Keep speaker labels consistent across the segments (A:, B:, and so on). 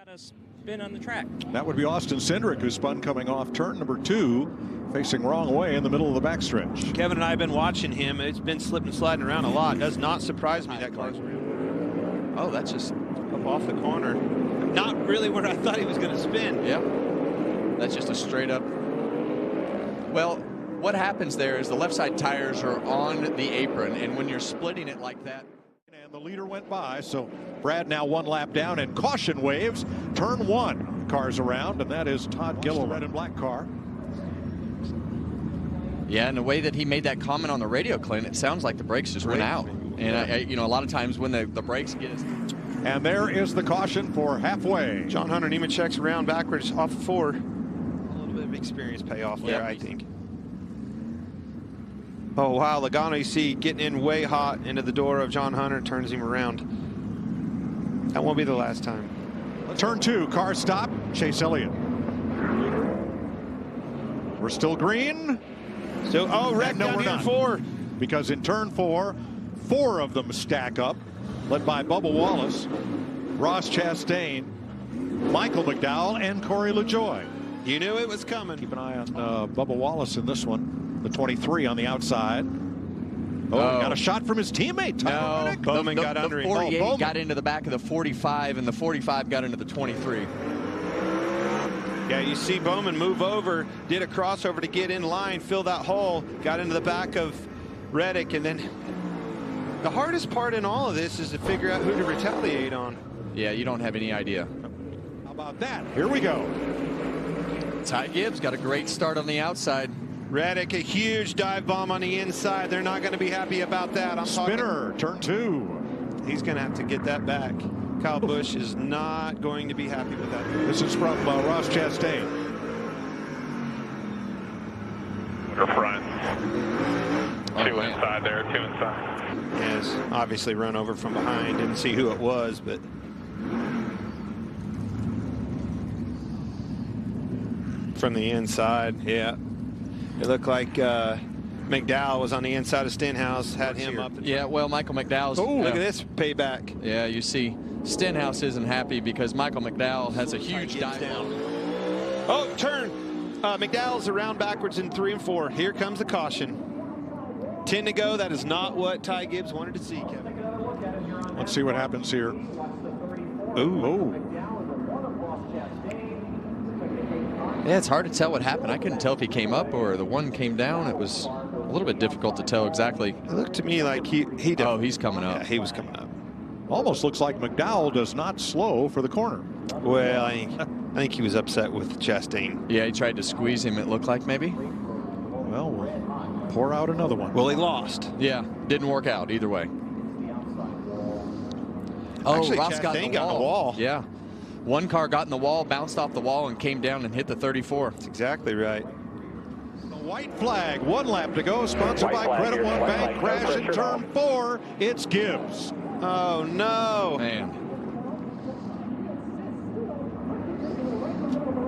A: got a spin on the track.
B: That would be Austin Cindric, who spun coming off turn number 2, facing wrong way in the middle of the backstretch.
C: Kevin and I have been watching him. It's been slipping and sliding around a lot. Does not surprise me that car's around.
D: Oh, that's just
C: up off the corner. Not really where I thought he was going to spin.
D: Yeah, that's just a straight up. Well, what happens there is the left side tires are on the apron, and when you're splitting it like that.
B: And the leader went by, so Brad now 1 lap down, and caution waves. Turn 1, cars around, and that is Todd Gilliland, red and black car.
D: Yeah, and the way that he made that comment on the radio, Clint, it sounds like the brakes just went out. And you know, a lot of times when the brakes get.
B: And there is the caution for halfway.
C: John Hunter Nemechek's around backwards off 4. A little bit of experience payoff there, I think. Oh, wow, Logano, you see, getting in way hot into the door of John Hunter, turns him around. That won't be the last time.
B: Turn 2, car stop, Chase Elliott. We're still green.
C: Still, oh, wreck down here 4.
B: Because in turn 4, 4 of them stack up, led by Bubba Wallace, Ross Chastain, Michael McDowell, and Corey LaJoie.
C: You knew it was coming.
B: Keep an eye on Bubba Wallace in this one. The 23 on the outside. Oh, got a shot from his teammate.
D: No,
C: Bowman got under him.
D: The 48 got into the back of the 45, and the 45 got into the 23.
C: Yeah, you see Bowman move over, did a crossover to get in line, fill that hole, got into the back of Reddick, and then the hardest part in all of this is to figure out who to retaliate on.
D: Yeah, you don't have any idea.
B: How about that? Here we go.
D: Ty Gibbs got a great start on the outside.
C: Reddick, a huge dive bomb on the inside. They're not going to be happy about that.
B: Spinner, turn 2.
C: He's going to have to get that back. Kyle Busch is not going to be happy with that.
B: This is from Ross Chastain.
E: Front. 2 inside there, 2 inside.
C: Has obviously run over from behind. Didn't see who it was, but from the inside, yeah. It looked like McDowell was on the inside of Stenhouse, had him up.
D: Yeah, well, Michael McDowell's.
C: Oh, look at this payback.
D: Yeah, you see, Stenhouse isn't happy because Michael McDowell has a huge dive down.
C: Oh, turn. McDowell's around backwards in 3 and 4. Here comes the caution. 10 to go. That is not what Ty Gibbs wanted to see, Kevin.
B: Let's see what happens here. Ooh.
D: Yeah, it's hard to tell what happened. I couldn't tell if he came up or the one came down. It was a little bit difficult to tell exactly.
C: It looked to me like he
D: Oh, he's coming up.
C: Yeah, he was coming up.
B: Almost looks like McDowell does not slow for the corner.
C: Well, I think he was upset with Chastain.
D: Yeah, he tried to squeeze him, it looked like, maybe.
B: Well, we'll pour out another one.
C: Well, he lost.
D: Yeah, didn't work out either way. Oh,
C: actually,
D: Ross got in the wall. Yeah. One car got in the wall, bounced off the wall, and came down and hit the 34.
C: That's exactly right.
B: The white flag, 1 lap to go, sponsored by Credit One Bank. Crash in turn 4. It's Gibbs.
C: Oh, no.
D: Man.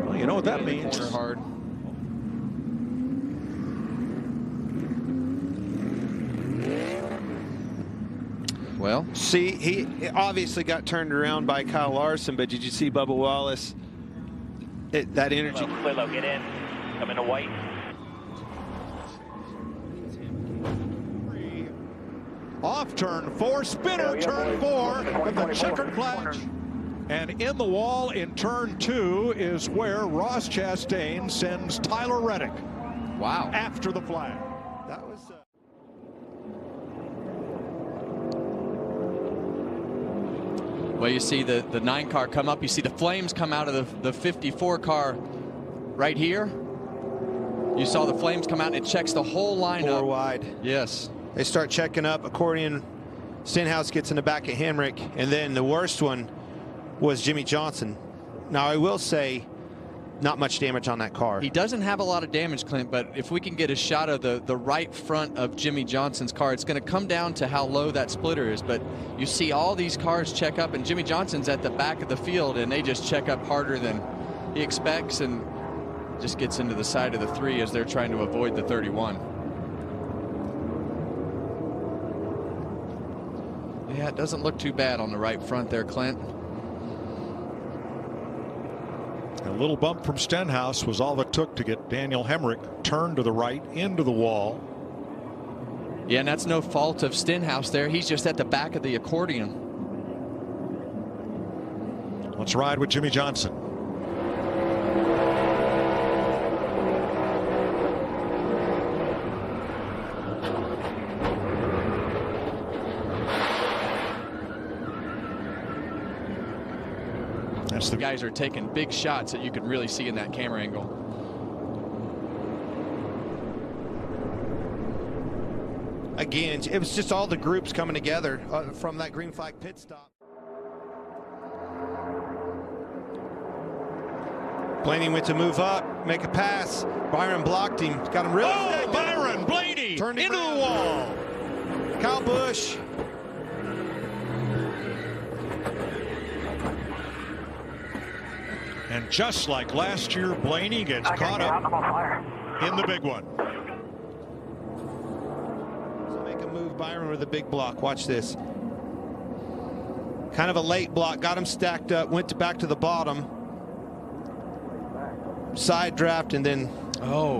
B: Well, you know what that means.
D: Hard. Well,
C: see, he obviously got turned around by Kyle Larson, but did you see Bubba Wallace? That energy.
E: Low, get in. Come into white.
B: Off turn 4, spinner, turn 4 with the checkered flag. And in the wall in turn 2 is where Ross Chastain sends Tyler Reddick.
D: Wow.
B: After the flag.
C: That was.
D: Well, you see the 9 car come up. You see the flames come out of the 54 car right here. You saw the flames come out, and it checks the whole lineup.
C: 4 wide.
D: Yes.
C: They start checking up. Accordion. Stenhouse gets in the back of Hemrick, and then the worst one was Jimmy Johnson. Now, I will say, not much damage on that car.
D: He doesn't have a lot of damage, Clint, but if we can get a shot of the right front of Jimmy Johnson's car, it's going to come down to how low that splitter is. But you see all these cars check up, and Jimmy Johnson's at the back of the field, and they just check up harder than he expects and just gets into the side of the 3 as they're trying to avoid the 31. Yeah, it doesn't look too bad on the right front there, Clint.
B: A little bump from Stenhouse was all it took to get Daniel Hemrick turned to the right into the wall.
D: Yeah, and that's no fault of Stenhouse there. He's just at the back of the accordion.
B: Let's ride with Jimmy Johnson. That's
D: the guys are taking big shots that you can really see in that camera angle.
C: Again, it was just all the groups coming together from that green flag pit stop. Blaney went to move up, make a pass. Byron blocked him, got him really.
B: Oh, Byron Blaney
C: turned
B: into the wall.
C: Kyle Busch.
B: And just like last year, Blaney gets caught up in the big one.
C: So make a move, Byron, with a big block. Watch this. Kind of a late block, got him stacked up, went back to the bottom. Side draft, and then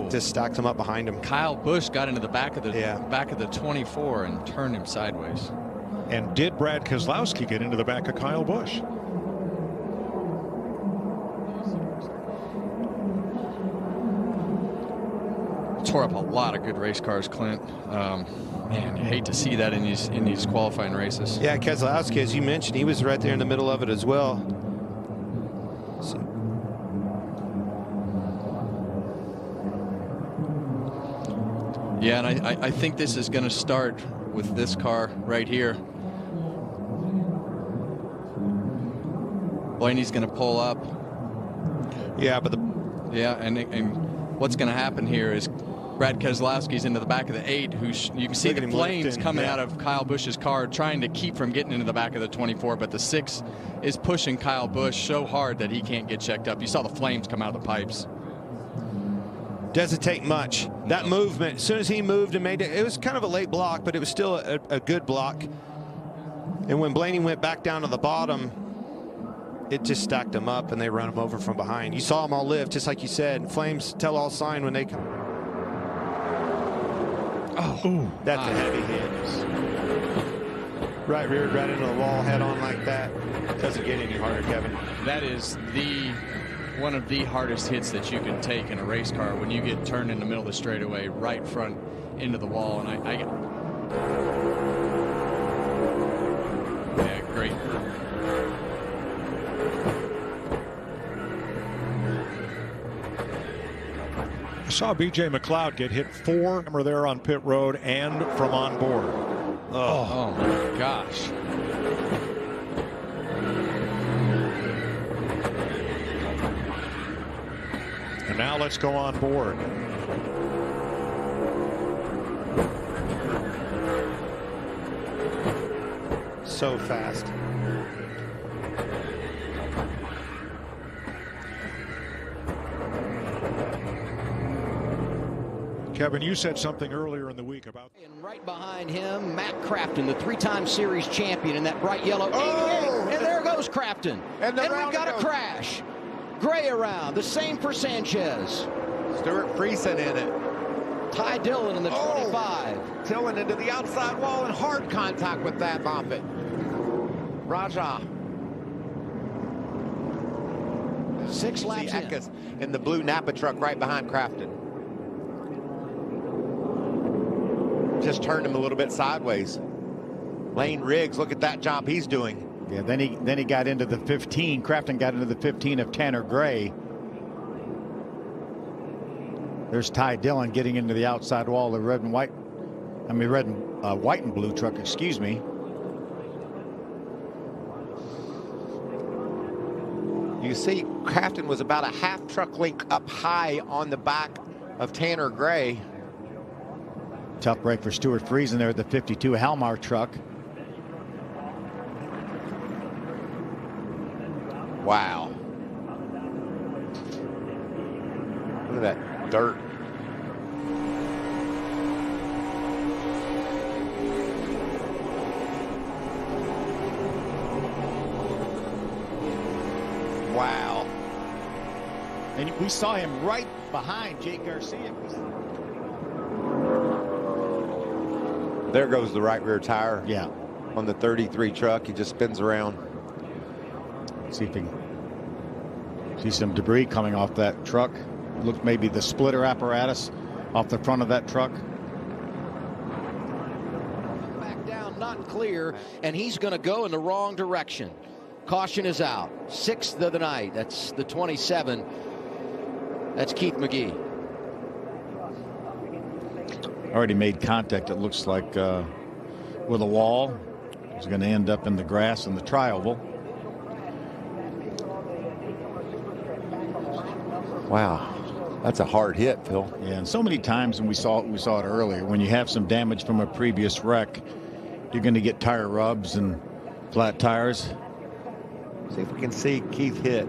C: just stacked him up behind him.
D: Kyle Busch got into the back of the 24 and turned him sideways.
B: And did Brad Keselowski get into the back of Kyle Busch?
D: Tore up a lot of good race cars, Clint. Man, you hate to see that in these qualifying races.
C: Yeah, Keselowski, as you mentioned, he was right there in the middle of it as well.
D: Yeah, and I think this is going to start with this car right here. Blaney's going to pull up.
C: Yeah, but
D: and what's going to happen here is Brad Keselowski's into the back of the 8, you can see the flames coming out of Kyle Busch's car, trying to keep from getting into the back of the 24, but the 6 is pushing Kyle Busch so hard that he can't get checked up. You saw the flames come out of the pipes.
C: Doesn't take much. That movement, as soon as he moved and made it, it was kind of a late block, but it was still a good block. And when Blaney went back down to the bottom, it just stacked him up and they run him over from behind. You saw them all live, just like you said. Flames tell all sign when they come.
B: Oh,
C: that's a heavy hit. Right rear, right into the wall, head on like that. Doesn't get any harder, Kevin.
D: That is one of the hardest hits that you can take in a race car, when you get turned in the middle of the straightaway, right front into the wall. And yeah, great.
B: I saw B.J. McLeod get hit 4 there on pit road and from on board.
D: Oh my gosh.
B: And now let's go on board.
C: So fast.
B: Kevin, you said something earlier in the week about...
A: And right behind him, Matt Crafton, the 3-time series champion in that bright yellow 88. And there goes Crafton. And we've got a crash. Gray around, the same for Sanchez.
F: Stuart Friesen in it.
A: Ty Dillon in the 25.
F: Dillon into the outside wall in hard contact with that Moffitt. Raja.
A: 6 laps
F: in. In the blue Napa truck right behind Crafton. Just turned him a little bit sideways. Lane Riggs, look at that job he's doing.
G: Yeah, then he got into the 15. Crafton got into the 15 of Tanner Gray. There's Ty Dillon getting into the outside wall of the white and blue truck, excuse me.
F: You see, Crafton was about a half truck length up high on the back of Tanner Gray.
G: Tough break for Stuart Friesen there, the 52 Halmar truck.
F: Wow. Look at that dirt. Wow.
G: And we saw him right behind Jake Garcia.
F: There goes the right rear tire.
G: Yeah.
F: On the 33 truck. He just spins around.
G: See if he can see some debris coming off that truck. Look, maybe the splitter apparatus off the front of that truck.
A: Back down, not clear, and he's going to go in the wrong direction. Caution is out. 6th of the night. That's the 27. That's Keith McGee.
G: Already made contact, it looks like, with a wall. He's going to end up in the grass in the tri-oval.
F: Wow. That's a hard hit, Phil.
G: Yeah, and so many times, and we saw it earlier, when you have some damage from a previous wreck, you're going to get tire rubs and flat tires.
F: See if we can see Keith hit.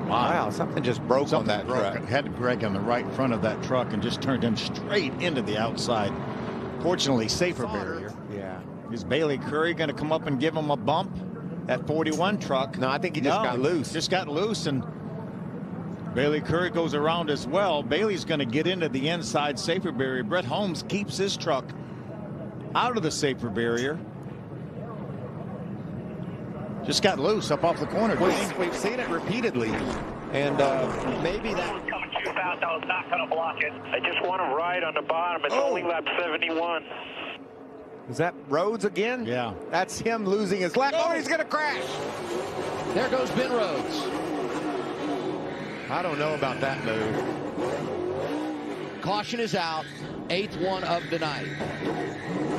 F: Wow, something just broke on that truck.
G: Had Greg on the right front of that truck and just turned him straight into the outside. Fortunately, safer barrier.
F: Yeah.
G: Is Bailey Curry going to come up and give him a bump? That 41 truck.
F: No, I think he just got loose.
G: Just got loose, and Bailey Curry goes around as well. Bailey's going to get into the inside safer barrier. Brett Holmes keeps his truck out of the safer barrier. Just got loose up off the corner.
F: We've seen it repeatedly, and maybe that
E: was coming too fast. I was not going to block it. I just want to ride on the bottom. It's only lap 71.
F: is that Rhodes again?
G: Yeah.
F: That's him losing his lap. Oh, he's going to crash.
A: There goes Ben Rhodes.
F: I don't know about that move.
A: Caution is out. 8th one of the night.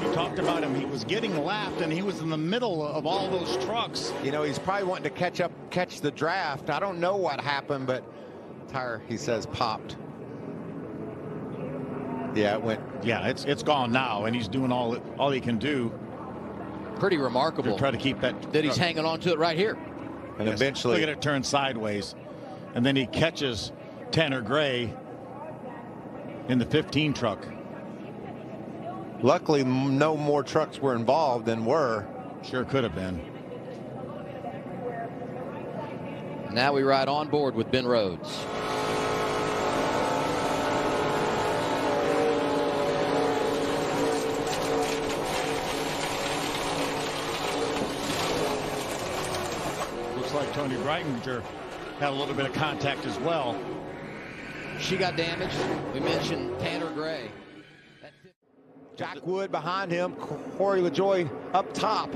G: You talked about him. He was getting lapped, and he was in the middle of all those trucks.
F: You know, he's probably wanting to catch the draft. I don't know what happened, but tire, he says, popped. Yeah, it went.
G: Yeah, it's gone now, and he's doing all he can do.
A: Pretty remarkable.
G: To try to keep that.
A: That he's hanging on to it right here.
F: And eventually.
G: Look at it turn sideways. And then he catches Tanner Gray in the 15 truck.
F: Luckily, no more trucks were involved than were.
G: Sure could have been.
A: Now we ride on board with Ben Rhodes.
G: Looks like Tony Breitinger had a little bit of contact as well.
A: She got damaged. We mentioned Tanner Gray.
F: Jack Wood behind him. Corey LaJoie up top.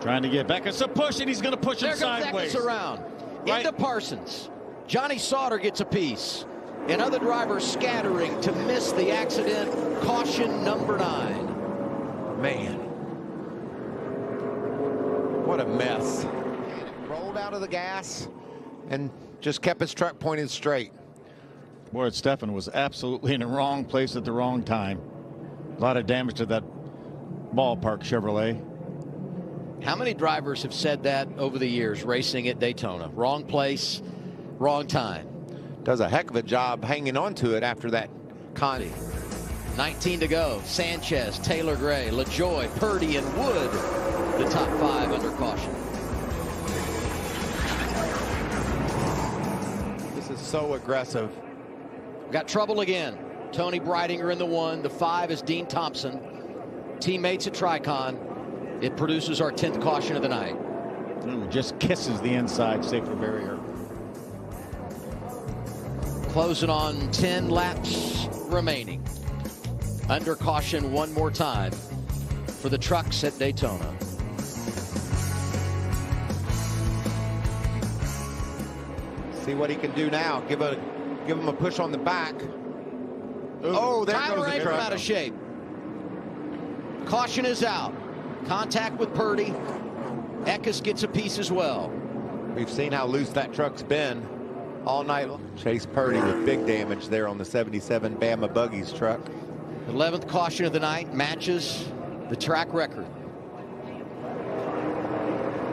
G: Trying to get back. It's a push, and he's going to push it sideways.
A: There goes Eckes around. Right. Into Parsons. Johnny Sauter gets a piece. And other drivers scattering to miss the accident. Caution number 9.
F: Man. What a mess. Rolled out of the gas and just kept his truck pointed straight.
G: Boy, Stefan was absolutely in the wrong place at the wrong time. A lot of damage to that ballpark Chevrolet.
A: How many drivers have said that over the years racing at Daytona? Wrong place, wrong time.
F: Does a heck of a job hanging on to it after that Connie.
A: 19 to go. Sanchez, Taylor Gray, LaJoie, Purdy, and Wood. The top 5 under caution.
F: This is so aggressive.
A: Got trouble again. Tony Breitinger in the 1. The 5 is Dean Thompson. Teammates at Tricon. It produces our 10th caution of the night.
G: Ooh, just kisses the inside safer barrier.
A: Closing on 10 laps remaining. Under caution one more time for the trucks at Daytona.
F: See what he can do now. Give him a push on the back. Oh, there
A: Tyler
F: goes the truck.
A: out of shape. Caution is out. Contact with Purdy. Eckes gets a piece as well.
F: We've seen how loose that truck's been all night. Chase Purdy with big damage there on the 77 Bama Buggies truck.
A: 11th caution of the night matches the track record.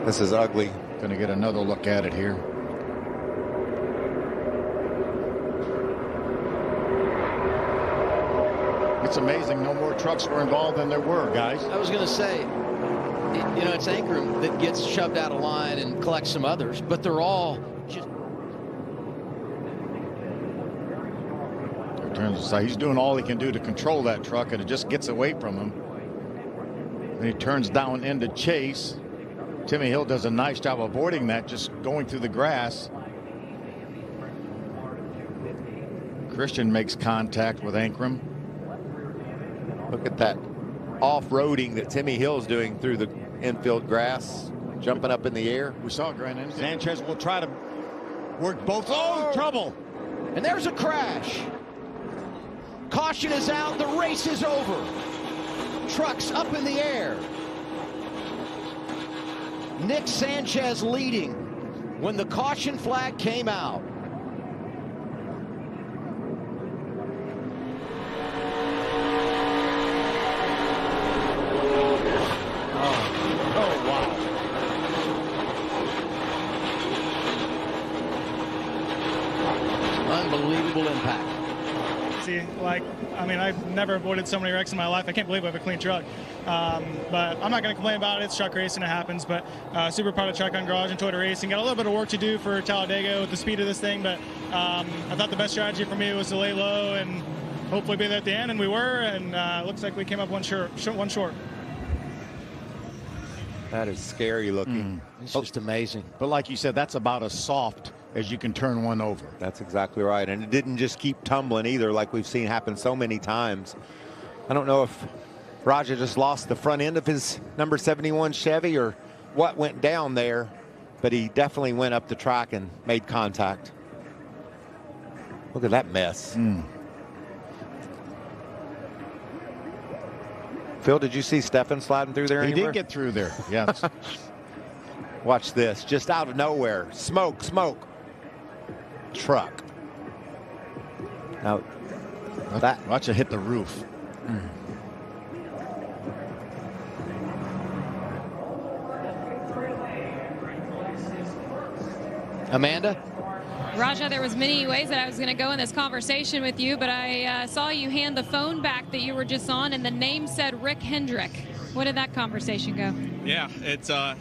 F: This is ugly.
G: Going to get another look at it here. It's amazing no more trucks were involved than there were, guys.
A: I was going to say, you know, it's Ankrum that gets shoved out of line and collects some others, but they're all just.
G: Turns aside. He's doing all he can do to control that truck, and it just gets away from him. And he turns down into chase. Timmy Hill does a nice job avoiding that, just going through the grass. Christian makes contact with Ankrum.
F: Look at that off-roading that Timmy Hill's doing through the infield grass, jumping up in the air.
G: We saw Grant. Sanchez will try to work both. Oh, trouble.
A: And there's a crash. Caution is out. The race is over. Trucks up in the air. Nick Sanchez leading when the caution flag came out. Unbelievable impact.
H: See, like, I mean, I've never avoided so many wrecks in my life. I can't believe I have a clean truck. But I'm not going to complain about it. It's truck racing. It happens. But super proud of Shotgun Garage and Toyota Racing. Got a little bit of work to do for Talladega with the speed of this thing. But I thought the best strategy for me was to lay low and hopefully be there at the end. And we were. And it looks like we came up one short.
F: That is scary looking.
A: It's just amazing.
G: But like you said, that's about as soft as you can turn one over.
F: That's exactly right. And it didn't just keep tumbling either, like we've seen happen so many times. I don't know if Raja just lost the front end of his number 71 Chevy or what went down there, but he definitely went up the track and made contact. Look at that mess. Phil, did you see Stefan sliding through there anywhere?
G: He did get through there, yes.
F: Watch this, just out of nowhere. Smoke, smoke. Truck. Now,
G: watch it hit the roof.
A: Amanda?
I: Raja, there was many ways that I was going to go in this conversation with you, but I saw you hand the phone back that you were just on, and the name said Rick Hendrick. What did that conversation go?
J: Yeah, it's all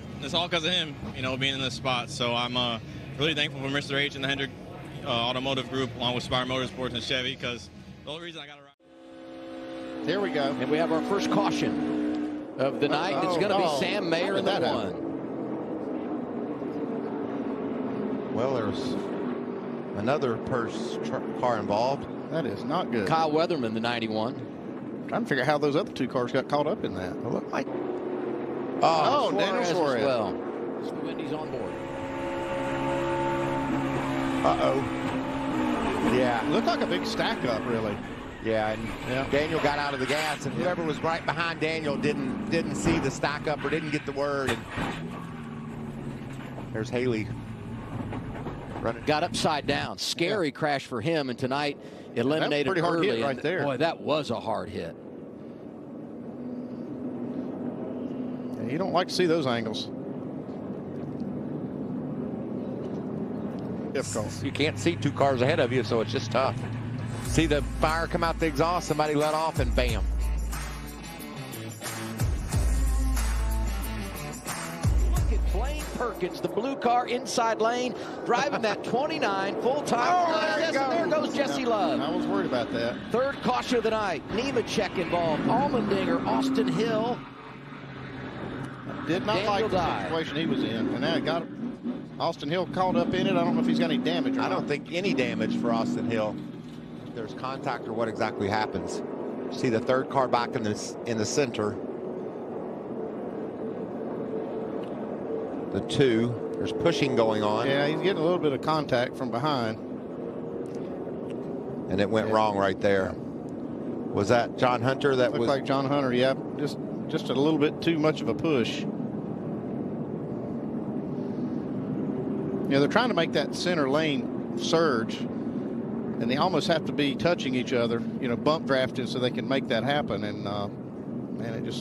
J: because of him, you know, being in this spot. So I'm really thankful for Mr. H and the Hendrick Automotive Group, along with Spire Motorsports and Chevy, because the only reason I got to ride.
A: There we go. And we have our first caution of the night. It's going to be Sam Mayer in the one.
F: Well, there's another car involved.
K: That is not good.
A: Kyle Weatherman, the 91.
K: Trying to figure out how those other two cars got caught up in that.
F: It looked like.
K: Oh, Daniel Suarez.
A: As well. The Wendy's on board.
F: Yeah.
K: Looked like a big stack up, really.
F: Yeah, and Daniel got out of the gas, and whoever was right behind Daniel didn't see the stack up or didn't get the word. And there's Haley running.
A: Got upside down. Scary crash for him, and tonight eliminated
K: pretty hard
A: early.
K: hit right there.
A: Boy, that was a hard hit.
K: Yeah, you don't like to see those angles. Difficult.
F: You can't see two cars ahead of you, so it's just tough. See the fire come out the exhaust, somebody let off, and bam.
A: Look at Blaine Perkins, the blue car inside lane, driving that 29 full-time. There goes Jesse Love.
K: I was worried about that.
A: Third caution of the night. Nemechek involved. Allmendinger, Austin Hill.
K: Did not like the situation he was in, and now it got Austin Hill caught up in it. I don't know if he's got any damage or not.
F: I don't think any damage for Austin Hill. If there's contact or what exactly happens. See the third car back in the center. The two. There's pushing going on.
K: Yeah, he's getting a little bit of contact from behind.
F: And it went wrong right there. Was that John Hunter? That
K: looked like John Hunter. Yeah, just a little bit too much of a push. Yeah, they're trying to make that center lane surge, and they almost have to be touching each other, you know, bump drafting so they can make that happen. And man,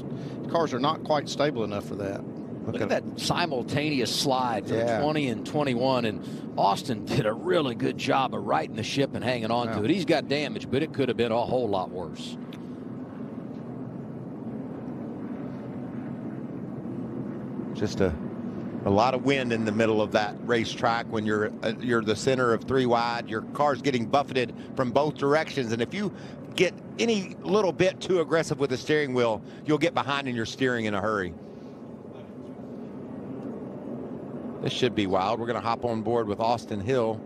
K: cars are not quite stable enough for that.
A: Look at that simultaneous slide from 20 and 21, and Austin did a really good job of righting the ship and hanging on to it. He's got damage, but it could have been a whole lot worse.
F: Just a lot of wind in the middle of that racetrack when you're the center of 3 wide. Your car's getting buffeted from both directions, and if you get any little bit too aggressive with the steering wheel, you'll get behind in your steering in a hurry. This should be wild. We're going to hop on board with Austin Hill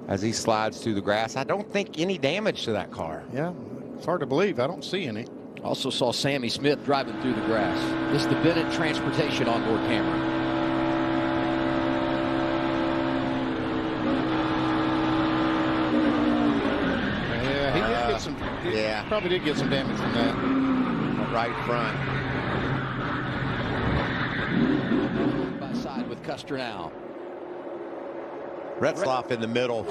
F: as he slides through the grass. I don't think any damage to that car.
K: Yeah, it's hard to believe. I don't see any.
A: Also saw Sammy Smith driving through the grass. This is the Bennett Transportation onboard camera.
K: Yeah, he did get some.
F: Yeah,
K: probably did get some damage from that.
F: Right front.
A: By side with Custer now.
F: Retzlaff in the middle.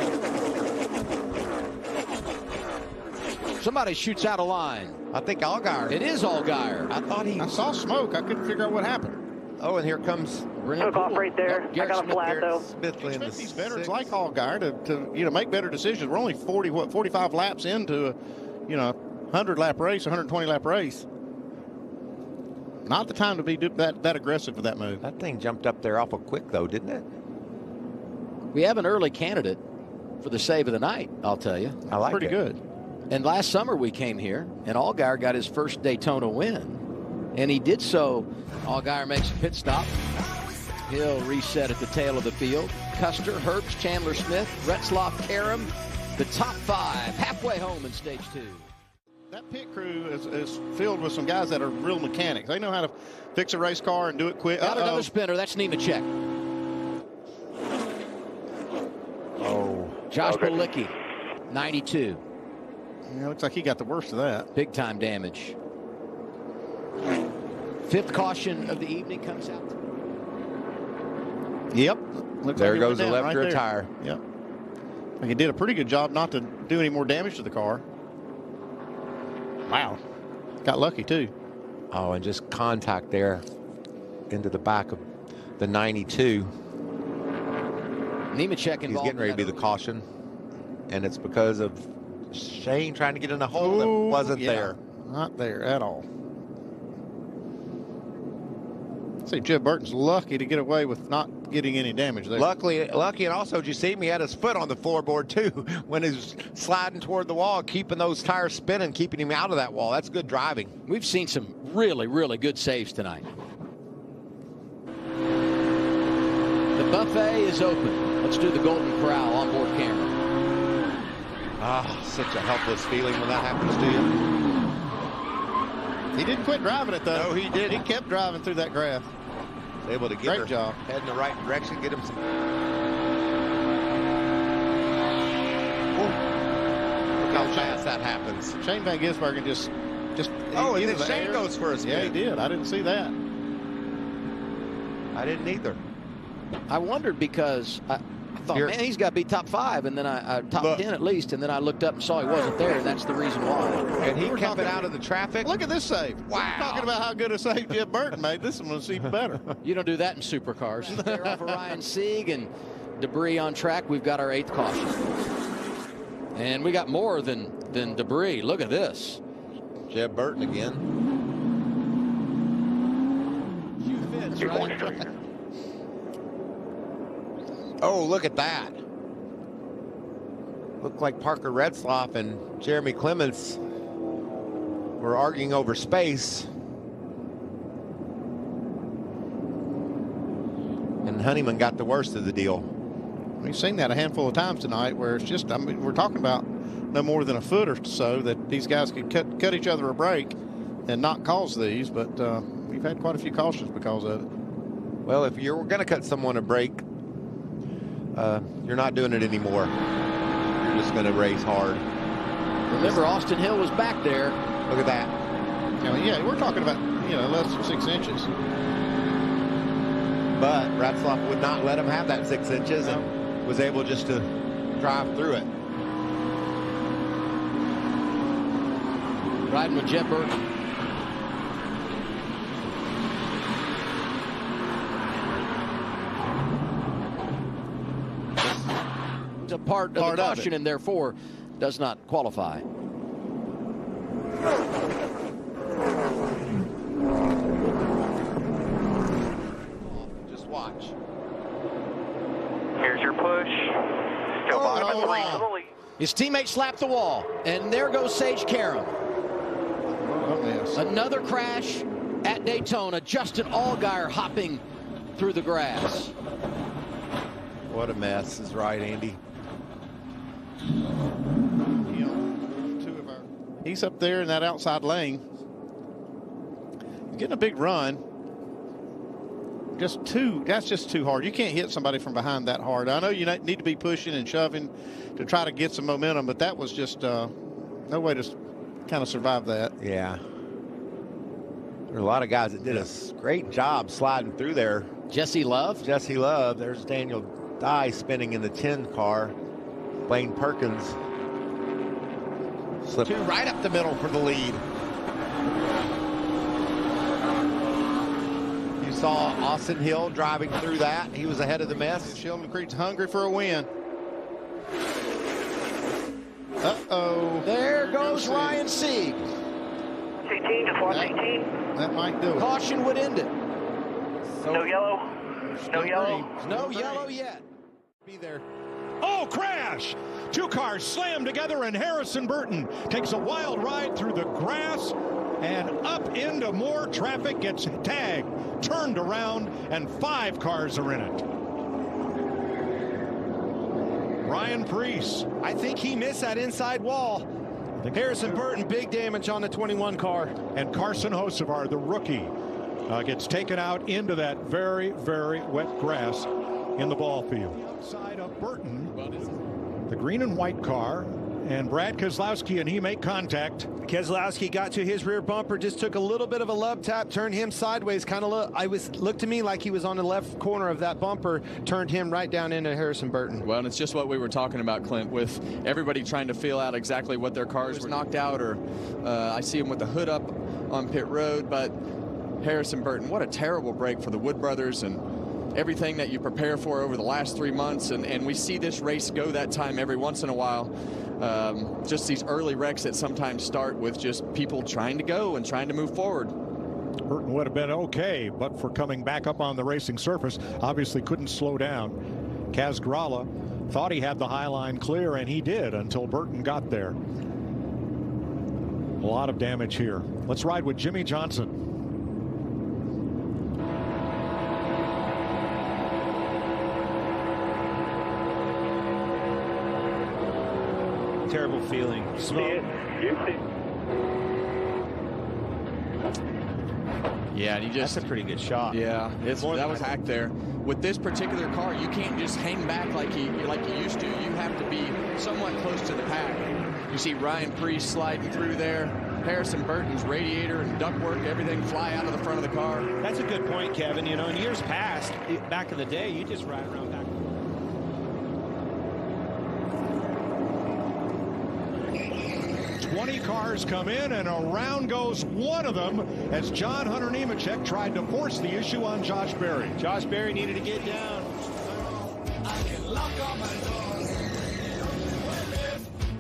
A: Somebody shoots out a line.
F: I think Allgaier.
A: It is Allgaier.
K: I saw smoke. I couldn't figure out what happened.
F: Oh, and here comes
E: Took off right there. I got a flat though.
K: These veterans like Allgaier to make better decisions. We're only 45 laps into a 100 lap race, 120 lap race. Not the time to be that aggressive for that move.
F: That thing jumped up there awful quick though, didn't it?
A: We have an early candidate for the save of the night, I'll tell you.
F: I like
K: Pretty
F: it.
K: good.
A: And last summer we came here, and Allgaier got his first Daytona win. And he did so. Allgaier makes a pit stop. He'll reset at the tail of the field. Custer, Herbst, Chandler Smith, Retzlaff, Karam, the top 5, halfway home in stage 2.
K: That pit crew is filled with some guys that are real mechanics. They know how to fix a race car and do it quick.
A: Got another spinner. That's Nemechek.
F: Oh.
A: Josh Bilicki, 92.
K: Yeah, looks like he got the worst of that.
A: Big time damage. 5th caution of the evening comes out.
K: Yep. Looks
F: there
K: like
F: goes the left
K: right
F: rear
K: there.
F: tire.
K: Yep. Like he did a pretty good job not to do any more damage to the car. Wow. Got lucky too.
F: Oh, and just contact there into the back of the 92.
A: Nemechek involved.
F: He's getting ready to be the caution, and it's because of Shane trying to get in a hole that wasn't there.
K: Not there at all. I'd say Jeff Burton's lucky to get away with not getting any damage there.
F: Lucky, and also, did you see him? He had his foot on the floorboard too when he was sliding toward the wall, keeping those tires spinning, keeping him out of that wall. That's good driving.
A: We've seen some really, really good saves tonight. The buffet is open. Let's do the Golden Corral onboard camera.
F: Ah, such a helpless feeling when that happens to you.
K: He didn't quit driving it though.
F: No, he didn't.
K: He kept driving through that grass.
F: Was able to get
K: Great
F: her
K: job.
F: head in the right direction, get him some. Look how fast that happens.
K: Shane Van Gisbergen just.
F: Oh, and then Shane goes for a spin.
K: Yeah, he did. I didn't see that.
F: I didn't either.
A: I wondered because I thought, man, he's got to be top 5, and then I top 10 at least, and then I looked up and saw he wasn't there, and that's the reason why.
F: And he kept it out of the traffic.
K: Look at this save.
F: Wow.
K: We're talking about how good a save Jeff Burton made. This one was even better.
A: You don't do that in supercars. They're off of Ryan Sieg and debris on track. We've got our 8th caution. And we got more than debris. Look at this.
F: Jeff Burton again.
A: Few fits, right?
F: Oh, look at that. Looked like Parker Retzlaff and Jeremy Clements were arguing over space. And Honeyman got the worst of the deal.
K: We've seen that a handful of times tonight where it's just, I mean, we're talking about no more than a foot or so that these guys could cut each other a break and not cause these, but we've had quite a few cautions because of it.
F: Well, if you're going to cut someone a break, you're not doing it anymore. You're just going to race hard.
A: Remember, Austin Hill was back there.
F: Look at that.
K: Yeah, we're talking about, less than 6 inches.
F: But Retzlaff would not let him have that 6 inches and was able just to drive through it.
A: Riding with Jeff Burton. It's a part of the caution and therefore does not qualify.
F: Watch.
E: Here's your push. Still bottom of the lane to the lead.
A: His teammates slap the wall, and there goes Sage Karam. Another crash at Daytona. Justin Allgaier hopping through the grass.
F: What a mess is right, Andy.
K: He's up there in that outside lane. He's getting a big run. That's just too hard. You can't hit somebody from behind that hard. I know you need to be pushing and shoving to try to get some momentum, but that was just no way to kind of survive that.
F: Yeah. There are a lot of guys that did a great job sliding through there.
A: Jesse Love.
F: There's Daniel Dye spinning in the 10 car. Blaine Perkins slipped right up the middle for the lead. You saw Austin Hill driving through that. He was ahead of the mess.
K: Sheldon Creed's hungry for a win. Uh-oh.
A: There goes Ryan Sieg.
E: 18, just watch 18.
K: That might do it.
A: Caution would end it.
E: No yellow. No yellow.
A: No yellow yet.
F: Be there.
B: Oh, crash! Two cars slammed together, and Harrison Burton takes a wild ride through the grass and up into more traffic, gets tagged, turned around, and 5 cars are in it. Ryan Preece.
C: I think he missed that inside wall. Harrison Burton, big damage on the 21 car.
B: And Carson Hocevar, the rookie, gets taken out into that very, very wet grass in the ball field. Outside of Burton, the green and white car, and Brad Keselowski and he make contact.
C: Keselowski got to his rear bumper, just took a little bit of a lub tap, turned him sideways, looked to me like he was on the left corner of that bumper, turned him right down into Harrison Burton.
D: Well, and it's just what we were talking about, Clint, with everybody trying to feel out exactly what their cars were knocked out, or I see him with the hood up on pit road, but Harrison Burton, what a terrible break for the Wood brothers and everything that you prepare for over the last 3 months, and we see this race go that time every once in a while. Just these early wrecks that sometimes start with just people trying to go and trying to move forward.
B: Burton would have been okay, but for coming back up on the racing surface, obviously couldn't slow down. Kaz Grala thought he had the high line clear, and he did until Burton got there. A lot of damage here. Let's ride with Jimmy Johnson.
C: Terrible feeling. Smoke.
D: Yeah, and he just.
C: That's a pretty good shot.
D: Yeah, that was hacked there. With this particular car, you can't just hang back like you used to. You have to be somewhat close to the pack. You see Ryan Preece sliding through there. Harrison Burton's radiator and ductwork, everything fly out of the front of the car.
C: That's a good point, Kevin. You know, in years past, back in the day, you just ride around back.
B: 20 cars come in, and around goes one of them as John Hunter Nemechek tried to force the issue on Josh Berry.
C: Josh Berry needed to get down.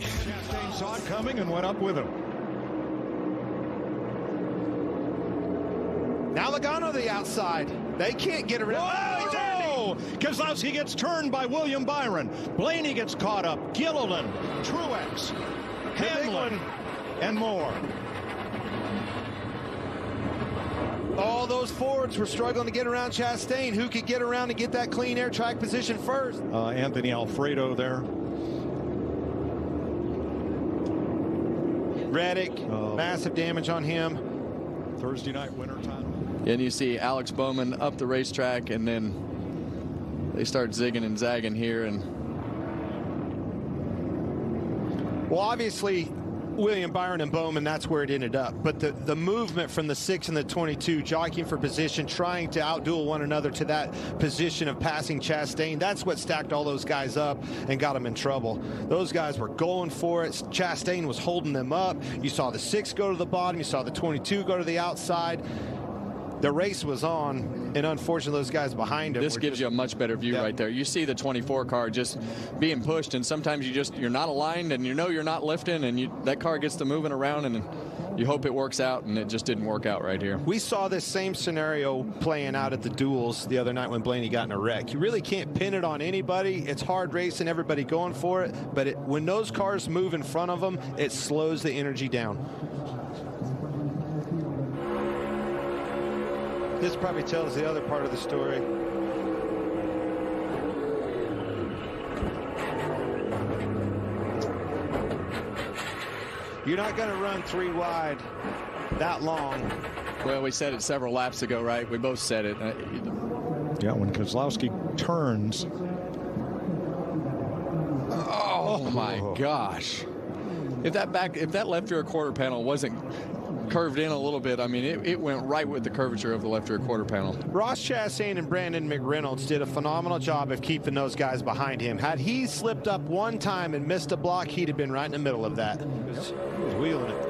B: Chastain saw it coming and went up with him.
C: Now Logano to the outside. They can't get around.
B: Whoa! Keselowski gets turned by William Byron. Blaney gets caught up. Gilliland, Truex, Hamlin, and more.
C: All those Fords were struggling to get around Chastain. Who could get around and get that clean air track position first?
B: Anthony Alfredo there.
C: Reddick, massive damage on him.
B: Thursday night winter time.
D: And you see Alex Bowman up the racetrack, and then they start zigging and zagging here. And
C: well, obviously, William Byron and Bowman, that's where it ended up. But the movement from the 6 and the 22, jockeying for position, trying to outduel one another to that position of passing Chastain, that's what stacked all those guys up and got them in trouble. Those guys were going for it. Chastain was holding them up. You saw the 6 go to the bottom. You saw the 22 go to the outside. The race was on, and unfortunately, those guys behind him.
D: This gives you a much better view right there. You see the 24 car just being pushed, and sometimes you're not aligned, and you know you're not lifting, and that car gets to moving around, and you hope it works out, and it just didn't work out right here.
C: We saw this same scenario playing out at the duels the other night when Blaney got in a wreck. You really can't pin it on anybody. It's hard racing, everybody going for it, but when those cars move in front of them, it slows the energy down. This probably tells the other part of the story. You're not going to run 3 wide that long.
D: Well, we said it several laps ago, right? We both said it.
B: Yeah, when Kozlowski turns.
D: Oh my gosh. If that left rear quarter panel wasn't curved in a little bit, I mean, it went right with the curvature of the left rear quarter panel.
C: Ross Chastain and Brandon McReynolds did a phenomenal job of keeping those guys behind him. Had he slipped up one time and missed a block, he'd have been right in the middle of that. He was wheeling it.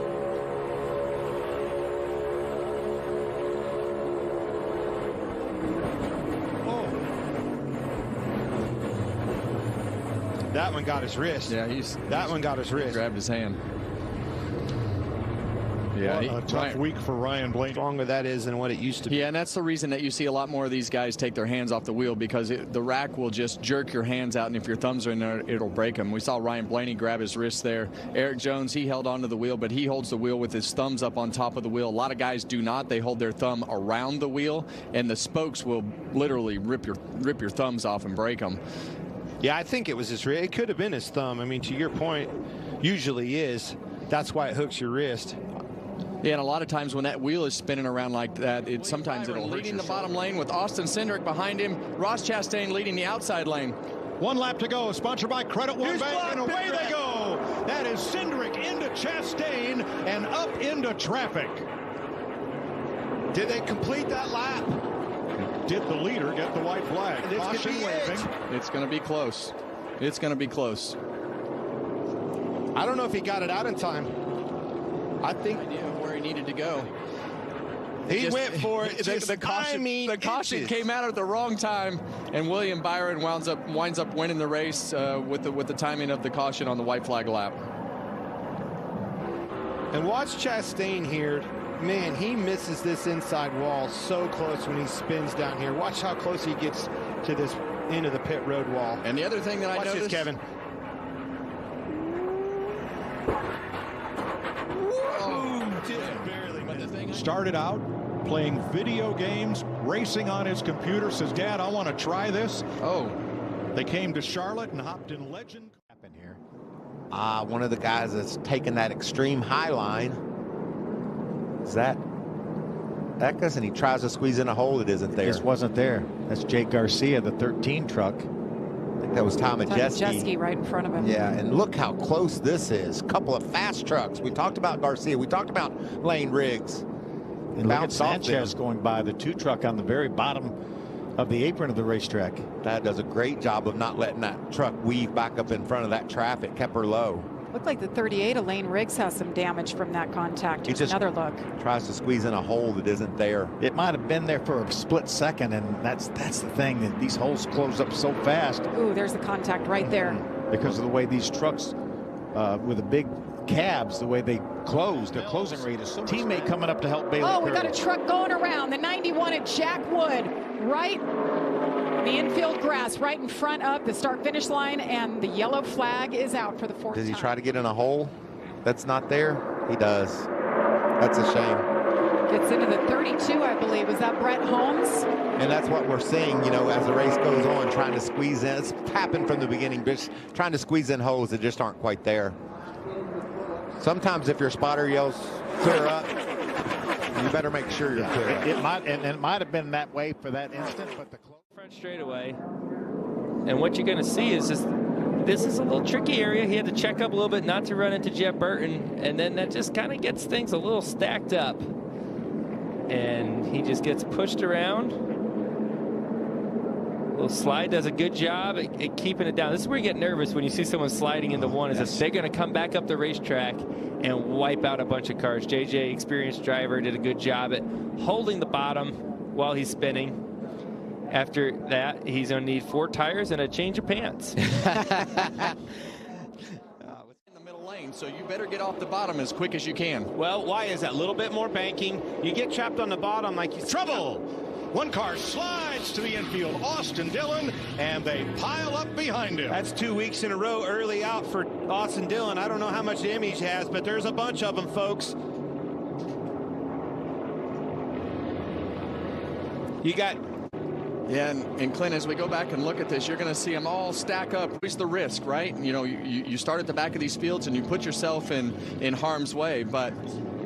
C: That one got his wrist.
D: Yeah,
C: that one got his wrist.
D: Grabbed his hand. Yeah,
B: a tough week for Ryan Blaney.
C: Stronger that is than what it used to be.
D: Yeah, and that's the reason that you see a lot more of these guys take their hands off the wheel, because the rack will just jerk your hands out, and if your thumbs are in there, it'll break them. We saw Ryan Blaney grab his wrist there. Eric Jones, he held onto the wheel, but he holds the wheel with his thumbs up on top of the wheel. A lot of guys do not. They hold their thumb around the wheel, and the spokes will literally rip your thumbs off and break them.
C: Yeah, I think it was his wrist. It could have been his thumb. I mean, to your point, usually is. That's why it hooks your wrist.
D: Yeah, and a lot of times when that wheel is spinning around like that, sometimes it'll leading the bottom lane with Austin Cindric behind him. Ross Chastain leading the outside lane.
B: 1 lap to go, sponsored by Credit One Bank, and away they go. That is Cindric into Chastain and up into traffic.
C: Did they complete that lap?
B: Did the leader get the white flag? Caution waving.
D: It's going to be close. It's going to be close.
C: I don't know if he got it out in time. I think
D: where he needed to go.
C: He went for it.
D: The caution came out at the wrong time, and William Byron winds up winning the race with the timing of the caution on the white flag lap.
C: And watch Chastain here. Man, he misses this inside wall so close when he spins down here. Watch how close he gets to this end of the pit road wall.
D: And the other thing that I noticed,
C: this, Kevin.
B: Started out playing video games, racing on his computer, says, Dad, I want to try this.
D: Oh.
B: They came to Charlotte and hopped in Legend.
F: Here. One of the guys that's taken that extreme high line. Is that Eckes? And he tries to squeeze in a hole that isn't there.
G: It just wasn't there. That's Jake Garcia, the 13 truck.
F: I think that was Tom Majeski
L: right in front of him.
F: Yeah, and look how close this is. Couple of fast trucks. We talked about Garcia. We talked about Lane Riggs.
G: And look at Sanchez going by, the 2 truck on the very bottom of the apron of the racetrack.
F: That does a great job of not letting that truck weave back up in front of that traffic. Kept her low.
L: Looked like the 38 of Lane Riggs has some damage from that contact. Here's another look.
F: Tries to squeeze in a hole that isn't there.
G: It might have been there for a split second, and that's the thing, that these holes close up so fast.
L: Ooh, there's the contact right there.
G: Because of the way these trucks with the big cabs, the way they close, their closing rate is so much. Teammate coming up to help Bailey.
L: Oh, we got a truck going around. The 91 at Jack Wood, right the infield grass, right in front of the start-finish line, and the yellow flag is out for the 4th time.
F: Does he try to get in a hole that's not there? He does. That's a shame.
L: Gets into the 32, I believe. Was that Brett Holmes?
F: And that's what we're seeing, you know, as the race goes on, trying to squeeze in. It's happened from the beginning, but trying to squeeze in holes that just aren't quite there. Sometimes if your spotter yells, clear up, you better make sure you're clear up.
G: It might have been that way for that instant, but the
M: front straightaway. And what you're going to see is this is a little tricky area. He had to check up a little bit not to run into Jeff Burton, and then that just kind of gets things a little stacked up. And he just gets pushed around. Little slide does a good job at keeping it down. This is where you get nervous when you see someone sliding into one, is that they're going to come back up the racetrack and wipe out a bunch of cars. JJ, experienced driver, did a good job at holding the bottom while he's spinning. After that, he's going to need 4 tires and a change of pants.
D: In the middle lane. lane, so you better get off the bottom as quick as you can.
C: Well, why is that? A little bit more banking. You get trapped on the bottom like you
B: Trouble! One car slides to the infield, Austin Dillon, and they pile up behind him.
C: That's 2 weeks in a row early out for Austin Dillon. I don't know how much damage he has, but there's a bunch of them, folks. You got...
D: Yeah, and Clint, as we go back and look at this, you're going to see them all stack up. It's the risk, right? You know, you start at the back of these fields and you put yourself in harm's way, but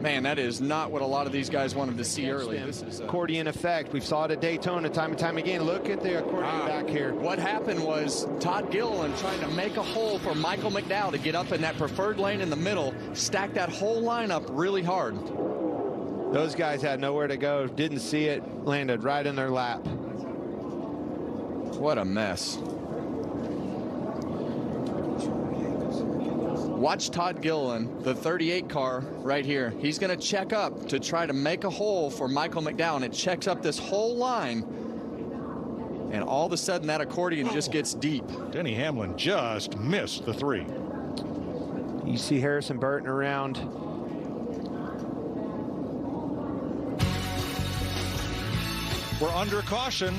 D: man, that is not what a lot of these guys wanted to see early. This is
C: accordion effect. We saw it at Daytona time and time again. Look at the accordion back here.
D: What happened was Todd Gilliland trying to make a hole for Michael McDowell to get up in that preferred lane in the middle, stack that whole lineup really hard.
C: Those guys had nowhere to go, didn't see it, landed right in their lap.
D: What a mess. Watch Todd Gilliland, the 38 car right here. He's going to check up to try to make a hole for Michael McDowell, and it checks up this whole line. And all of a sudden, that accordion just gets deep.
B: Denny Hamlin just missed the 3.
C: You see Harrison Burton around.
B: We're under caution.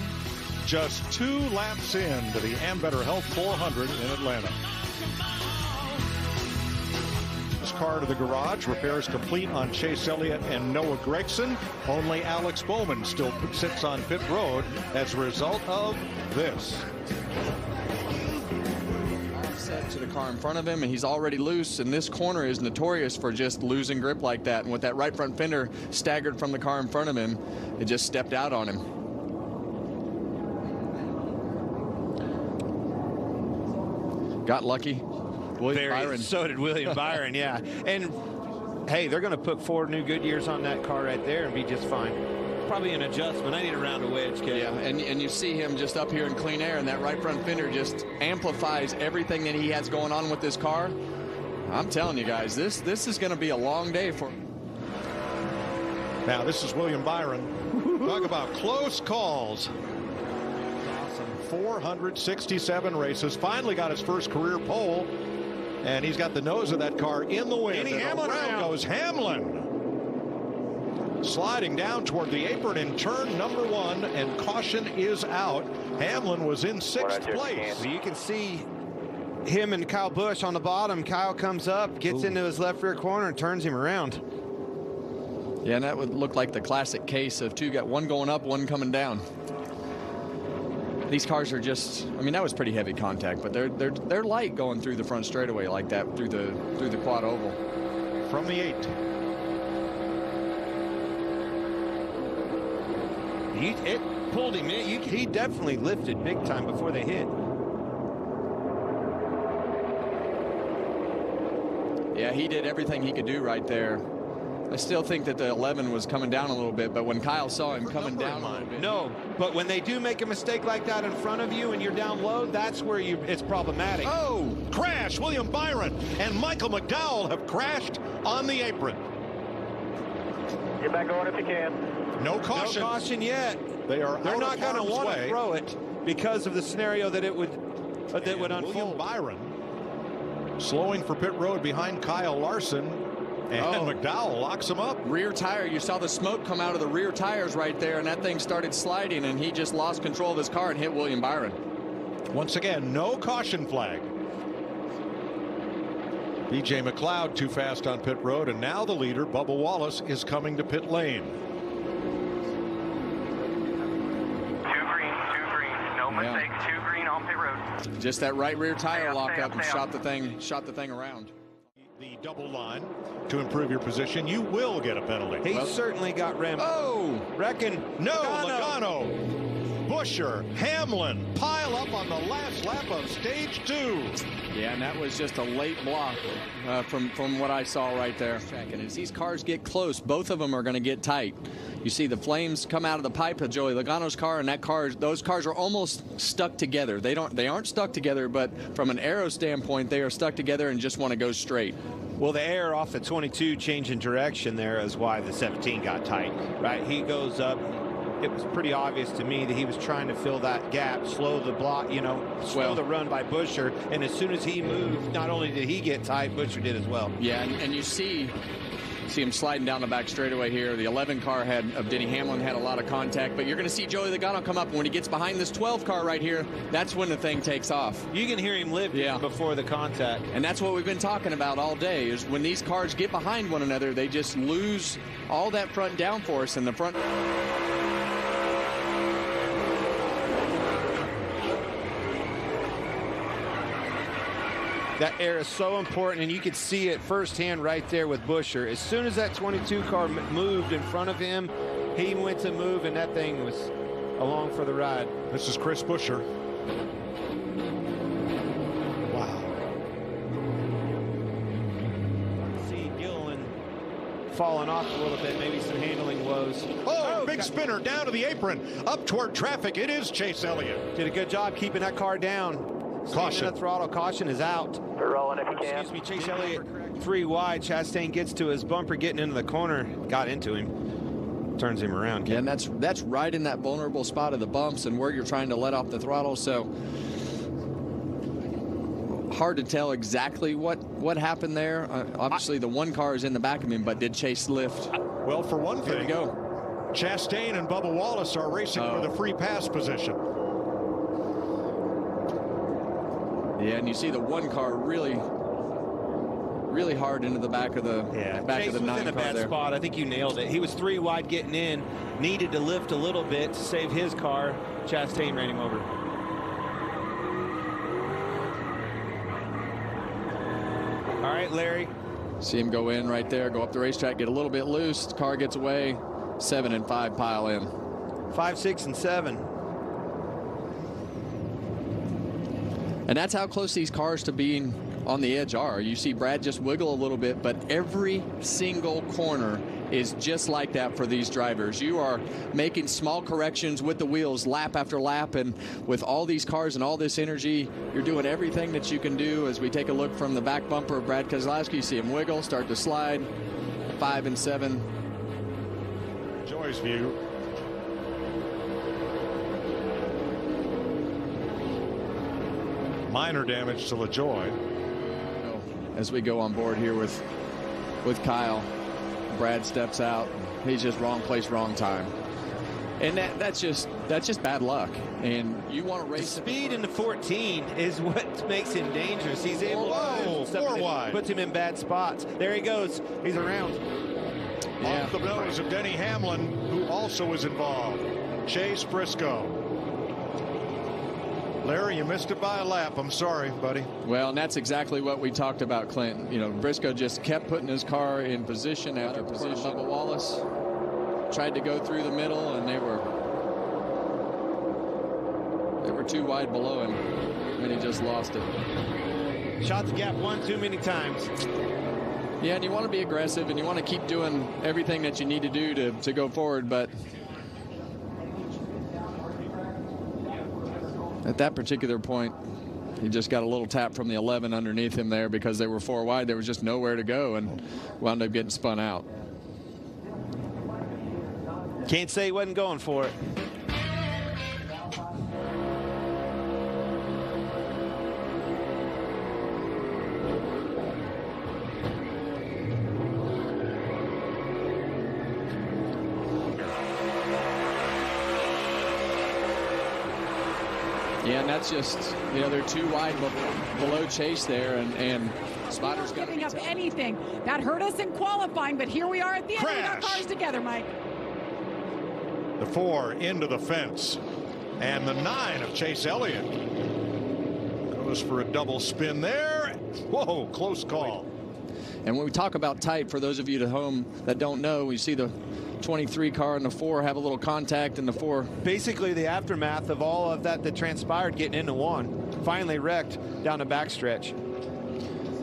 B: Just 2 laps into the Ambetter Health 400 in Atlanta. This car to the garage. Repairs complete on Chase Elliott and Noah Gregson. Only Alex Bowman still sits on pit road as a result of this.
D: Offset to the car in front of him, and he's already loose, and this corner is notorious for just losing grip like that. And with that right front fender staggered from the car in front of him, it just stepped out on him. Got lucky. William Byron.
C: So did William Byron, yeah. And hey, they're going to put 4 new Goodyears on that car right there and be just fine. Probably an adjustment. I need a round of wedge, Kay.
D: Yeah, and you see him just up here in clean air, and that right front fender just amplifies everything that he has going on with this car. I'm telling you guys, this is going to be a long day for him.
B: Now, this is William Byron. Talk about close calls. 467 races, finally got his first career pole, and he's got the nose of that car in the wind. And around goes Hamlin, sliding down toward the apron in turn number 1, and caution is out. Hamlin was in 6th place.
C: So you can see him and Kyle Busch on the bottom. Kyle comes up, gets into his left rear corner, and turns him around.
D: Yeah, and that would look like the classic case of one going up, one coming down. These cars are just, I mean, that was pretty heavy contact, but they're light going through the front straightaway like that through the quad oval.
B: From the 8.
C: It pulled him in. He definitely lifted big time before they hit.
D: Yeah, he did everything he could do right there. I still think that the 11 was coming down a little bit, but when Kyle saw him coming down a little bit.
C: No, but when they do make a mistake like that in front of you and you're down low, that's where it's problematic.
B: Oh, crash! William Byron and Michael McDowell have crashed on the apron.
E: Get back on if you can.
B: No caution.
C: No caution yet.
B: They're
C: not going to want to throw it because of the scenario that it would unfold.
B: William Byron slowing for pit road behind Kyle Larson. And McDowell locks him up.
D: Rear tire, you saw the smoke come out of the rear tires right there, and that thing started sliding, and he just lost control of his car and hit William Byron.
B: Once again, no caution flag. BJ McLeod too fast on pit road, and now the leader, Bubba Wallace, is coming to pit lane.
E: Two green, no mistake, 2 green on pit road.
D: Just that right rear tire lock up and shot the thing around.
B: The double line to improve your position. You will get a penalty.
C: He certainly got rimmed.
B: Oh,
C: reckon
B: no, Logano, Buescher, Hamlin pile up on the last lap of stage 2.
D: Yeah, and that was just a late block from what I saw right there. And as these cars get close, both of them are going to get tight. You see the flames come out of the pipe of Joey Logano's car, and those cars are almost stuck together. They aren't stuck together, but from an aero standpoint, they are stuck together and just want to go straight.
C: Well, the air off the 22 changing direction there is why the 17 got tight, right? He goes up, it was pretty obvious to me that he was trying to fill that gap, slow the block, slow the run by Buescher. And as soon as he moved, not only did he get tight, Buescher did as well.
D: Yeah, and you see him sliding down the back straightaway here. The 11 car of Denny Hamlin had a lot of contact, but you're going to see Joey Logano come up, and when he gets behind this 12 car right here, that's when the thing takes off.
C: You can hear him live before the contact.
D: And that's what we've been talking about all day, is when these cars get behind one another, they just lose all that front downforce in the front.
C: That air is so important, and you could see it firsthand right there with Buescher. As soon as that 22 car moved in front of him, he went to move, and that thing was along for the ride.
B: This is Chris Buescher. Wow.
C: See Gilliland falling off a little bit, maybe some handling woes.
B: Oh, big spinner down to the apron, up toward traffic. It is Chase Elliott.
C: Did a good job keeping that car down.
B: Caution.
C: The throttle. Caution is out.
E: They're rolling if you can.
C: Excuse me, Chase Elliott 3 wide. Chastain gets to his bumper, getting into the corner. Got into him. Turns him around.
D: Yeah, and that's right in that vulnerable spot of the bumps and where you're trying to let off the throttle. So hard to tell exactly what happened there. Obviously, the one car is in the back of him, but did Chase lift?
B: Well, for one thing,
D: Here we go.
B: Chastain and Bubba Wallace are racing for the free pass position.
D: Yeah, and you see the one car really hard into the back of the back
C: Chase
D: of the 9
C: was in a
D: car
C: bad
D: there.
C: spot. I think you nailed it. He was 3 wide getting in, needed to lift a little bit to save his car. Chastain ran him over. All right, Larry.
D: See him go in right there, go up the racetrack, get a little bit loose. The car gets away. 7 and 5 pile in.
C: 5, 6, and 7.
D: And that's how close these cars to being on the edge are. You see Brad just wiggle a little bit, but every single corner is just like that for these drivers. You are making small corrections with the wheels lap after lap, and with all these cars and all this energy, you're doing everything that you can do. As we take a look from the back bumper of Brad Keselowski, you see him wiggle, start to slide. 5 and 7.
B: Joy's view. Minor damage to LaJoy.
D: As we go on board here with Kyle, Brad steps out. He's just wrong place, wrong time, and that's just bad luck. And you want to race.
C: The speed into 14 is what makes him dangerous. He's able to
B: 4 wide.
C: Puts him in bad spots. There he goes. He's around.
B: Yeah. Off the nose of Denny Hamlin, who also is involved. Chase Briscoe. Larry, you missed it by a lap. I'm sorry, buddy.
D: Well, and that's exactly what we talked about, Clinton. You know, Briscoe just kept putting his car in position after position. Bubba Wallace tried to go through the middle, and they were 2 wide below him, and he just lost it.
C: Shot the gap one too many times.
D: Yeah, and you want to be aggressive, and you want to keep doing everything that you need to do to go forward, but at that particular point, he just got a little tap from the 11 underneath him there because they were 4 wide. There was just nowhere to go and wound up getting spun out.
C: Can't say he wasn't going for it.
D: Yeah, and that's just, you know, they're 2 wide below Chase there, and Spotter's got to
L: giving up anything. That hurt us in qualifying, but here we are at the end with our cars together, Mike.
B: The 4 into the fence, and the 9 of Chase Elliott goes for a double spin there. Whoa, close call.
D: And when we talk about tight, for those of you at home that don't know, we see the 23 car and the 4 have a little contact, and the 4
C: basically the aftermath of all of that transpired getting into 1. Finally wrecked down the backstretch.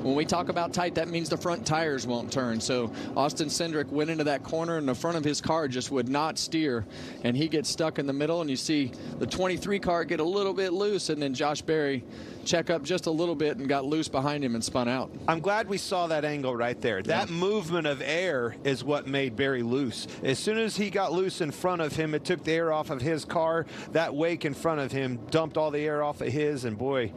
D: when we talk about tight, that means the front tires won't turn. So Austin Cindric went into that corner, and the front of his car just would not steer, and he gets stuck in the middle. And you see the 23 car get a little bit loose, and then Josh Berry check up just a little bit and got loose behind him and spun out.
C: I'm glad we saw that angle right there. That movement of air is what made Berry loose. As soon as he got loose in front of him, it took the air off of his car. That wake in front of him dumped all the air off of his, and boy,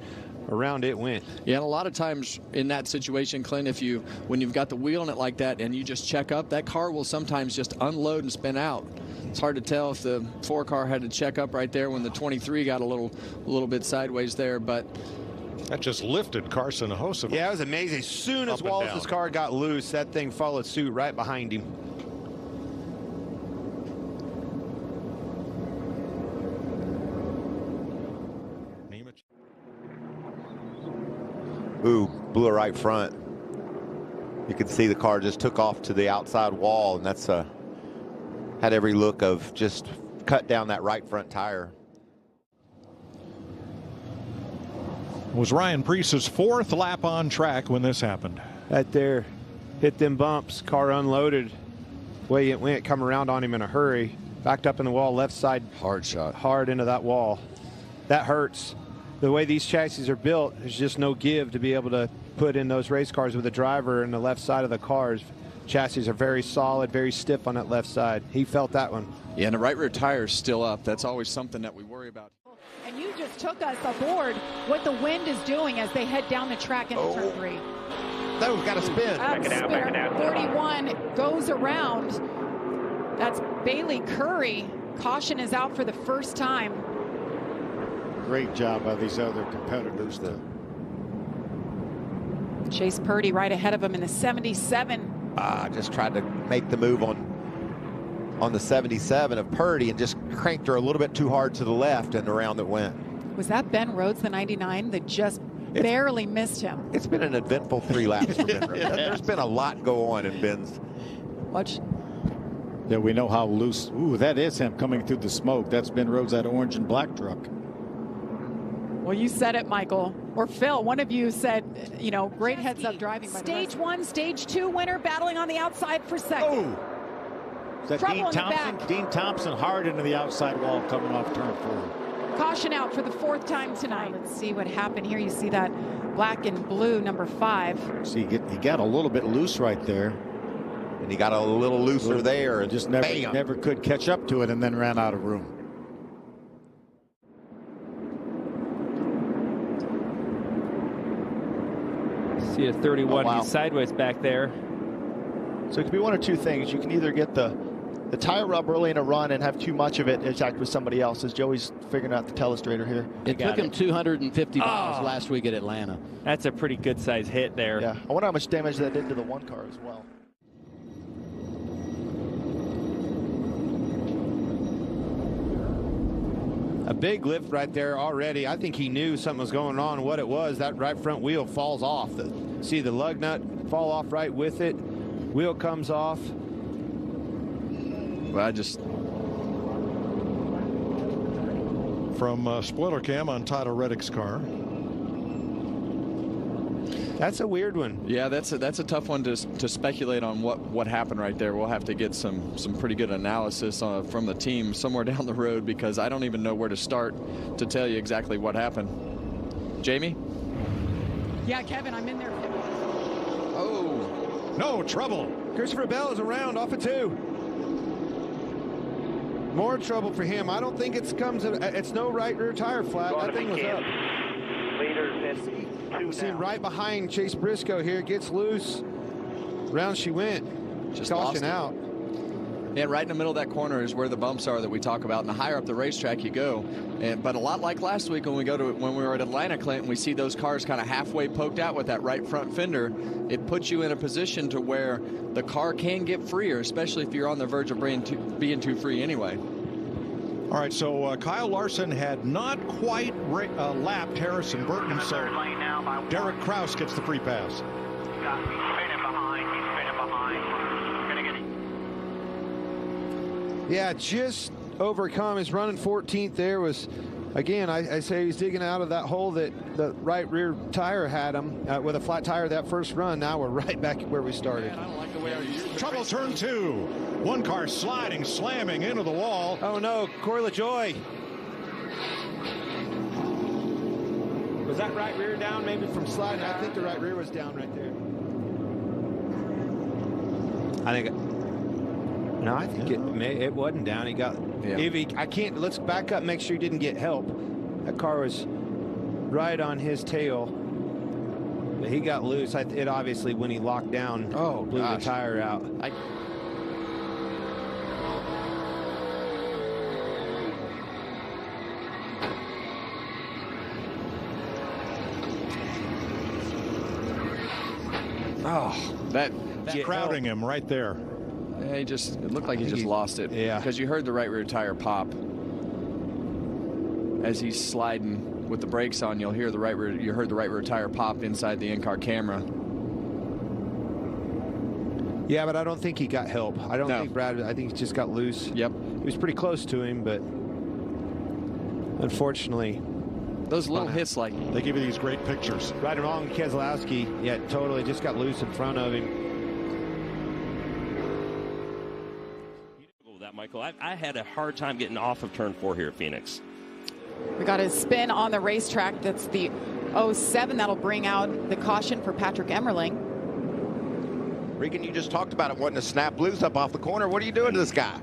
C: around it went.
D: Yeah, and a lot of times in that situation, Clint, when you've got the wheel in it like that and you just check up, that car will sometimes just unload and spin out. It's hard to tell if the 4 car had to check up right there when the 23 got a little bit sideways there, but
B: that just lifted Carson Hocevar.
C: Yeah, it was amazing. As soon as Wallace's car got loose, that thing followed suit right behind him.
F: Ooh, blew it right front. You could see the car just took off to the outside wall, and that's had every look of just cut down that right front tire.
B: It was Ryan Preece's 4th lap on track when this happened.
C: Right there, hit them bumps, car unloaded. Way it went, come around on him in a hurry. Backed up in the wall, left side.
A: Hard shot.
C: Hard into that wall. That hurts. The way these chassis are built, there's just no give to be able to put in those race cars with the driver in the left side of the cars. Chassis are very solid, very stiff on that left side. He felt that one.
D: Yeah, and the right rear tire is still up. That's always something that we worry about.
L: And you just took us aboard what the wind is doing as they head down the track into turn 3.
F: That was got to spin.
E: Back it out.
L: 41 goes around. That's Bailey Curry. Caution is out for the first time.
G: Great job by these other competitors.
L: Chase Purdy right ahead of him in the 77.
F: Just tried to make the move on the 77 of Purdy and just cranked her a little bit too hard to the left, and around it went.
L: Was that Ben Rhodes, the 99, that just barely missed him?
F: It's been an eventful 3 laps for Ben Rhodes. There's been a lot go on in Ben's.
L: Watch.
G: Yeah, we know how loose. Ooh, that is him coming through the smoke. That's Ben Rhodes, that orange and black truck.
L: Well, you said it, Michael. Or Phil, one of you said, you know, great heads-up driving. Stage 1, Stage 2 winner battling on the outside for second.
G: Is that Dean Thompson? Dean Thompson hard into the outside wall coming off turn 4.
L: Caution out for the 4th time tonight. Let's see what happened here. You see that black and blue number 5.
G: See, he got a little bit loose right there.
F: And he got a little looser there and
G: just never could catch up to it, and then ran out of room.
M: See a 31 get sideways back there.
N: So it could be one or two things. You can either get the tire rub early in a run and have too much of it interact with somebody else, as Joey's figuring out the telestrator here.
A: It took him 250 miles last week at Atlanta.
M: That's a pretty good size hit there.
N: Yeah, I wonder how much damage that did to the 1 car as well.
C: A big lift right there already. I think he knew something was going on. What it was, that right front wheel falls off. See the lug nut fall off right with it. Wheel comes off.
D: Well,
B: from spoiler cam on Tyler Reddick's car.
C: That's a weird one.
D: Yeah, that's a tough one to speculate on what happened right there. We'll have to get some pretty good analysis from the team somewhere down the road, because I don't even know where to start to tell you exactly what happened. Jamie?
L: Yeah, Kevin, I'm in there.
C: Oh.
B: No trouble.
C: Christopher Bell is around off of 2. More trouble for him. I don't think it's no right rear tire flat. That thing was up.
E: Leaders in 2
C: See right behind Chase Briscoe here, gets loose. Round she went.
D: Just
C: caution out.
D: Yeah, right in the middle of that corner is where the bumps are that we talk about, and the higher up the racetrack you go. But a lot like last week when we were at Atlanta, Clinton, we see those cars kind of halfway poked out with that right front fender. It puts you in a position to where the car can get freer, especially if you're on the verge of being too free anyway.
B: All right, so Kyle Larson had not quite lapped Harrison Burton, so Derek Kraus gets the free pass.
E: He's spinning behind.
C: Yeah, just overcome. His running 14th there was
O: Again, I say he's digging out of that hole that the right rear tire had him with a flat tire that first run. Now we're right back where we started.
B: I don't like the way trouble turn 2. One car sliding, slamming into the wall.
C: Oh no, Corey LaJoy.
F: Was that right rear down maybe from sliding?
O: I think the right rear was down right there.
F: I think it wasn't down. He got.
A: Yeah.
F: I can't. Let's back up. Make sure he didn't get help. That car was right on his tail. But he got loose. It obviously, when he locked down, blew the tire out.
B: That's crowding him right there.
D: Yeah, it looked like he just lost it.
F: Yeah.
D: Because you heard the right rear tire pop. As he's sliding with the brakes on, you heard the right rear tire pop inside the in-car camera.
F: Yeah, but I don't think he got help. I don't think Brad, I think he just got loose.
D: Yep.
F: He was pretty close to him, but unfortunately.
D: Those little hits like.
B: They give you these great pictures.
F: Right and wrong, Keselowski, yeah, totally just got loose in front of him.
P: That, Michael, I had a hard time getting off of turn 4 here at Phoenix.
L: We got a spin on the racetrack. That's the 07. That'll bring out the caution for Patrick Emmerling.
F: Regan, you just talked about it wanting to snap loose up off the corner. What are you doing to this guy?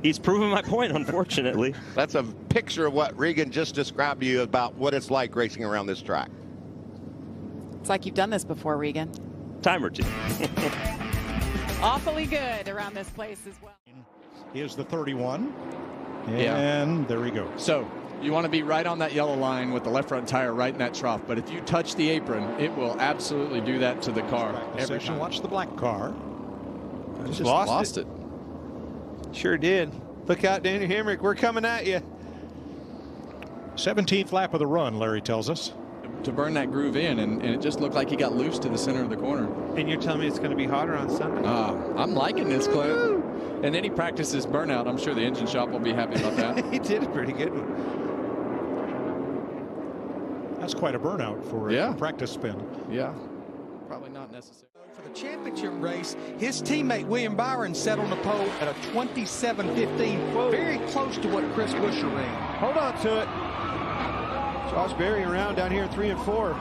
P: He's proven my point, unfortunately.
F: That's a picture of what Regan just described to you about what it's like racing around this track.
L: It's like you've done this before, Regan.
P: Time or two.
L: Awfully good around this place as well.
B: Is the 31. And there we go.
D: So you want to be right on that yellow line with the left front tire right in that trough. But if you touch the apron, it will absolutely do that to the car. Every time.
B: Watch the black car.
D: Just lost it.
F: Sure did. Look out, Daniel Hemrick. We're coming at you.
B: 17th lap of the run, Larry tells us.
D: To burn that groove in, and it just looked like he got loose to the center of the corner.
F: And you're telling me it's going to be hotter on Sunday?
D: I'm liking this, Clint. And then he practices burnout. I'm sure the engine shop will be happy about that.
F: He did a pretty good one.
B: That's quite a burnout for a practice spin.
D: Yeah. Probably not necessary.
Q: For the championship race, his teammate William Byron set on the pole at a 27.15, very close to what Chris Buescher ran.
F: Hold on to it. Josh Berry around down here 3 and 4.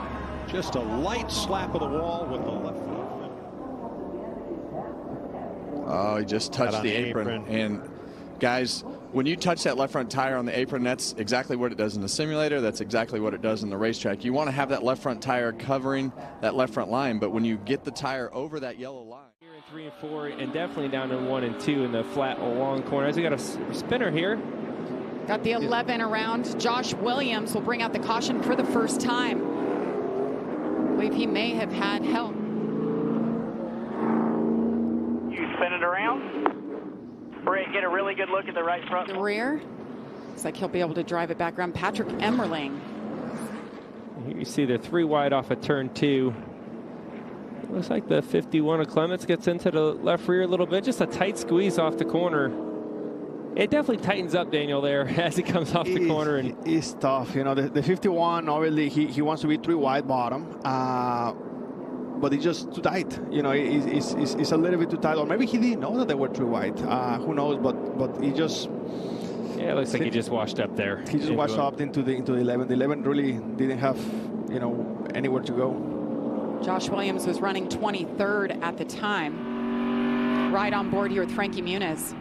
B: Just a light slap of the wall with the left foot.
D: Oh, he just touched the apron. And guys, when you touch that left front tire on the apron, that's exactly what it does in the simulator. That's exactly what it does in the racetrack. You want to have that left front tire covering that left front line, but when you get the tire over that yellow line.
M: Here in 3 and 4, and definitely down in 1 and 2 in the flat long corners. We got a spinner here.
L: Got the 11 around. Josh Williams will bring out the caution for the first time. I believe he may have had help.
E: You spin it around. Brett, get a really good look at the right front.
L: The rear. Looks like he'll be able to drive it back around. Patrick Emmerling.
M: Here you see they're 3 wide off of turn 2. Looks like the 51 of Clements gets into the left rear a little bit. Just a tight squeeze off the corner. It definitely tightens up Daniel there as he comes off the corner. And
N: it's tough. You know, the 51, obviously, he wants to be 3 wide bottom. But it's just too tight. You know, it's a little bit too tight. Or maybe he didn't know that they were 3 wide. Who knows? But he just...
M: Yeah, it looks like he just washed up there.
N: He just washed up into the 11. The 11 really didn't have, you know, anywhere to go.
L: Josh Williams was running 23rd at the time. Right on board here with Frankie Muniz.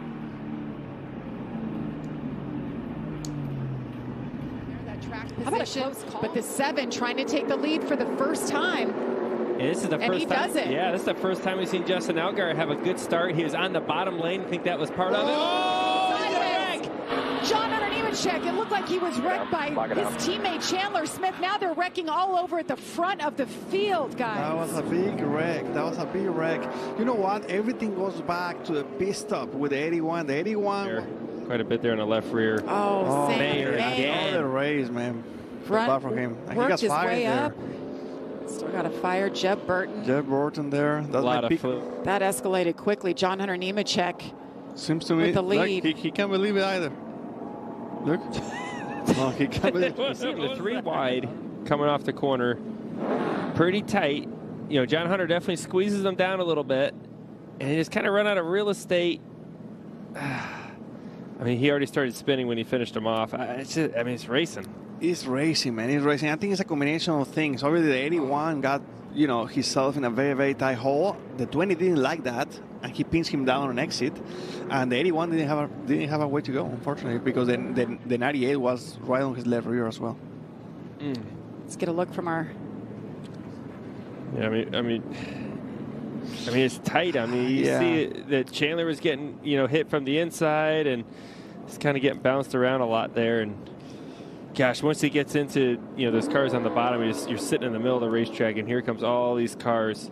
L: How about a close call? But the 7 trying to take the lead for the first time.
M: And this is the
L: and
M: first
L: he
M: time.
L: does it.
M: Yeah, this is the first time we've seen Justin Allgaier have a good start. He was on the bottom lane. I think that was part of it.
L: John Nemechek, it looked like he was wrecked by his teammate Chandler Smith. Now they're wrecking all over at the front of the field, guys.
N: That was a big wreck. That was a big wreck. You know what? Everything goes back to the pit stop with the 81. The 81.
M: Quite a bit there in the left rear.
L: Oh,
M: Mayer again.
N: The race, man.
L: Front
N: from him.
L: worked
N: He got
L: his
N: fired
L: way
N: there.
L: up. Still got a fire. Jeb Burton.
N: Jeb Burton there. That's
M: a lot
N: my
M: of foot.
L: That escalated quickly. John Hunter Nemechek
N: seems to me
L: with the lead.
N: Like he can't believe it either. Look. No, he can't.
M: The 3 wide coming off the corner. Pretty tight. You know, John Hunter definitely squeezes them down a little bit. And he just kind of run out of real estate. I mean, he already started spinning when he finished him off. It's racing.
N: It's racing, man. It's racing. I think it's a combination of things. Obviously, the 81 got, you know, himself in a very, very tight hole. The 20 didn't like that, and he pins him down on exit. And the 81 didn't have a way to go, unfortunately, because the 98 was right on his left rear as well.
L: Let's get a look from our.
M: Yeah, I mean, it's tight. I mean, you see that Chandler was getting, you know, hit from the inside, and he's kind of getting bounced around a lot there. And gosh, once he gets into, you know, those cars on the bottom, you're sitting in the middle of the racetrack, and here comes all these cars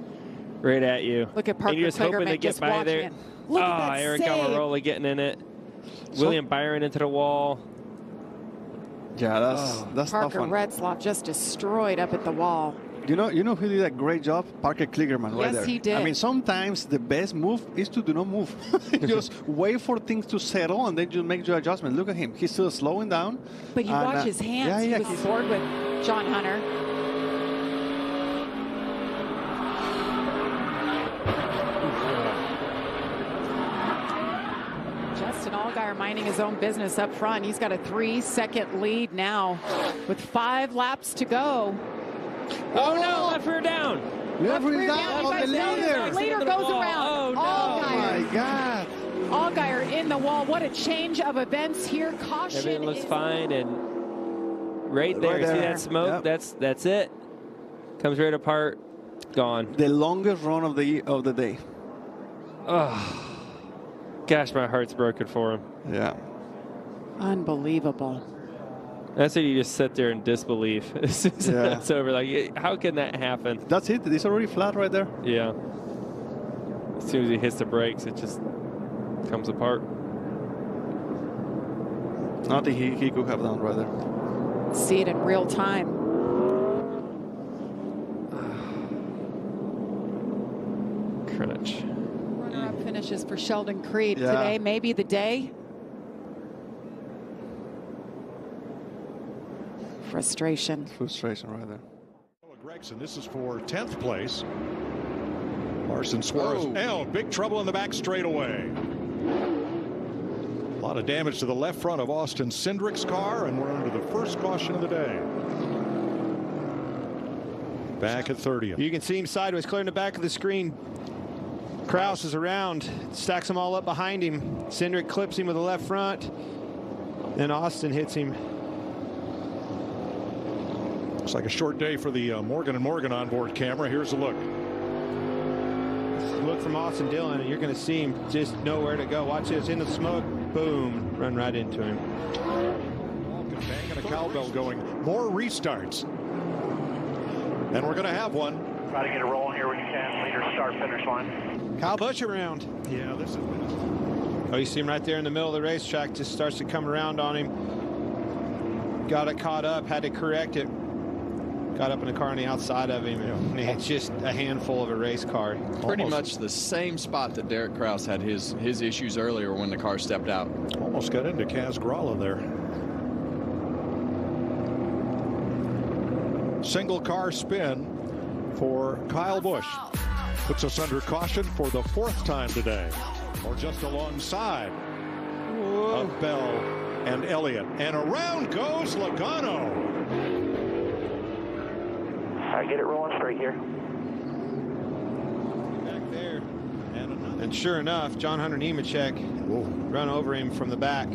M: right at you.
L: Look at Parker
M: and you're just hoping they get by there.
L: Look at that
M: Eric
L: save.
M: Almirola getting in it. William Byron into the wall.
N: Yeah, that's
L: Parker
N: tough one.
L: Retzlaff just destroyed up at the wall.
N: You know who did a great job? Parker Kligerman right there.
L: Yes, he did.
N: I mean, sometimes the best move is to do not move. Just wait for things to settle, and then you make your adjustment. Look at him. He's still slowing down.
L: But you watch his hands.
N: Yeah,
L: he was floored with John Hunter. Justin Allgaier minding his own business up front. He's got a 3-second lead now with 5 laps to go.
M: Oh no, left rear down.
N: Left rear down on the leader.
L: Leader goes around.
M: Oh no.
L: Allgaier.
N: Oh my God.
L: Allgaier in the wall. What a change of events here. Caution.
M: Everything looks fine, and right there, see that smoke?
N: Yep.
M: That's it. Comes right apart, gone.
N: The longest run of the day.
M: Oh, gosh, my heart's broken for him.
N: Yeah.
L: Unbelievable.
M: That's when you just sit there in disbelief. It's over. Like, how can that happen?
N: That's it. It's already flat right there.
M: Yeah. As soon as he hits the brakes, it just comes apart.
N: Nothing he could have done right there.
L: See it in real time.
M: Crutch.
L: Runner-up finishes for Sheldon Creed
N: Yeah.
L: today. Maybe the day. Frustration
N: right there.
B: Gregson, this is for 10th place. Larson Suarez. Oh, big trouble in the back straightaway. A lot of damage to the left front of Austin Cindric's car, and we're under the first caution of the day. Back at 30th.
C: You can see him sideways, clearing the back of the screen. Kraus is around, stacks them all up behind him. Cindric clips him with the left front. Then Austin hits him.
B: Looks like a short day for the Morgan & Morgan onboard camera. Here's a look.
C: Look from Austin Dillon, and you're going to see him just know where to go. Watch this, in the smoke, boom, run right into him.
B: Bang and a cowbell going. More restarts. And we're going to have one.
E: Try to get it rolling here when you can. Leader start finish line.
C: Kyle Busch around.
B: Yeah, this is.
C: Oh, you see him right there in the middle of the racetrack. Just starts to come around on him. Got it caught up, had to correct it. Got up in the car on the outside of him. And it's just a handful of a race car.
D: Pretty much the same spot that Derek Kraus had his issues earlier when the car stepped out.
B: Almost got into Kaz Gralla there. Single car spin for Kyle Busch. Puts us under caution for the 4th time today. Or just alongside of Bell and Elliott. And around goes Logano.
E: All right, get it rolling straight here.
C: Back there. And sure enough, John Hunter Nemechek run over him from the back.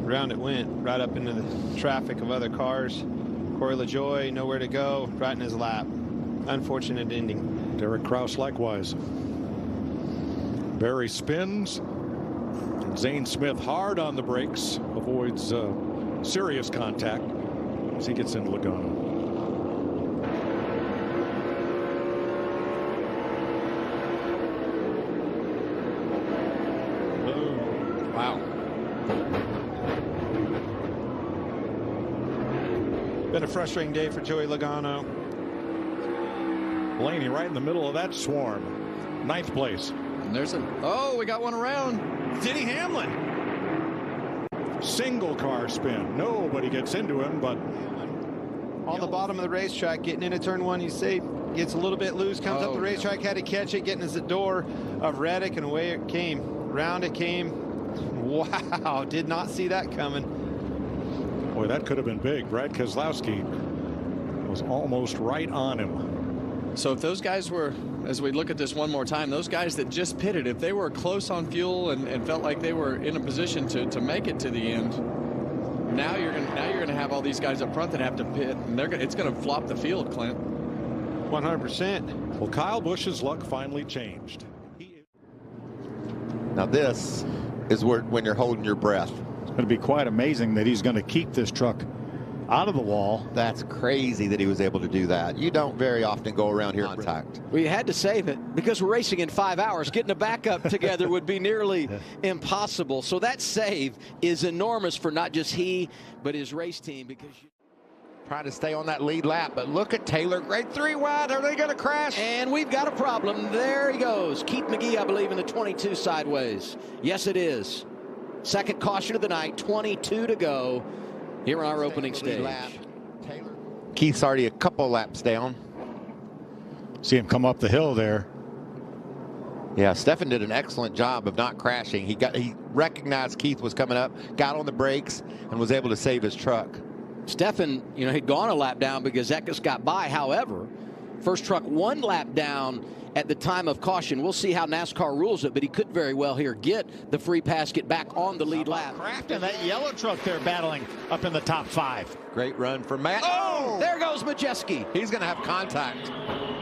C: Round it went, right up into the traffic of other cars. Corey LaJoie, nowhere to go, right in his lap. Unfortunate ending.
B: Derek Kraus likewise. Barry spins. Zane Smith hard on the brakes, avoids serious contact as he gets into Logano.
C: Boom. Wow. Been a frustrating day for Joey Logano.
B: Blaney right in the middle of that swarm. 9th place.
D: And there's we got one around.
C: Denny Hamlin.
B: Single car spin. Nobody gets into him, but
R: on the bottom of the racetrack, getting into turn one, you see, gets a little bit loose, comes up the racetrack, had to catch it, getting to the door of Reddick, and away it came. Round it came. Wow, did not see that coming.
B: Boy, that could have been big. Brad Keselowski was almost right on him.
D: So if those guys were, as we look at this one more time, those guys that just pitted, if they were close on fuel and felt like they were in a position to make it to the end, now you're gonna have all these guys up front that have to pit, and it's gonna flop the field, Clint.
R: 100%.
B: Well, Kyle Busch's luck finally changed.
F: Now this is when you're holding your breath.
G: It's going to be quite amazing that he's going to keep this truck out of the wall.
F: That's crazy that he was able to do that. You don't very often go around here contact.
A: We had to save it because we're racing in 5 hours. Getting a backup together would be nearly impossible. So that save is enormous for not just he, but his race team. Because
F: trying to stay on that lead lap, but look at Taylor. Grade 3 wide. Are they going to crash?
A: And we've got a problem. There he goes. Keith McGee, I believe, in the 22 sideways. Yes, it is. Second caution of the night. 22 to go here on our opening stage.
F: Keith's already a couple laps down.
G: See him come up the hill there.
F: Yeah, Stefan did an excellent job of not crashing. He recognized Keith was coming up, got on the brakes, and was able to save his truck.
A: Stefan, he'd gone a lap down because Eckes got by. However, first truck 1 lap down at the time of caution. We'll see how NASCAR rules it, but he could very well here get the free pass, get back on the lead lap.
G: Crafton, that yellow truck there battling up in the top 5.
F: Great run for Matt.
A: Oh! There goes Majeski.
F: He's going to have contact.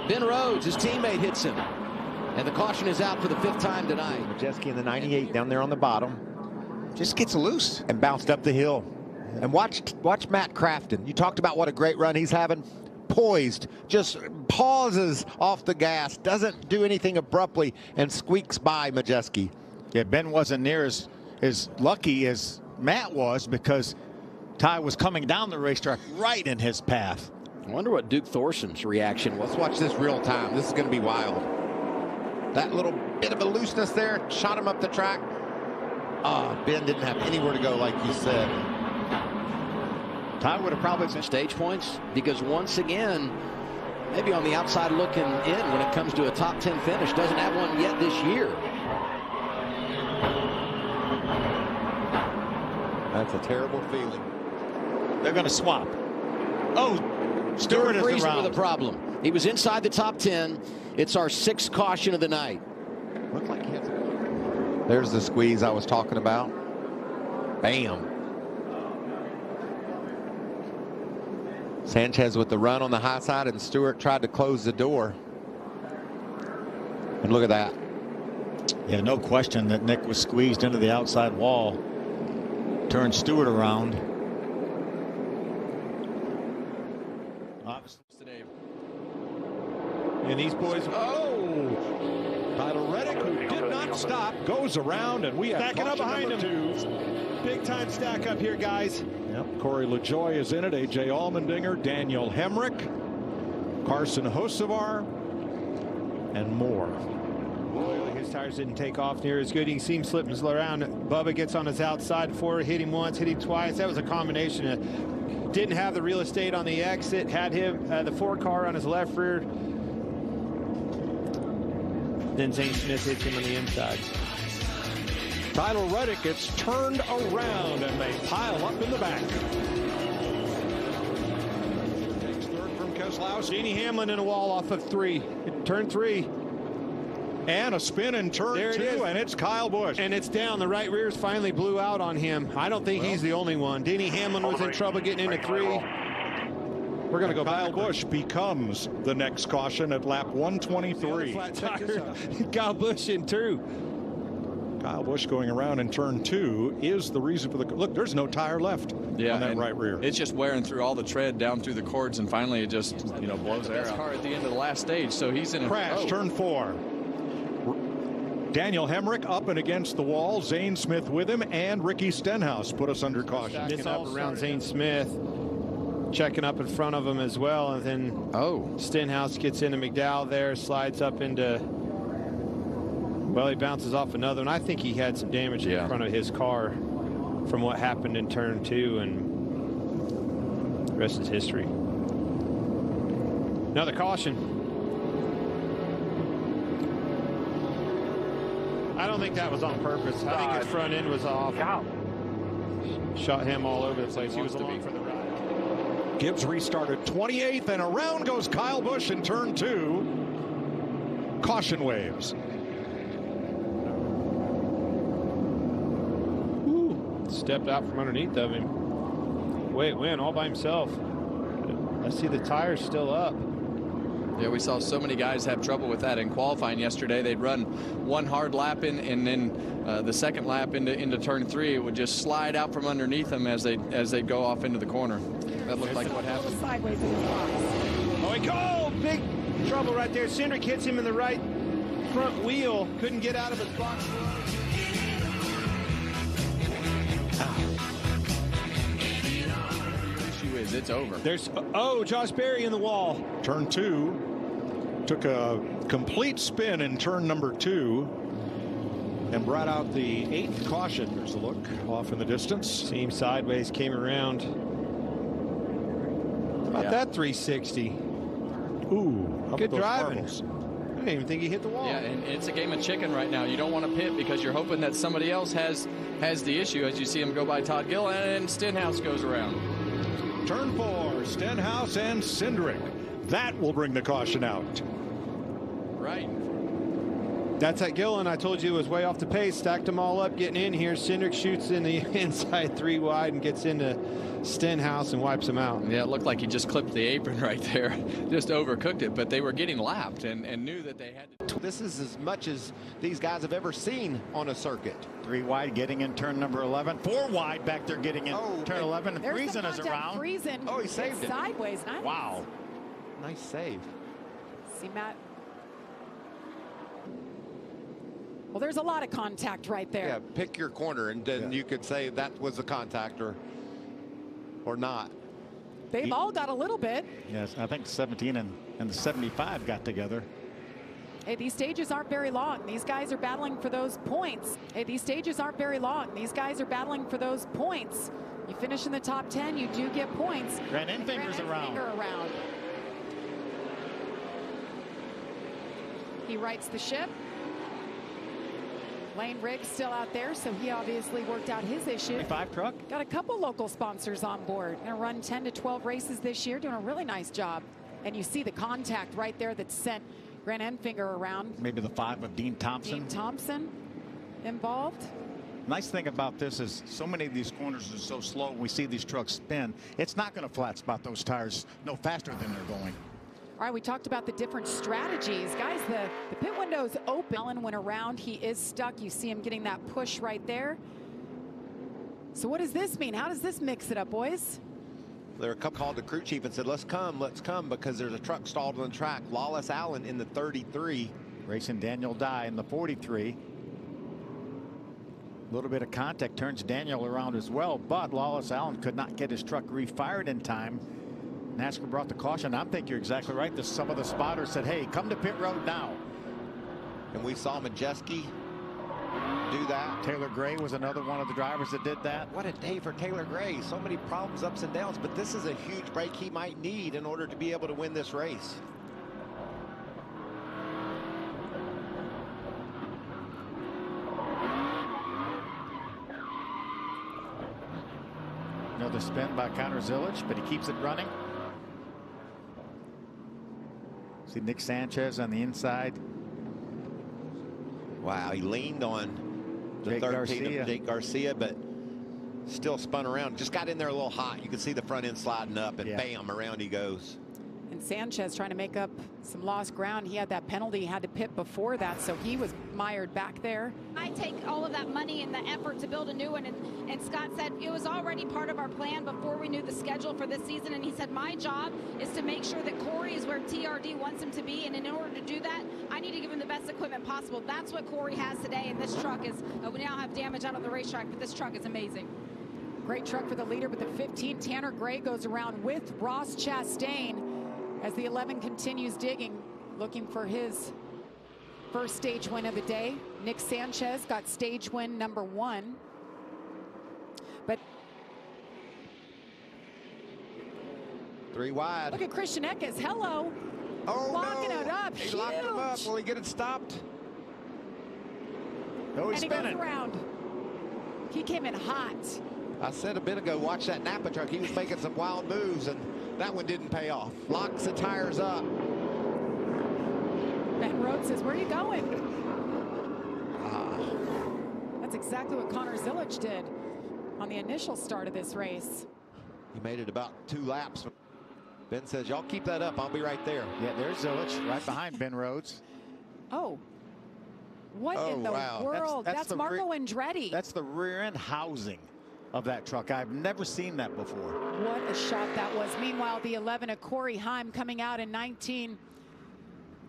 A: Ben Rhodes, his teammate, hits him. And the caution is out for the 5th time tonight.
F: Majeski in the 98 down there on the bottom.
O: Just gets loose.
F: And bounced up the hill. And watch Matt Crafton. You talked about what a great run he's having. Poised, just pauses off the gas, doesn't do anything abruptly, and squeaks by Majeski.
G: Yeah, Ben wasn't near as lucky as Matt was because Ty was coming down the racetrack right in his path.
A: I wonder what Duke Thorson's reaction was.
F: Let's watch this real time. This is going to be wild. That little bit of a looseness there shot him up the track. Ben didn't have anywhere to go, like you said.
G: Ty would have probably
A: been stage points because once again, maybe on the outside looking in when it comes to a top 10 finish, doesn't have one yet this year.
F: That's a terrible feeling.
G: They're going to swap. Oh, Stewart is
A: Friesen
G: around
A: with a problem. He was inside the top 10. It's our 6th caution of the night.
F: Looked like he has. There's the squeeze I was talking about. Bam. Sanchez with the run on the high side, and Stewart tried to close the door. And look at that.
G: Yeah, no question that Nick was squeezed into the outside wall. Turned Stewart around.
B: And these boys, Tyler Reddick, who did not stop, goes around, and we have
R: stacking up behind him.
B: 2.
R: Big time stack up here, guys.
B: Yep, Corey LaJoie is in it, AJ Allmendinger, Daniel Hemrick, Carson Hocevar, and more.
R: Boy, his tires didn't take off near as good. You can see him slipping around. Bubba gets on his outside forward, hit him once, hit him twice. That was a combination of didn't have the real estate on the exit, had him the 4 car on his left rear. Then Zane Smith hits him on the inside.
B: Tyler Reddick gets turned around, and they pile up in the back. Takes 3rd from Keselowski.
R: Denny Hamlin in a wall off of 3. Turn 3.
B: And a spin in turn 2, and it's Kyle Busch.
R: And it's down. The right rears finally blew out on him. I don't think he's the only one. Denny Hamlin was in trouble getting into 3. We're going to go
B: Kyle Busch becomes the next caution at lap 123.
R: Flat tire. Kyle Busch in 2.
B: Kyle Busch going around in turn 2 is the reason for the look. There's no tire left on that right rear.
D: It's just wearing through all the tread down through the cords, and finally it just blows air out. Car at the end of the last stage, so he's in a
B: crash. Turn 4. Daniel Hemrick up and against the wall. Zane Smith with him, and Ricky Stenhouse put us under caution.
R: It's up around Zane Smith. Checking up in front of him as well, and then Stenhouse gets into McDowell there, slides up into, well, he bounces off another, and I think he had some damage in front of his car. from what happened in turn 2, and the rest is history. Another caution. I don't think that was on purpose. I think his front end was off. Shot him all over the place. He was along for the ride.
B: Gibbs restarted 28th, and around goes Kyle Busch in turn 2. Caution waves.
R: Stepped out from underneath of him. Wait, win all by himself. I see the tires still up.
D: Yeah, we saw so many guys have trouble with that in qualifying yesterday. They'd run one hard lap in, and then the second lap into turn 3, it would just slide out from underneath them as they go off into the corner. That looked like what happened.
R: Oh, big trouble right there. Cindric hits him in the right front wheel. Couldn't get out of his box.
D: It's over.
R: There's Josh Berry in the wall.
B: Turn 2 took a complete spin in turn number 2 and brought out the 8th caution. There's a look off in the distance.
R: Seam sideways, came around. How about that 360?
B: Ooh,
R: good driving. I didn't even think he hit the wall.
D: Yeah, and it's a game of chicken right now. You don't want to pit because you're hoping that somebody else has the issue as you see him go by Todd Gill, and Stenhouse goes around.
B: Turn 4, Stenhouse and Cindric. That will bring the caution out.
D: Right.
R: That's at Gillen. I told you it was way off the pace. Stacked them all up getting in here. Cindric shoots in the inside 3 wide and gets into Stenhouse and wipes him out.
D: Yeah, it looked like he just clipped the apron right there. Just overcooked it, but they were getting lapped and knew that they had to.
F: This is as much as these guys have ever seen on a circuit.
G: 3 wide getting in turn number 11. 4 wide back there getting in turn 11. Friesen is around.
L: Friesen.
F: Oh, he saved it.
L: Sideways. Nice.
F: Wow. Nice save.
L: See, Matt. Well, there's a lot of contact right there.
F: Yeah, pick your corner, and then you could say that was a contact or not.
L: They've all got a little bit.
G: Yes, I think 17 and the 75 got together.
L: Hey, these stages aren't very long. These guys are battling for those points. Hey, these stages aren't very long. These guys are battling for those points. You finish in the top 10, you do get points.
G: Grant Enfinger's around.
L: He rights the ship. Lane Riggs still out there, so he obviously worked out his issue.
G: 5 truck.
L: Got a couple local sponsors on board. Going to run 10 to 12 races this year, doing a really nice job. And you see the contact right there that sent Grant Enfinger around.
G: Maybe the 5 of Dean Thompson.
L: Dean Thompson involved.
G: Nice thing about this is so many of these corners are so slow. We see these trucks spin. It's not going to flat spot those tires no faster than they're going.
L: All right, we talked about the different strategies. Guys, the pit window's open. Allen went around. He is stuck. You see him getting that push right there. So what does this mean? How does this mix it up, boys?
F: There were a couple called the crew chief and said, let's come, because there's a truck stalled on the track. Lawless Allen in the 33.
G: Racing Daniel Dye in the 43. A little bit of contact turns Daniel around as well, but Lawless Allen could not get his truck refired in time. NASCAR brought the caution. I think you're exactly right. Some of the spotters said, hey, come to pit road now.
F: And we saw Majeski do that.
G: Taylor Gray was another one of the drivers that did that.
F: What a day for Taylor Gray. So many problems, ups and downs, but this is a huge break he might need in order to be able to win this race.
G: Another spin by Connor Zilic, but he keeps it running. See Nick Sanchez on the inside.
F: Wow, he leaned on the
G: Jake
F: 13
G: Garcia.
F: of Jake Garcia, but still spun around. Just got in there a little hot. You can see the front end sliding up, and bam, around he goes.
L: And Sanchez trying to make up some lost ground. He had that penalty. He had to pit before that, so he was mired back there.
S: I take all of that money and the effort to build a new one, and Scott said it was already part of our plan before we knew the schedule for this season, and he said my job is to make sure that Corey is where TRD wants him to be, and in order to do that, I need to give him the best equipment possible. That's what Corey has today, and this truck is, we now have damage out on the racetrack, but this truck is amazing.
L: Great truck for the leader, but the 15, Tanner Gray, goes around with Ross Chastain as the 11 continues digging, looking for his first stage win of the day. Nick Sanchez got stage win number 1. But
F: 3 wide.
L: look at Christian Eckes. Hello.
F: Oh,
L: locking
F: no.
L: it up.
F: He
L: Huge.
F: locked him up. Will he get it stopped?
N: Oh, he's
L: and
N: spinning.
L: he goes around. He came in hot.
F: I said a bit ago, watch that Napa truck. He was making some wild moves, and that one didn't pay off. Locks the tires up.
L: Ben Rhodes says, where are you going? That's exactly what Connor Zilic did on the initial start of this race.
F: He made it about 2 laps. Ben says, y'all keep that up. I'll be right there.
G: Yeah, there's Zilic right behind Ben Rhodes.
L: Oh. What in the world? That's Marco Andretti.
G: That's the rear end housing of that truck. I've never seen that before.
L: What a shot that was. Meanwhile, the 11 of Corey Heim coming out in 19.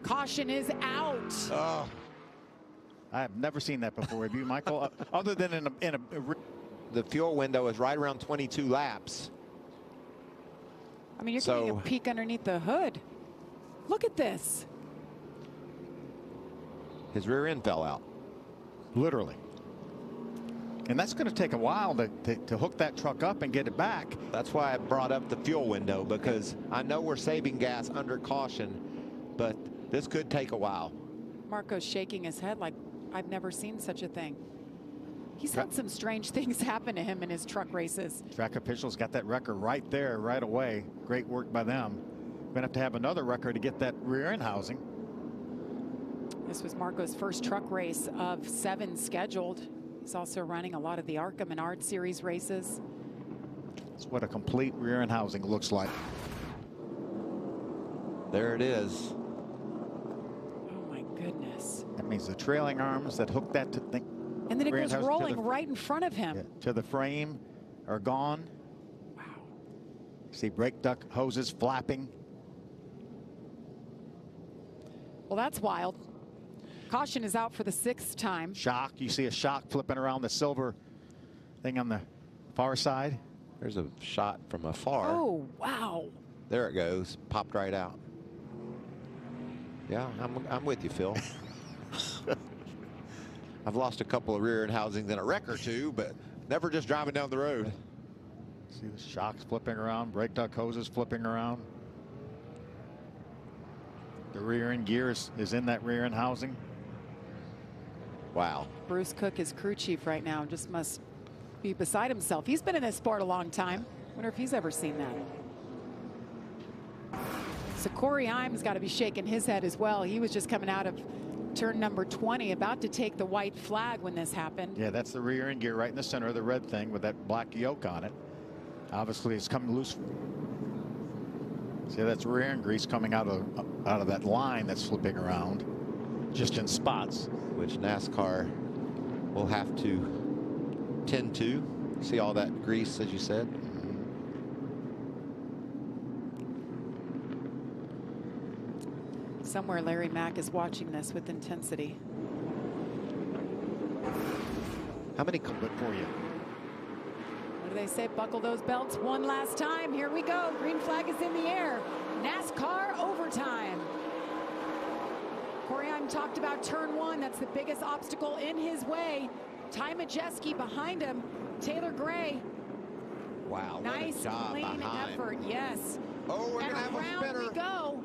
L: Caution is out.
G: Oh. I have never seen that before. Have you, Michael? Other than in a
F: the fuel window is right around 22 laps.
L: I mean, you're getting a peek underneath the hood. Look at this.
F: His rear end fell out.
G: Literally. And that's going to take a while to hook that truck up and get it back.
F: That's why I brought up the fuel window, because I know we're saving gas under caution, but this could take a while.
L: Marco's shaking his head like, I've never seen such a thing. He's had some strange things happen to him in his truck races.
G: Track officials got that wrecker right there, right away. Great work by them. Going to have another wrecker to get that rear end housing.
L: This was Marco's first truck race of 7 scheduled. He's also running a lot of the Arkham and Art Series races.
G: That's what a complete rear end housing looks like.
F: There it is.
L: Oh my goodness.
G: That means the trailing arms that hook that thing.
L: And then it goes rolling right in front of him.
G: To the frame are gone.
L: Wow.
G: See brake duct hoses flapping.
L: Well, that's wild. Caution is out for the 6th time.
G: Shock. You see a shock flipping around the silver thing on the far side.
F: There's a shot from afar.
L: Oh, wow.
F: There it goes. Popped right out. Yeah, I'm with you, Phil. I've lost a couple of rear end housings in a wreck or two, but never just driving down the road.
G: See the shocks flipping around, brake duct hoses flipping around. The rear end gear is in that rear end housing.
F: Wow.
L: Bruce Cook is crew chief right now. Just must be beside himself. He's been in this sport a long time. Wonder if he's ever seen that. So Corey Heim's got to be shaking his head as well. He was just coming out of turn number 20, about to take the white flag when this happened.
G: Yeah, that's the rear end gear right in the center of the red thing with that black yoke on it. Obviously, it's coming loose. See, that's rear end grease coming out of that line that's flipping around, just in spots.
F: Which NASCAR will have to tend to. See all that grease, as you said.
L: Somewhere Larry Mack is watching this with intensity.
F: How many come for you?
L: What do they say? Buckle those belts one last time. Here we go. Green flag is in the air. NASCAR overtime. Corey Heim talked about turn 1. That's the biggest obstacle in his way. Ty Majeski behind him. Taylor Gray.
F: Wow.
L: Nice clean effort. Yes.
F: Oh, we're going to have a spinner.
L: We go.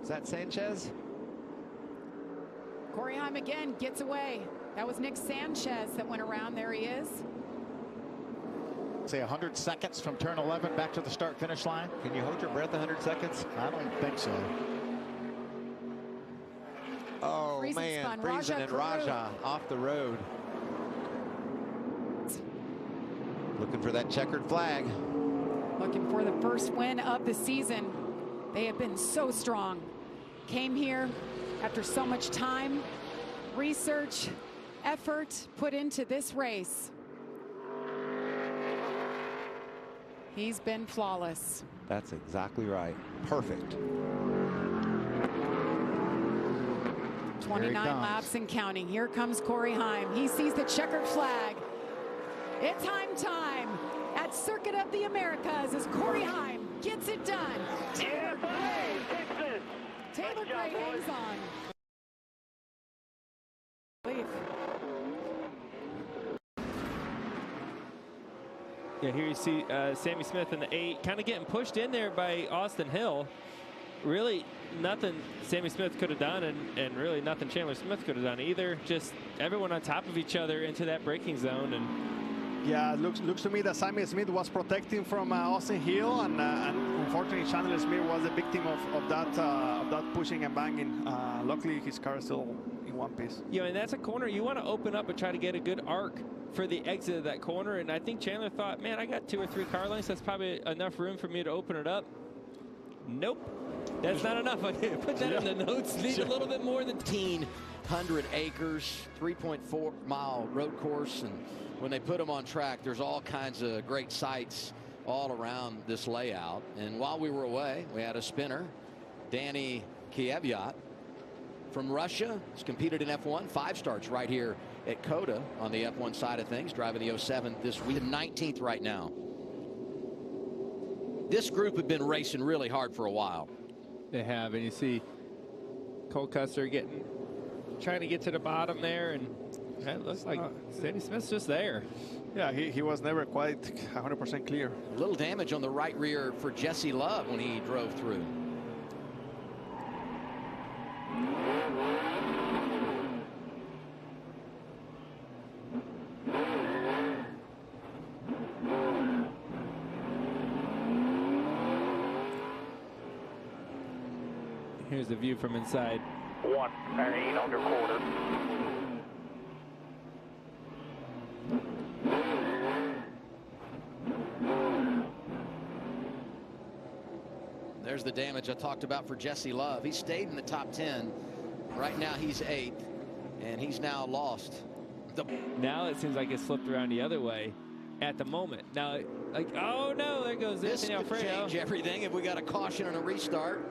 F: Is that Sanchez?
L: Corey Heim again gets away. That was Nick Sanchez that went around. There he is.
G: Say 100 seconds from turn 11 back to the start finish line.
F: Can you hold your breath 100 seconds?
G: I don't think so.
F: Oh, man. Friesen and Raja off the road. Looking for that checkered flag.
L: Looking for the first win of the season. They have been so strong. Came here after so much time, research, effort put into this race. He's been flawless.
F: That's exactly right. Perfect.
L: 29 laps and counting. Here comes Corey Heim. He sees the checkered flag. It's Heim time at Circuit of the Americas as Corey Heim gets it done. Taylor Gray. Taylor Gray hangs on.
M: Yeah, here you see Sammy Smith in the 8, kind of getting pushed in there by Austin Hill. Really nothing Sammy Smith could have done, and really nothing Chandler Smith could have done either. Just everyone on top of each other into that braking zone. And
N: yeah, it looks to me that Sammy Smith was protecting from Austin Hill, and unfortunately Chandler Smith was a victim of that pushing and banging. Luckily his car is still in one piece.
M: Yeah, and that's a corner you want to open up and try to get a good arc for the exit of that corner. And I think Chandler thought, man, I got 2 or 3 car lengths. That's probably enough room for me to open it up. Nope. That's not enough. I didn't put that in the notes. Need a little bit more than
A: 1,500 acres, 3.4-mile road course. And when they put them on track, there's all kinds of great sights all around this layout. And while we were away, we had a spinner, Danny Kievyat from Russia. He's competed in F1, 5 starts right here at COTA on the F1 side of things, driving the 07 this week, 19th right now. This group had been racing really hard for a while.
M: They have, and you see Cole Custer trying to get to the bottom there, and it looks like Sandy Smith's just there.
N: Yeah, he was never quite 100% clear.
A: A little damage on the right rear for Jesse Love when he drove through.
M: Here's the view from inside.
E: 1 and 8 under quarter.
A: There's the damage I talked about for Jesse Love. He stayed in the top 10. Right now he's 8th, and he's now lost.
M: Now it seems like it's flipped around the other way at the moment. Now, like, oh no, there goes
A: this
M: Anthony
A: could
M: Alfredo.
A: change everything if we got a caution and a restart.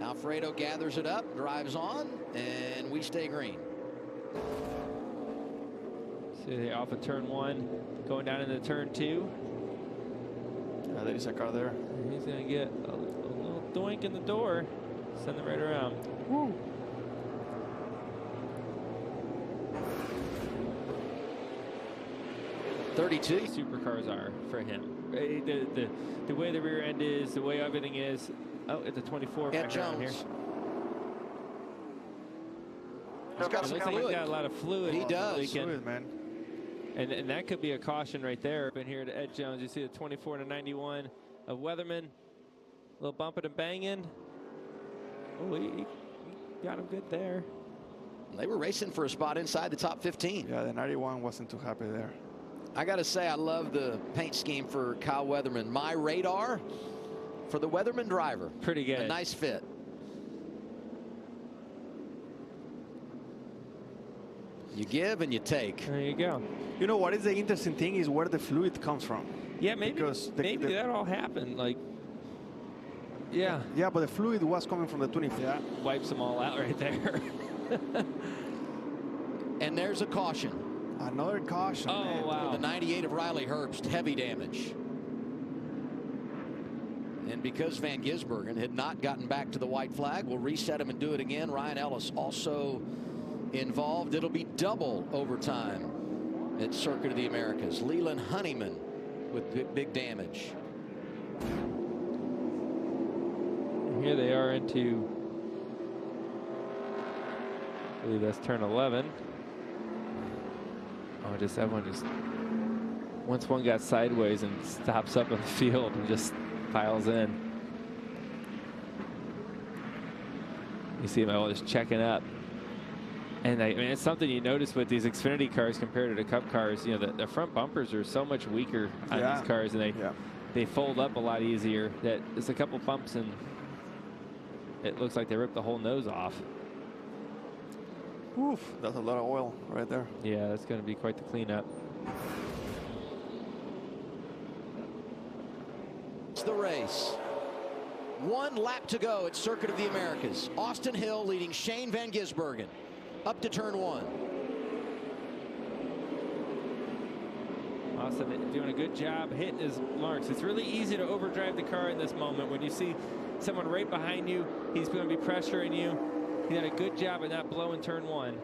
A: Alfredo gathers it up, drives on, and we stay green.
M: See, they off of turn 1, going down into turn 2.
N: Yeah, there is a car there.
M: He's going to get a little doink in the door, send it right around.
N: Woo.
A: .32
M: supercars are for him. The way the rear end is, the way everything is. Oh, it's a 24 back around here.
A: He's got some fluid.
M: He's got a lot of fluid.
A: He does.
N: Fluid, man.
M: And that could be a caution right there. Been here to Ed Jones. You see the 24 to 91 of Weatherman. A little bumping and banging. Oh, he got him good there.
A: They were racing for a spot inside the top 15.
N: Yeah, the 91 wasn't too happy there.
A: I got to say, I love the paint scheme for Kyle Weatherman. My radar for the Weatherman driver.
M: Pretty good.
A: A nice fit. You give and you take.
M: There you go.
N: You know what is the interesting thing is where the fluid comes from.
M: Yeah, maybe
N: because
M: maybe that all happened. Like, yeah.
N: Yeah, but the fluid was coming from the 24.
M: Yeah, wipes them all out right there.
A: And there's a caution.
N: Another caution.
M: Oh,
N: man.
M: wow.
A: For the 98 of Riley Herbst, heavy damage. And because Van Gisbergen had not gotten back to the white flag, we'll reset him and do it again. Ryan Ellis also involved. It'll be double overtime at Circuit of the Americas. Leland Honeyman with big damage.
M: Here they are into, I believe that's turn 11. Oh, just everyone just, once one got sideways and stops up in the field and just piles in. You see them all just checking up. And I mean, it's something you notice with these Xfinity cars compared to the Cup cars. You know, the front bumpers are so much weaker on these cars, and they fold up a lot easier. That there's a couple bumps and it looks like they ripped the whole nose off.
N: Oof, that's a lot of oil right there.
M: Yeah, that's going to be quite the cleanup.
A: It's the race. 1 lap to go at Circuit of the Americas. Austin Hill leading Shane Van Gisbergen up to turn 1.
M: Austin doing a good job hitting his marks. It's really easy to overdrive the car in this moment. When you see someone right behind you, he's going to be pressuring you. He did a good job of not blowing turn 1.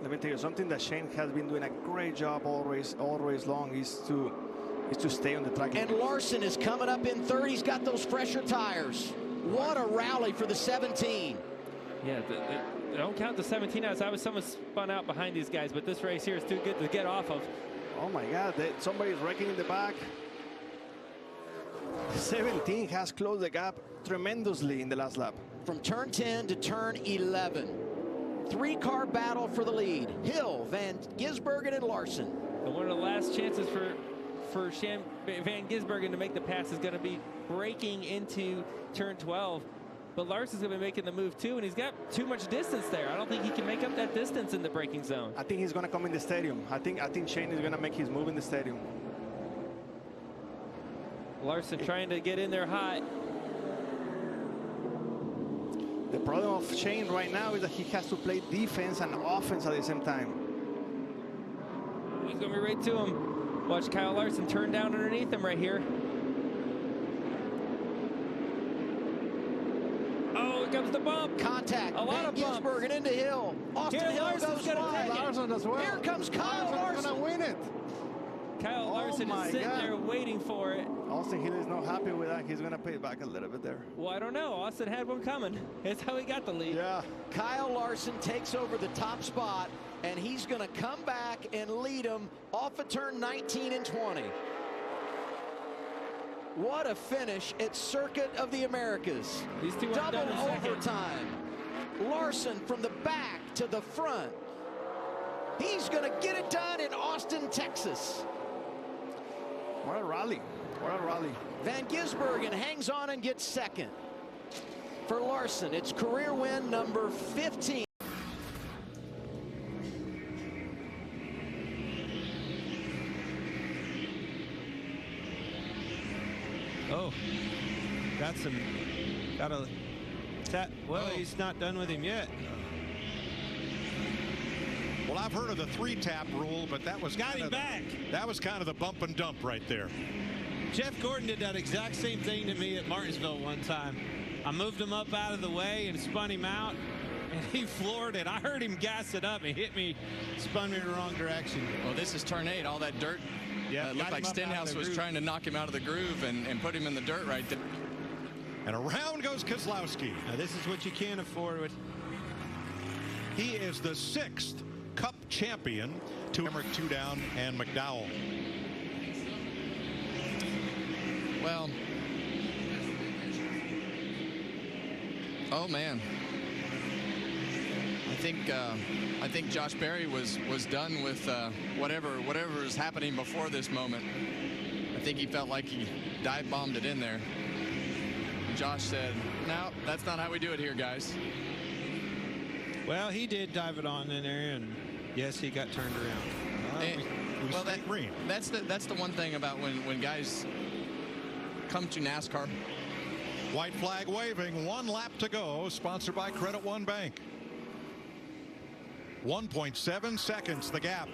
N: let me tell you something that Shane has been doing a great job all race long is to stay on the track.
A: And Larson is coming up in third. He's got those fresher tires. What a rally for the 17.
M: Yeah, don't count the 17 outs. Someone spun out behind these guys, but this race here is too good to get off of.
N: Oh my God, somebody's wrecking in the back. 17 has closed the gap tremendously in the last lap.
A: From turn 10 to turn 11. 3-car battle for the lead. Hill, Van Gisbergen, and Larson.
M: And one of the last chances for Van Gisbergen to make the pass is going to be breaking into turn 12. But Larson's going to be making the move too, and he's got too much distance there. I don't think he can make up that distance in the braking zone.
N: I think he's going to come in the stadium. I think Shane is going to make his move in the stadium.
M: Larson trying to get in there hot.
N: The problem of Shane right now is that he has to play defense and offense at the same time.
M: He's going to be right to him. Watch Kyle Larson turn down underneath him right here. Oh, here comes the bump.
A: Contact.
M: A lot of bumps.
A: Gisbergen into Hill. Austin
M: Here,
A: Hill
M: Larson's
A: goes wide.
O: Larson as well.
A: Here comes Kyle Larson.
O: Going to win it.
M: Kyle Larson is sitting there waiting for it.
N: Austin Hill is not happy with that. He's going to pay it back a little bit there.
M: Well, I don't know. Austin had one coming. That's how he got the lead.
N: Yeah.
A: Kyle Larson takes over the top spot, and he's going to come back and lead him off of turn 19 and 20. What a finish at Circuit of the Americas.
M: These two
A: double
M: done in
A: overtime. Larson from the back to the front. He's going to get it done in Austin, Texas.
N: What a rally. What a rally.
A: Van Gisbergen hangs on and gets second. For Larson, it's career win number 15.
C: Oh, he's not done with him yet.
B: Well, I've heard of the 3-tap rule, but that was
C: Got him back.
B: That was kind of the bump and dump right there.
C: Jeff Gordon did that exact same thing to me at Martinsville one time. I moved him up out of the way and spun him out, and he floored it. I heard him gas it up. He hit me, spun me in the wrong direction.
D: Well, this is turn 8. All that dirt.
C: Yeah,
D: it looked like Stenhouse was trying to knock him out of the groove and put him in the dirt right there.
B: And around goes Keselowski.
C: Now, this is what you can't afford.
B: He is the 6th Cup champion to Emmerich, 2 down, and McDowell.
D: Well, oh man, I think Josh Berry was done with whatever is happening before this moment. I think he felt like he dive bombed it in there. Josh said, "No, that's not how we do it here, guys."
C: Well, he did dive it on in there, and yes, he got turned around.
D: Well, that's the one thing about when guys come to NASCAR.
B: White flag waving, 1 lap to go, sponsored by Credit One Bank. 1.7 seconds, the gap.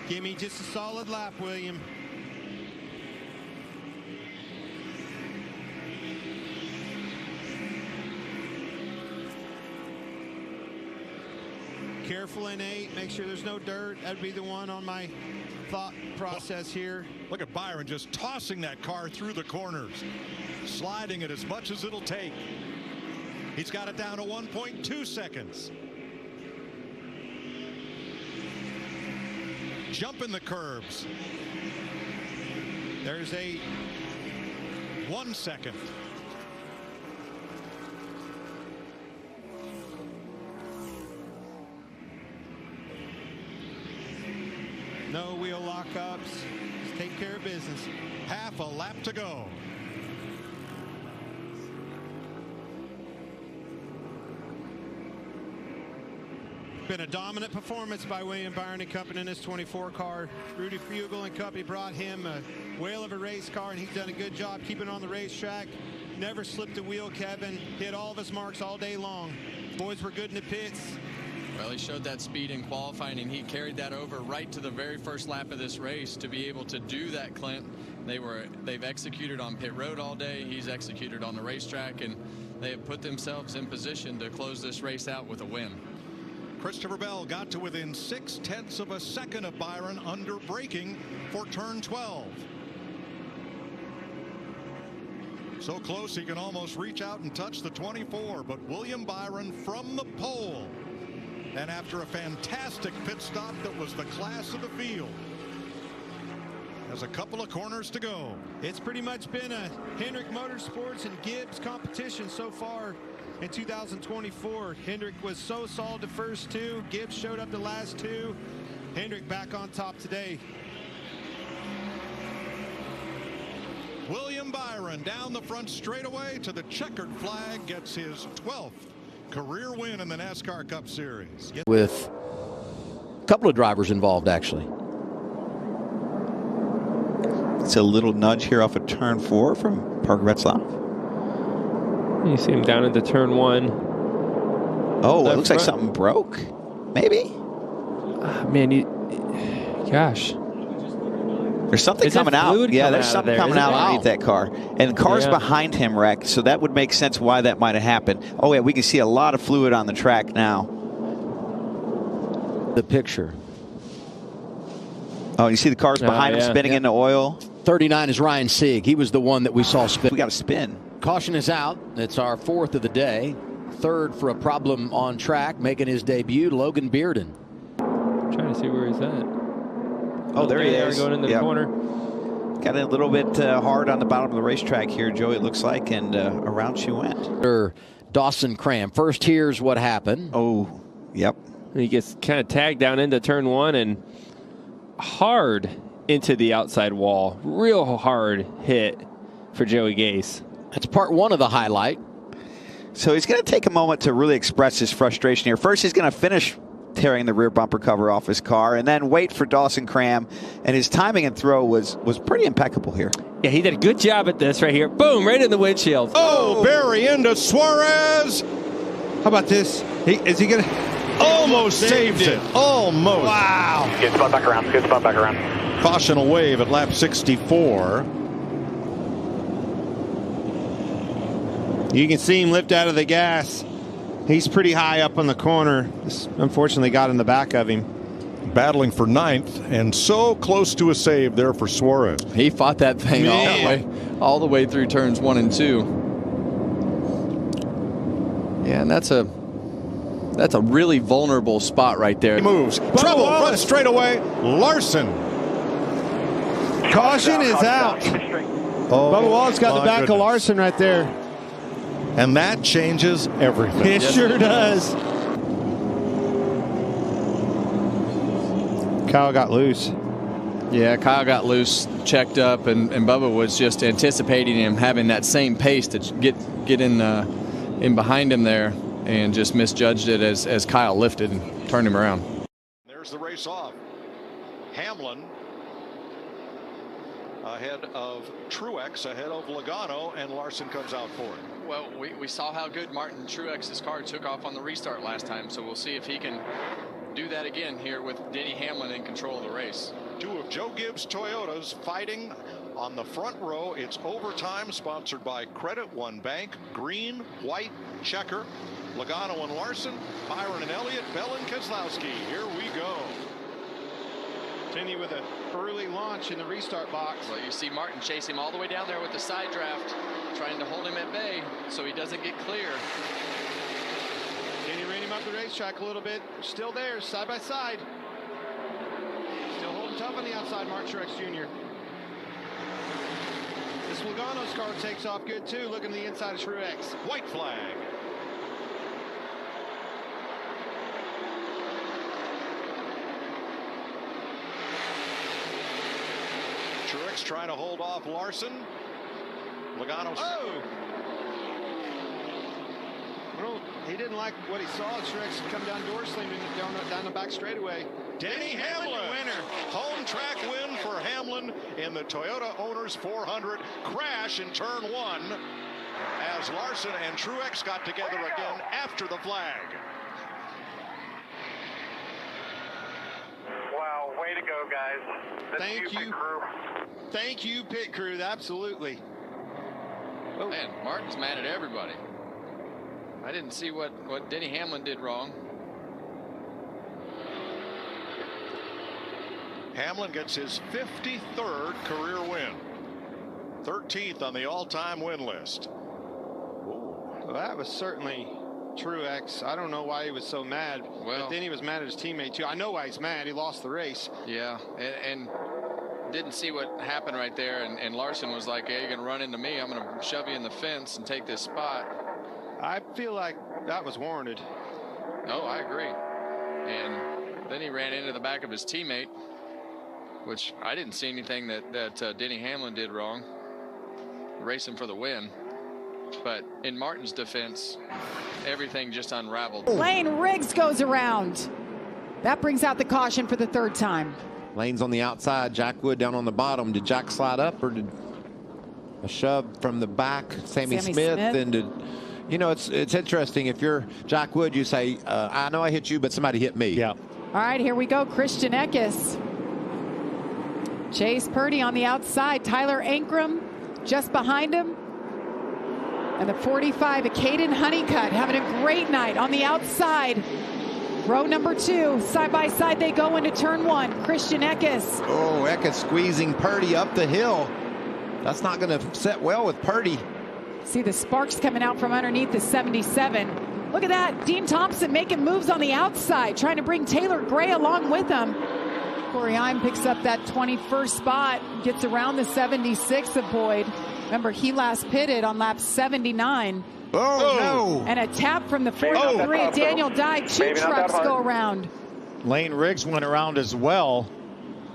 C: Give me just a solid lap, William. Careful in 8. Make sure there's no dirt. That'd be the one on my thought process here.
B: Look at Byron just tossing that car through the corners, sliding it as much as it'll take. He's got it down to 1.2 seconds. Jumping the curbs. There's a 1 second.
C: No wheel lockups. Just take care of business.
B: Half a lap to go.
C: Been a dominant performance by William Byron and Company in this 24 car. Rudy Fugel and Company brought him a whale of a race car, and he's done a good job keeping it on the racetrack. Never slipped a wheel, Kevin. Hit all of his marks all day long. Boys were good in the pits.
D: Well, he showed that speed in qualifying, and he carried that over right to the very first lap of this race to be able to do that, Clint. They've executed on pit road all day. He's executed on the racetrack, and they have put themselves in position to close this race out with a win.
B: Christopher Bell got to within 0.6 of a second of Byron under braking for turn 12. So close he can almost reach out and touch the 24, but William Byron from the pole. And after a fantastic pit stop that was the class of the field, has a couple of corners to go.
R: It's pretty much been a Hendrick Motorsports and Gibbs competition so far in 2024. Hendrick was so solid the first two. Gibbs showed up the last two. Hendrick back on top today.
B: William Byron down the front straightaway to the checkered flag, gets his 12th career win in the NASCAR Cup Series.
A: With a couple of drivers involved, actually.
T: It's a little nudge here off of turn 4 from Parker Retzlaff.
M: You see him down into turn 1.
T: Oh, it looks like something broke. Maybe.
M: Man, gosh.
T: There's something coming out. Yeah, there's something coming out underneath that car. And the car's behind him, wrecked, so that would make sense why that might have happened. Oh, yeah, we can see a lot of fluid on the track now.
A: The picture.
T: Oh, you see the cars behind him spinning into oil?
A: 39 is Ryan Sieg. He was the one that we saw spin.
T: We got a spin.
A: Caution is out. It's our 4th of the day. 3rd for a problem on track, making his debut, Logan Bearden.
M: I'm trying to see where he's at.
T: Oh, there he is.
M: Going into the corner.
T: Got a little bit hard on the bottom of the racetrack here, Joey, it looks like, and around she went.
A: Dawson Cram. First, here's what happened.
T: Oh, yep.
M: He gets kind of tagged down into turn 1 and hard into the outside wall. Real hard hit for Joey Gase.
A: That's part 1 of the highlight.
T: So he's going to take a moment to really express his frustration here. First, he's going to finish tearing the rear bumper cover off his car and then wait for Dawson Cram, and his timing and throw was pretty impeccable here.
M: Yeah, he did a good job at this right here. Boom, right in the windshield.
B: Oh, Barry into Suarez.
R: How about this? Is he going to?
B: Almost saved it. Almost.
R: Wow.
E: Good spot back around. Good spot back around.
B: Caution wave at lap 64.
R: You can see him lift out of the gas. He's pretty high up on the corner. This unfortunately got in the back of him.
B: Battling for 9th and so close to a save there for Suarez.
D: He fought that thing all the way through turns 1 and 2. Yeah, and that's a really vulnerable spot right there.
B: He moves. Trouble. Front straightaway. Larson.
R: Caution is out. Bubba Wallace got the back of Larson right there.
B: And that changes everything.
R: It sure does. Kyle got loose.
D: Yeah, Kyle got loose, checked up, and Bubba was just anticipating him having that same pace to get in behind him there, and just misjudged it as Kyle lifted and turned him around.
B: There's the race off. Hamlin ahead of Truex, ahead of Logano, and Larson comes out for it.
D: Well, we saw how good Martin Truex's car took off on the restart last time, so we'll see if he can do that again here with Denny Hamlin in control of the race.
B: 2 of Joe Gibbs' Toyotas fighting on the front row. It's overtime, sponsored by Credit One Bank. Green, white, checker. Logano and Larson, Byron and Elliott, Bell and Keselowski. Here we go.
R: Continue with an early launch in the restart box.
D: Well, you see Martin chase him all the way down there with the side draft, trying to hold him at bay so he doesn't get clear.
R: Denny ran him up the racetrack a little bit. Still there, side by side. Still holding tough on the outside, Mark Truex Jr. This Logano's car takes off good too. Looking to the inside of Truex.
B: White flag. Truex trying to hold off Larson. Logano.
R: Oh! Well, he didn't like what he saw. Truex come down Dorsey down the back straightaway.
B: Denny Hamlin, winner. Home track win for Hamlin in the Toyota Owners 400. Crash in turn 1 as Larson and Truex got together again after the flag.
E: Wow, way to go, guys.
R: Thank you, crew. Thank you, pit crew. Absolutely.
D: Oh. Man, Martin's mad at everybody. I didn't see what Denny Hamlin did wrong.
B: Hamlin gets his 53rd career win. 13th on the all-time win list.
C: Well, that was certainly Truex. I don't know why he was so mad.
D: Well,
C: but then he was mad at his teammate too. I know why he's mad. He lost the race.
D: Yeah, and didn't see what happened right there. And Larson was like, "Hey, you're gonna run into me. I'm gonna shove you in the fence and take this spot."
C: I feel like that was warranted.
D: No, I agree. And then he ran into the back of his teammate, which I didn't see anything that Denny Hamlin did wrong. Racing for the win. But in Martin's defense, everything just unraveled.
L: Lane Riggs goes around. That brings out the caution for the third time.
F: Lane's on the outside, Jack Wood down on the bottom. Did Jack slide up, or did a shove from the back, Sammy Smith? And did, you know, it's interesting. If you're Jack Wood, you say, I know I hit you, but somebody hit me.
O: Yeah.
L: All right, here we go. Christian Eckes. Chase Purdy on the outside. Tyler Ankrum just behind him. And the 45, Caden Honeycutt, having a great night on the outside. Row number 2, side by side they go into turn 1. Christian Eckes.
F: Oh, Eckes squeezing Purdy up the hill. That's not going to set well with Purdy.
L: See the sparks coming out from underneath the 77. Look at that. Dean Thompson making moves on the outside, trying to bring Taylor Gray along with him. Corey Heim picks up that 21st spot, gets around the 76 of Boyd. Remember, he last pitted on lap 79.
F: Oh, no.
L: And a tap from the 43 of Daniel Dye. 2 trucks go around.
G: Lane Riggs went around as well.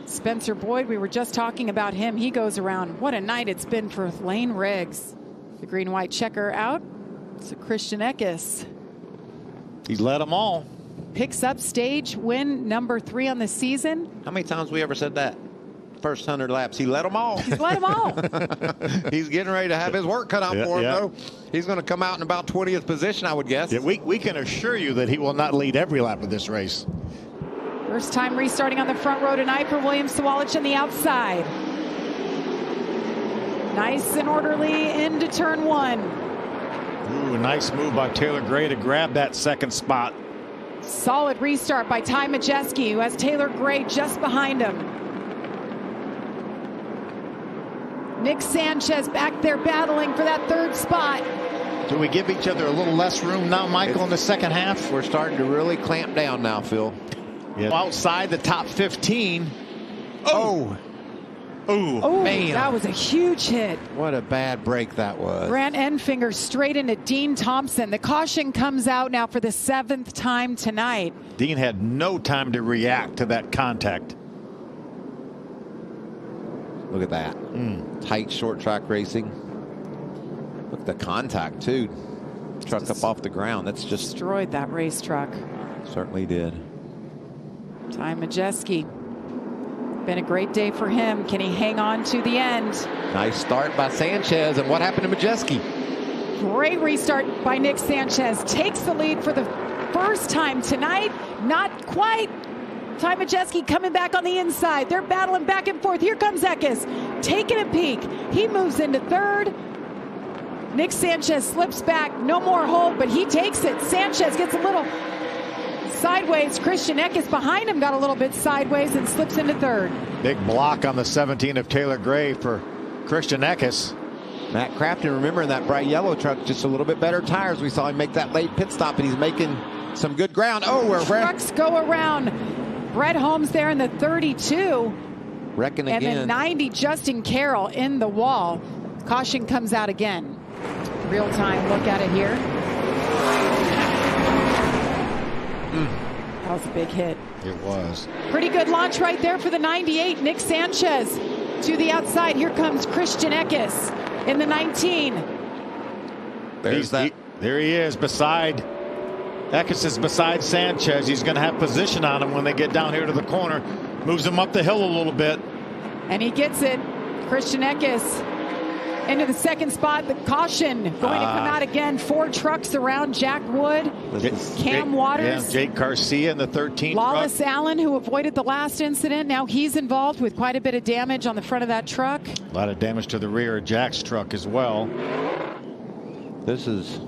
L: Spencer Boyd, we were just talking about him. He goes around. What a night it's been for Lane Riggs. The green-white checker out. So Christian Eckes.
G: He's led them all.
L: Picks up stage win number 3 on the season.
F: How many times we ever said that? First 100 laps, he led them all.
L: He's led them all.
F: He's getting ready to have his work cut out for him, though. He's going to come out in about 20th position, I would guess.
G: Yeah, we can assure you that he will not lead every lap of this race.
L: First time restarting on the front row tonight for William Sawalich on the outside. Nice and orderly into turn 1.
G: Ooh, nice move by Taylor Gray to grab that second spot.
L: Solid restart by Ty Majeski, who has Taylor Gray just behind him. Nick Sanchez back there battling for that 3rd spot.
G: Do we give each other a little less room now, Michael, in the second half?
F: We're starting to really clamp down now, Phil.
G: Yeah. Outside the top 15.
F: Oh,
L: man. That was a huge hit.
F: What a bad break that was.
L: Grant Enfinger straight into Dean Thompson. The caution comes out now for the 7th time tonight.
G: Dean had no time to react to that contact.
F: Look at that. Tight short track racing. Look at the contact, too. Truck up off the ground. That's just
L: destroyed that race truck.
F: Certainly did.
L: Ty Majeski. Been a great day for him. Can he hang on to the end?
F: Nice start by Sanchez. And what happened to Majeski?
L: Great restart by Nick Sanchez. Takes the lead for the first time tonight. Not quite. Ty Majeski coming back on the inside. They're battling back and forth. Here comes Eckes, taking a peek. He moves into 3rd. Nick Sanchez slips back. No more hold, but he takes it. Sanchez gets a little sideways. Christian Eckes behind him got a little bit sideways and slips into 3rd.
G: Big block on the 17 of Taylor Gray for Christian Eckes.
F: Matt Crafton, remember, in that bright yellow truck, just a little bit better tires. We saw him make that late pit stop, and he's making some good ground. Oh, where
L: trucks go around. Brett Holmes there in the 32.
F: Wrecking again.
L: And then 90, Justin Carroll in the wall. Caution comes out again. Real time look at it here. That was a big hit.
G: It was.
L: Pretty good launch right there for the 98. Nick Sanchez to the outside. Here comes Christian Eckes in the 19.
G: There he is beside. Eckes is beside Sanchez. He's going to have position on him when they get down here to the corner. Moves him up the hill a little bit.
L: And he gets it. Christian Eckes into the 2nd spot. The caution going to come out again. 4 trucks around Jack Wood. Cam Waters.
G: Jake Garcia in the 13th.
L: Lawless Allen, who avoided the last incident. Now he's involved with quite a bit of damage on the front of that truck.
G: A lot of damage to the rear of Jack's truck as well.
F: This is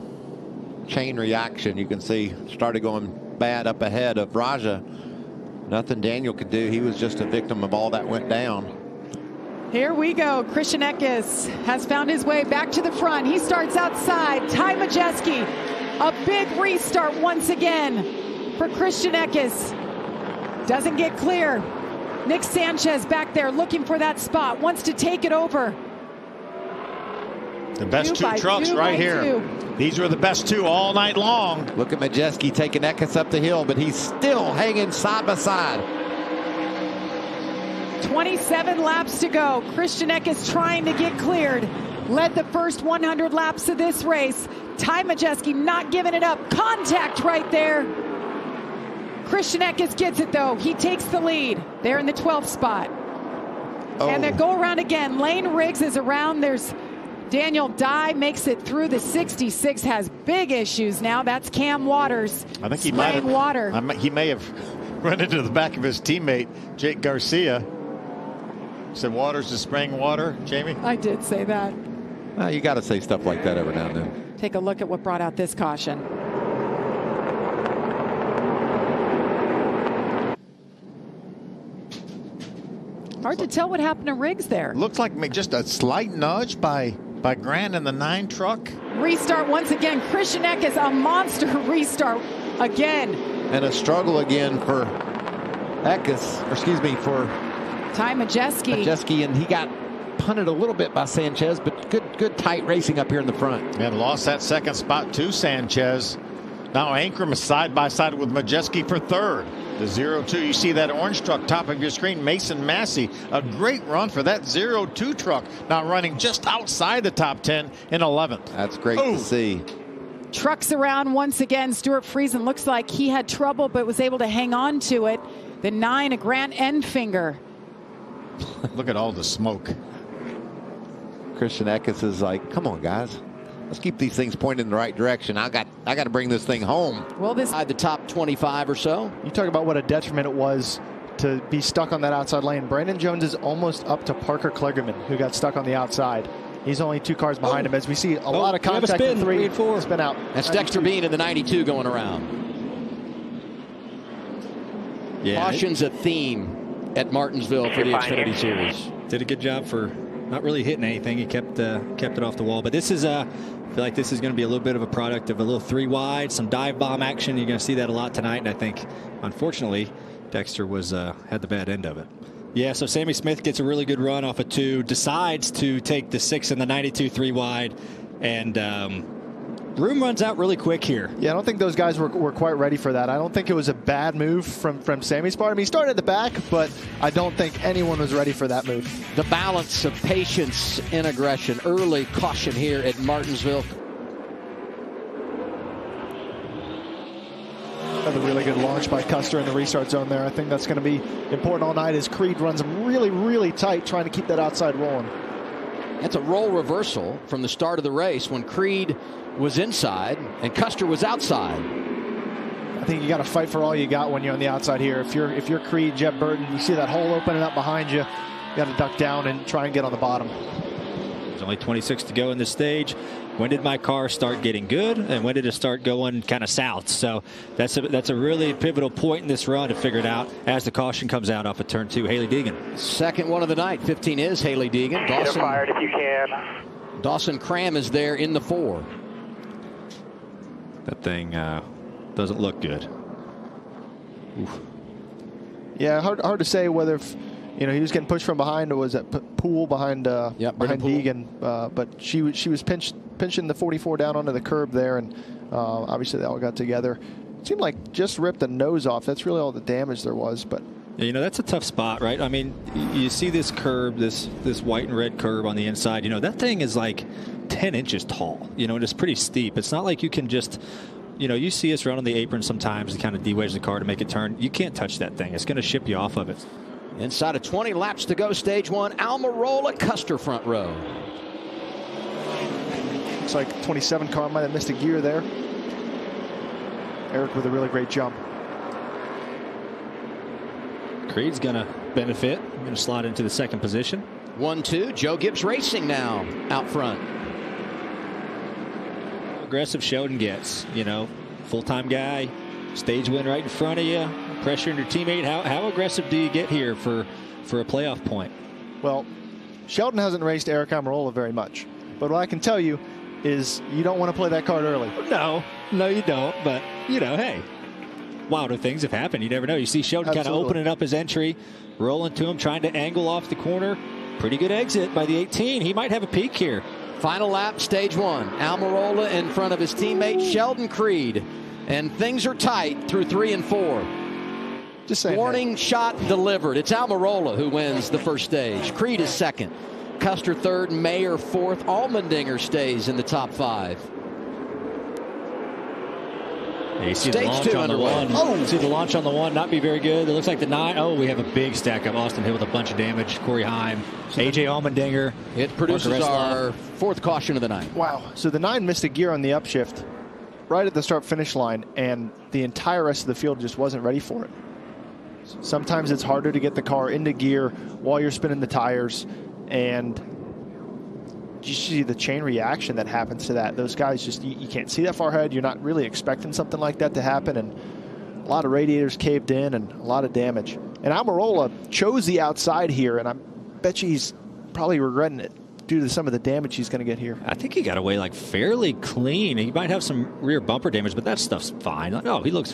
F: chain reaction. You can see started going bad up ahead of Raja. Nothing Daniel could do. He was just a victim of all that went down.
L: Here we go. Christian Eckes has found his way back to the front. He starts outside. Ty Majeski, a big restart once again for Christian Eckes. Doesn't get clear. Nick Sanchez back there looking for that spot. Wants to take it over.
G: The best two trucks right here. These were the best two all night long.
F: Look at Majeski taking Eckes up the hill, but he's still hanging side by side.
L: 27 laps to go. Christian Eckes trying to get cleared. Led the first 100 laps of this race. Ty Majeski not giving it up. Contact right there. Christian Eckes gets it though. He takes the lead. They're in the 12th spot. And they go around again. Lane Riggs is around. There's Daniel Dye makes it through the 66. Has big issues now. That's Cam Waters.
G: I think he might have
L: water.
G: He may have run into the back of his teammate Jake Garcia. Said Waters is spraying water, Jamie?
L: I did say that.
F: Well, you got to say stuff like that every now and then.
L: Take a look at what brought out this caution. Hard to tell what happened to Riggs there.
G: Looks like just a slight nudge by Grant in the 9 truck.
L: Restart once again. Christian Eckes, a monster restart again.
F: And a struggle again for Eckes, for
L: Ty
F: Majeski, and he got punted a little bit by Sanchez, but good tight racing up here in the front.
G: And lost that second spot to Sanchez. Now Ankrum is side by side with Majeski for third. The 02, you see that orange truck top of your screen, Mason Massey. A great run for that 02 truck. Now running just outside the top 10 in 11th.
F: That's great to see.
L: Trucks around once again. Stuart Friesen looks like he had trouble but was able to hang on to it. The 9, a Grant Enfinger.
G: Look at all the smoke.
F: Christian Eckes is like, come on, guys. Let's keep these things pointed in the right direction. I got to bring this thing home.
L: Well, this
A: the top 25 or so.
N: You talk about what a detriment it was to be stuck on that outside lane. Brandon Jones is almost up to Parker Kligerman, who got stuck on the outside. He's only 2 cars behind him as we see a lot of contact in 3 and 4. Spin out.
A: That's Dexter Bean in the 92 going around. Yeah. Caution's a theme at Martinsville for the Xfinity Series.
U: Did a good job for not really hitting anything. He kept it off the wall. But this is I feel like this is going to be a little bit of a product of a little 3 wide, some dive bomb action. You're going to see that a lot tonight. And I think, unfortunately, Dexter was had the bad end of it. Yeah, so Sammy Smith gets a really good run off of 2, decides to take the 6 and the 92 3 wide, and room runs out really quick here.
N: Yeah, I don't think those guys were quite ready for that. I don't think it was a bad move from Sammy's part. I mean, he started at the back, but I don't think anyone was ready for that move.
A: The balance of patience and aggression. Early caution here at Martinsville.
N: Another really good launch by Custer in the restart zone there. I think that's going to be important all night as Creed runs them really, really tight, trying to keep that outside rolling.
A: That's a role reversal from the start of the race when Creed was inside and Custer was outside.
N: I think you got to fight for all you got when you're on the outside here. If you're Creed, Jeff Burton, you see that hole opening up behind you, you got to duck down and try and get on the bottom.
U: There's only 26 to go in this stage. When did my car start getting good, and when did it start going kind of south? So that's a really pivotal point in this run to figure it out as the caution comes out off of turn 2. Haley Deegan.
A: Second one of the night. 15 is Haley Deegan.
E: Get fired if you can.
A: Dawson Cram is there in the 4.
U: That thing doesn't look good. Oof.
N: Yeah, hard to say whether if, he was getting pushed from behind or was that Poole behind behind Deegan, but she was pinching the 44 down onto the curb there, and obviously they all got together. It seemed like just ripped the nose off. That's really all the damage there was, but.
U: Yeah, that's a tough spot, right? I mean, you see this curb, this white and red curb on the inside. That thing is like 10 inches tall. And it's pretty steep. It's not like you can just, you see us run on the apron sometimes to kind of de-wedge the car to make it turn. You can't touch that thing. It's going to ship you off of it.
A: Inside of 20 laps to go, stage 1. Almirola, Custer front row.
N: Looks like 27 car might have missed a gear there. Eric with a really great jump.
U: Creed's going to benefit. Going to slide into the second position.
A: 1-2. Joe Gibbs Racing now out front.
U: Aggressive Sheldon gets, full-time guy, Stage win right in front of you, pressuring your teammate. How aggressive do you get here for a playoff point?
H: Well, Sheldon hasn't raced Eric Almirola very much. But what I can tell you is you don't want to play that card early.
U: No, you don't. But, hey, wilder things have happened. You never know. You see Sheldon kind of opening up his entry, rolling to him, trying to angle off the corner. Pretty good exit by the 18. He might have a peak here.
A: Final lap, stage 1. Almirola in front of his teammate Sheldon Creed. And things are tight through 3 and 4.
H: Just saying.
A: Warning shot delivered. It's Almirola who wins the first stage. Creed is second. Custer third. Mayer fourth. Allmendinger stays in the top 5.
U: You see
A: Stage
U: the launch
A: 2
U: on
A: underway.
U: the 1.
A: Oh.
U: See the launch on the 1 not be very good. It looks like the 9. Oh, we have a big stack up. Austin Hill with a bunch of damage. Corey Heim. AJ Allmendinger.
A: It produces our 4th caution of the night.
H: Wow. So the 9 missed a gear on the upshift right at the start-finish line, and the entire rest of the field just wasn't ready for it. Sometimes it's harder to get the car into gear while you're spinning the tires, and you see the chain reaction that happens to that. Those guys just, you can't see that far ahead. You're not really expecting something like that to happen, and a lot of radiators caved in and a lot of damage. And Almirola chose the outside here, and I bet you he's probably regretting it due to some of the damage he's going to get here.
U: I think he got away fairly clean. He might have some rear bumper damage, but that stuff's fine. No, he looks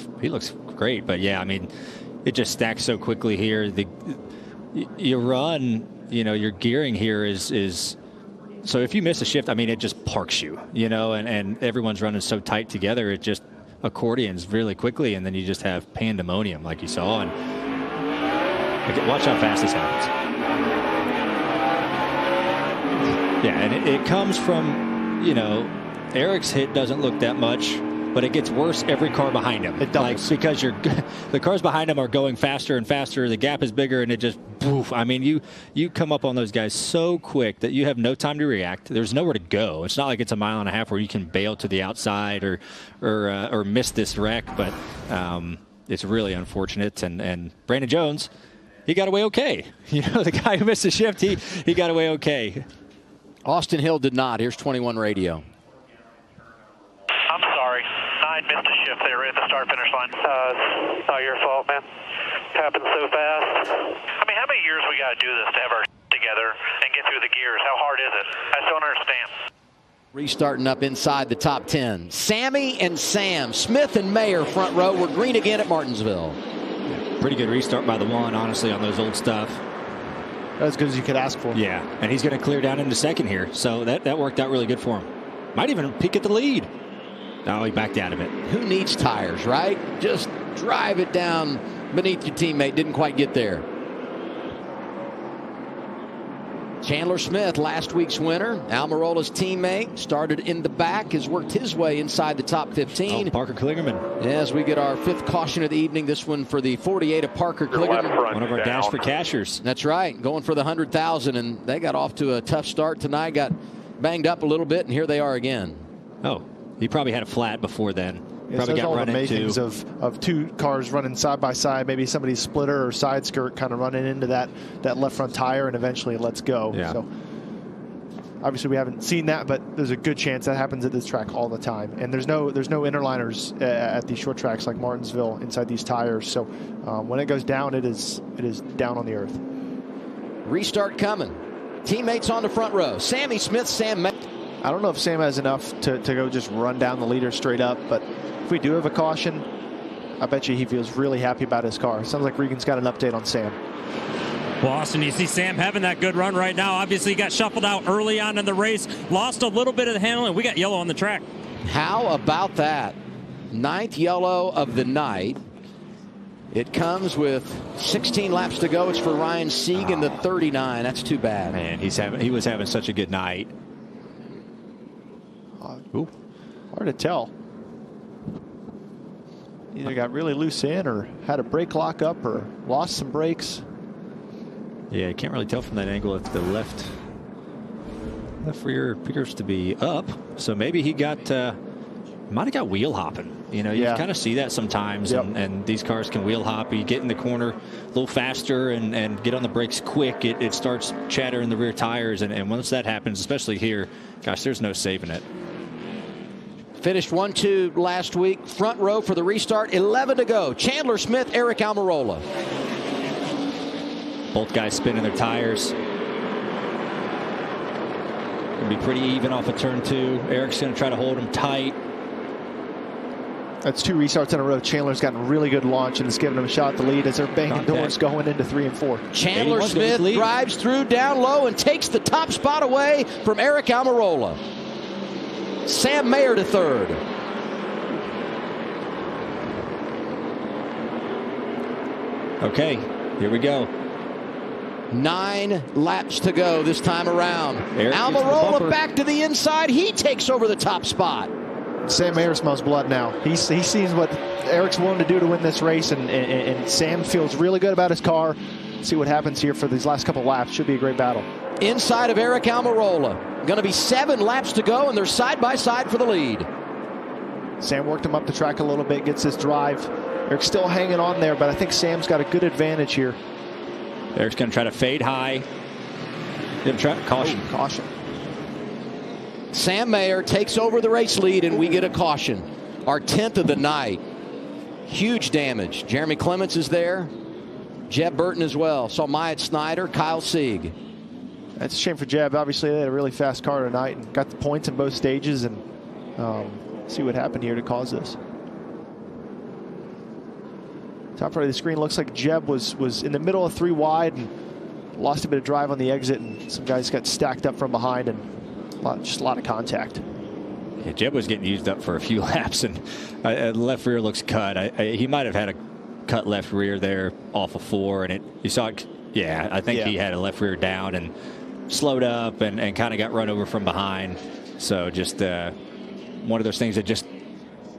U: great. But yeah, I mean, it just stacks so quickly here. You run, your gearing here is so if you miss a shift, I mean, it just parks you, and everyone's running so tight together, it just accordions really quickly, and then you just have pandemonium like you saw. And watch how fast this happens. Yeah, and it comes from, Eric's hit doesn't look that much, but it gets worse every car behind him. It does. Because the cars behind him are going faster and faster. The gap is bigger, and it just, poof. I mean, you come up on those guys so quick that you have no time to react. There's nowhere to go. It's not like it's a mile and a half where you can bail to the outside or miss this wreck, but it's really unfortunate. And Brandon Jones, he got away okay. The guy who missed the shift, he got away okay.
A: Austin Hill did not. Here's 21 radio.
E: I'm sorry. 9 missed a shift there at the start-finish line. It's not your fault, man. Happened so fast. I mean, how many years we got to do this to have our together and get through the gears? How hard is it? I just don't understand.
A: Restarting up inside the top 10. Sammy and Sam. Smith and Mayer front row. We're green again at Martinsville.
U: Pretty good restart by the 1, honestly, on those old stuff.
H: As good as you could ask for.
U: Yeah, and he's going to clear down into second here, so that worked out really good for him. Might even peek at the lead. No, he backed out of it.
A: Who needs tires, right? Just drive it down beneath your teammate. Didn't quite get there. Chandler Smith, last week's winner. Almirola's teammate, started in the back, has worked his way inside the top 15.
U: Oh, Parker Kligerman.
A: As we get our 5th caution of the evening, this one for the 48 of Parker Kligerman.
U: One of our Dash for Cashers.
A: That's right, going for the 100,000, and they got off to a tough start tonight, got banged up a little bit, and here they are again.
U: Oh, he probably had a flat before then.
H: Probably got run into of 2 cars running side by side, maybe somebody's splitter or side skirt kind of running into that left front tire, and eventually it lets go.
U: Yeah.
H: So obviously we haven't seen that, but there's a good chance that happens at this track all the time. And there's no interliners at these short tracks like Martinsville inside these tires. So when it goes down, it is down on the earth.
A: Restart coming. Teammates on the front row. Sammy Smith, Sam Mayer.
H: I don't know if Sam has enough to go just run down the leader straight up, but if we do have a caution, I bet you he feels really happy about his car. Sounds like Regan's got an update on Sam.
V: Well, Austin, you see Sam having that good run right now. Obviously, he got shuffled out early on in the race, lost a little bit of the handle, and we got yellow on the track.
A: How about that? 9th yellow of the night. It comes with 16 laps to go. It's for Ryan Sieg in the 39. That's too bad.
U: Man, he was having such a good night.
H: Hard to tell. Either got really loose in or had a brake lock up or lost some brakes.
U: Yeah, you can't really tell from that angle if the left rear appears to be up. So maybe he might have got wheel hopping. You kind of see that sometimes, and these cars can wheel hop. You get in the corner a little faster and get on the brakes quick. It starts chattering the rear tires, and once that happens, especially here, gosh, there's no saving it.
A: Finished 1-2 last week. Front row for the restart. 11 to go. Chandler Smith, Eric Almirola.
U: Both guys spinning their tires. Gonna be pretty even off of turn 2. Eric's gonna try to hold him tight.
H: That's 2 restarts in a row. Chandler's gotten a really good launch and it's giving him a shot at the lead as they're banging doors going into 3 and 4.
A: Chandler Smith drives through down low and takes the top spot away from Eric Almirola. Sam Mayer to third.
U: Okay, here we go.
A: 9 laps to go this time around. Almirola back to the inside. He takes over the top spot.
H: Sam Mayer smells blood now. He sees what Eric's willing to do to win this race, and Sam feels really good about his car. See what happens here for these last couple laps. Should be a great battle.
A: Inside of Eric Almirola. Going to be 7 laps to go, and they're side by side for the lead.
H: Sam worked him up the track a little bit, gets his drive. Eric's still hanging on there, but I think Sam's got a good advantage here.
U: Eric's going to try to fade high. Caution.
H: Oh, caution.
A: Sam Mayer takes over the race lead, and we get a caution. Our 10th of the night. Huge damage. Jeremy Clements is there. Jeb Burton as well. Saw Myatt Snyder, Kyle Sieg.
H: That's a shame for Jeb. Obviously, they had a really fast car tonight and got the points in both stages. And see what happened here to cause this. Top right of the screen looks like Jeb was in the middle of 3 wide and lost a bit of drive on the exit, and some guys got stacked up from behind, and just a lot of contact.
U: Yeah, Jeb was getting used up for a few laps, and left rear looks cut. He might have had a cut left rear there off of 4, and you saw it. Yeah, I think he had a left rear down and slowed up and kind of got run over from behind. So just one of those things that just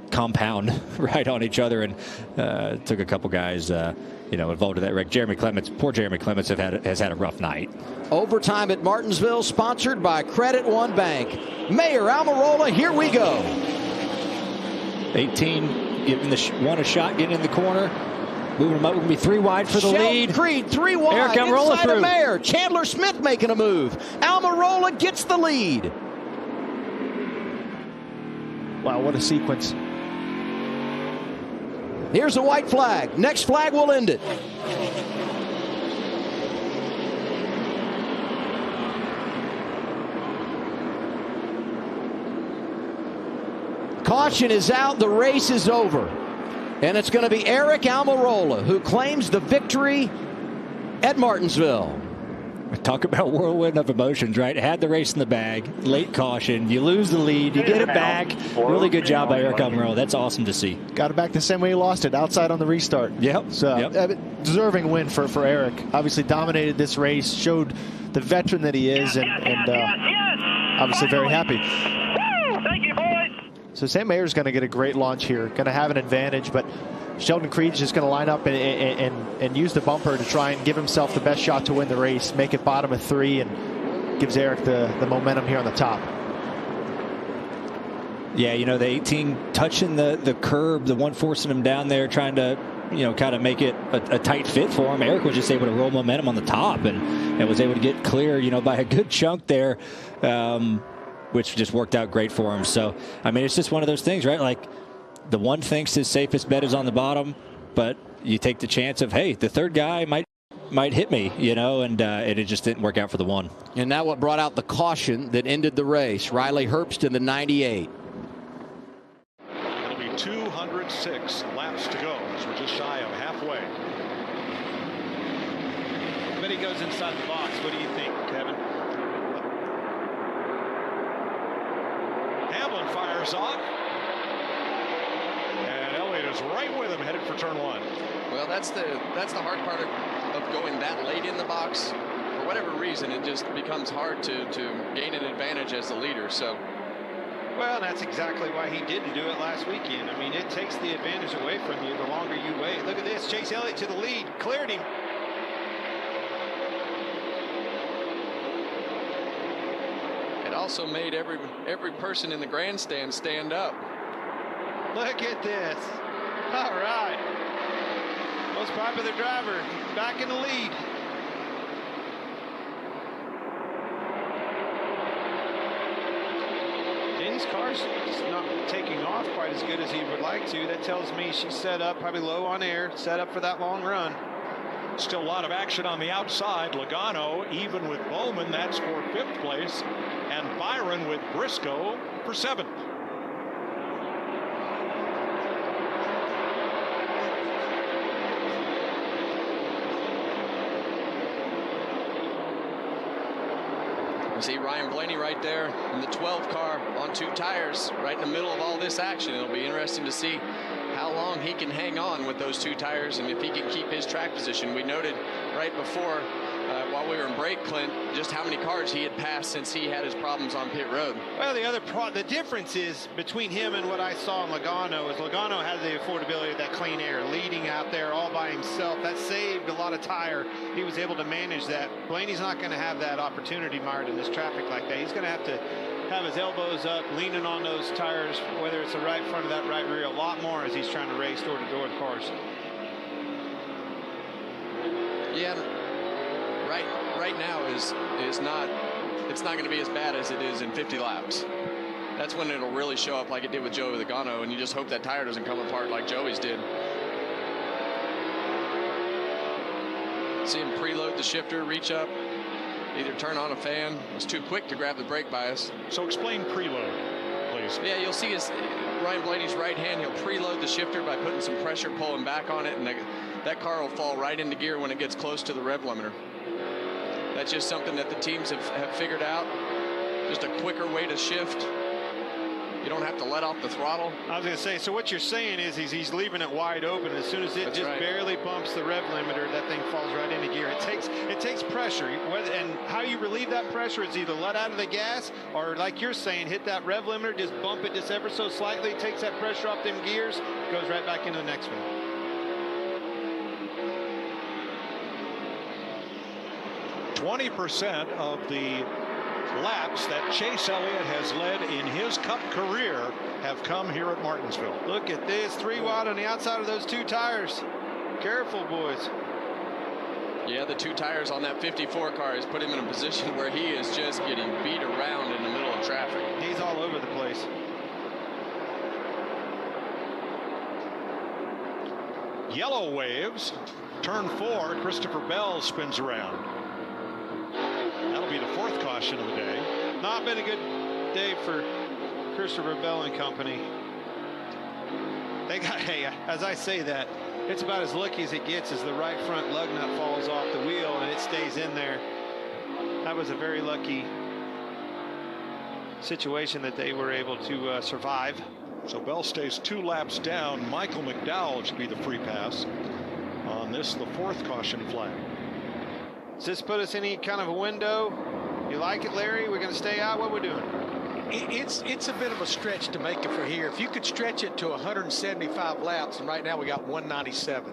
U: compound right on each other, and took a couple guys involved in that wreck. Poor Jeremy Clements has had a rough night.
A: Overtime at Martinsville, sponsored by Credit One Bank. Mayer, Almirola, here we go.
U: 18 giving one a shot, getting in the corner. Moving him up, will be 3 wide for the lead.
A: Creed, 3 wide.
U: Eric Almirola
A: inside of Mayer. Chandler Smith making a move. Almirola gets the lead.
H: Wow, what a sequence.
A: Here's a white flag. Next flag will end it. Caution is out. The race is over. And it's going to be Eric Almirola who claims the victory at Martinsville.
U: Talk about whirlwind of emotions, right? Had the race in the bag, late caution, you lose the lead, you get it back. Really good job by Eric Almirola. That's awesome to see.
H: Got it back the same way he lost it, outside on the restart.
U: Yep.
H: So deserving win for Eric. Obviously dominated this race, showed the veteran that he is, and obviously very happy.
E: Thank you, boys.
H: So Sam Mayer's going to get a great launch here, going to have an advantage, but Sheldon Creed's just going to line up and use the bumper to try and give himself the best shot to win the race, make it bottom of 3, and gives Eric the momentum here on the top.
U: Yeah, the 18 touching the curb, the one forcing him down there, trying to kind of make it a tight fit for him. Eric was just able to roll momentum on the top and was able to get clear, by a good chunk there, which just worked out great for him. So, I mean, it's just one of those things, right? Like, the one thinks his safest bet is on the bottom, but you take the chance of, hey, the third guy might hit me, and it just didn't work out for the one.
A: And now what brought out the caution that ended the race. Riley Herbst in the 98.
B: It'll be 206 laps to go as we're just shy of halfway.
C: But he goes inside the box. What do you think, Kevin?
B: Hamlin fires off. And Elliott is right with him, headed for turn 1.
D: Well, that's the hard part of going that late in the box. For whatever reason, it just becomes hard to gain an advantage as the leader. So,
C: well, that's exactly why he didn't do it last weekend. I mean, it takes the advantage away from you the longer you wait. Look at this. Chase Elliott to the lead. Cleared him.
D: It also made every person in the grandstand stand up.
C: Look at this. All right. Most popular driver back in the lead. Blaney's car's just not taking off quite as good as he would like to. That tells me she's set up probably low on air, set up for that long run.
B: Still a lot of action on the outside. Logano even with Bowman, that's for 5th place, and Byron with Briscoe for 7th.
D: You see Ryan Blaney right there in the 12 car on 2 tires right in the middle of all this action. It'll be interesting to see how long he can hang on with those 2 tires and if he can keep his track position. We noted right before while we were in break, Clint, just how many cars he had passed since he had his problems on pit road.
C: Well, the difference is between him and what I saw in Logano is Logano had the affordability of that clean air, leading out there all by himself. That saved a lot of tire. He was able to manage that. Blaney's not going to have that opportunity mired in this traffic like that. He's going to have his elbows up, leaning on those tires, whether it's the right front or that right rear, a lot more as he's trying to race door-to-door cars.
D: Yeah, right now is not, it's not going to be as bad as it is in 50 laps. That's when it'll really show up like it did with Joey Logano, and you just hope that tire doesn't come apart like Joey's did. See him preload the shifter, reach up, either turn on a fan. It was too quick to grab the brake bias.
B: So explain preload, please.
D: Yeah, you'll see Ryan Blaney's right hand. He'll preload the shifter by putting some pressure, pulling back on it, and that car will fall right into gear when it gets close to the rev limiter. That's just something that the teams have figured out. Just a quicker way to shift. You don't have to let off the throttle.
C: I was going to say, so what you're saying is he's leaving it wide open. As soon as it barely bumps the rev limiter, that thing falls right into gear. It takes pressure, and how you relieve that pressure is either let out of the gas or, like you're saying, hit that rev limiter, just bump it just ever so slightly, takes that pressure off them gears, goes right back into the next one.
B: 20% of the laps that Chase Elliott has led in his Cup career have come here at Martinsville.
C: Look at this, 3 wide on the outside of those 2 tires. Careful, boys.
D: Yeah, the 2 tires on that 54 car has put him in a position where he is just getting beat around in the middle of traffic.
C: He's all over the place.
B: Yellow waves, turn 4, Christopher Bell spins around. That'll be the 4th caution of the day.
C: Not been a good day for Christopher Bell and company. They got, hey, as I say that, it's about as lucky as it gets as the right front lug nut falls off the wheel and it stays in there. That was a very lucky situation that they were able to survive.
B: So Bell stays 2 laps down. Michael McDowell should be the free pass on this, the 4th caution flag.
C: Does this put us in any kind of a window? You like it, Larry? We're going to stay out? What we're doing?
Q: It's a bit of a stretch to make it for here. If you could stretch it to 175 laps, and right now we got 197.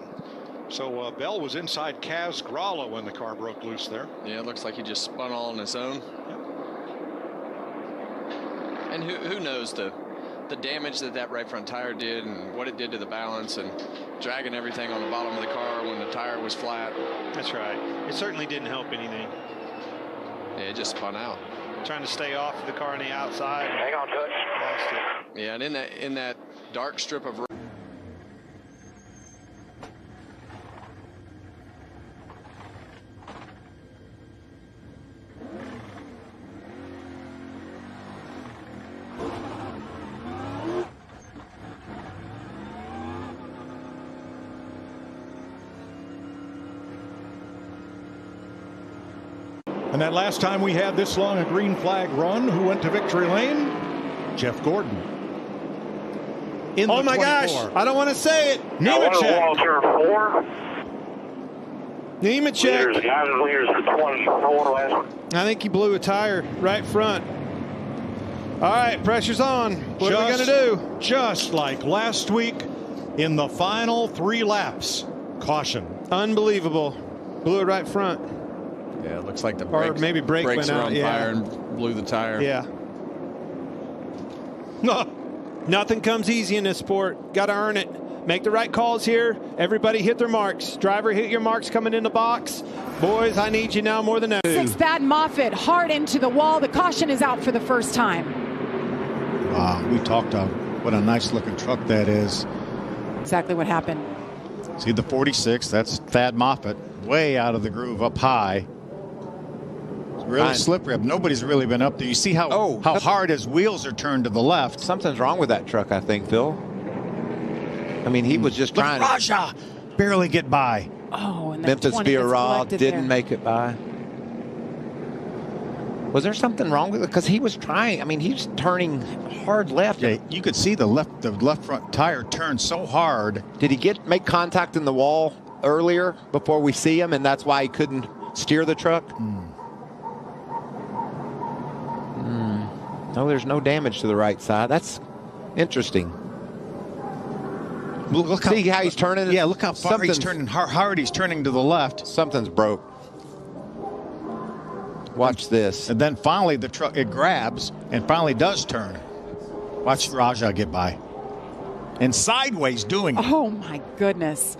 B: So Bell was inside Kaz Gralla when the car broke loose there.
D: Yeah, it looks like he just spun all on his own. Yep. And who knows the damage that right front tire did and what it did to the balance and dragging everything on the bottom of the car when the tire was flat.
C: That's right. It certainly didn't help anything.
D: Yeah, it just spun out.
C: Trying to stay off the car on the outside.
E: Hang on, Coach.
C: Lost it.
D: Yeah, and in that dark strip of road.
B: And that last time we had this long a green flag run, who went to victory lane? Jeff Gordon.
F: Oh my gosh, I don't want to say it.
E: Nemechek. Turn 4.
F: Nemechek.
E: Leaders for 24 last one.
F: I think he blew a tire right front. All right, pressure's on. What are we going to do?
B: Just like last week in the final 3 laps. Caution.
F: Unbelievable. Blew it right front.
D: Yeah, it looks like the
F: brakes, or maybe brake
D: brakes
F: went
D: are
F: out.
D: on fire and blew the tire.
F: Yeah. No, nothing comes easy in this sport. Got to earn it. Make the right calls here. Everybody hit their marks. Driver, hit your marks coming in the box. Boys, I need you now more than ever.
L: 6, Thad Moffitt hard into the wall. The caution is out for the first time.
G: Wow, we talked about what a nice looking truck that is.
L: Exactly what happened.
G: See the 46, that's Thad Moffitt, way out of the groove up high. It's really slippery. Nobody's really been up there. You see how hard his wheels are turned to the left.
F: Something's wrong with that truck, I think, Phil. I mean, he was just trying
G: Raja barely get by.
L: Oh, and
F: Memphis via Raw didn't make it by. Was there something wrong with it? Because he was trying. I mean, he's turning hard left.
G: Yeah, you could see the left front tire turn so hard.
F: Did he make contact in the wall earlier before we see him, and that's why he couldn't steer the truck? No, there's no damage to the right side. That's interesting.
G: Look
F: see how he's turning?
G: Yeah, look how far he's turning, how hard he's turning to the left.
F: Something's broke. Watch this.
G: And then finally the truck, it grabs and finally does turn. Watch Raja get by. And sideways doing it.
L: Oh, my goodness.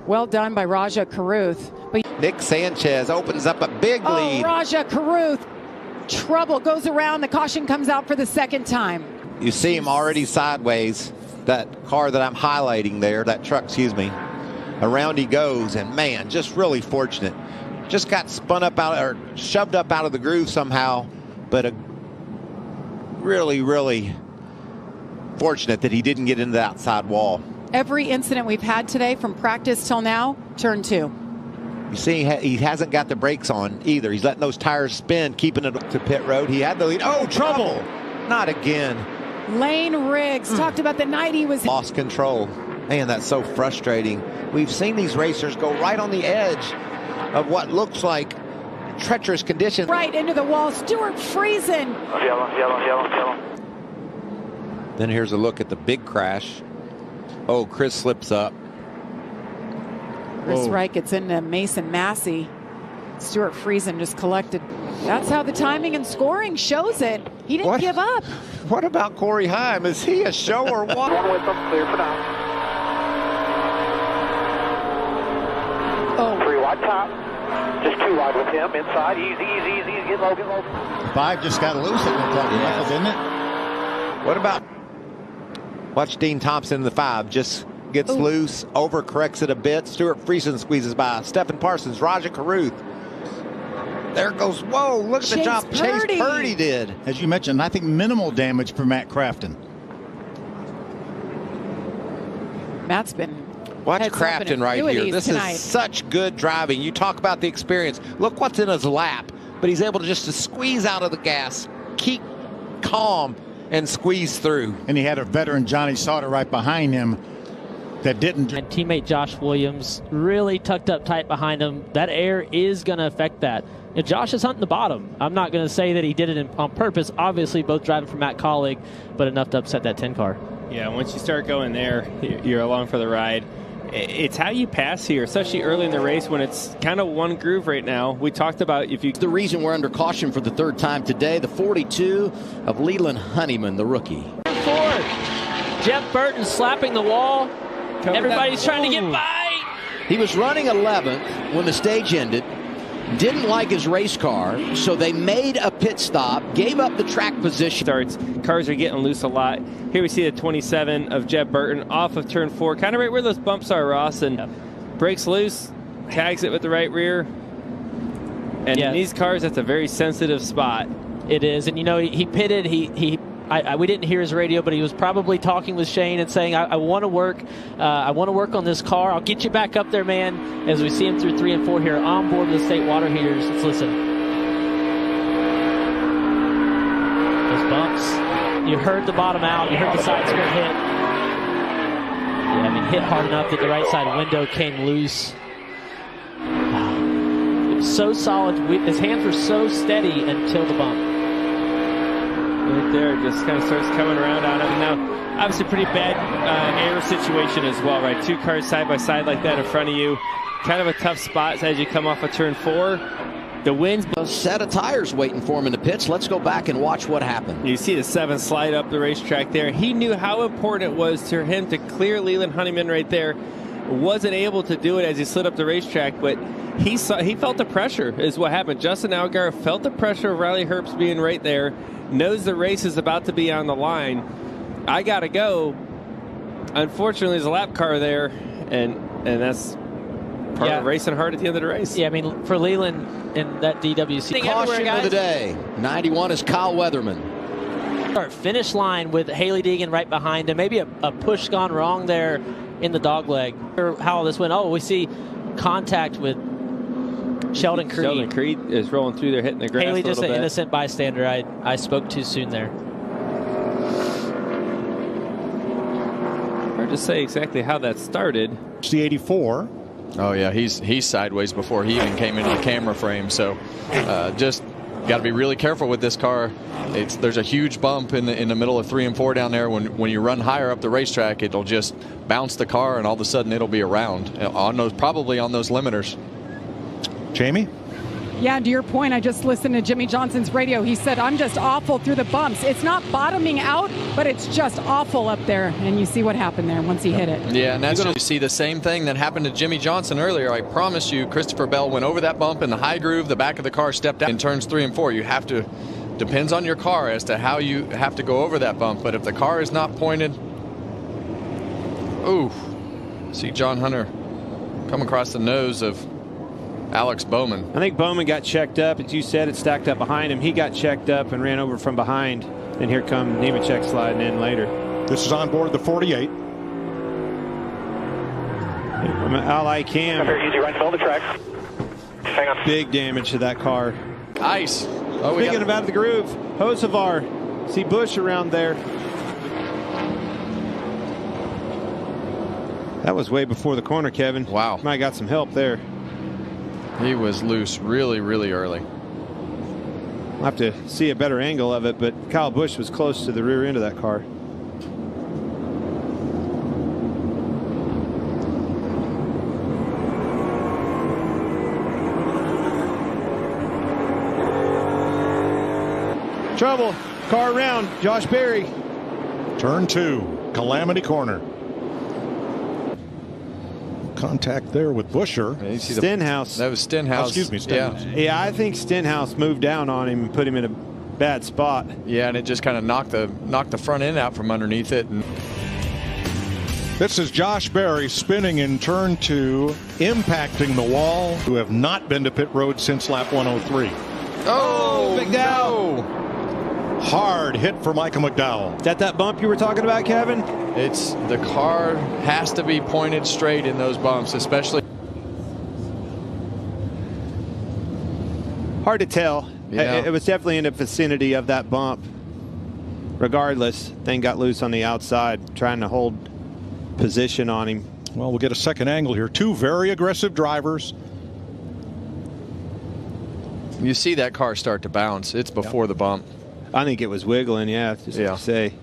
L: Well done by Raja Caruth. But
F: Nick Sanchez opens up a big lead.
L: Raja Caruth. Trouble goes around. The caution comes out for the second time.
F: You see him already sideways. That car that I'm highlighting there, that truck, excuse me. Around he goes, and man, just really fortunate. Just got spun up out, or shoved up out of the groove somehow, but a really, really fortunate that he didn't get into the outside wall.
L: Every incident we've had today from practice till now, turn 2.
F: You see, he hasn't got the brakes on either. He's letting those tires spin, keeping it to pit road. He had the lead. Oh, trouble! Not again.
L: Lane Riggs talked about the night he was
F: lost control. Man, that's so frustrating. We've seen these racers go right on the edge of what looks like treacherous conditions.
L: Right into the wall. Stuart Friesen.
E: Yellow.
F: Then here's a look at the big crash. Oh, Chris slips up.
L: Chris Wright gets into Mason Massey. Stuart Friesen just collected. That's how the timing and scoring shows it. He didn't give up.
F: What about Corey Heim? Is he a show or what?
E: One with them, clear for now.
L: Oh.
E: 3 wide top. Just 2 wide with him. Inside. Easy. Get low.
G: 5 just got loose, it looked like, Michael, didn't it?
F: What about... Watch Dean Thompson in the 5. Just gets loose, overcorrects it a bit. Stuart Friesen squeezes by. Stephen Parsons, Raja Caruth. There goes, whoa, look at the jump Chase Purdy did.
G: As you mentioned, I think minimal damage for Matt Crafton.
L: Matt's been
F: Watch Crafton right here. This is such good driving. You talk about the experience. Look what's in his lap. But he's able to just squeeze out of the gas, keep calm, and squeeze through.
G: And he had a veteran, Johnny Sauter, right behind him that didn't.
I: And teammate Josh Williams really tucked up tight behind him. That air is going to affect that. You know, Josh is hunting the bottom. I'm not going to say that he did it on purpose. Obviously, both driving for Matt Collig, but enough to upset that 10 car.
M: Yeah, once you start going there, you're along for the ride. It's how you pass here, especially early in the race when it's kind of one groove right now. We talked about if you...
A: The reason we're under caution for the 3rd time today, the 42 of Leland Honeyman, the rookie.
I: Forward. Jeff Burton slapping the wall. Everybody's trying to get by.
A: He was running 11th when the stage ended. Didn't like his race car, so they made a pit stop, gave up the track position.
M: Cars are getting loose a lot. Here we see the 27 of Jeb Burton off of turn 4, kind of right where those bumps are, Ross, and breaks loose, tags it with the right rear. And in these cars, that's a very sensitive spot.
I: It is, and you know, he pitted, we didn't hear his radio, but he was probably talking with Shane and saying, I want to work on this car. I'll get you back up there, man. As we see him through 3 and 4 here on board the state water heaters. Let's listen. Those bumps. You heard the bottom out. You heard the side skirt hit. Yeah, I mean, hit hard enough that the right side window came loose. It was so solid. His hands were so steady until the bump.
M: Right there, just kind of starts coming around on him. Now, obviously pretty bad air situation as well, right? 2 cars side by side like that in front of you. Kind of a tough spot as you come off of turn 4. The wind's
A: a set of tires waiting for him in the pits. Let's go back and watch what happened.
M: You see the 7 slide up the racetrack there. He knew how important it was to him to clear Leland Honeyman right there. wasn't able to do it as he slid up the racetrack, but he felt the pressure is what happened. Justin Allgaier felt the pressure of Riley Herbst being right there, knows the race is about to be on the line. I got to go. Unfortunately, there's a lap car there, and that's part of racing hard at the end of the race.
I: Yeah, I mean, for Leland in that DWC.
A: Caution of the day. 91 is Kyle Weatherman.
I: Finish line with Haley Deegan right behind him. Maybe a push gone wrong there in the dog leg. How all this went. Oh, we see contact with Sheldon Creed.
M: Sheldon Creed is rolling through there, hitting the grass.
I: Haley just an innocent bystander. I spoke too soon there.
M: Hard to say exactly how that started.
B: It's the 84.
D: Oh yeah, he's sideways before he even came into the camera frame. So just got to be really careful with this car. There's a huge bump in the middle of 3 and 4 down there. When you run higher up the racetrack, it'll just bounce the car, and all of a sudden it'll be around probably on those limiters.
B: Jamie?
L: Yeah, to your point, I just listened to Jimmy Johnson's radio. He said, I'm just awful through the bumps. It's not bottoming out, but it's just awful up there. And you see what happened there once he hit it.
D: Yeah, and that's you see the same thing that happened to Jimmy Johnson earlier. I promise you, Christopher Bell went over that bump in the high groove. The back of the car stepped out in turns 3 and 4. You have to, depends on your car as to how you have to go over that bump. But if the car is not pointed, ooh, see John Hunter come across the nose of Alex Bowman.
R: I think Bowman got checked up. As you said, it stacked up behind him. He got checked up and ran over from behind. And here come Nemechek sliding in later.
B: This is on board the 48.
R: Ally Cam.
E: Easy right to the track. Hang on.
R: Big damage to that car.
D: Ice. Oh,
R: Speaking of out of the groove, Hocevar. See Busch around there. That was way before the corner, Kevin.
D: Wow.
R: Might got some help there.
D: He was loose really, really early.
R: I'll have to see a better angle of it, but Kyle Busch was close to the rear end of that car. Trouble. Car around. Josh Berry.
B: Turn 2. Calamity corner. Contact there with Buescher.
D: Yeah,
R: Stenhouse.
D: That was Stenhouse.
B: Oh, excuse me, Stenhouse.
R: Yeah, I think Stenhouse moved down on him and put him in a bad spot.
D: Yeah, and it just kind of knocked the front end out from underneath it. And
B: this is Josh Berry spinning in turn 2, impacting the wall, who have not been to pit road since lap 103.
D: Oh,
R: McDowell.
D: No.
B: Hard hit for Michael McDowell.
R: Is that bump you were talking about, Kevin?
D: It's the car has to be pointed straight in those bumps, especially.
R: Hard to tell.
D: Yeah.
R: It was definitely in the vicinity of that bump. Regardless, thing got loose on the outside, trying to hold position on him.
B: Well, we'll get a second angle here. 2 very aggressive drivers.
D: You see that car start to bounce. It's before the bump.
R: I think it was wiggling, yeah, just to say.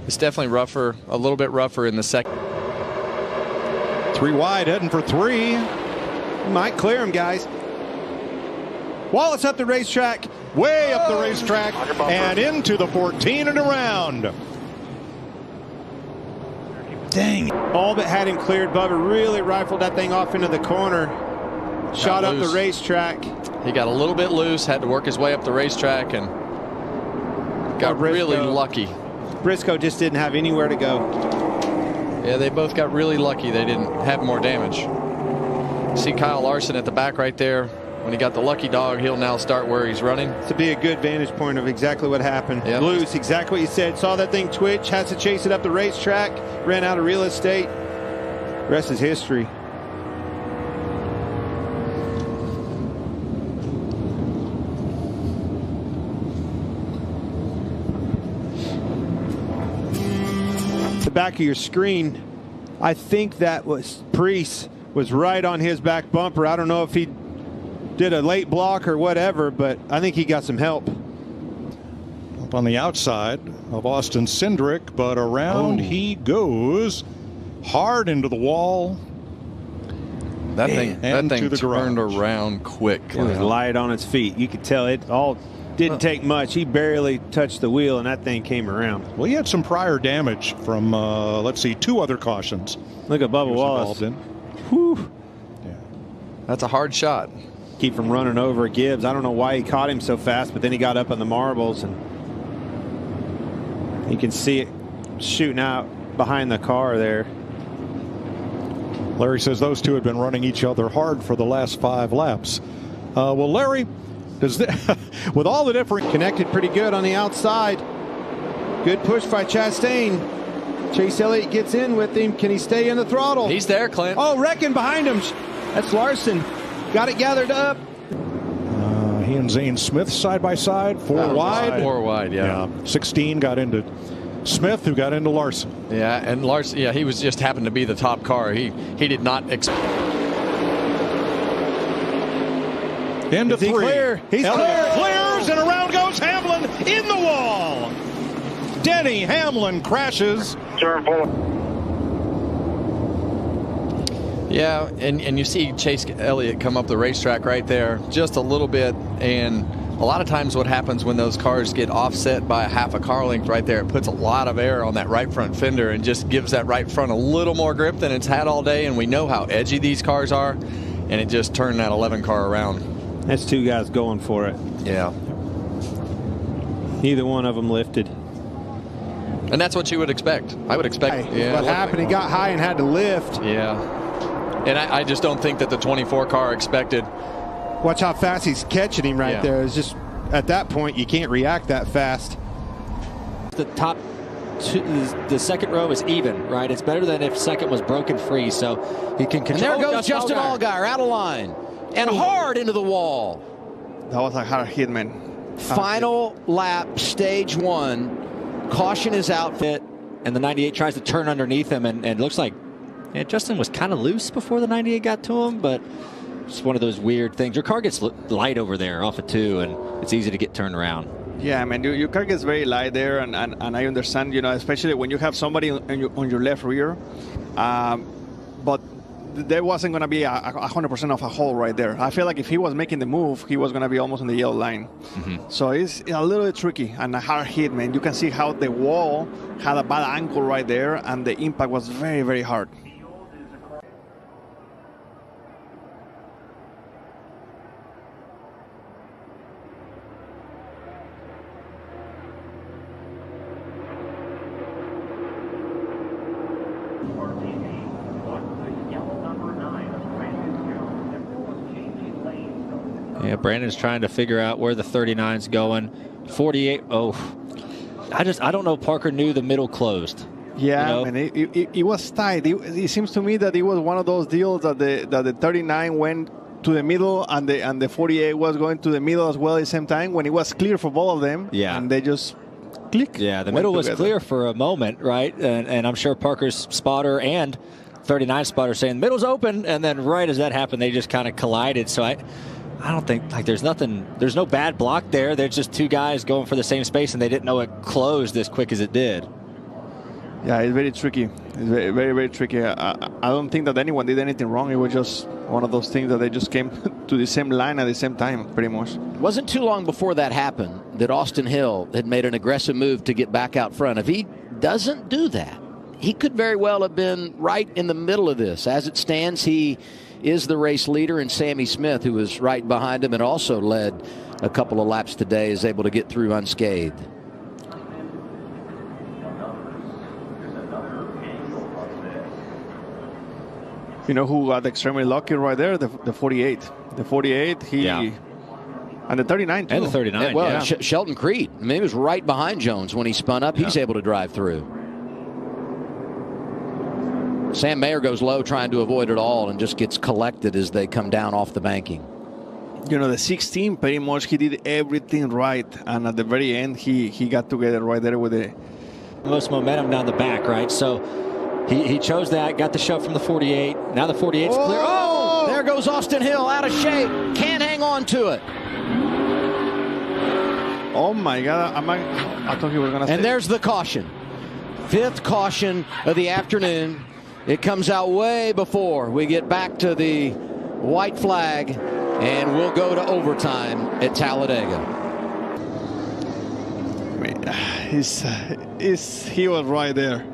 D: It's definitely rougher, a little bit rougher in the second.
B: 3 wide, heading for 3.
R: Might clear him, guys. Wallace up the racetrack.
B: Way up the racetrack and into the 14 and around.
R: Dang. All but had him cleared. Bubba really rifled that thing off into the corner. Shot up the racetrack.
D: He got a little bit loose, had to work his way up the racetrack, and got really lucky.
R: Briscoe just didn't have anywhere to go.
D: Yeah, they both got really lucky. They didn't have more damage. See Kyle Larson at the back right there. When he got the lucky dog, he'll now start where he's running.
R: To be a good vantage point of exactly what happened.
D: Yep.
R: Loose, exactly what you said. Saw that thing twitch, has to chase it up the racetrack, ran out of real estate. Rest is history. The back of your screen, I think that was Preece was right on his back bumper. I don't know if he did a late block or whatever, but I think he got some help.
B: Up on the outside of Austin Cindric, but around he goes, hard into the wall.
D: That thing turned around quick.
R: It was light on its feet. You could tell it all Didn't take much. He barely touched the wheel, and that thing came around.
B: Well, he had some prior damage from, let's see, 2 other cautions.
R: Look at Bubba Wallace.
D: Whew. Yeah. That's a hard shot.
R: Keep from running over Gibbs. I don't know why he caught him so fast, but then he got up on the marbles, and you can see it shooting out behind the car there.
B: Larry says those two had been running each other hard for the last 5 laps. Well, Larry, with all the different...
R: Connected pretty good on the outside. Good push by Chastain. Chase Elliott gets in with him. Can he stay in the throttle?
D: He's there, Clint.
R: Oh, wrecking behind him. That's Larson. Got it gathered up.
B: He and Zane Smith side by side, 4 wide.
D: 4 wide, yeah.
B: 16 got into Smith, who got into Larson.
D: Yeah, and Larson, yeah, he was just happened to be the top car. He did not expect.
B: Into 3.
R: Clear? He's clear.
B: Clears, and around goes Hamlin in the wall. Denny Hamlin crashes.
E: Turn 4.
D: Yeah, and you see Chase Elliott come up the racetrack right there just a little bit, and a lot of times what happens when those cars get offset by a half a car length right there, it puts a lot of air on that right front fender and just gives that right front a little more grip than it's had all day, and we know how edgy these cars are, and it just turned that 11 car around.
R: That's 2 guys going for it.
D: Yeah.
R: Neither one of them lifted.
D: And that's what you would expect. I would expect.
R: Yeah, what happened? He got high and had to lift.
D: Yeah. And I just don't think that the 24 car expected.
R: Watch how fast he's catching him right there. It's just, at that point, you can't react that fast.
U: The top two, the second row is even, right? It's better than if second was broken free, so he can control.
A: And there goes Justin Allgaier out of line and hard into the wall.
N: That was a hard hit, man.
A: Final lap, stage 1. Caution is out.
U: And the 98 tries to turn underneath him, and it looks like Justin was kind of loose before the 98 got to him, but it's one of those weird things. Your car gets light over there off of 2, and it's easy to get turned around.
N: Yeah, man, your car gets very light there, and I understand, you know, especially when you have somebody on your left rear. But there wasn't going to be 100% of a hole right there. I feel like if he was making the move, he was going to be almost on the yellow line. So it's a little bit tricky and a hard hit, man. You can see how the wall had a bad angle right there, and the impact was very, very hard.
U: Yeah, Brandon's trying to figure out where the 39's going. 48. Oh, I don't know if Parker knew the middle closed.
N: Yeah, you know? And it was tight. It seems to me that it was one of those deals that the 39 went to the middle and the 48 was going to the middle as well at the same time when it was clear for both of them.
U: Yeah.
N: And they just click.
U: Yeah, the middle was clear for a moment, right? And I'm sure Parker's spotter and 39 spotter saying the middle's open, and then right as that happened, they just kind of collided. So I don't think, like, there's no bad block there. There's just 2 guys going for the same space, and they didn't know it closed as quick as it did.
N: Yeah, it's very tricky. It's very, very, very tricky. I don't think that anyone did anything wrong. It was just one of those things that they just came to the same line at the same time, pretty much.
A: It wasn't too long before that happened that Austin Hill had made an aggressive move to get back out front. If he doesn't do that, he could very well have been right in the middle of this. As it stands, he is the race leader, and Sammy Smith, who was right behind him and also led a couple of laps today, is able to get through unscathed.
N: You know who got extremely lucky right there? The 48. The 48, and the 39 too.
U: And the 39,
A: well, Shelton Creed. I mean, he was right behind Jones when he spun up. He's able to drive through. Sam Mayer goes low trying to avoid it all and just gets collected as they come down off the banking.
N: You know, the 16, pretty much he did everything right. And at the very end, he got together right there with the
U: most momentum down the back, right? So he chose that, got the shove from the 48. Now the 48's clear.
A: Oh, there goes Austin Hill out of shape. Can't hang on to it.
N: Oh, my God. I thought he was going to
A: And there's the caution. 5th caution of the afternoon. It comes out way before we get back to the white flag, and we'll go to overtime at Talladega.
N: mean, he was right there.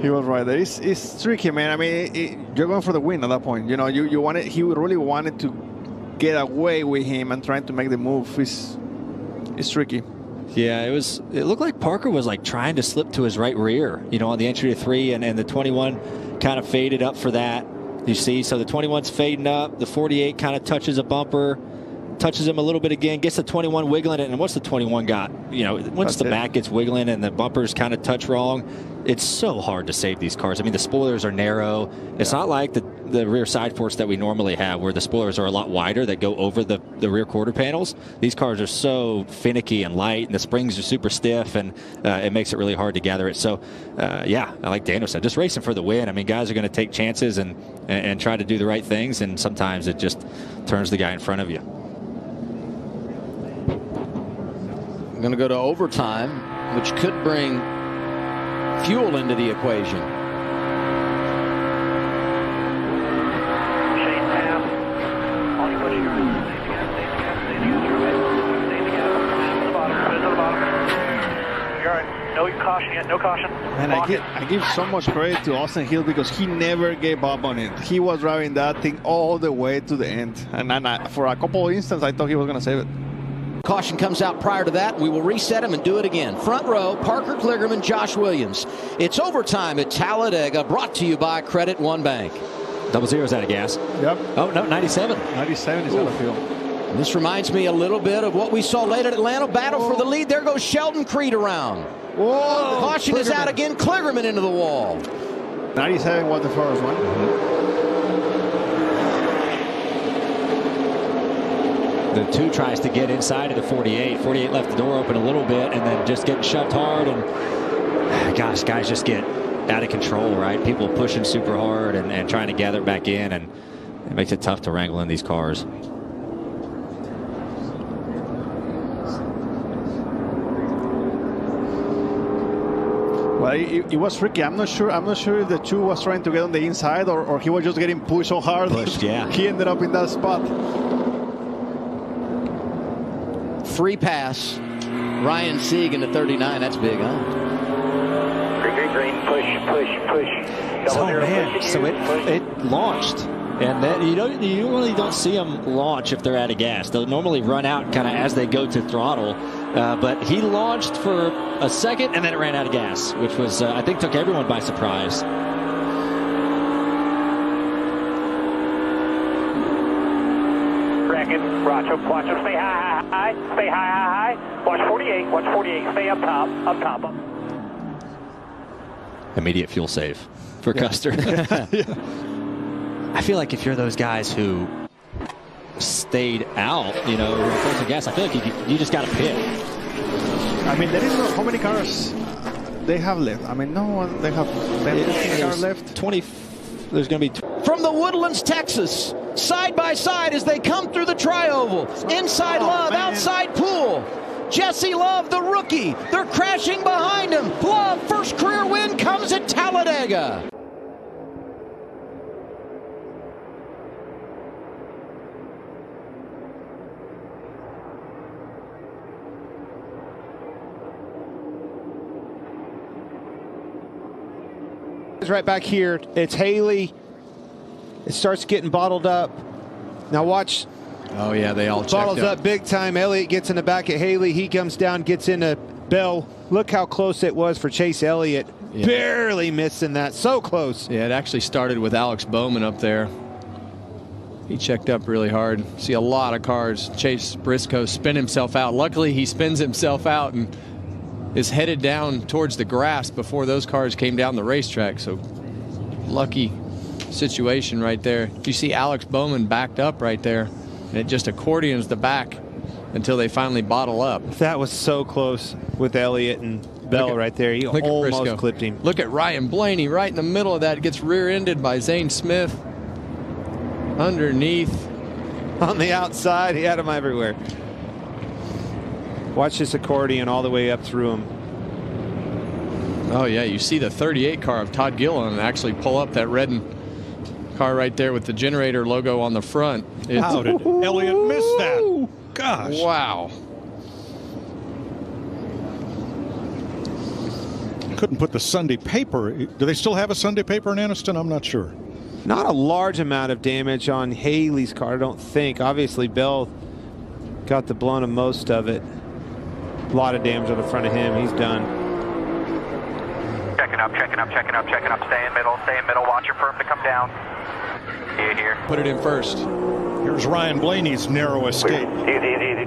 N: He was right there. It's tricky, man. I mean, you're going for the win at that point. You know, you wanted. He really wanted to get away with him and trying to make the move. It's tricky.
U: Yeah, it looked like Parker was like trying to slip to his right rear, you know, on the entry to 3, and the 21 kind of faded up for that. You see, so the 21's fading up. The 48 kind of touches a bumper, touches him a little bit again, gets the 21 wiggling it. And what's the 21 got? You know, once the back gets wiggling and the bumpers kind of touch wrong, it's so hard to save these cars. I mean, the spoilers are narrow. It's not like the rear side forks that we normally have, where the spoilers are a lot wider that go over the rear quarter panels. These cars are so finicky and light, and the springs are super stiff, and it makes it really hard to gather it. So, yeah, like Daniel said, just racing for the win. I mean, guys are going to take chances and try to do the right things, and sometimes it just turns the guy in front of you.
A: We're going to go to overtime, which could bring fuel into the equation.
E: No caution yet, no caution.
N: And I give so much credit to Austin Hill because he never gave up on it. He was driving that thing all the way to the end. And for a couple of instants, I thought he was going to save it.
A: Caution comes out prior to that. We will reset him and do it again. Front row, Parker Kligerman, Josh Williams. It's overtime at Talladega, brought to you by Credit One Bank.
U: 00's out of gas.
N: Yep.
U: Oh, no, 97.
N: 97 is out of fuel.
A: This reminds me a little bit of what we saw late at Atlanta. Battle for the lead. There goes Sheldon Creed around.
N: Whoa!
A: Caution is out again. Kligerman into the wall.
N: 97 was the first one.
U: The 2 tries to get inside of the 48. 48 left the door open a little bit and then just getting shoved hard. And gosh, guys just get out of control, right? People pushing super hard and trying to gather it back in. And it makes it tough to wrangle in these cars.
N: Well, it was tricky. I'm not sure if the 2 was trying to get on the inside or he was just getting pushed so hard.
U: Pushed, yeah.
N: He ended up in that spot.
A: Free pass. Ryan Sieg into 39. That's big, huh?
E: Green, push.
U: Oh, man. So it launched. And then you really don't see them launch if they're out of gas. They'll normally run out kind of as they go to throttle. But he launched for a second and then it ran out of gas, which was, I think, took everyone by surprise.
E: Watch him, stay high, stay high. Watch 48, stay up top.
U: Immediate fuel save for Custer. I feel like if you're those guys who stayed out, closing gas, I feel like you just got to pit.
N: I mean, there is how many cars they have left? I mean, no one, they have 15 cars left.
U: 20, there's going to be...
A: From the Woodlands, Texas, side by side as they come through the tri-oval. Inside Love, outside Poole. Jesse Love, the rookie. They're crashing behind him. Love, first career win comes at Talladega.
R: Right back here, it's Haley. It starts getting bottled up. Now watch.
D: Oh yeah, they all
R: bottles up big time. Elliott gets in the back at Haley. He comes down, gets into Bell. Look how close it was for Chase Elliott. Yeah. Barely missing that. So close.
D: Yeah, it actually started with Alex Bowman up there. He checked up really hard. See a lot of cars. Chase Briscoe spin himself out. Luckily, he spins himself out and is headed down towards the grass before those cars came down the racetrack. So lucky situation right there. You see Alex Bowman backed up right there, and it just accordions the back until they finally bottle up.
R: That was so close with Elliott and Bell right there. He almost clipped him.
D: Look at Ryan Blaney right in the middle of that. Gets rear-ended by Zane Smith. Underneath.
R: On the outside, he had him everywhere. Watch this accordion all the way up through him.
D: Oh, yeah, you see the 38 car of Todd Gilliland actually pull up that red car right there with the generator logo on the front.
B: How did Elliott miss that? Gosh.
D: Wow.
B: Couldn't put the Sunday paper. Do they still have a Sunday paper in Anniston? I'm not sure.
R: Not a large amount of damage on Haley's car, I don't think. Obviously, Bell got the blunt of most of it. A lot of damage on the front of him. He's done.
E: Checking up, checking up, checking up, checking up. Stay in middle, watch your firm to come down. Here.
D: Put it in first.
B: Here's Ryan Blaney's narrow escape.
E: Easy.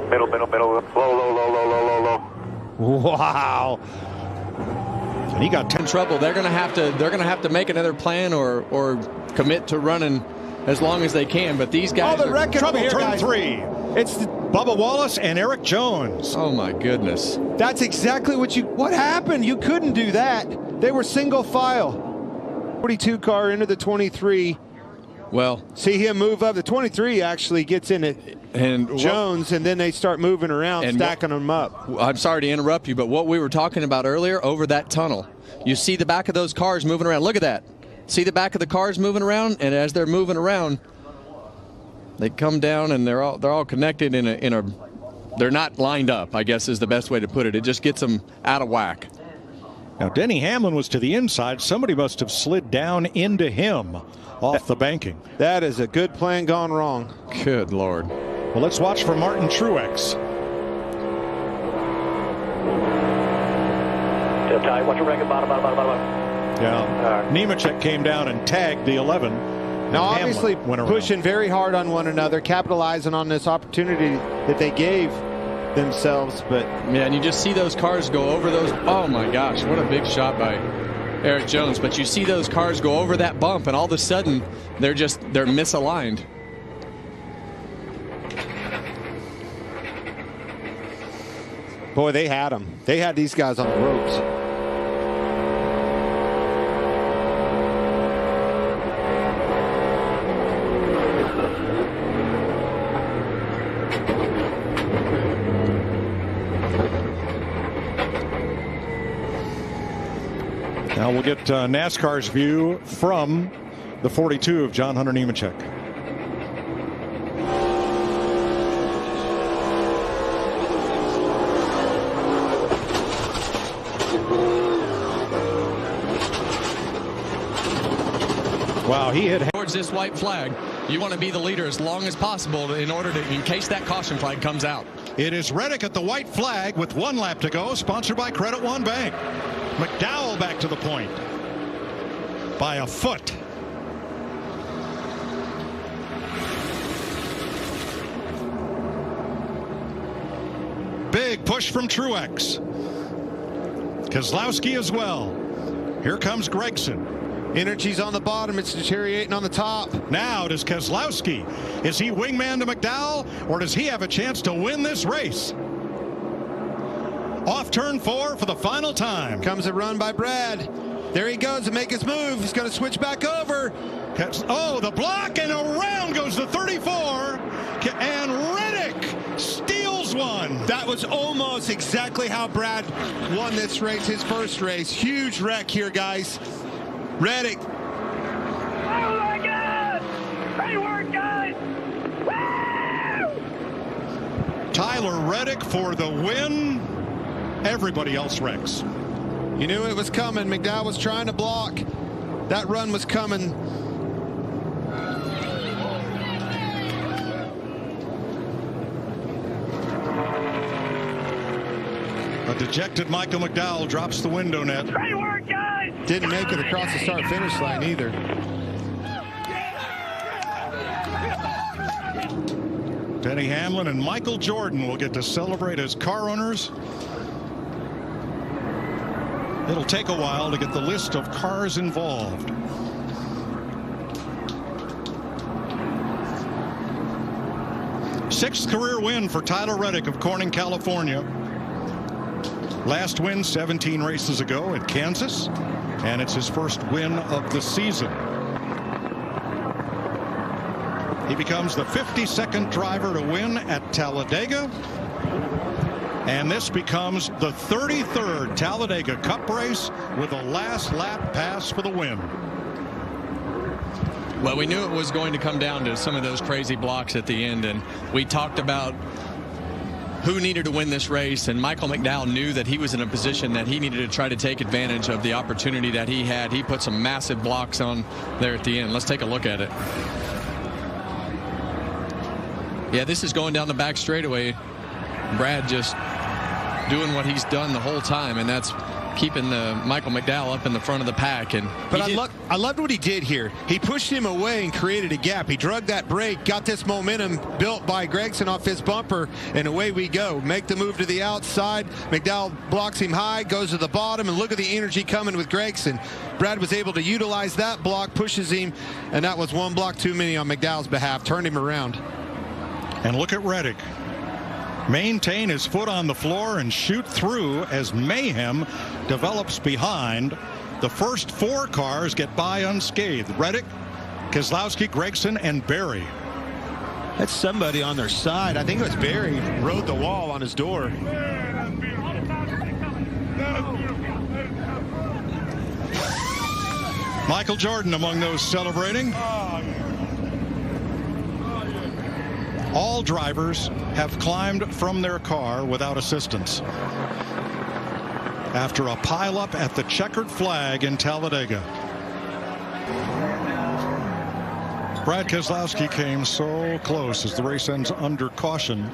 E: Middle. Low.
R: Wow.
B: And he got 10
D: trouble. They're gonna have to make another plan or commit to running as long as they can. But these guys
B: the wreck trouble
R: here,
B: turn
R: guys.
B: 3. It's Bubba Wallace and Eric Jones.
D: Oh my goodness.
R: That's exactly what happened. You couldn't do that. They were single file. 42 car into the 23.
D: Well,
R: see him move up. The 23 actually gets in it.
D: And
R: Jones, and then they start moving around, stacking them up.
D: I'm sorry to interrupt you, but what we were talking about earlier over that tunnel, you see the back of those cars moving around. Look at that. See the back of the cars moving around, and as they're moving around, they come down and they're all connected in a they're not lined up, I guess is the best way to put it. It just gets them out of whack.
B: Now Denny Hamlin was to the inside. Somebody must have slid down into him off the banking.
R: That is a good plan gone wrong.
D: Good Lord.
B: Well, let's watch for Martin Truex.
E: Watch your record, bottom.
B: Yeah. Nemechek came down and tagged the 11.
R: Now, obviously, pushing very hard on one another, capitalizing on this opportunity that they gave themselves. But
D: yeah, and you just see those cars go over those. Oh my gosh, what a big shot by Eric Jones. But you see those cars go over that bump, and all of a sudden they're misaligned.
R: Boy, they had them. They had these guys on the ropes.
B: Now we'll get NASCAR's view from the 42 of John Hunter Nemechek. Wow, he hit
D: towards this white flag. You want to be the leader as long as possible in case that caution flag comes out.
B: It is Reddick at the white flag with 1 lap to go, sponsored by Credit One Bank. McDowell back to the point by a foot. Big push from Truex. Keselowski as well. Here comes Gregson.
R: Energy's on the bottom. It's deteriorating on the top.
B: Now, does Keselowski, is he wingman to McDowell, or does he have a chance to win this race? Off turn 4 for the final time.
R: Comes a run by Brad. There he goes to make his move. He's going to switch back over.
B: Oh, the block, and around goes the 34. And Reddick steals one.
R: That was almost exactly how Brad won this race, his first race. Huge wreck here, guys. Reddick.
E: Oh my God! Great work, guys! Woo!
B: Tyler Reddick for the win. Everybody else wrecks.
R: You knew it was coming. McDowell was trying to block. That run was coming.
B: A dejected Michael McDowell drops the window net.
E: Great work, guys!
R: Didn't make it across the start-finish line either.
B: Denny Hamlin and Michael Jordan will get to celebrate as car owners. It'll take a while to get the list of cars involved. Sixth career win for Tyler Reddick of Corning, California. Last win 17 races ago at Kansas, and it's his first win of the season. He becomes the 52nd driver to win at Talladega, and this becomes the 33rd Talladega Cup race with a last lap pass for the win.
D: Well, we knew it was going to come down to some of those crazy blocks at the end, and we talked about who needed to win this race, and Michael McDowell knew that he was in a position that he needed to try to take advantage of the opportunity that he had. He put some massive blocks on there at the end. Let's take a look at it. Yeah, this is going down the back straightaway. Brad just doing what he's done the whole time, and that's keeping Michael McDowell up in the front of the pack.
C: But I loved what he did here. He pushed him away and created a gap. He drug that brake, got this momentum built by Gragson off his bumper, and away we go. Make the move to the outside. McDowell blocks him high, goes to the bottom, and look at the energy coming with Gragson. Brad was able to utilize that block, pushes him, and that was one block too many on McDowell's behalf. Turned him around.
B: And look at Reddick. Maintain his foot on the floor and shoot through as mayhem develops behind. The first 4 cars get by unscathed. Reddick, Keselowski, Gragson, and Berry.
C: That's somebody on their side. I think it was Berry. Rode the wall on his door.
B: Michael Jordan among those celebrating. All drivers have climbed from their car without assistance after a pileup at the checkered flag in Talladega. Brad Keselowski came so close as the race ends under caution.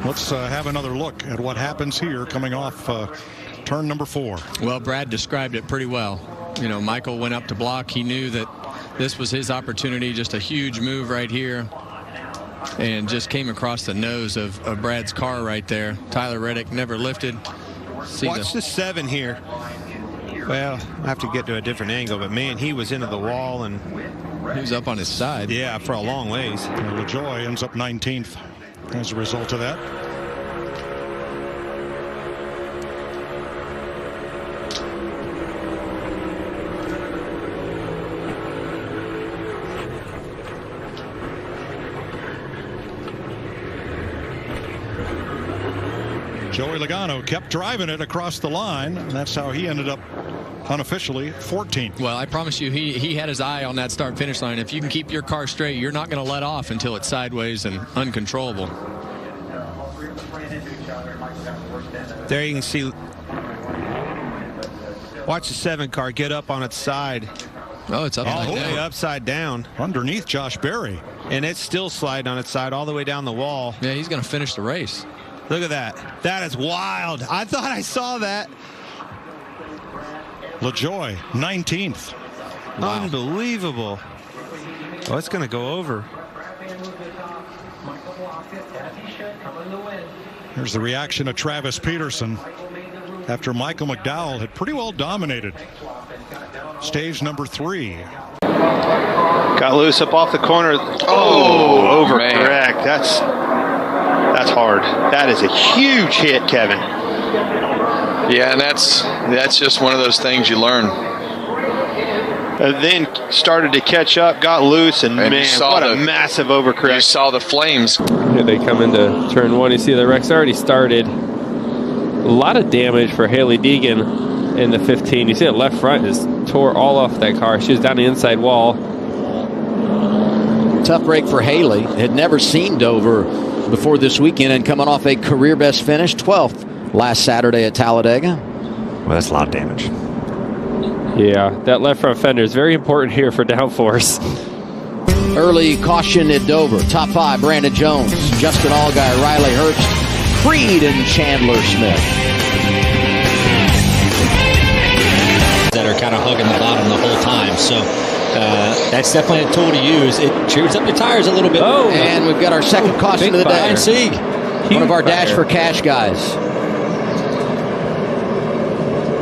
B: Let's have another look at what happens here coming off turn number 4.
D: Well, Brad described it pretty well. You know, Michael went up to block. He knew that this was his opportunity. Just a huge move right here. And just came across the nose of Brad's car right there. Tyler Reddick never lifted.
C: Watch the 7 here. Well, I have to get to a different angle, but man, he was into the wall and
D: he was up on his side.
C: Yeah, for a long ways.
B: LaJoie ends up 19th as a result of that. Joey Logano kept driving it across the line, and that's how he ended up unofficially 14th.
D: Well, I promise you, he had his eye on that start-finish line. If you can keep your car straight, you're not going to let off until it's sideways and uncontrollable.
C: There you can see. Watch the 7 car get up on its side.
D: Oh, it's upside down.
C: All the way upside down.
B: Underneath Josh Berry.
C: And it's still sliding on its side all the way down the wall.
D: Yeah, he's going to finish the race.
C: Look at that. That is wild. I thought I saw that.
B: LaJoie, 19th.
C: Wow. Unbelievable. Oh, it's going to go over.
B: Here's the reaction of Travis Peterson after Michael McDowell had pretty well dominated stage number 3.
C: Got loose up off the corner. Oh, overcorrect. That's hard. That is a huge hit, Kevin.
J: Yeah, and that's just one of those things you learn.
C: And then started to catch up, got loose, and man, what a massive overcorrect.
J: You saw the flames.
M: Here they come into turn 1. You see the wreck's already started. A lot of damage for Haley Deegan in the 15. You see the left front just tore all off that car. She was down the inside wall.
A: Tough break for Haley. Had never seen Dover before this weekend, and coming off a career best finish, 12th last Saturday at Talladega.
K: Well, that's a lot of damage.
M: Yeah, that left front fender is very important here for downforce.
A: Early caution at Dover. Top 5, Brandon Jones, Justin Allgaier, Riley Herbst, Creed, and Chandler Smith.
U: That are kind of hugging the bottom the whole time, so that's definitely a tool to use. It cheers up the tires a little bit.
A: Oh, and we've got our second caution of the day.
U: Sieg.
A: One of our Dash for Cash guys.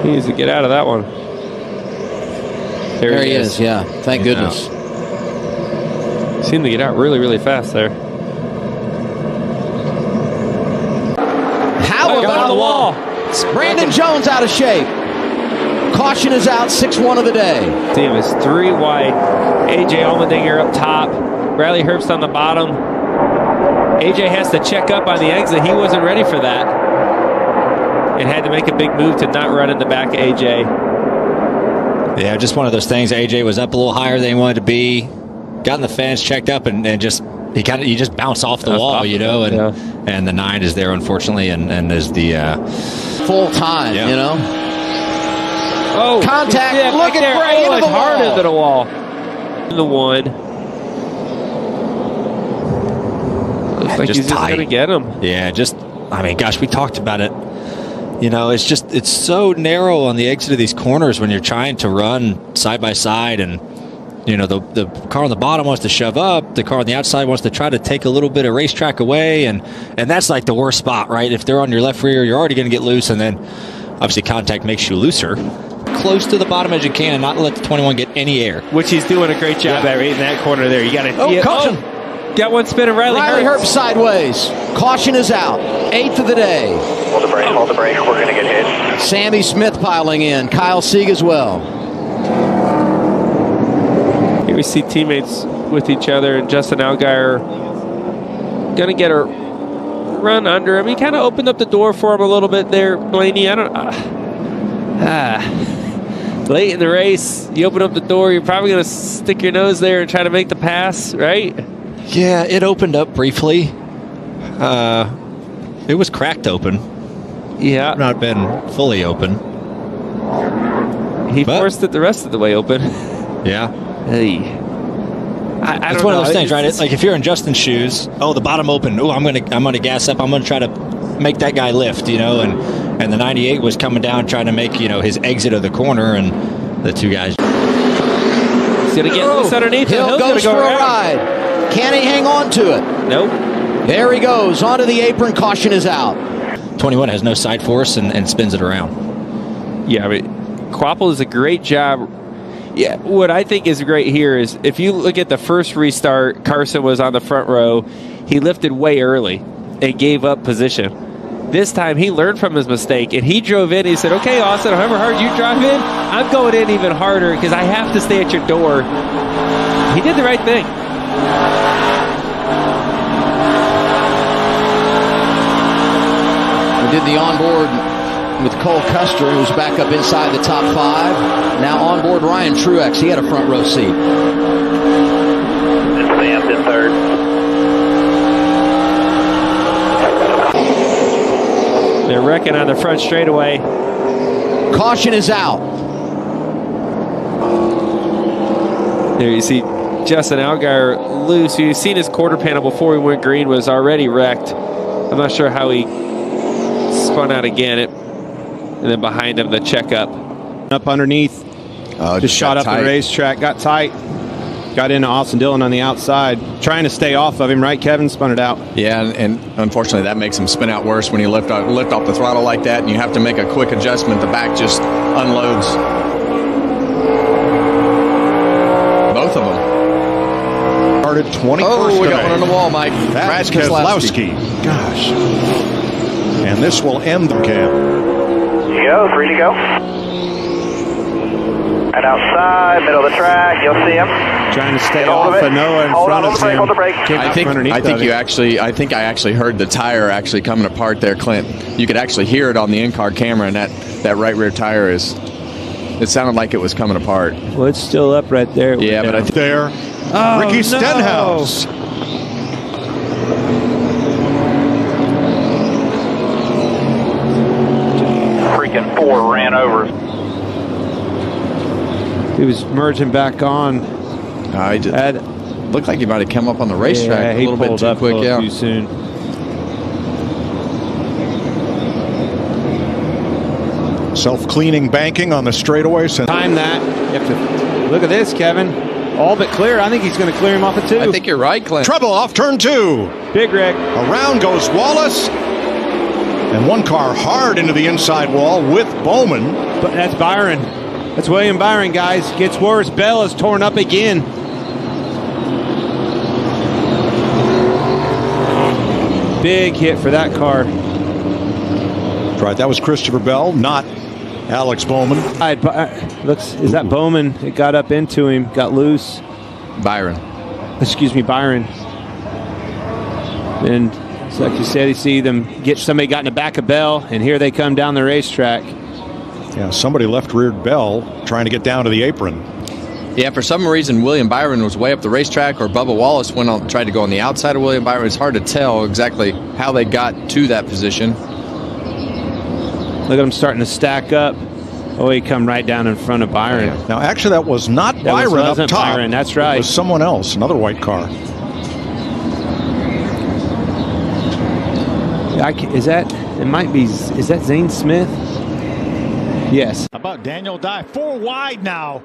M: He needs to get out of that one.
A: There he is, yeah. Thank goodness.
M: Seemed to get out really, really fast there.
A: How about the wall? Brandon Jones out of shape. Caution is out, 6-1 of the day.
M: Team is 3 wide. AJ Allmendinger up top. Riley Herbst on the bottom. AJ has to check up on the exit. He wasn't ready for that. And had to make a big move to not run in the back of AJ.
U: Yeah, just one of those things. AJ was up a little higher than he wanted to be. Got in the fence, checked up, and just you just bounce off the wall, you know, and the 9 is there, unfortunately, and there's the
A: full time, you know.
M: Oh,
A: contact!
M: Yeah,
A: look at Bray into the
M: hard
A: wall.
M: into the wall. The 1. Looks like he's just going to get him.
U: Yeah, I mean, gosh, we talked about it. You know, it's so narrow on the exit of these corners when you're trying to run side by side, and you know, the car on the bottom wants to shove up, the car on the outside wants to try to take a little bit of racetrack away, and that's like the worst spot, right? If they're on your left rear, you're already going to get loose, and then obviously contact makes you looser. Close to the bottom as you can and not let the 21 get any air.
M: Which he's doing a great job at right in that corner there. You got to
A: caution.
M: Got one spinning. Riley
A: Herbst sideways. Caution is out. 8th of the day.
E: Hold the brake, hold the brake. We're going to get hit.
A: Sammy Smith piling in. Kyle Sieg as well.
M: Here we see teammates with each other, and Justin Allgaier going to get a run under him. He kind of opened up the door for him a little bit there, Blaney. I don't... late in the race, you open up the door, you're probably going to stick your nose there and try to make the pass, right?
U: Yeah, it opened up briefly. It was cracked open.
M: Yeah.
U: Not been fully open.
M: He forced it the rest of the way open.
U: Yeah.
M: Hey.
U: It's one of those things, right? It's like if you're in Justin's shoes, the bottom open. Oh, I'm gonna gas up. I'm gonna try to make that guy lift, you know, and the 98 was coming down trying to make, you know, his exit of the corner, and the two guys.
M: He's gonna get loose underneath.
A: Hill goes for a ride. Can he hang on to it?
M: Nope.
A: There he goes onto the apron. Caution is out.
U: 21 has no side force and spins it around.
M: Yeah, I mean, Quapple does a great job. Yeah, what I think is great here is if you look at the first restart, Carson was on the front row. He lifted way early and gave up position. This time he learned from his mistake and he drove in. He said, okay, Austin, however hard you drive in, I'm going in even harder because I have to stay at your door. He did the right thing.
A: We did the onboard with Cole Custer, who's back up inside the top 5. Now onboard Ryan Truex. He had a front row seat.
E: Sam's in 3rd.
M: They're wrecking on the front straightaway.
A: Caution is out.
M: There you see Justin Allgaier loose. You've seen his quarter panel before he went green was already wrecked. I'm not sure how he spun out again. And then behind him, the checkup.
R: Up underneath. Just shot up the racetrack. Got tight. Got into Austin Dillon on the outside. Trying to stay off of him, right, Kevin? Spun it out.
J: Yeah, and unfortunately that makes him spin out worse when you lift off the throttle like that, and you have to make a quick adjustment. The back just unloads. Both of them.
B: Started 21st.
A: Oh, we got one on the wall, Mike.
B: That's
A: Brad
B: Keselowski. Gosh. And this will end the cam.
E: You go, 3 to go. And outside, middle of the track, you'll see him.
R: Trying to stay off of Noah in front of him.
E: Hold the brake.
J: I think I actually heard the tire actually coming apart there, Clint. You could actually hear it on the in-car camera, and that right rear tire it sounded like it was coming apart.
M: Well, it's still up right there.
J: Yeah, but I think
B: there.
M: Oh,
B: Ricky
M: no.
B: Stenhouse.
E: Freaking 4 ran over.
R: He was merging back on.
J: He looked like he might have come up on the racetrack a little bit too quick. Yeah,
R: too soon.
B: Self-cleaning banking on the straightaway.
R: Time that. You have to look at this, Kevin. All but clear. I think he's going to clear him off at 2.
J: I think you're right, Clint.
B: Trouble off turn 2.
R: Big wreck.
B: Around goes Wallace. And one car hard into the inside wall with Bowman.
R: But that's Byron. That's William Byron, guys. Gets worse. Bell is torn up again. Big hit for that car.
B: Right, that was Christopher Bell, not Alex Bowman.
R: Is that Bowman? It got up into him, got loose.
J: Byron.
R: Excuse me, Byron. And like you said, you see them somebody got in the back of Bell, and here they come down the racetrack.
B: Yeah, somebody left-reared Bell trying to get down to the apron.
D: Yeah, for some reason, William Byron was way up the racetrack, or Bubba Wallace tried to go on the outside of William Byron. It's hard to tell exactly how they got to that position.
C: Look at him starting to stack up. Oh, he come right down in front of Byron.
B: Now, actually, that was not Byron up top.
C: Byron, that's right.
B: It was someone else, another white car.
C: Is that Zane Smith? Yes.
G: How about Daniel Dye? 4 wide now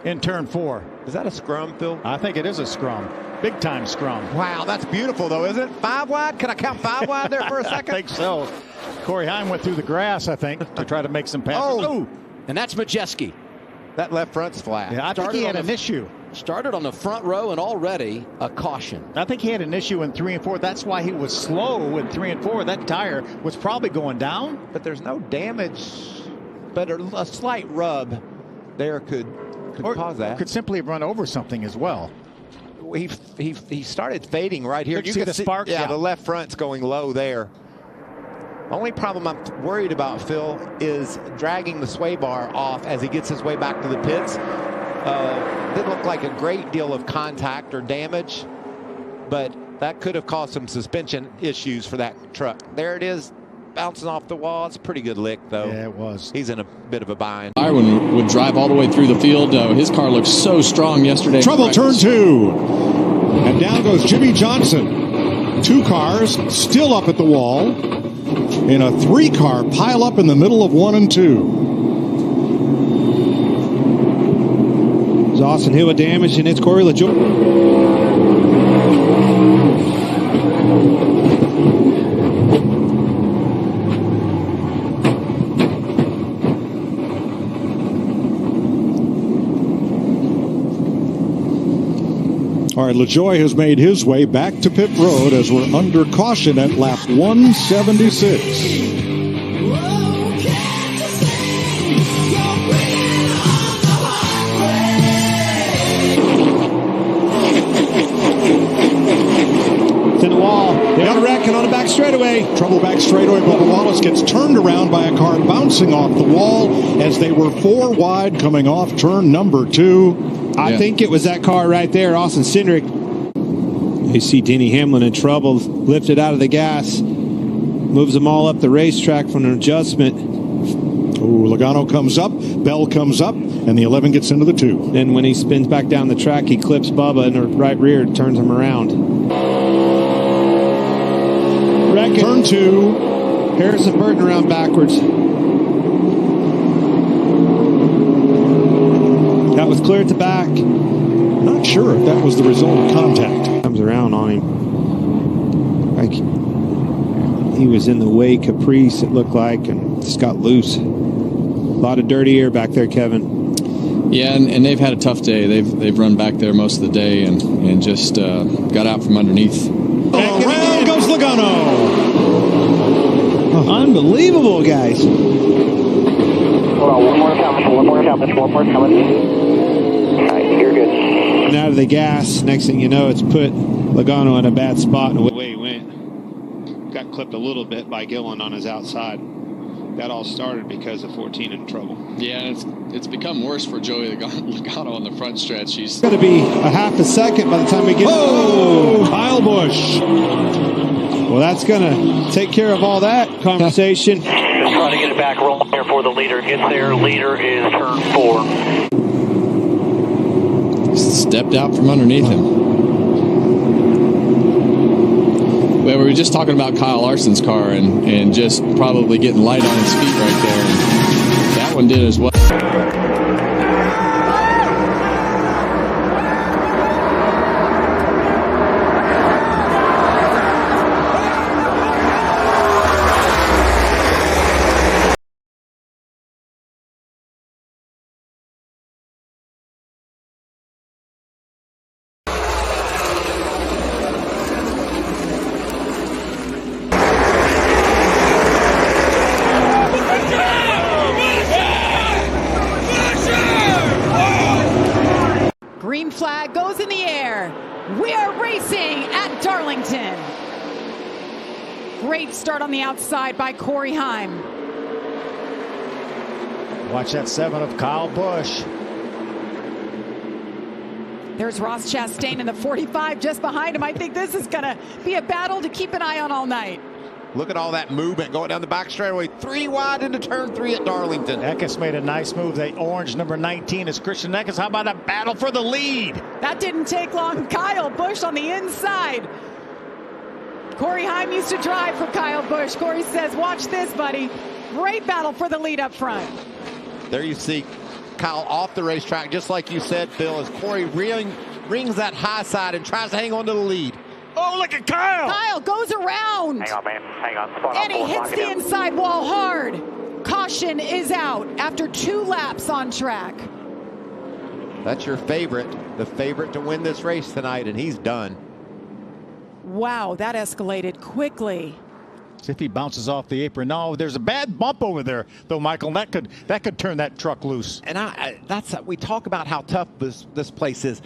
G: in turn 4.
F: Is that a scrum, Phil?
G: I think it is a scrum. Big time scrum.
F: Wow, that's beautiful, though, isn't it? 5 wide? Can I count 5 wide there for a second?
G: I think so. Corey Heim went through the grass, I think, to try to make some passes.
A: Oh, and that's Majeski.
F: That left front's flat.
G: Yeah, I think he had an issue.
A: Started on the front row and already a caution.
G: I think he had an issue in 3 and 4. That's why he was slow in 3 and 4. That tire was probably going down.
F: But there's no damage. But a slight rub there could cause that.
G: Could simply run over something as well.
F: He started fading right here.
G: You can see the spark.
F: Yeah, the left front's going low there. Only problem I'm worried about, Phil, is dragging the sway bar off as he gets his way back to the pits. Didn't look like a great deal of contact or damage, but that could have caused some suspension issues for that truck. There it is, bouncing off the wall. It's a pretty good lick, though.
G: Yeah, it was.
F: He's in a bit of a bind.
J: Byron would drive all the way through the field. His car looked so strong yesterday.
B: Trouble turn 2. And down goes Jimmy Johnson. 2 cars still up at the wall in a 3-car pile up in the middle of 1 and 2.
R: Austin Hill with damage, and it's Corey LaJoie.
B: All right, LaJoie has made his way back to pit road as we're under caution at lap 176. On the back straightaway. Trouble back straightaway. Bubba Wallace gets turned around by a car bouncing off the wall as they were 4 wide coming off turn number 2.
R: I think it was that car right there, Austin Cindric. You see Denny Hamlin in trouble, lifted out of the gas, moves them all up the racetrack from an adjustment.
B: Oh, Logano comes up, Bell comes up, and the 11 gets into the 2.
R: And when he spins back down the track, he clips Bubba in the right rear, turns him around.
B: Turn 2.
R: Harrison Burton around backwards. That was clear at the back.
B: Not sure if that was the result of contact.
R: Comes around on him. Like he was in the way Caprice, it looked like, and just got loose. A lot of dirty air back there, Kevin.
J: Yeah, and they've had a tough day. They've run back there most of the day and just got out from underneath.
B: Around goes Logano.
R: Unbelievable, guys.
E: Hold on, one more coming. All right, you're good.
R: And out of the gas, next thing you know, it's put Logano in a bad spot. And the way he went, got clipped a little bit by Gillen on his outside. That all started because of 14 in trouble.
J: Yeah, it's become worse for Joey Logano on the front stretch. He's
R: going to be a half a second by the time we get.
B: Oh, Kyle Busch.
R: Well, that's going to take care of all that conversation.
E: Just trying to get it back rolling here for the leader. Gets there. Leader is turn 4.
J: Stepped out from underneath him. Well, we were just talking about Kyle Larson's car and just probably getting light on his feet right there. And that one did as well.
L: Green flag goes in the air. We are racing at Darlington. Great start on the outside by Corey Heim.
G: Watch that 7 of Kyle Busch.
L: There's Ross Chastain in the 45 just behind him. I think this is going to be a battle to keep an eye on all night.
F: Look at all that movement going down the back straightaway. 3 wide into turn 3 at Darlington.
G: Eckes made a nice move. The orange number 19 is Christian Eckes. How about a battle for the lead?
L: That didn't take long. Kyle Busch on the inside. Corey Heim used to drive for Kyle Busch. Corey says, watch this, buddy. Great battle for the lead up front.
F: There you see Kyle off the racetrack, just like you said, Phil, as Corey rings that high side and tries to hang on to the lead.
G: Oh, look at Kyle!
L: Kyle goes around.
E: Hang on, man. Hang on. Spot
L: And he
E: on,
L: hits the inside wall hard. Caution is out after 2 laps on track.
F: That's your favorite, the favorite to win this race tonight, and he's done.
L: Wow, that escalated quickly.
G: See if he bounces off the apron. No, there's a bad bump over there, though, Michael. That could turn that truck loose.
F: And we talk about how tough this place is.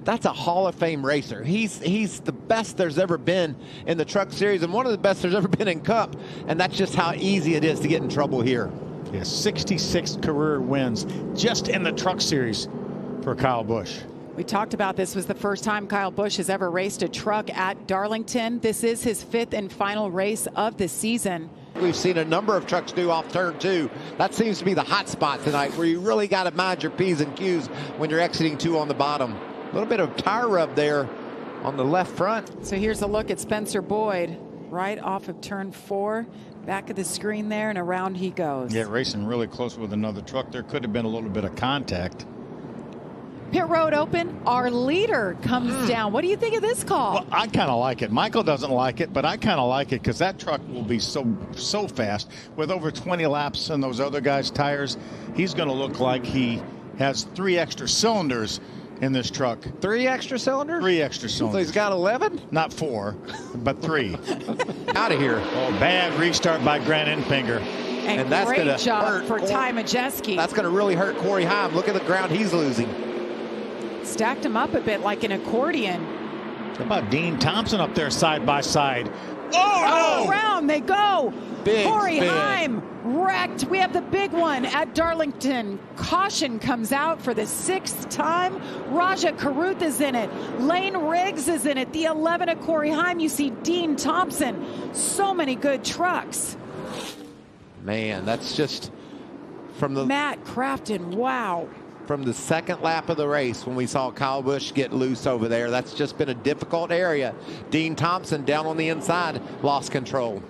F: That's a Hall of Fame racer. He's the best there's ever been in the Truck Series and one of the best there's ever been in Cup. And that's just how easy it is to get in trouble here.
G: Yeah, 66 career wins just in the Truck Series for Kyle Busch.
L: We talked about this was the first time Kyle Busch has ever raced a truck at Darlington. This is his 5th and final race of the season.
F: We've seen a number of trucks do off turn 2. That seems to be the hot spot tonight, where you really got to mind your P's and Q's when you're exiting 2 on the bottom. A little bit of tire rub there on the left front.
L: So here's a look at Spencer Boyd right off of turn 4. Back of the screen there, and around he goes.
G: Yeah, racing really close with another truck. There could have been a little bit of contact.
L: Pit road open. Our leader comes down. What do you think of this call?
G: Well, I kind of like it. Michael doesn't like it, but I kind of like it because that truck will be so fast. With over 20 laps on those other guys' tires, he's going to look like he has 3 extra cylinders in this truck.
F: 3 extra cylinders?
G: 3 extra cylinders.
F: So he's got 11?
G: Not 4, but 3.
F: Out of here.
G: Oh, bad restart by Grant Enfinger.
L: And that's great job for Ty Majeski.
F: That's going to really hurt Corey Heim. Look at the ground he's losing.
L: Stacked him up a bit like an accordion.
G: How about Dean Thompson up there side by side?
L: Oh, no! Around they go.
F: Big
L: Corey
F: spin.
L: Heim wrecked. We have the big one at Darlington. Caution comes out for the 6th time. Raja Karuth is in it. Lane Riggs is in it. The 11 of Corey Heim. You see Dean Thompson. So many good trucks.
F: Man, that's just from the
L: Matt Crafton. Wow.
F: From the 2nd lap of the race when we saw Kyle Busch get loose over there. That's just been a difficult area. Dean Thompson down on the inside lost control.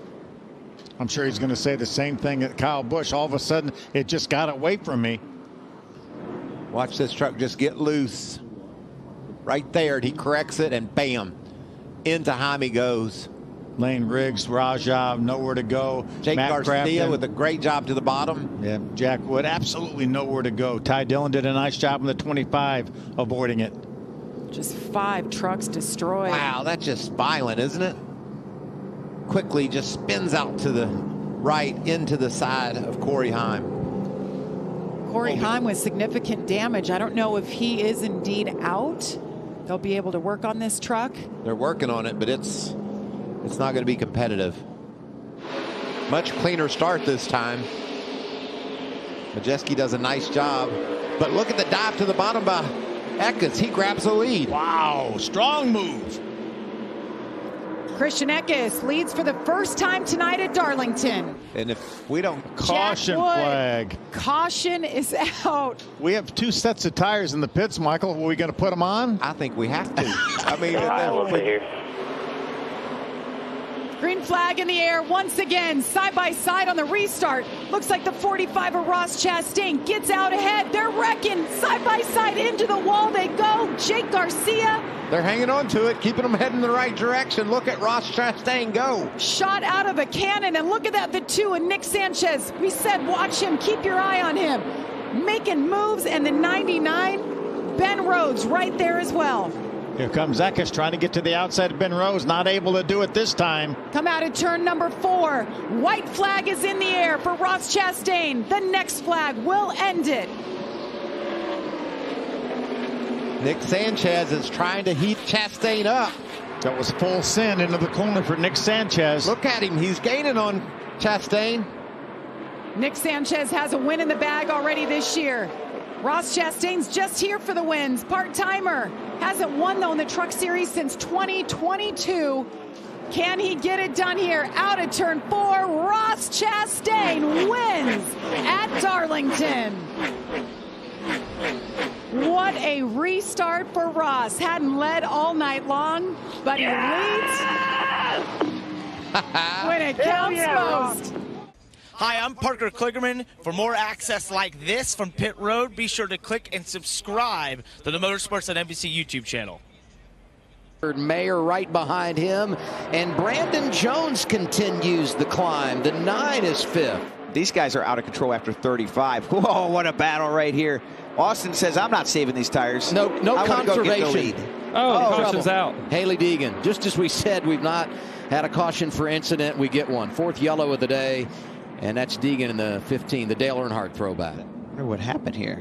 G: I'm sure he's going to say the same thing at Kyle Busch. All of a sudden, it just got away from me.
F: Watch this truck just get loose. Right there, and he corrects it, and bam, into Heim he goes.
G: Lane Riggs, Raja, nowhere to go.
F: Jake
G: Matt
F: Garcia
G: Crafton
F: with a great job to the bottom.
G: Yeah, Jack Wood, absolutely nowhere to go. Ty Dillon did a nice job on the 25, avoiding it.
L: Just 5 trucks destroyed.
F: Wow, that's just violent, isn't it? Quickly just spins out to the right into the side of Corey Heim.
L: Corey Heim with significant damage. I don't know if he is indeed out. They'll be able to work on this truck.
F: They're working on it, but it's not going to be competitive. Much cleaner start this time. Majeski does a nice job. But look at the dive to the bottom by Eckes. He grabs the lead.
G: Wow, strong move.
L: Christian Eckes leads for the first time tonight at Darlington.
F: And if we don't...
G: Caution flag.
L: Caution is out.
G: We have 2 sets of tires in the pits, Michael. Are we going to put them on?
F: I think we have to. I mean...
E: a little bit here.
L: Green flag in the air once again, side by side on the restart. Looks like the 45 of Ross Chastain gets out ahead. They're wrecking side by side into the wall they go. Jake Garcia.
F: They're hanging on to it, keeping them heading in the right direction. Look at Ross Chastain go.
L: Shot out of a cannon, and look at that, the 2 and Nick Sanchez. We said watch him, keep your eye on him. Making moves, and the 99, Ben Rhodes right there as well.
G: Here comes Eckes trying to get to the outside of Ben Rhodes, not able to do it this time.
L: Come out of turn number 4. White flag is in the air for Ross Chastain. The next flag will end it.
F: Nick Sanchez is trying to heat Chastain up.
G: That was full send into the corner for Nick Sanchez.
F: Look at him. He's gaining on Chastain.
L: Nick Sanchez has a win in the bag already this year. Ross Chastain's just here for the wins. Part-timer. Hasn't won, though, in the Truck Series since 2022. Can he get it done here? Out of turn 4, Ross Chastain wins at Darlington. What a restart for Ross. Hadn't led all night long, but he leads when it counts most.
P: Hi, I'm Parker Kligerman. For more access like this from Pit Road, be sure to click and subscribe to the Motorsports on NBC YouTube channel.
A: Mayer right behind him, and Brandon Jones continues the climb. The 9 is 5th.
T: These guys are out of control after 35. Whoa, what a battle right here. Austin says, I'm not saving these tires.
A: No conservation.
M: Caution's out.
A: Haley Deegan. Just as we said, we've not had a caution for incident. We get one. 4th yellow of the day, and that's Deegan in the 15, the Dale Earnhardt throwback.
T: I wonder what happened here.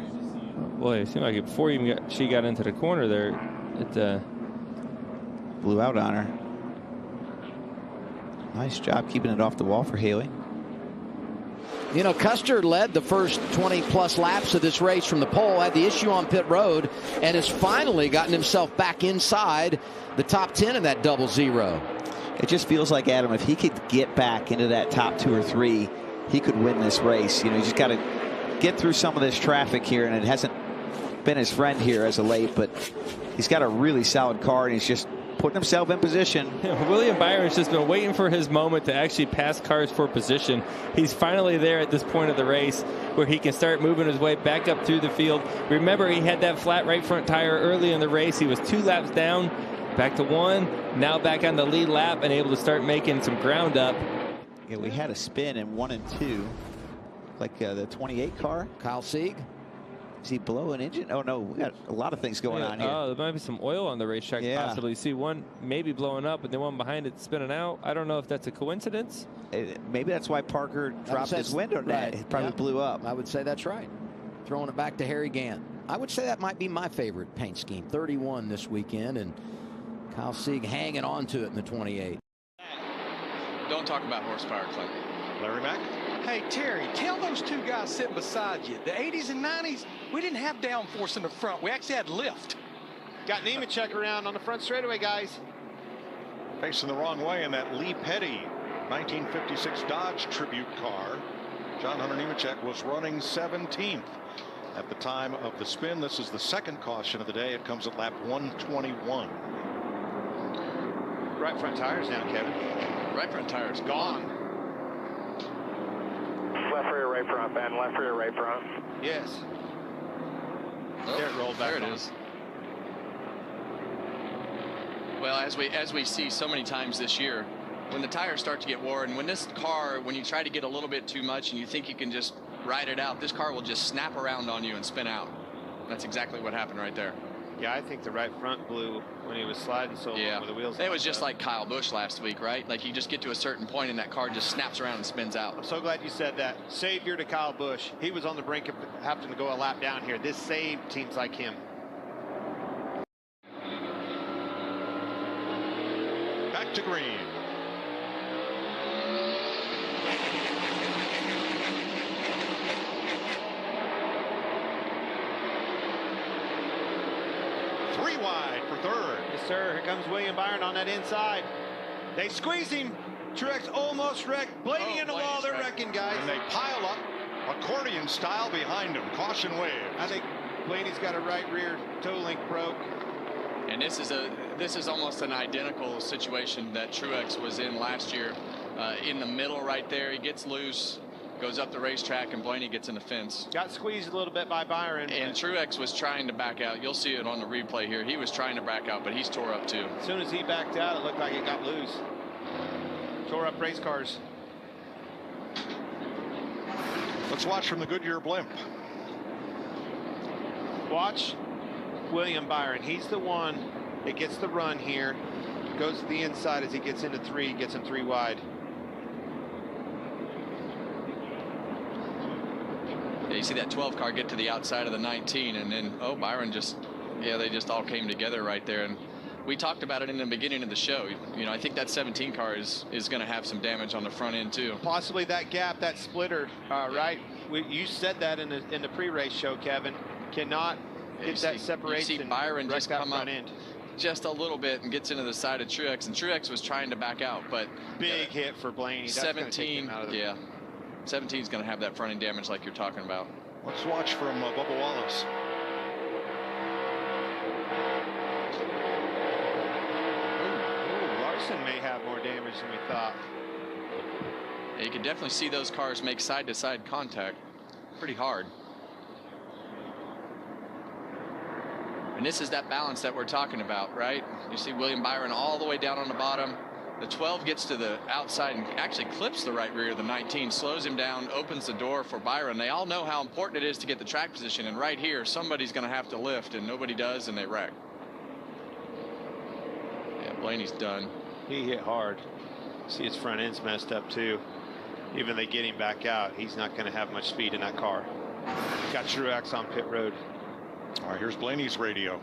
M: Boy, it seemed like before she got into the corner there, it
T: blew out on her. Nice job keeping it off the wall for Haley.
A: You know, Custer led the first 20-plus laps of this race from the pole, had the issue on pit road, and has finally gotten himself back inside the top 10 in that double zero.
T: It just feels like, Adam, if he could get back into that top 2 or 3, he could win this race. You know, he's just got to get through some of this traffic here, and it hasn't been his friend here as of late, but he's got a really solid car, and he's just putting himself in position.
M: William Byron's just been waiting for his moment to actually pass cars for position. He's finally there at this point of the race where he can start moving his way back up through the field. Remember, he had that flat right front tire early in the race. He was 2 laps down, back to 1, now back on the lead lap and able to start making some ground up.
T: Yeah, we had a spin in 1 and 2, like the 28 car.
A: Kyle Sieg.
T: Is he below an engine? Oh, no, we got a lot of things going on here.
M: Oh, there might be some oil on the racetrack, possibly. You see one maybe blowing up, and the one behind it spinning out. I don't know if that's a coincidence.
T: Maybe that's why Parker dropped his window. Right. It probably blew up.
A: I would say that's right. Throwing it back to Harry Gant. I would say that might be my favorite paint scheme. 31 this weekend, and Kyle Sieg hanging on to it in the 28.
J: Don't talk about horsepower, Clint.
B: Larry Mack.
Q: Hey, Terry, tell those 2 guys sitting beside you, the 80s and 90s, we didn't have downforce in the front. We actually had lift.
R: Got Nemechek around on the front straightaway, guys.
B: Facing the wrong way in that Lee Petty 1956 Dodge Tribute car. John Hunter Nemechek was running 17th at the time of the spin. This is the 2nd caution of the day. It comes at lap 121.
R: Right front tires now, Kevin.
J: Right front tires
R: gone.
E: Left rear, right front, Ben. Left rear, right front.
R: Yes.
J: Oh,
R: there it rolled back.
J: There it is. Well, as we see so many times this year, when the tires start to get worn, when this car, when you try to get a little bit too much and you think you can just ride it out, this car will just snap around on you and spin out. That's exactly what happened right there.
R: Yeah, I think the right front blew when he was sliding so long with the wheels.
J: It was just like Kyle Busch last week, right? Like you just get to a certain point and that car just snaps around and spins out.
R: I'm so glad you said that. Savior to Kyle Busch. He was on the brink of having to go a lap down here. This saved teams like him.
B: Back to green. Wide for 3rd.
R: Yes, sir. Here comes William Byron on that inside. They squeeze him. Truex almost wrecked. Blaney in the wall. They're wrecking, guys.
B: And they pile up accordion style behind him. Caution wave.
R: I think Blaney's got a right rear toe link broke.
J: And this is almost an identical situation that Truex was in last year. In the middle right there, he gets loose, goes up the racetrack, and Blaney gets in the fence.
R: Got squeezed a little bit by Byron.
J: And Truex was trying to back out. You'll see it on the replay here. He was trying to back out, but he's tore up too.
R: As soon as he backed out, it looked like it got loose. Tore up race cars.
B: Let's watch from the Goodyear blimp.
R: Watch William Byron. He's the one that gets the run here. Goes to the inside as he gets into 3, gets him 3 wide.
J: Yeah, you see that 12 car get to the outside of the 19, and then, oh, Byron just, yeah, they just all came together right there. And we talked about it in the beginning of the show. You know, I think that 17 car is going to have some damage on the front end, too.
R: Possibly that gap, that splitter, right? You said that in the pre-race show, Kevin.
C: Cannot get that separation.
J: You see Byron just come up just a little bit and gets into the side of Truex, and Truex was trying to back out, but
C: big hit for Blaney.
J: 17, yeah, 17 is going to have that front end damage like you're talking about.
B: Let's watch from Bubba Wallace.
C: Larson may have more damage than we thought.
J: Yeah, you can definitely see those cars make side-to-side contact pretty hard. And this is that balance that we're talking about, right? You see William Byron all the way down on the bottom. The 12 gets to the outside and actually clips the right rear of the 19, slows him down, opens the door for Byron. They all know how important it is to get the track position, and right here, somebody's going to have to lift, and nobody does, and they wreck. Yeah, Blaney's done.
C: He hit hard. See, his front end's messed up, too. Even they get him back out, he's not going to have much speed in that car. Got Truex on pit road.
B: All right, here's Blaney's radio.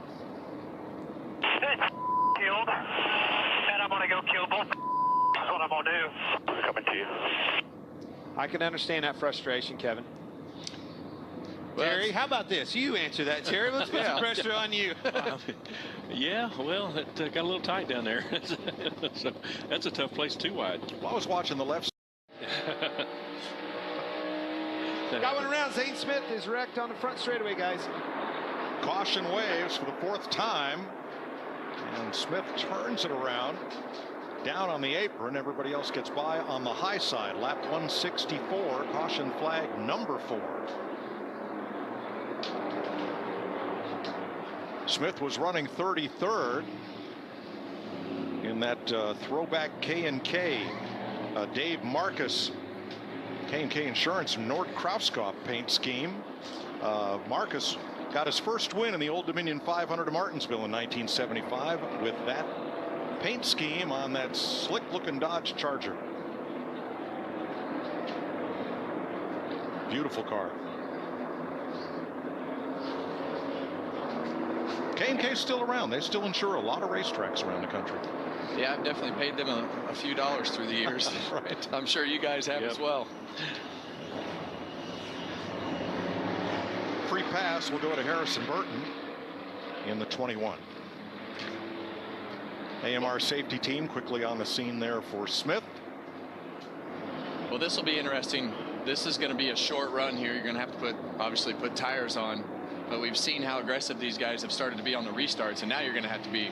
E: Killed. And I'm gonna go kill both. That's what I'm gonna do. Coming to you.
C: I can understand that frustration, Kevin. Terry, how about this? You answer that, Terry. Let's put some pressure on you.
O: Yeah, well, it got a little tight down there. So that's a tough place, too wide.
B: Well, I was watching the left.
C: Got one around. Zane Smith is wrecked on the front straightaway, guys.
B: Caution waves for the 4th time. And Smith turns it around. Down on the apron. Everybody else gets by on the high side. Lap 164. Caution flag number 4. Smith was running 33rd in that throwback K&K. Dave Marcus, K&K Insurance, Nord Krauskopf paint scheme. Marcus got his first win in the Old Dominion 500 of Martinsville in 1975 with that paint scheme on that slick-looking Dodge Charger. Beautiful car. K&K's still around. They still insure a lot of racetracks around the country.
J: Yeah, I've definitely paid them a few dollars through the years.
B: Right.
J: I'm sure you guys have as well.
B: Free pass will go to Harrison Burton in the 21. AMR safety team quickly on the scene there for Smith.
J: Well, this will be interesting. This is going to be a short run here. You're going to have to obviously put tires on, but we've seen how aggressive these guys have started to be on the restarts, and now you're going to have to be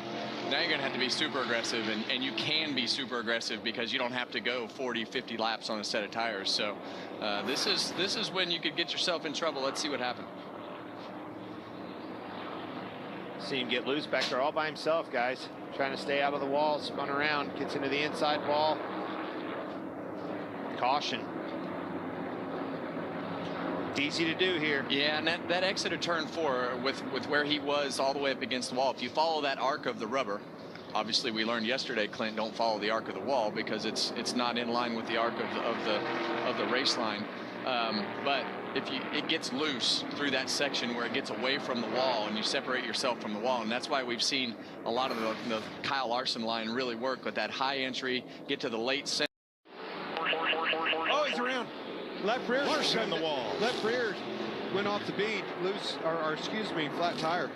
J: super aggressive, and you can be super aggressive because you don't have to go 40-50 laps on a set of tires. So this is when you could get yourself in trouble. Let's see what happens.
C: See him get loose back there all by himself, guys. Trying to stay out of the wall, spun around, gets into the inside wall. Caution. It's easy to do here.
J: Yeah, and that exit of turn 4 with where he was all the way up against the wall, if you follow that arc of the rubber, obviously we learned yesterday, Clint, don't follow the arc of the wall because it's not in line with the arc of the race line. But if it gets loose through that section where it gets away from the wall and you separate yourself from the wall, and that's why we've seen a lot of the Kyle Larson line really work with that high entry, get to the late center.
C: Oh, he's around. Left rear.
B: Larson in the wall.
C: Left rear went off the bead. Flat tire.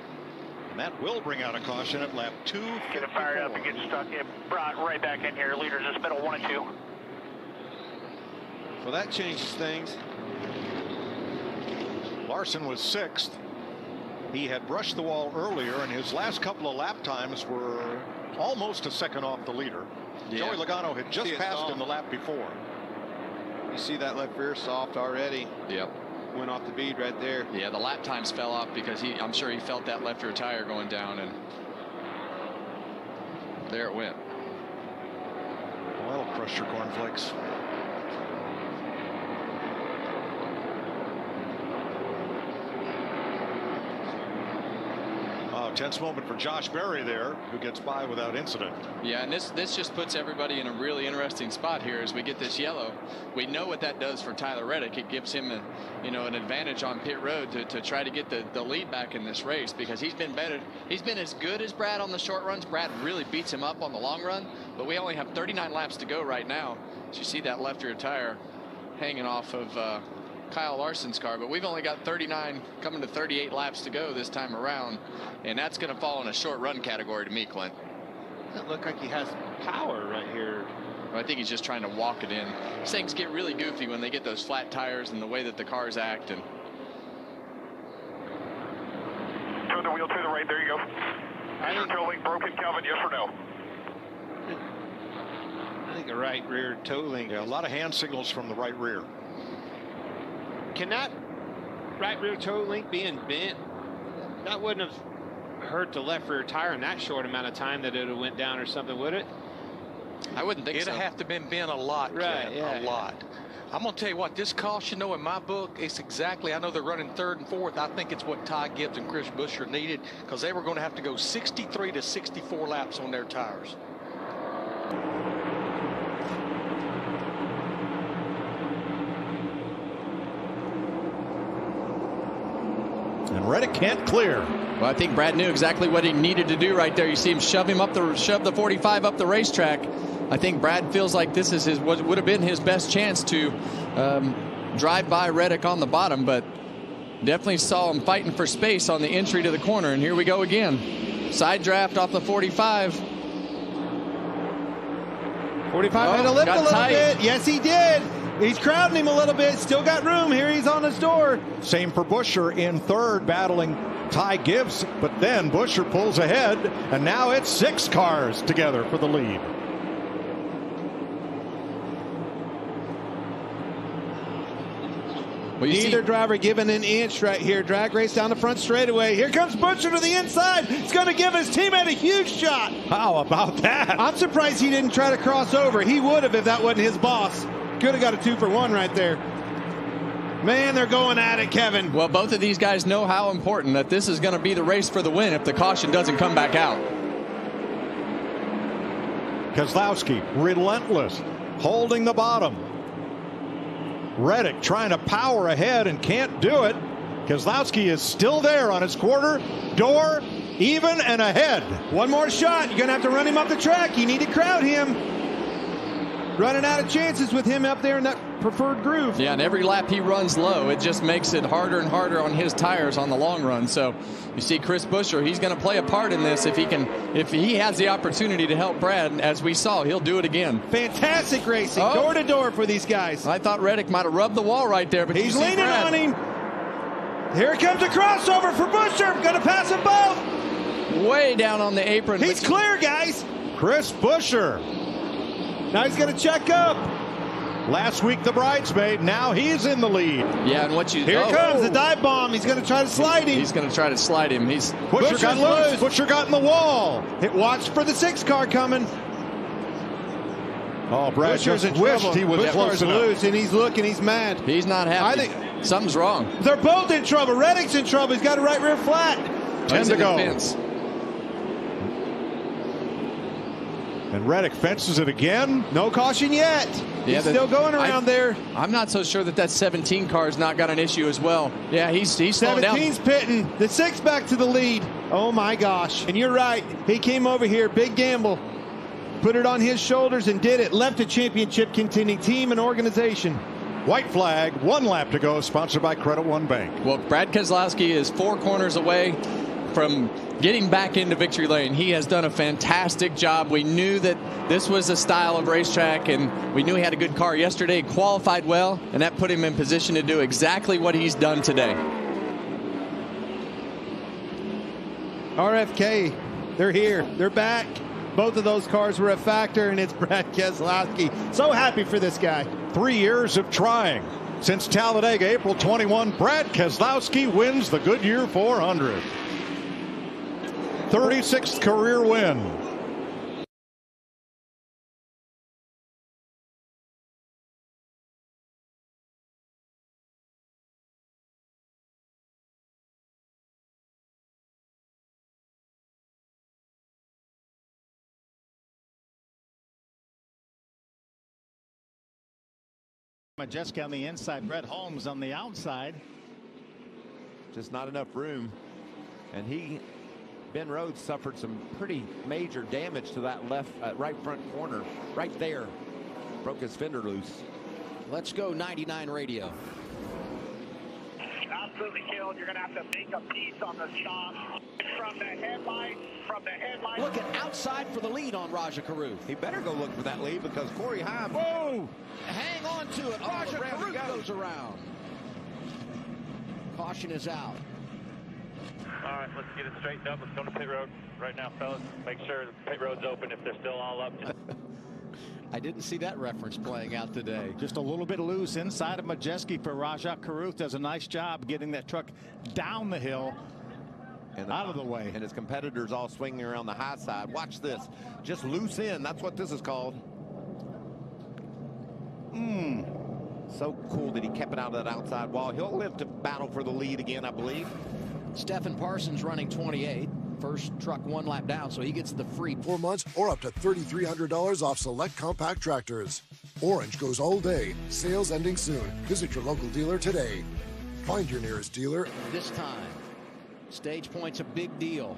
B: And that will bring out a caution at lap 254.
E: Get it fired up and get stuck. It brought right back in here. Leaders just middle 1 and 2.
C: Well, that changes things.
B: Larson was 6th. He had brushed the wall earlier, and his last couple of lap times were almost a second off the leader.
C: Yeah.
B: Joey Logano had just passed him the lap before.
C: You see that left rear soft already.
J: Yep.
C: Went off the bead right there.
J: Yeah, the lap times fell off because I'm sure he felt that left rear tire going down, and there it went.
B: Well, that'll crush your cornflakes. Tense moment for Josh Berry there, who gets by without incident.
J: Yeah, and this just puts everybody in a really interesting spot here as we get this yellow. We know what that does for Tyler Reddick. It gives him an advantage on pit road to try to get the lead back in this race because he's been better. He's been as good as Brad on the short runs. Brad really beats him up on the long run, but we only have 39 laps to go right now. So you see that left rear tire hanging off of
D: Kyle Larson's car, but we've only got 39 coming to 38 laps to go this time around, and that's going to fall in a short run category to me, Clint.
C: Doesn't look like he has power right here.
D: I think he's just trying to walk it in. These things get really goofy when they get those flat tires and the way that the cars act. And
E: turn the wheel to the right. There you go. Toe link broken, Calvin? Yes or no?
B: I think the right rear toe link. Yeah, a lot of hand signals from the right rear.
C: Can that right rear toe link being bent, that wouldn't have hurt the left rear tire in that short amount of time that it would have went down or something, would it?
D: I wouldn't think so.
O: It'd have to have been bent a lot,
C: right?
O: Yeah, a lot. I'm going to tell you what, this caution, though, in my book, it's exactly, I know they're running 3rd and 4th. I think it's what Ty Gibbs and Chris Buescher needed, because they were going to have to go 63 to 64 laps on their tires.
B: And Reddick can't clear.
D: Well, I think Brad knew exactly what he needed to do right there. You see him shove the 45 up the racetrack. I think Brad feels like this is his would have been his best chance to drive by Reddick on the bottom, but definitely saw him fighting for space on the entry to the corner. And here we go again. Side draft off the 45.
R: 45 had to lift a little bit. Yes, he did. He's crowding him a little bit. Still got room. Here he's on his door.
B: Same for Buescher in 3rd, battling Ty Gibbs, but then Buescher pulls ahead, and now it's 6 cars together for the lead.
R: Well, neither driver given an inch right here. Drag race down the front straightaway. Here comes Buescher to the inside. It's going to give his teammate a huge shot.
B: How about that?
R: I'm surprised he didn't try to cross over. He would have if that wasn't his boss. Could have got a 2-for-1 right there. Man, they're going at it, Kevin.
D: Well, both of these guys know how important that this is going to be the race for the win if the caution doesn't come back out.
B: Keselowski, relentless, holding the bottom. Reddick trying to power ahead and can't do it. Keselowski is still there on his quarter, door, even and ahead.
R: One more shot. You're going to have to run him up the track. You need to crowd him. Running out of chances with him up there in that preferred groove.
D: Yeah, and every lap he runs low, it just makes it harder and harder on his tires on the long run. So you see Chris Buescher, he's going to play a part in this if he has the opportunity to help Brad. As we saw, he'll do it again.
R: Fantastic racing, door to door for these guys.
D: I thought Reddick might have rubbed the wall right there, but
R: he's leaning on him. Here comes a crossover for Buescher. Going to pass them both.
D: Way down on the apron.
R: He's clear, guys.
B: Chris Buescher.
R: Now he's going to check up.
B: Last week the bridesmaid, now he's in the lead.
D: Yeah, and
R: Here comes the dive bomb. He's going to try to slide him.
D: He's going to try to slide him.
B: Buescher got loose. Buescher got in the wall.
R: Watch for the 6 car coming.
B: Oh, Brad just wished he was close enough.
R: Loose, and he's looking. He's mad.
D: He's not happy. I think something's wrong.
R: They're both in trouble. Reddick's in trouble. He's got a right rear flat.
B: 10 to go. And Reddick fences it again.
R: No caution yet. He's still going around there.
D: I'm not so sure that 17 car's not got an issue as well. Yeah, he's slowing down.
R: 17's pitting. The 6 back to the lead. Oh, my gosh. And you're right. He came over here. Big gamble. Put it on his shoulders and did it. Left a championship contending team and organization.
B: White flag, 1 lap to go, sponsored by Credit One Bank.
D: Well, Brad Keselowski is 4 corners away from getting back into victory lane. He has done a fantastic job. We knew that this was a style of racetrack, and we knew he had a good car yesterday. Qualified well, and that put him in position to do exactly what he's done today.
R: RFK, they're here. They're back. Both of those cars were a factor, and it's Brad Keselowski. So happy for this guy.
B: 3 years of trying. Since Talladega, April 21, Brad Keselowski wins the Goodyear 400. 36th career win.
G: Majeski on the inside, Brett Holmes on the outside.
F: Just not enough room. And Ben Rhodes suffered some pretty major damage to that right front corner right there. Broke his fender loose.
A: Let's go 99 radio.
S: absolutely killed. You're going to have to make a piece on the shop. From the headlight.
A: Looking outside for the lead on Raja Caruth.
F: He better go look for that lead because Corey Heim.
A: Whoa! Hang on to it. Raja Caruth goes around. Caution is out.
V: All right, let's get it straightened up. Let's go to pit road right now, fellas. Make sure the pit road's open if they're still all up.
A: I didn't see that reference playing out today.
G: Just a little bit loose inside of Majeski for Raja Caruth. Does a nice job getting that truck down the hill and out of the way.
F: And his competitors all swinging around the high side. Watch this. Just loose in. That's what this is called. So cool that he kept it out of that outside wall. He'll live to battle for the lead again, I believe.
A: Stephen Parsons running 28. First truck 1 lap down, so he gets the free
W: 4 months or up to $3,300 off select compact tractors. Orange goes all day. Sales ending soon. Visit your local dealer today. Find your nearest dealer.
A: This time, stage point's a big deal.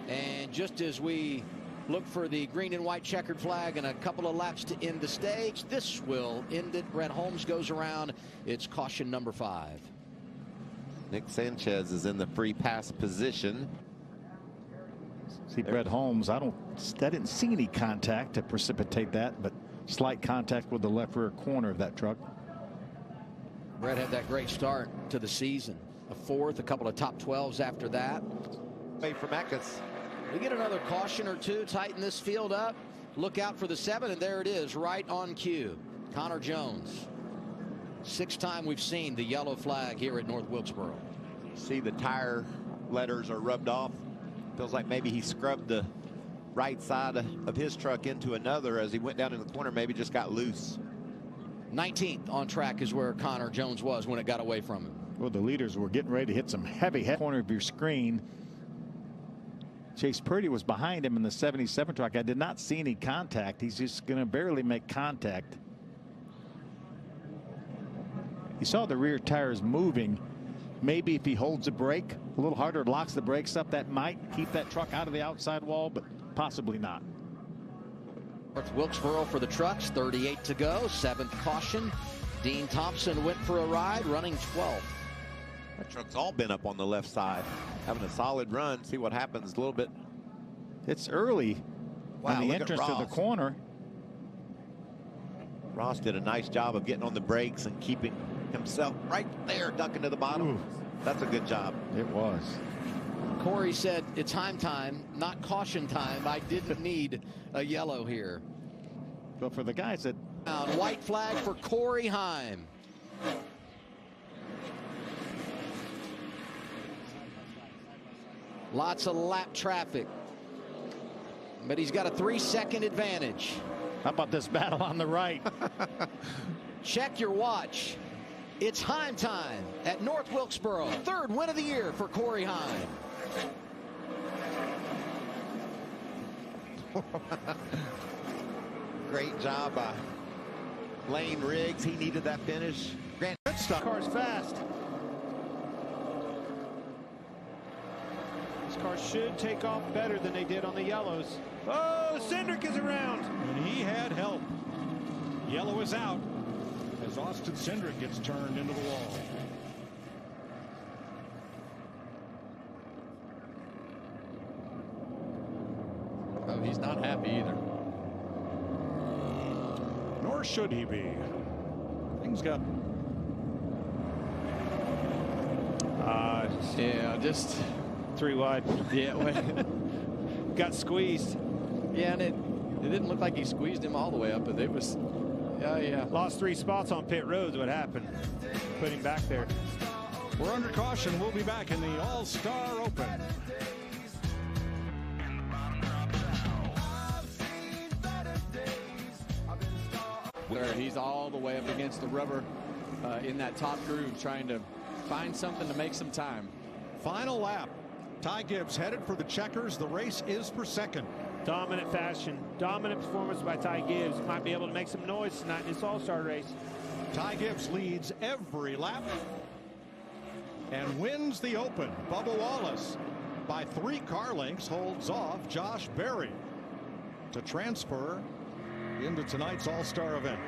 A: And just as we look for the green and white checkered flag and a couple of laps to end the stage, this will end it. Brett Holmes goes around. It's caution number 5.
F: Nick Sanchez is in the free pass position.
G: See Brett Holmes, I didn't see any contact to precipitate that, but slight contact with the left rear corner of that truck.
A: Brett had that great start to the season. A 4th, a couple of top 12s after that.
F: Wait for Eckes.
A: We get another caution or two, tighten this field up. Look out for the 7, and there it is, right on cue. Connor Jones. 6th time we've seen the yellow flag here at North Wilkesboro.
F: See the tire letters are rubbed off. Feels like maybe he scrubbed the right side of his truck into another as he went down in the corner, maybe just got loose.
A: 19th on track is where Connor Jones was when it got away from him.
G: Well, the leaders were getting ready to hit some heavy corner of your screen. Chase Purdy was behind him in the 77 truck. I did not see any contact. He's just going to barely make contact. You saw the rear tires moving. Maybe if he holds the brake a little harder, locks the brakes up, that might keep that truck out of the outside wall, but possibly not.
A: North Wilkesboro for the trucks, 38 to go, 7th caution. Dean Thompson went for a ride, running 12th.
F: That truck's all been up on the left side, having a solid run. See what happens a little bit.
G: It's early on the entrance to the corner.
F: Ross did a nice job of getting on the brakes and keeping himself right there, ducking to the bottom. Ooh. That's a good job.
G: It was.
A: Corey said it's time, not caution time. I didn't need a yellow here.
G: But for the guys that...
A: White flag for Corey Heim. Lots of lap traffic. But he's got a 3-second advantage.
G: How about this battle on the right?
A: Check your watch. It's Heim time at North Wilkesboro. 3rd win of the year for Corey Heim.
F: Great job by Lane Riggs. He needed that finish.
B: Grant car's fast. This car should take off better than they did on the yellows. Oh, Cindric is around. And he had help. Yellow is out as Austin Cindric gets turned into the wall.
D: Oh, he's not happy either.
B: Nor should he be. Things got...
D: yeah, just
B: 3 wide.
D: Yeah,
B: got squeezed.
D: Yeah, and it didn't look like he squeezed him all the way up, but it was... Yeah.
B: Lost 3 spots on pit road is what happened. Put him back there. We're under caution. We'll be back in the All-Star Open.
D: Where he's all the way up against the rubber in that top groove, trying to find something to make some time.
B: Final lap. Ty Gibbs headed for the checkers. The race is for 2nd. Dominant fashion. Dominant performance by Ty Gibbs. Might be able to make some noise tonight in this All-Star race. Ty Gibbs leads every lap and wins the Open. Bubba Wallace, by 3 car lengths, holds off Josh Berry to transfer into tonight's All-Star event.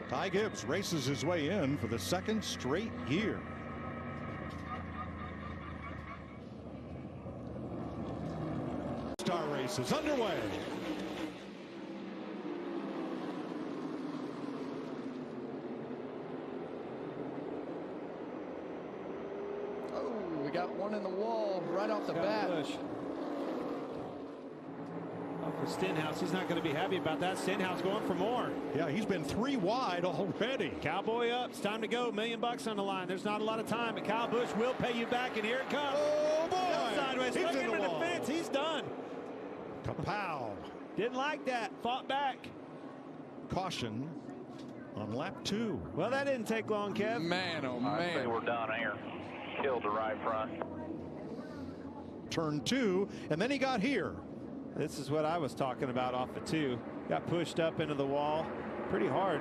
B: Ty Gibbs races his way in for the second straight year. Star race is underway.
D: Oh, we got one in the wall right off the bat.
R: For Stenhouse, he's not going to be happy about that. Stenhouse going for more.
B: Yeah, he's been 3 wide already.
R: Cowboy up. It's time to go. $1 million on the line. There's not a lot of time, but Kyle Busch will pay you back, and here it comes.
B: Oh, boy.
R: Sideways.
B: He's
R: Look
B: in
R: into
B: the
R: the
B: wall.
R: fence. He's done.
B: Kapow.
R: Didn't like that. Fought back.
B: Caution on lap 2.
R: Well, that didn't take long, Kev.
D: Man, oh,
V: I'd say
D: man.
V: we're done here. Killed the right front.
B: Turn 2, and then he got here.
R: This is what I was talking about off the 2. Got pushed up into the wall pretty hard.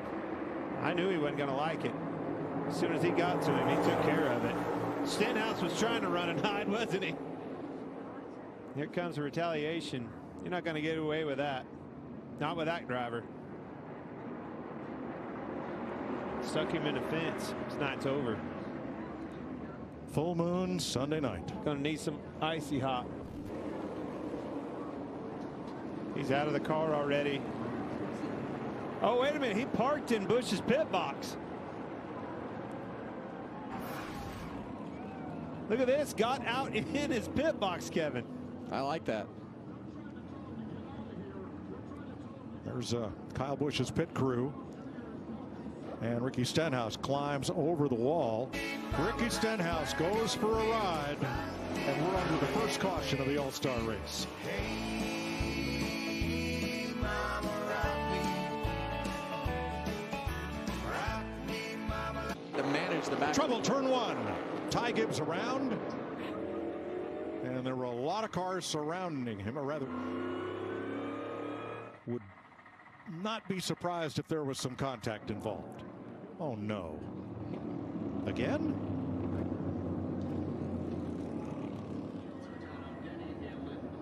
R: I knew he wasn't going to like it. As soon as he got to him, he took care of it. Stenhouse was trying to run and hide, wasn't he? Here comes a retaliation. You're not going to get away with that. Not with that driver. Stuck him in a fence. This night's over.
B: Full moon Sunday night.
R: Going to need some icy hot. He's out of the car already. Oh, wait a minute. He parked in Busch's pit box. Look at this. Got out in his pit box, Kevin.
D: I like that.
B: There's Kyle Busch's pit crew. And Ricky Stenhouse climbs over the wall. Ricky Stenhouse goes for a ride. And we're under the first caution of the All-Star race.
D: To manage the back.
B: Trouble, turn 1. Ty Gibbs around. And there were a lot of cars surrounding him, or rather, would not be surprised if there was some contact involved. Oh, no. Again?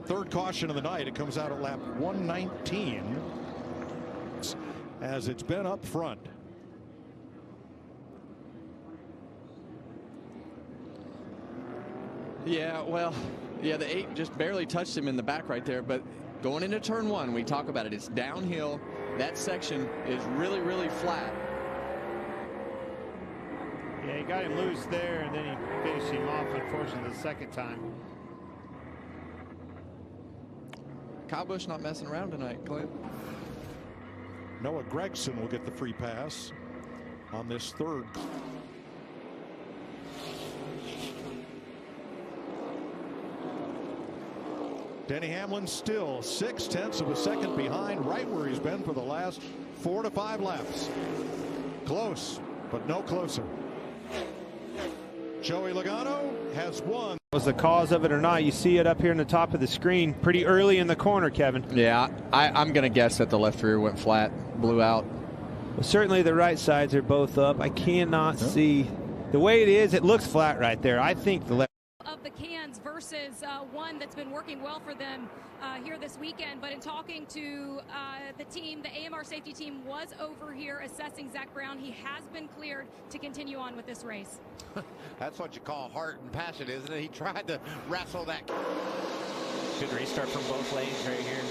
B: Third caution of the night. It comes out at lap 119 as it's been up front.
D: Yeah, well, yeah, the 8 just barely touched him in the back right there, but going into turn 1, we talk about it. It's downhill. That section is really, really flat.
R: Yeah, he got him loose there, and then he finished him off, unfortunately, the second time.
D: Kyle Busch not messing around tonight, Clint.
B: Noah Gregson will get the free pass on this third. Denny Hamlin still 0.6 of a second behind, right where he's been for the last 4 to 5 laps. Close, but no closer. Joey Logano has won.
R: Was the cause of it or not? You see it up here in the top of the screen pretty early in the corner, Kevin.
D: Yeah, I'm going to guess that the left rear went flat, blew out.
R: Well, certainly the right sides are both up. I cannot see. The way it is, it looks flat right there. I think the left.
H: Of the cans versus one that's been working well for them here this weekend. But in talking to the team, the AMR safety team was over here assessing Zach Brown. He has been cleared to continue on with this race.
F: That's what you call heart and passion, isn't it? He tried to wrestle that.
I: Good restart from both lanes right here.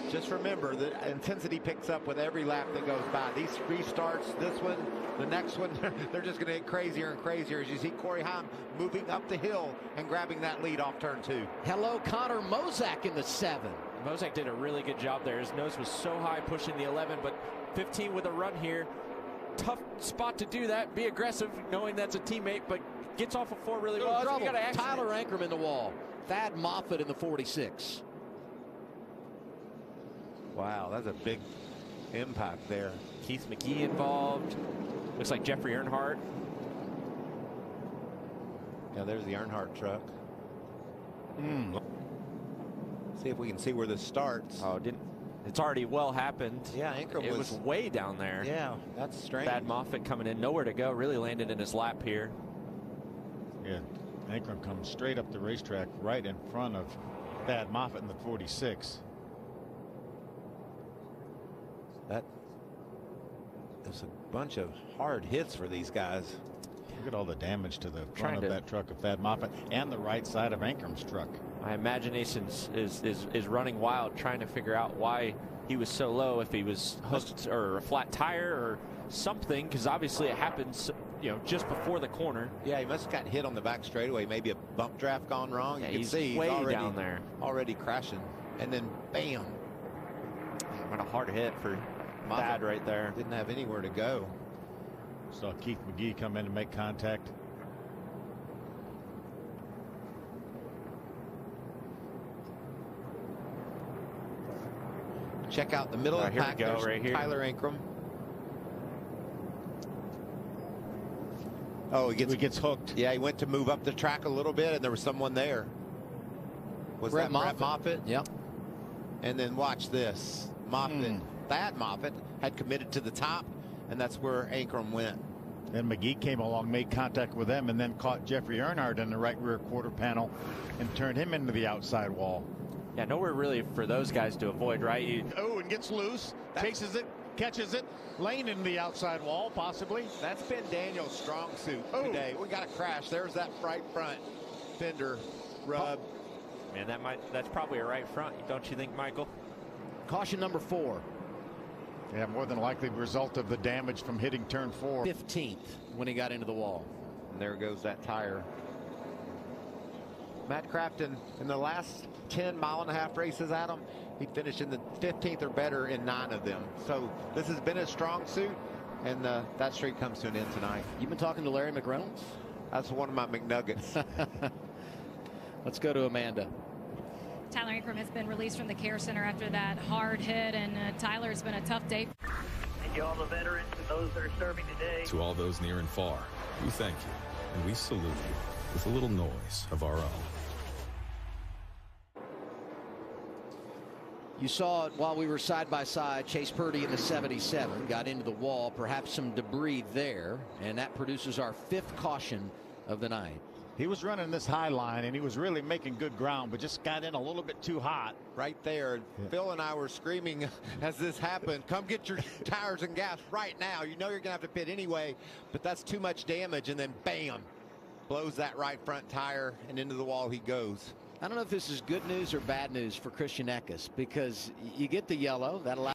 F: Just remember, the intensity picks up with every lap that goes by. These restarts, this one, the next one, they're just going to get crazier and crazier as you see Corey Heim moving up the hill and grabbing that lead off turn 2.
A: Hello, Connor Mozak in the 7.
I: Mozak did a really good job there. His nose was so high pushing the 11, but 15 with a run here. Tough spot to do that. Be aggressive, knowing that's a teammate, but gets off of 4 really well.
A: Trouble. Tyler Ankrum in the wall. Thad Moffitt in the 46.
F: Wow, that's a big impact there.
I: Keith McGee involved. Looks like Jeffrey Earnhardt.
F: Yeah, there's the Earnhardt truck. See if we can see where this starts.
I: Oh, it's already well happened.
F: Yeah, Ankrum
I: it was way down there.
F: Yeah, that's strange.
I: Thad Moffitt coming in, nowhere to go. Really landed in his lap here.
G: Yeah, Ankrum comes straight up the racetrack right in front of Thad Moffitt in the 46.
F: There's a bunch of hard hits for these guys.
G: Look at all the damage to the front of that truck of Thad Moffitt and the right side of Ankram's truck.
I: My imagination is running wild, trying to figure out why he was so low, if he was hooked or a flat tire or something, because obviously it happens, you know, just before the corner.
F: Yeah, he must have got hit on the back straightaway. Maybe a bump draft gone wrong.
I: Yeah,
F: you can
I: he's
F: see
I: way
F: he's already
I: down there,
F: already crashing, and then bam!
I: What a hard hit for Thad right there.
F: Didn't have anywhere to go.
G: Saw Keith McGee come in and make contact.
F: Check out the middle of the pack. There's
I: right here.
F: Tyler Ankrum. Oh, he gets hooked. Yeah, he went to move up the track a little bit, and there was someone there. Was that Brett Moffitt?
A: Yep.
F: And then watch this. Moffitt, Thad Moffitt, had committed to the top, and that's where Ankrum went.
G: Then McGee came along, made contact with them, and then caught Jeffrey Earnhardt in the right rear quarter panel and turned him into the outside wall.
I: Yeah, nowhere really for those guys to avoid, right?
G: Oh, and gets loose, chases it, catches it, lane in the outside wall, possibly.
F: That's been Daniel's strong suit today. We got a crash. There's that right front fender rub.
I: Man, that's probably a right front, don't you think, Michael?
A: Caution number 4.
G: Yeah, more than likely result of the damage from hitting turn 4.
A: 15th when he got into the wall.
F: And there goes that tire. Matt Crafton, in the last 10 mile-and-a-half races, Adam, he finished in the 15th or better in 9 of them. So this has been his strong suit, and that streak comes to an end tonight.
A: You've been talking to Larry McReynolds?
F: That's one of my McNuggets.
A: Let's go to Amanda.
H: Tyler Ankrum has been released from the care center after that hard hit, and Tyler, it's been a tough day.
S: Thank you all the veterans and those that are serving today.
K: To all those near and far, we thank you, and we salute you with a little noise of our own.
A: You saw it while we were side by side. Chase Purdy in the 77 got into the wall, perhaps some debris there, and that produces our 5th caution of the night.
G: He was running this high line, and he was really making good ground, but just got in a little bit too hot.
F: Right there. Yeah. Phil and I were screaming as this happened, come get your tires and gas right now. You know you're going to have to pit anyway, but that's too much damage, and then bam, blows that right front tire, and into the wall he goes.
A: I don't know if this is good news or bad news for Christian Eckes, because you get the yellow. That allows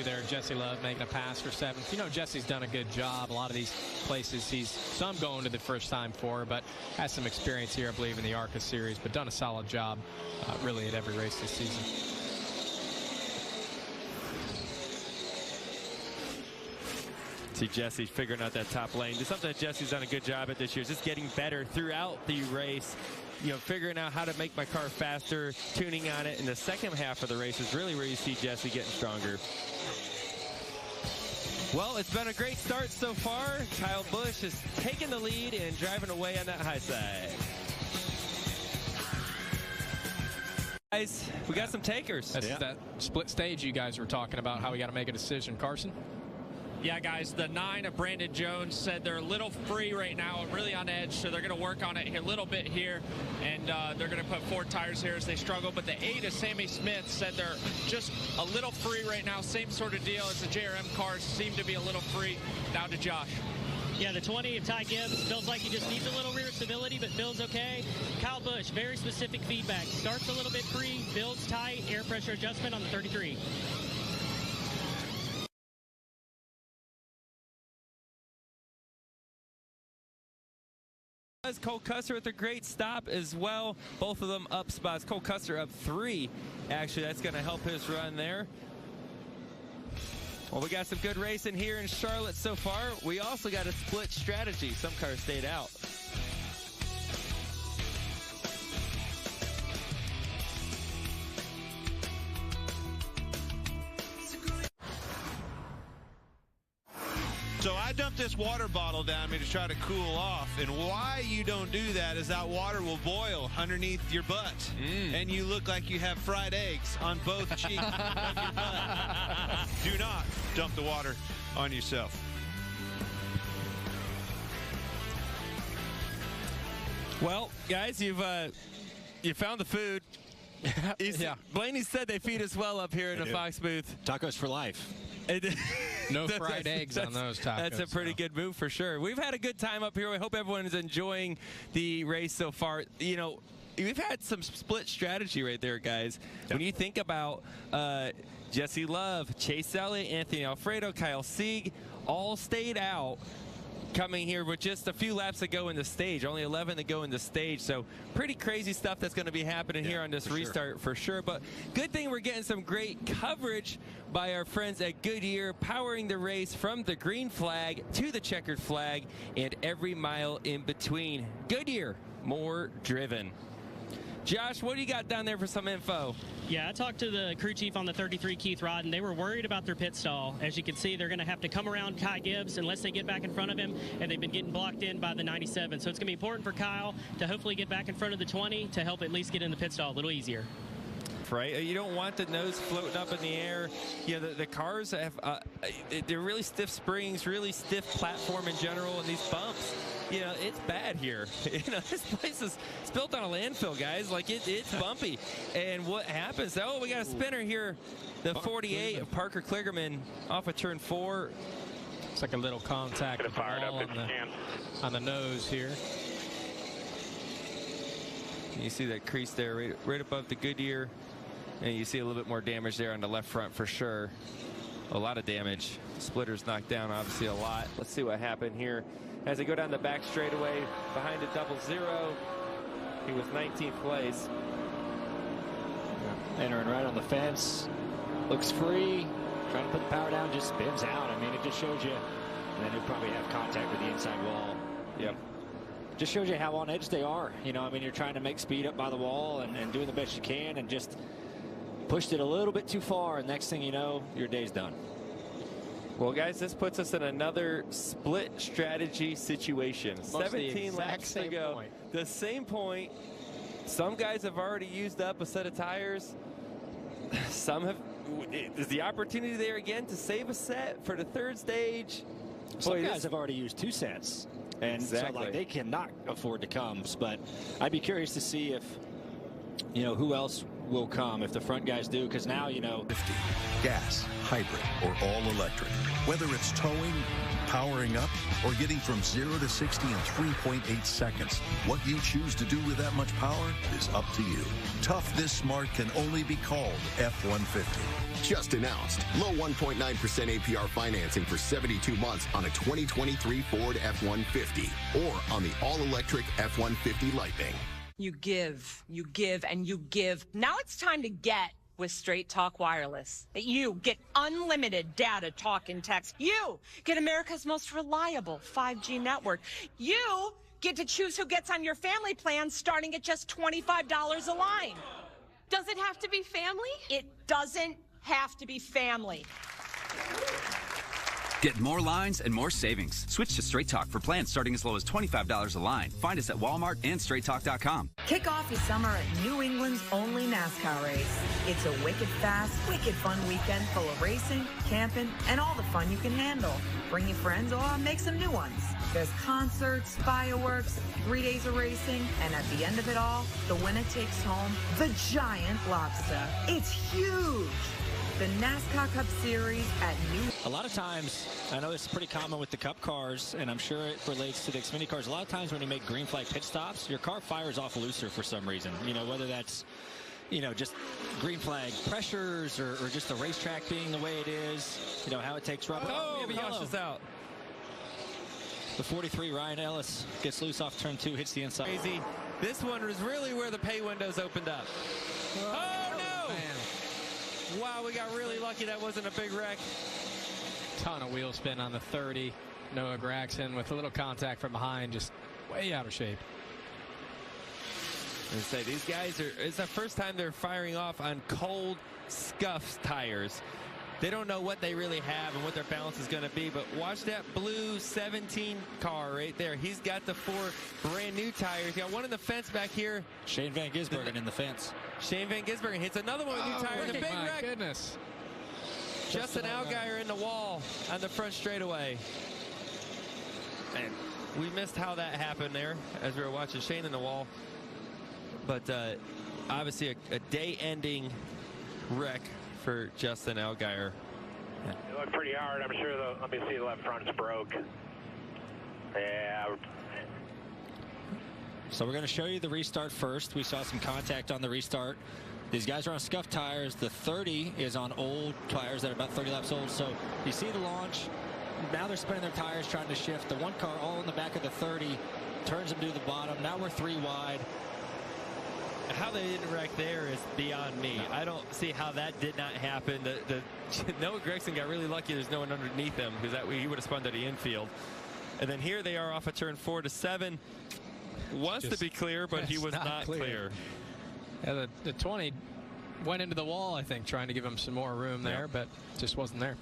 N: there, Jesse Love making a pass for 7th. You know, Jesse's done a good job. A lot of these places he's some going to the first time for, but has some experience here, I believe, in the ARCA series, but done a solid job really at every race this season.
M: See Jesse figuring out that top lane. It's something that Jesse's done a good job at this year, just getting better throughout the race. You know, figuring out how to make my car faster, tuning on it in the second half of the race is really where you see Jesse getting stronger. Well, it's been a great start so far. Kyle Busch is taking the lead and driving away on that high side. Guys, we got some takers.
N: That's that split stage you guys were talking about, how we got to make a decision. Carson?
U: Yeah, guys, the 9 of Brandon Jones said they're a little free right now, really on edge, so they're going to work on it a little bit here, and they're going to put 4 tires here as they struggle. But the 8 of Sammy Smith said they're just a little free right now, same sort of deal as the JRM cars seem to be a little free. Now to Josh.
X: Yeah, the 20 of Ty Gibbs feels like he just needs a little rear stability, but feels okay. Kyle Busch, very specific feedback. Starts a little bit free, builds tight, air pressure adjustment on the 33.
M: Cole Custer with a great stop as well. Both of them up spots. Cole Custer up 3. Actually, that's going to help his run there. Well, we got some good racing here in Charlotte so far. We also got a split strategy. Some cars stayed out.
C: So I dumped this water bottle down me to try to cool off, and why you don't do that is that water will boil underneath your butt, and you look like you have fried eggs on both cheeks of your butt. Do not dump the water on yourself.
M: Well, guys, you found the food.
N: Yeah.
M: Blaney said they feed us well up here in the Fox booth.
Y: Tacos for life.
N: No fried eggs on those tacos.
M: That's a pretty good move for sure. We've had a good time up here. We hope everyone is enjoying the race so far. You know, we've had some split strategy right there, guys. When you think about Jesse Love, Chase Elliott, Anthony Alfredo, Kyle Sieg, all stayed out coming here with just a few laps to go in the stage, only 11 to go in the stage. So pretty crazy stuff that's going to be happening here on this restart for sure. But good thing we're getting some great coverage by our friends at Goodyear, powering the race from the green flag to the checkered flag and every mile in between. Goodyear, more driven. Josh, what do you got down there for some info?
X: Yeah, I talked to the crew chief on the 33, Keith Rod, and they were worried about their pit stall. As you can see, they're going to have to come around Kai Gibbs unless they get back in front of him, and they've been getting blocked in by the 97. So it's going to be important for Kyle to hopefully get back in front of the 20 to help at least get in the pit stall a little easier.
M: Right, you don't want the nose floating up in the air. You know, the cars have they're really stiff springs, really stiff platform in general, and these bumps. You know, it's bad here. You know, this place is built on a landfill, guys. Like it's bumpy. And what happens? Oh, we got a spinner here. The 48 of Parker Kligerman off of turn 4.
N: It's like a little contact with the ball on the nose here.
M: You see that crease there right above the Goodyear. And you see a little bit more damage there on the left front for sure. A lot of damage. Splitters knocked down, obviously, a lot. Let's see what happened here as they go down the back straightaway behind the 00. He was 19th place.
L: Entering right on the fence. Looks free. Trying to put the power down, just spins out. I mean, it just shows you. And then he'll probably have contact with the inside wall.
M: Yep.
L: Just shows you how on edge they are. You know, I mean, you're trying to make speed up by the wall and doing the best you can, and just pushed it a little bit too far, and next thing you know, your day's done.
M: Well, guys, this puts us in another split strategy situation. 17 laps to go. The same point. Some guys have already used up a set of tires. Some have. Is the opportunity there again to save a set for the third stage?
L: Some guys have already used 2 sets. And so, like, they cannot afford to come. But I'd be curious to see if, you know, who else will come if the front guys do, because now, you know,
P: 50, gas, hybrid, or all electric. Whether it's towing, powering up, or getting from 0 to 60 in 3.8 seconds, what you choose to do with that much power is up to you. Tough this smart can only be called F-150.
Q: Just announced. Low 1.9% APR financing for 72 months on a 2023 Ford F-150 or on the all-electric F-150 Lightning.
T: You give, and you give. Now it's time to get with Straight Talk Wireless. You get unlimited data, talk, and text. You get America's most reliable 5G network. You get to choose who gets on your family plan starting at just $25 a line. Does it have to be family? It doesn't have to be family.
Y: Get more lines and more savings. Switch to Straight Talk for plans starting as low as $25 a line. Find us at Walmart and StraightTalk.com.
Z: Kick off your summer at New England's only NASCAR race. It's a wicked fast, wicked fun weekend full of racing, camping, and all the fun you can handle. Bring your friends or make some new ones. There's concerts, fireworks, 3 days of racing, and at the end of it all, the winner takes home the giant lobster. It's huge. The NASCAR Cup Series at New.
L: A lot of times, I know it's pretty common with the Cup cars, and I'm sure it relates to the Xfinity cars. A lot of times when you make green flag pit stops, your car fires off looser for some reason. You know, whether that's, you know, just green flag pressures or just the racetrack being the way it is. You know, how it takes rubber.
M: Oh, cautious out.
L: The 43, Ryan Ellis, gets loose off turn 2, hits the inside.
M: Crazy. This one was really where the pay windows opened up. Oh, no!
N: Man.
M: Wow, we got really lucky that wasn't a big wreck.
N: Ton of wheel spin on the 30. Noah Gragson with a little contact from behind, just way out of shape.
M: I say these guys it's the first time they're firing off on cold, scuffed tires. They don't know what they really have and what their balance is going to be, but watch that blue 17 car right there. He's got the 4 brand new tires. He's got one in the fence back here.
L: Shane Van Gisbergen in the fence.
M: Shane Van Gisbergen hits another one with new tires. The big wreck.
N: Goodness.
M: Justin Allgaier in the wall on the front straightaway. And we missed how that happened there as we were watching Shane in the wall. But obviously a day-ending wreck for Justin Allgaier.
S: You look pretty hard. I'm sure let me see, the left front's broke. Yeah.
B: So we're going to show you the restart first. We saw some contact on the restart. These guys are on scuffed tires. The 30 is on old tires that are about 30 laps old. So you see the launch. Now they're spinning their tires trying to shift. The one car all in the back of the 30 turns them to the bottom. Now we're 3 wide.
M: How they didn't wreck there is beyond me. I don't see how that did not happen. Noah Gragson got really lucky there's no one underneath him, because that way he would have spun to the infield. And then here they are off of turn 4 to 7. Wants to be clear, but he was not clear.
N: Yeah, the 20 went into the wall, I think, trying to give him some more room there, but just wasn't there.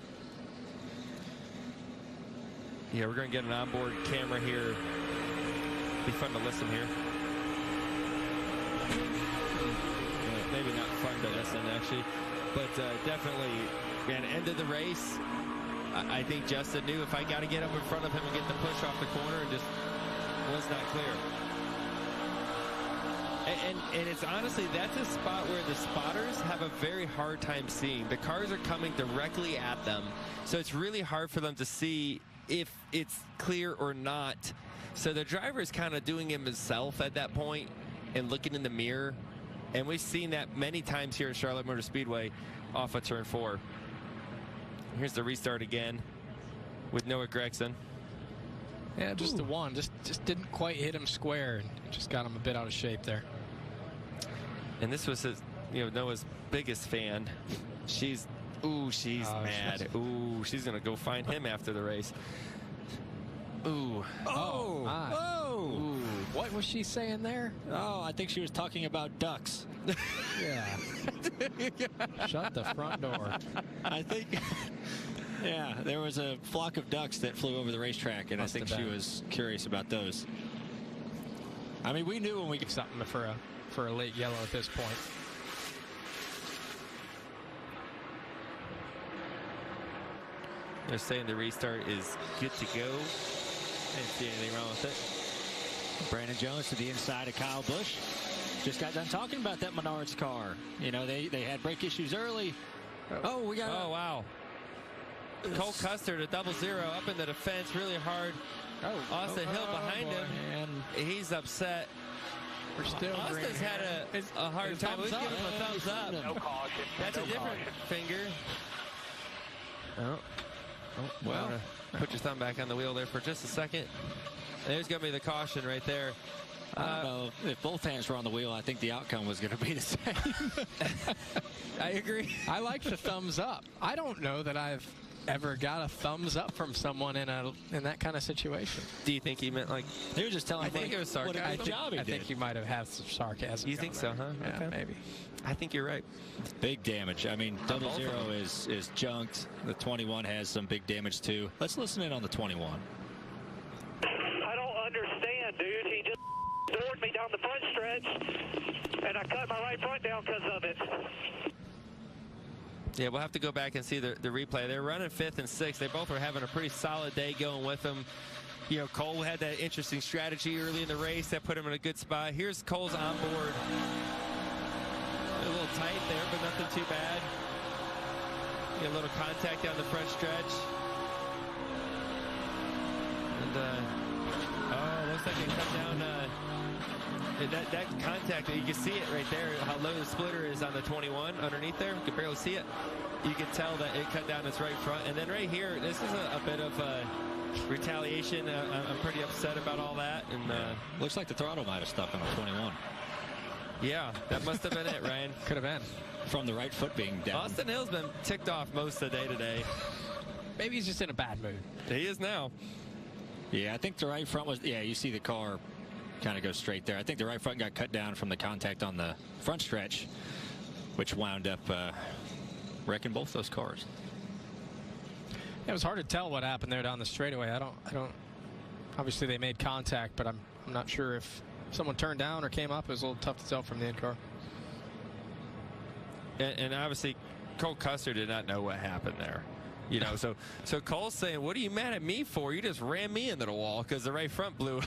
M: Yeah, we're going to get an onboard camera here. Be fun to listen here. Maybe not fun to listen, actually, but definitely, man, end of the race. I think Justin knew, if I got to get up in front of him and get the push off the corner, and just was not clear. And it's honestly, that's a spot where the spotters have a very hard time seeing. The cars are coming directly at them, so it's really hard for them to see if it's clear or not. So the driver is kind of doing it himself at that point and looking in the mirror. And we've seen that many times here at Charlotte Motor Speedway off of turn 4. Here's the restart again with Noah Gragson.
N: Yeah, just the one. Just didn't quite hit him square, and just got him a bit out of shape there.
M: And this was his, Noah's biggest fan. She's mad. Ooh, she's going to go find him after the race. Ooh.
B: Oh.
N: Ooh. What was she saying there?
B: Oh, I think she was talking about ducks.
N: Yeah. Shut the front door.
B: I think, yeah, there was a flock of ducks that flew over the racetrack, and I think she was curious about those.
N: I mean, we knew when we get something for a late yellow at this point.
M: They're saying the restart is good to go. I didn't see anything wrong with it.
B: Brandon Jones to the inside of Kyle Busch. Just got done talking about that Menards car. They had brake issues early.
M: Oh, wow. Cole Custer to 0-0 up in the defense really hard. Austin Hill behind him, and he's upset.
N: We're still
M: Austin's had a hard time. We'll give him a thumbs up.
S: No caution.
M: That's a different finger. Well, put your thumb back on the wheel there for just a second. There's going to be the caution right there.
B: I don't know. If both hands were on the wheel, I think the outcome was going to be the same.
M: I agree.
N: I like the thumbs up. I don't know that I've ever got a thumbs up from someone in that kind of situation.
M: Do you think he meant like...
B: He was just telling
M: I think it was sarcasm.
N: I think you might have had some sarcasm.
M: You think so, huh?
N: Yeah,
M: okay.
N: Maybe.
M: I think you're right.
B: Big damage. I mean, 0-0 is junked. The 21 has some big damage too. Let's listen in on the 21.
S: I don't understand, dude. He just doored me down the front stretch, and I cut my right front down because of it.
M: Yeah, we'll have to go back and see the replay. They're running 5th and 6th. They both were having a pretty solid day going with them. Cole had that interesting strategy early in the race that put him in a good spot. Here's Cole's onboard. A little tight there, but nothing too bad. A little contact down the front stretch. And, looks like it cut down. That contact, you can see it right there, how low the splitter is on the 21 underneath there. You can barely see it. You can tell that it cut down its right front. And then right here, this is a bit of retaliation. I'm pretty upset about all that. And
B: looks like the throttle might have stuck on the 21.
M: Yeah, that must have been it, Ryan.
N: Could have been.
B: From the right foot being down.
M: Austin Hill's been ticked off most of the day today.
N: Maybe he's just in a bad mood.
M: He is now.
B: Yeah, I think the right front was, you see the car kind of go straight there. I think the right front got cut down from the contact on the front stretch, which wound up wrecking both those cars.
N: It was hard to tell what happened there down the straightaway. I don't. Obviously, they made contact, but I'm not sure if someone turned down or came up. It was a little tough to tell from the in-car.
M: And obviously, Cole Custer did not know what happened there. So Cole's saying, "What are you mad at me for? You just ran me into the wall because the right front blew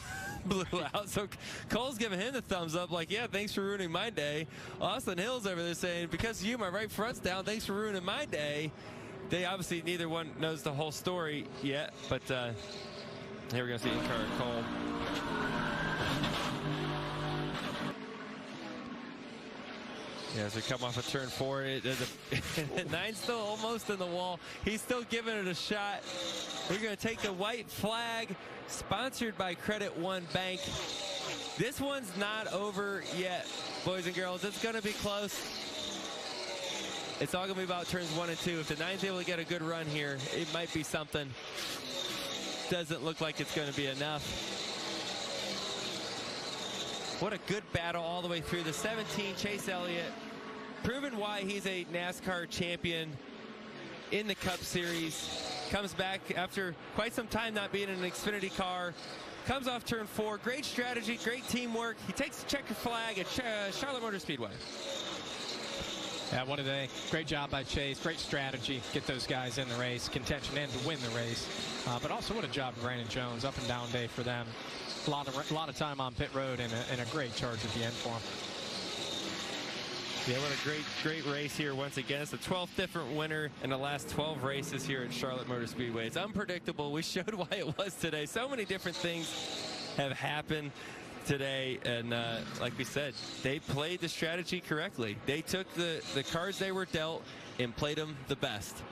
M: out." So Cole's giving him the thumbs up, like, "Yeah, thanks for ruining my day." Austin Hill's over there saying, "Because of you, my right front's down. Thanks for ruining my day." they obviously neither one knows the whole story yet, but here we're going to see in-car Cole. Yeah, as we come off of turn 4, the 9's still almost in the wall. He's still giving it a shot. We're going to take the white flag, sponsored by Credit One Bank. This one's not over yet, boys and girls. It's going to be close. It's all going to be about turns 1 and 2. If the 9's able to get a good run here, it might be something. Doesn't look like it's going to be enough. What a good battle all the way through. The 17, Chase Elliott, proven why he's a NASCAR champion in the Cup Series. Comes back after quite some time not being in an Xfinity car. Comes off turn 4. Great strategy, great teamwork. He takes the checker flag at Charlotte Motor Speedway.
N: Yeah, what a day. Great job by Chase. Great strategy. Get those guys in the race, contention, and to win the race. But also what a job Brandon Jones. Up and down day for them. A lot of time on pit road and a great charge at the end for him.
M: Yeah, what a great race here once again. It's the 12th different winner in the last 12 races here at Charlotte Motor Speedway. It's unpredictable. We showed why it was today. So many different things have happened today, and like we said, they played the strategy correctly. They took the cards they were dealt and played them the best.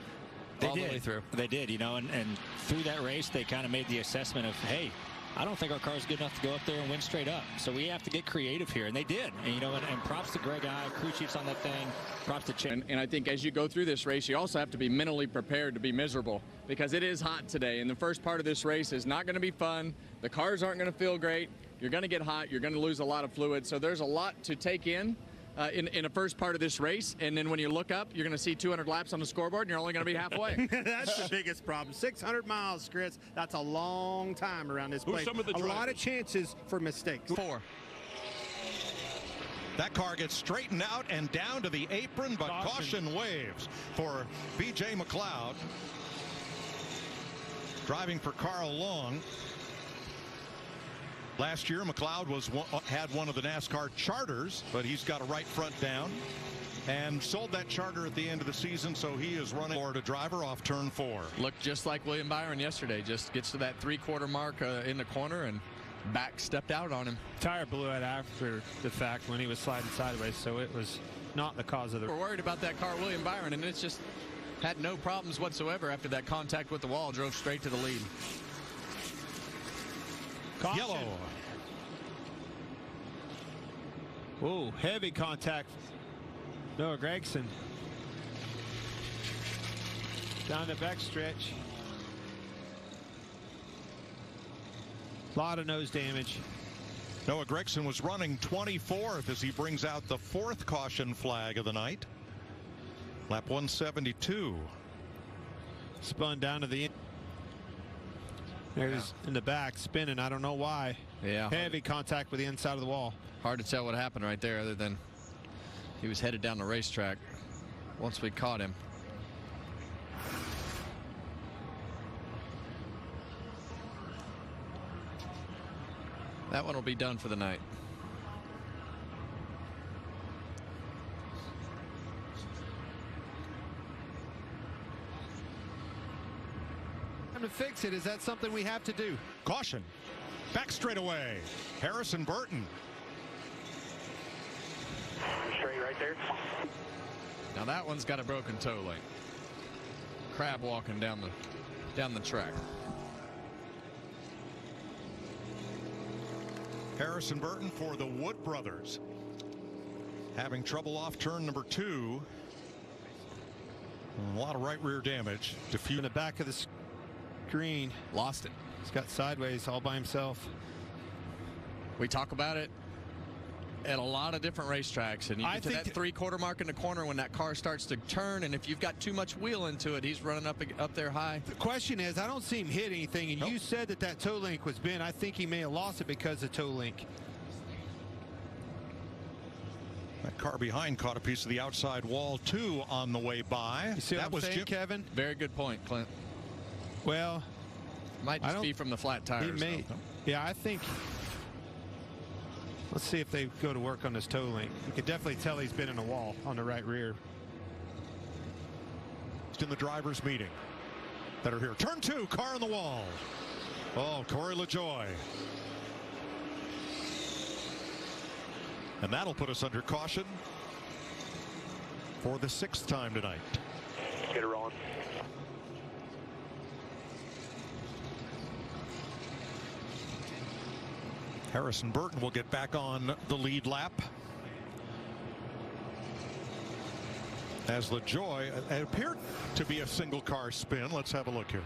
L: They did, you know, and through that race, they kind of made the assessment of, hey, I don't think our car's good enough to go up there and win straight up. So we have to get creative here, and they did. And, you know, and props to Greg I, crew chiefs on that thing. Props to Chip.
D: And I think as you go through this race, you also have to be mentally prepared to be miserable, because it is hot today. And the first part of this race is not going to be fun. The cars aren't going to feel great. You're going to get hot. You're going to lose a lot of fluid. So there's a lot to take in the first part of this race. And then when you look up, you're going to see 200 laps on the scoreboard, and you're only going to be halfway.
R: That's the biggest problem. 600 miles, Chris. That's a long time around this place. A lot of chances for mistakes.
E: 4. That car gets straightened out and down to the apron, but caution waves for B.J. McLeod. Driving for Carl Long. Last year, McLeod had one of the NASCAR charters, but he's got a right front down and sold that charter at the end of the season, so he is running Florida driver off turn 4.
D: Looked just like William Byron yesterday. Just gets to that 3/4 mark in the corner and back stepped out on him.
R: Tire blew out after the fact when he was sliding sideways, so it was not the cause of the...
D: We're worried about that car, William Byron, and it's just had no problems whatsoever after that contact with the wall. Drove straight to the lead.
R: Caution.
E: Yellow.
R: Whoa, heavy contact. Noah Gragson. Down the back stretch. A lot of nose damage.
E: Noah Gragson was running 24th as he brings out the 4th caution flag of the night. Lap 172.
R: Spun down to the end. There's in the back spinning. I don't know why.
D: Yeah.
R: Heavy contact with the inside of the wall.
D: Hard to tell what happened right there, other than he was headed down the racetrack once we caught him. That one will be done for the night.
R: To fix it, is that something we have to do?
E: Caution. Back straightaway. Harrison Burton.
S: Straight right there.
D: Now that one's got a broken toe link. Crab walking down the track.
E: Harrison Burton for the Wood brothers. Having trouble off turn number 2. A lot of right rear damage.
R: In the back of the screen.
D: Lost it.
R: He's got sideways all by himself.
D: We talk about it at a lot of different racetracks, and you get to that 3/4 mark in the corner when that car starts to turn, and if you've got too much wheel into it, he's running up there high.
R: The question is, I don't see him hit anything, and you said that toe link was bent. I think he may have lost it because of toe link.
E: That car behind caught a piece of the outside wall too on the way by.
R: You see what I'm saying, Kevin?
D: Very good point, Clint.
R: Well,
D: might just be from the flat tires.
R: He may. Yeah, I think. Let's see if they go to work on this toe link. You can definitely tell he's been in a wall on the right rear.
E: in the drivers' meeting that are here. Turn 2, car on the wall. Oh, Corey LaJoie. And that'll put us under caution for the 6th time tonight.
S: Get it rolling.
E: Harrison Burton will get back on the lead lap. As LaJoie, it appeared to be a single car spin. Let's have a look here.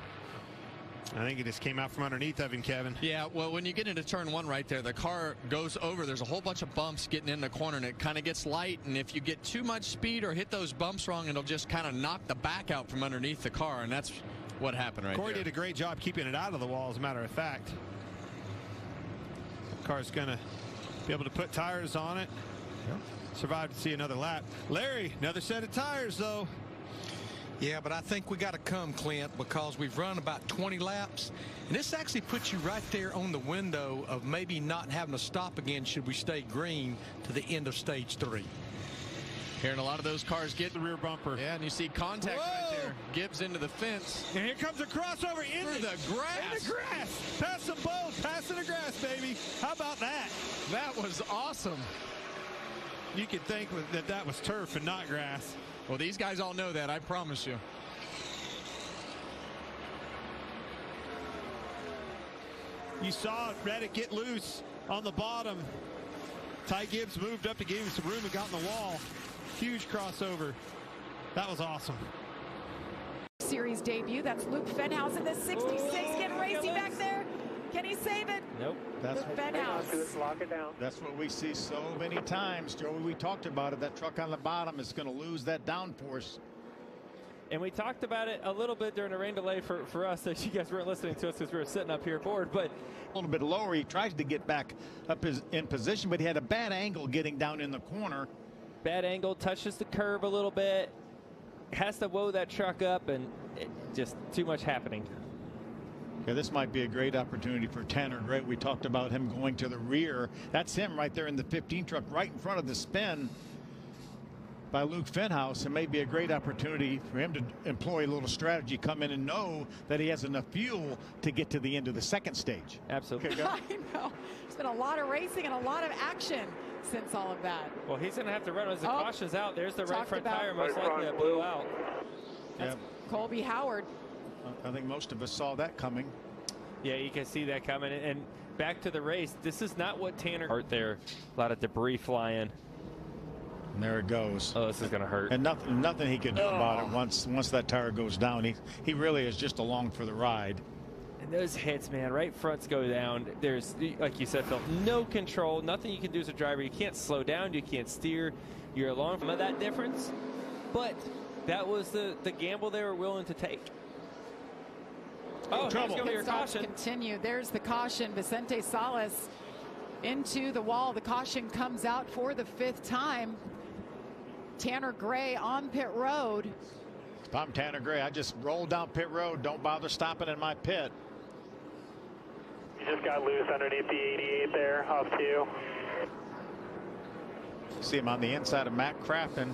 R: I think it just came out from underneath of him, Kevin.
D: Yeah, well, when you get into turn 1 right there, the car goes over. There's a whole bunch of bumps getting in the corner, and it kind of gets light. And if you get too much speed or hit those bumps wrong, it'll just kind of knock the back out from underneath the car, and that's what happened right
R: Corey
D: there.
R: did a great job keeping it out of the wall, as a matter of fact. The car's going to be able to put tires on it.
E: Yep.
R: Survive to see another lap. Larry, another set of tires, though.
H: Yeah, but I think we got to come, Clint, because we've run about 20 laps. And this actually puts you right there on the window of maybe not having to stop again should we stay green to the end of stage 3.
D: Hearing a lot of those cars get
R: the rear bumper.
D: Yeah, and you see contact right there. Gibbs into the fence.
R: And here comes a crossover
D: through the grass.
R: In the grass. Pass them both. Pass in the grass, baby. How about that?
D: That was awesome.
R: You could think that that was turf and not grass.
D: Well, these guys all know that, I promise you.
R: You saw Reddick get loose on the bottom. Ty Gibbs moved up to give him some room and got in the wall. Huge crossover. That was awesome.
I: Series debut. That's Luke Fenhaus in the 66. Getting racing back there. Can he save it?
G: Nope. That's
I: Luke Fenhaus.
S: Lock it down.
G: That's what we see so many times, Joey. We talked about it. That truck on the bottom is going to lose that downforce.
M: And we talked about it a little bit during the rain delay for us, that you guys weren't listening to us because we were sitting up here bored. But
G: a little bit lower, he tries to get back up in position, but he had a bad angle getting down in the corner.
M: Bad angle, touches the curb a little bit, has to woe that truck up, and just too much happening.
G: Yeah, this might be a great opportunity for Tanner Gray. We talked about him going to the rear. That's him right there in the 15 truck, right in front of the spin by Luke Fenhaus. It may be a great opportunity for him to employ a little strategy, come in and know that he has enough fuel to get to the end of the 2nd stage.
M: Absolutely.
I: I know. There's been a lot of racing and a lot of action since all of that.
M: Well, he's going to have to run as the caution's out. There's the right front tire, most
S: right
M: likely that blew out.
I: That's Colby Howard.
G: I think most of us saw that coming.
M: Yeah, you can see that coming. And back to the race, this is not what Tanner hurt there. A lot of debris flying.
G: And there it goes.
M: Oh, this is going to hurt.
G: And nothing he can do about it once that tire goes down. He really is just along for the ride.
M: And those hits, man, right fronts go down. There's, like you said, Phil, no control. Nothing you can do as a driver. You can't slow down. You can't steer. You're along from that difference. But that was the gamble they were willing to take. Oh, trouble. Your caution.
I: Continue. There's the caution. Vicente Salas into the wall. The caution comes out for the 5th time. Tanner Gray on pit road.
G: If I'm Tanner Gray, I just roll down pit road. Don't bother stopping in my pit.
S: You just got loose underneath the 88 there, off to you.
G: See him on the inside of Matt Crafton.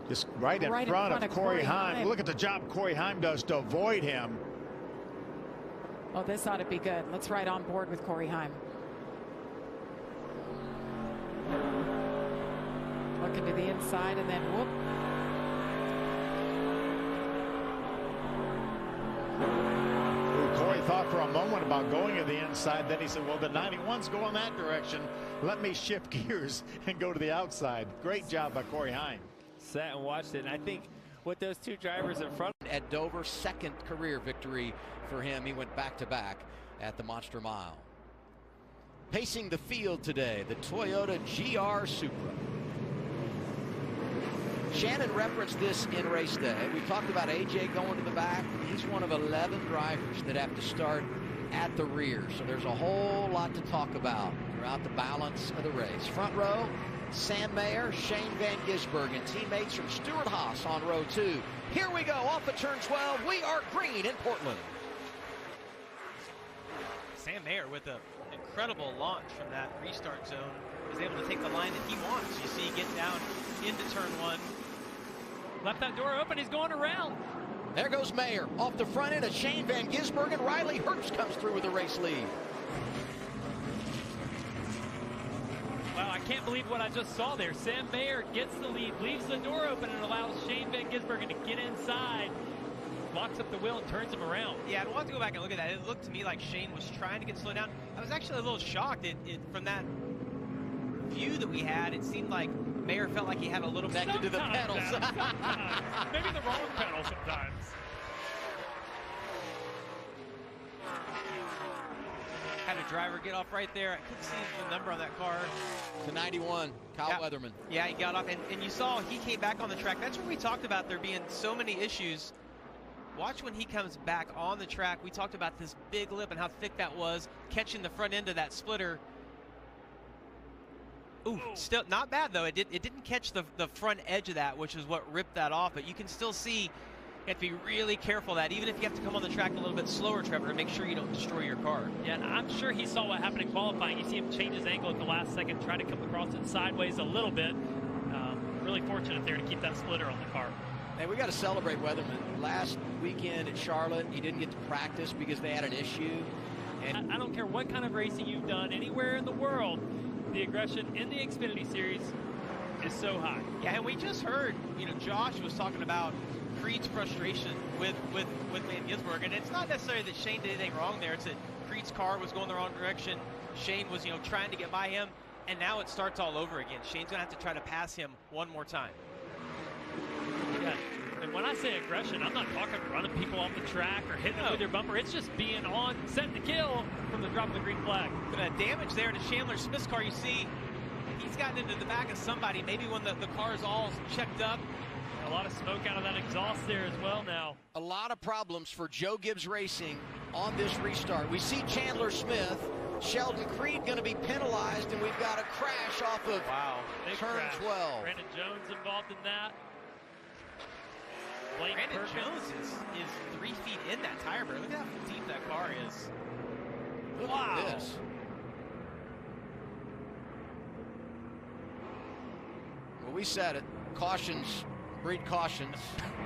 G: Just right in front of Corey Heim. Look at the job Corey Heim does to avoid him.
I: Oh, this ought to be good. Let's ride on board with Corey Heim. Looking to the inside and then whoop.
G: Corey thought for a moment about going to the inside. Then he said, well, the 91's going that direction. Let me shift gears and go to the outside. Great job by Corey Heim.
M: Sat and watched it. And I think with those two drivers in front.
A: At Dover, 2nd career victory for him. He went back-to-back at the Monster Mile. Pacing the field today, the Toyota GR Supra. Shannon referenced this in race day. We talked about AJ going to the back. He's one of 11 drivers that have to start at the rear. So there's a whole lot to talk about throughout the balance of the race. Front row, Sam Mayer, Shane Van Gisbergen, and teammates from Stuart Haas on row 2. Here we go, off of turn 12. We are green in Portland.
J: Sam Mayer with an incredible launch from that restart zone was able to take the line that he wants. You see, get down into turn 1.
L: Left that door open. He's going around.
A: There goes Mayer off the front end of Shane Van Gisbergen. Riley Herbst comes through with the race lead.
L: Wow, I can't believe what I just saw there. Sam Mayer gets the lead, leaves the door open, and allows Shane Van Gisbergen to get inside. Locks up the wheel and turns him around.
J: Yeah, and we'll have to go back and look at that. It looked to me like Shane was trying to get slowed down. I was actually a little shocked from that view that we had. It seemed like Mayer felt like he had a little
A: connected to the pedals.
L: Maybe the wrong pedal sometimes.
J: Had a driver get off right there. I couldn't see the number on that car.
A: To 91, Kyle Weatherman.
J: Yeah, he got off, and you saw he came back on the track. That's where we talked about there being so many issues. Watch when he comes back on the track. We talked about this big lip and how thick that was, catching the front end of that splitter. Ooh, still not bad though. It didn't catch the front edge of that, which is what ripped that off. But you can still see you have to be really careful of that, even if you have to come on the track a little bit slower, Trevor, and make sure you don't destroy your car.
L: Yeah, and I'm sure he saw what happened in qualifying. You see him change his angle at the last second, try to come across it sideways a little bit. Really fortunate there to keep that splitter on the car.
A: Hey, we got to celebrate Weatherman. Last weekend at Charlotte, he didn't get to practice because they had an issue.
L: And I don't care what kind of racing you've done anywhere in the world, the aggression in the Xfinity Series is so high.
J: Yeah, and we just heard, Josh was talking about Creed's frustration with Van Gisbergen, and it's not necessarily that Shane did anything wrong there. It's that Creed's car was going the wrong direction. Shane was, trying to get by him, and now it starts all over again. Shane's going to have to try to pass him one more time.
L: Yeah, and when I say aggression, I'm not talking running people off the track or hitting them with your bumper. It's just being on, set to kill from the drop of the green flag.
J: But that damage there to Chandler Smith's car, you see, he's gotten into the back of somebody. Maybe when the car is all checked up.
L: A lot of smoke out of that exhaust there as well now.
A: A lot of problems for Joe Gibbs Racing on this restart. We see Chandler Smith, Sheldon Creed going to be penalized, and we've got a crash off of turn 12.
L: Brandon Jones involved in that.
J: Brandon Jones is 3 feet in that tire barrier. Look at how deep that car is.
A: Look at this. Well, we said it. Cautions breed cautions.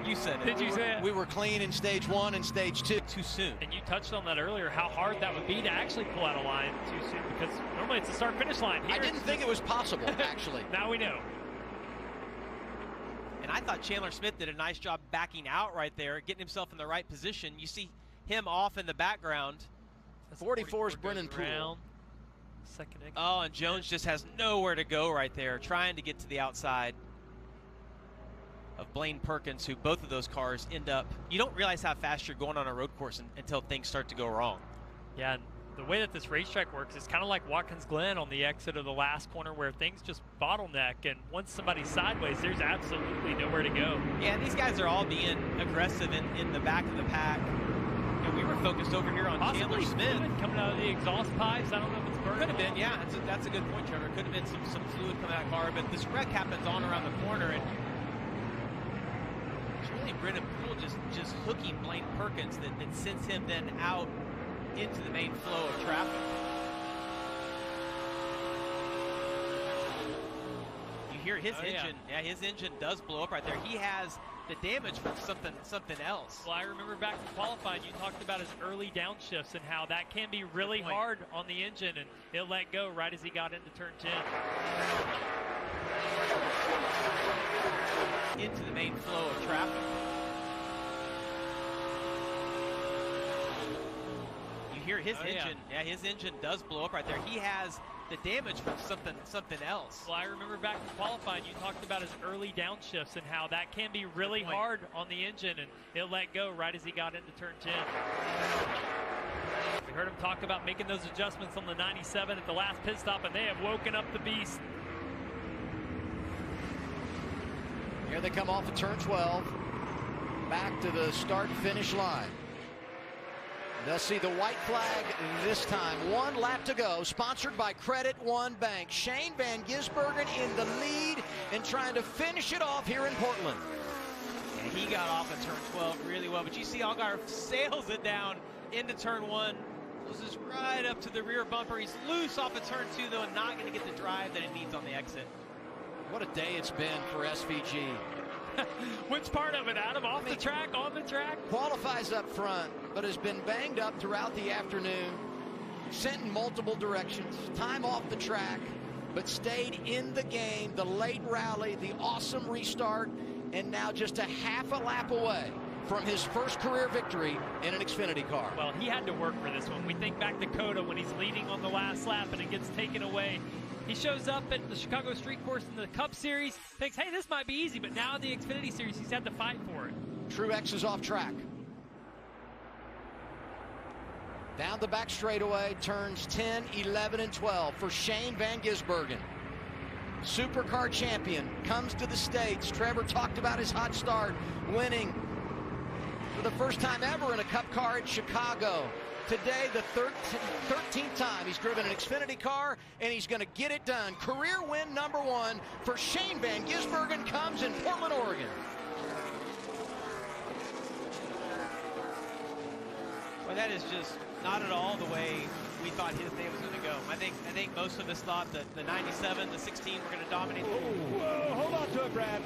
J: You said it.
L: Did you say it?
A: We were clean in stage 1 and stage 2.
J: Too soon.
L: And you touched on that earlier, how hard that would be to actually pull out a line too soon, because normally it's a start-finish line. Here
A: I didn't think it was possible, actually.
L: Now we know.
J: And I thought Chandler Smith did a nice job backing out right there, getting himself in the right position. You see him off in the background.
A: 44 is Brennan Poole.
L: Second exit.
J: Oh, and Jones just has nowhere to go right there, trying to get to the outside of Blaine Perkins, who both of those cars end up. You don't realize how fast you're going on a road course until things start to go wrong.
L: Yeah, and the way that this racetrack works is kind of like Watkins Glen on the exit of the last corner, where things just bottleneck, and once somebody's sideways, there's absolutely nowhere to go.
J: Yeah, and these guys are all being aggressive in the back of the pack. And we were focused over here on
L: Possibly
J: Chandler Smith.
L: coming out of the exhaust pipes. I don't know if it's burning.
J: Could have been, yeah. That's a good point, Trevor. Could have been some fluid coming out of the car, but this wreck happens on around the corner, and it's really Brennan Poole just hooking Blaine Perkins that sends him then out into the main flow of traffic. You hear his engine. Yeah, his engine does blow up right there. He has the damage from something else.
L: Well, I remember back in qualifying, you talked about his early downshifts and how that can be really hard on the engine, and it let go right as he got into turn 10.
J: Into the main flow of traffic. You hear his engine. Yeah, his engine does blow up right there. He has the damage from something else.
L: Well, I remember back in qualifying, you talked about his early downshifts and how that can be really hard on the engine, and it let go right as he got into turn 10. We heard him talk about making those adjustments on the 97 at the last pit stop, and they have woken up the beast.
A: Here they come off of turn 12, back to the start-finish line. They'll see the white flag this time. 1 lap to go, sponsored by Credit One Bank. Shane Van Gisbergen in the lead and trying to finish it off here in Portland.
J: And he got off at turn 12 really well, but you see Allgaier sails it down into turn 1. Closes right up to the rear bumper. He's loose off of turn 2, though, and not going to get the drive that it needs on the exit.
A: What a day it's been for SVG.
L: Which part of it, Adam? Off the track, on the track?
A: Qualifies up front, but has been banged up throughout the afternoon, sent in multiple directions, time off the track, but stayed in the game, the late rally, the awesome restart, and now just a half a lap away from his first career victory in an Xfinity car.
L: Well, he had to work for this one. We think back to Coda when he's leading on the last lap and it gets taken away. He shows up at the Chicago Street Course in the Cup Series, thinks, hey, this might be easy, but now the Xfinity Series, he's had to fight for it.
A: Truex is off track. Down the back straightaway, turns 10, 11, and 12 for Shane Van Gisbergen. Supercar champion comes to the States. Trevor talked about his hot start, winning for the first time ever in a Cup car at Chicago. Today, the 13th time he's driven an Xfinity car, and he's going to get it done. Career win #1 for Shane Van Gisbergen comes in Portland, Oregon.
J: Well, that is just not at all the way we thought his day was going to go. I think most of us thought that the 97, the 16 were going to dominate.
R: Whoa, hold on to it, Brad.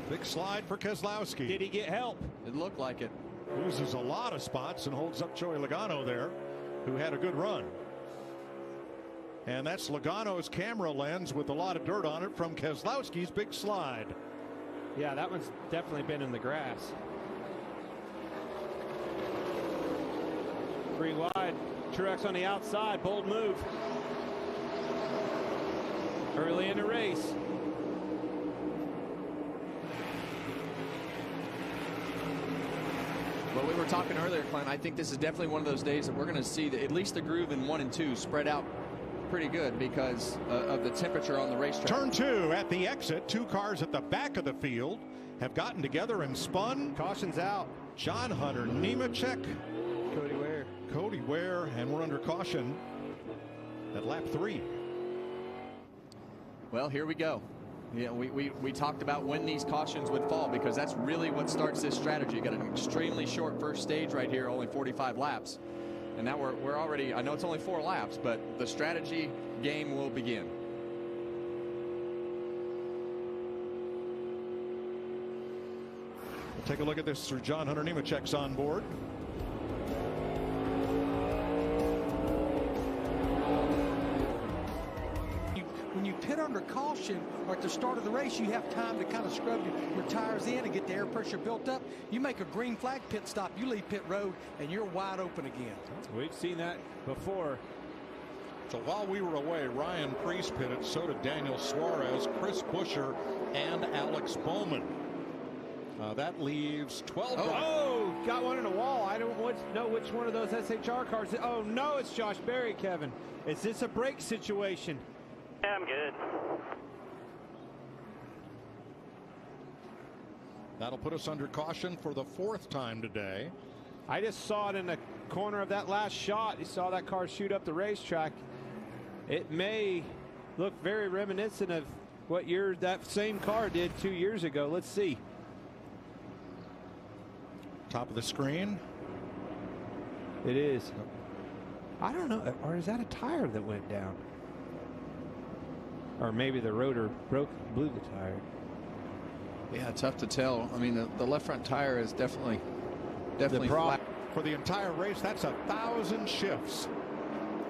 E: Big slide for Keselowski.
R: Did he get help?
D: It looked like it.
E: Loses a lot of spots and holds up Joey Logano there, who had a good run. And that's Logano's camera lens with a lot of dirt on it from Keselowski's big slide.
R: Yeah, that one's definitely been in the grass. 3 wide. Truex on the outside. Bold move. Early in the race.
D: Well, we were talking earlier, Clint. I think this is definitely one of those days that we're going to see at least the groove in 1 and 2 spread out pretty good because of the temperature on the racetrack.
E: Turn 2 at the exit. 2 cars at the back of the field have gotten together and spun.
R: Caution's out.
E: John Hunter, Nemechek, Cody Ware, and we're under caution at lap 3.
D: Well, here we go. Yeah, we talked about when these cautions would fall because that's really what starts this strategy. You got an extremely short first stage right here, only 45 laps. And now we're already, I know it's only 4 laps, but the strategy game will begin.
E: We'll take a look at this through John Hunter Nemechek's on board.
H: When you pit under caution or at the start of the race, you have time to kind of scrub your tires in and get the air pressure built up. You make a green flag pit stop, you leave pit road, and you're wide open again.
R: We've seen that before.
E: So while we were away, Ryan Preece pitted, so did Daniel Suarez, Chris Buescher, and Alex Bowman. That leaves 12.
R: Oh, got one in the wall. I don't know which one of those SHR cars. Oh, no, it's Josh Berry, Kevin. Is this a brake situation?
S: Yeah, I'm good.
E: That'll put us under caution for the 4th time today.
R: I just saw it in the corner of that last shot. You saw that car shoot up the racetrack. It may look very reminiscent of what that same car did 2 years ago. Let's see.
E: Top of the screen.
R: It is. I don't know. Or is that a tire that went down? Or maybe the rotor blew the tire.
D: Yeah, tough to tell. I mean, the left front tire is definitely
E: flat. For the entire race, that's 1,000 shifts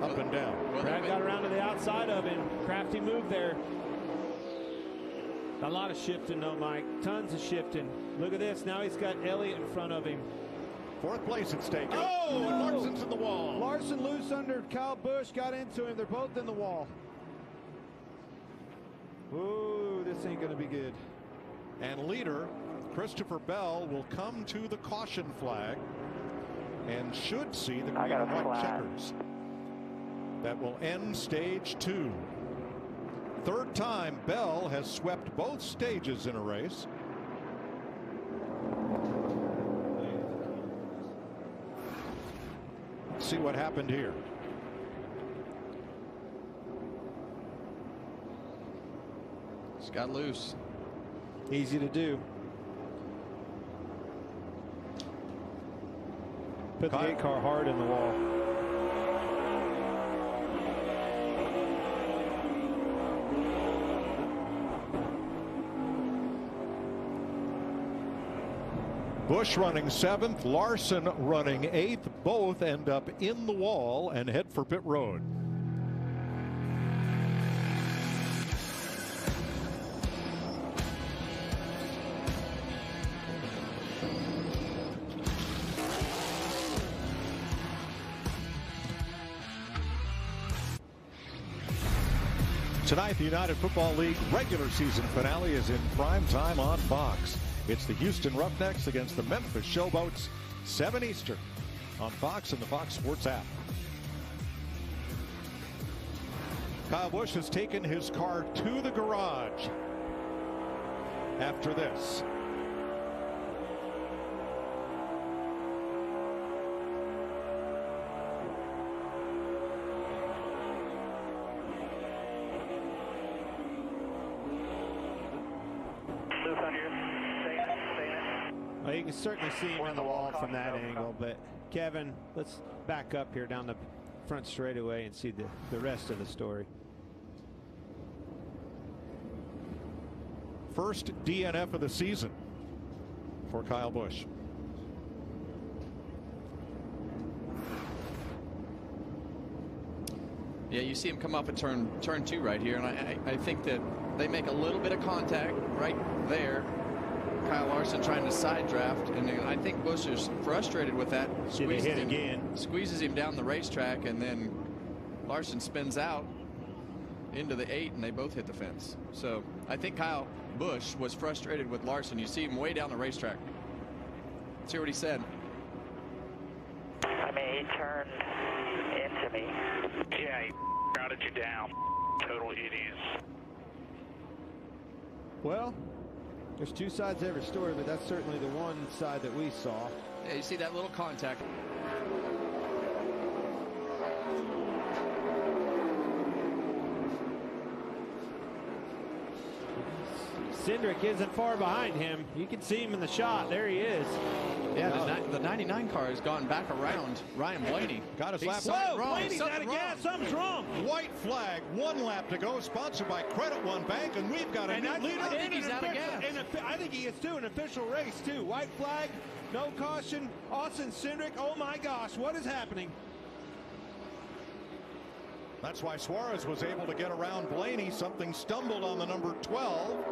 E: up and down.
R: Brad got around to the outside of him. Crafty move there. A lot of shifting though, Mike. Tons of shifting. Look at this. Now he's got Elliott in front of him.
E: 4th place at stake.
R: Oh,
E: and Larson's in the wall.
R: Larson loose under Kyle Busch, got into him. They're both in the wall. Ooh, this ain't going to be good.
E: And leader Christopher Bell will come to the caution flag and should see the green and white checkers. That will end stage 2. 3rd time Bell has swept both stages in a race. Let's see what happened here.
D: It's got loose.
R: Easy to do. Put the gate car hard in the wall.
E: Busch running 7th, Larson running 8th. Both end up in the wall and head for pit road. Tonight, the United Football League regular season finale is in prime time on Fox. It's the Houston Roughnecks against the Memphis Showboats, 7 Eastern on Fox and the Fox Sports app. Kyle Busch has taken his car to the garage after this.
R: Well, you can certainly see him in the wall from that angle, but Kevin, let's back up here down the front straightaway and see the rest of the story.
E: First DNF of the season for Kyle Busch.
D: Yeah, you see him come up at turn 2 right here, and I think that they make a little bit of contact right there. Kyle Larson trying to side draft, and then I think Busch is frustrated with that. Squeezes him down the racetrack, and then Larson spins out into the 8, and they both hit the fence. So I think Kyle Busch was frustrated with Larson. You see him way down the racetrack. Let's hear what he said.
S: I mean, he turned into me. Yeah, he routed you down. Total idiots.
R: Well, there's two sides to every story, but that's certainly the one side that we saw.
D: Yeah, you see that little contact.
R: Cindric isn't far behind him. You can see him in the shot. There he is.
D: Yeah, the 99 car has gone back around Ryan Blaney.
E: Got his lap.
R: Whoa, Blaney's out of gas. Something's wrong.
E: White flag, 1 lap to go, sponsored by Credit One Bank, and we've got a new leader.
R: I think he's out of gas. I think he is too. An official race too. White flag, no caution. Austin Cindric. Oh my gosh, what is happening?
E: That's why Suarez was able to get around Blaney. Something stumbled on the number 12.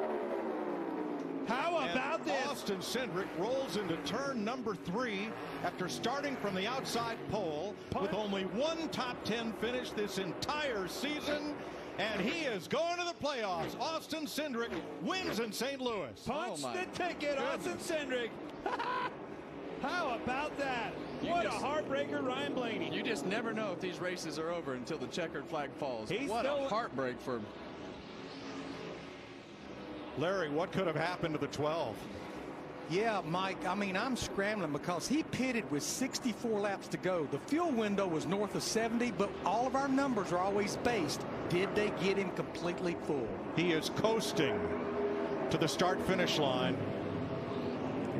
R: How about this?
E: Austin Cindric rolls into turn number 3 after starting from the outside pole with only 1 top 10 finish this entire season. And he is going to the playoffs. Austin Cindric wins in St. Louis.
R: Punch the ticket, Austin Cindric. How about that? What a heartbreaker, Ryan Blaney.
D: You just never know if these races are over until the checkered flag falls. What a heartbreak for
E: Larry, what could have happened to the 12?
H: Yeah, Mike, I mean, I'm scrambling because he pitted with 64 laps to go. The fuel window was north of 70, but all of our numbers are always based. Did they get him completely full?
E: He is coasting to the start-finish line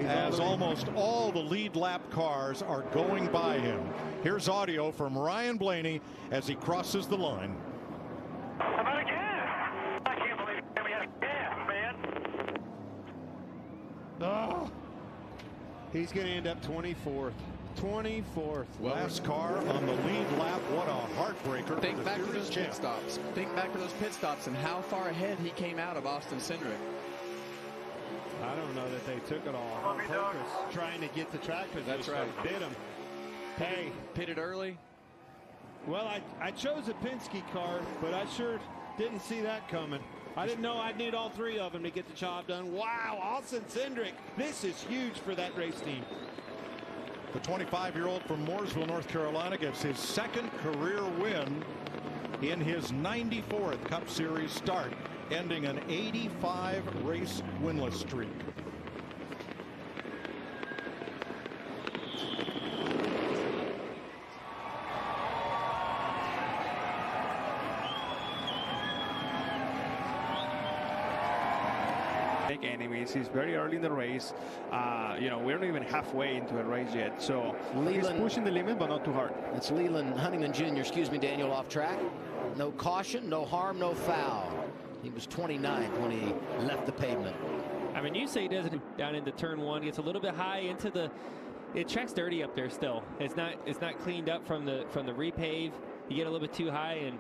E: as almost all the lead lap cars are going by him. Here's audio from Ryan Blaney as he crosses the line.
S: About a gas. I can't believe we had a gas, man.
R: Oh, he's going to end up 24th. 24th.
E: Last car on the lead lap. What a heartbreaker.
D: Think back to those pit stops. Think back to those pit stops and how far ahead he came out of Austin Cindric.
R: I don't know that they took it all on purpose, trying to get the track position.
D: That's right.
R: Bid him. Hey,
D: pitted early.
R: Well, I chose a Penske car, but I sure didn't see that coming. I didn't know I'd need all 3 of them to get the job done. Wow, Austin Cindric. This is huge for that race team.
E: The 25-year-old from Mooresville, North Carolina, gets his 2nd career win in his 94th Cup Series start, ending an 85-race winless streak.
F: Take enemies. He's very early in the race. You know, we're not even halfway into a race yet, so he's pushing the limit, but not too hard.
A: It's Leland Honeyman Jr., excuse me, Daniel, off track. No caution, no harm, no foul. He was 29th when he left the pavement.
M: I mean, usually he does it down into turn 1, gets a little bit high into the. It track's dirty up there still. It's not cleaned up from the repave. You get a little bit too high and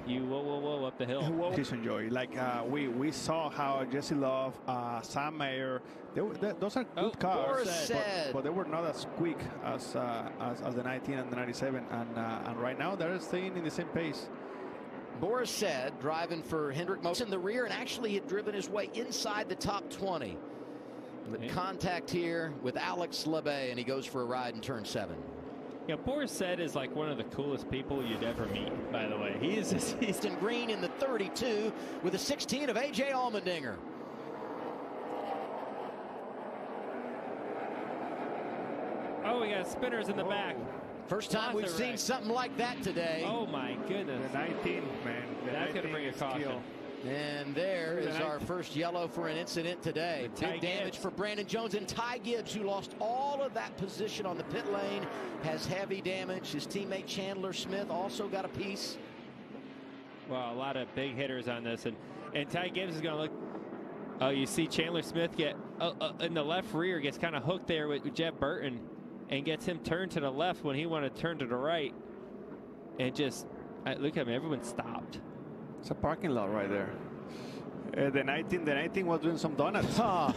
M: you whoa up the hill.
F: Just enjoy. Like we saw how Jesse Love, Sam Mayer, those are good cars, but they were not as quick as the 19 and the 97. And right now they're staying in the same pace.
A: Boris said, driving for Hendrick Moss in the rear, and actually had driven his way inside the top 20. But contact here with Alex Labbe, and he goes for a ride in turn 7.
M: Yeah, Boris said is like one of the coolest people you'd ever meet, by the way. He's
A: in green in the 32 with a 16 of A.J. Allmendinger.
M: Oh, we got spinners in the back.
A: First time we've seen something like that today.
M: Oh, my goodness.
F: The 19, man.
M: That's going to bring a caution.
A: And there is our first yellow for an incident today. Big damage for Brandon Jones, and Ty Gibbs, who lost all of that position on the pit lane, has heavy damage. His teammate Chandler Smith also got a piece.
M: Well, a lot of big hitters on this, and Ty Gibbs is going to look. Oh, you see Chandler Smith get in the left rear, gets kind of hooked there with Jeb Burton, and gets him turned to the left when he wanted to turn to the right, and just look at him. Everyone stopped.
F: It's a parking lot right there. The 19 was doing some donuts.
M: The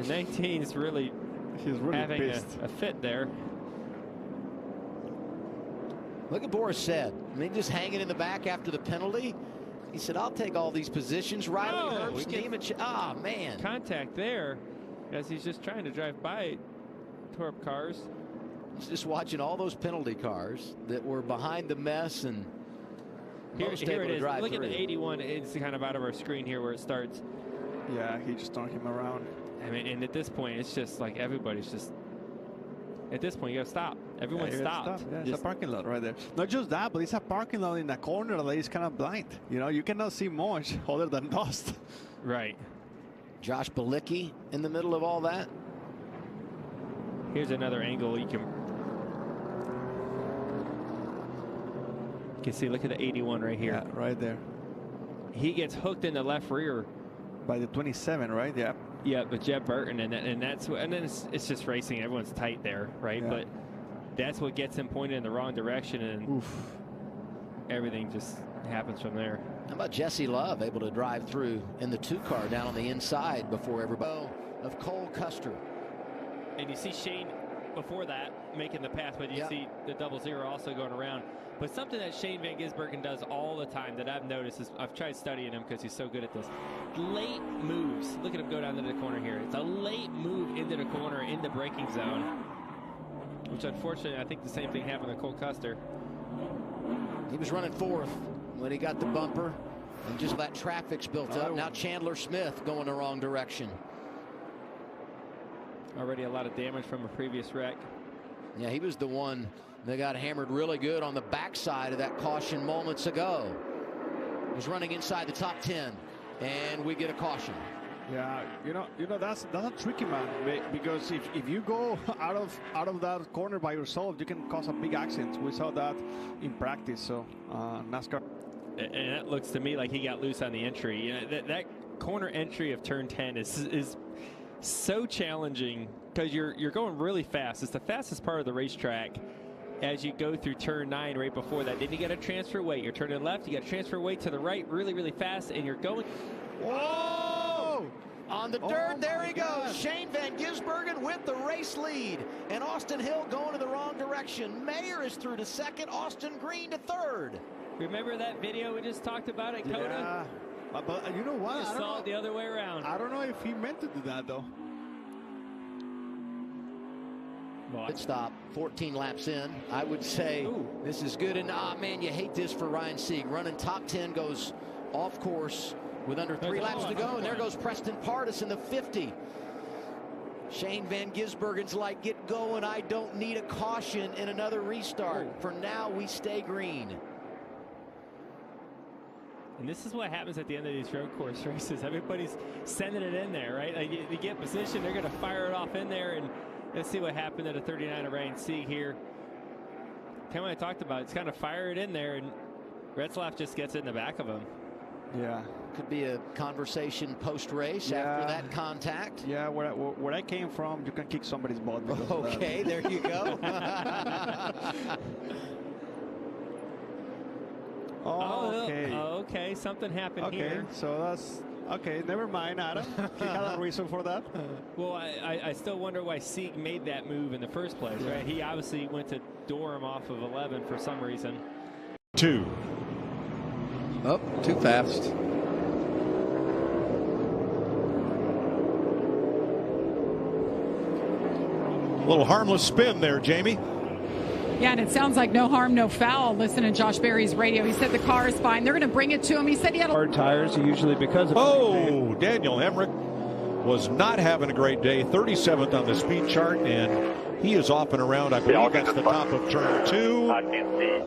M: 19 is really, having a fit there.
A: Look at Boris said. I mean, just hanging in the back after the penalty. He said, "I'll take all these positions." Riley Herbst, Nemec. Man.
M: Contact there as he's just trying to drive by Torp cars.
A: He's just watching all those penalty cars that were behind the mess and.
M: Here it is. Look at the 81. It's kind of out of our screen here where it starts.
F: Yeah, he just turned him around.
M: I mean, and at this point, it's just like everybody's just. At this point, you gotta stop. Everyone stopped.
F: Yeah, it's a parking lot right there. Not just that, but it's a parking lot in a corner that is kind of blind. You know, you cannot see much other than dust.
M: Right.
A: Josh Bilicki in the middle of all that.
M: Here's another angle you can. You can see, look at the 81 right here.
F: Yeah, right there.
M: He gets hooked in the left rear.
F: By the 27, right? Yeah.
M: Yeah, with Jeb Burton, and then it's just racing. Everyone's tight there, right? Yeah. But that's what gets him pointed in the wrong direction, and everything just happens from there.
A: How about Jesse Love able to drive through in the 2 car down on the inside before everybody of Cole Custer.
M: And you see Shane before that making the pass, but you see the 00 also going around. But something that Shane Van Gisbergen does all the time that I've noticed is, I've tried studying him because he's so good at this. Late moves. Look at him go down to the corner here. It's a late move into the corner in the braking zone, which unfortunately I think the same thing happened to Cole Custer.
A: He was running 4th when he got the bumper, and just that traffic's built up. Now Chandler Smith going the wrong direction.
M: Already a lot of damage from a previous wreck.
A: Yeah, he was the one that got hammered really good on the backside of that caution moments ago. He was running inside the top 10, and we get a caution.
F: Yeah, you know that's a tricky, man, because if you go out of that corner by yourself, you can cause a big accident. We saw that in practice. So NASCAR.
M: And that looks to me like he got loose on the entry. You know, that corner entry of turn 10 is so challenging because you're going really fast. It's the fastest part of the racetrack as you go through turn 9 right before that. Then you got to transfer weight. You're turning left, you got to transfer weight to the right really, really fast, and you're going.
A: Whoa! On the dirt, there he goes. Shane Van Gisbergen with the race lead. And Austin Hill going in the wrong direction. Mayer is through to 2nd, Austin Green to 3rd.
M: Remember that video we just talked about at Coda?
F: Yeah. But you know what?
M: I saw it the other way around.
F: I don't know if he meant to do that, though.
A: Pit stop, 14 laps in. I would say this is good. And, man, you hate this for Ryan Sieg. Running top 10, goes off course with under 3 laps to go. And there goes Preston Pardis in the 50. Shane Van Gisbergen's like, get going. I don't need a caution in another restart. For now, we stay green.
M: And this is what happens at the end of these road course races. Everybody's sending it in there, right? Like you get position, they're going to fire it off in there. And let's see what happened at a 39 of Ryan Sieg here. Kind of what I talked about. It's kind of fire it in there, and Retzlaff just gets it in the back of him.
F: Yeah.
A: Could be a conversation post-race after that contact.
F: Yeah, where I came from, you can kick somebody's butt.
A: Okay, there you go.
M: Okay, something happened here.
F: So that's okay. Never mind, Adam. You had a reason for that.
M: Well, I still wonder why Sieg made that move in the first place, right? He obviously went to door him off of 11 for some reason.
E: 2.
C: Oh, too fast.
E: A little harmless spin there, Jamie.
I: Yeah, and it sounds like no harm, no foul. Listen to Josh Berry's radio. He said the car is fine. They're going to bring it to him. He said he had
F: hard tires, usually because of.
E: Oh, Daniel Hemrick was not having a great day. 37th on the speed chart, and he is off and around. I believe that's the top of turn 2.
S: I can't see.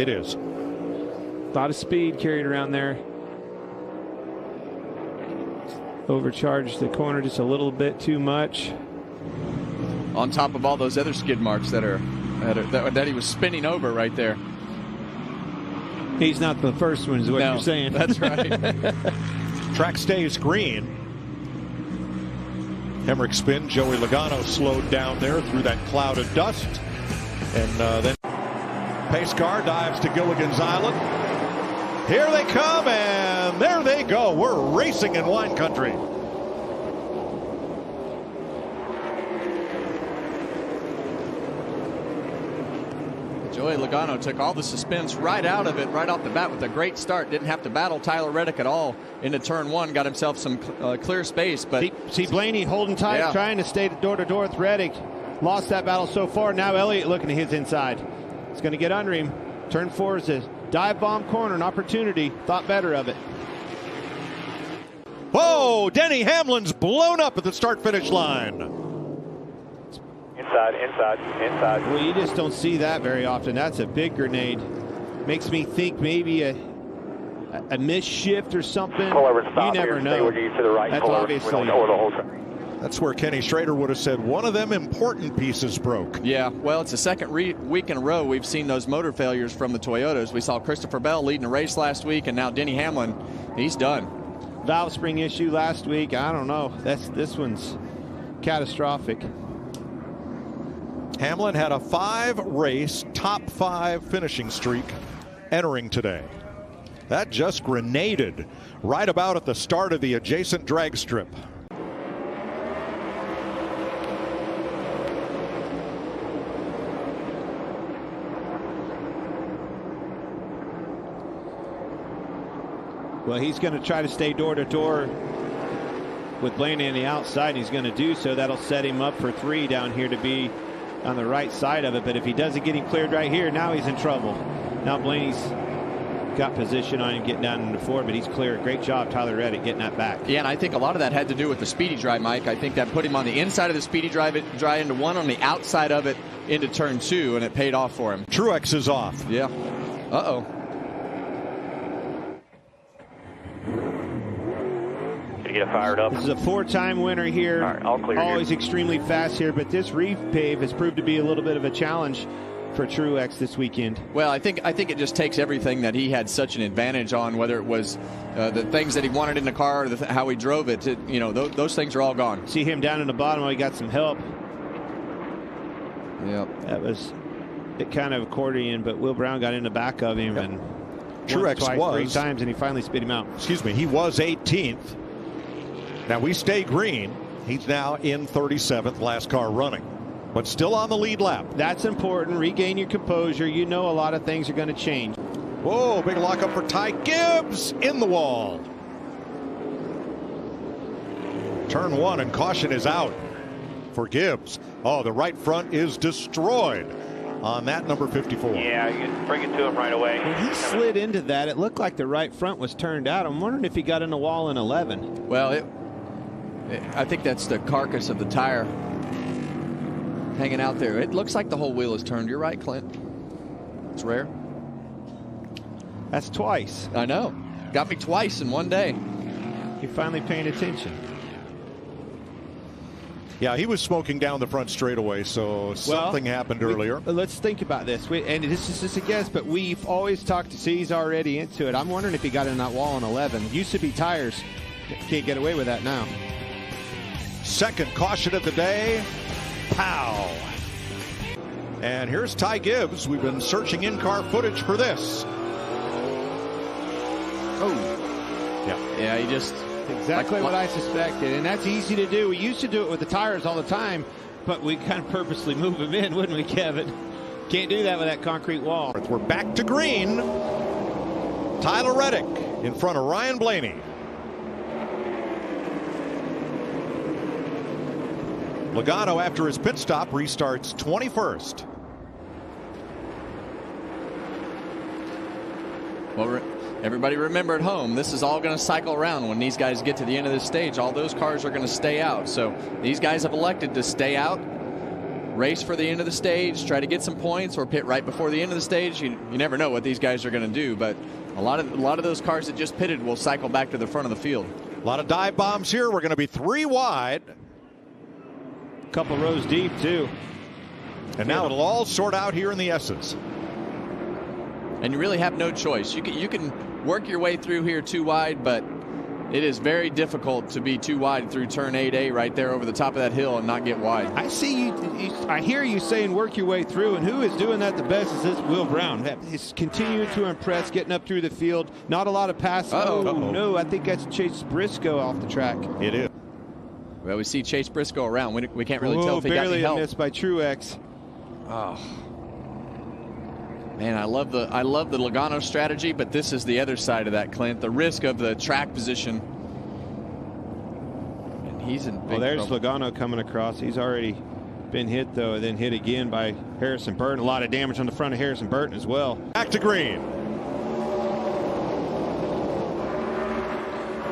E: It is.
R: A lot of speed carried around there. Overcharged the corner just a little bit too much.
D: On top of all those other skid marks that he was spinning over right there.
R: He's not the first one, is what you're saying.
D: That's right.
E: Track stays green. Hemrick spin. Joey Logano slowed down there through that cloud of dust. And then pace car dives to Gilligan's Island. Here they come, and there they go. We're racing in wine country.
D: Joey Logano took all the suspense right out of it, right off the bat with a great start. Didn't have to battle Tyler Reddick at all into turn 1. Got himself some clear space. But
R: see Blaney holding tight, trying to stay door to door with Reddick. Lost that battle so far. Now Elliott looking to his inside. He's going to get under him. Turn 4 is a dive bomb corner, an opportunity. Thought better of it.
E: Whoa, Denny Hamlin's blown up at the start-finish line.
S: Inside.
R: Well, you just don't see that very often. That's a big grenade. Makes me think maybe a missed shift or something. You never know. That's obviously.
E: That's where Kenny Schrader would have said one of them important pieces broke.
D: Yeah, well, it's the second week in a row we've seen those motor failures from the Toyotas. We saw Christopher Bell leading a race last week, and now Denny Hamlin, he's done.
R: Valve spring issue last week. I don't know. This one's catastrophic.
E: Hamlin had a 5-race top 5 finishing streak entering today. That just grenaded right about at the start of the adjacent drag strip.
R: Well, he's going to try to stay door to door with Blaney on the outside. He's going to do so. That'll set him up for 3 down here to be on the right side of it. But if he doesn't get him cleared right here, now he's in trouble. Now Blaney's got position on him getting down into 4, but he's clear. Great job, Tyler Reddick, getting that back.
D: Yeah, and I think a lot of that had to do with the speedy drive, Mike. I think that put him on the inside of the speedy drive into 1, on the outside of it into turn 2, and it paid off for him.
E: Truex is off.
D: Yeah. Uh-oh.
S: Get it fired up.
R: This is a 4-time winner here.
S: All right, all clear.
R: Always extremely fast here, but this reef pave has proved to be a little bit of a challenge for Truex this weekend.
D: Well, I think it just takes everything that he had such an advantage on, whether it was the things that he wanted in the car or how he drove it. Those things are all gone.
R: See him down in the bottom while he got some help.
D: Yep.
R: That was it, kind of accordion, but Will Brown got in the back of him and
E: Truex
R: twice, 3 times, and he finally spit him out.
E: Excuse me, he was 18th. Now we stay green. He's now in 37th, last car running, but still on the lead lap.
R: That's important. Regain your composure. You know a lot of things are going to change.
E: Whoa, big lockup for Ty Gibbs in the wall. Turn 1 and caution is out for Gibbs. Oh, the right front is destroyed on that number 54.
S: Yeah, you can bring it to him right away.
R: When he slid into that, it looked like the right front was turned out. I'm wondering if he got in the wall in 11.
D: Well, I think that's the carcass of the tire hanging out there. It looks like the whole wheel is turned. You're right, Clint. It's rare.
R: That's twice.
D: I know. Got me twice in one day.
R: You're finally paying attention.
E: Yeah, he was smoking down the front straightaway, so something happened earlier.
R: Let's think about this. And this is just a guess, but we've always talked to see he's already into it. I'm wondering if he got in that wall on 11. Used to be tires. Can't get away with that now.
E: Second caution of the day. Pow. And here's Ty Gibbs. We've been searching in-car footage for this.
D: Oh. Yeah, he just...
R: Exactly what I suspected, and that's easy to do. We used to do it with the tires all the time, but we kind of purposely move them in, wouldn't we, Kevin? Can't do that with that concrete wall.
E: We're back to green. Tyler Reddick in front of Ryan Blaney. Logano, after his pit stop, restarts 21st.
D: Well, everybody remember at home, this is all going to cycle around when these guys get to the end of this stage. All those cars are going to stay out. So these guys have elected to stay out, race for the end of the stage, try to get some points, or pit right before the end of the stage. You never know what these guys are going to do, but a lot of those cars that just pitted will cycle back to the front of the field.
E: A lot of dive bombs here. We're going to be 3 wide.
R: A couple rows deep, too.
E: And now it'll all sort out here in the S's.
D: And you really have no choice. You can work your way through here 2 wide, but it is very difficult to be 2 wide through turn 8A right there over the top of that hill and not get wide.
R: I see I hear you saying work your way through, and who is doing that the best is this Will Brown. He's continuing to impress, getting up through the field. Not a lot of passing. Oh, no, I think that's Chase Briscoe off the track.
E: It is.
D: Well, we see Chase Briscoe around. We can't really tell if he got any help.
R: Barely a miss by Truex.
D: Oh. Man, I love the Logano strategy, but this is the other side of that, Clint. The risk of the track position. And he's in big
R: there's
D: trouble.
R: Logano coming across. He's already been hit, though, and then hit again by Harrison Burton. A lot of damage on the front of Harrison Burton as well.
E: Back to green.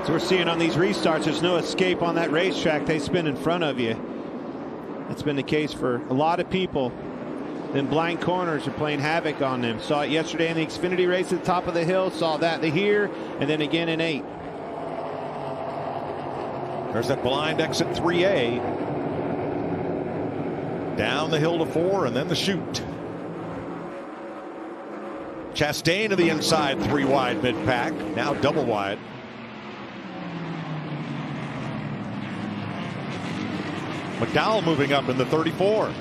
R: So we're seeing on these restarts, there's no escape on that racetrack. They spin in front of you. That's been the case for a lot of people. Then blind corners are playing havoc on them. Saw it yesterday in the Xfinity race at the top of the hill. Saw that here, and then again in 8.
E: There's that blind exit 3A. Down the hill to 4, and then the chute. Chastain to the inside, 3 wide mid-pack. Now double wide. McDowell moving up in the 34.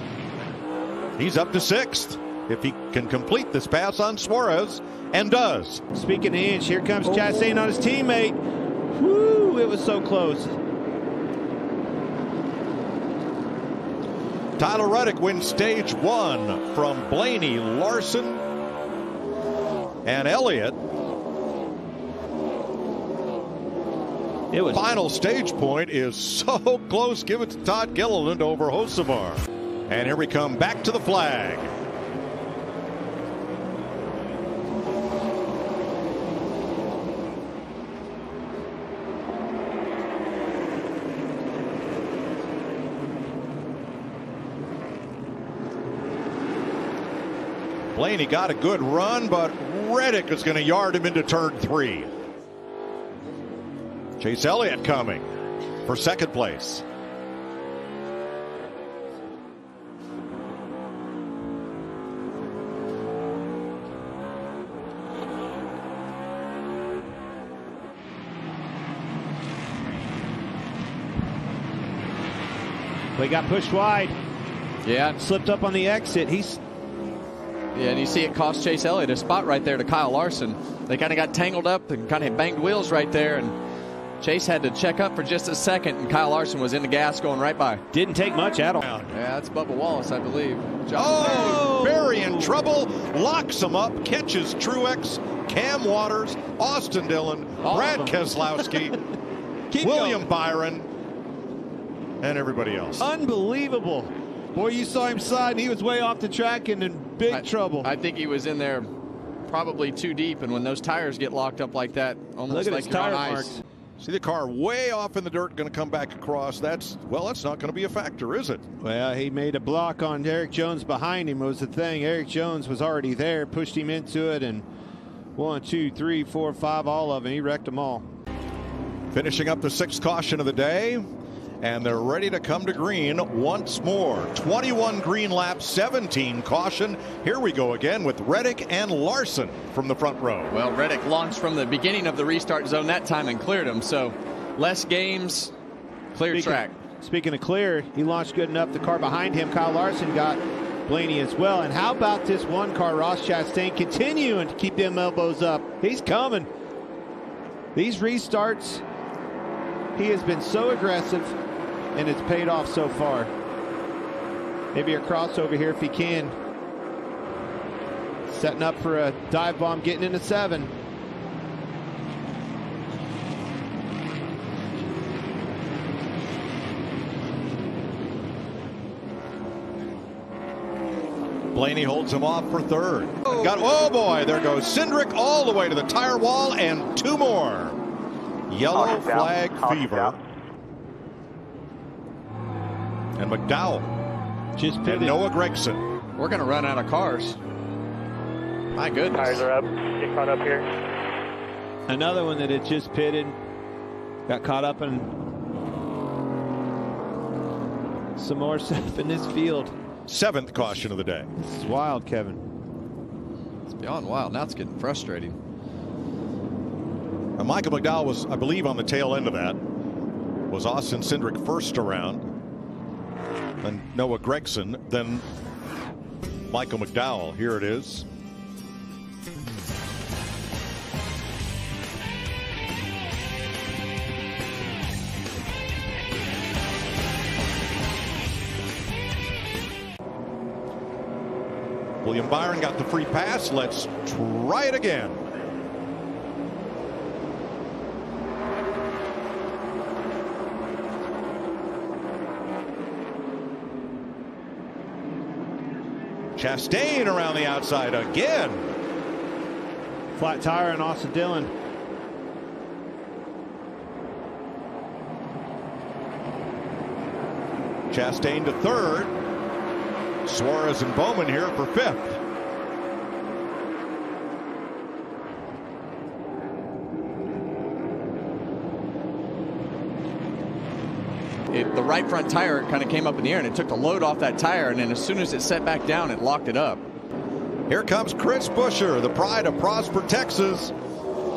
E: He's up to 6th if he can complete this pass on Suarez, and does.
R: Speaking of inch, here comes Chastain on his teammate. Woo, it was so close.
E: Tyler Reddick wins stage 1 from Blaney, Larson, and Elliott. Final stage point is so close. Give it to Todd Gilliland over Hocevar. And here we come back to the flag. Blaney got a good run, but Reddick is going to yard him into turn 3. Chase Elliott coming for 2nd place.
R: He got pushed wide.
D: Yeah.
R: Slipped up on the exit.
D: Yeah, and you see it cost Chase Elliott a spot right there to Kyle Larson. They kind of got tangled up and kind of banged wheels right there, and Chase had to check up for just a second, and Kyle Larson was in the gas going right by.
R: Didn't take much at all.
D: Yeah, that's Bubba Wallace, I believe.
E: Barry in trouble, locks him up, catches Truex, Cam Waters, Austin Dillon, Brad Keselowski, William Byron, and everybody else.
R: Unbelievable. Boy, you saw him slide, and he was way off the track and in big trouble.
D: I think he was in there probably too deep, and when those tires get locked up like that, almost like you're on ice.
E: Marks. See the car way off in the dirt, going to come back across. That's not going to be a factor, is it?
R: Well, he made a block on Eric Jones behind him was the thing. Eric Jones was already there, pushed him into it, and 1, 2, 3, 4, 5, all of them. He wrecked them all.
E: Finishing up the 6th caution of the day. And they're ready to come to green once more. 21 green laps, 17 caution. Here we go again with Reddick and Larson from the front row.
D: Well, Reddick launched from the beginning of the restart zone that time and cleared him. So less games, clear track.
R: Speaking of clear, he launched good enough. The car behind him, Kyle Larson, got Blaney as well. And how about this one car, Ross Chastain, continuing to keep them elbows up. He's coming. These restarts, he has been so aggressive, and it's paid off so far. Maybe a crossover here if he can. Setting up for a dive bomb, getting into 7.
E: Blaney holds him off for 3rd. Oh boy, there goes Cindric all the way to the tire wall, and 2 more. Yellow flag fever. And McDowell
R: just pitted.
E: And Noah Gragson.
D: We're going to run out of cars. My goodness.
S: Tires are up. Get caught up here.
R: Another one that had just pitted. Got caught up in some more stuff in this field.
E: 7th caution of the day.
R: This is wild, Kevin.
D: It's beyond wild. Now it's getting frustrating.
E: Now, Michael McDowell was, I believe, on the tail end of that. Was Austin Cindric first around. Then Noah Gragson. Then Michael McDowell. Here it is. William Byron got the free pass. Let's try it again. Chastain around the outside again.
R: Flat tire and Austin Dillon.
E: Chastain to 3rd. Suarez and Bowman here for 5th.
D: The right front tire kind of came up in the air, and it took the load off that tire, and then as soon as it set back down, it locked it up.
E: Here comes Chris Buescher, the pride of Prosper, Texas,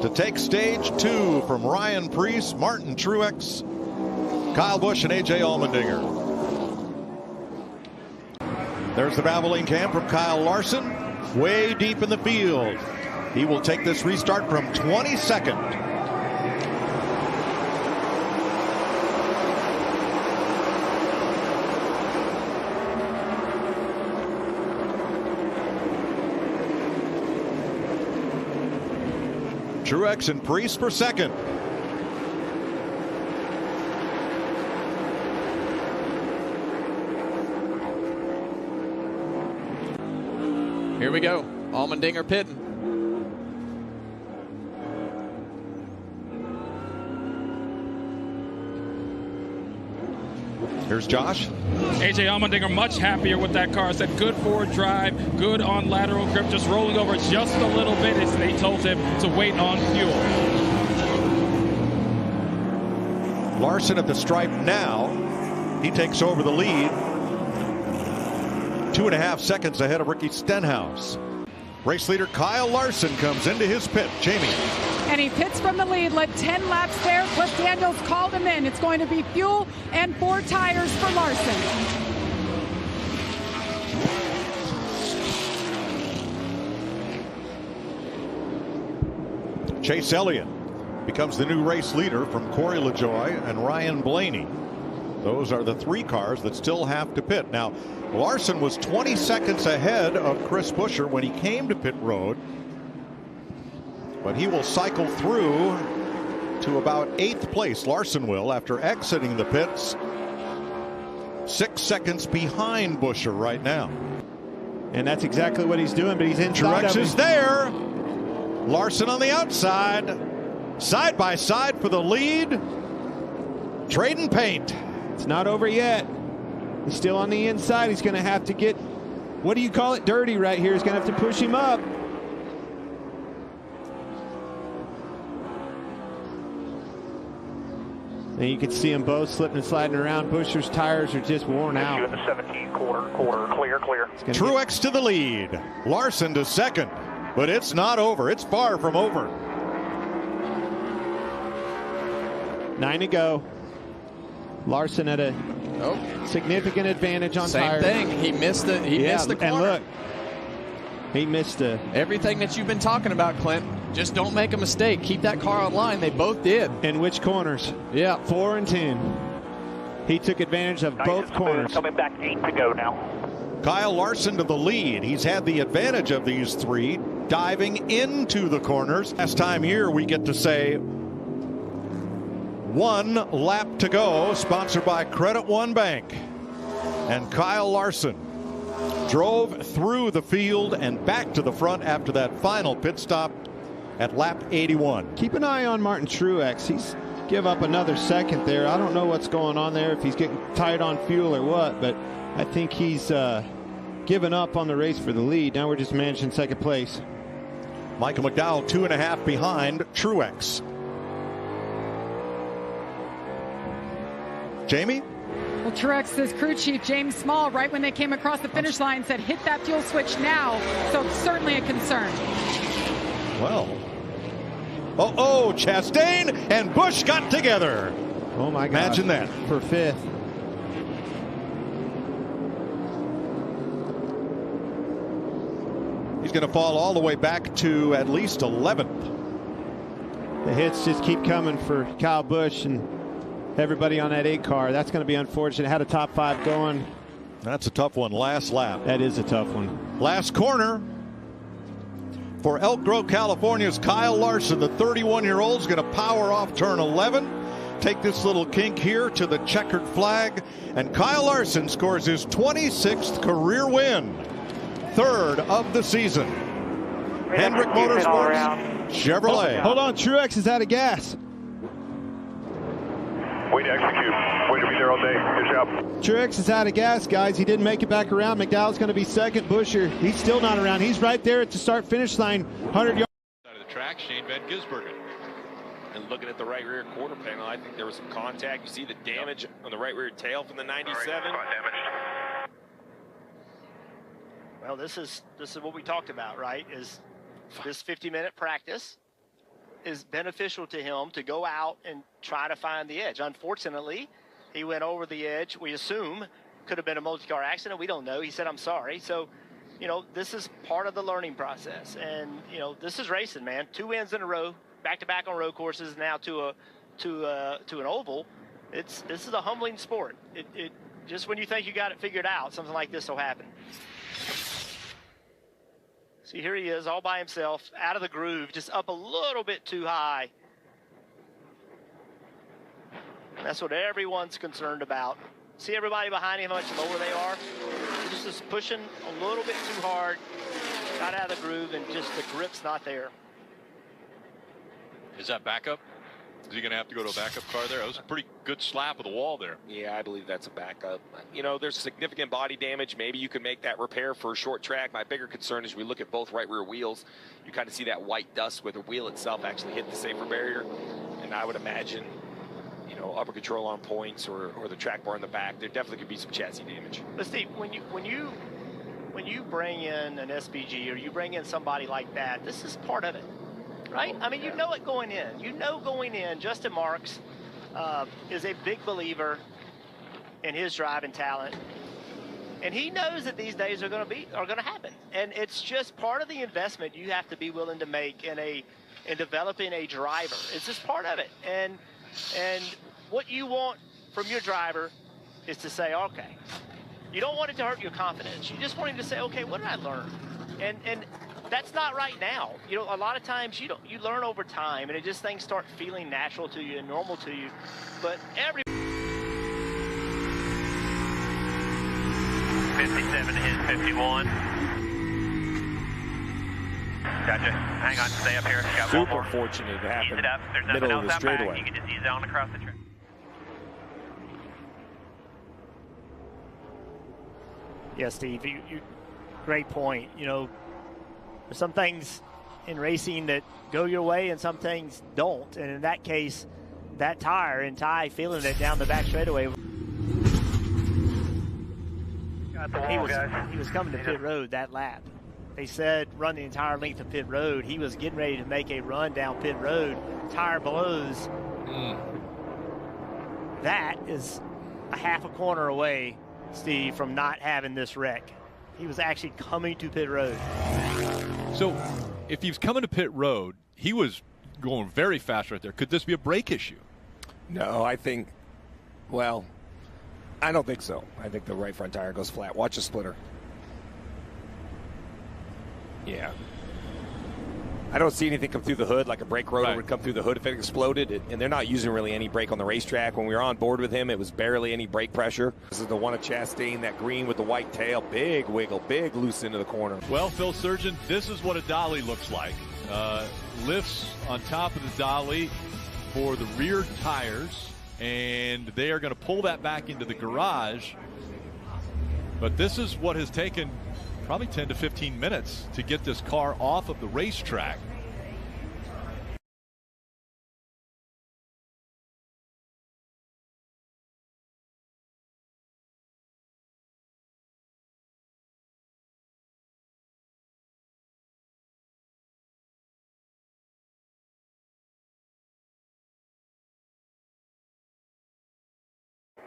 E: to take stage 2 from Ryan Preece, Martin Truex, Kyle Busch, and A.J. Allmendinger. There's the Valvoline cam from Kyle Larson, way deep in the field. He will take this restart from 22nd. Truex and Preece for 2nd.
D: Here we go. Allmendinger pitting.
E: Here's Josh.
K: A.J. Allmendinger much happier with that car. Said good forward drive, good on lateral grip, just rolling over just a little bit as they told him to wait on fuel.
E: Larson at the stripe now. He takes over the lead. 2.5 seconds ahead of Ricky Stenhouse. Race leader Kyle Larson comes into his pit. Jamie.
I: And he pits from the lead, led 10 laps there. Cliff Daniels called him in. It's going to be fuel and 4 tires for Larson.
E: Chase Elliott becomes the new race leader from Corey LaJoie and Ryan Blaney. Those are the 3 cars that still have to pit. Now, Larson was 20 seconds ahead of Chris Buescher when he came to pit road. But he will cycle through to about 8th place. Larson will, after exiting the pits. 6 seconds behind Buescher right now.
R: And that's exactly what he's doing, but he's inside.
E: Truex is there. Larson on the outside. Side by side for the lead. Trading paint.
R: It's not over yet. He's still on the inside. He's going to have to get, what do you call it, dirty right here. He's going to have to push him up. And you can see them both slipping and sliding around. Buescher's tires are just worn out.
S: In the 17 quarter, clear.
E: Truex to the lead. Larson to second. But it's not over. It's far from over.
R: 9 to go. Larson at a significant advantage on tires.
D: Same thing. He missed it. He missed the corner.
R: And look, he missed
D: everything that you've been talking about, Clint. Just don't make a mistake. Keep that car on line. They both did.
R: In which corners?
D: Yeah.
R: 4 and 10. He took advantage of both corners.
S: Coming back, 8 to go now.
E: Kyle Larson to the lead. He's had the advantage of these three, diving into the corners. Last time here, we get to say 1 lap to go, sponsored by Credit One Bank. And Kyle Larson drove through the field and back to the front after that final pit stop at lap 81.
R: Keep an eye on Martin Truex. He's give up another second there. I don't know what's going on there, if he's getting tight on fuel or what, but I think he's given up on the race for the lead. Now we're just managing second place.
E: Michael McDowell 2.5 behind Truex. Jamie?
I: Well, Truex's crew chief, James Small, right when they came across the finish line, said, hit that fuel switch now. So certainly a concern.
E: Well. Chastain and Busch got together.
R: Oh, my God.
E: Imagine that.
R: For 5th.
E: He's going to fall all the way back to at least 11th.
R: The hits just keep coming for Kyle Busch and everybody on that 8 car. That's going to be unfortunate. Had a top 5 going.
E: That's a tough one. Last lap.
R: That is a tough one.
E: Last corner for Elk Grove, California's Kyle Larson. The 31-year-old is going to power off turn 11. Take this little kink here to the checkered flag. And Kyle Larson scores his 26th career win. 3rd of the season. Hendrick Motorsports, Chevrolet.
R: Hold on, Truex is out of gas.
S: Way to execute. Way to be there all day. Good job.
R: Truex is out of gas, guys. He didn't make it back around. McDowell's going to be second. Buescher, he's still not around. He's right there at the start-finish line, 100 yards.
O: Side of the track, Shane Van Gisbergen. And looking at the right rear quarter panel, I think there was some contact. You see the damage on the right rear tail from the 97.
P: Well, this is what we talked about, right? Is this 50-minute practice is beneficial to him to go out and try to find the edge. Unfortunately, he went over the edge. We assume could have been a multi-car accident. We don't know. He said, I'm sorry. So, this is part of the learning process. And, this is racing, man. 2 wins in a row, back-to-back on road courses, now to an oval. This is a humbling sport. It just when you think you got it figured out, something like this will happen. See, here he is all by himself, out of the groove, just up a little bit too high. That's what everyone's concerned about. See everybody behind him, how much lower they are? He's just pushing a little bit too hard, got out of the groove, and just the grip's not there.
O: Is that backup? Is he going to have to go to a backup car there? That was a pretty good slap of the wall there.
U: Yeah, I believe that's a backup. There's significant body damage. Maybe you can make that repair for a short track. My bigger concern is we look at both right rear wheels. You kind of see that white dust where the wheel itself actually hit the safer barrier. And I would imagine, upper control on points or the track bar in the back, there definitely could be some chassis damage.
P: But Steve, when you bring in an SPG or you bring in somebody like that, this is part of it. Right? I mean, you know it going in. Going in, Justin Marks is a big believer in his driving talent. And he knows that these days are going to happen. And it's just part of the investment you have to be willing to make in developing a driver. It's just part of it. And what you want from your driver is to say, okay, you don't want it to hurt your confidence. You just want him to say, okay, what did I learn? And that's not right now. A lot of times you learn over time, and things start feeling natural to you and normal to you. But
S: 57 to his 51. Gotcha. Hang on, stay up here. Got
U: Super
S: one more.
U: Fortunate to happen.
S: Ease it up. There's nothing
U: middle
S: else
U: of the
S: out back.
U: straightaway.
S: You can just ease it on across the track.
P: Yeah, Steve, great point. There's some things in racing that go your way and some things don't. And in that case, that tire, and Ty feeling it down the back straightaway.
S: Got the wall, guys.
P: He was coming to pit road that lap. They said run the entire length of pit road. He was getting ready to make a run down pit road. Tire blows. That is a half a corner away, Steve, from not having this wreck. He was actually coming to pit road.
Q: So if he was coming to pit road, he was going very fast right there. Could this be a brake issue?
T: No, I think, well, I don't think so. I think the right front tire goes flat. Watch the splitter. Yeah. I don't see anything come through the hood like a brake rotor would come through the hood if it exploded. And they're not using really any brake on the racetrack. When we were on board with him, it was barely any brake pressure. This is the one of Chastain, that green with the white tail. Big wiggle, big loose into the corner.
Q: Well, Phil Surgeon, this is what a dolly looks like. Lifts on top of the dolly for the rear tires, and they are going to pull that back into the garage. But this is what has taken probably 10 to 15 minutes to get this car off of the racetrack.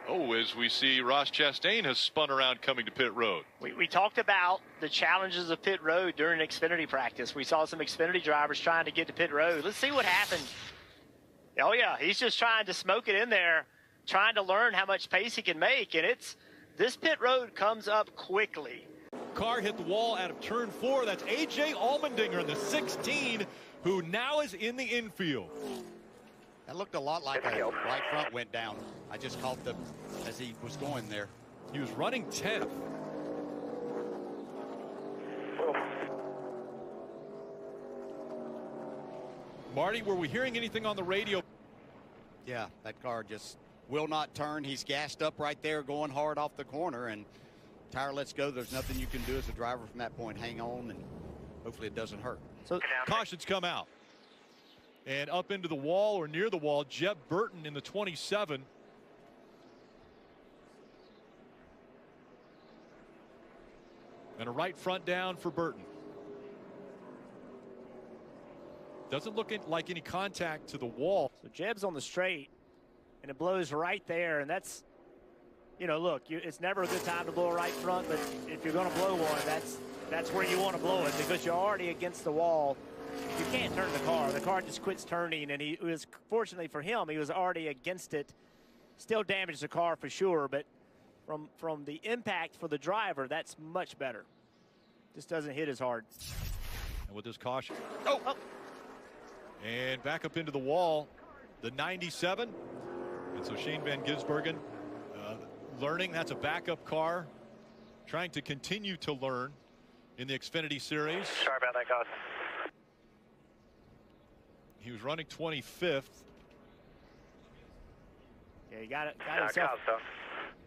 Q: Oh, as we see, Ross Chastain has spun around coming to pit road.
P: We talked about the challenges of pit road during Xfinity practice. We saw some Xfinity drivers trying to get to pit road. Let's see what happened. Oh, yeah, he's just trying to smoke it in there, trying to learn how much pace he can make. And this pit road comes up quickly.
Q: Car hit the wall out of turn 4. That's A.J. Allmendinger in the 16, who now is in the infield.
V: That looked a lot like a right front went down. I just caught them as he was going there.
Q: He was running 10th. Marty, were we hearing anything on the radio?
V: Yeah, that car just will not turn. He's gassed up right there, going hard off the corner, and tire lets go. There's nothing you can do as a driver from that point. Hang on, and hopefully it doesn't hurt.
Q: So cautions come out. And up into the wall or near the wall, Jeb Burton in the 27. And a right front down for Burton. Doesn't look like any contact to the wall.
P: So Jeb's on the straight, and it blows right there. And that's, you know, look, it's never a good time to blow a right front, but if you're going to blow one, that's where you want to blow it, because you're already against the wall. You can't turn the car. The car just quits turning, and he was, fortunately for him, he was already against it. Still damaged the car for sure, but from the impact for the driver, that's much better. Just doesn't hit as hard.
Q: And with this caution. Oh! And back up into the wall, the 97. And so Shane Van Gisbergen learning. That's a backup car, trying to continue to learn in the Xfinity Series.
S: Sorry about that, guys.
Q: He was running 25th.
P: Yeah, he got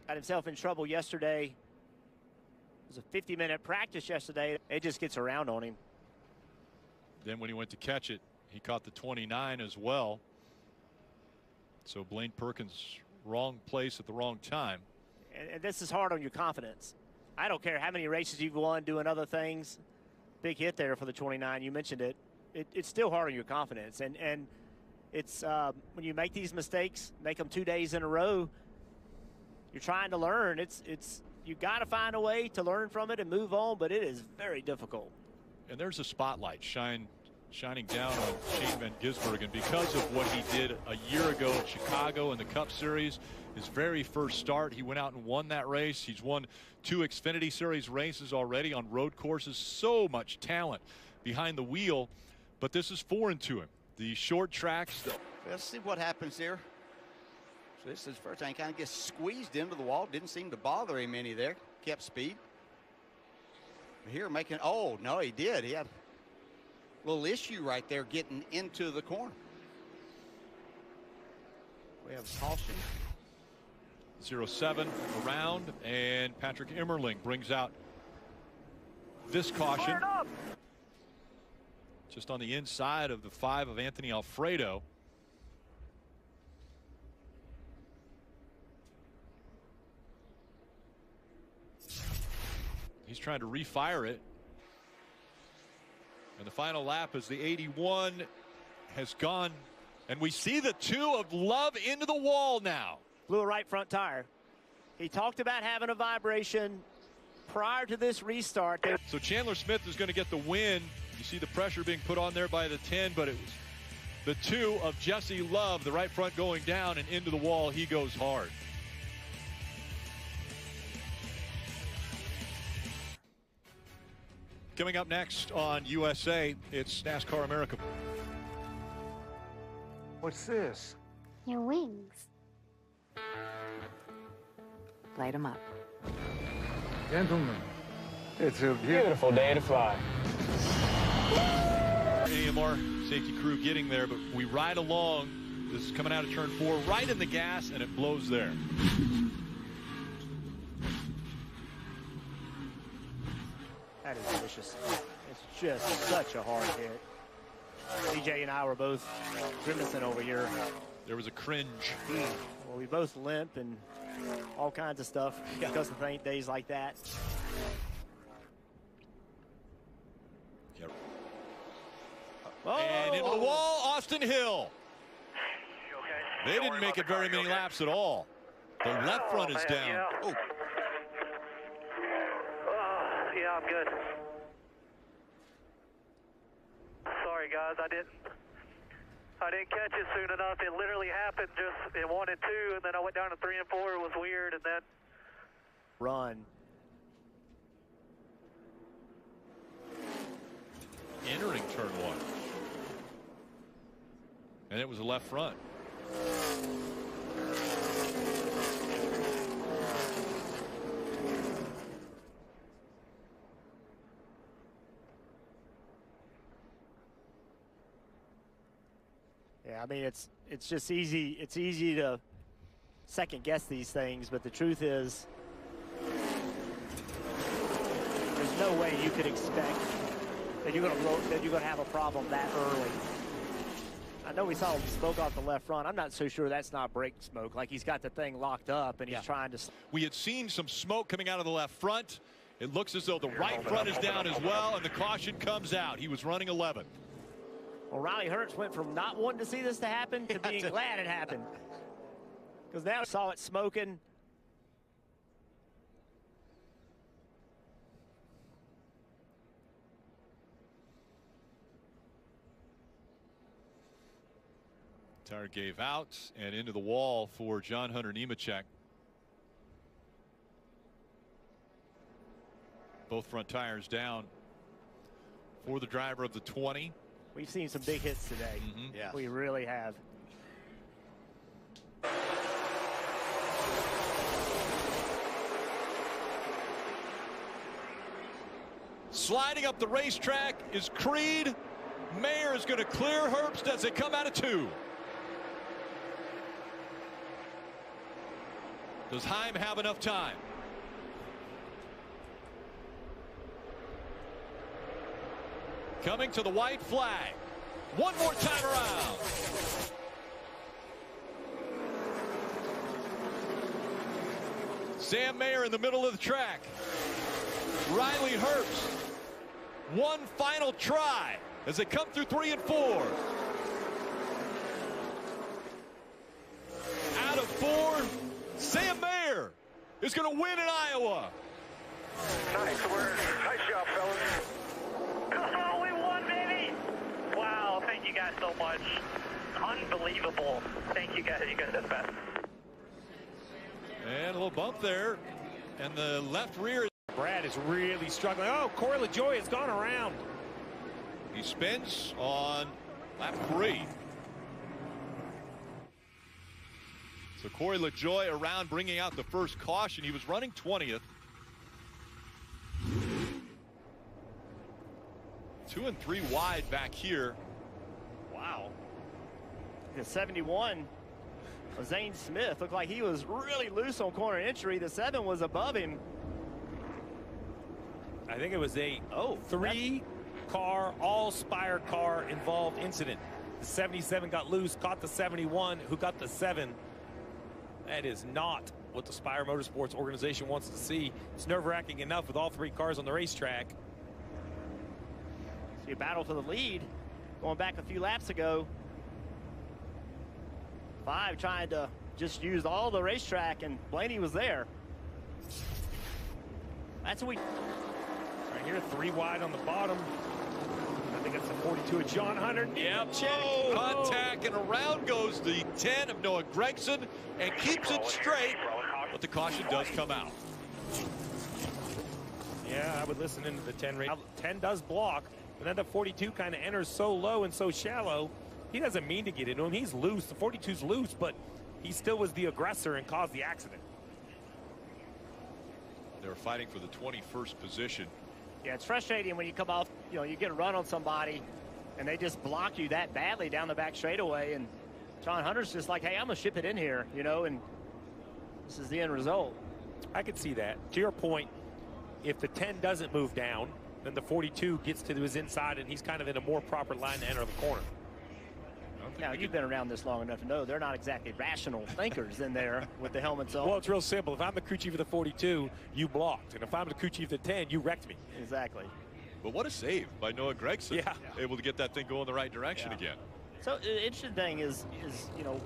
P: himself in trouble yesterday. It was a 50-minute practice yesterday. It just gets around on him.
Q: Then when he went to catch it, he caught the 29 as well. So Blaine Perkins, wrong place at the wrong time.
P: And this is hard on your confidence. I don't care how many races you've won doing other things. Big hit there for the 29. You mentioned it. It's still hard on your confidence. And it's when you make these mistakes, make them 2 days in a row, you're trying to learn. You got to find a way to learn from it and move on, but it is very difficult.
Q: And there's a spotlight shining down on Shane Van Gisbergen because of what he did a year ago in Chicago in the Cup Series. His very first start, he went out and won that race. He's won 2 Xfinity Series races already on road courses. So much talent behind the wheel, but this is foreign to him. The short tracks.
V: Let's see what happens here. So this is first time, kind of gets squeezed into the wall. Didn't seem to bother him any there. Kept speed. Here making, oh, no, he did. He had a little issue right there getting into the corner. We have a caution.
Q: 0-7 around, and Patrick Emmerling brings out this caution. Just on the inside of the 5 of Anthony Alfredo. He's trying to refire it. And the final lap is the 81 has gone. And we see the 2 of Love into the wall now.
P: Blew a right front tire. He talked about having a vibration prior to this restart.
Q: So Chandler Smith is going to get the win. You see the pressure being put on there by the 10, but it was the 2 of Jesse Love, the right front going down and into the wall. He goes hard. Coming up next on USA, it's NASCAR America.
B: What's this?
N: Your wings.
B: Light them up. Gentlemen, it's a
W: Beautiful day to fly.
Q: AMR safety crew getting there, but we ride along. This is coming out of turn 4, right in the gas, and it blows there.
P: That is vicious. It's just such a hard hit. DJ and I were both grimacing over here.
Q: There was a cringe.
P: Well, we both limp and all kinds of stuff because of days like that.
Q: Yep.
P: Oh.
Q: And into the wall, Austin Hill. They didn't make it very many laps at all. The left front is down.
S: Yeah.
Q: Oh.
S: Yeah, I'm good. Sorry, guys, I didn't catch it soon enough. It literally happened just in 1 and 2, and then I went down to 3 and 4. It was weird, and then
P: run.
Q: Entering turn 1. And it was a left front.
P: Yeah, I mean, it's just easy. It's easy to second guess these things, but the truth is, there's no way you could expect that you're gonna have a problem that early. I know we saw smoke off the left front. I'm not so sure that's not brake smoke. Like he's got the thing locked up and he's trying to.
Q: We had seen some smoke coming out of the left front. It looks as though the right front is down as well, and the caution comes out. He was running 11th.
P: Well, Riley Herbst went from not wanting to see this to happen to being glad it happened. Because now I saw it smoking.
Q: Tire gave out and into the wall for John Hunter Nemechek. Both front tires down for the driver of the 20.
P: We've seen some big hits today.
Q: Yeah,
P: we really have.
Q: Sliding up the racetrack is Creed. Mayer is going to clear Herbst as they come out of 2. Does Heim have enough time? Coming to the white flag. One more time around. Sam Mayer in the middle of the track. Riley Herbst. One final try as they come through 3 and 4. Out of 4, Sam Mayer is going to win in Iowa.
S: nice work. Nice job, fellas. Oh, we won, baby! Wow, thank you guys so much. Unbelievable. Thank you guys. You guys did the best.
Q: And a little bump there. And the left rear.
X: Brad is really struggling. Oh, Corey LaJoie has gone around.
Q: He spins on lap 3. So Corey LaJoie around, bringing out the first caution. He was running 20th. 2 and 3 wide back here.
P: Wow. The 71, Zane Smith, looked like he was really loose on corner entry. The 7 was above him.
X: I think it was a 3-car, all-Spire car involved incident. The 77 got loose, caught the 71, who got the 7. That is not what the Spire Motorsports organization wants to see. It's nerve-wracking enough with all 3 cars on the racetrack.
P: So you battle for the lead. Going back a few laps ago, 5 trying to just use all the racetrack, and Blaney was there. That's what we...
X: Right here, 3 wide on the bottom. I think it's the 42 of John Hunter.
Q: Yep. Contact, and around goes the 10 of Noah Gragson and keeps it straight, but the caution does come out.
X: Yeah, I would listen into the 10 race. 10 does block, but then the 42 kind of enters so low and so shallow. He doesn't mean to get into him. He's loose. The 42's loose, but he still was the aggressor and caused the accident.
Q: They were fighting for the 21st position.
P: Yeah, it's frustrating when you come off, you know, you get a run on somebody and they just block you that badly down the back straightaway, and John Hunter's just like, hey, I'm gonna ship it in here, you know, and this is the end result.
X: I could see that. To your point, if the 10 doesn't move down, then the 42 gets to his inside and he's kind of in a more proper line to enter the corner.
P: Now, you've been around this long enough to know they're not exactly rational thinkers in there with the helmets on.
X: Well, it's real simple. If I'm the crew chief of the 42, you blocked. And if I'm the crew chief of the 10, you wrecked me.
P: Exactly.
Q: But what a save by Noah Gragson. Yeah. Able to get that thing going the right direction again.
P: So the interesting thing is, you know,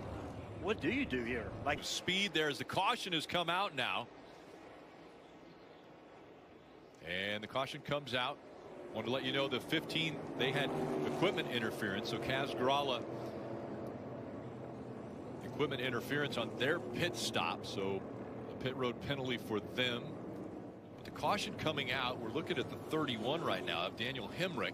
P: what do you do here? Like
Q: speed there as the caution has come out now. And the caution comes out. Want to let you know the 15, they had equipment interference. So Kaz Grala, equipment interference on their pit stop. So a pit road penalty for them. But the caution coming out, we're looking at the 31 right now of Daniel Hemrick.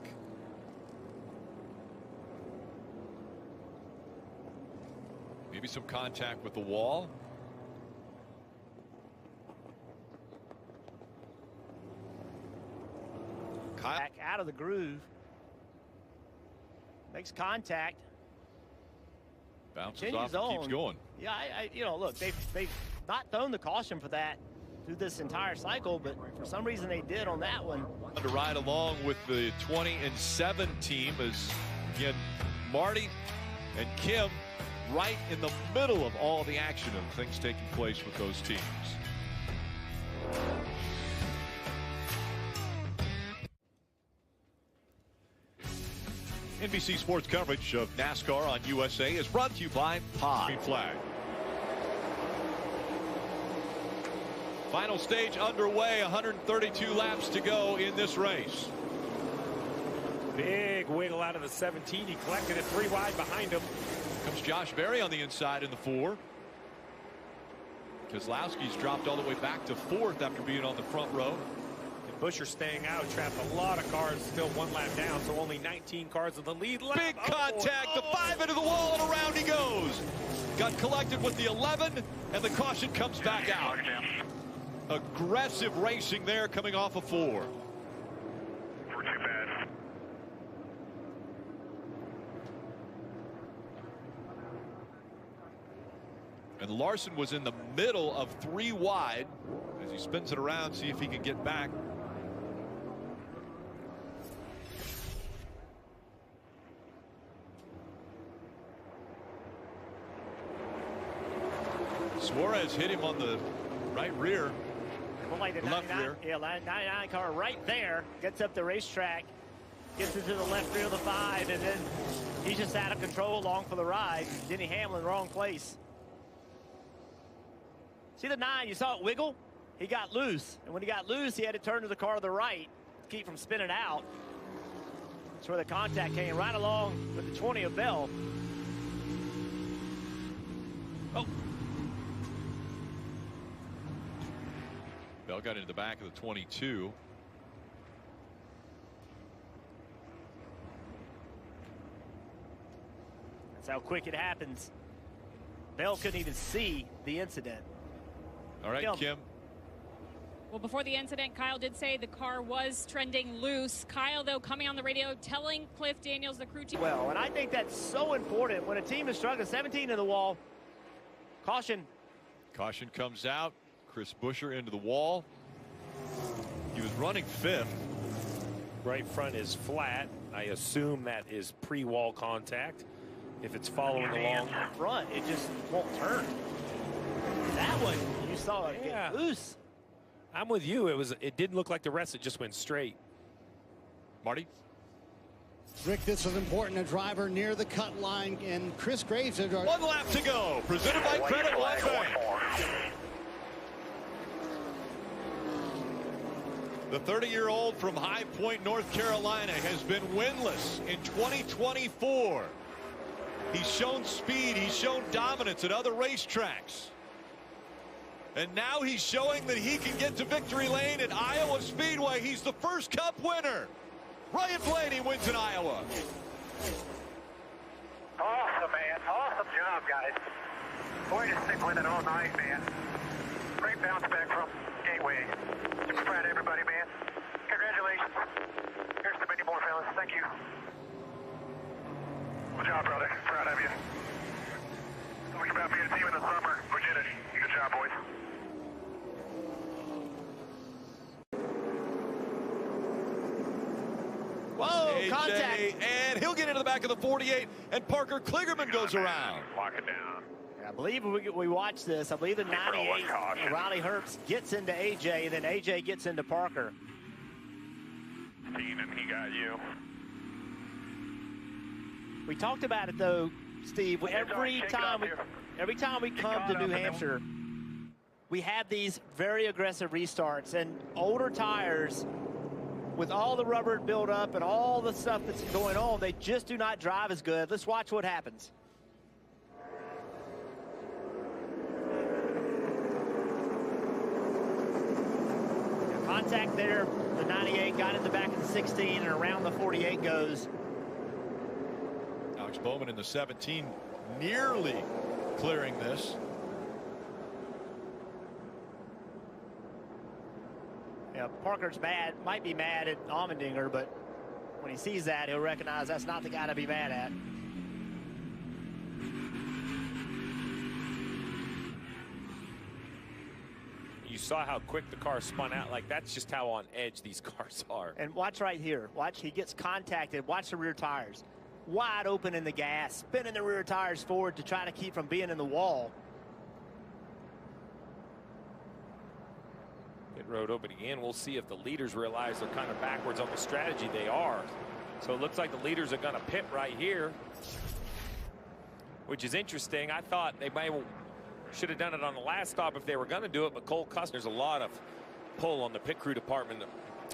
Q: Maybe some contact with the wall.
P: Back out of the groove. Makes contact.
Q: Bounces off and keeps going.
P: Yeah, you know, look, they've not thrown the caution for that through this entire cycle, but for some reason they did on that one.
Q: To ride along with the 20 and 7 team is, again, Marty and Kim right in the middle of all the action of things taking place with those teams. NBC Sports coverage of NASCAR on USA is brought to you by Green Flag. Final stage underway, 132 laps to go in this race.
X: Big wiggle out of the 17. He collected it 3 wide behind him.
Q: Comes Josh Berry on the inside in the 4. Keselowski's dropped all the way back to 4th after being on the front row.
X: And Buscher staying out, trapped a lot of cars, still 1 lap down, so only 19 cars in the lead lap.
Q: Big contact, the 5 into the wall, and around he goes. Got collected with the 11, and the caution comes back out. Aggressive racing there coming off of 4.
S: We're too fast.
Q: And Larson was in the middle of 3 wide as he spins it around, see if he can get back. Suarez hit him on the right rear.
P: Well, like the
Q: left
P: 99,
Q: rear.
P: Yeah, 99 car right there gets up the racetrack, gets into the left rear of the 5, and then he's just out of control along for the ride. Denny Hamlin, wrong place. See the 9, you saw it wiggle? He got loose, and when he got loose, he had to turn to the car to the right to keep from spinning out. That's where the contact came, right along with the 20 of Bell. Oh.
Q: Bell got into the back of the 22.
P: That's how quick it happens. Bell couldn't even see the incident.
Q: All right, Kim.
G: Well, before the incident, Kyle did say the car was trending loose. Kyle, though, coming on the radio, telling Cliff Daniels, the crew chief.
P: Well, and I think that's so important when a team is struggling. 17 in the wall. Caution.
Q: Caution comes out. Chris Buescher into the wall. He was running 5th.
X: Right front is flat. I assume that is pre-wall contact. If it's following along
P: front, it just won't turn. That one,
X: You saw it get loose. I'm with you. It didn't look like the rest. It just went straight.
Q: Marty?
J: Rick, this is important. A driver near the cut line, and Chris Graves.
E: One lap to go. Presented by Credit One Bank. The 30-year-old from High Point, North Carolina, has been winless in 2024. He's shown speed. He's shown dominance at other racetracks. And now he's showing that he can get to victory lane at Iowa Speedway. He's the first Cup winner. Ryan Blaney wins in Iowa.
S: Awesome, man. Awesome job, guys. Way to stick with it all night, man. Great bounce back from Gateway. Super proud of everybody, man. Congratulations. Here's to many more, fellas. Thank you. Good job, brother. Proud of you. Think about being a team in the summer. We did it. Good job, boys.
P: Whoa,
E: AJ,
P: contact.
E: and he'll get into the back of the 48, and Parker Kligerman goes around.
S: Lock it down.
P: I believe we watched this. I believe the 98, Riley Herbst gets into AJ, then AJ gets into Parker.
S: Keenan, he got you.
P: We talked about it though, Steve. Every time we come to New Hampshire, we have these very aggressive restarts, and older tires, with all the rubber built up and all the stuff that's going on, they just do not drive as good. Let's watch what happens. Contact there, the 98 got in the back of the 16, and around the 48 goes.
E: Alex Bowman in the 17 nearly clearing this.
P: Yeah, Parker's might be mad at Allmendinger, but when he sees that, he'll recognize that's not the guy to be mad at.
X: You saw how quick the car spun out. Like, that's just how on edge these cars are.
P: And watch right here. Watch, he gets contacted. Watch the rear tires. Wide open in the gas, spinning the rear tires forward to try to keep from being in the wall.
X: Pit road open again. We'll see if the leaders realize they're kind of backwards on the strategy. They are. So it looks like the leaders are going to pit right here, which is interesting. I thought they should have done it on the last stop if they were going to do it, but Cole Custer, there's a lot of pull on the pit crew department.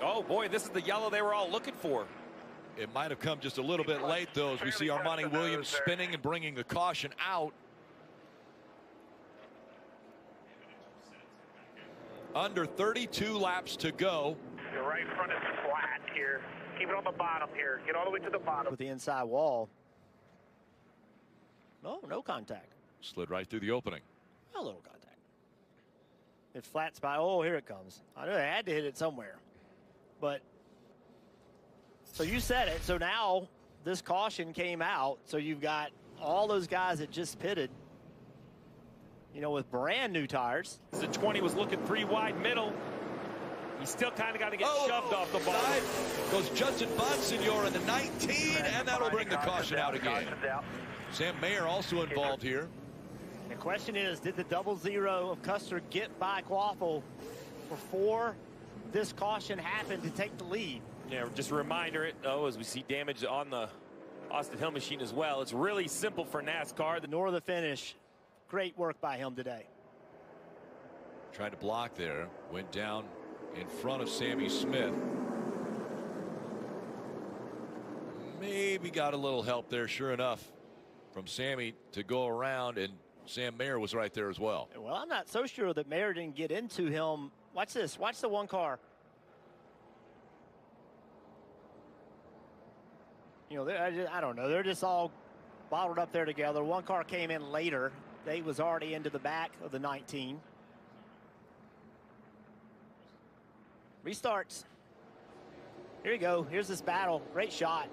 X: Oh boy, this is the yellow they were all looking for.
E: It might have come just a little bit late, though, as we see Armani Williams spinning and bringing the caution out. Under 32 laps to go.
S: The right front is flat here. Keep it on the bottom here. Get all the way to the bottom.
P: With the inside wall. No contact.
E: Slid right through the opening.
P: A little contact. It flats by. Oh, here it comes. I knew they had to hit it somewhere. But, so you said it. So now this caution came out. So you've got all those guys that just pitted, you know, with brand new tires.
X: The 20 was looking 3 wide middle. He's still kind of got to get shoved off the ball.
E: Goes Judson Bonsignor in the 19, and that'll bring the caution out again. Sam Mayer also involved here.
P: The question is, did the 00 of Custer get by Quaffle before this caution happened to take the lead?
X: Yeah, just a reminder, as we see damage on the Austin Hill machine as well. It's really simple for NASCAR.
P: The north of the finish, great work by him today.
E: Tried to block there, went down in front of Sammy Smith. Maybe got a little help there, sure enough, from Sammy to go around, and Sam Mayer was right there as well.
P: Well, I'm not so sure that Mayer didn't get into him. Watch this. Watch the one car. You know, I don't know. They're just all bottled up there together. One car came in later. They was already into the back of the 19. Restarts. Here you go. Here's this battle. Great shot.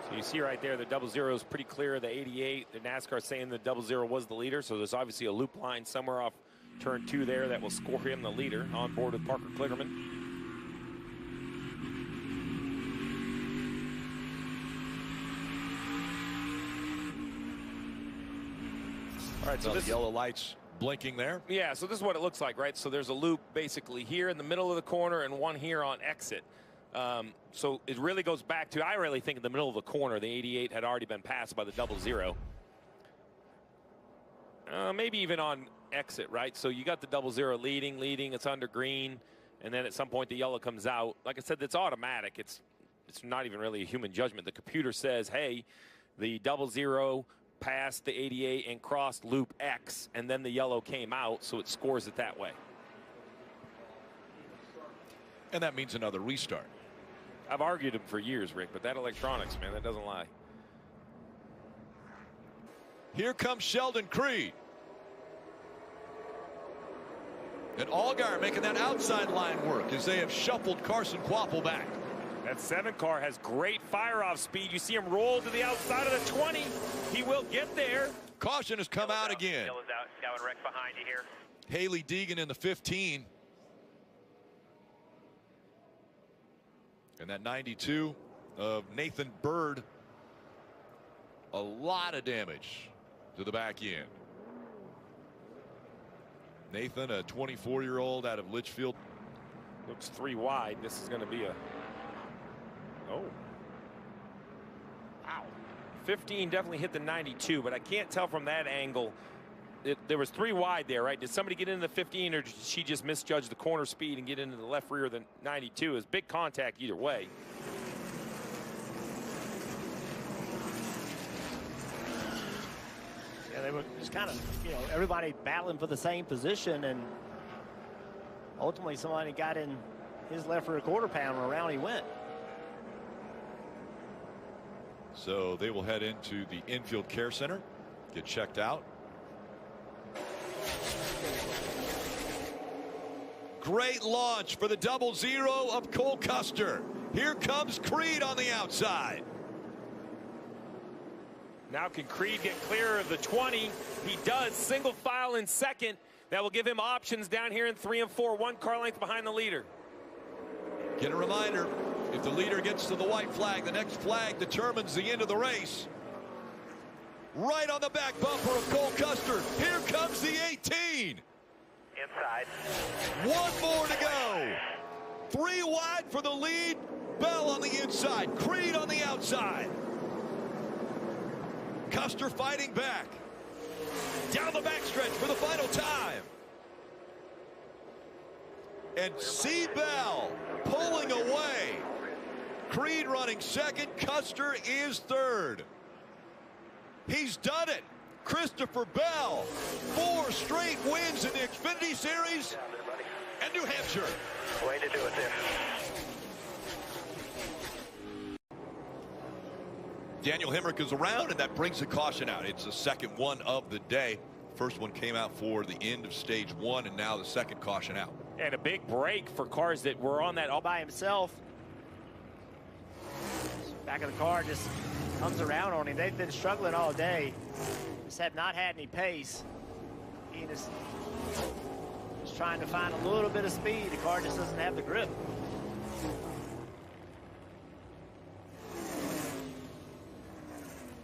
X: So you see right there, the 00 is pretty clear of the 88. The NASCAR saying the 00 was the leader, so there's obviously a loop line somewhere off turn 2 there that will score him the leader on board with Parker Kligerman.
O: All right, so
Q: the yellow lights blinking there.
O: Yeah, so this is what it looks like, right? So there's a loop basically here in the middle of the corner and one here on exit. So it really goes back to, I really think in the middle of the corner, the 88 had already been passed by the 00. Maybe even on exit, right? So you got the 00 leading, it's under green, and then at some point the yellow comes out. Like I said, it's automatic. It's not even really a human judgment. The computer says, hey, the 00 passed the 88 and crossed loop X, and then the yellow came out, so it scores it that way.
Q: And that means another restart.
O: I've argued them for years, Rick, but that electronics, man, that doesn't lie.
Q: Here comes Sheldon Creed. And Allgaier making that outside line work as they have shuffled Carson Kvapil back.
X: That 7 car has great fire-off speed. You see him roll to the outside of the 20. He will get there.
Q: Caution has come out again.
S: Yellow's out. Scout and Rick behind you here.
Q: Haley Deegan in the 15. And that 92 of Nathan Bird. A lot of damage to the back end. Nathan, a 24-year-old out of Litchfield.
X: Looks 3 wide. This is going to be a... Oh.
O: Wow. 15 definitely hit the 92, but I can't tell from that angle. There was 3 wide there, right? Did somebody get into the 15, or did she just misjudge the corner speed and get into the left rear of the 92? It's big contact either way.
P: Yeah, they were just kind of, everybody battling for the same position, and ultimately somebody got in his left rear quarter pounder, around he went.
Q: So they will head into the infield care center, get checked out. Great launch for the 00 of Cole Custer. Here comes Creed on the outside.
X: Now can Creed get clear of the 20? He does. Single file in second. That will give him options down here in 3 and 4. 1 car length behind the leader.
Q: Get a reminder, if the leader gets to the white flag, the next flag determines the end of the race. Right on the back bumper of Cole Custer. Here comes the 18.
S: Inside.
Q: 1 more to go. 3 wide for the lead. Bell on the inside. Creed on the outside. Custer fighting back. Down the backstretch for the final time. And C. Bell pulling away. Creed running second. Custer is third. He's done it. Christopher Bell, 4 straight wins in the Xfinity Series and New Hampshire.
S: Way to do it there.
Q: Daniel Hemrick is around, and that brings the caution out. It's the second one of the day. First one came out for the end of stage 1, and now the second caution out.
X: And a big break for cars that were on that
P: All by himself. Back of the car just comes around on him. They've been struggling all day. Just have not had any pace. He is just trying to find a little bit of speed. The car just doesn't have the grip.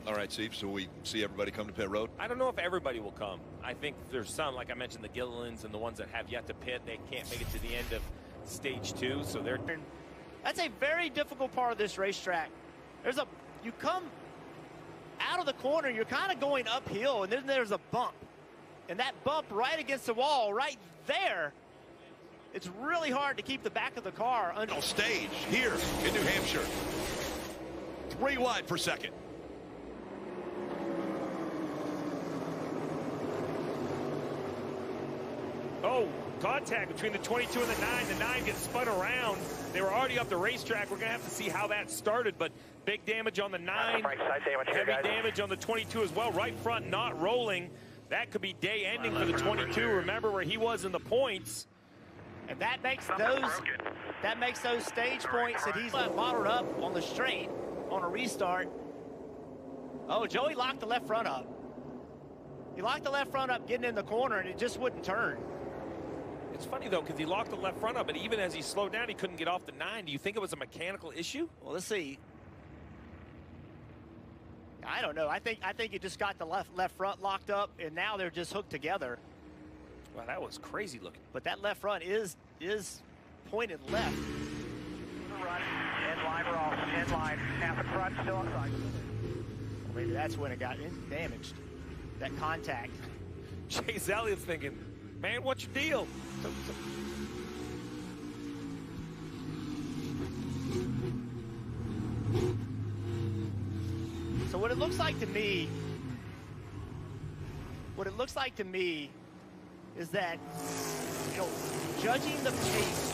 Q: All right, Steve, so we see everybody come to pit road?
O: I don't know if everybody will come. I think there's some, like I mentioned, the Gillilands and the ones that have yet to pit. They can't make it to the end of stage 2, so they're...
P: That's a very difficult part of this racetrack. You come out of the corner, you're kind of going uphill, and then there's a bump. And that bump right against the wall, right there, it's really hard to keep the back of the car under.
Q: On stage here in New Hampshire. 3 wide for second.
X: Oh, contact between the 22 and the 9. The 9 gets spun around. They were already up the racetrack. We're going to have to see how that started, but big damage on the 9. Heavy damage on the 22 as well. Right front not rolling. That could be day ending for the 22. Remember where he was in the points.
P: And that makes those stage points that he's modeled up on the straight on a restart. Oh, Joey locked the left front up. He locked the left front up getting in the corner, and it just wouldn't turn.
O: It's funny, though, because he locked the left front up, but even as he slowed down, he couldn't get off the 9. Do you think it was a mechanical issue?
P: Well, let's see. I don't know. I think you just got the left front locked up, and now they're just hooked together.
X: Wow, that was crazy looking.
P: But that left front is pointed left.
S: Run, end line, we're off, end line, half the front still outside.
P: Well, maybe that's when it got damaged, that contact.
X: Chase Elliott's thinking, man, what's your deal?
P: So what it looks like to me is that, you know, judging the pace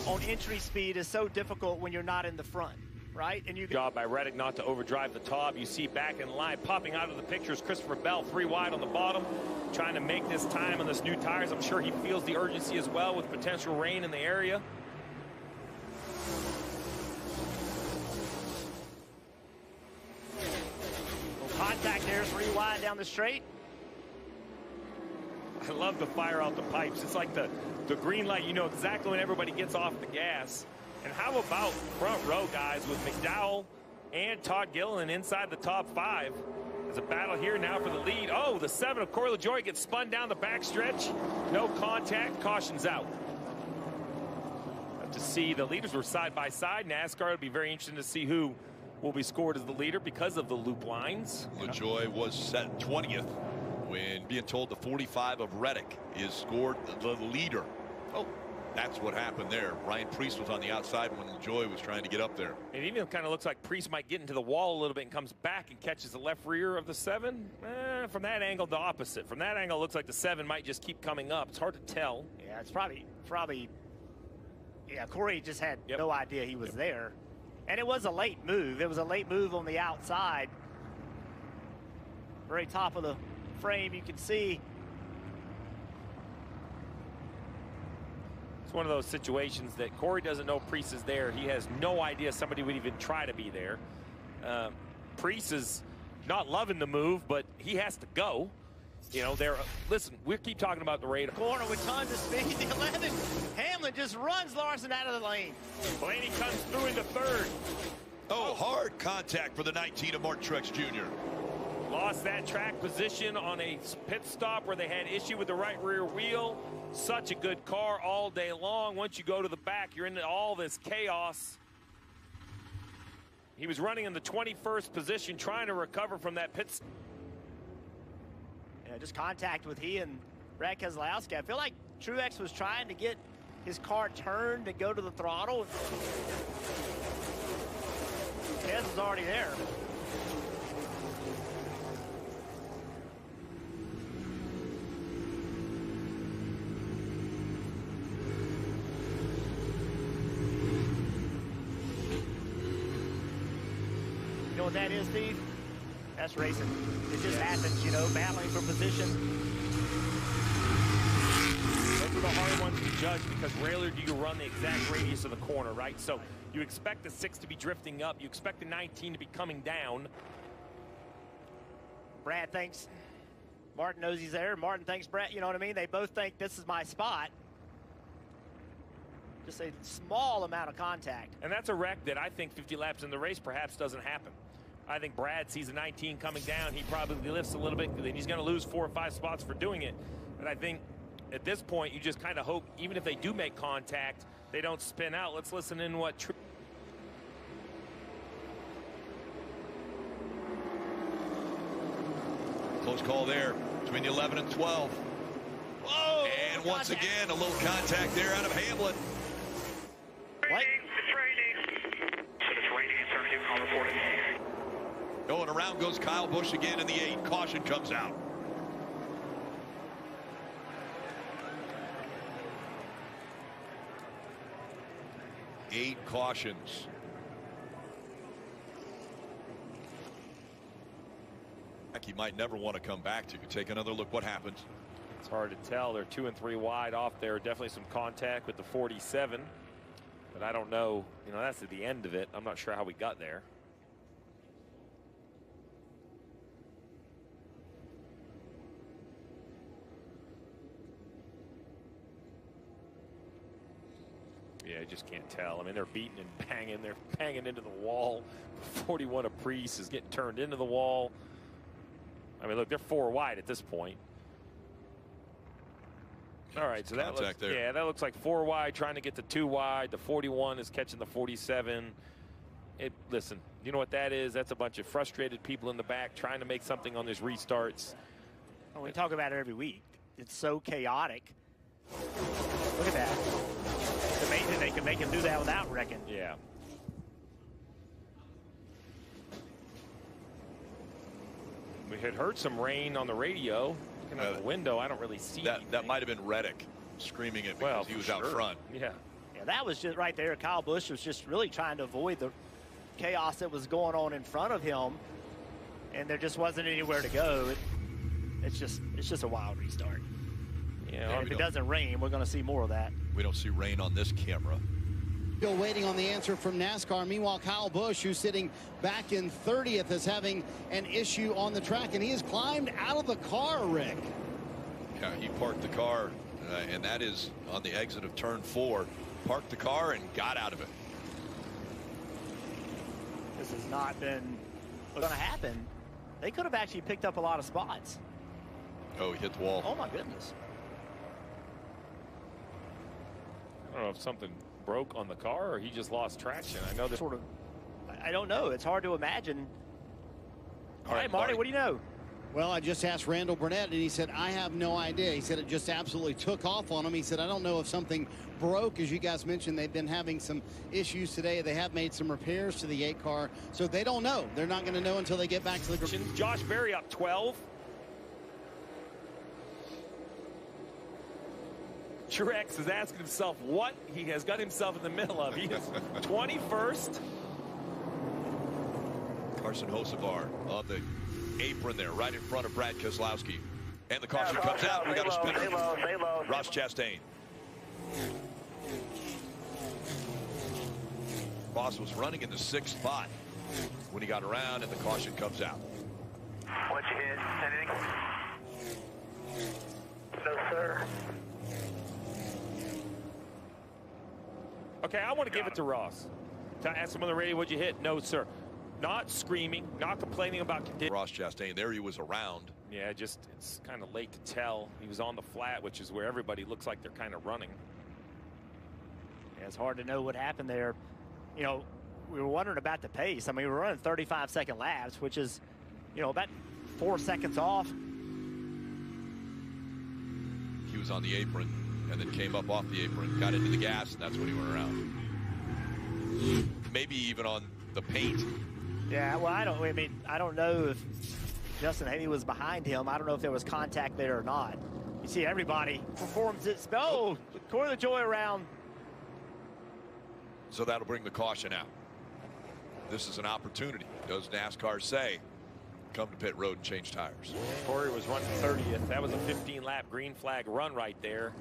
P: on entry speed is so difficult when you're not in the front, right? And you
X: job by Reddick not to overdrive the top. You see back in line, popping out of the pictures, Christopher Bell, 3 wide on the bottom, trying to make this time on this new tires. I'm sure he feels the urgency as well with potential rain in the area.
P: Contact there, 3 wide down the straight.
X: I love to fire out the pipes. It's like the green light. You know exactly when everybody gets off the gas. And how about front row, guys, with McDowell and Todd Gilliland inside the top 5. There's a battle here now for the lead. Oh, the 7 of Corey LaJoie gets spun down the backstretch. No contact. Caution's out. Have to see, the leaders were side by side. NASCAR would be very interesting to see who will be scored as the leader because of the loop lines.
Q: LaJoie was set 20th when being told the 45 of Reddick is scored the leader. Oh, that's what happened there. Ryan Preece was on the outside when LaJoie was trying to get up there.
X: It even kind of looks like Preece might get into the wall a little bit and comes back and catches the left rear of the 7. From that angle, the opposite. From that angle, it looks like the 7 might just keep coming up. It's hard to tell.
P: Yeah, it's probably. Yeah, Corey just had no idea he was there. And it was a late move. It was a late move on the outside. Very top of the frame, you can see.
X: It's one of those situations that Corey doesn't know Preece is there. He has no idea somebody would even try to be there. Preece is not loving the move, but he has to go. You know, listen, we keep talking about the radar.
P: Corner with tons of speed. The 11, Hamlin just runs Larson out of the lane.
X: Blaney comes through into 3rd.
Q: Oh, hard contact for the 19 of Mark Truex Jr.
X: Lost that track position on a pit stop where they had issue with the right rear wheel. Such a good car all day long. Once you go to the back, you're into all this chaos. He was running in the 21st position, trying to recover from that pit stop.
P: Yeah, just contact with he and Brad Keselowski. I feel like Truex was trying to get his car turned to go to the throttle. Kes was already there. You know what that is, Steve? That's racing. It just happens, you know, battling for position.
X: Those are the hard ones to judge because rarely do you run the exact radius of the corner, right? So you expect the 6 to be drifting up. You expect the 19 to be coming down.
P: Brad thinks Martin knows he's there. Martin thinks Brad, you know what I mean? They both think this is my spot. Just a small amount of contact.
X: And that's a wreck that I think 50 laps in the race perhaps doesn't happen. I think Brad sees a 19 coming down. He probably lifts a little bit, then he's going to lose 4 or 5 spots for doing it. But I think at this point, you just kind of hope, even if they do make contact, they don't spin out. Let's listen in what
Q: Close call there between the 11 and 12. Whoa! And once again, a little contact there out of Hamlin.
P: What?
S: It's raining. So it's raining and starting to call reported.
Q: Oh, and around goes Kyle Busch again in the 8. Caution comes out. Eight cautions. He might never want to come back to. Take another look what happens.
X: It's hard to tell. They're 2 and 3 wide off there. Definitely some contact with the 47. But I don't know. You know, that's at the end of it. I'm not sure how we got there. Yeah, I just can't tell. I mean, they're beating and banging. They're banging into the wall. 41 Aprice is getting turned into the wall. I mean, look, they're 4 wide at this point. All right, so that looks, yeah, that looks like 4 wide, trying to get to 2 wide. The 41 is catching the 47. Listen, you know what that is? That's a bunch of frustrated people in the back trying to make something on these restarts.
P: Well, we talk about it every week. It's so chaotic. Look at that. It's amazing they can make him do that without wrecking.
X: Yeah. We had heard some rain on the radio. Looking out the window, I don't really see
H: that. That might have been Reddick screaming it because he was out front.
X: Yeah.
P: Yeah, that was just right there. Kyle Busch was just really trying to avoid the chaos that was going on in front of him, and there just wasn't anywhere to go. It's just a wild restart.
X: Yeah,
P: and if it doesn't rain, we're going to see more of that.
H: We don't see rain on this camera.
J: Still waiting on the answer from NASCAR. Meanwhile, Kyle Busch, who's sitting back in 30th, is having an issue on the track, and he has climbed out of the car, Rick.
H: Yeah, he parked the car, and that is on the exit of turn 4. Parked the car and got out of it.
P: This has not been going to happen. They could have actually picked up a lot of spots.
H: Oh, he hit the wall.
P: Oh, my goodness.
X: I don't know if something broke on the car or he just lost traction. I know that
P: sort of. I don't know. It's hard to imagine. All right, Marty, what do you know?
J: Well, I just asked Randall Burnett, and he said, I have no idea. He said it just absolutely took off on him. He said, I don't know if something broke. As you guys mentioned, they've been having some issues today. They have made some repairs to the 8 car, so they don't know. They're not going to know until they get back to the...
X: Josh Berry up 12. Truex is asking himself what he has got himself in the middle of. He is 21st.
H: Carson Hocevar on the apron there, right in front of Brad Keselowski. And the caution comes out. We got a spinner. Ross Chastain. Ross was running in the 6th spot when he got around, and the caution comes out.
S: What'd you hit? Anything? No, sir.
X: Okay, I want to give it to Ross. To ask him on the radio, what'd you hit? No, sir. Not screaming, not complaining about conditions.
H: Ross Chastain, there he was around.
X: Yeah, just it's kind of late to tell. He was on the flat, which is where everybody looks like they're kind of running.
P: Yeah, it's hard to know what happened there. You know, we were wondering about the pace. I mean, we were running 35-second laps, which is, you know, about 4 seconds off.
H: He was on the apron and then came up off the apron, got into the gas, and that's when he went around. Maybe even on the paint.
P: Yeah, well, I don't know if Justin Haley was behind him. I don't know if there was contact there or not. You see everybody performs it. Oh, Corey LaJoie around.
H: So that'll bring the caution out. This is an opportunity. Does NASCAR say, come to pit road and change tires?
X: Corey was running 30th. That was a 15-lap green flag run right there.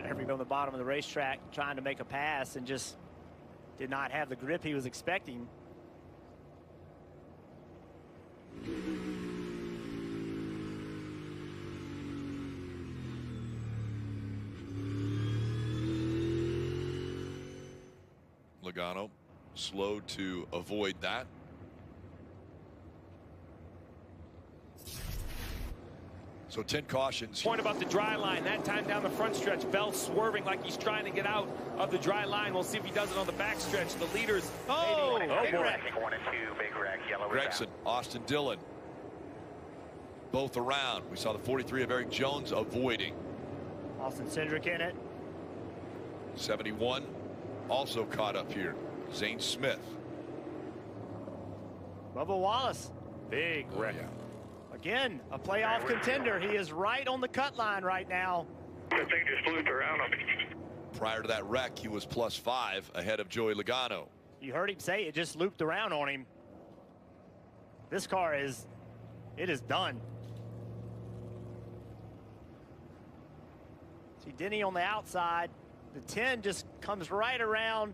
P: Everybody on the bottom of the racetrack trying to make a pass and just did not have the grip he was expecting.
H: Logano slowed to avoid that. So 10 cautions.
X: Point about the dry line. That time down the front stretch, Bell swerving like he's trying to get out of the dry line. We'll see if he does it on the back stretch. The leaders.
P: Oh,
S: big wreck. 1 and 2, big wreck, yellow.
H: Gregson, Austin Dillon, both around. We saw the 43 of Eric Jones avoiding.
P: Austin Cindric in it.
H: 71 also caught up here. Zane Smith.
P: Bubba Wallace. Big wreck.
H: Yeah.
P: Again, a playoff contender. He is right on the cut line right now.
S: The thing just looped around him.
H: Prior to that wreck, he was +5 ahead of Joey Logano.
P: You heard him say it just looped around on him. This car is done. See Denny on the outside. The 10 just comes right around,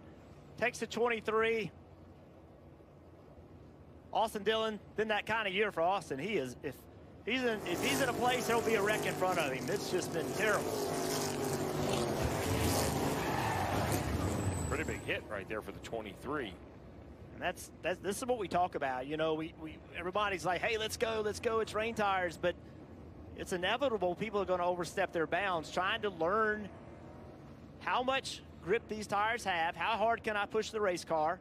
P: takes the 23. Austin Dillon, been that kind of year for Austin. He is, if he's in a place, there'll be a wreck in front of him. It's just been terrible.
X: hit right there for the 23.
P: And this is what we talk about. You know, everybody's like, hey, let's go, it's rain tires, but it's inevitable people are going to overstep their bounds, trying to learn how much grip these tires have, how hard can I push the race car.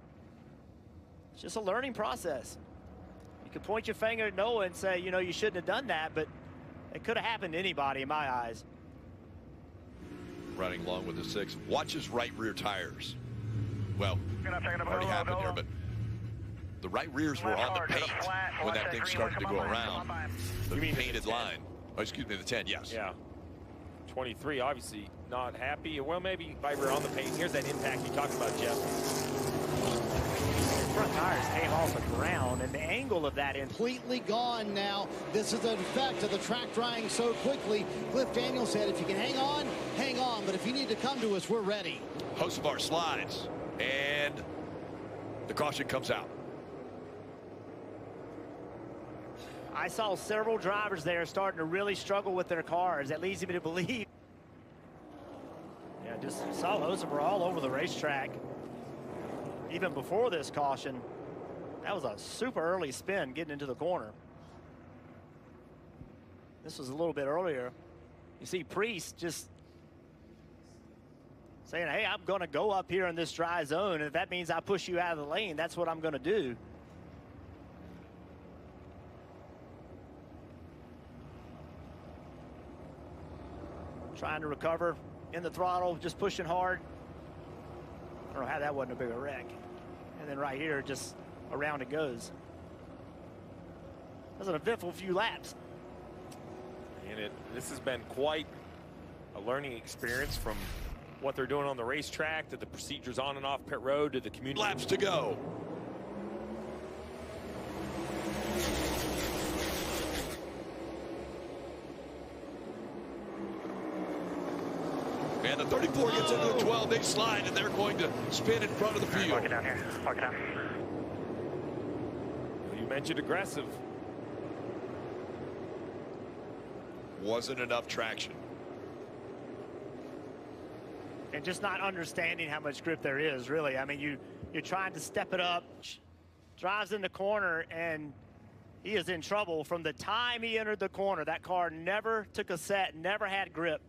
P: It's just a learning process. You can point your finger at Noah and say, you know, you shouldn't have done that, but it could have happened to anybody in my eyes.
H: Running along with the 6. Watch his right rear tires. Well, already happened there, but the right rears were on the paint when that thing started to go around. The painted line. Oh, excuse me, the 10, yes.
X: Yeah. 23, obviously not happy. Well, maybe if we're on the paint. Here's that impact you talked about, Jeff.
P: Front tires came off the ground, and the angle of that
J: completely gone now. This is an effect of the track drying so quickly. Cliff Daniels said, if you can hang on, hang on. But if you need to come to us, we're ready.
H: Hocevar slides, and the caution comes out.
P: I saw several drivers there starting to really struggle with their cars. That leads me to believe. Yeah, just saw Hocevar all over the racetrack. Even before this caution, that was a super early spin getting into the corner. This was a little bit earlier. You see Priest just saying, hey, I'm going to go up here in this dry zone, and if that means I push you out of the lane, that's what I'm going to do. Trying to recover in the throttle, just pushing hard. I don't know how that wasn't a bigger wreck. And then right here, just around it goes. That's an eventful few laps.
X: And this has been quite a learning experience, from what they're doing on the racetrack to the procedures on and off pit road to the community.
H: Laps to go. And the 34 gets into the 12. They slide, and they're going to spin in front of the field.
S: Walk it down here. Walk it down.
X: You mentioned aggressive.
H: Wasn't enough traction.
P: And just not understanding how much grip there is, really. I mean, you're trying to step it up. Drives in the corner, and he is in trouble. From the time he entered the corner, that car never took a set, never had grip.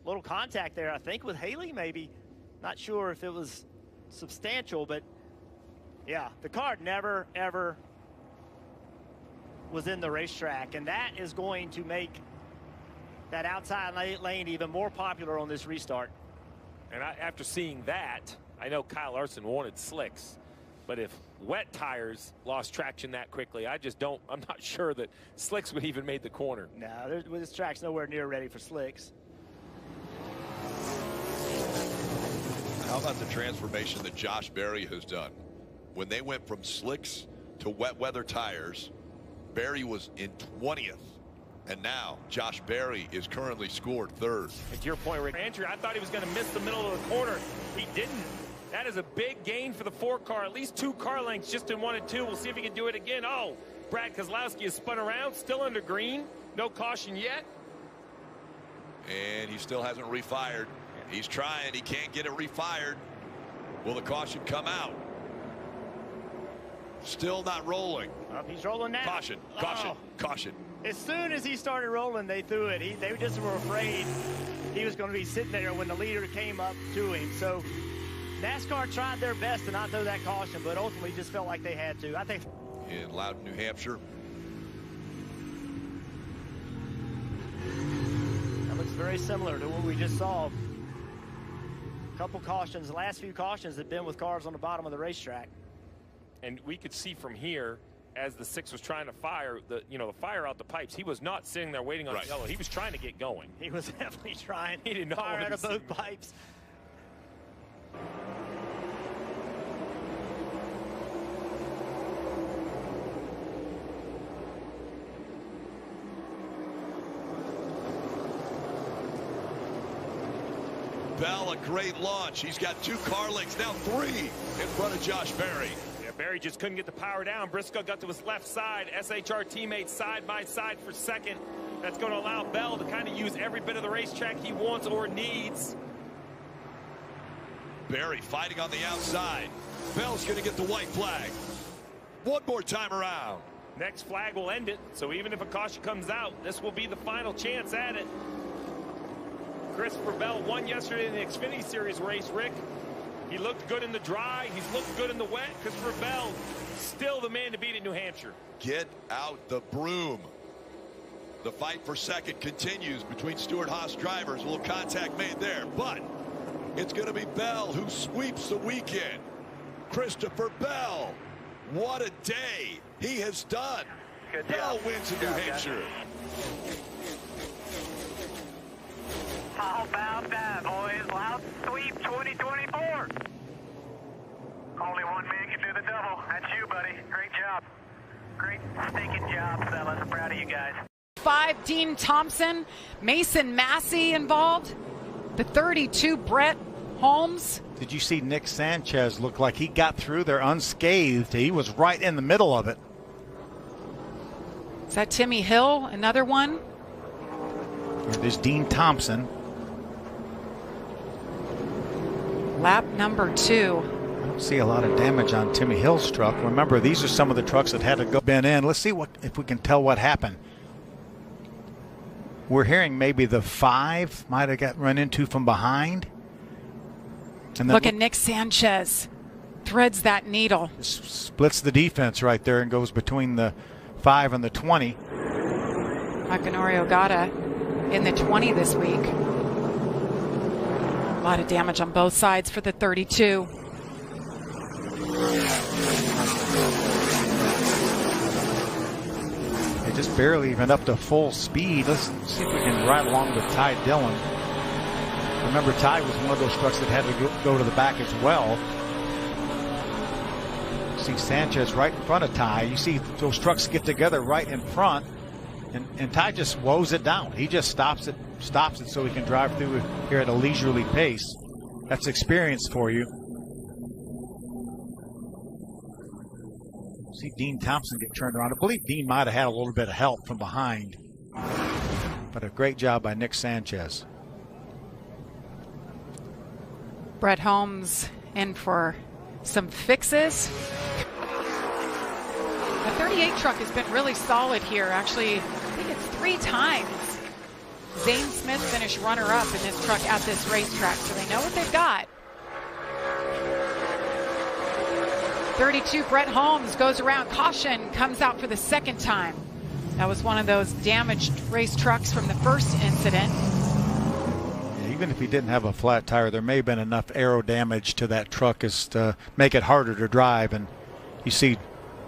P: Little contact there, I think, with Haley, maybe. Not sure if it was substantial, but yeah, the car never, ever was in the racetrack, and that is going to make that outside lane even more popular on this restart.
X: And after seeing that, I know Kyle Larson wanted slicks, but if wet tires lost traction that quickly, I'm not sure that slicks would even made the corner.
P: No, this track's nowhere near ready for slicks.
H: How about the transformation that Josh Berry has done? When they went from slicks to wet weather tires, Berry was in 20th. And now Josh Berry is currently scored 3rd.
X: And to your point, Rick, Andrew, I thought he was going to miss the middle of the corner. He didn't. That is a big gain for the 4 car. At least 2 car lengths just in 1 and 2. We'll see if he can do it again. Oh, Brad Keselowski is spun around, still under green. No caution yet.
H: And he still hasn't refired. He's trying. He can't get it refired. Will the caution come out? Still not rolling.
P: He's rolling now.
H: Caution, caution, caution.
P: As soon as he started rolling, they threw it. They just were afraid he was going to be sitting there when the leader came up to him. So NASCAR tried their best to not throw that caution, but ultimately just felt like they had to. I think
H: in Loudon, New Hampshire.
P: That looks very similar to what we just saw. A couple cautions, the last few cautions have been with cars on the bottom of the racetrack.
X: And we could see from here, as the 6 was trying to fire the fire out the pipes, he was not sitting there waiting on yellow. He was trying to get going.
P: He was definitely trying.
X: He did not
P: fire out of both
X: see.
P: pipes.
H: Bell, a great launch. He's got 2 car lengths, now 3 in front of Josh Berry.
X: Yeah, Berry just couldn't get the power down. Briscoe got to his left side. SHR teammates side by side for second. That's going to allow Bell to kind of use every bit of the racetrack he wants or needs.
H: Berry fighting on the outside. Bell's going to get the white flag. One more time around.
X: Next flag will end it. So even if a caution comes out, this will be the final chance at it. Christopher Bell won yesterday in the Xfinity Series race, Rick. He looked good in the dry. He's looked good in the wet. Christopher Bell, still the man to beat in New Hampshire.
H: Get out the broom. The fight for second continues between Stewart-Haas drivers. A little contact made there, but it's going to be Bell who sweeps the weekend. Christopher Bell, what a day he has done. Bell wins in New Hampshire.
S: How about that, boys? Loud sweep 2024. Only one man can do the double. That's you, buddy. Great job. Great stinking job, fellas. I'm proud of you guys.
I: 5, Dean Thompson, Mason Massey involved. The 32, Brett Holmes.
A: Did you see Nick Sanchez look like he got through there unscathed? He was right in the middle of it.
I: Is that Timmy Hill, another one?
A: There's Dean Thompson.
I: Lap number 2.
A: I don't see a lot of damage on Timmy Hill's truck. Remember, these are some of the trucks that had to go bent in. Let's see if we can tell what happened. We're hearing maybe the 5 might have got run into from behind. And
I: look at Nick Sanchez. Threads that needle.
A: Splits the defense right there and goes between the 5 and the 20.
I: Makanori Ogata in the 20 this week. A lot of damage on both sides for the 32.
A: They just barely even up to full speed. Let's see if we can ride along with Ty Dillon. Remember, Ty was one of those trucks that had to go to the back as well. See Sanchez right in front of Ty. You see those trucks get together right in front, and Ty just woes it down. He just stops it so he can drive through here at a leisurely pace. That's experience for you. See Dean Thompson get turned around. I believe Dean might have had a little bit of help from behind, but a great job by Nick Sanchez.
I: Brett Holmes in for some fixes. The 38 truck has been really solid here. Actually, I think it's 3 times Zane Smith finished runner-up in this truck at this racetrack, so they know what they've got. 32, Brett Holmes goes around. Caution comes out for the second time. That was one of those damaged race trucks from the first incident.
A: Even if he didn't have a flat tire, there may have been enough aero damage to that truck as to make it harder to drive. And you see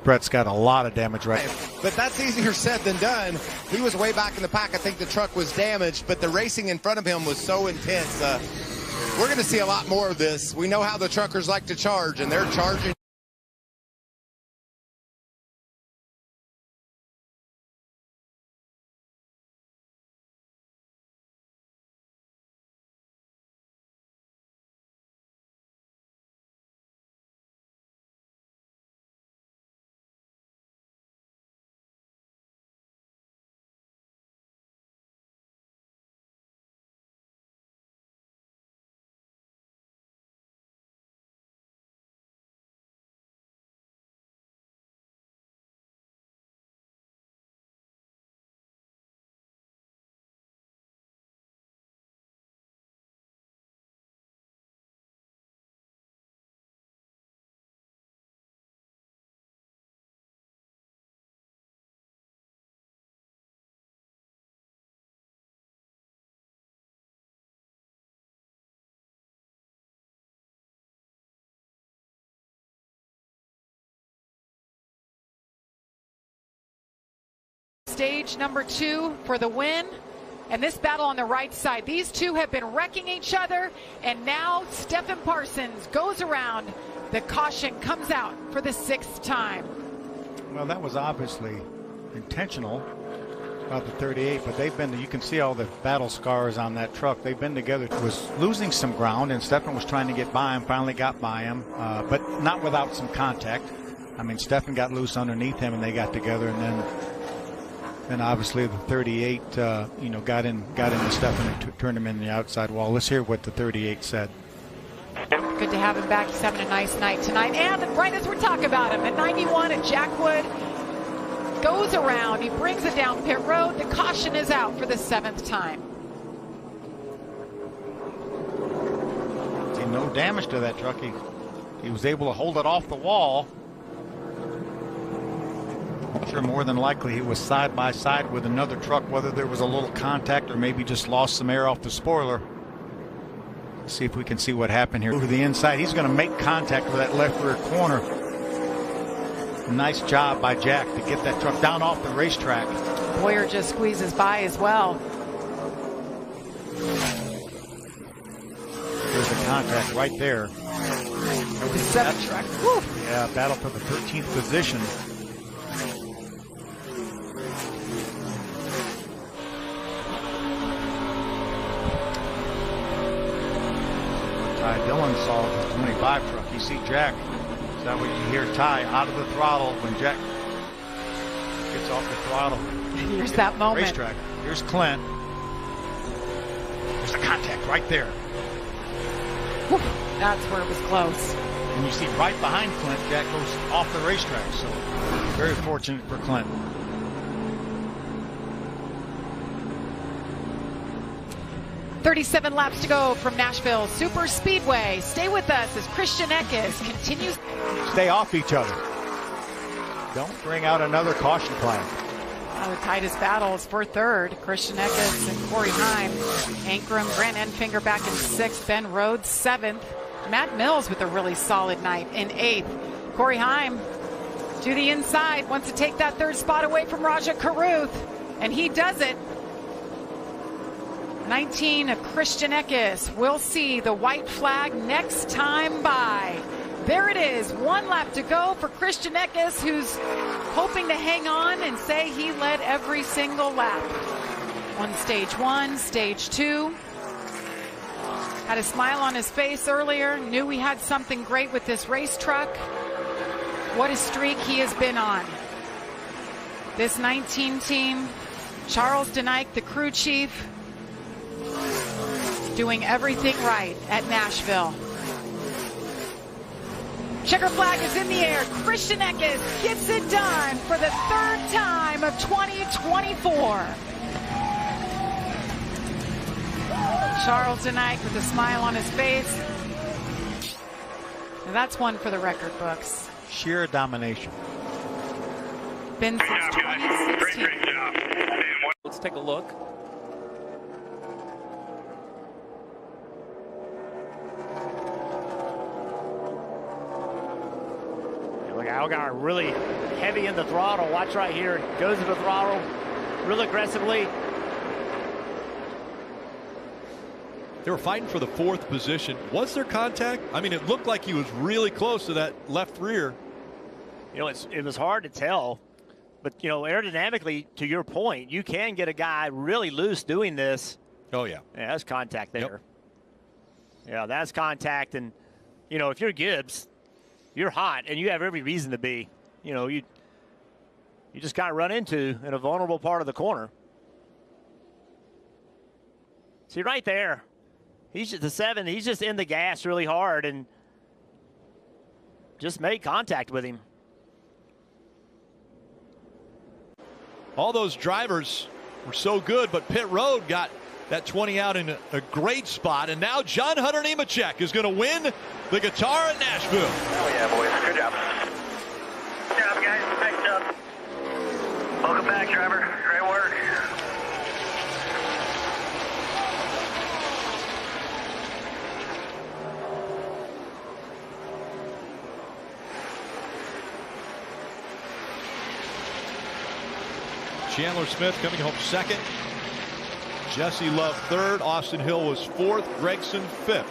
A: Brett's got a lot of damage right now.
L: But that's easier said than done. He was way back in the pack. I think the truck was damaged, but the racing in front of him was so intense. We're going to see a lot more of this. We know how the truckers like to charge, and they're charging.
I: Stage number 2 for the win. And this battle on the right side, these two have been wrecking each other, and now Stephen Parsons goes around. The caution comes out for the 6th time.
A: Well, that was obviously intentional about the 38, but they've been, you can see all the battle scars on that truck. They've been together. It was losing some ground, and Stephen was trying to get by him, finally got by him, but not without some contact. I mean, Stephen got loose underneath him, and they got together, and then obviously the 38, got into Stephen and turned him in the outside wall. Let's hear what the 38 said.
I: Good to have him back. He's having a nice night tonight. And right as we're talking about him, at 91 at Jackwood, goes around. He brings it down pit road. The caution is out for the 7th time.
A: See, no damage to that truck. He was able to hold it off the wall. I'm sure more than likely he was side by side with another truck, whether there was a little contact or maybe just lost some air off the spoiler. Let's see if we can see what happened here. Over the inside, he's going to make contact with that left rear corner. Nice job by Jack to get that truck down off the racetrack.
I: Boyer just squeezes by as well.
A: There's a contact right there.
I: With the 7th truck. Woo.
A: Yeah, battle for the 13th position. Ty Dillon saw the 25 truck. You see Jack. Is that what you hear? Ty out of the throttle when Jack gets off the throttle.
I: Here's that moment.
A: Racetrack. Here's Clint. There's a contact right there.
I: Whew. That's where it was close.
A: And you see right behind Clint, Jack goes off the racetrack. So very fortunate for Clint.
I: .37 laps to go from Nashville Super Speedway. Stay with us as Christian Eckes continues.
A: Stay off each other. Don't bring out another caution flag.
I: The tightest battles for 3rd. Christian Eckes and Corey Heim. Ankrum, Grant Enfinger back in 6th. Ben Rhodes 7th. Matt Mills with a really solid night in 8th. Corey Heim to the inside. Wants to take that 3rd spot away from Raja Carruth. And he does it. 19 Christian Eckes will see the white flag next time by. There it is, 1 lap to go for Christian Eckes, who's hoping to hang on and say he led every single lap. On stage 1, stage 2. Had a smile on his face earlier, knew we had something great with this race truck. What a streak he has been on. This 19 team, Charles Denike, the crew chief, doing everything right at Nashville. Checker flag is in the air. Christian Eckes gets it done for the 3rd time of 2024. Charles Denike with a smile on his face. And that's one for the record books.
A: Sheer domination.
I: Been since 2016.
X: Let's take a look.
C: Look, Allgaier really heavy in the throttle. Watch right here. Goes to the throttle real aggressively.
Q: They were fighting for the 4th position. Was there contact? I mean, it looked like he was really close to that left rear.
C: You know, it was hard to tell. But, you know, aerodynamically, to your point, you can get a guy really loose doing this.
Q: Oh, yeah.
C: Yeah, that's contact there.
Q: Yep.
C: Yeah, that's contact. And, you know, if you're Gibbs, you're hot, and you have every reason to be. You know, you just got run into in a vulnerable part of the corner. See, right there, he's just the 7. He's just in the gas really hard and just made contact with him.
Q: All those drivers were so good, but Pit Road got that 20 out in a great spot. And now John Hunter Nemechek is going to win the guitar at Nashville.
S: Oh, yeah, boys. Good job. Good job, guys. Nice job. Welcome back, driver. Great work.
Q: Chandler Smith coming home 2nd. Jesse Love 3rd. Austin Hill was 4th. Gregson 5th.